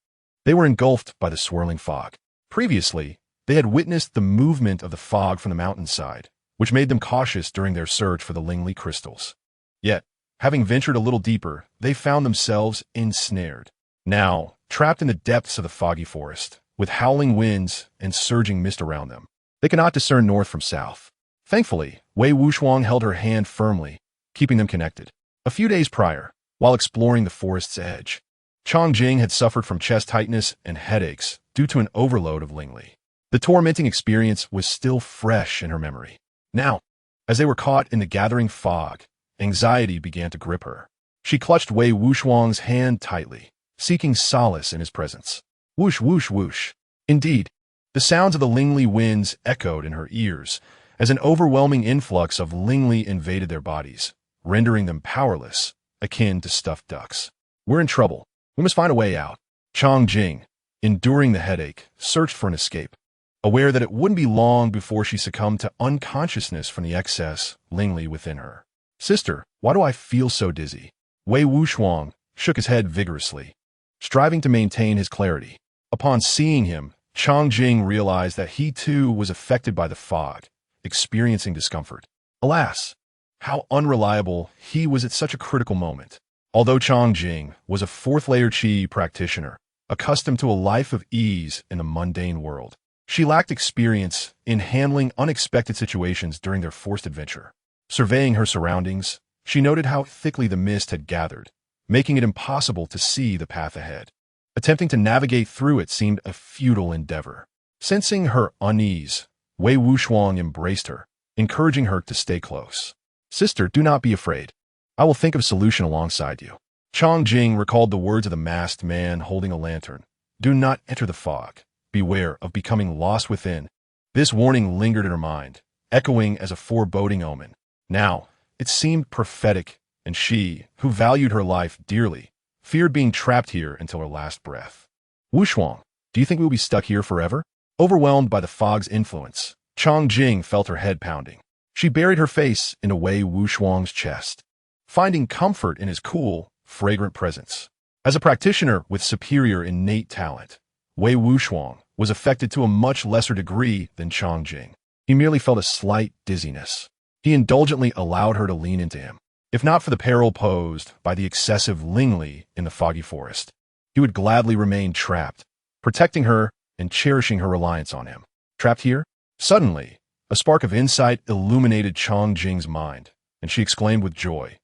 Speaker 1: they were engulfed by the swirling fog. Previously, they had witnessed the movement of the fog from the mountainside, which made them cautious during their search for the Lingli crystals. Yet, having ventured a little deeper, they found themselves ensnared. Now, trapped in the depths of the foggy forest, with howling winds and surging mist around them, they could not discern north from south. Thankfully, Wei Wushuang held her hand firmly, keeping them connected. A few days prior, while exploring the forest's edge, Chang Jing had suffered from chest tightness and headaches due to an overload of Lingli. The tormenting experience was still fresh in her memory. Now, as they were caught in the gathering fog, anxiety began to grip her. She clutched Wei Wushuang's hand tightly, seeking solace in his presence. Whoosh, whoosh, whoosh. Indeed, the sounds of the Lingli winds echoed in her ears as an overwhelming influx of Lingli invaded their bodies, rendering them powerless, akin to stuffed ducks. We're in trouble. We must find a way out. Chang Jing, enduring the headache, searched for an escape, aware that it wouldn't be long before she succumbed to unconsciousness from the excess Lingli within her. Sister, why do I feel so dizzy? Wei Wushuang shook his head vigorously, striving to maintain his clarity. Upon seeing him, Chang Jing realized that he too was affected by the fog, experiencing discomfort. Alas, how unreliable he was at such a critical moment. Although Chang Jing was a fourth-layer Qi practitioner, accustomed to a life of ease in the mundane world, she lacked experience in handling unexpected situations during their forced adventure. Surveying her surroundings, she noted how thickly the mist had gathered, making it impossible to see the path ahead. Attempting to navigate through it seemed a futile endeavor. Sensing her unease, Wei Wushuang embraced her, encouraging her to stay close. Sister, do not be afraid. I will think of a solution alongside you. Chang Jing recalled the words of the masked man holding a lantern. Do not enter the fog. Beware of becoming lost within. This warning lingered in her mind, echoing as a foreboding omen. Now, it seemed prophetic, and she, who valued her life dearly, feared being trapped here until her last breath. Wushuang, do you think we will be stuck here forever? Overwhelmed by the fog's influence, Chang Jing felt her head pounding. She buried her face into Wei Wushuang's chest, finding comfort in his cool, fragrant presence. As a practitioner with superior innate talent, Wei Wushuang was affected to a much lesser degree than Chang Jing. He merely felt a slight dizziness. He indulgently allowed her to lean into him. If not for the peril posed by the excessive Lingli in the foggy forest, he would gladly remain trapped, protecting her and cherishing her reliance on him. Trapped here? Suddenly, a spark of insight illuminated Chang Jing's mind, and she exclaimed with joy,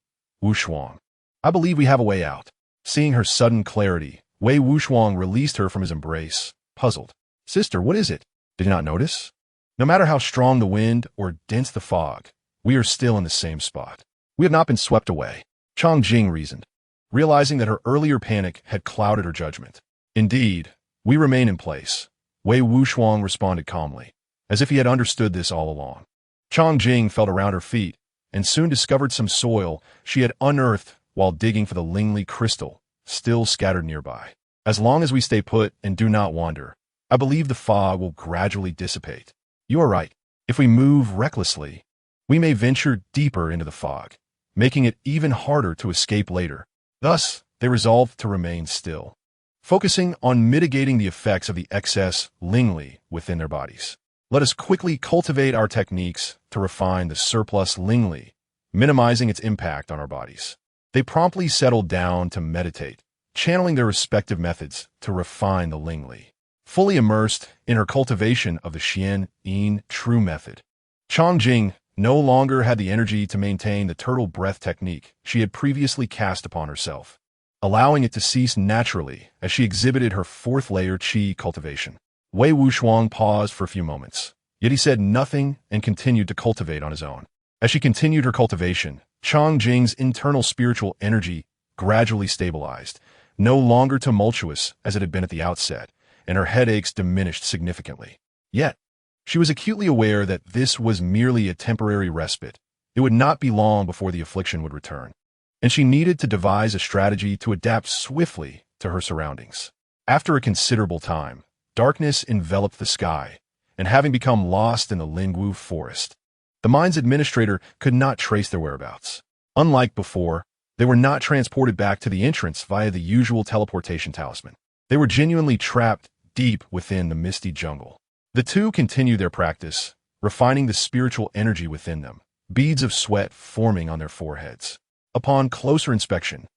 Speaker 1: Wushuang, I believe we have a way out. Seeing her sudden clarity, Wei Wushuang released her from his embrace, puzzled. Sister, what is it? Did you not notice? No matter how strong the wind or dense the fog, we are still in the same spot. We have not been swept away, Chang Jing reasoned, realizing that her earlier panic had clouded her judgment. Indeed, we remain in place, Wei Wushuang responded calmly, as if he had understood this all along. Chang Jing felt around her feet, and soon discovered some soil she had unearthed while digging for the Lingli crystal, still scattered nearby. As long as we stay put and do not wander, I believe the fog will gradually dissipate. You are right. If we move recklessly, we may venture deeper into the fog, making it even harder to escape later. Thus, they resolved to remain still, focusing on mitigating the effects of the excess Lingli within their bodies. Let us quickly cultivate our techniques to refine the surplus Lingli, minimizing its impact on our bodies. They promptly settled down to meditate, channeling their respective methods to refine the Lingli. fully immersed in her cultivation of the Xian-Yin true method. Changjing no longer had the energy to maintain the turtle breath technique she had previously cast upon herself, allowing it to cease naturally as she exhibited her fourth layer qi cultivation. Wei Wuxiang paused for a few moments, yet he said nothing and continued to cultivate on his own. As she continued her cultivation, Changjing's internal spiritual energy gradually stabilized, no longer tumultuous as it had been at the outset, and her headaches diminished significantly. Yet, she was acutely aware that this was merely a temporary respite. It would not be long before the affliction would return, and she needed to devise a strategy to adapt swiftly to her surroundings. After a considerable time, darkness enveloped the sky, and having become lost in the Lingwu forest, the mine's administrator could not trace their whereabouts. Unlike before, they were not transported back to the entrance via the usual teleportation talisman. They were genuinely trapped deep within the misty jungle. The two continued their practice, refining the spiritual energy within them, beads of sweat forming on their foreheads. Upon closer inspection,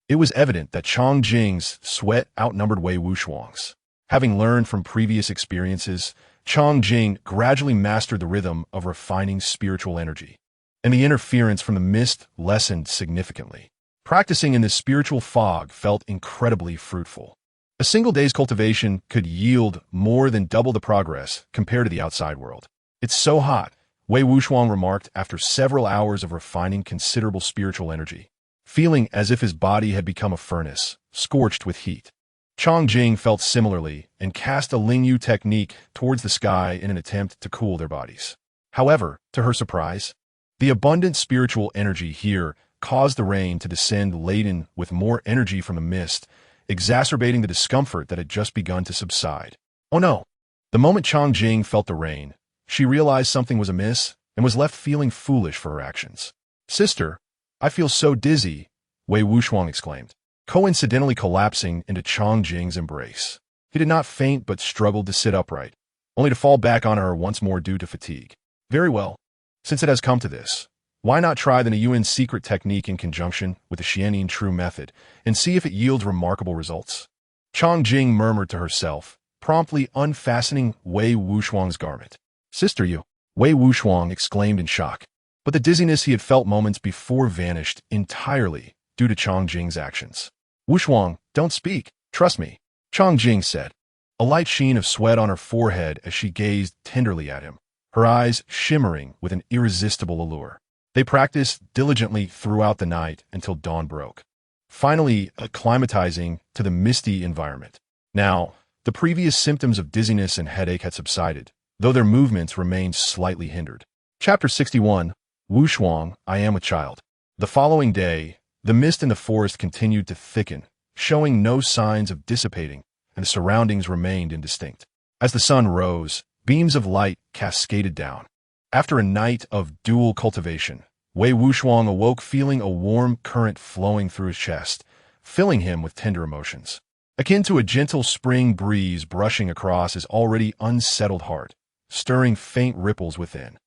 Speaker 1: it was evident that Changjing's sweat outnumbered Wei Wuxiang's. Having learned from previous experiences, Changjing gradually mastered the rhythm of refining spiritual energy, and the interference from the mist lessened significantly. Practicing in this spiritual fog felt incredibly fruitful. A single day's cultivation could yield more than double the progress compared to the outside world. "It's so hot," Wei Wuxiang remarked after several hours of refining considerable spiritual energy, feeling as if his body had become a furnace, scorched with heat. Changjing felt similarly and cast a Lingyu technique towards the sky in an attempt to cool their bodies. However, to her surprise, the abundant spiritual energy here caused the rain to descend laden with more energy from the mist, exacerbating the discomfort that had just begun to subside. Oh no! The moment Changjing felt the rain, she realized something was amiss and was left feeling foolish for her actions. "Sister, I feel so dizzy," Wei Wuxiang exclaimed, coincidentally collapsing into Changjing's embrace. He did not faint but struggled to sit upright, only to fall back on her once more due to fatigue. "Very well. Since it has come to this, why not try the Yuan secret technique in conjunction with the Xianyin true method and see if it yields remarkable results?" Changjing murmured to herself, promptly unfastening Wei Wuxiang's garment. "Sister, you!" Wei Wuxiang exclaimed in shock. But the dizziness he had felt moments before vanished entirely due to Changjing's actions. "Wuxiang, don't speak. Trust me," Changjing said, a light sheen of sweat on her forehead as she gazed tenderly at him, her eyes shimmering with an irresistible allure. They practiced diligently throughout the night until dawn broke, finally acclimatizing to the misty environment. Now, the previous symptoms of dizziness and headache had subsided, though their movements remained slightly hindered. Chapter 61, Wuxiang, I Am a Child. The following day, the mist in the forest continued to thicken, showing no signs of dissipating, and the surroundings remained indistinct. As the sun rose, beams of light cascaded down. After a night of dual cultivation, Wei Wuxiang awoke feeling a warm current flowing through his chest, filling him with tender emotions, akin to a gentle spring breeze brushing across his already unsettled heart, stirring faint ripples within.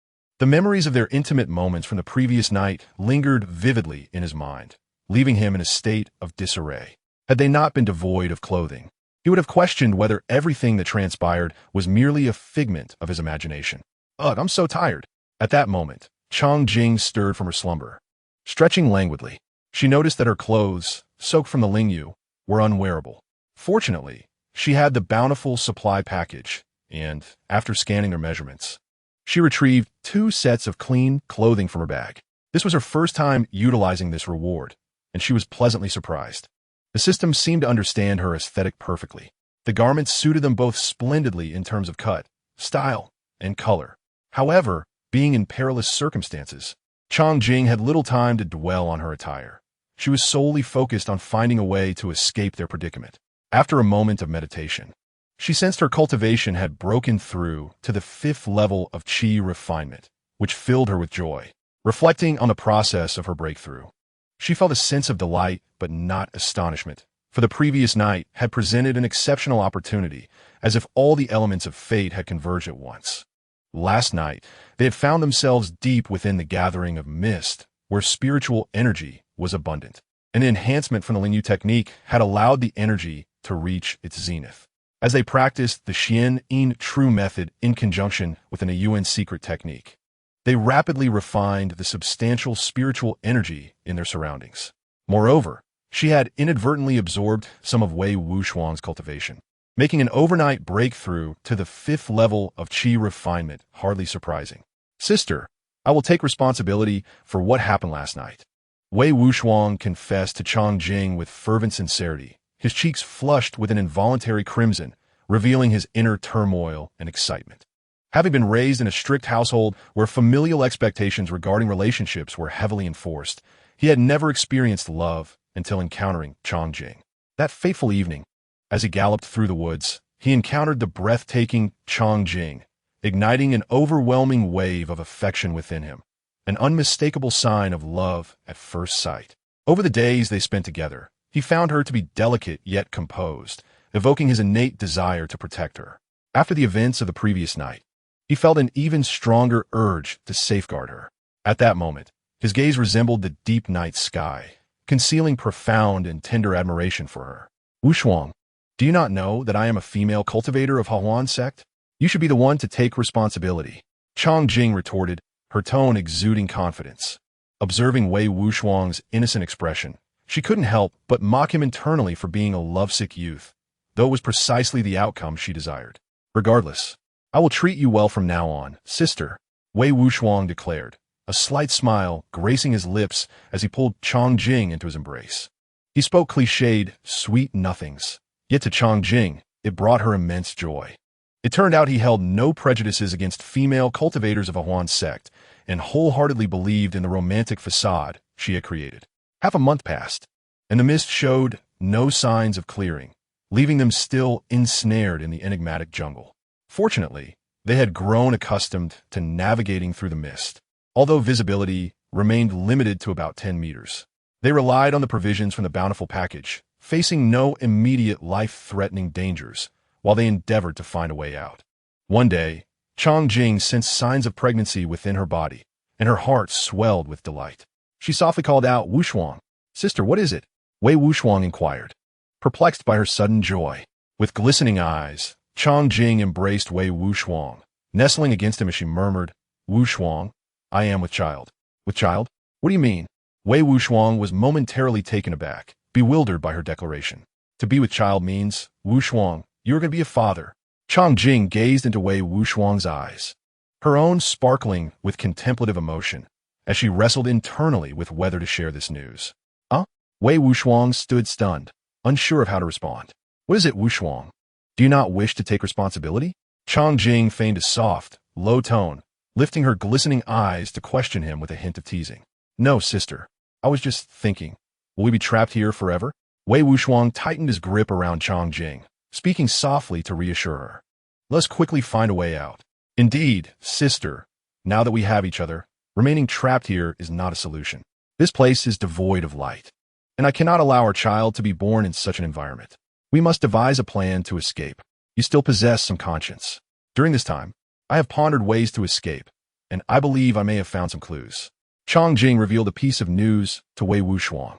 Speaker 1: The memories of their intimate moments from the previous night lingered vividly in his mind, leaving him in a state of disarray. Had they not been devoid of clothing, he would have questioned whether everything that transpired was merely a figment of his imagination. "Ugh, I'm so tired." At that moment, Changjing stirred from her slumber. Stretching languidly, she noticed that her clothes, soaked from the Lingyu, were unwearable. Fortunately, she had the bountiful supply package, and, after scanning their measurements, she retrieved 2 sets of clean clothing from her bag. This was her first time utilizing this reward, and she was pleasantly surprised. The system seemed to understand her aesthetic perfectly. The garments suited them both splendidly in terms of cut, style, and color. However, being in perilous circumstances, Changjing had little time to dwell on her attire. She was solely focused on finding a way to escape their predicament. After a moment of meditation, she sensed her cultivation had broken through to the 5th level of qi refinement, which filled her with joy. Reflecting on the process of her breakthrough, she felt a sense of delight but not astonishment, for the previous night had presented an exceptional opportunity, as if all the elements of fate had converged at once. Last night, they had found themselves deep within the gathering of mist, where spiritual energy was abundant. An enhancement from the Lingyu technique had allowed the energy to reach its zenith. as they practiced the Xian Yin True method in conjunction with an Yuan secret technique. They rapidly refined the substantial spiritual energy in their surroundings. Moreover, she had inadvertently absorbed some of Wei Wuxiang's cultivation, making an overnight breakthrough to the 5th level of qi refinement hardly surprising. Sister, I will take responsibility for what happened last night. Wei Wuxiang confessed to Chongjing with fervent sincerity, his cheeks flushed with an involuntary crimson, revealing his inner turmoil and excitement. Having been raised in a strict household where familial expectations regarding relationships were heavily enforced, he had never experienced love until encountering Chongjing. That fateful evening, as he galloped through the woods, he encountered the breathtaking Chongjing, igniting an overwhelming wave of affection within him, an unmistakable sign of love at first sight. Over the days they spent together, he found her to be delicate yet composed, evoking his innate desire to protect her. After the events of the previous night, he felt an even stronger urge to safeguard her. At that moment, his gaze resembled the deep night sky, concealing profound and tender admiration for her. Wuxiang, do you not know that I am a female cultivator of Hahuan sect? You should be the one to take responsibility. Chongjing retorted, her tone exuding confidence. Observing Wei Wuxiang's innocent expression, she couldn't help but mock him internally for being a lovesick youth, though it was precisely the outcome she desired. Regardless, I will treat you well from now on, sister, Wei Wuxiang declared, a slight smile gracing his lips as he pulled Chongjing into his embrace. He spoke cliched, sweet nothings, yet to Chongjing, it brought her immense joy. It turned out he held no prejudices against female cultivators of a Huan sect and wholeheartedly believed in the romantic facade she had created. Half a month passed, and the mist showed no signs of clearing, leaving them still ensnared in the enigmatic jungle. Fortunately, they had grown accustomed to navigating through the mist, although visibility remained limited to about 10 meters. They relied on the provisions from the bountiful package, facing no immediate life-threatening dangers, while they endeavored to find a way out. One day, Chongjing sensed signs of pregnancy within her body, and her heart swelled with delight. She softly called out, Wuxiang, sister, what is it? Wei Wuxiang inquired, perplexed by her sudden joy. With glistening eyes, Chongjing embraced Wei Wuxiang, nestling against him as she murmured, Wuxiang, I am with child. With child? What do you mean? Wei Wuxiang was momentarily taken aback, bewildered by her declaration. To be with child means, Wuxiang, you are going to be a father. Chongjing gazed into Wei Wuxiang's eyes, her own sparkling with contemplative emotion, as she wrestled internally with whether to share this news. Wei Wuxiang stood stunned, unsure of how to respond. What is it, Wuxiang? Do you not wish to take responsibility? Chongjing feigned a soft, low tone, lifting her glistening eyes to question him with a hint of teasing. No, sister. I was just thinking. Will we be trapped here forever? Wei Wuxiang tightened his grip around Chongjing, speaking softly to reassure her. Let's quickly find a way out. Indeed, sister, now that we have each other, remaining trapped here is not a solution. This place is devoid of light, and I cannot allow our child to be born in such an environment. We must devise a plan to escape. You still possess some conscience. During this time, I have pondered ways to escape, and I believe I may have found some clues. Chongjing revealed a piece of news to Wei Wuxiang,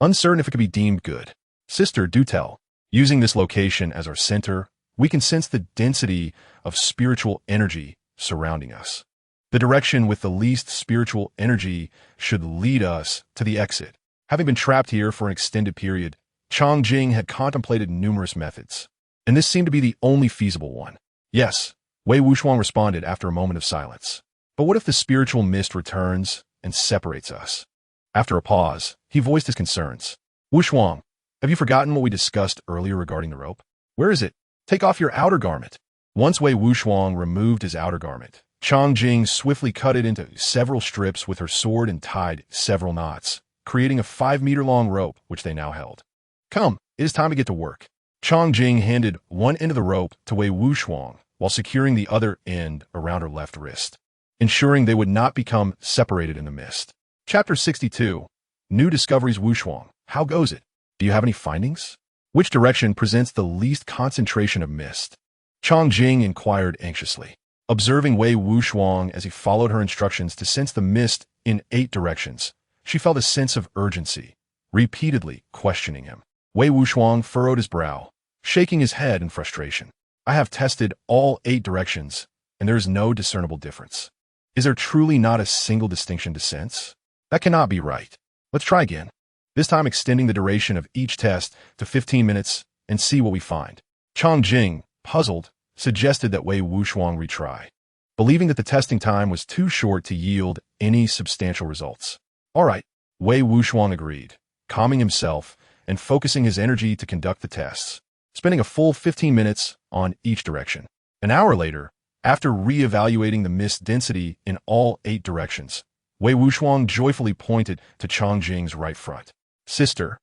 Speaker 1: uncertain if it could be deemed good. Sister, do tell. Using this location as our center, we can sense the density of spiritual energy surrounding us. The direction with the least spiritual energy should lead us to the exit. Having been trapped here for an extended period, Chongjing had contemplated numerous methods, and this seemed to be the only feasible one. Yes, Wei Wuxiang responded after a moment of silence. But what if the spiritual mist returns and separates us? After a pause, he voiced his concerns. Wuxiang, have you forgotten what we discussed earlier regarding the rope? Where is it? Take off your outer garment. Once Wei Wuxiang removed his outer garment, Chongjing swiftly cut it into several strips with her sword and tied several knots, creating a 5-meter-long rope which they now held. Come, it is time to get to work. Chongjing handed one end of the rope to Wei Wuxiang while securing the other end around her left wrist, ensuring they would not become separated in the mist. Chapter 62. New Discoveries. Wuxiang, how goes it? Do you have any findings? Which direction presents the least concentration of mist? Chongjing inquired anxiously, observing Wei Wuxiang as he followed her instructions to sense the mist in 8 directions. She felt a sense of urgency, repeatedly questioning him. Wei Wuxiang furrowed his brow, shaking his head in frustration. I have tested all 8 directions, and there is no discernible difference. Is there truly not a single distinction to sense? That cannot be right. Let's try again. This time extending the duration of each test to 15 minutes and see what we find. Chongjing, puzzled, suggested that Wei Wuxiang retry, believing that the testing time was too short to yield any substantial results. All right, Wei Wuxiang agreed, calming himself and focusing his energy to conduct the tests, spending a full 15 minutes on each direction. An hour later, after re-evaluating the mist density in all 8 directions, Wei Wuxiang joyfully pointed to Chongjing's right front. Sister,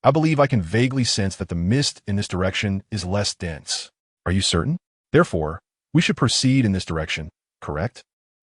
Speaker 1: I believe I can vaguely sense that the mist in this direction is less dense. Are you certain? Therefore, we should proceed in this direction, correct?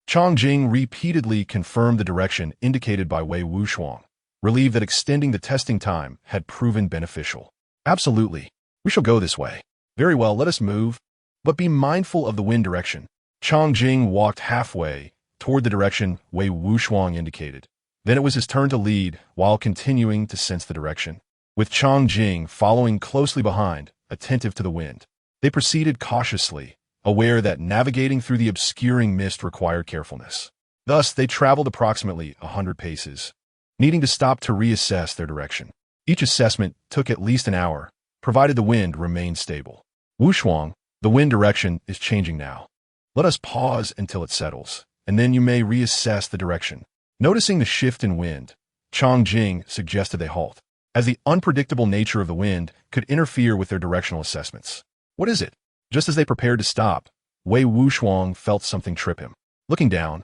Speaker 1: Chongjing repeatedly confirmed the direction indicated by Wei Wuxiang, relieved that extending the testing time had proven beneficial. Absolutely. We shall go this way. Very well, let us move, but be mindful of the wind direction. Chongjing walked halfway toward the direction Wei Wuxiang indicated. Then it was his turn to lead while continuing to sense the direction, with Chongjing following closely behind, attentive to the wind. They proceeded cautiously, aware that navigating through the obscuring mist required carefulness. Thus, they traveled approximately 100 paces, needing to stop to reassess their direction. Each assessment took at least an hour, provided the wind remained stable. Wuxiang, the wind direction is changing now. Let us pause until it settles, and then you may reassess the direction. Noticing the shift in wind, Chongjing suggested they halt, as the unpredictable nature of the wind could interfere with their directional assessments. What is it? Just as they prepared to stop, Wei Wuxiang felt something trip him. Looking down,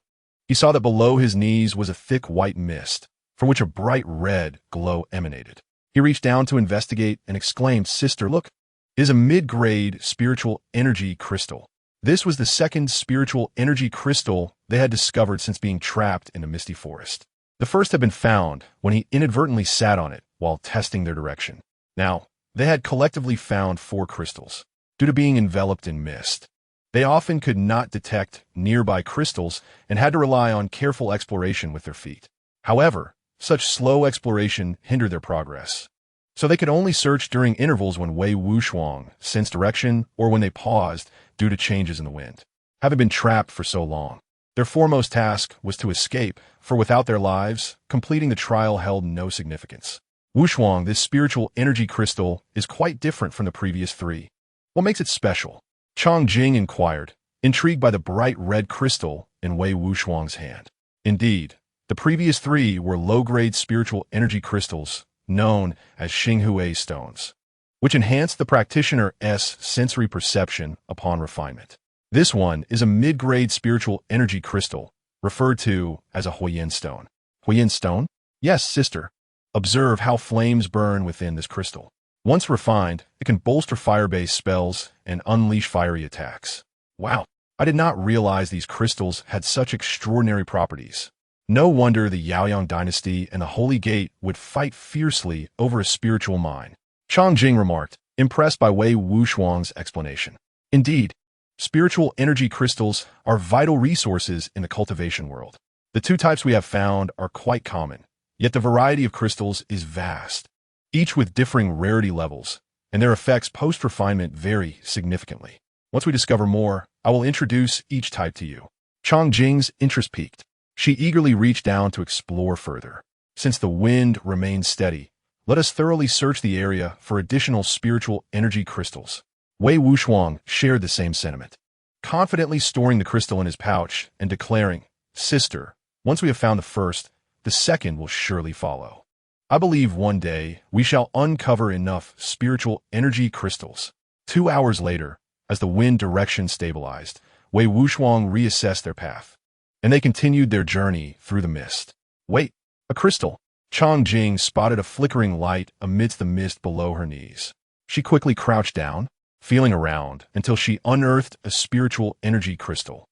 Speaker 1: he saw that below his knees was a thick white mist, from which a bright red glow emanated. He reached down to investigate and exclaimed, "Sister, look, it is a mid-grade spiritual energy crystal." This was the second spiritual energy crystal they had discovered since being trapped in the misty forest. The first had been found when he inadvertently sat on it while testing their direction. Now, they had collectively found 4 crystals. Due to being enveloped in mist, they often could not detect nearby crystals and had to rely on careful exploration with their feet. However, such slow exploration hindered their progress, so they could only search during intervals when Wei Wuxiang sensed direction or when they paused due to changes in the wind. Having been trapped for so long, their foremost task was to escape, for without their lives, completing the trial held no significance. Wuxiang, this spiritual energy crystal, is quite different from the previous 3. What makes it special? Chongjing inquired, intrigued by the bright red crystal in Wei Wuxiang's hand. Indeed, the previous 3 were low-grade spiritual energy crystals known as Xinghui stones, which enhanced the practitioner's sensory perception upon refinement. This one is a mid-grade spiritual energy crystal, referred to as a Huiyin stone. Huiyin stone? Yes, sister. Observe how flames burn within this crystal. Once refined, it can bolster fire-based spells and unleash fiery attacks. Wow, I did not realize these crystals had such extraordinary properties. No wonder the Yaoyang dynasty and the Holy Gate would fight fiercely over a spiritual mine. Chongjing remarked, impressed by Wei Wuxiang's explanation. Indeed, spiritual energy crystals are vital resources in the cultivation world. The 2 types we have found are quite common, yet the variety of crystals is vast, each with differing rarity levels, and their effects post-refinement vary significantly. Once we discover more, I will introduce each type to you. Chongjing's interest peaked. She eagerly reached down to explore further. Since the wind remains steady, let us thoroughly search the area for additional spiritual energy crystals. Wei Wuxiang shared the same sentiment, confidently storing the crystal in his pouch and declaring, "Sister, once we have found the first, the second will surely follow. I believe one day we shall uncover enough spiritual energy crystals." 2 hours later, as the wind direction stabilized, Wei Wuxiang reassessed their path, and they continued their journey through the mist. Wait, a crystal! Chongjing spotted a flickering light amidst the mist below her knees. She quickly crouched down, feeling around until she unearthed a spiritual energy crystal.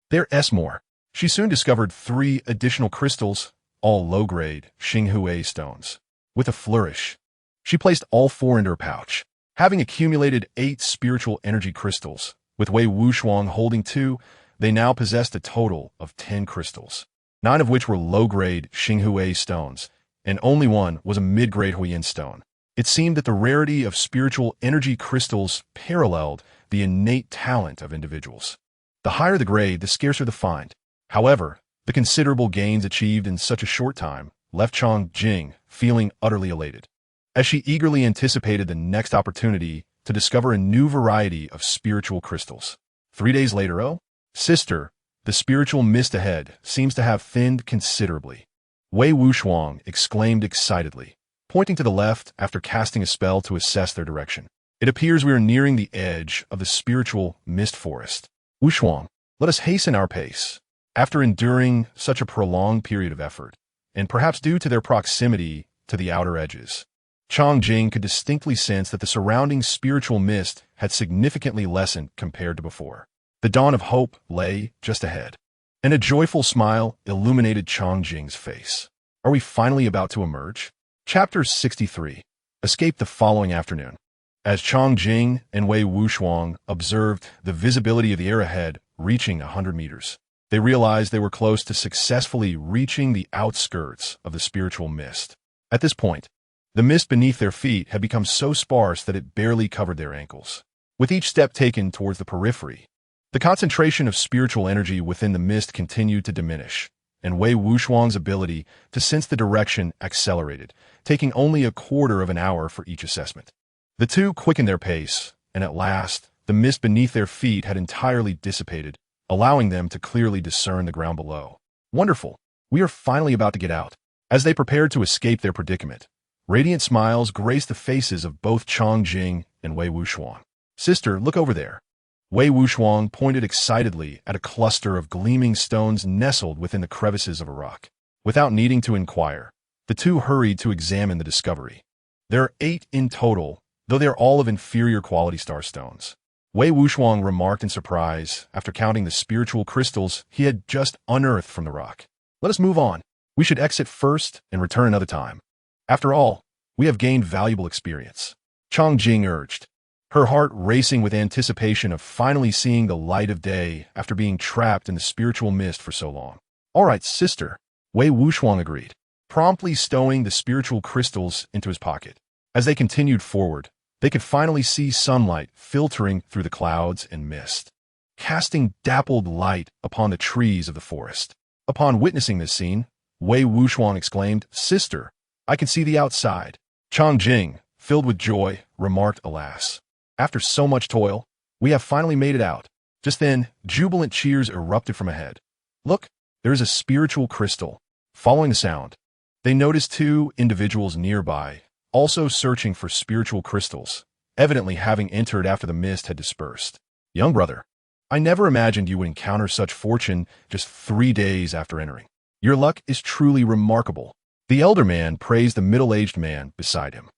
Speaker 1: There's more. She soon discovered 3 additional crystals, all low-grade Xinghui stones. With a flourish, she placed all 4 into her pouch. Having accumulated 8 spiritual energy crystals, with Wei Wuxiang holding 2, they now possessed a total of 10 crystals, 9 of which were low-grade Xinghui stones, and only 1 was a mid-grade Huiyin stone. It seemed that the rarity of spiritual energy crystals paralleled the innate talent of individuals. The higher the grade, the scarcer the find. However, the considerable gains achieved in such a short time left Chang Jing feeling utterly elated, as she eagerly anticipated the next opportunity to discover a new variety of spiritual crystals. 3 days later, oh, sister, the spiritual mist ahead seems to have thinned considerably. Wei Wuxuang exclaimed excitedly, pointing to the left after casting a spell to assess their direction. It appears we are nearing the edge of the spiritual mist forest. Wuxuang, let us hasten our pace. After enduring such a prolonged period of effort, and perhaps due to their proximity to the outer edges, Chang Jing could distinctly sense that the surrounding spiritual mist had significantly lessened compared to before. The dawn of hope lay just ahead, and a joyful smile illuminated Chang Jing's face. Are we finally about to emerge? Chapter 63. Escape the following afternoon. As Chang Jing and Wei Wuxuang observed the visibility of the air ahead reaching 100 meters, they realized they were close to successfully reaching the outskirts of the spiritual mist. At this point, the mist beneath their feet had become so sparse that it barely covered their ankles. With each step taken towards the periphery, the concentration of spiritual energy within the mist continued to diminish, and Wei Wuxuang's ability to sense the direction accelerated, taking only a quarter of an hour for each assessment. The two quickened their pace, and at last, the mist beneath their feet had entirely dissipated, allowing them to clearly discern the ground below. Wonderful! We are finally about to get out. As they prepared to escape their predicament, radiant smiles graced the faces of both Chang Jing and Wei Wuxuang. Sister, look over there. Wei Wuxuang pointed excitedly at a cluster of gleaming stones nestled within the crevices of a rock. Without needing to inquire, the two hurried to examine the discovery. There are 8 in total, though they are all of inferior quality star stones. Wei Wuxuang remarked in surprise after counting the spiritual crystals he had just unearthed from the rock. Let us move on. We should exit first and return another time. After all, we have gained valuable experience. Chang Jing urged, her heart racing with anticipation of finally seeing the light of day after being trapped in the spiritual mist for so long. All right, sister, Wei Wuxuang agreed, promptly stowing the spiritual crystals into his pocket. As they continued forward, they could finally see sunlight filtering through the clouds and mist, casting dappled light upon the trees of the forest. Upon witnessing this scene, Wei Wuxuang exclaimed, Sister, I can see the outside. Chang Jing, filled with joy, remarked, Alas, after so much toil, we have finally made it out. Just then, jubilant cheers erupted from ahead. Look, there is a spiritual crystal. Following the sound, they noticed 2 individuals nearby, also searching for spiritual crystals, evidently having entered after the mist had dispersed. Young brother, I never imagined you would encounter such fortune just 3 days after entering. Your luck is truly remarkable. The elder man praised the middle-aged man beside him.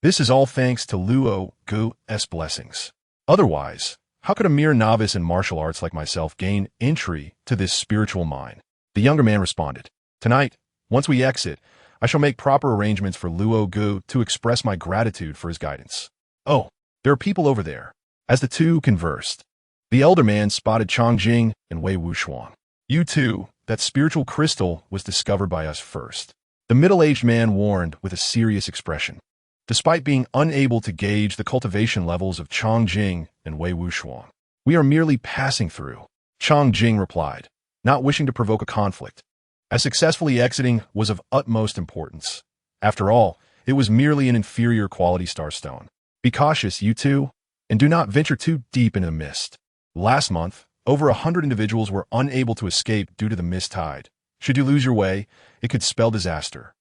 Speaker 1: This is all thanks to Luo Gu's blessings. Otherwise, how could a mere novice in martial arts like myself gain entry to this spiritual mine? The younger man responded, Tonight, once we exit, I shall make proper arrangements for Luo Gu to express my gratitude for his guidance. Oh, there are people over there. As the two conversed, the elder man spotted Chang Jing and Wei Wuxuang. You too, that spiritual crystal was discovered by us first. The middle-aged man warned with a serious expression. Despite being unable to gauge the cultivation levels of Chang Jing and Wei Wuxuang, we are merely passing through. Chang Jing replied, not wishing to provoke a conflict, as successfully exiting was of utmost importance. After all, it was merely an inferior quality starstone. Be cautious, you two, and do not venture too deep into the mist. Last month, over 100 individuals were unable to escape due to the mist tide. Should you lose your way, it could spell disaster.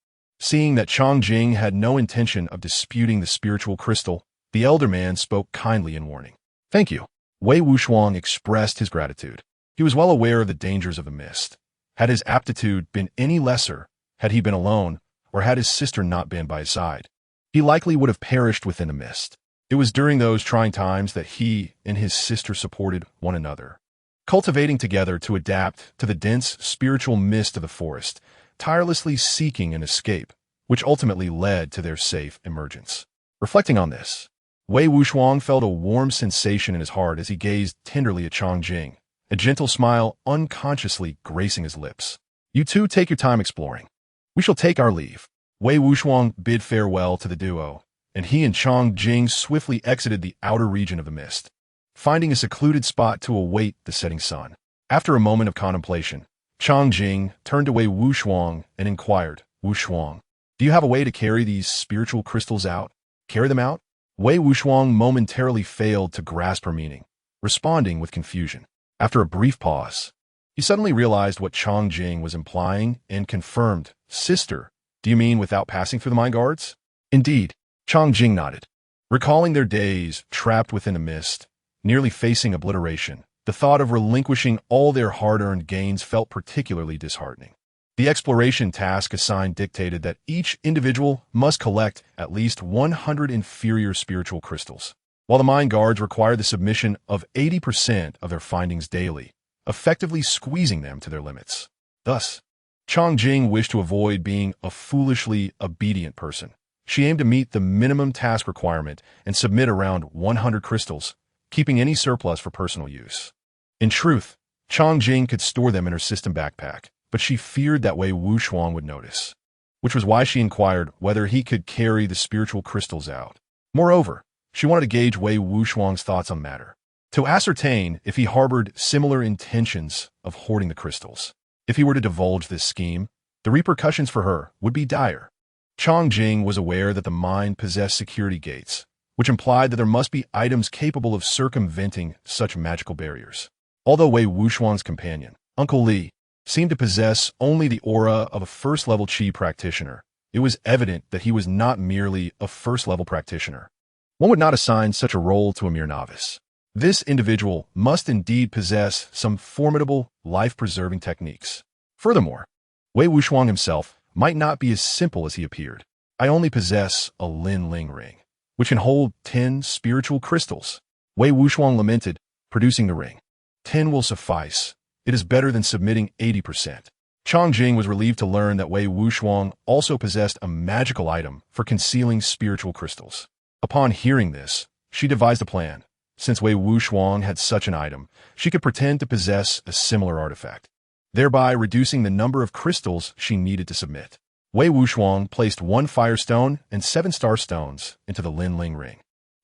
Speaker 1: Seeing that Chang Jing had no intention of disputing the spiritual crystal, the elder man spoke kindly in warning. Thank you. Wei Wuxuang expressed his gratitude. He was well aware of the dangers of the mist. Had his aptitude been any lesser, had he been alone, or had his sister not been by his side, he likely would have perished within the mist. It was during those trying times that he and his sister supported one another, cultivating together to adapt to the dense spiritual mist of the forest, tirelessly seeking an escape, which ultimately led to their safe emergence. Reflecting on this, Wei Wuxuang felt a warm sensation in his heart as he gazed tenderly at Chang Jing, a gentle smile unconsciously gracing his lips. You two take your time exploring. We shall take our leave. Wei Wuxiang bid farewell to the duo, and he and Chang Jing swiftly exited the outer region of the mist, finding a secluded spot to await the setting sun. After a moment of contemplation, Chang Jing turned to Wei Wuxiang and inquired, Wuxiang, do you have a way to carry these spiritual crystals out? Carry them out? Wei Wuxiang momentarily failed to grasp her meaning, responding with confusion. After a brief pause, he suddenly realized what Chang Jing was implying and confirmed, Sister, do you mean without passing through the mind guards? Indeed, Chang Jing nodded. Recalling their days trapped within a mist, nearly facing obliteration, the thought of relinquishing all their hard-earned gains felt particularly disheartening. The exploration task assigned dictated that each individual must collect at least 100 inferior spiritual crystals, while the mind guards required the submission of 80% of their findings daily, effectively squeezing them to their limits. Thus, Chang Jing wished to avoid being a foolishly obedient person. She aimed to meet the minimum task requirement and submit around 100 crystals, keeping any surplus for personal use. In truth, Chang Jing could store them in her system backpack, but she feared that Wei Wuxiang would notice, which was why she inquired whether he could carry the spiritual crystals out. Moreover, she wanted to gauge Wei Wuxiang's thoughts on the matter, to ascertain if he harbored similar intentions of hoarding the crystals. If he were to divulge this scheme, the repercussions for her would be dire. Chang Jing was aware that the mine possessed security gates, which implied that there must be items capable of circumventing such magical barriers. Although Wei Wuxiang's companion, Uncle Li, seemed to possess only the aura of a first-level Qi practitioner, it was evident that he was not merely a first-level practitioner. One would not assign such a role to a mere novice. This individual must indeed possess some formidable, life-preserving techniques. Furthermore, Wei Wuxiang himself might not be as simple as he appeared. I only possess a Lin Ling ring, which can hold 10 spiritual crystals. Wei Wuxiang lamented, producing the ring. 10 will suffice. It is better than submitting 80%. Chang Jing was relieved to learn that Wei Wuxiang also possessed a magical item for concealing spiritual crystals. Upon hearing this, she devised a plan. Since Wei Wuxiang had such an item, she could pretend to possess a similar artifact, thereby reducing the number of crystals she needed to submit. Wei Wuxiang placed 1 fire stone and 7 star stones into the Lin Ling ring,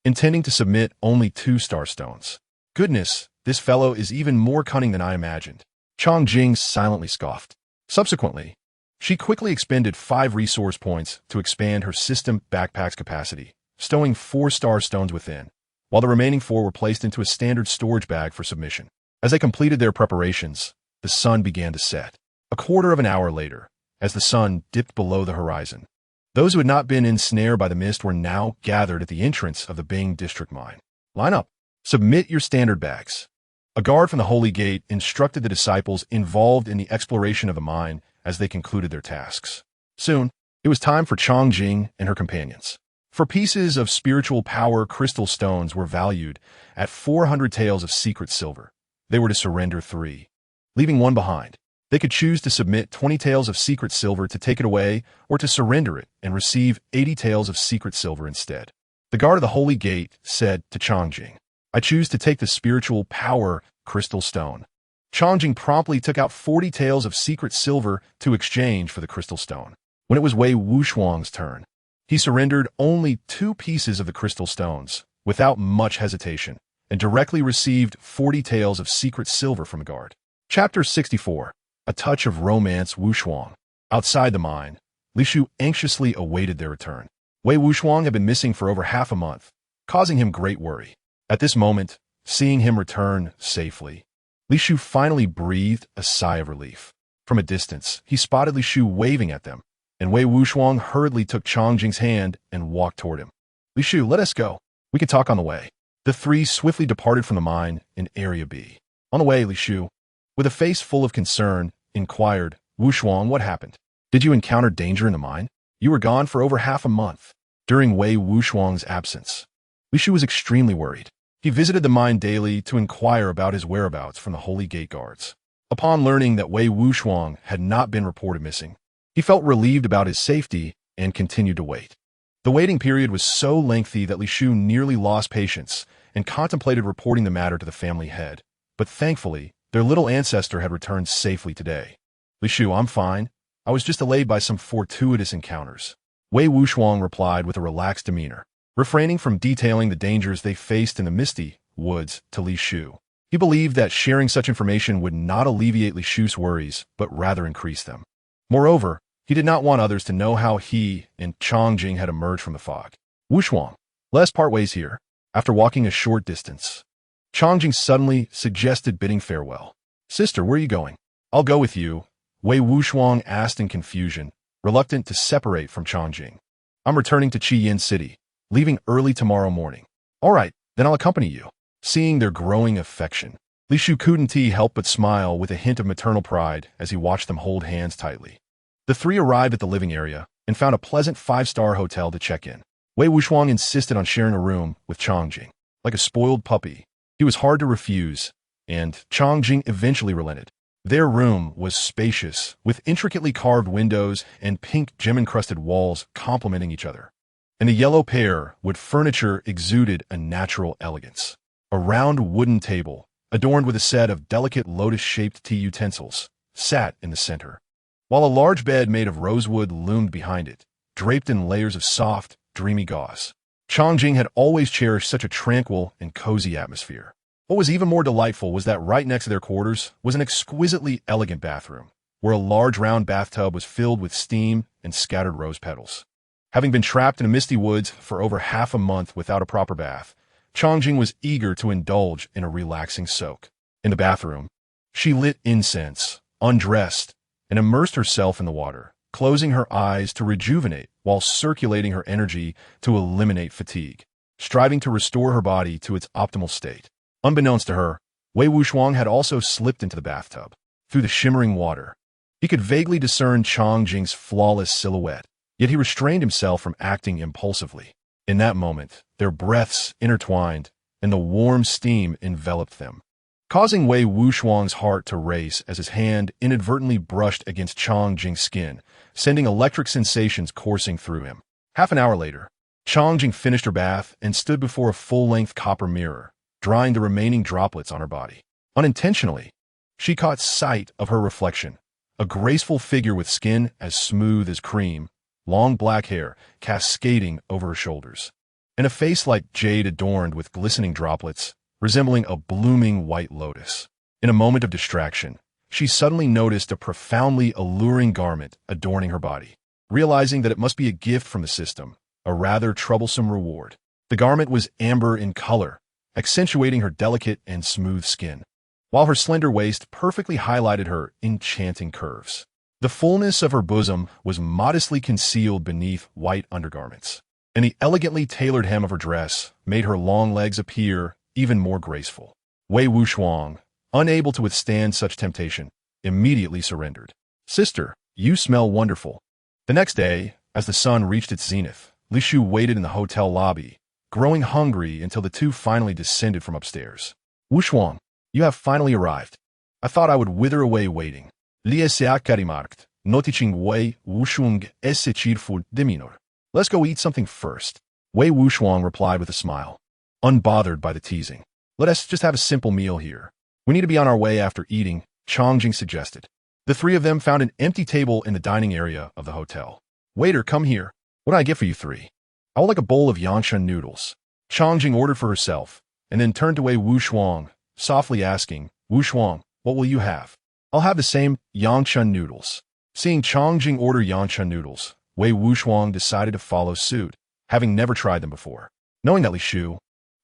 Speaker 1: intending to submit only 2 star stones. Goodness, this fellow is even more cunning than I imagined. Chang Jing silently scoffed. Subsequently, she quickly expended 5 resource points to expand her system backpack's capacity, stowing 4 star stones within, while the remaining 4 were placed into a standard storage bag for submission. As they completed their preparations, the sun began to set. A quarter of an hour later, as the sun dipped below the horizon, those who had not been ensnared by the mist were now gathered at the entrance of the Bing district mine. Line up. Submit your standard bags. A guard from the Holy Gate instructed the disciples involved in the exploration of the mine as they concluded their tasks. Soon, it was time for Chang Jing and her companions. For pieces of spiritual power, crystal stones were valued at 400 taels of secret silver. They were to surrender 3, leaving 1 behind. They could choose to submit 20 taels of secret silver to take it away or to surrender it and receive 80 taels of secret silver instead. The guard of the Holy Gate said to Chang Jing, I choose to take the spiritual power crystal stone. Chang Jing promptly took out 40 taels of secret silver to exchange for the crystal stone. When it was Wei Wuxiang's turn, he surrendered only 2 pieces of the crystal stones, without much hesitation, and directly received 40 taels of secret silver from the guard. Chapter 64. A touch of romance. Wuxiang. Outside the mine, Li Shu anxiously awaited their return. Wei Wuxiang had been missing for over half a month, causing him great worry. At this moment, seeing him return safely, Li Shu finally breathed a sigh of relief. From a distance, he spotted Li Shu waving at them, and Wei Wuxiang hurriedly took Chang Jing's hand and walked toward him. Li Shu, let us go. We can talk on the way. The 3 swiftly departed from the mine in Area B. On the way, Li Shu, with a face full of concern, inquired, Wuxiang, what happened? Did you encounter danger in the mine? You were gone for over half a month. During Wei Wuxiang's absence, Li Shu was extremely worried. He visited the mine daily to inquire about his whereabouts from the Holy Gate guards. Upon learning that Wei Wuxiang had not been reported missing, he felt relieved about his safety and continued to wait. The waiting period was so lengthy that Li Shu nearly lost patience and contemplated reporting the matter to the family head. But thankfully, their little ancestor had returned safely today. Li Shu, I'm fine. I was just delayed by some fortuitous encounters. Wei Wuxiang replied with a relaxed demeanor, refraining from detailing the dangers they faced in the misty woods to Li Shu. He believed that sharing such information would not alleviate Li Shu's worries, but rather increase them. Moreover, he did not want others to know how he and Changjing had emerged from the fog. Wuxuang, let us part ways here. After walking a short distance, Changjing suddenly suggested bidding farewell. Sister, where are you going? I'll go with you, Wei Wuxuang asked in confusion, reluctant to separate from Changjing. I'm returning to Qiyin City, leaving early tomorrow morning. All right, then I'll accompany you. Seeing their growing affection, Li Shu couldn't help but smile with a hint of maternal pride as he watched them hold hands tightly. The three arrived at the living area and found a pleasant 5-star hotel to check in. Wei Wuxuang insisted on sharing a room with Changjing. Like a spoiled puppy, he was hard to refuse, and Changjing eventually relented. Their room was spacious, with intricately carved windows and pink gem-encrusted walls complementing each other. And the yellow pear wood furniture exuded a natural elegance. A round wooden table, adorned with a set of delicate lotus-shaped tea utensils, sat in the center, while a large bed made of rosewood loomed behind it, draped in layers of soft, dreamy gauze. Changjing had always cherished such a tranquil and cozy atmosphere. What was even more delightful was that right next to their quarters was an exquisitely elegant bathroom, where a large round bathtub was filled with steam and scattered rose petals. Having been trapped in the misty woods for over half a month without a proper bath, Changjing was eager to indulge in a relaxing soak. In the bathroom, she lit incense, undressed, and immersed herself in the water, closing her eyes to rejuvenate while circulating her energy to eliminate fatigue, striving to restore her body to its optimal state. Unbeknownst to her, Wei Wuxuang had also slipped into the bathtub. Through the shimmering water, he could vaguely discern Changjing's flawless silhouette, yet he restrained himself from acting impulsively. In that moment, their breaths intertwined, and the warm steam enveloped them, causing Wei Wuxuang's heart to race as his hand inadvertently brushed against Changjing's skin, sending electric sensations coursing through him. Half an hour later, Changjing finished her bath and stood before a full-length copper mirror, drying the remaining droplets on her body. Unintentionally, she caught sight of her reflection, a graceful figure with skin as smooth as cream, long black hair cascading over her shoulders, and a face like jade adorned with glistening droplets, resembling a blooming white lotus. In a moment of distraction, she suddenly noticed a profoundly alluring garment adorning her body. Realizing that it must be a gift from the system, a rather troublesome reward. The garment was amber in color, accentuating her delicate and smooth skin, while her slender waist perfectly highlighted her enchanting curves. The fullness of her bosom was modestly concealed beneath white undergarments, and the elegantly tailored hem of her dress made her long legs appear even more graceful. Wei Wuxuang, unable to withstand such temptation, immediately surrendered. Sister, you smell wonderful. The next day, as the sun reached its zenith, Li Shu waited in the hotel lobby, growing hungry until the two finally descended from upstairs. Wuxuang, you have finally arrived. I thought I would wither away waiting. Li se karimarkt, noticing Wei Wuxuang esse cheerful demeanor. Let's go eat something first. Wei Wuxuang replied with a smile, unbothered by the teasing. Let us just have a simple meal here. We need to be on our way after eating, Changjing suggested. The three of them found an empty table in the dining area of the hotel. Waiter, come here. What do I get for you three? I would like a bowl of Yangshan noodles. Changjing ordered for herself, and then turned to Wei Wuxuang, softly asking, Wuxuang, what will you have? I'll have the same Yangshan noodles. Seeing Changjing order Yangshan noodles, Wei Wuxuang decided to follow suit, having never tried them before. Knowing that Li Shu,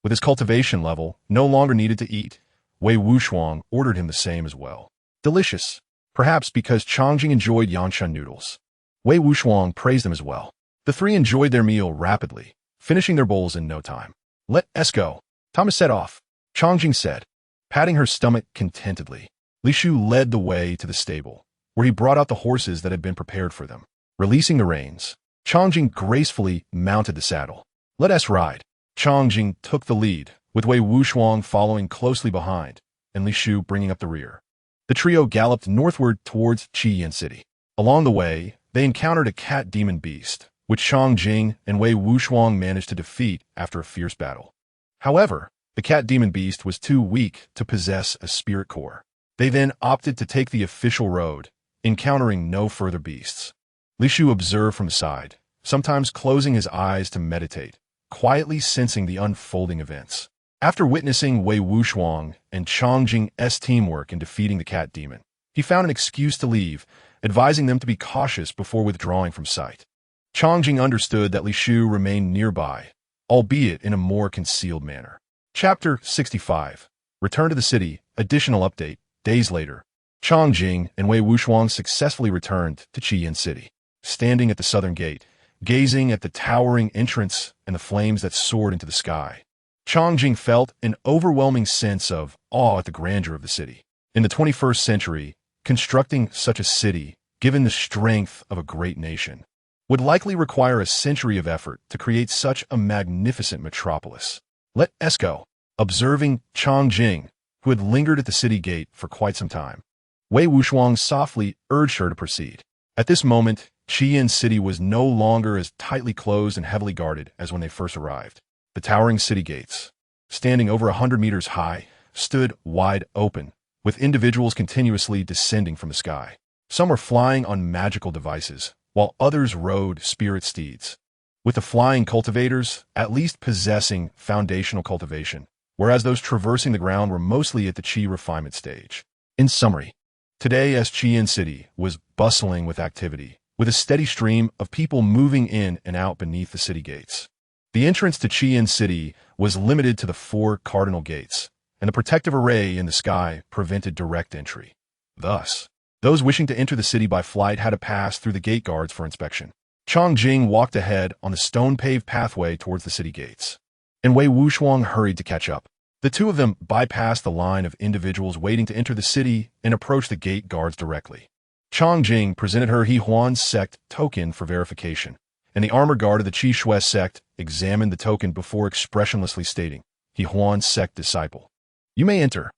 Speaker 1: with his cultivation level, no longer needed to eat, Wei Wuxuang ordered him the same as well. Delicious, perhaps because Changjing enjoyed Yangshan noodles. Wei Wuxuang praised them as well. The three enjoyed their meal rapidly, finishing their bowls in no time. Let us go. Thomas set off, Changjing said, patting her stomach contentedly. Li Shu led the way to the stable, where he brought out the horses that had been prepared for them. Releasing the reins, Changjing gracefully mounted the saddle. Let us ride. Changjing took the lead, with Wei Wuxuang following closely behind, and Li Shu bringing up the rear. The trio galloped northward towards Qiyin City. Along the way, they encountered a cat demon beast, which Changjing and Wei Wuxuang managed to defeat after a fierce battle. However, the cat demon beast was too weak to possess a spirit core. They then opted to take the official road, encountering no further beasts. Li Shu observed from the side, sometimes closing his eyes to meditate, quietly sensing the unfolding events. After witnessing Wei Wuxiang and Changjing's teamwork in defeating the cat demon, he found an excuse to leave, advising them to be cautious before withdrawing from sight. Changjing understood that Li Shu remained nearby, albeit in a more concealed manner. Chapter 65. Return to the city. Additional update. Days later, Changjing and Wei Wuxiang successfully returned to Qiyin City. Standing at the southern gate, gazing at the towering entrance and the flames that soared into the sky, Changjing felt an overwhelming sense of awe at the grandeur of the city. In the 21st century, constructing such a city, given the strength of a great nation, would likely require a century of effort to create such a magnificent metropolis. Let's go. Observing Changjing, who had lingered at the city gate for quite some time, Wei Wuxiang softly urged her to proceed. At this moment, Qiyin City was no longer as tightly closed and heavily guarded as when they first arrived. The towering city gates, standing over 100 meters high, stood wide open, with individuals continuously descending from the sky. Some were flying on magical devices, while others rode spirit steeds, with the flying cultivators at least possessing foundational cultivation, whereas those traversing the ground were mostly at the Qi refinement stage. In summary, today's Qiyin City was bustling with activity, with a steady stream of people moving in and out beneath the city gates. The entrance to Qiyin City was limited to the 4 cardinal gates, and the protective array in the sky prevented direct entry. Thus, those wishing to enter the city by flight had to pass through the gate guards for inspection. Changjing walked ahead on the stone-paved pathway towards the city gates, and Wei Wuxiang hurried to catch up. The two of them bypassed the line of individuals waiting to enter the city and approached the gate guards directly. Changjing presented her He Huan sect token for verification, and the armor guard of the Qi Shui sect examined the token before expressionlessly stating, He Huan sect disciple. You may enter.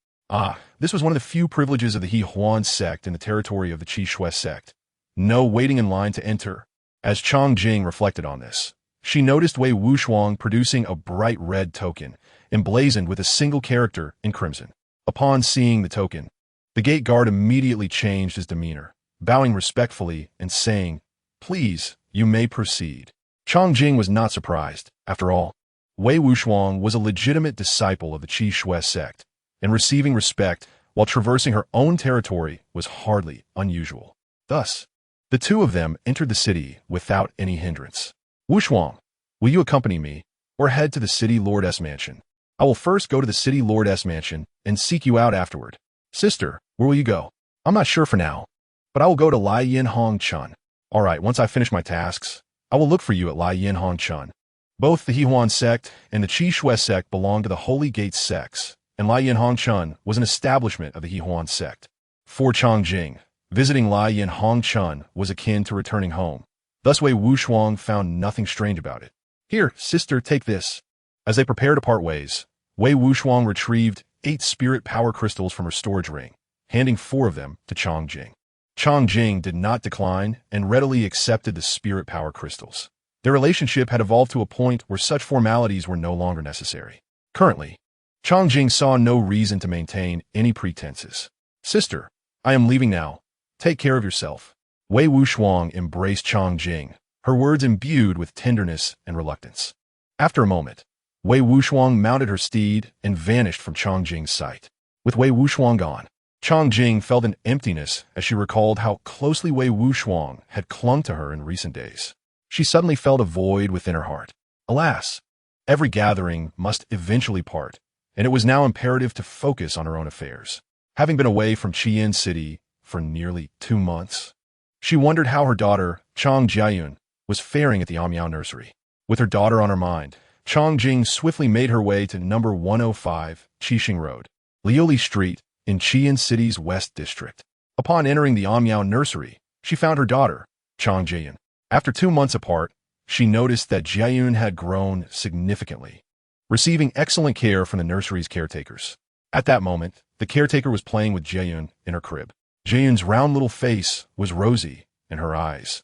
Speaker 1: This was one of the few privileges of the He Huan sect in the territory of the Qi Shui sect. No waiting in line to enter. As Changjing reflected on this, she noticed Wei Wuxiang producing a bright red token, emblazoned with a single character in crimson. Upon seeing the token, the gate guard immediately changed his demeanor, bowing respectfully and saying, Please, you may proceed. Changjing was not surprised. After all, Wei Wuxiang was a legitimate disciple of the Qi Shui sect, and receiving respect while traversing her own territory was hardly unusual. Thus, the two of them entered the city without any hindrance. Wuxiang, will you accompany me, or head to the city lord's mansion? I will first go to the city lord's mansion and seek you out afterward. Sister, where will you go? I'm not sure for now, but I will go to Lai Yin Hong Chun. All right, once I finish my tasks, I will look for you at Lai Yin Hong Chun. Both the He Huan sect and the Qi Shui sect belonged to the Holy Gate sects, and Lai Yin Hong Chun was an establishment of the He Huan sect. For Changjing, visiting Lai Yin Hong Chun was akin to returning home. Thus Wei Wuxiang found nothing strange about it. Here, sister, take this. As they prepared to part ways, Wei Wuxiang retrieved 8 spirit power crystals from her storage ring, handing 4 of them to Changjing. Changjing did not decline and readily accepted the spirit power crystals. Their relationship had evolved to a point where such formalities were no longer necessary. Currently, Changjing saw no reason to maintain any pretenses. Sister, I am leaving now. Take care of yourself. Wei Wuxiang embraced Changjing, her words imbued with tenderness and reluctance. After a moment, Wei Wuxiang mounted her steed and vanished from Changjing's sight. With Wei Wuxiang gone, Changjing felt an emptiness as she recalled how closely Wei Wuxiang had clung to her in recent days. She suddenly felt a void within her heart. Alas, every gathering must eventually part, and it was now imperative to focus on her own affairs. Having been away from Qiyin City for nearly 2 months, she wondered how her daughter, Chang Jiayun, was faring at the Amiao nursery. With her daughter on her mind, Changjing swiftly made her way to number 105 Qixing Road, Liuli Street, in Qiyin City's West District. Upon entering the Amiao nursery, she found her daughter, Chang Jiayun. After 2 months apart, she noticed that Jiayun had grown significantly, receiving excellent care from the nursery's caretakers. At that moment, the caretaker was playing with Jiayun in her crib. Jiayun's round little face was rosy, and her eyes,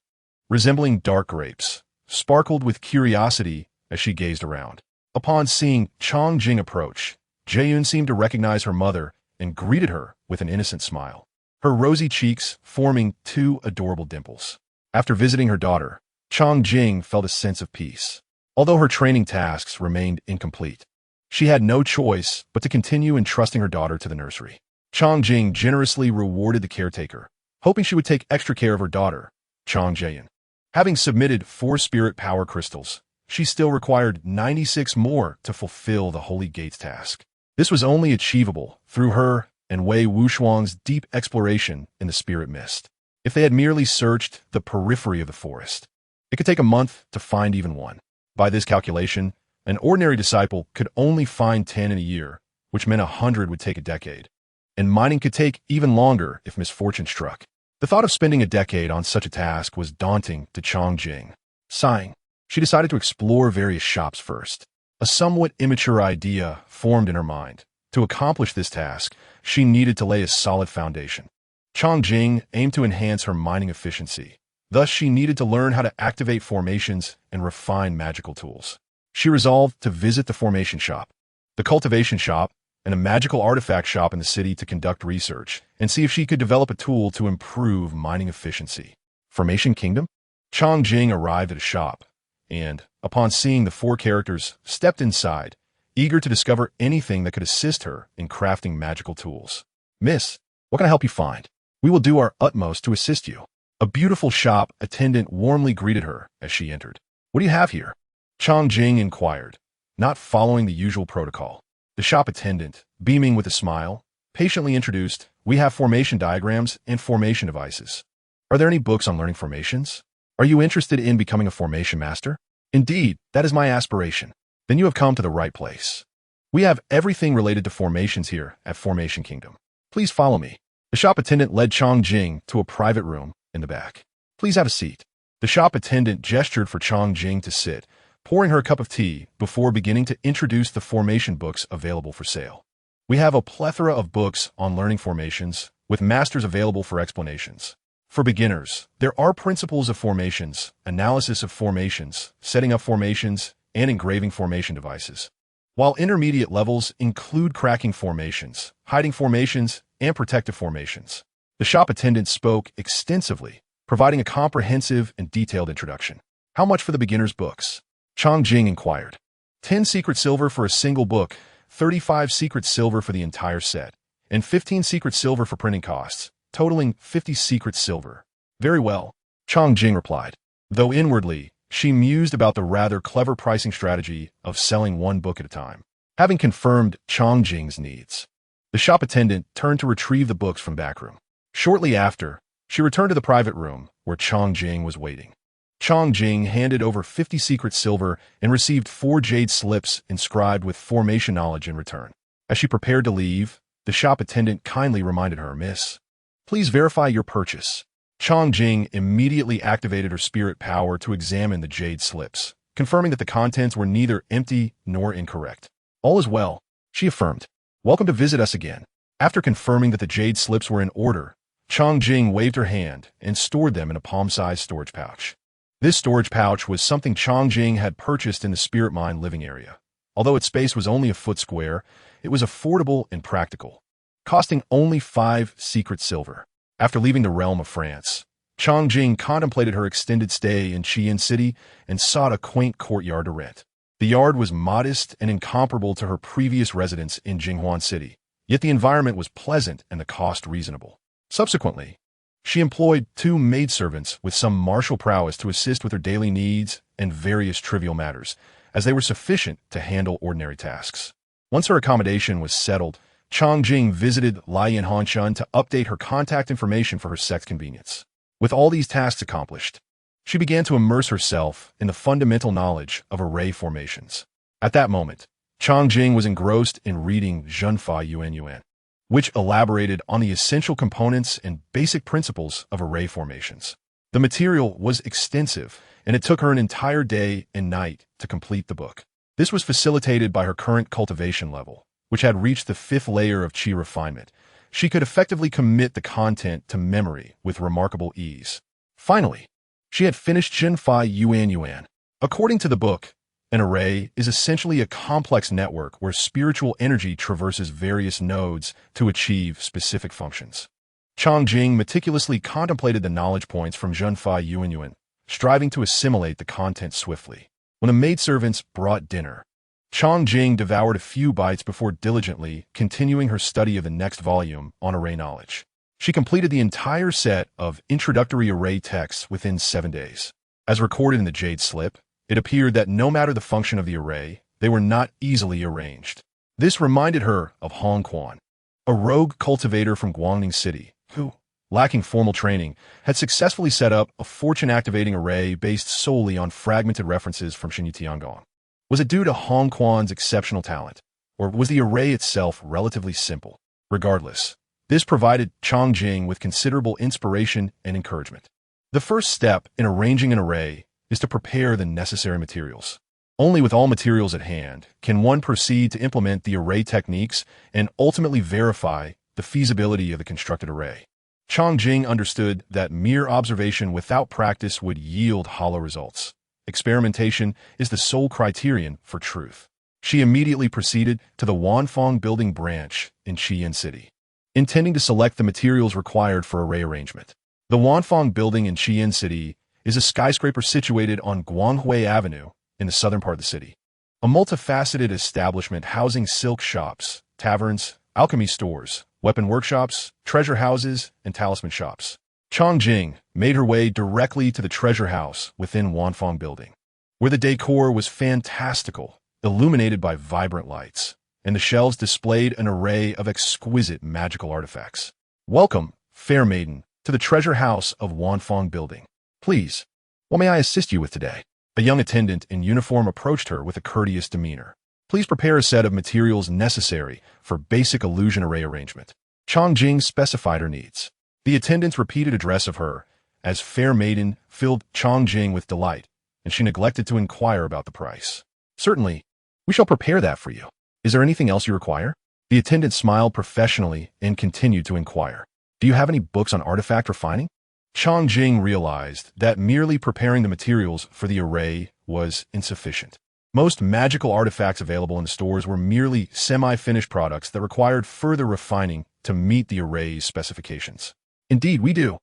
Speaker 1: resembling dark grapes, sparkled with curiosity as she gazed around. Upon seeing Changjing approach, Jiayun seemed to recognize her mother and greeted her with an innocent smile, her rosy cheeks forming 2 adorable dimples. After visiting her daughter, Chang Jing felt a sense of peace. Although her training tasks remained incomplete, she had no choice but to continue entrusting her daughter to the nursery. Chang Jing generously rewarded the caretaker, hoping she would take extra care of her daughter, Chang Jian. Having submitted 4 spirit power crystals, she still required 96 more to fulfill the Holy Gates task. This was only achievable through her and Wei Wuxuang's deep exploration in the spirit mist. If they had merely searched the periphery of the forest, it could take a month to find even one. By this calculation, an ordinary disciple could only find 10 in a year, which meant 100 would take a decade. And mining could take even longer if misfortune struck. The thought of spending a decade on such a task was daunting to Chang Jing. Sighing, she decided to explore various shops first. A somewhat immature idea formed in her mind. To accomplish this task, she needed to lay a solid foundation. Chang Jing aimed to enhance her mining efficiency. Thus, she needed to learn how to activate formations and refine magical tools. She resolved to visit the formation shop, the cultivation shop, and a magical artifact shop in the city to conduct research and see if she could develop a tool to improve mining efficiency. Formation Kingdom? Chang Jing arrived at a shop and, upon seeing the 4 characters, stepped inside, eager to discover anything that could assist her in crafting magical tools. Miss, what can I help you find? We will do our utmost to assist you. A beautiful shop attendant warmly greeted her as she entered. What do you have here? Chang Jing inquired, not following the usual protocol. The shop attendant, beaming with a smile, patiently introduced, we have formation diagrams and formation devices. Are there any books on learning formations? Are you interested in becoming a formation master? Indeed, that is my aspiration. Then you have come to the right place. We have everything related to formations here at Formation Kingdom. Please follow me. The shop attendant led Chang Jing to a private room in the back. Please have a seat. The shop attendant gestured for Chang Jing to sit, pouring her a cup of tea before beginning to introduce the formation books available for sale. We have a plethora of books on learning formations, with masters available for explanations. For beginners, there are principles of formations, analysis of formations, setting up formations, and engraving formation devices. While intermediate levels include cracking formations, hiding formations, and protective formations. The shop attendant spoke extensively, providing a comprehensive and detailed introduction. How much for the beginner's books? Chang Jing inquired. 10 secret silver for a single book, 35 secret silver for the entire set, and 15 secret silver for printing costs, totaling 50 secret silver. Very well, Chang Jing replied, though inwardly, she mused about the rather clever pricing strategy of selling one book at a time. Having confirmed Chang Jing's needs, the shop attendant turned to retrieve the books from the back room. Shortly after, she returned to the private room where Chang Jing was waiting. Chang Jing handed over 50 secret silver and received 4 jade slips inscribed with formation knowledge in return. As she prepared to leave, the shop attendant kindly reminded her, Miss, please verify your purchase. Chang Jing immediately activated her spirit power to examine the jade slips, confirming that the contents were neither empty nor incorrect. All is well, she affirmed. Welcome to visit us again. After confirming that the jade slips were in order, Chang Jing waved her hand and stored them in a palm-sized storage pouch. This storage pouch was something Chang Jing had purchased in the spirit mine living area. Although its space was only a foot square, it was affordable and practical, costing only 5 secret silver. After leaving the realm of France, Chang Jing contemplated her extended stay in Qian City and sought a quaint courtyard to rent. The yard was modest and incomparable to her previous residence in Jinghuan City, yet the environment was pleasant and the cost reasonable. Subsequently, she employed 2 maidservants with some martial prowess to assist with her daily needs and various trivial matters, as they were sufficient to handle ordinary tasks. Once her accommodation was settled, Chang Jing visited Lian Hanshan to update her contact information for her sect's convenience. With all these tasks accomplished, she began to immerse herself in the fundamental knowledge of array formations. At that moment, Chang Jing was engrossed in reading Zhenfa Yuan, which elaborated on the essential components and basic principles of array formations. The material was extensive, and it took her an entire day and night to complete the book. This was facilitated by her current cultivation level, which had reached the 5th layer of qi refinement. She could effectively commit the content to memory with remarkable ease. Finally, she had finished Zhenfa Yuan. According to the book, an array is essentially a complex network where spiritual energy traverses various nodes to achieve specific functions. Chang Jing meticulously contemplated the knowledge points from Zhenfa Yuan, striving to assimilate the content swiftly. When the maidservants brought dinner, Chong-Jing devoured a few bites before diligently continuing her study of the next volume on array knowledge. She completed the entire set of introductory array texts within 7 days. As recorded in the Jade Slip, it appeared that no matter the function of the array, they were not easily arranged. This reminded her of Hong Quan, a rogue cultivator from Guangning City, who, lacking formal training, had successfully set up a fortune-activating array based solely on fragmented references from Xinyu Tiangong. Was it due to Hong Quan's exceptional talent, or was the array itself relatively simple? Regardless, this provided Chong-Jing with considerable inspiration and encouragement. The first step in arranging an array is to prepare the necessary materials. Only with all materials at hand can one proceed to implement the array techniques and ultimately verify the feasibility of the constructed array. Chong-Jing understood that mere observation without practice would yield hollow results. Experimentation is the sole criterion for truth. She immediately proceeded to the Wanfeng Building branch in Qian City, intending to select the materials required for array arrangement. The Wanfeng Building in Qian City is a skyscraper situated on Guanghui Avenue in the southern part of the city. A multifaceted establishment housing silk shops, taverns, alchemy stores, weapon workshops, treasure houses, and talisman shops. Chong-Jing made her way directly to the treasure house within Wanfeng Building, where the decor was fantastical, illuminated by vibrant lights, and the shelves displayed an array of exquisite magical artifacts. Welcome, fair maiden, to the treasure house of Wanfeng Building. Please, what may I assist you with today? A young attendant in uniform approached her with a courteous demeanor. Please prepare a set of materials necessary for basic illusion array arrangement. Chong-Jing specified her needs. The attendant's repeated address of her as fair maiden filled Chong-Jing with delight, and she neglected to inquire about the price. Certainly, we shall prepare that for you. Is there anything else you require? The attendant smiled professionally and continued to inquire. Do you have any books on artifact refining? Chong-Jing realized that merely preparing the materials for the array was insufficient. Most magical artifacts available in the stores were merely semi-finished products that required further refining to meet the array's specifications. Indeed, we do.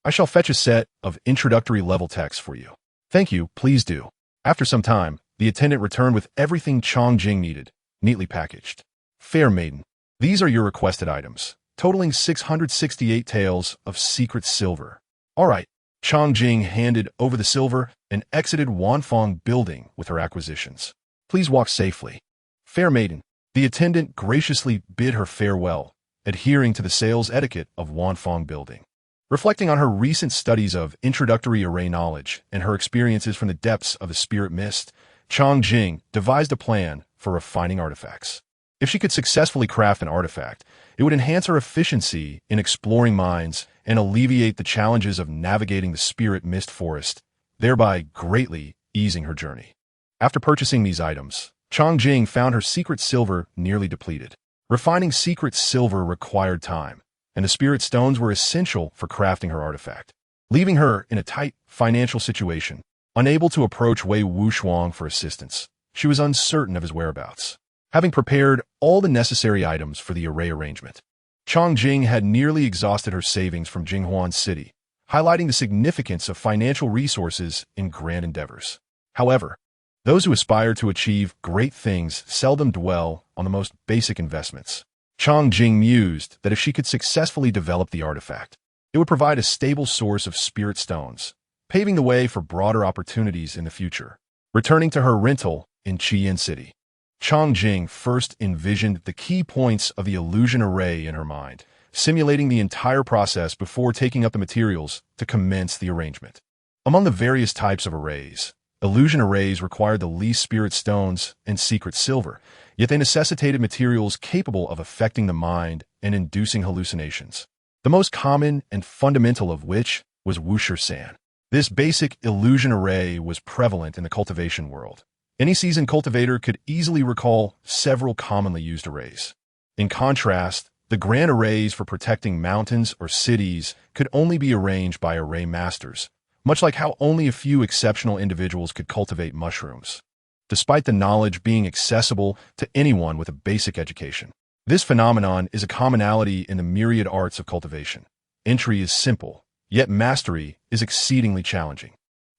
Speaker 1: I shall fetch a set of introductory level texts for you. Thank you, please do. After some time, the attendant returned with everything Chong-Jing needed, neatly packaged. Fair maiden, these are your requested items, totaling 668 taels of secret silver. All right. Chong-Jing handed over the silver and exited Wanfeng Building with her acquisitions. Please walk safely. Fair maiden, the attendant graciously bid her farewell, adhering to the sales etiquette of Wanfeng Building. Reflecting on her recent studies of introductory array knowledge and her experiences from the depths of the spirit mist, Chong-Jing devised a plan for refining artifacts. If she could successfully craft an artifact, it would enhance her efficiency in exploring mines and alleviate the challenges of navigating the spirit mist forest, thereby greatly easing her journey. After purchasing these items, Chong-Jing found her secret silver nearly depleted. Refining secret silver required time, and the spirit stones were essential for crafting her artifact, leaving her in a tight financial situation. Unable to approach Wei Wuxuang for assistance, she was uncertain of his whereabouts. Having prepared all the necessary items for the array arrangement, Chong-Jing had nearly exhausted her savings from Jinghuan City, highlighting the significance of financial resources in grand endeavors. However, those who aspire to achieve great things seldom dwell on the most basic investments. Chong-Jing mused that if she could successfully develop the artifact, it would provide a stable source of spirit stones, paving the way for broader opportunities in the future. Returning to her rental in Qian City, Chong-Jing first envisioned the key points of the illusion array in her mind, simulating the entire process before taking up the materials to commence the arrangement. Among the various types of arrays, illusion arrays required the least spirit stones and secret silver, yet they necessitated materials capable of affecting the mind and inducing hallucinations. The most common and fundamental of which was Wuxia San. This basic illusion array was prevalent in the cultivation world. Any seasoned cultivator could easily recall several commonly used arrays. In contrast, the grand arrays for protecting mountains or cities could only be arranged by array masters, much like how only a few exceptional individuals could cultivate mushrooms. Despite the knowledge being accessible to anyone with a basic education, this phenomenon is a commonality in the myriad arts of cultivation. Entry is simple, yet mastery is exceedingly challenging.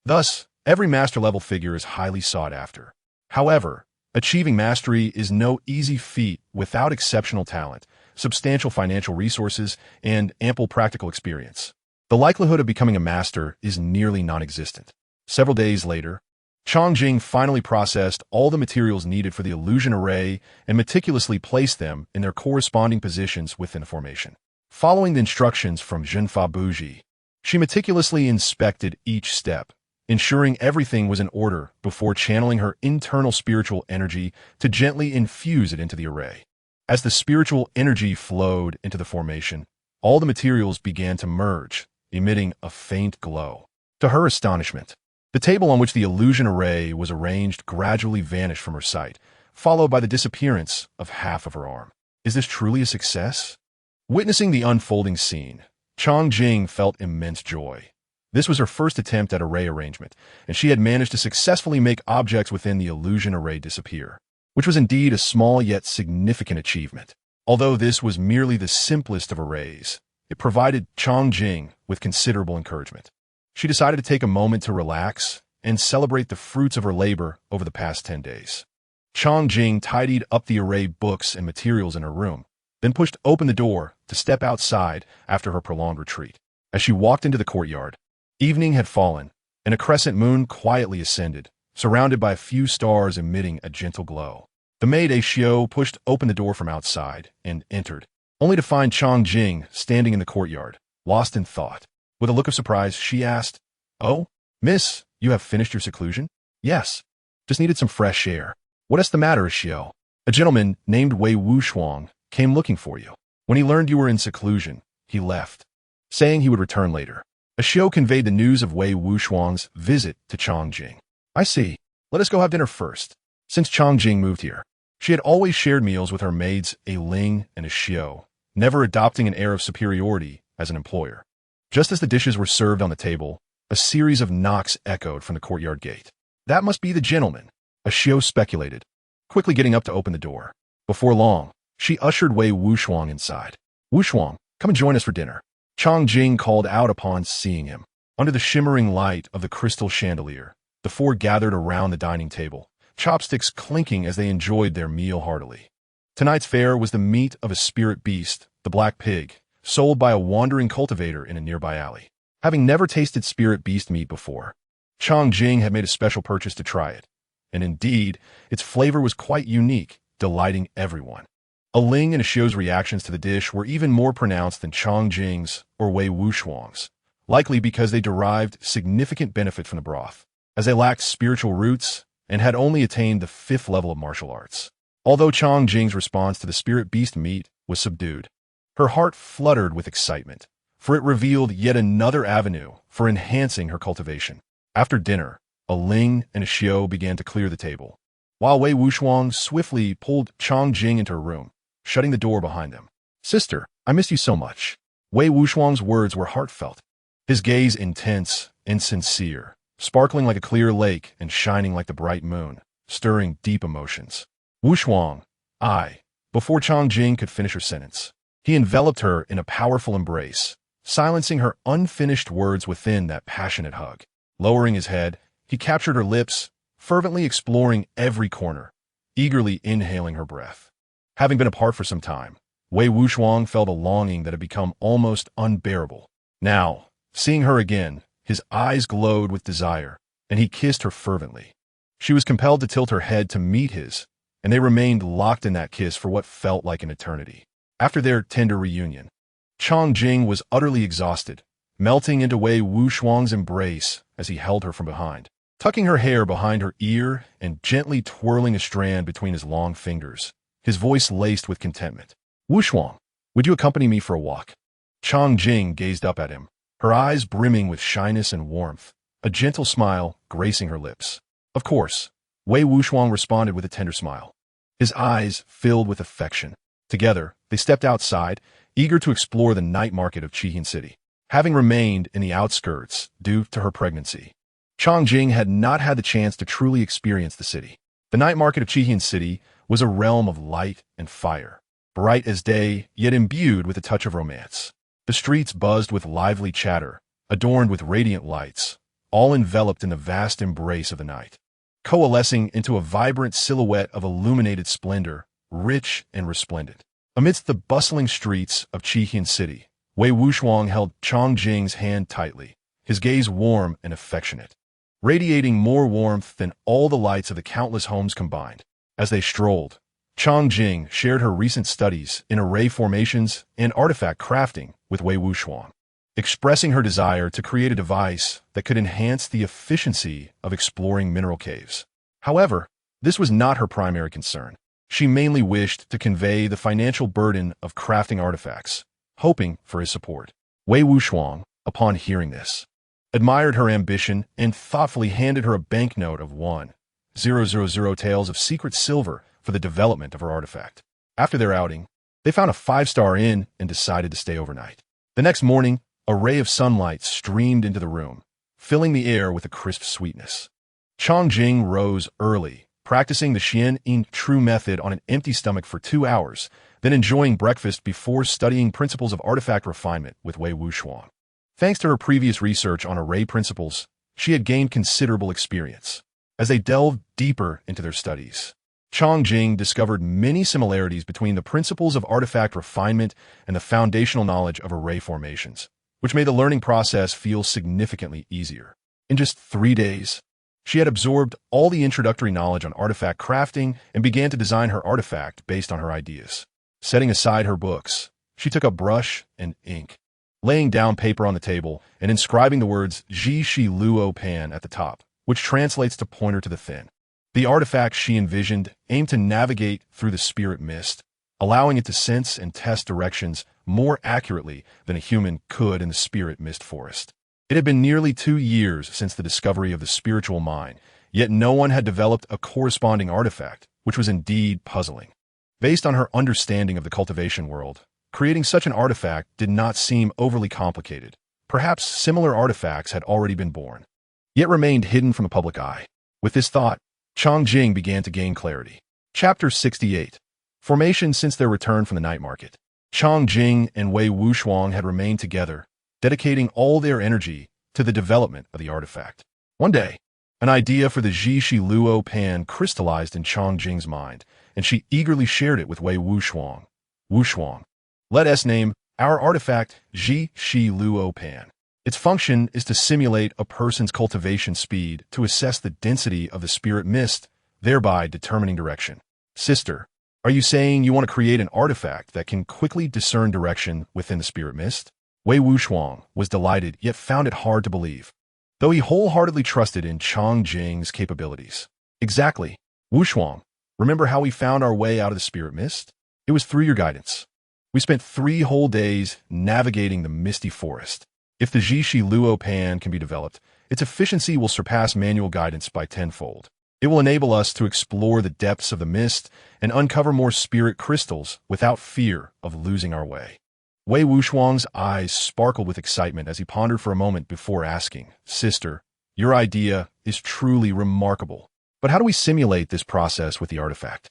Speaker 1: Thus, every master-level figure is highly sought after. However, achieving mastery is no easy feat without exceptional talent, substantial financial resources, and ample practical experience. The likelihood of becoming a master is nearly non-existent. Several days later, Chongjing finally processed all the materials needed for the illusion array and meticulously placed them in their corresponding positions within the formation. Following the instructions from Zhenfa Buji, she meticulously inspected each step, ensuring everything was in order before channeling her internal spiritual energy to gently infuse it into the array. As the spiritual energy flowed into the formation, all the materials began to merge, emitting a faint glow. To her astonishment, the table on which the illusion array was arranged gradually vanished from her sight, followed by the disappearance of half of her arm. Is this truly a success? Witnessing the unfolding scene, Chongjing felt immense joy. This was her first attempt at array arrangement, and she had managed to successfully make objects within the illusion array disappear, which was indeed a small yet significant achievement. Although this was merely the simplest of arrays, it provided Chongjing with considerable encouragement. She decided to take a moment to relax and celebrate the fruits of her labor over the past 10 days. Chongjing tidied up the array books and materials in her room, then pushed open the door to step outside after her prolonged retreat. As she walked into the courtyard, evening had fallen, and a crescent moon quietly ascended, surrounded by a few stars emitting a gentle glow. The maid Ashio pushed open the door from outside and entered, only to find Chongjing standing in the courtyard, lost in thought. With a look of surprise, she asked, "Oh, miss, you have finished your seclusion?" "Yes. Just needed some fresh air." "What is the matter, Ashio?" "A gentleman named Wei Wuxuang came looking for you. When he learned you were in seclusion, he left, saying he would return later." Ashio conveyed the news of Wei Wuxuang's visit to Chongjing. "I see. Let us go have dinner first." Since Chongjing moved here, she had always shared meals with her maids Ling and Ashio, never adopting an air of superiority as an employer. Just as the dishes were served on the table, a series of knocks echoed from the courtyard gate. "That must be the gentleman," Ashio speculated, quickly getting up to open the door. Before long, she ushered Wei Wuxuang inside. "Wuxuang, come and join us for dinner," Chongjing called out upon seeing him. Under the shimmering light of the crystal chandelier, the four gathered around the dining table, chopsticks clinking as they enjoyed their meal heartily. Tonight's fare was the meat of a spirit beast, the black pig, sold by a wandering cultivator in a nearby alley. Having never tasted spirit beast meat before, Chongjing had made a special purchase to try it, and indeed, its flavor was quite unique, delighting everyone. Ling and Ashio's reactions to the dish were even more pronounced than Chongjing's or Wei Wuxuang's, likely because they derived significant benefit from the broth, as they lacked spiritual roots and had only attained the 5th level of martial arts. Although Chongjing's response to the spirit beast meat was subdued, her heart fluttered with excitement, for it revealed yet another avenue for enhancing her cultivation. After dinner, Ling and Ashio began to clear the table, while Wei Wuxuang swiftly pulled Chongjing into her room, shutting the door behind them. "Sister, I missed you so much." Wei Wuxuang's words were heartfelt, his gaze intense and sincere, sparkling like a clear lake and shining like the bright moon, stirring deep emotions. "Wuxuang, I..." Before Chongjing could finish her sentence, he enveloped her in a powerful embrace, silencing her unfinished words within that passionate hug. Lowering his head, he captured her lips, fervently exploring every corner, eagerly inhaling her breath. Having been apart for some time, Wei Wuxuang felt a longing that had become almost unbearable. Now, seeing her again, his eyes glowed with desire, and he kissed her fervently. She was compelled to tilt her head to meet his, and they remained locked in that kiss for what felt like an eternity. After their tender reunion, Chongjing was utterly exhausted, melting into Wei Wuxuang's embrace as he held her from behind, tucking her hair behind her ear and gently twirling a strand between his long fingers, his voice laced with contentment. "Wuxuang, would you accompany me for a walk?" Chongjing gazed up at him, her eyes brimming with shyness and warmth, a gentle smile gracing her lips. "Of course," Wei Wuxuang responded with a tender smile, his eyes filled with affection. Together, they stepped outside, eager to explore the night market of Chihin City. Having remained in the outskirts due to her pregnancy, Chongjing had not had the chance to truly experience the city. The night market of Chihin City was a realm of light and fire, bright as day, yet imbued with a touch of romance. The streets buzzed with lively chatter, adorned with radiant lights, all enveloped in the vast embrace of the night, coalescing into a vibrant silhouette of illuminated splendor, rich and resplendent. Amidst the bustling streets of Qian City, Wei Wuxiang held Chang Jing's hand tightly, his gaze warm and affectionate, radiating more warmth than all the lights of the countless homes combined. As they strolled, Chang Jing shared her recent studies in array formations and artifact crafting with Wei Wuxiang, expressing her desire to create a device that could enhance the efficiency of exploring mineral caves. However, this was not her primary concern. She mainly wished to convey the financial burden of crafting artifacts, hoping for his support. Wei Wuxiang, upon hearing this, admired her ambition and thoughtfully handed her a banknote of 1,000 taels of secret silver for the development of her artifact. After their outing, they found a 5-star inn and decided to stay overnight. The next morning, a ray of sunlight streamed into the room, filling the air with a crisp sweetness. Chang Jing rose early, practicing the Xian Yin True method on an empty stomach for 2 hours, then enjoying breakfast before studying principles of artifact refinement with Wei Wuxiang. Thanks to her previous research on array principles, she had gained considerable experience. As they delved deeper into their studies, Chang Jing discovered many similarities between the principles of artifact refinement and the foundational knowledge of array formations, which made the learning process feel significantly easier. In just 3 days, she had absorbed all the introductory knowledge on artifact crafting and began to design her artifact based on her ideas. Setting aside her books, she took a brush and ink, laying down paper on the table and inscribing the words Ji Shi Luo Pan at the top, which translates to pointer to the thin. The artifact she envisioned aimed to navigate through the spirit mist, allowing it to sense and test directions more accurately than a human could in the spirit mist forest. It had been nearly 2 years since the discovery of the spiritual mine, yet no one had developed a corresponding artifact, which was indeed puzzling. Based on her understanding of the cultivation world, creating such an artifact did not seem overly complicated. Perhaps similar artifacts had already been born, yet remained hidden from the public eye. With this thought, Chang Jing began to gain clarity. Chapter 68. Formation since their return from the night market. Chang Jing and Wei Wuxiang had remained together, dedicating all their energy to the development of the artifact. One day, an idea for the Ji Shi Luo Pan crystallized in Chang Jing's mind, and she eagerly shared it with Wei Wuxiang. Wuxiang, let us name our artifact Ji Shi Luo Pan. Its function is to simulate a person's cultivation speed to assess the density of the spirit mist, thereby determining direction. Sister, are you saying you want to create an artifact that can quickly discern direction within the spirit mist? Wei Wuxiang was delighted, yet found it hard to believe, though he wholeheartedly trusted in Chang Jing's capabilities. Exactly. Wuxiang, remember how we found our way out of the spirit mist? It was through your guidance. We spent 3 whole days navigating the misty forest. If the Ji Shi Luo Pan can be developed, its efficiency will surpass manual guidance by 10-fold. It will enable us to explore the depths of the mist and uncover more spirit crystals without fear of losing our way. Wei Wuxiang's eyes sparkled with excitement as he pondered for a moment before asking, Sister, your idea is truly remarkable. But how do we simulate this process with the artifact?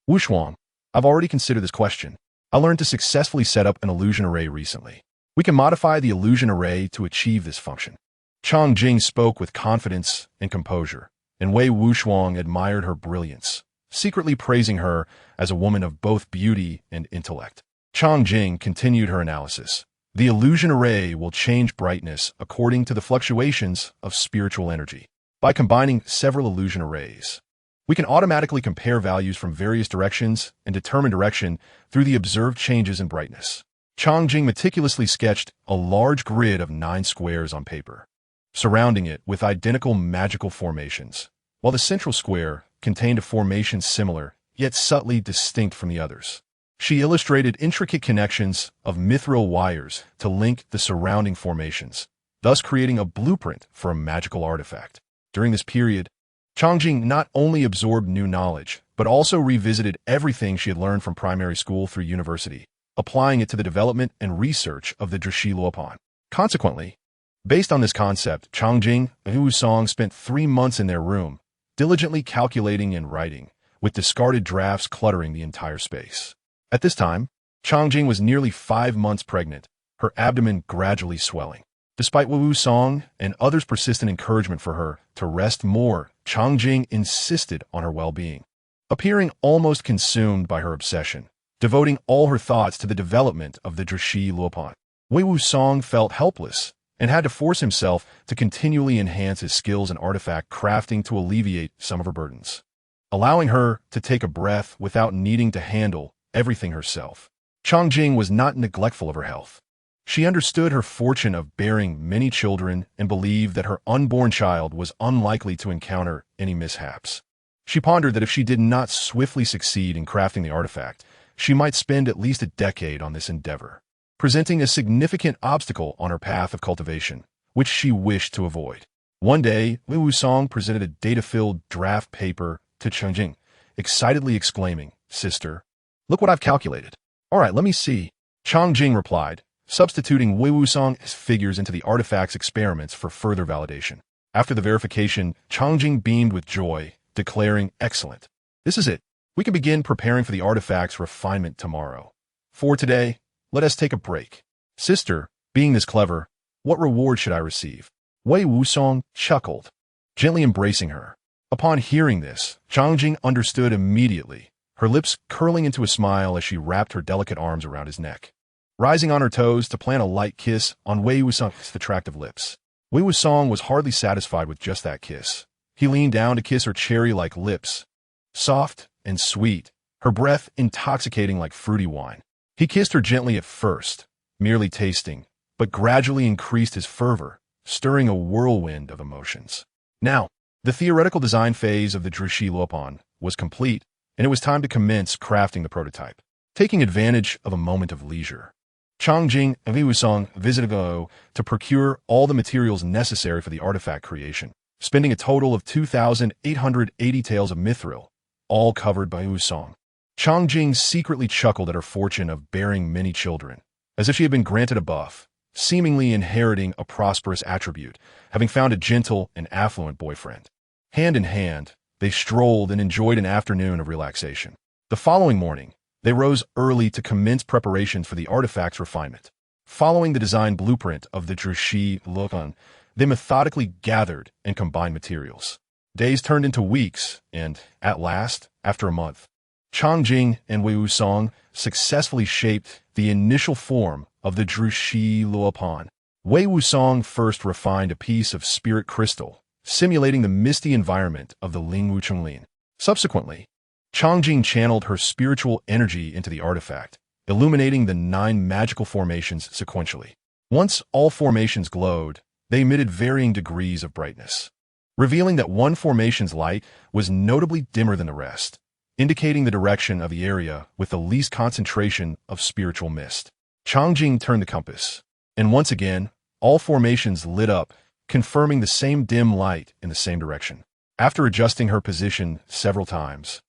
Speaker 1: Wuxiang, I've already considered this question. I learned to successfully set up an illusion array recently. We can modify the illusion array to achieve this function. Chang Jing spoke with confidence and composure, and Wei Wuxiang admired her brilliance, secretly praising her as a woman of both beauty and intellect. Chang Jing continued her analysis. The illusion array will change brightness according to the fluctuations of spiritual energy. By combining several illusion arrays, we can automatically compare values from various directions and determine direction through the observed changes in brightness. Chang Jing meticulously sketched a large grid of 9 squares on paper, surrounding it with identical magical formations, while the central square contained a formation similar, yet subtly distinct from the others. She illustrated intricate connections of mithril wires to link the surrounding formations, thus creating a blueprint for a magical artifact. During this period, Chang Jing not only absorbed new knowledge, but also revisited everything she had learned from primary school through university, applying it to the development and research of the Zhi Luopan. Consequently, based on this concept, Chang Jing and Wu Song spent 3 months in their room, diligently calculating and writing, with discarded drafts cluttering the entire space. At this time, Chang Jing was nearly 5 months pregnant, her abdomen gradually swelling. Despite Wu Song and others' persistent encouragement for her to rest more, Changjing insisted on her well-being. Appearing almost consumed by her obsession, devoting all her thoughts to the development of the Drshi Luopan, Wei Song felt helpless and had to force himself to continually enhance his skills in artifact crafting to alleviate some of her burdens, allowing her to take a breath without needing to handle everything herself. Changjing was not neglectful of her health. She understood her fortune of bearing many children and believed that her unborn child was unlikely to encounter any mishaps. She pondered that if she did not swiftly succeed in crafting the artifact, she might spend at least a decade on this endeavor, presenting a significant obstacle on her path of cultivation, which she wished to avoid. One day, Wei Song presented a data-filled draft paper to Changjing, excitedly exclaiming, "Sister, look what I've calculated." "All right, let me see." Changjing replied, substituting Wei Song's figures into the artifact's experiments for further validation. After the verification, Changjing beamed with joy, declaring, "Excellent. This is it. We can begin preparing for the artifact's refinement tomorrow. For today, let us take a break." "Sister, being this clever, what reward should I receive?" Wei Song chuckled, gently embracing her. Upon hearing this, Changjing understood immediately, her lips curling into a smile as she wrapped her delicate arms around his neck, rising on her toes to plant a light kiss on Wei Song's attractive lips. Wei Song was hardly satisfied with just that kiss. He leaned down to kiss her cherry-like lips, soft and sweet, her breath intoxicating like fruity wine. He kissed her gently at first, merely tasting, but gradually increased his fervor, stirring a whirlwind of emotions. Now, the theoretical design phase of the Drshi Luopan was complete, and it was time to commence crafting the prototype. Taking advantage of a moment of leisure, Changjing and Wei Song visited Go to procure all the materials necessary for the artifact creation, spending a total of 2,880 taels of mithril, all covered by Wei Song. Changjing secretly chuckled at her fortune of bearing many children, as if she had been granted a buff, seemingly inheriting a prosperous attribute, having found a gentle and affluent boyfriend. Hand in hand, they strolled and enjoyed an afternoon of relaxation. The following morning, they rose early to commence preparations for the artifact's refinement. Following the design blueprint of the Drshi Luopan, they methodically gathered and combined materials. Days turned into weeks, and, at last, after a month, Changjing and Wei Song successfully shaped the initial form of the Drshi Luopan. Wei Song first refined a piece of spirit crystal, simulating the misty environment of the Lingwu Chunglin. Subsequently, Changjing channeled her spiritual energy into the artifact, illuminating the 9 magical formations sequentially. Once all formations glowed, they emitted varying degrees of brightness, revealing that one formation's light was notably dimmer than the rest, indicating the direction of the area with the least concentration of spiritual mist. Changjing turned the compass, and once again, all formations lit up, confirming the same dim light in the same direction. After adjusting her position several times,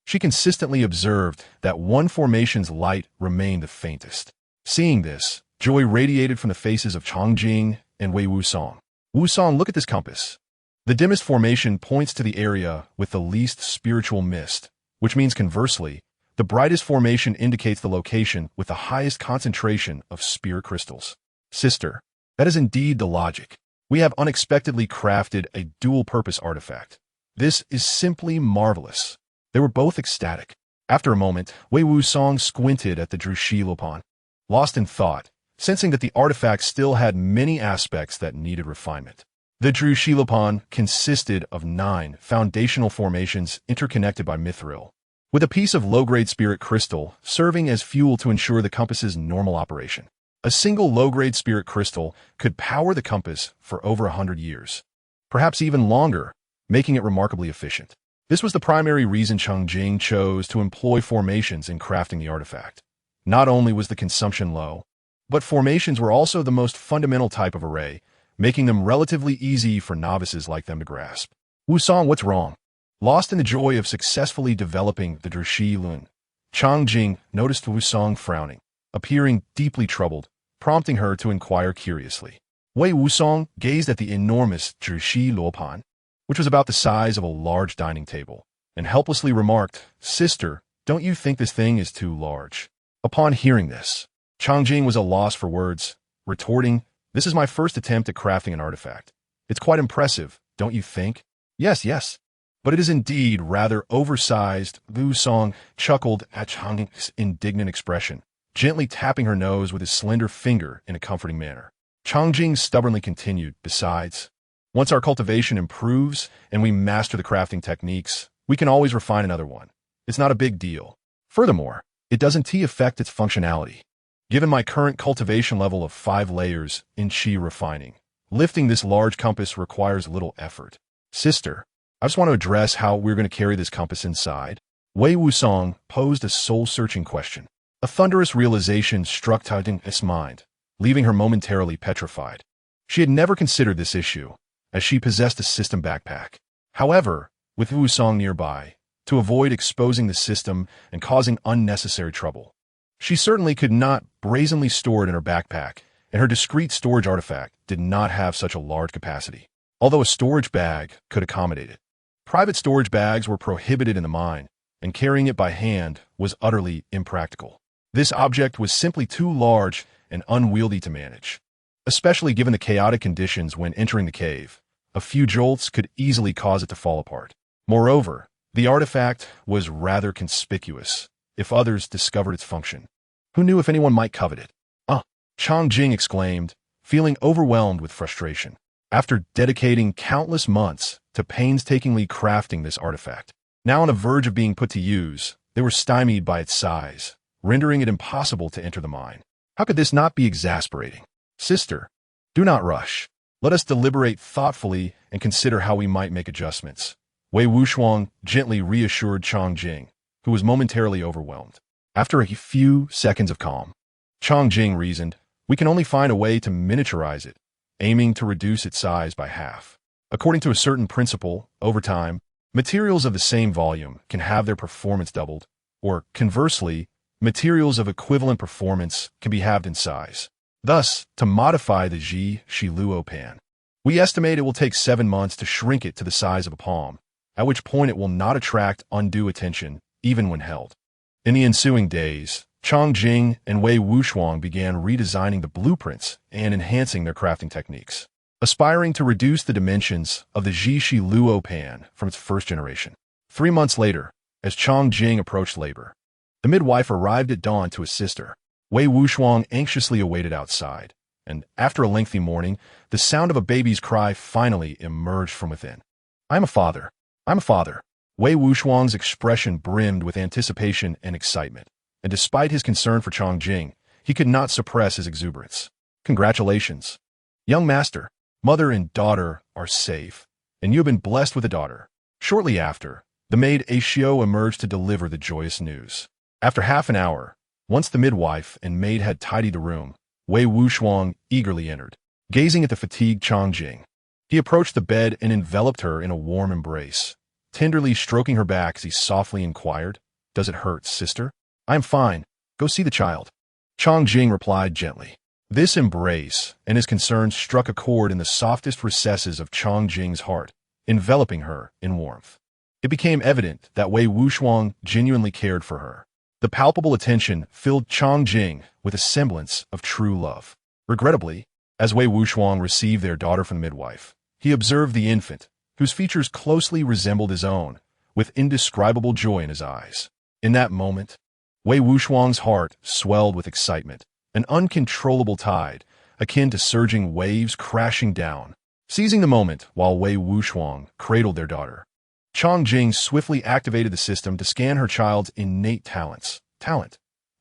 Speaker 1: she consistently observed that one formation's light remained the faintest. Seeing this, joy radiated from the faces of Changjing and Wei Song. "Wu Song, look at this compass. The dimmest formation points to the area with the least spiritual mist, which means conversely, the brightest formation indicates the location with the highest concentration of spirit crystals." "Sister, that is indeed the logic. We have unexpectedly crafted a dual-purpose artifact. This is simply marvelous." They were both ecstatic. After a moment, Wei Song squinted at the Drshi Luopan, lost in thought, sensing that the artifact still had many aspects that needed refinement. The Drshi Luopan consisted of 9 foundational formations interconnected by mithril, with a piece of low-grade spirit crystal serving as fuel to ensure the compass's normal operation. A single low-grade spirit crystal could power the compass for over 100 years, perhaps even longer, making it remarkably efficient. This was the primary reason Changjing chose to employ formations in crafting the artifact. Not only was the consumption low, but formations were also the most fundamental type of array, making them relatively easy for novices like them to grasp. "Wu Song, what's wrong?" Lost in the joy of successfully developing the Drshi Lun, Changjing noticed Wu Song frowning, appearing deeply troubled, prompting her to inquire curiously. Wei Song gazed at the enormous Drshi Luopan, which was about the size of a large dining table, and helplessly remarked, "Sister, don't you think this thing is too large?" Upon hearing this, Changjing was at a loss for words, retorting, This is my first attempt at crafting an artifact. It's quite impressive, don't you think? Yes, yes. But it is indeed rather oversized, Wu Song chuckled at Changjing's indignant expression, gently tapping her nose with his slender finger in a comforting manner. Changjing stubbornly continued, besides, once our cultivation improves and we master the crafting techniques, we can always refine another one. It's not a big deal. Furthermore, it doesn't affect its functionality. Given my current cultivation level of 5 layers in Qi refining, lifting this large compass requires little effort. Sister, I just want to address how we're going to carry this compass inside. Wei Wusong posed a soul-searching question. A thunderous realization struck Taoting's mind, leaving her momentarily petrified. She had never considered this issue, as she possessed a system backpack. However, with Wusong nearby, to avoid exposing the system and causing unnecessary trouble, she certainly could not brazenly store it in her backpack, and her discreet storage artifact did not have such a large capacity, although a storage bag could accommodate it. Private storage bags were prohibited in the mine, and carrying it by hand was utterly impractical. This object was simply too large and unwieldy to manage. Especially given the chaotic conditions when entering the cave, a few jolts could easily cause it to fall apart. Moreover, the artifact was rather conspicuous if others discovered its function. Who knew if anyone might covet it? Changjing exclaimed, feeling overwhelmed with frustration. After dedicating countless months to painstakingly crafting this artifact, now on the verge of being put to use, they were stymied by its size, rendering it impossible to enter the mine. How could this not be exasperating? Sister, do not rush. Let us deliberate thoughtfully and consider how we might make adjustments. Wei Wushuang gently reassured Changjing, who was momentarily overwhelmed. After a few seconds of calm, Changjing reasoned, we can only find a way to miniaturize it, aiming to reduce its size by half. According to a certain principle, over time, materials of the same volume can have their performance doubled, or conversely, materials of equivalent performance can be halved in size. Thus, to modify the Shiluo pan, we estimate it will take 7 months to shrink it to the size of a palm, at which point it will not attract undue attention, even when held. In the ensuing days, Changjing and Wei Wushuang began redesigning the blueprints and enhancing their crafting techniques, aspiring to reduce the dimensions of the Shiluo pan from its first generation. 3 months later, as Changjing approached labor, the midwife arrived at dawn to assist her. Wei Wushuang anxiously awaited outside, and after a lengthy morning, the sound of a baby's cry finally emerged from within. I'm a father. I'm a father. Wei Wushuang's expression brimmed with anticipation and excitement, and despite his concern for Changjing, he could not suppress his exuberance. Congratulations. Young master, mother and daughter are safe, and you have been blessed with a daughter. Shortly after, the maid Ashio emerged to deliver the joyous news. After half an hour, once the midwife and maid had tidied the room, Wei Wushuang eagerly entered, gazing at the fatigued Changjing. He approached the bed and enveloped her in a warm embrace, tenderly stroking her back as he softly inquired, "Does it hurt, sister?" "I am fine. Go see the child." Changjing replied gently. This embrace and his concern struck a chord in the softest recesses of Changjing's heart, enveloping her in warmth. It became evident that Wei Wushuang genuinely cared for her. The palpable attention filled Changjing with a semblance of true love. Regrettably, as Wei Wushuang received their daughter from the midwife, he observed the infant, whose features closely resembled his own, with indescribable joy in his eyes. In that moment, Wei Wushuang's heart swelled with excitement, an uncontrollable tide, akin to surging waves crashing down. Seizing the moment while Wei Wushuang cradled their daughter, Changjing swiftly activated the system to scan her child's innate talents.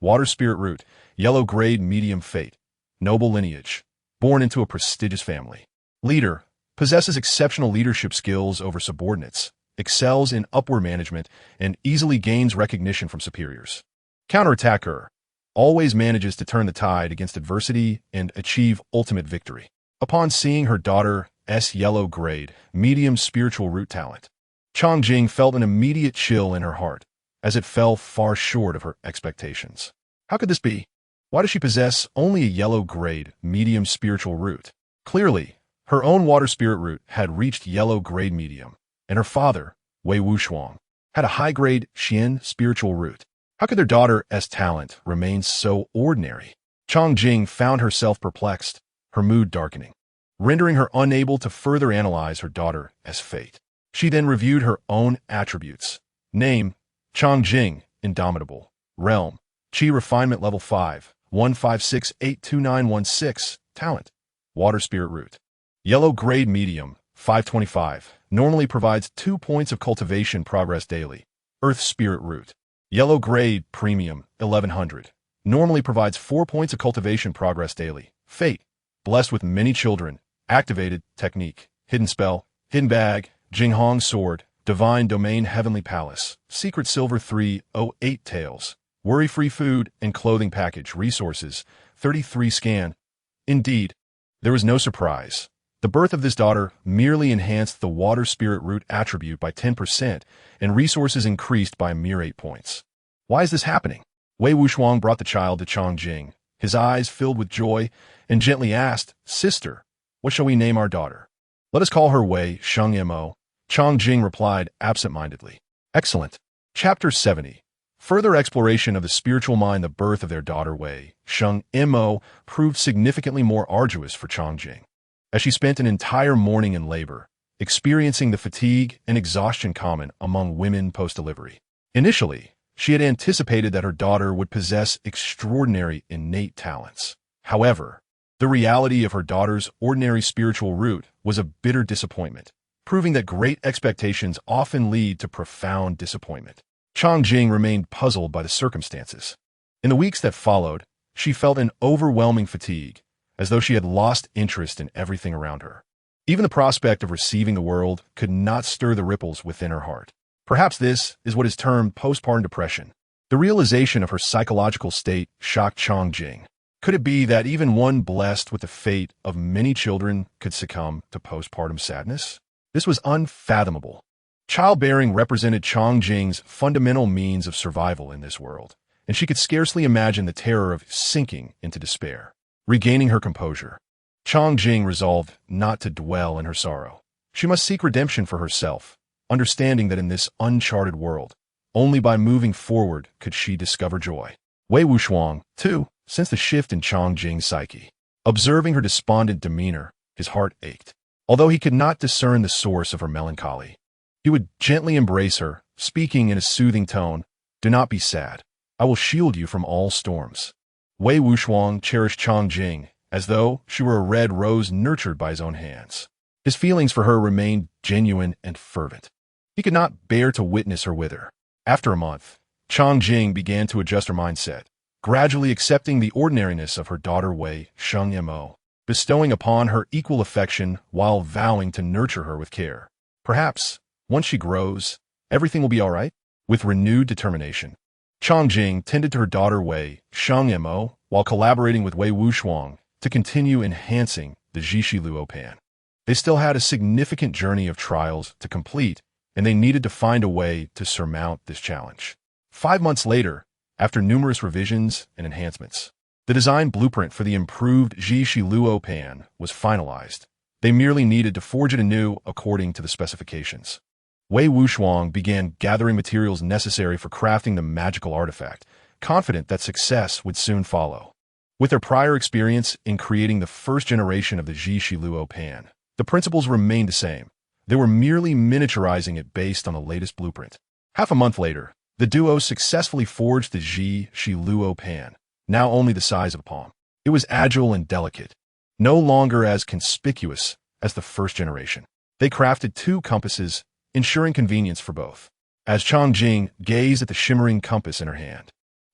Speaker 1: Water spirit root, yellow grade medium fate, noble lineage, born into a prestigious family. Leader, possesses exceptional leadership skills over subordinates, excels in upward management, and easily gains recognition from superiors. Counterattacker, always manages to turn the tide against adversity and achieve ultimate victory. Upon seeing her daughter's yellow grade, medium spiritual root talent, Changjing felt an immediate chill in her heart, as it fell far short of her expectations. How could this be? Why does she possess only a yellow grade, medium spiritual root? Clearly, her own water spirit root had reached yellow grade medium, and her father, Wei Wushuang, had a high grade Xian spiritual root. How could their daughter's talent remain so ordinary? Changjing found herself perplexed, her mood darkening, rendering her unable to further analyze her daughter as fate. She then reviewed her own attributes. Name, Changjing, indomitable. Realm, Qi refinement level 5, 156829116. Talent, water spirit root. Yellow grade medium, 525, normally provides 2 points of cultivation progress daily. Earth spirit root. Yellow grade premium, 1100, normally provides 4 points of cultivation progress daily. Fate, blessed with many children. Activated technique, hidden spell, hidden bag, Jinghong sword, divine domain heavenly palace, secret silver 308 tails, worry-free food and clothing package resources, 33 scan. Indeed, there was no surprise. The birth of this daughter merely enhanced the water spirit root attribute by 10%, and resources increased by a mere 8 points. Why is this happening? Wei Wuxiang brought the child to Changjing, his eyes filled with joy, and gently asked, "Sister, what shall we name our daughter?" "Let us call her Wei Sheng Mo." Changjing replied absent-mindedly. Excellent. Chapter 70. Further exploration of the spiritual mind. The birth of their daughter Wei Sheng Mo proved significantly more arduous for Changjing, as she spent an entire morning in labor, experiencing the fatigue and exhaustion common among women post-delivery. Initially, she had anticipated that her daughter would possess extraordinary innate talents. However, the reality of her daughter's ordinary spiritual root was a bitter disappointment, proving that great expectations often lead to profound disappointment. Changjing remained puzzled by the circumstances. In the weeks that followed, she felt an overwhelming fatigue, as though she had lost interest in everything around her. Even the prospect of receiving the world could not stir the ripples within her heart. Perhaps this is what is termed postpartum depression. The realization of her psychological state shocked Changjing. Could it be that even one blessed with the fate of many children could succumb to postpartum sadness? This was unfathomable. Childbearing represented Changjing's fundamental means of survival in this world, and she could scarcely imagine the terror of sinking into despair. Regaining her composure, Changjing resolved not to dwell in her sorrow. She must seek redemption for herself, understanding that in this uncharted world, only by moving forward could she discover joy. Wei Wuxiang, too, sensed the shift in Changjing's psyche. Observing her despondent demeanor, his heart ached. Although he could not discern the source of her melancholy, he would gently embrace her, speaking in a soothing tone, "Do not be sad. I will shield you from all storms." Wei Wuxiang cherished Changjing as though she were a red rose nurtured by his own hands. His feelings for her remained genuine and fervent. He could not bear to witness her wither. After a month, Changjing began to adjust her mindset, gradually accepting the ordinariness of her daughter Wei Sheng Mo, bestowing upon her equal affection while vowing to nurture her with care. Perhaps, once she grows, everything will be all right. With renewed determination, Changjing tended to her daughter Wei Sheng Mo while collaborating with Wei Wuxiang to continue enhancing the Zhishi Luo Pan. They still had a significant journey of trials to complete, and they needed to find a way to surmount this challenge. 5 months later, after numerous revisions and enhancements, the design blueprint for the improved Zhishi Luo Pan was finalized. They merely needed to forge it anew according to the specifications. Wei Wuxiang began gathering materials necessary for crafting the magical artifact, confident that success would soon follow. With their prior experience in creating the first generation of the Zhishi Luo Pan, the principles remained the same. They were merely miniaturizing it based on the latest blueprint. Half a month later, the duo successfully forged the Zhishi Luo Pan, now only the size of a palm. It was agile and delicate, no longer as conspicuous as the first generation. They crafted 2 compasses, ensuring convenience for both. As Changjing gazed at the shimmering compass in her hand,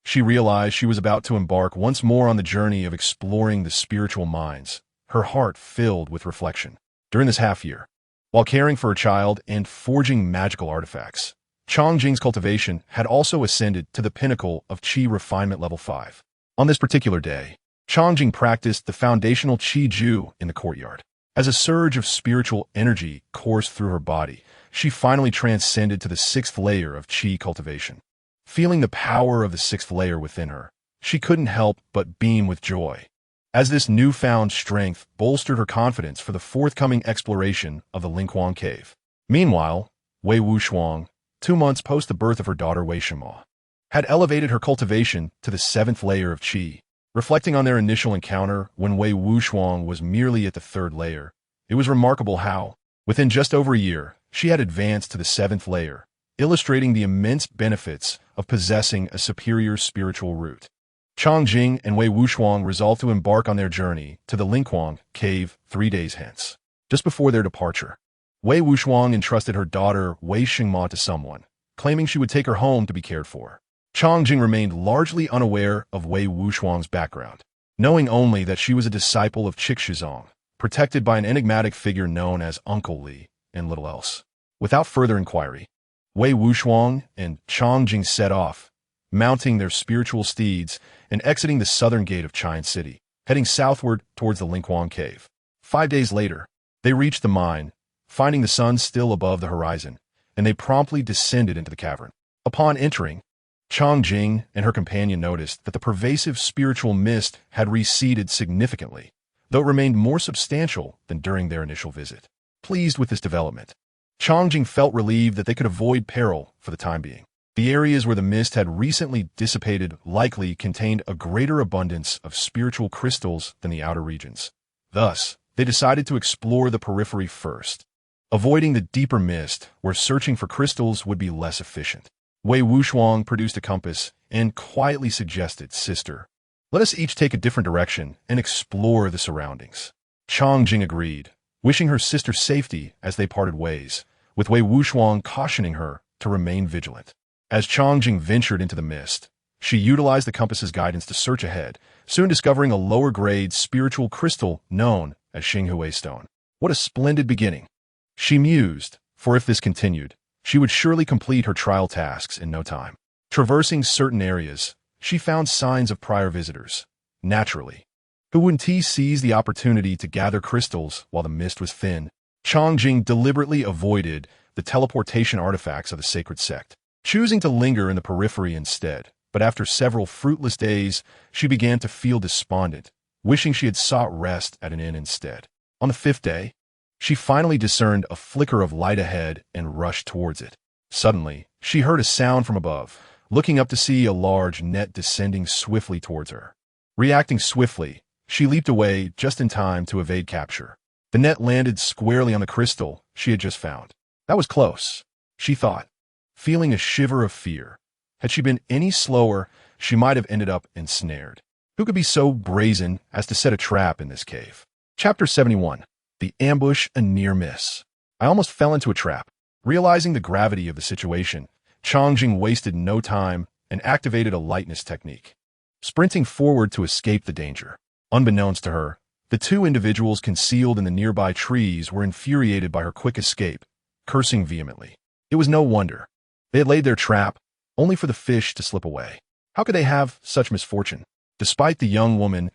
Speaker 1: she realized she was about to embark once more on the journey of exploring the spiritual minds, her heart filled with reflection. During this half-year, while caring for her child and forging magical artifacts, Changjing's cultivation had also ascended to the pinnacle of Qi refinement level 5. On this particular day, Changjing practiced the foundational Qi Ju in the courtyard. As a surge of spiritual energy coursed through her body, she finally transcended to the 6th layer of Qi cultivation. Feeling the power of the 6th layer within her, she couldn't help but beam with joy, as this newfound strength bolstered her confidence for the forthcoming exploration of the Lingquan Cave. Meanwhile, Wei Wuxiang, 2 months post the birth of her daughter Wei Shima, had elevated her cultivation to the 7th layer of Qi. Reflecting on their initial encounter when Wei Wuxiang was merely at the third layer, it was remarkable how, within just over a year, she had advanced to the seventh layer, illustrating the immense benefits of possessing a superior spiritual root. Chang Jing and Wei Wuxiang resolved to embark on their journey to the Lingquang cave 3 days hence. Just before their departure, Wei Wuxiang entrusted her daughter Wei Xingma to someone, claiming she would take her home to be cared for. Chang Jing remained largely unaware of Wei Wuxiang's background, knowing only that she was a disciple of Chixizong, protected by an enigmatic figure known as Uncle Li, and little else. Without further inquiry, Wei Wuxiang and Chang Jing set off, mounting their spiritual steeds and exiting the southern gate of Qian City, heading southward towards the Lingquang cave. 5 days later, they reached the mine, finding the sun still above the horizon, and they promptly descended into the cavern. Upon entering, Chang Jing and her companion noticed that the pervasive spiritual mist had receded significantly, though it remained more substantial than during their initial visit. Pleased with this development, Chang Jing felt relieved that they could avoid peril for the time being. The areas where the mist had recently dissipated likely contained a greater abundance of spiritual crystals than the outer regions. Thus, they decided to explore the periphery first, avoiding the deeper mist where searching for crystals would be less efficient. Wei Wuxiang produced a compass and quietly suggested, "Sister, let us each take a different direction and explore the surroundings." Chang Jing agreed, wishing her sister safety as they parted ways, with Wei Wuxiang cautioning her to remain vigilant. As Chang Jing ventured into the mist, she utilized the compass's guidance to search ahead, soon discovering a lower-grade spiritual crystal known as Xinghui stone. What a splendid beginning, she mused, for if this continued, she would surely complete her trial tasks in no time. Traversing certain areas, she found signs of prior visitors. Naturally, Huan Ti seized the opportunity to gather crystals while the mist was thin. Chang Jing deliberately avoided the teleportation artifacts of the sacred sect, choosing to linger in the periphery instead. But after several fruitless days, she began to feel despondent, wishing she had sought rest at an inn instead. On the 5th day, she finally discerned a flicker of light ahead and rushed towards it. Suddenly, she heard a sound from above, looking up to see a large net descending swiftly towards her. Reacting swiftly, she leaped away just in time to evade capture. The net landed squarely on the crystal she had just found. That was close, she thought, feeling a shiver of fear. Had she been any slower, she might have ended up ensnared. Who could be so brazen as to set a trap in this cave? Chapter 71. The ambush, a near miss. I almost fell into a trap. Realizing the gravity of the situation, Chang Jing wasted no time and activated a lightness technique, sprinting forward to escape the danger. Unbeknownst to her, the two individuals concealed in the nearby trees were infuriated by her quick escape, cursing vehemently. It was no wonder. They had laid their trap, only for the fish to slip away. How could they have such misfortune? Despite the young woman's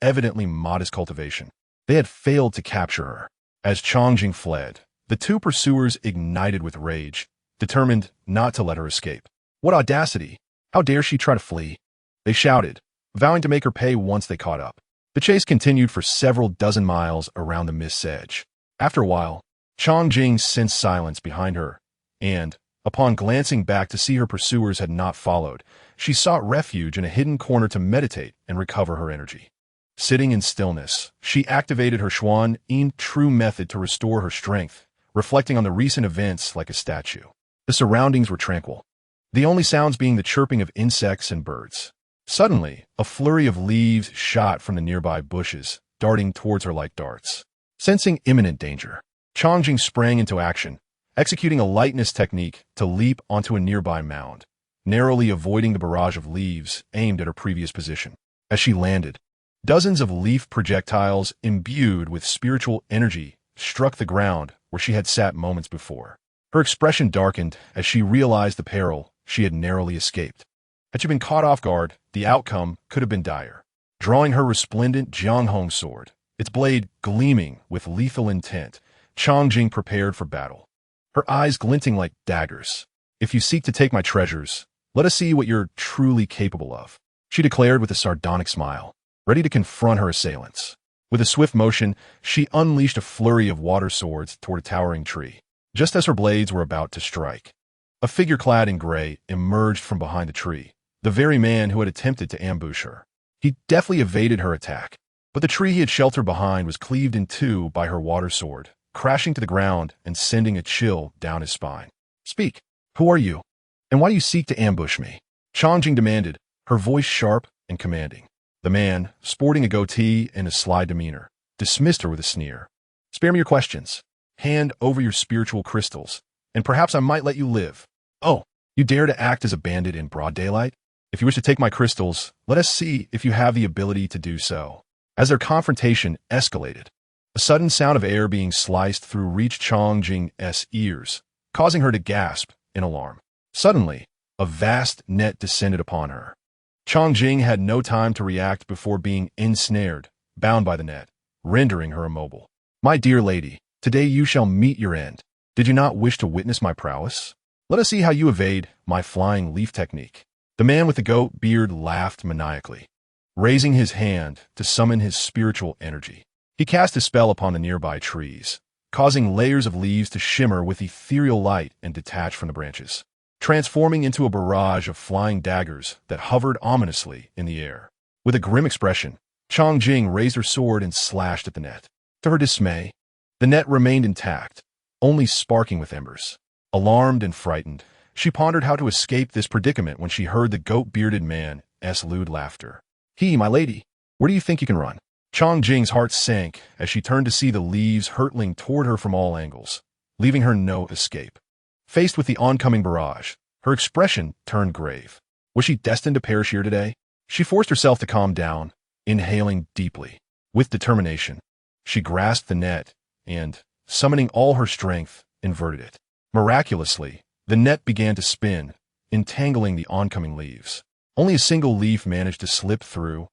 Speaker 1: evidently modest cultivation, they had failed to capture her. As Chang Jing fled, the two pursuers ignited with rage, determined not to let her escape. What audacity! How dare she try to flee? They shouted, vowing to make her pay once they caught up. The chase continued for several dozen miles around the mist's edge. After a while, Chang Jing sensed silence behind her, and, upon glancing back to see her pursuers had not followed, she sought refuge in a hidden corner to meditate and recover her energy. Sitting in stillness, she activated her Xuan Yin true method to restore her strength, reflecting on the recent events like a statue. The surroundings were tranquil, the only sounds being the chirping of insects and birds. Suddenly, a flurry of leaves shot from the nearby bushes, darting towards her like darts. Sensing imminent danger, Chang Jing sprang into action, executing a lightness technique to leap onto a nearby mound, narrowly avoiding the barrage of leaves aimed at her previous position. As she landed, dozens of leaf projectiles imbued with spiritual energy struck the ground where she had sat moments before. Her expression darkened as she realized the peril she had narrowly escaped. Had she been caught off guard, the outcome could have been dire. Drawing her resplendent Jianghong sword, its blade gleaming with lethal intent, Chang Jing prepared for battle, her eyes glinting like daggers. "If you seek to take my treasures, let us see what you're truly capable of," she declared with a sardonic smile, ready to confront her assailants. With a swift motion, she unleashed a flurry of water swords toward a towering tree. Just as her blades were about to strike, a figure clad in gray emerged from behind the tree, the very man who had attempted to ambush her. He deftly evaded her attack, but the tree he had sheltered behind was cleaved in two by her water sword, crashing to the ground and sending a chill down his spine. "Speak. Who are you? And why do you seek to ambush me?" Changjing demanded, her voice sharp and commanding. The man, sporting a goatee and a sly demeanor, dismissed her with a sneer. "Spare me your questions. Hand over your spiritual crystals, and perhaps I might let you live." "Oh, you dare to act as a bandit in broad daylight? If you wish to take my crystals, let us see if you have the ability to do so." As their confrontation escalated, a sudden sound of air being sliced through reached Changjing's ears, causing her to gasp in alarm. Suddenly, a vast net descended upon her. Changjing had no time to react before being ensnared, bound by the net, rendering her immobile. "My dear lady, today you shall meet your end. Did you not wish to witness my prowess? Let us see how you evade my flying leaf technique." The man with the goat beard laughed maniacally, raising his hand to summon his spiritual energy. He cast a spell upon the nearby trees, causing layers of leaves to shimmer with ethereal light and detach from the branches, transforming into a barrage of flying daggers that hovered ominously in the air. With a grim expression, Changjing raised her sword and slashed at the net. To her dismay, the net remained intact, only sparking with embers. Alarmed and frightened, she pondered how to escape this predicament when she heard the goat-bearded man's lewd laughter. "My lady, where do you think you can run?" Changjing's heart sank as she turned to see the leaves hurtling toward her from all angles, leaving her no escape. Faced with the oncoming barrage, her expression turned grave. Was she destined to perish here today? She forced herself to calm down, inhaling deeply. With determination, she grasped the net and, summoning all her strength, inverted it. Miraculously, the net began to spin, entangling the oncoming leaves. Only a single leaf managed to slip through,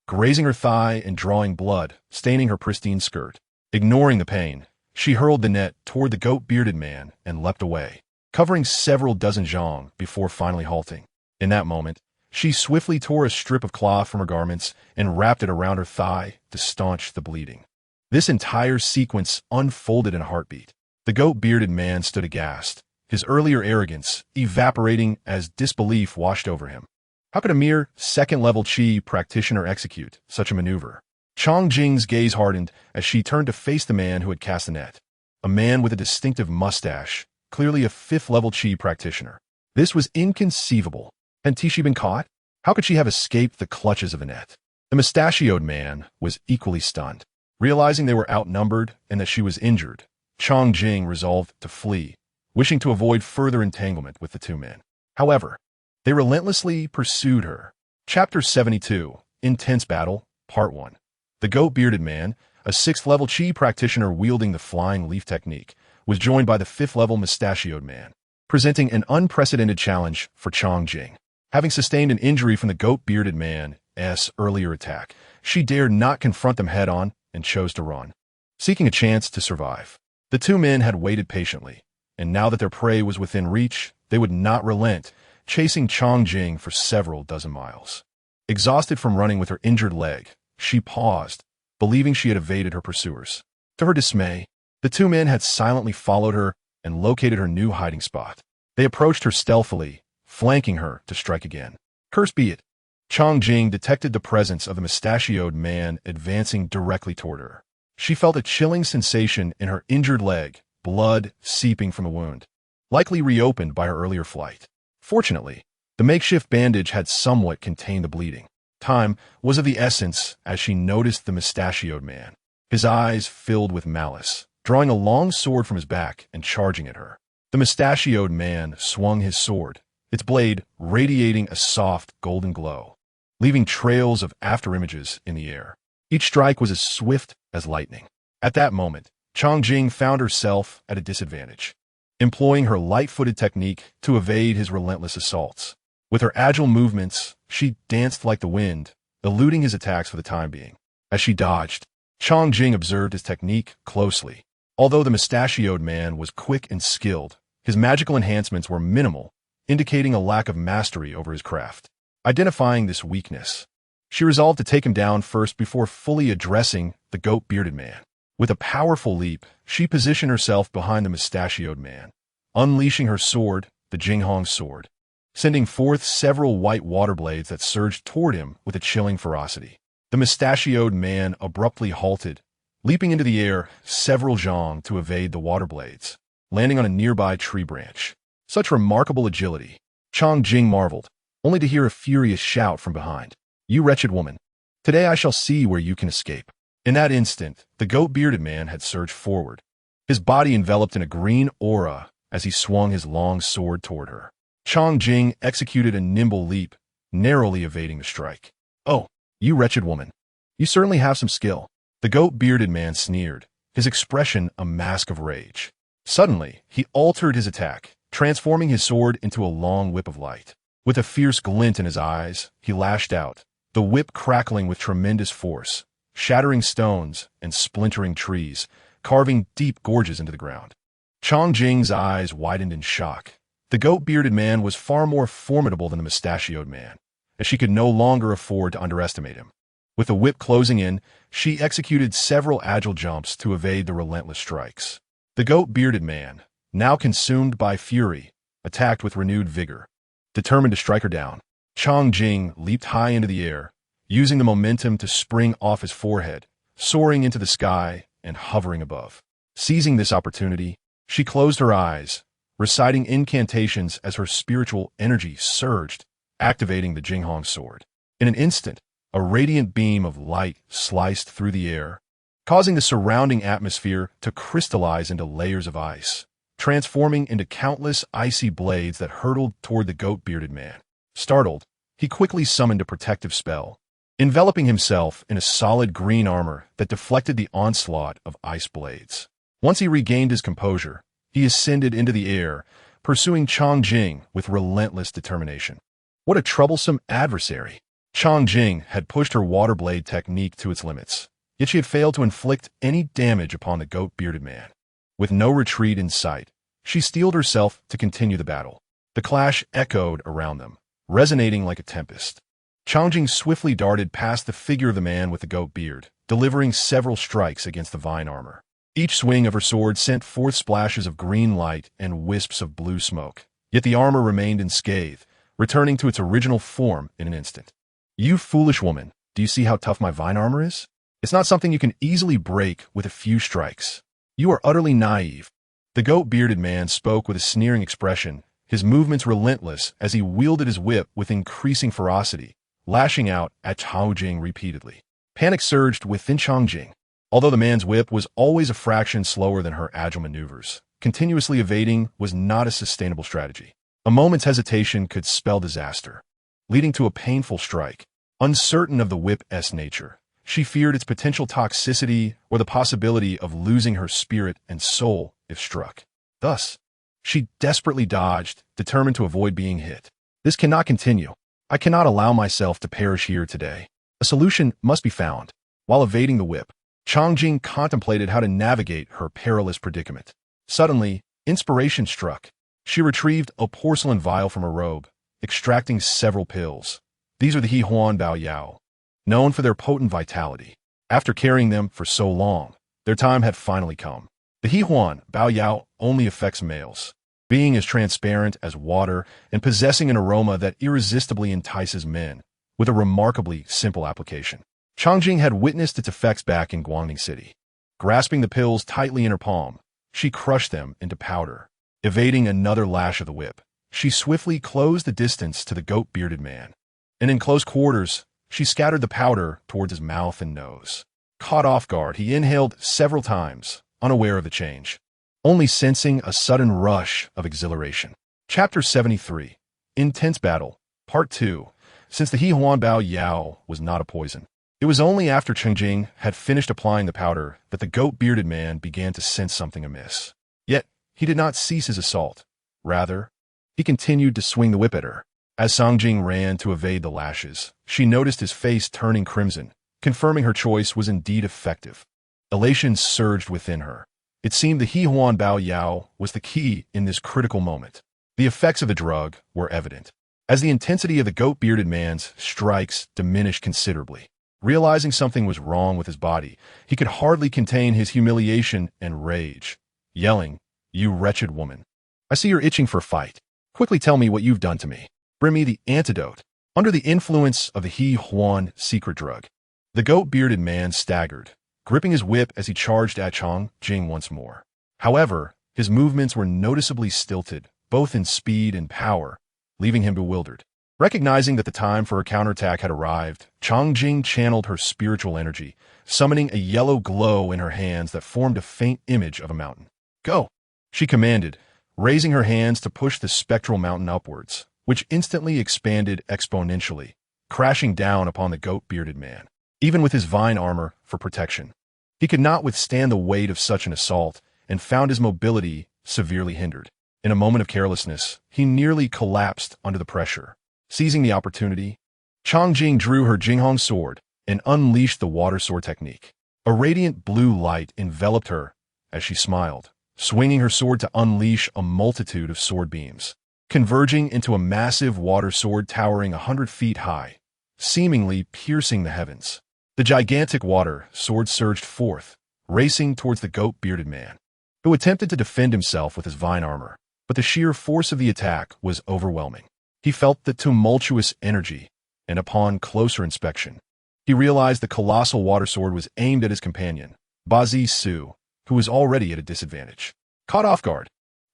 Speaker 1: grazing her thigh and drawing blood, staining her pristine skirt. Ignoring the pain, she hurled the net toward the goat-bearded man and leapt away, covering several dozen zhang before finally halting. In that moment, she swiftly tore a strip of cloth from her garments and wrapped it around her thigh to staunch the bleeding. This entire sequence unfolded in a heartbeat. The goat-bearded man stood aghast, his earlier arrogance evaporating as disbelief washed over him. How could a mere second-level Qi practitioner execute such a maneuver? Changjing's gaze hardened as she turned to face the man who had cast the net. A man with a distinctive mustache, clearly a fifth-level Qi practitioner. This was inconceivable. Had Tishi been caught? How could she have escaped the clutches of the net? The mustachioed man was equally stunned. Realizing they were outnumbered and that she was injured, Changjing resolved to flee, wishing to avoid further entanglement with the two men. However, they relentlessly pursued her. Chapter 72, Intense Battle, Part 1. The goat-bearded man, a sixth-level Qi practitioner wielding the flying leaf technique, was joined by the fifth-level mustachioed man, presenting an unprecedented challenge for Changjing. Having sustained an injury from the goat-bearded man's earlier attack, she dared not confront them head-on and chose to run, seeking a chance to survive. The two men had waited patiently, and now that their prey was within reach, they would not relent, chasing Changjing for several dozen miles. Exhausted from running with her injured leg, she paused, believing she had evaded her pursuers. To her dismay, the two men had silently followed her and located her new hiding spot. They approached her stealthily, flanking her to strike again. Cursed be it! Changjing detected the presence of the mustachioed man advancing directly toward her. She felt a chilling sensation in her injured leg, blood seeping from the wound, likely reopened by her earlier flight. Fortunately, the makeshift bandage had somewhat contained the bleeding. Time was of the essence as she noticed the mustachioed man, his eyes filled with malice, drawing a long sword from his back and charging at her. The mustachioed man swung his sword, its blade radiating a soft golden glow, leaving trails of afterimages in the air. Each strike was as swift as lightning. At that moment, Changjing found herself at a disadvantage, employing her light-footed technique to evade his relentless assaults. With her agile movements, she danced like the wind, eluding his attacks for the time being. As she dodged, Changjing observed his technique closely. Although the mustachioed man was quick and skilled, his magical enhancements were minimal, indicating a lack of mastery over his craft. Identifying this weakness, she resolved to take him down first before fully addressing the goat-bearded man. With a powerful leap, she positioned herself behind the mustachioed man, unleashing her sword, the Jinghong sword. sending forth several white water blades that surged toward him with a chilling ferocity. The mustachioed man abruptly halted, leaping into the air several zhang to evade the water blades, landing on a nearby tree branch. Such remarkable agility. Chang Jing marveled, only to hear a furious shout from behind. "You wretched woman! Today I shall see where you can escape." In that instant, the goat-bearded man had surged forward, his body enveloped in a green aura as he swung his long sword toward her. Chang Jing executed a nimble leap, narrowly evading the strike. "Oh, you wretched woman! You certainly have some skill." The goat-bearded man sneered, his expression a mask of rage. Suddenly, he altered his attack, transforming his sword into a long whip of light. With a fierce glint in his eyes, he lashed out, the whip crackling with tremendous force, shattering stones and splintering trees, carving deep gorges into the ground. Chang Jing's eyes widened in shock. The goat-bearded man was far more formidable than the mustachioed man, and she could no longer afford to underestimate him. With the whip closing in, she executed several agile jumps to evade the relentless strikes. The goat-bearded man, now consumed by fury, attacked with renewed vigor. Determined to strike her down, Chang Jing leaped high into the air, using the momentum to spring off his forehead, soaring into the sky and hovering above. Seizing this opportunity, she closed her eyes, reciting incantations as her spiritual energy surged, activating the Jinghong sword. In an instant, a radiant beam of light sliced through the air, causing the surrounding atmosphere to crystallize into layers of ice, transforming into countless icy blades that hurtled toward the goat-bearded man. Startled, he quickly summoned a protective spell, enveloping himself in a solid green armor that deflected the onslaught of ice blades. Once he regained his composure, he ascended into the air, pursuing Chang Jing with relentless determination. What a troublesome adversary! Chang Jing had pushed her water blade technique to its limits, yet she had failed to inflict any damage upon the goat-bearded man. With no retreat in sight, she steeled herself to continue the battle. The clash echoed around them, resonating like a tempest. Chang Jing swiftly darted past the figure of the man with the goat beard, delivering several strikes against the vine armor. Each swing of her sword sent forth splashes of green light and wisps of blue smoke, yet the armor remained unscathed, returning to its original form in an instant. "You foolish woman, do you see how tough my vine armor is? It's not something you can easily break with a few strikes. You are utterly naive." The goat-bearded man spoke with a sneering expression, his movements relentless as he wielded his whip with increasing ferocity, lashing out at Chang Jing repeatedly. Panic surged within Chang Jing. Although the man's whip was always a fraction slower than her agile maneuvers, continuously evading was not a sustainable strategy. A moment's hesitation could spell disaster, leading to a painful strike. Uncertain of the whip's nature, she feared its potential toxicity or the possibility of losing her spirit and soul if struck. Thus, she desperately dodged, determined to avoid being hit. "This cannot continue. I cannot allow myself to perish here today. A solution must be found." While evading the whip, Chang Jing contemplated how to navigate her perilous predicament. Suddenly, inspiration struck. She retrieved a porcelain vial from her robe, extracting several pills. These are the He Huan Bao Yao, known for their potent vitality. After carrying them for so long, their time had finally come. The He Huan Bao Yao only affects males, being as transparent as water and possessing an aroma that irresistibly entices men, with a remarkably simple application. Chang Jing had witnessed its effects back in Guangning City. Grasping the pills tightly in her palm, she crushed them into powder. Evading another lash of the whip, she swiftly closed the distance to the goat-bearded man, and in close quarters, she scattered the powder towards his mouth and nose. Caught off guard, he inhaled several times, unaware of the change, only sensing a sudden rush of exhilaration. Chapter 73. Intense Battle, Part 2. Since the He Huan Bao Yao was not a poison, it was only after Chang Jing had finished applying the powder that the goat-bearded man began to sense something amiss. Yet, he did not cease his assault. Rather, he continued to swing the whip at her. As Chang Jing ran to evade the lashes, she noticed his face turning crimson, confirming her choice was indeed effective. Elation surged within her. It seemed the He Huan Bao Yao was the key in this critical moment. The effects of the drug were evident, as the intensity of the goat-bearded man's strikes diminished considerably. Realizing something was wrong with his body, he could hardly contain his humiliation and rage, yelling, "You wretched woman! I see you're itching for a fight. Quickly tell me what you've done to me." Bring me the antidote. Under the influence of the He Huan secret drug, the goat-bearded man staggered, gripping his whip as he charged at Chang Jing once more. However, his movements were noticeably stilted, both in speed and power, leaving him bewildered. Recognizing that the time for a counterattack had arrived, Chang Jing channeled her spiritual energy, summoning a yellow glow in her hands that formed a faint image of a mountain. Go! She commanded, raising her hands to push the spectral mountain upwards, which instantly expanded exponentially, crashing down upon the goat-bearded man. Even with his vine armor for protection, he could not withstand the weight of such an assault and found his mobility severely hindered. In a moment of carelessness, he nearly collapsed under the pressure. Seizing the opportunity, Chang Jing drew her Jinghong sword and unleashed the water sword technique. A radiant blue light enveloped her as she smiled, swinging her sword to unleash a multitude of sword beams, converging into a massive water sword towering 100 feet high, seemingly piercing the heavens. The gigantic water sword surged forth, racing towards the goat-bearded man, who attempted to defend himself with his vine armor, but the sheer force of the attack was overwhelming. He felt the tumultuous energy, and upon closer inspection, he realized the colossal water sword was aimed at his companion, Bazi Su, who was already at a disadvantage. Caught off guard,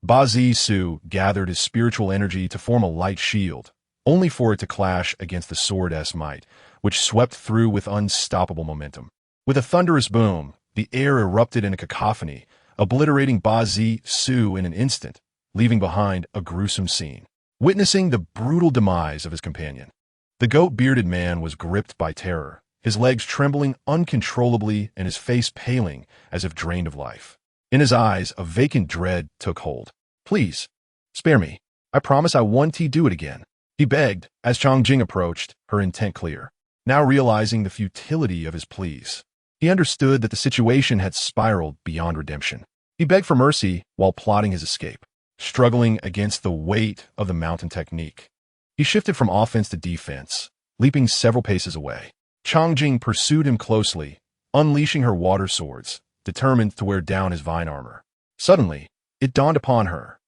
Speaker 1: Bazi Su gathered his spiritual energy to form a light shield, only for it to clash against the sword's might, which swept through with unstoppable momentum. With a thunderous boom, the air erupted in a cacophony, obliterating Bazi Su in an instant, leaving behind a gruesome scene. Witnessing the brutal demise of his companion, the goat-bearded man was gripped by terror, his legs trembling uncontrollably and his face paling as if drained of life. In his eyes, a vacant dread took hold. Please, spare me. I promise I won't do it again, he begged as Chang Jing approached, her intent clear. Now realizing the futility of his pleas, he understood that the situation had spiraled beyond redemption. He begged for mercy while plotting his escape, struggling against the weight of the mountain technique. He shifted from offense to defense, leaping several paces away. Chang Jing pursued him closely, unleashing her water swords, determined to wear down his vine armor. Suddenly, it dawned upon her.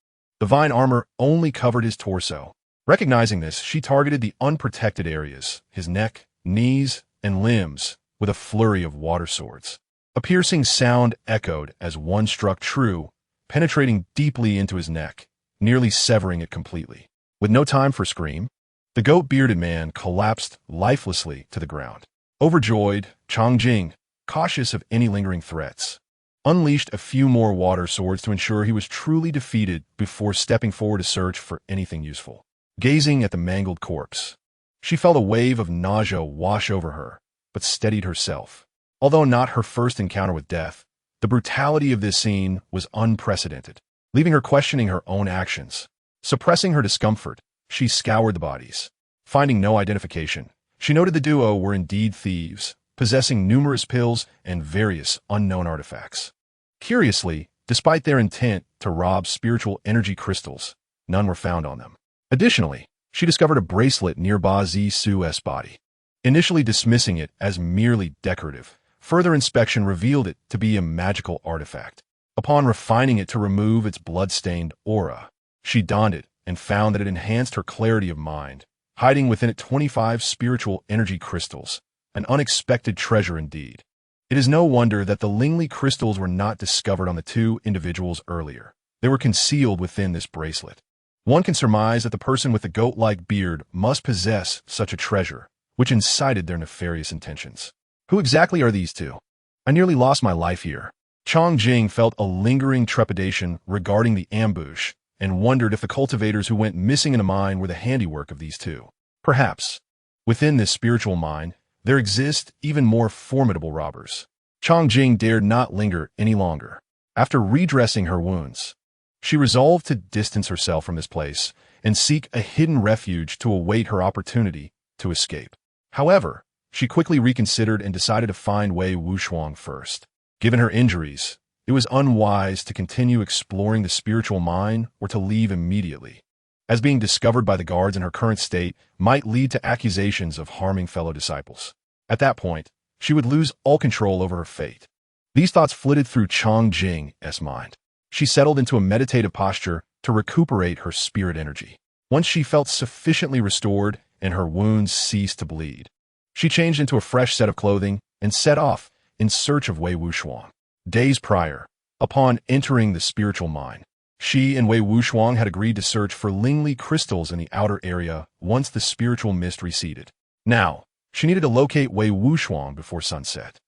Speaker 1: The vine armor only covered his torso. Recognizing this, she targeted the unprotected areas, his neck, knees, and limbs, with a flurry of water swords. A piercing sound echoed as one struck true, penetrating deeply into his neck, nearly severing it completely. With no time for scream, the goat-bearded man collapsed lifelessly to the ground. Overjoyed, Chang Jing, cautious of any lingering threats, unleashed a few more water swords to ensure he was truly defeated before stepping forward to search for anything useful. Gazing at the mangled corpse, she felt a wave of nausea wash over her, but steadied herself. Although not her first encounter with death, the brutality of this scene was unprecedented, leaving her questioning her own actions. Suppressing her discomfort, she scoured the bodies. Finding no identification, she noted the duo were indeed thieves, possessing numerous pills and various unknown artifacts. Curiously, despite their intent to rob spiritual energy crystals, none were found on them. Additionally, she discovered a bracelet near Bazi Su's body. Initially dismissing it as merely decorative, further inspection revealed it to be a magical artifact. Upon refining it to remove its blood-stained aura, she donned it and found that it enhanced her clarity of mind, hiding within it 25 spiritual energy crystals, an unexpected treasure indeed. It is no wonder that the Lingli crystals were not discovered on the two individuals earlier. They were concealed within this bracelet. One can surmise that the person with the goat-like beard must possess such a treasure, which incited their nefarious intentions. Who exactly are these two? I nearly lost my life here. Chang Jing felt a lingering trepidation regarding the ambush and wondered if the cultivators who went missing in a mine were the handiwork of these two. Perhaps, within this spiritual mine, there exist even more formidable robbers. Chang Jing dared not linger any longer. After redressing her wounds, she resolved to distance herself from this place and seek a hidden refuge to await her opportunity to escape. However, she quickly reconsidered and decided to find Wei Wuxuang first. Given her injuries, it was unwise to continue exploring the spiritual mine or to leave immediately, as being discovered by the guards in her current state might lead to accusations of harming fellow disciples. At that point, she would lose all control over her fate. These thoughts flitted through Chang Jing's mind. She settled into a meditative posture to recuperate her spirit energy. Once she felt sufficiently restored and her wounds ceased to bleed, she changed into a fresh set of clothing and set off in search of Wei Wuxiang. Days prior, upon entering the spiritual mine, she and Wei Wuxiang had agreed to search for Lingli crystals in the outer area once the spiritual mist receded. Now, she needed to locate Wei Wuxiang before sunset.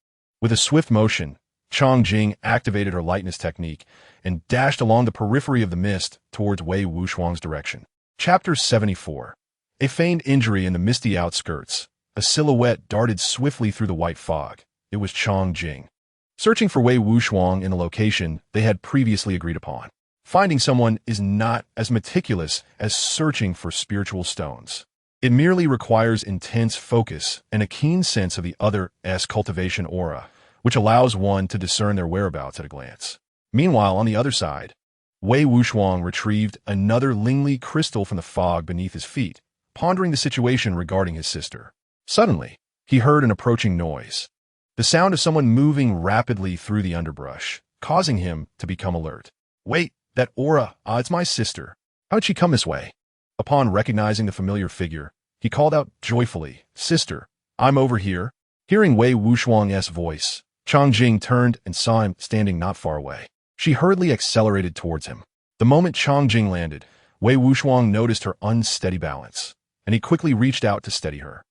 Speaker 1: With a swift motion, Chang Jing activated her lightness technique and dashed along the periphery of the mist towards Wei Wuxiang's direction. Chapter 74. A feigned injury in the misty outskirts. A silhouette darted swiftly through the white fog. It was Chang Jing, searching for Wei Wuxiang in a location they had previously agreed upon. Finding someone is not as meticulous as searching for spiritual stones. It merely requires intense focus and a keen sense of the other's cultivation aura, which allows one to discern their whereabouts at a glance. Meanwhile, on the other side, Wei Wuxiang retrieved another Lingli crystal from the fog beneath his feet, pondering the situation regarding his sister. Suddenly, he heard an approaching noise, the sound of someone moving rapidly through the underbrush, causing him to become alert. Wait, that aura, it's my sister. How'd she come this way? Upon recognizing the familiar figure, he called out joyfully, Sister, I'm over here. Hearing Wei Wuxiang's voice, Chang Jing turned and saw him standing not far away. She hurriedly accelerated towards him. The moment Chang Jing landed, Wei Wuxiang noticed her unsteady balance, and he quickly reached out to steady her.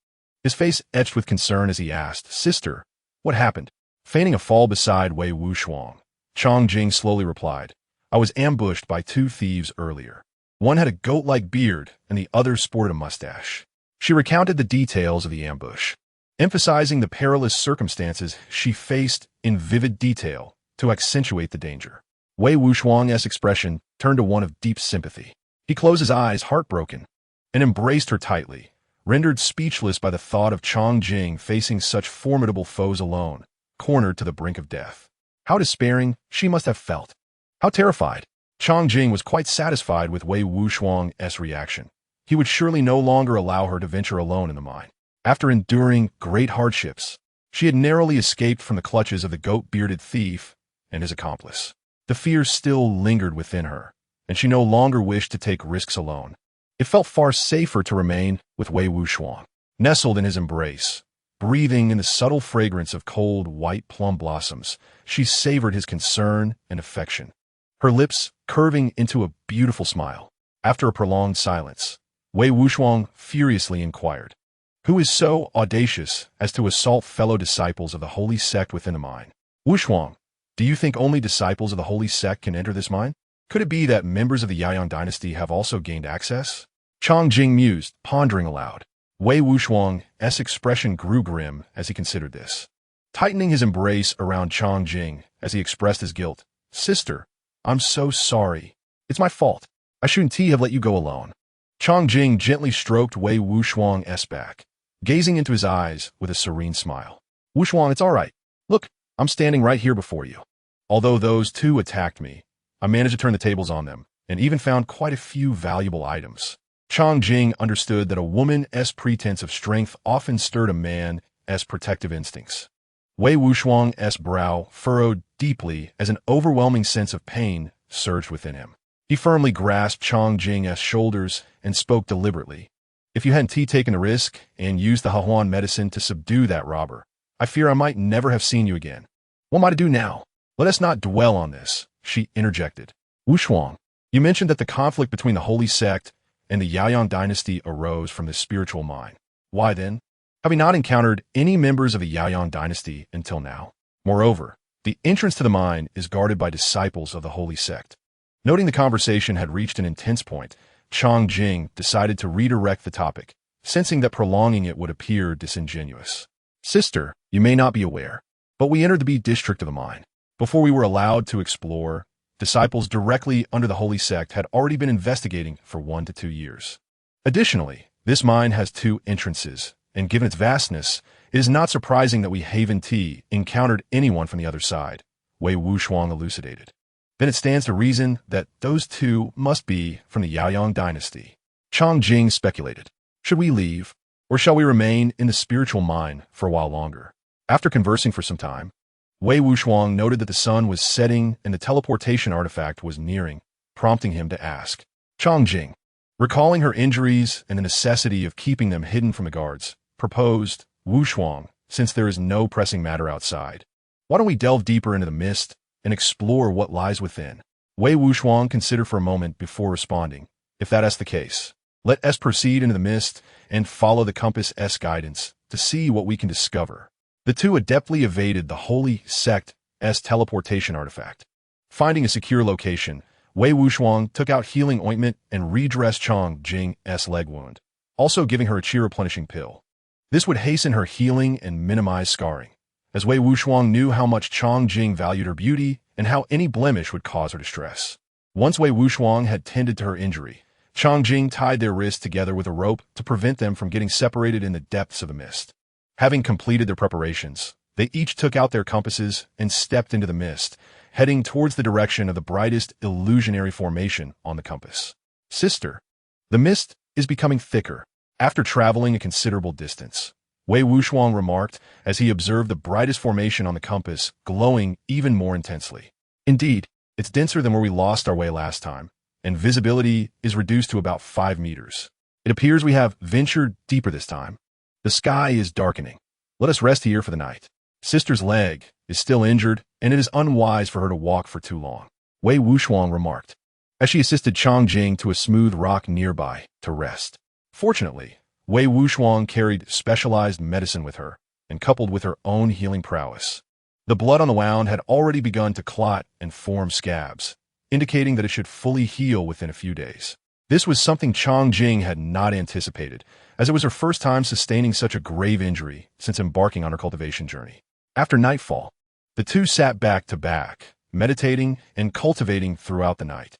Speaker 1: His face etched with concern as he asked, Sister, what happened? Feigning a fall beside Wei Wuxiang, Chang Jing slowly replied, I was ambushed by two thieves earlier. One had a goat-like beard, and the other sported a mustache. She recounted the details of the ambush, emphasizing the perilous circumstances she faced in vivid detail to accentuate the danger. Wei Wuxiang's expression turned to one of deep sympathy. He closed his eyes, heartbroken, and embraced her tightly, rendered speechless by the thought of Chang Jing facing such formidable foes alone, cornered to the brink of death. How despairing she must have felt. How terrified. Chang Jing was quite satisfied with Wei Wuxiang's reaction. He would surely no longer allow her to venture alone in the mine. After enduring great hardships, she had narrowly escaped from the clutches of the goat-bearded thief and his accomplice. The fear still lingered within her, and she no longer wished to take risks alone. It felt far safer to remain with Wei Wuxiang, nestled in his embrace. Breathing in the subtle fragrance of cold white plum blossoms, she savored his concern and affection, her lips curving into a beautiful smile. After a prolonged silence, Wei Wuxiang furiously inquired, Who is so audacious as to assault fellow disciples of the holy sect within the mine? Wuxiang, do you think only disciples of the holy sect can enter this mine? Could it be that members of the Yaoyang dynasty have also gained access? Chang Jing mused, pondering aloud. Wei Wuxiang's expression grew grim as he considered this. Tightening his embrace around Chang Jing as he expressed his guilt, Sister, I'm so sorry. It's my fault. I shouldn't have let you go alone. Chang Jing gently stroked Wei Wuxiang's back, gazing into his eyes with a serene smile. Wuxiang, it's all right. Look, I'm standing right here before you. Although those two attacked me, I managed to turn the tables on them and even found quite a few valuable items. Chang Jing understood that a woman's pretense of strength often stirred a man's protective instincts. Wei Wuxiang's brow furrowed deeply as an overwhelming sense of pain surged within him. He firmly grasped Chang Jing's shoulders and spoke deliberately. If you hadn't taken the risk and used the Hahuan medicine to subdue that robber, I fear I might never have seen you again. What am I to do now? Let us not dwell on this, she interjected. Wuxiang, you mentioned that the conflict between the holy sect and the Yaoyang dynasty arose from this spiritual mine. Why then? Have we not encountered any members of the Yaoyang dynasty until now? Moreover, the entrance to the mine is guarded by disciples of the holy sect. Noting the conversation had reached an intense point, Chang Jing decided to redirect the topic, sensing that prolonging it would appear disingenuous. Sister, you may not be aware, but we entered the B district of the mine. Before we were allowed to explore, disciples directly under the holy sect had already been investigating for 1 to 2 years. Additionally, this mine has 2 entrances, and given its vastness, it is not surprising that we Haven T encountered anyone from the other side, Wei Wuxiang elucidated. Then it stands to reason that those 2 must be from the Yaoyang dynasty. Chang Jing speculated, should we leave, or shall we remain in the spiritual mine for a while longer? After conversing for some time, Wei Wuxiang noted that the sun was setting and the teleportation artifact was nearing, prompting him to ask, Chang Jing, Recalling her injuries and the necessity of keeping them hidden from the guards, proposed, Wu Shuang, since there is no pressing matter outside, why don't we delve deeper into the mist and explore what lies within? Wei Wuxuang considered for a moment before responding. If that is the case, let us proceed into the mist and follow the compass's guidance to see what we can discover. The two adeptly evaded the holy sect's teleportation artifact. Finding a secure location, Wei Wuxuang took out healing ointment and redressed Chang Jing's leg wound, also giving her a chi replenishing pill. This would hasten her healing and minimize scarring, as Wei Wuxuang knew how much Chang Jing valued her beauty and how any blemish would cause her distress. Once Wei Wuxuang had tended to her injury, Chang Jing tied their wrists together with a rope to prevent them from getting separated in the depths of the mist. Having completed their preparations, they each took out their compasses and stepped into the mist, heading towards the direction of the brightest illusionary formation on the compass. Sister, the mist is becoming thicker. After traveling a considerable distance, Wei Wuxuang remarked as he observed the brightest formation on the compass glowing even more intensely. Indeed, it's denser than where we lost our way last time, and visibility is reduced to about 5 meters. It appears we have ventured deeper this time. The sky is darkening. Let us rest here for the night. Sister's leg is still injured, and it is unwise for her to walk for too long, Wei Wuxuang remarked, as she assisted Chang Jing to a smooth rock nearby to rest. Fortunately, Wei Wuxuang carried specialized medicine with her, and coupled with her own healing prowess, the blood on the wound had already begun to clot and form scabs, indicating that it should fully heal within a few days. This was something Chang Jing had not anticipated, as it was her first time sustaining such a grave injury since embarking on her cultivation journey. After nightfall, the two sat back to back, meditating and cultivating throughout the night.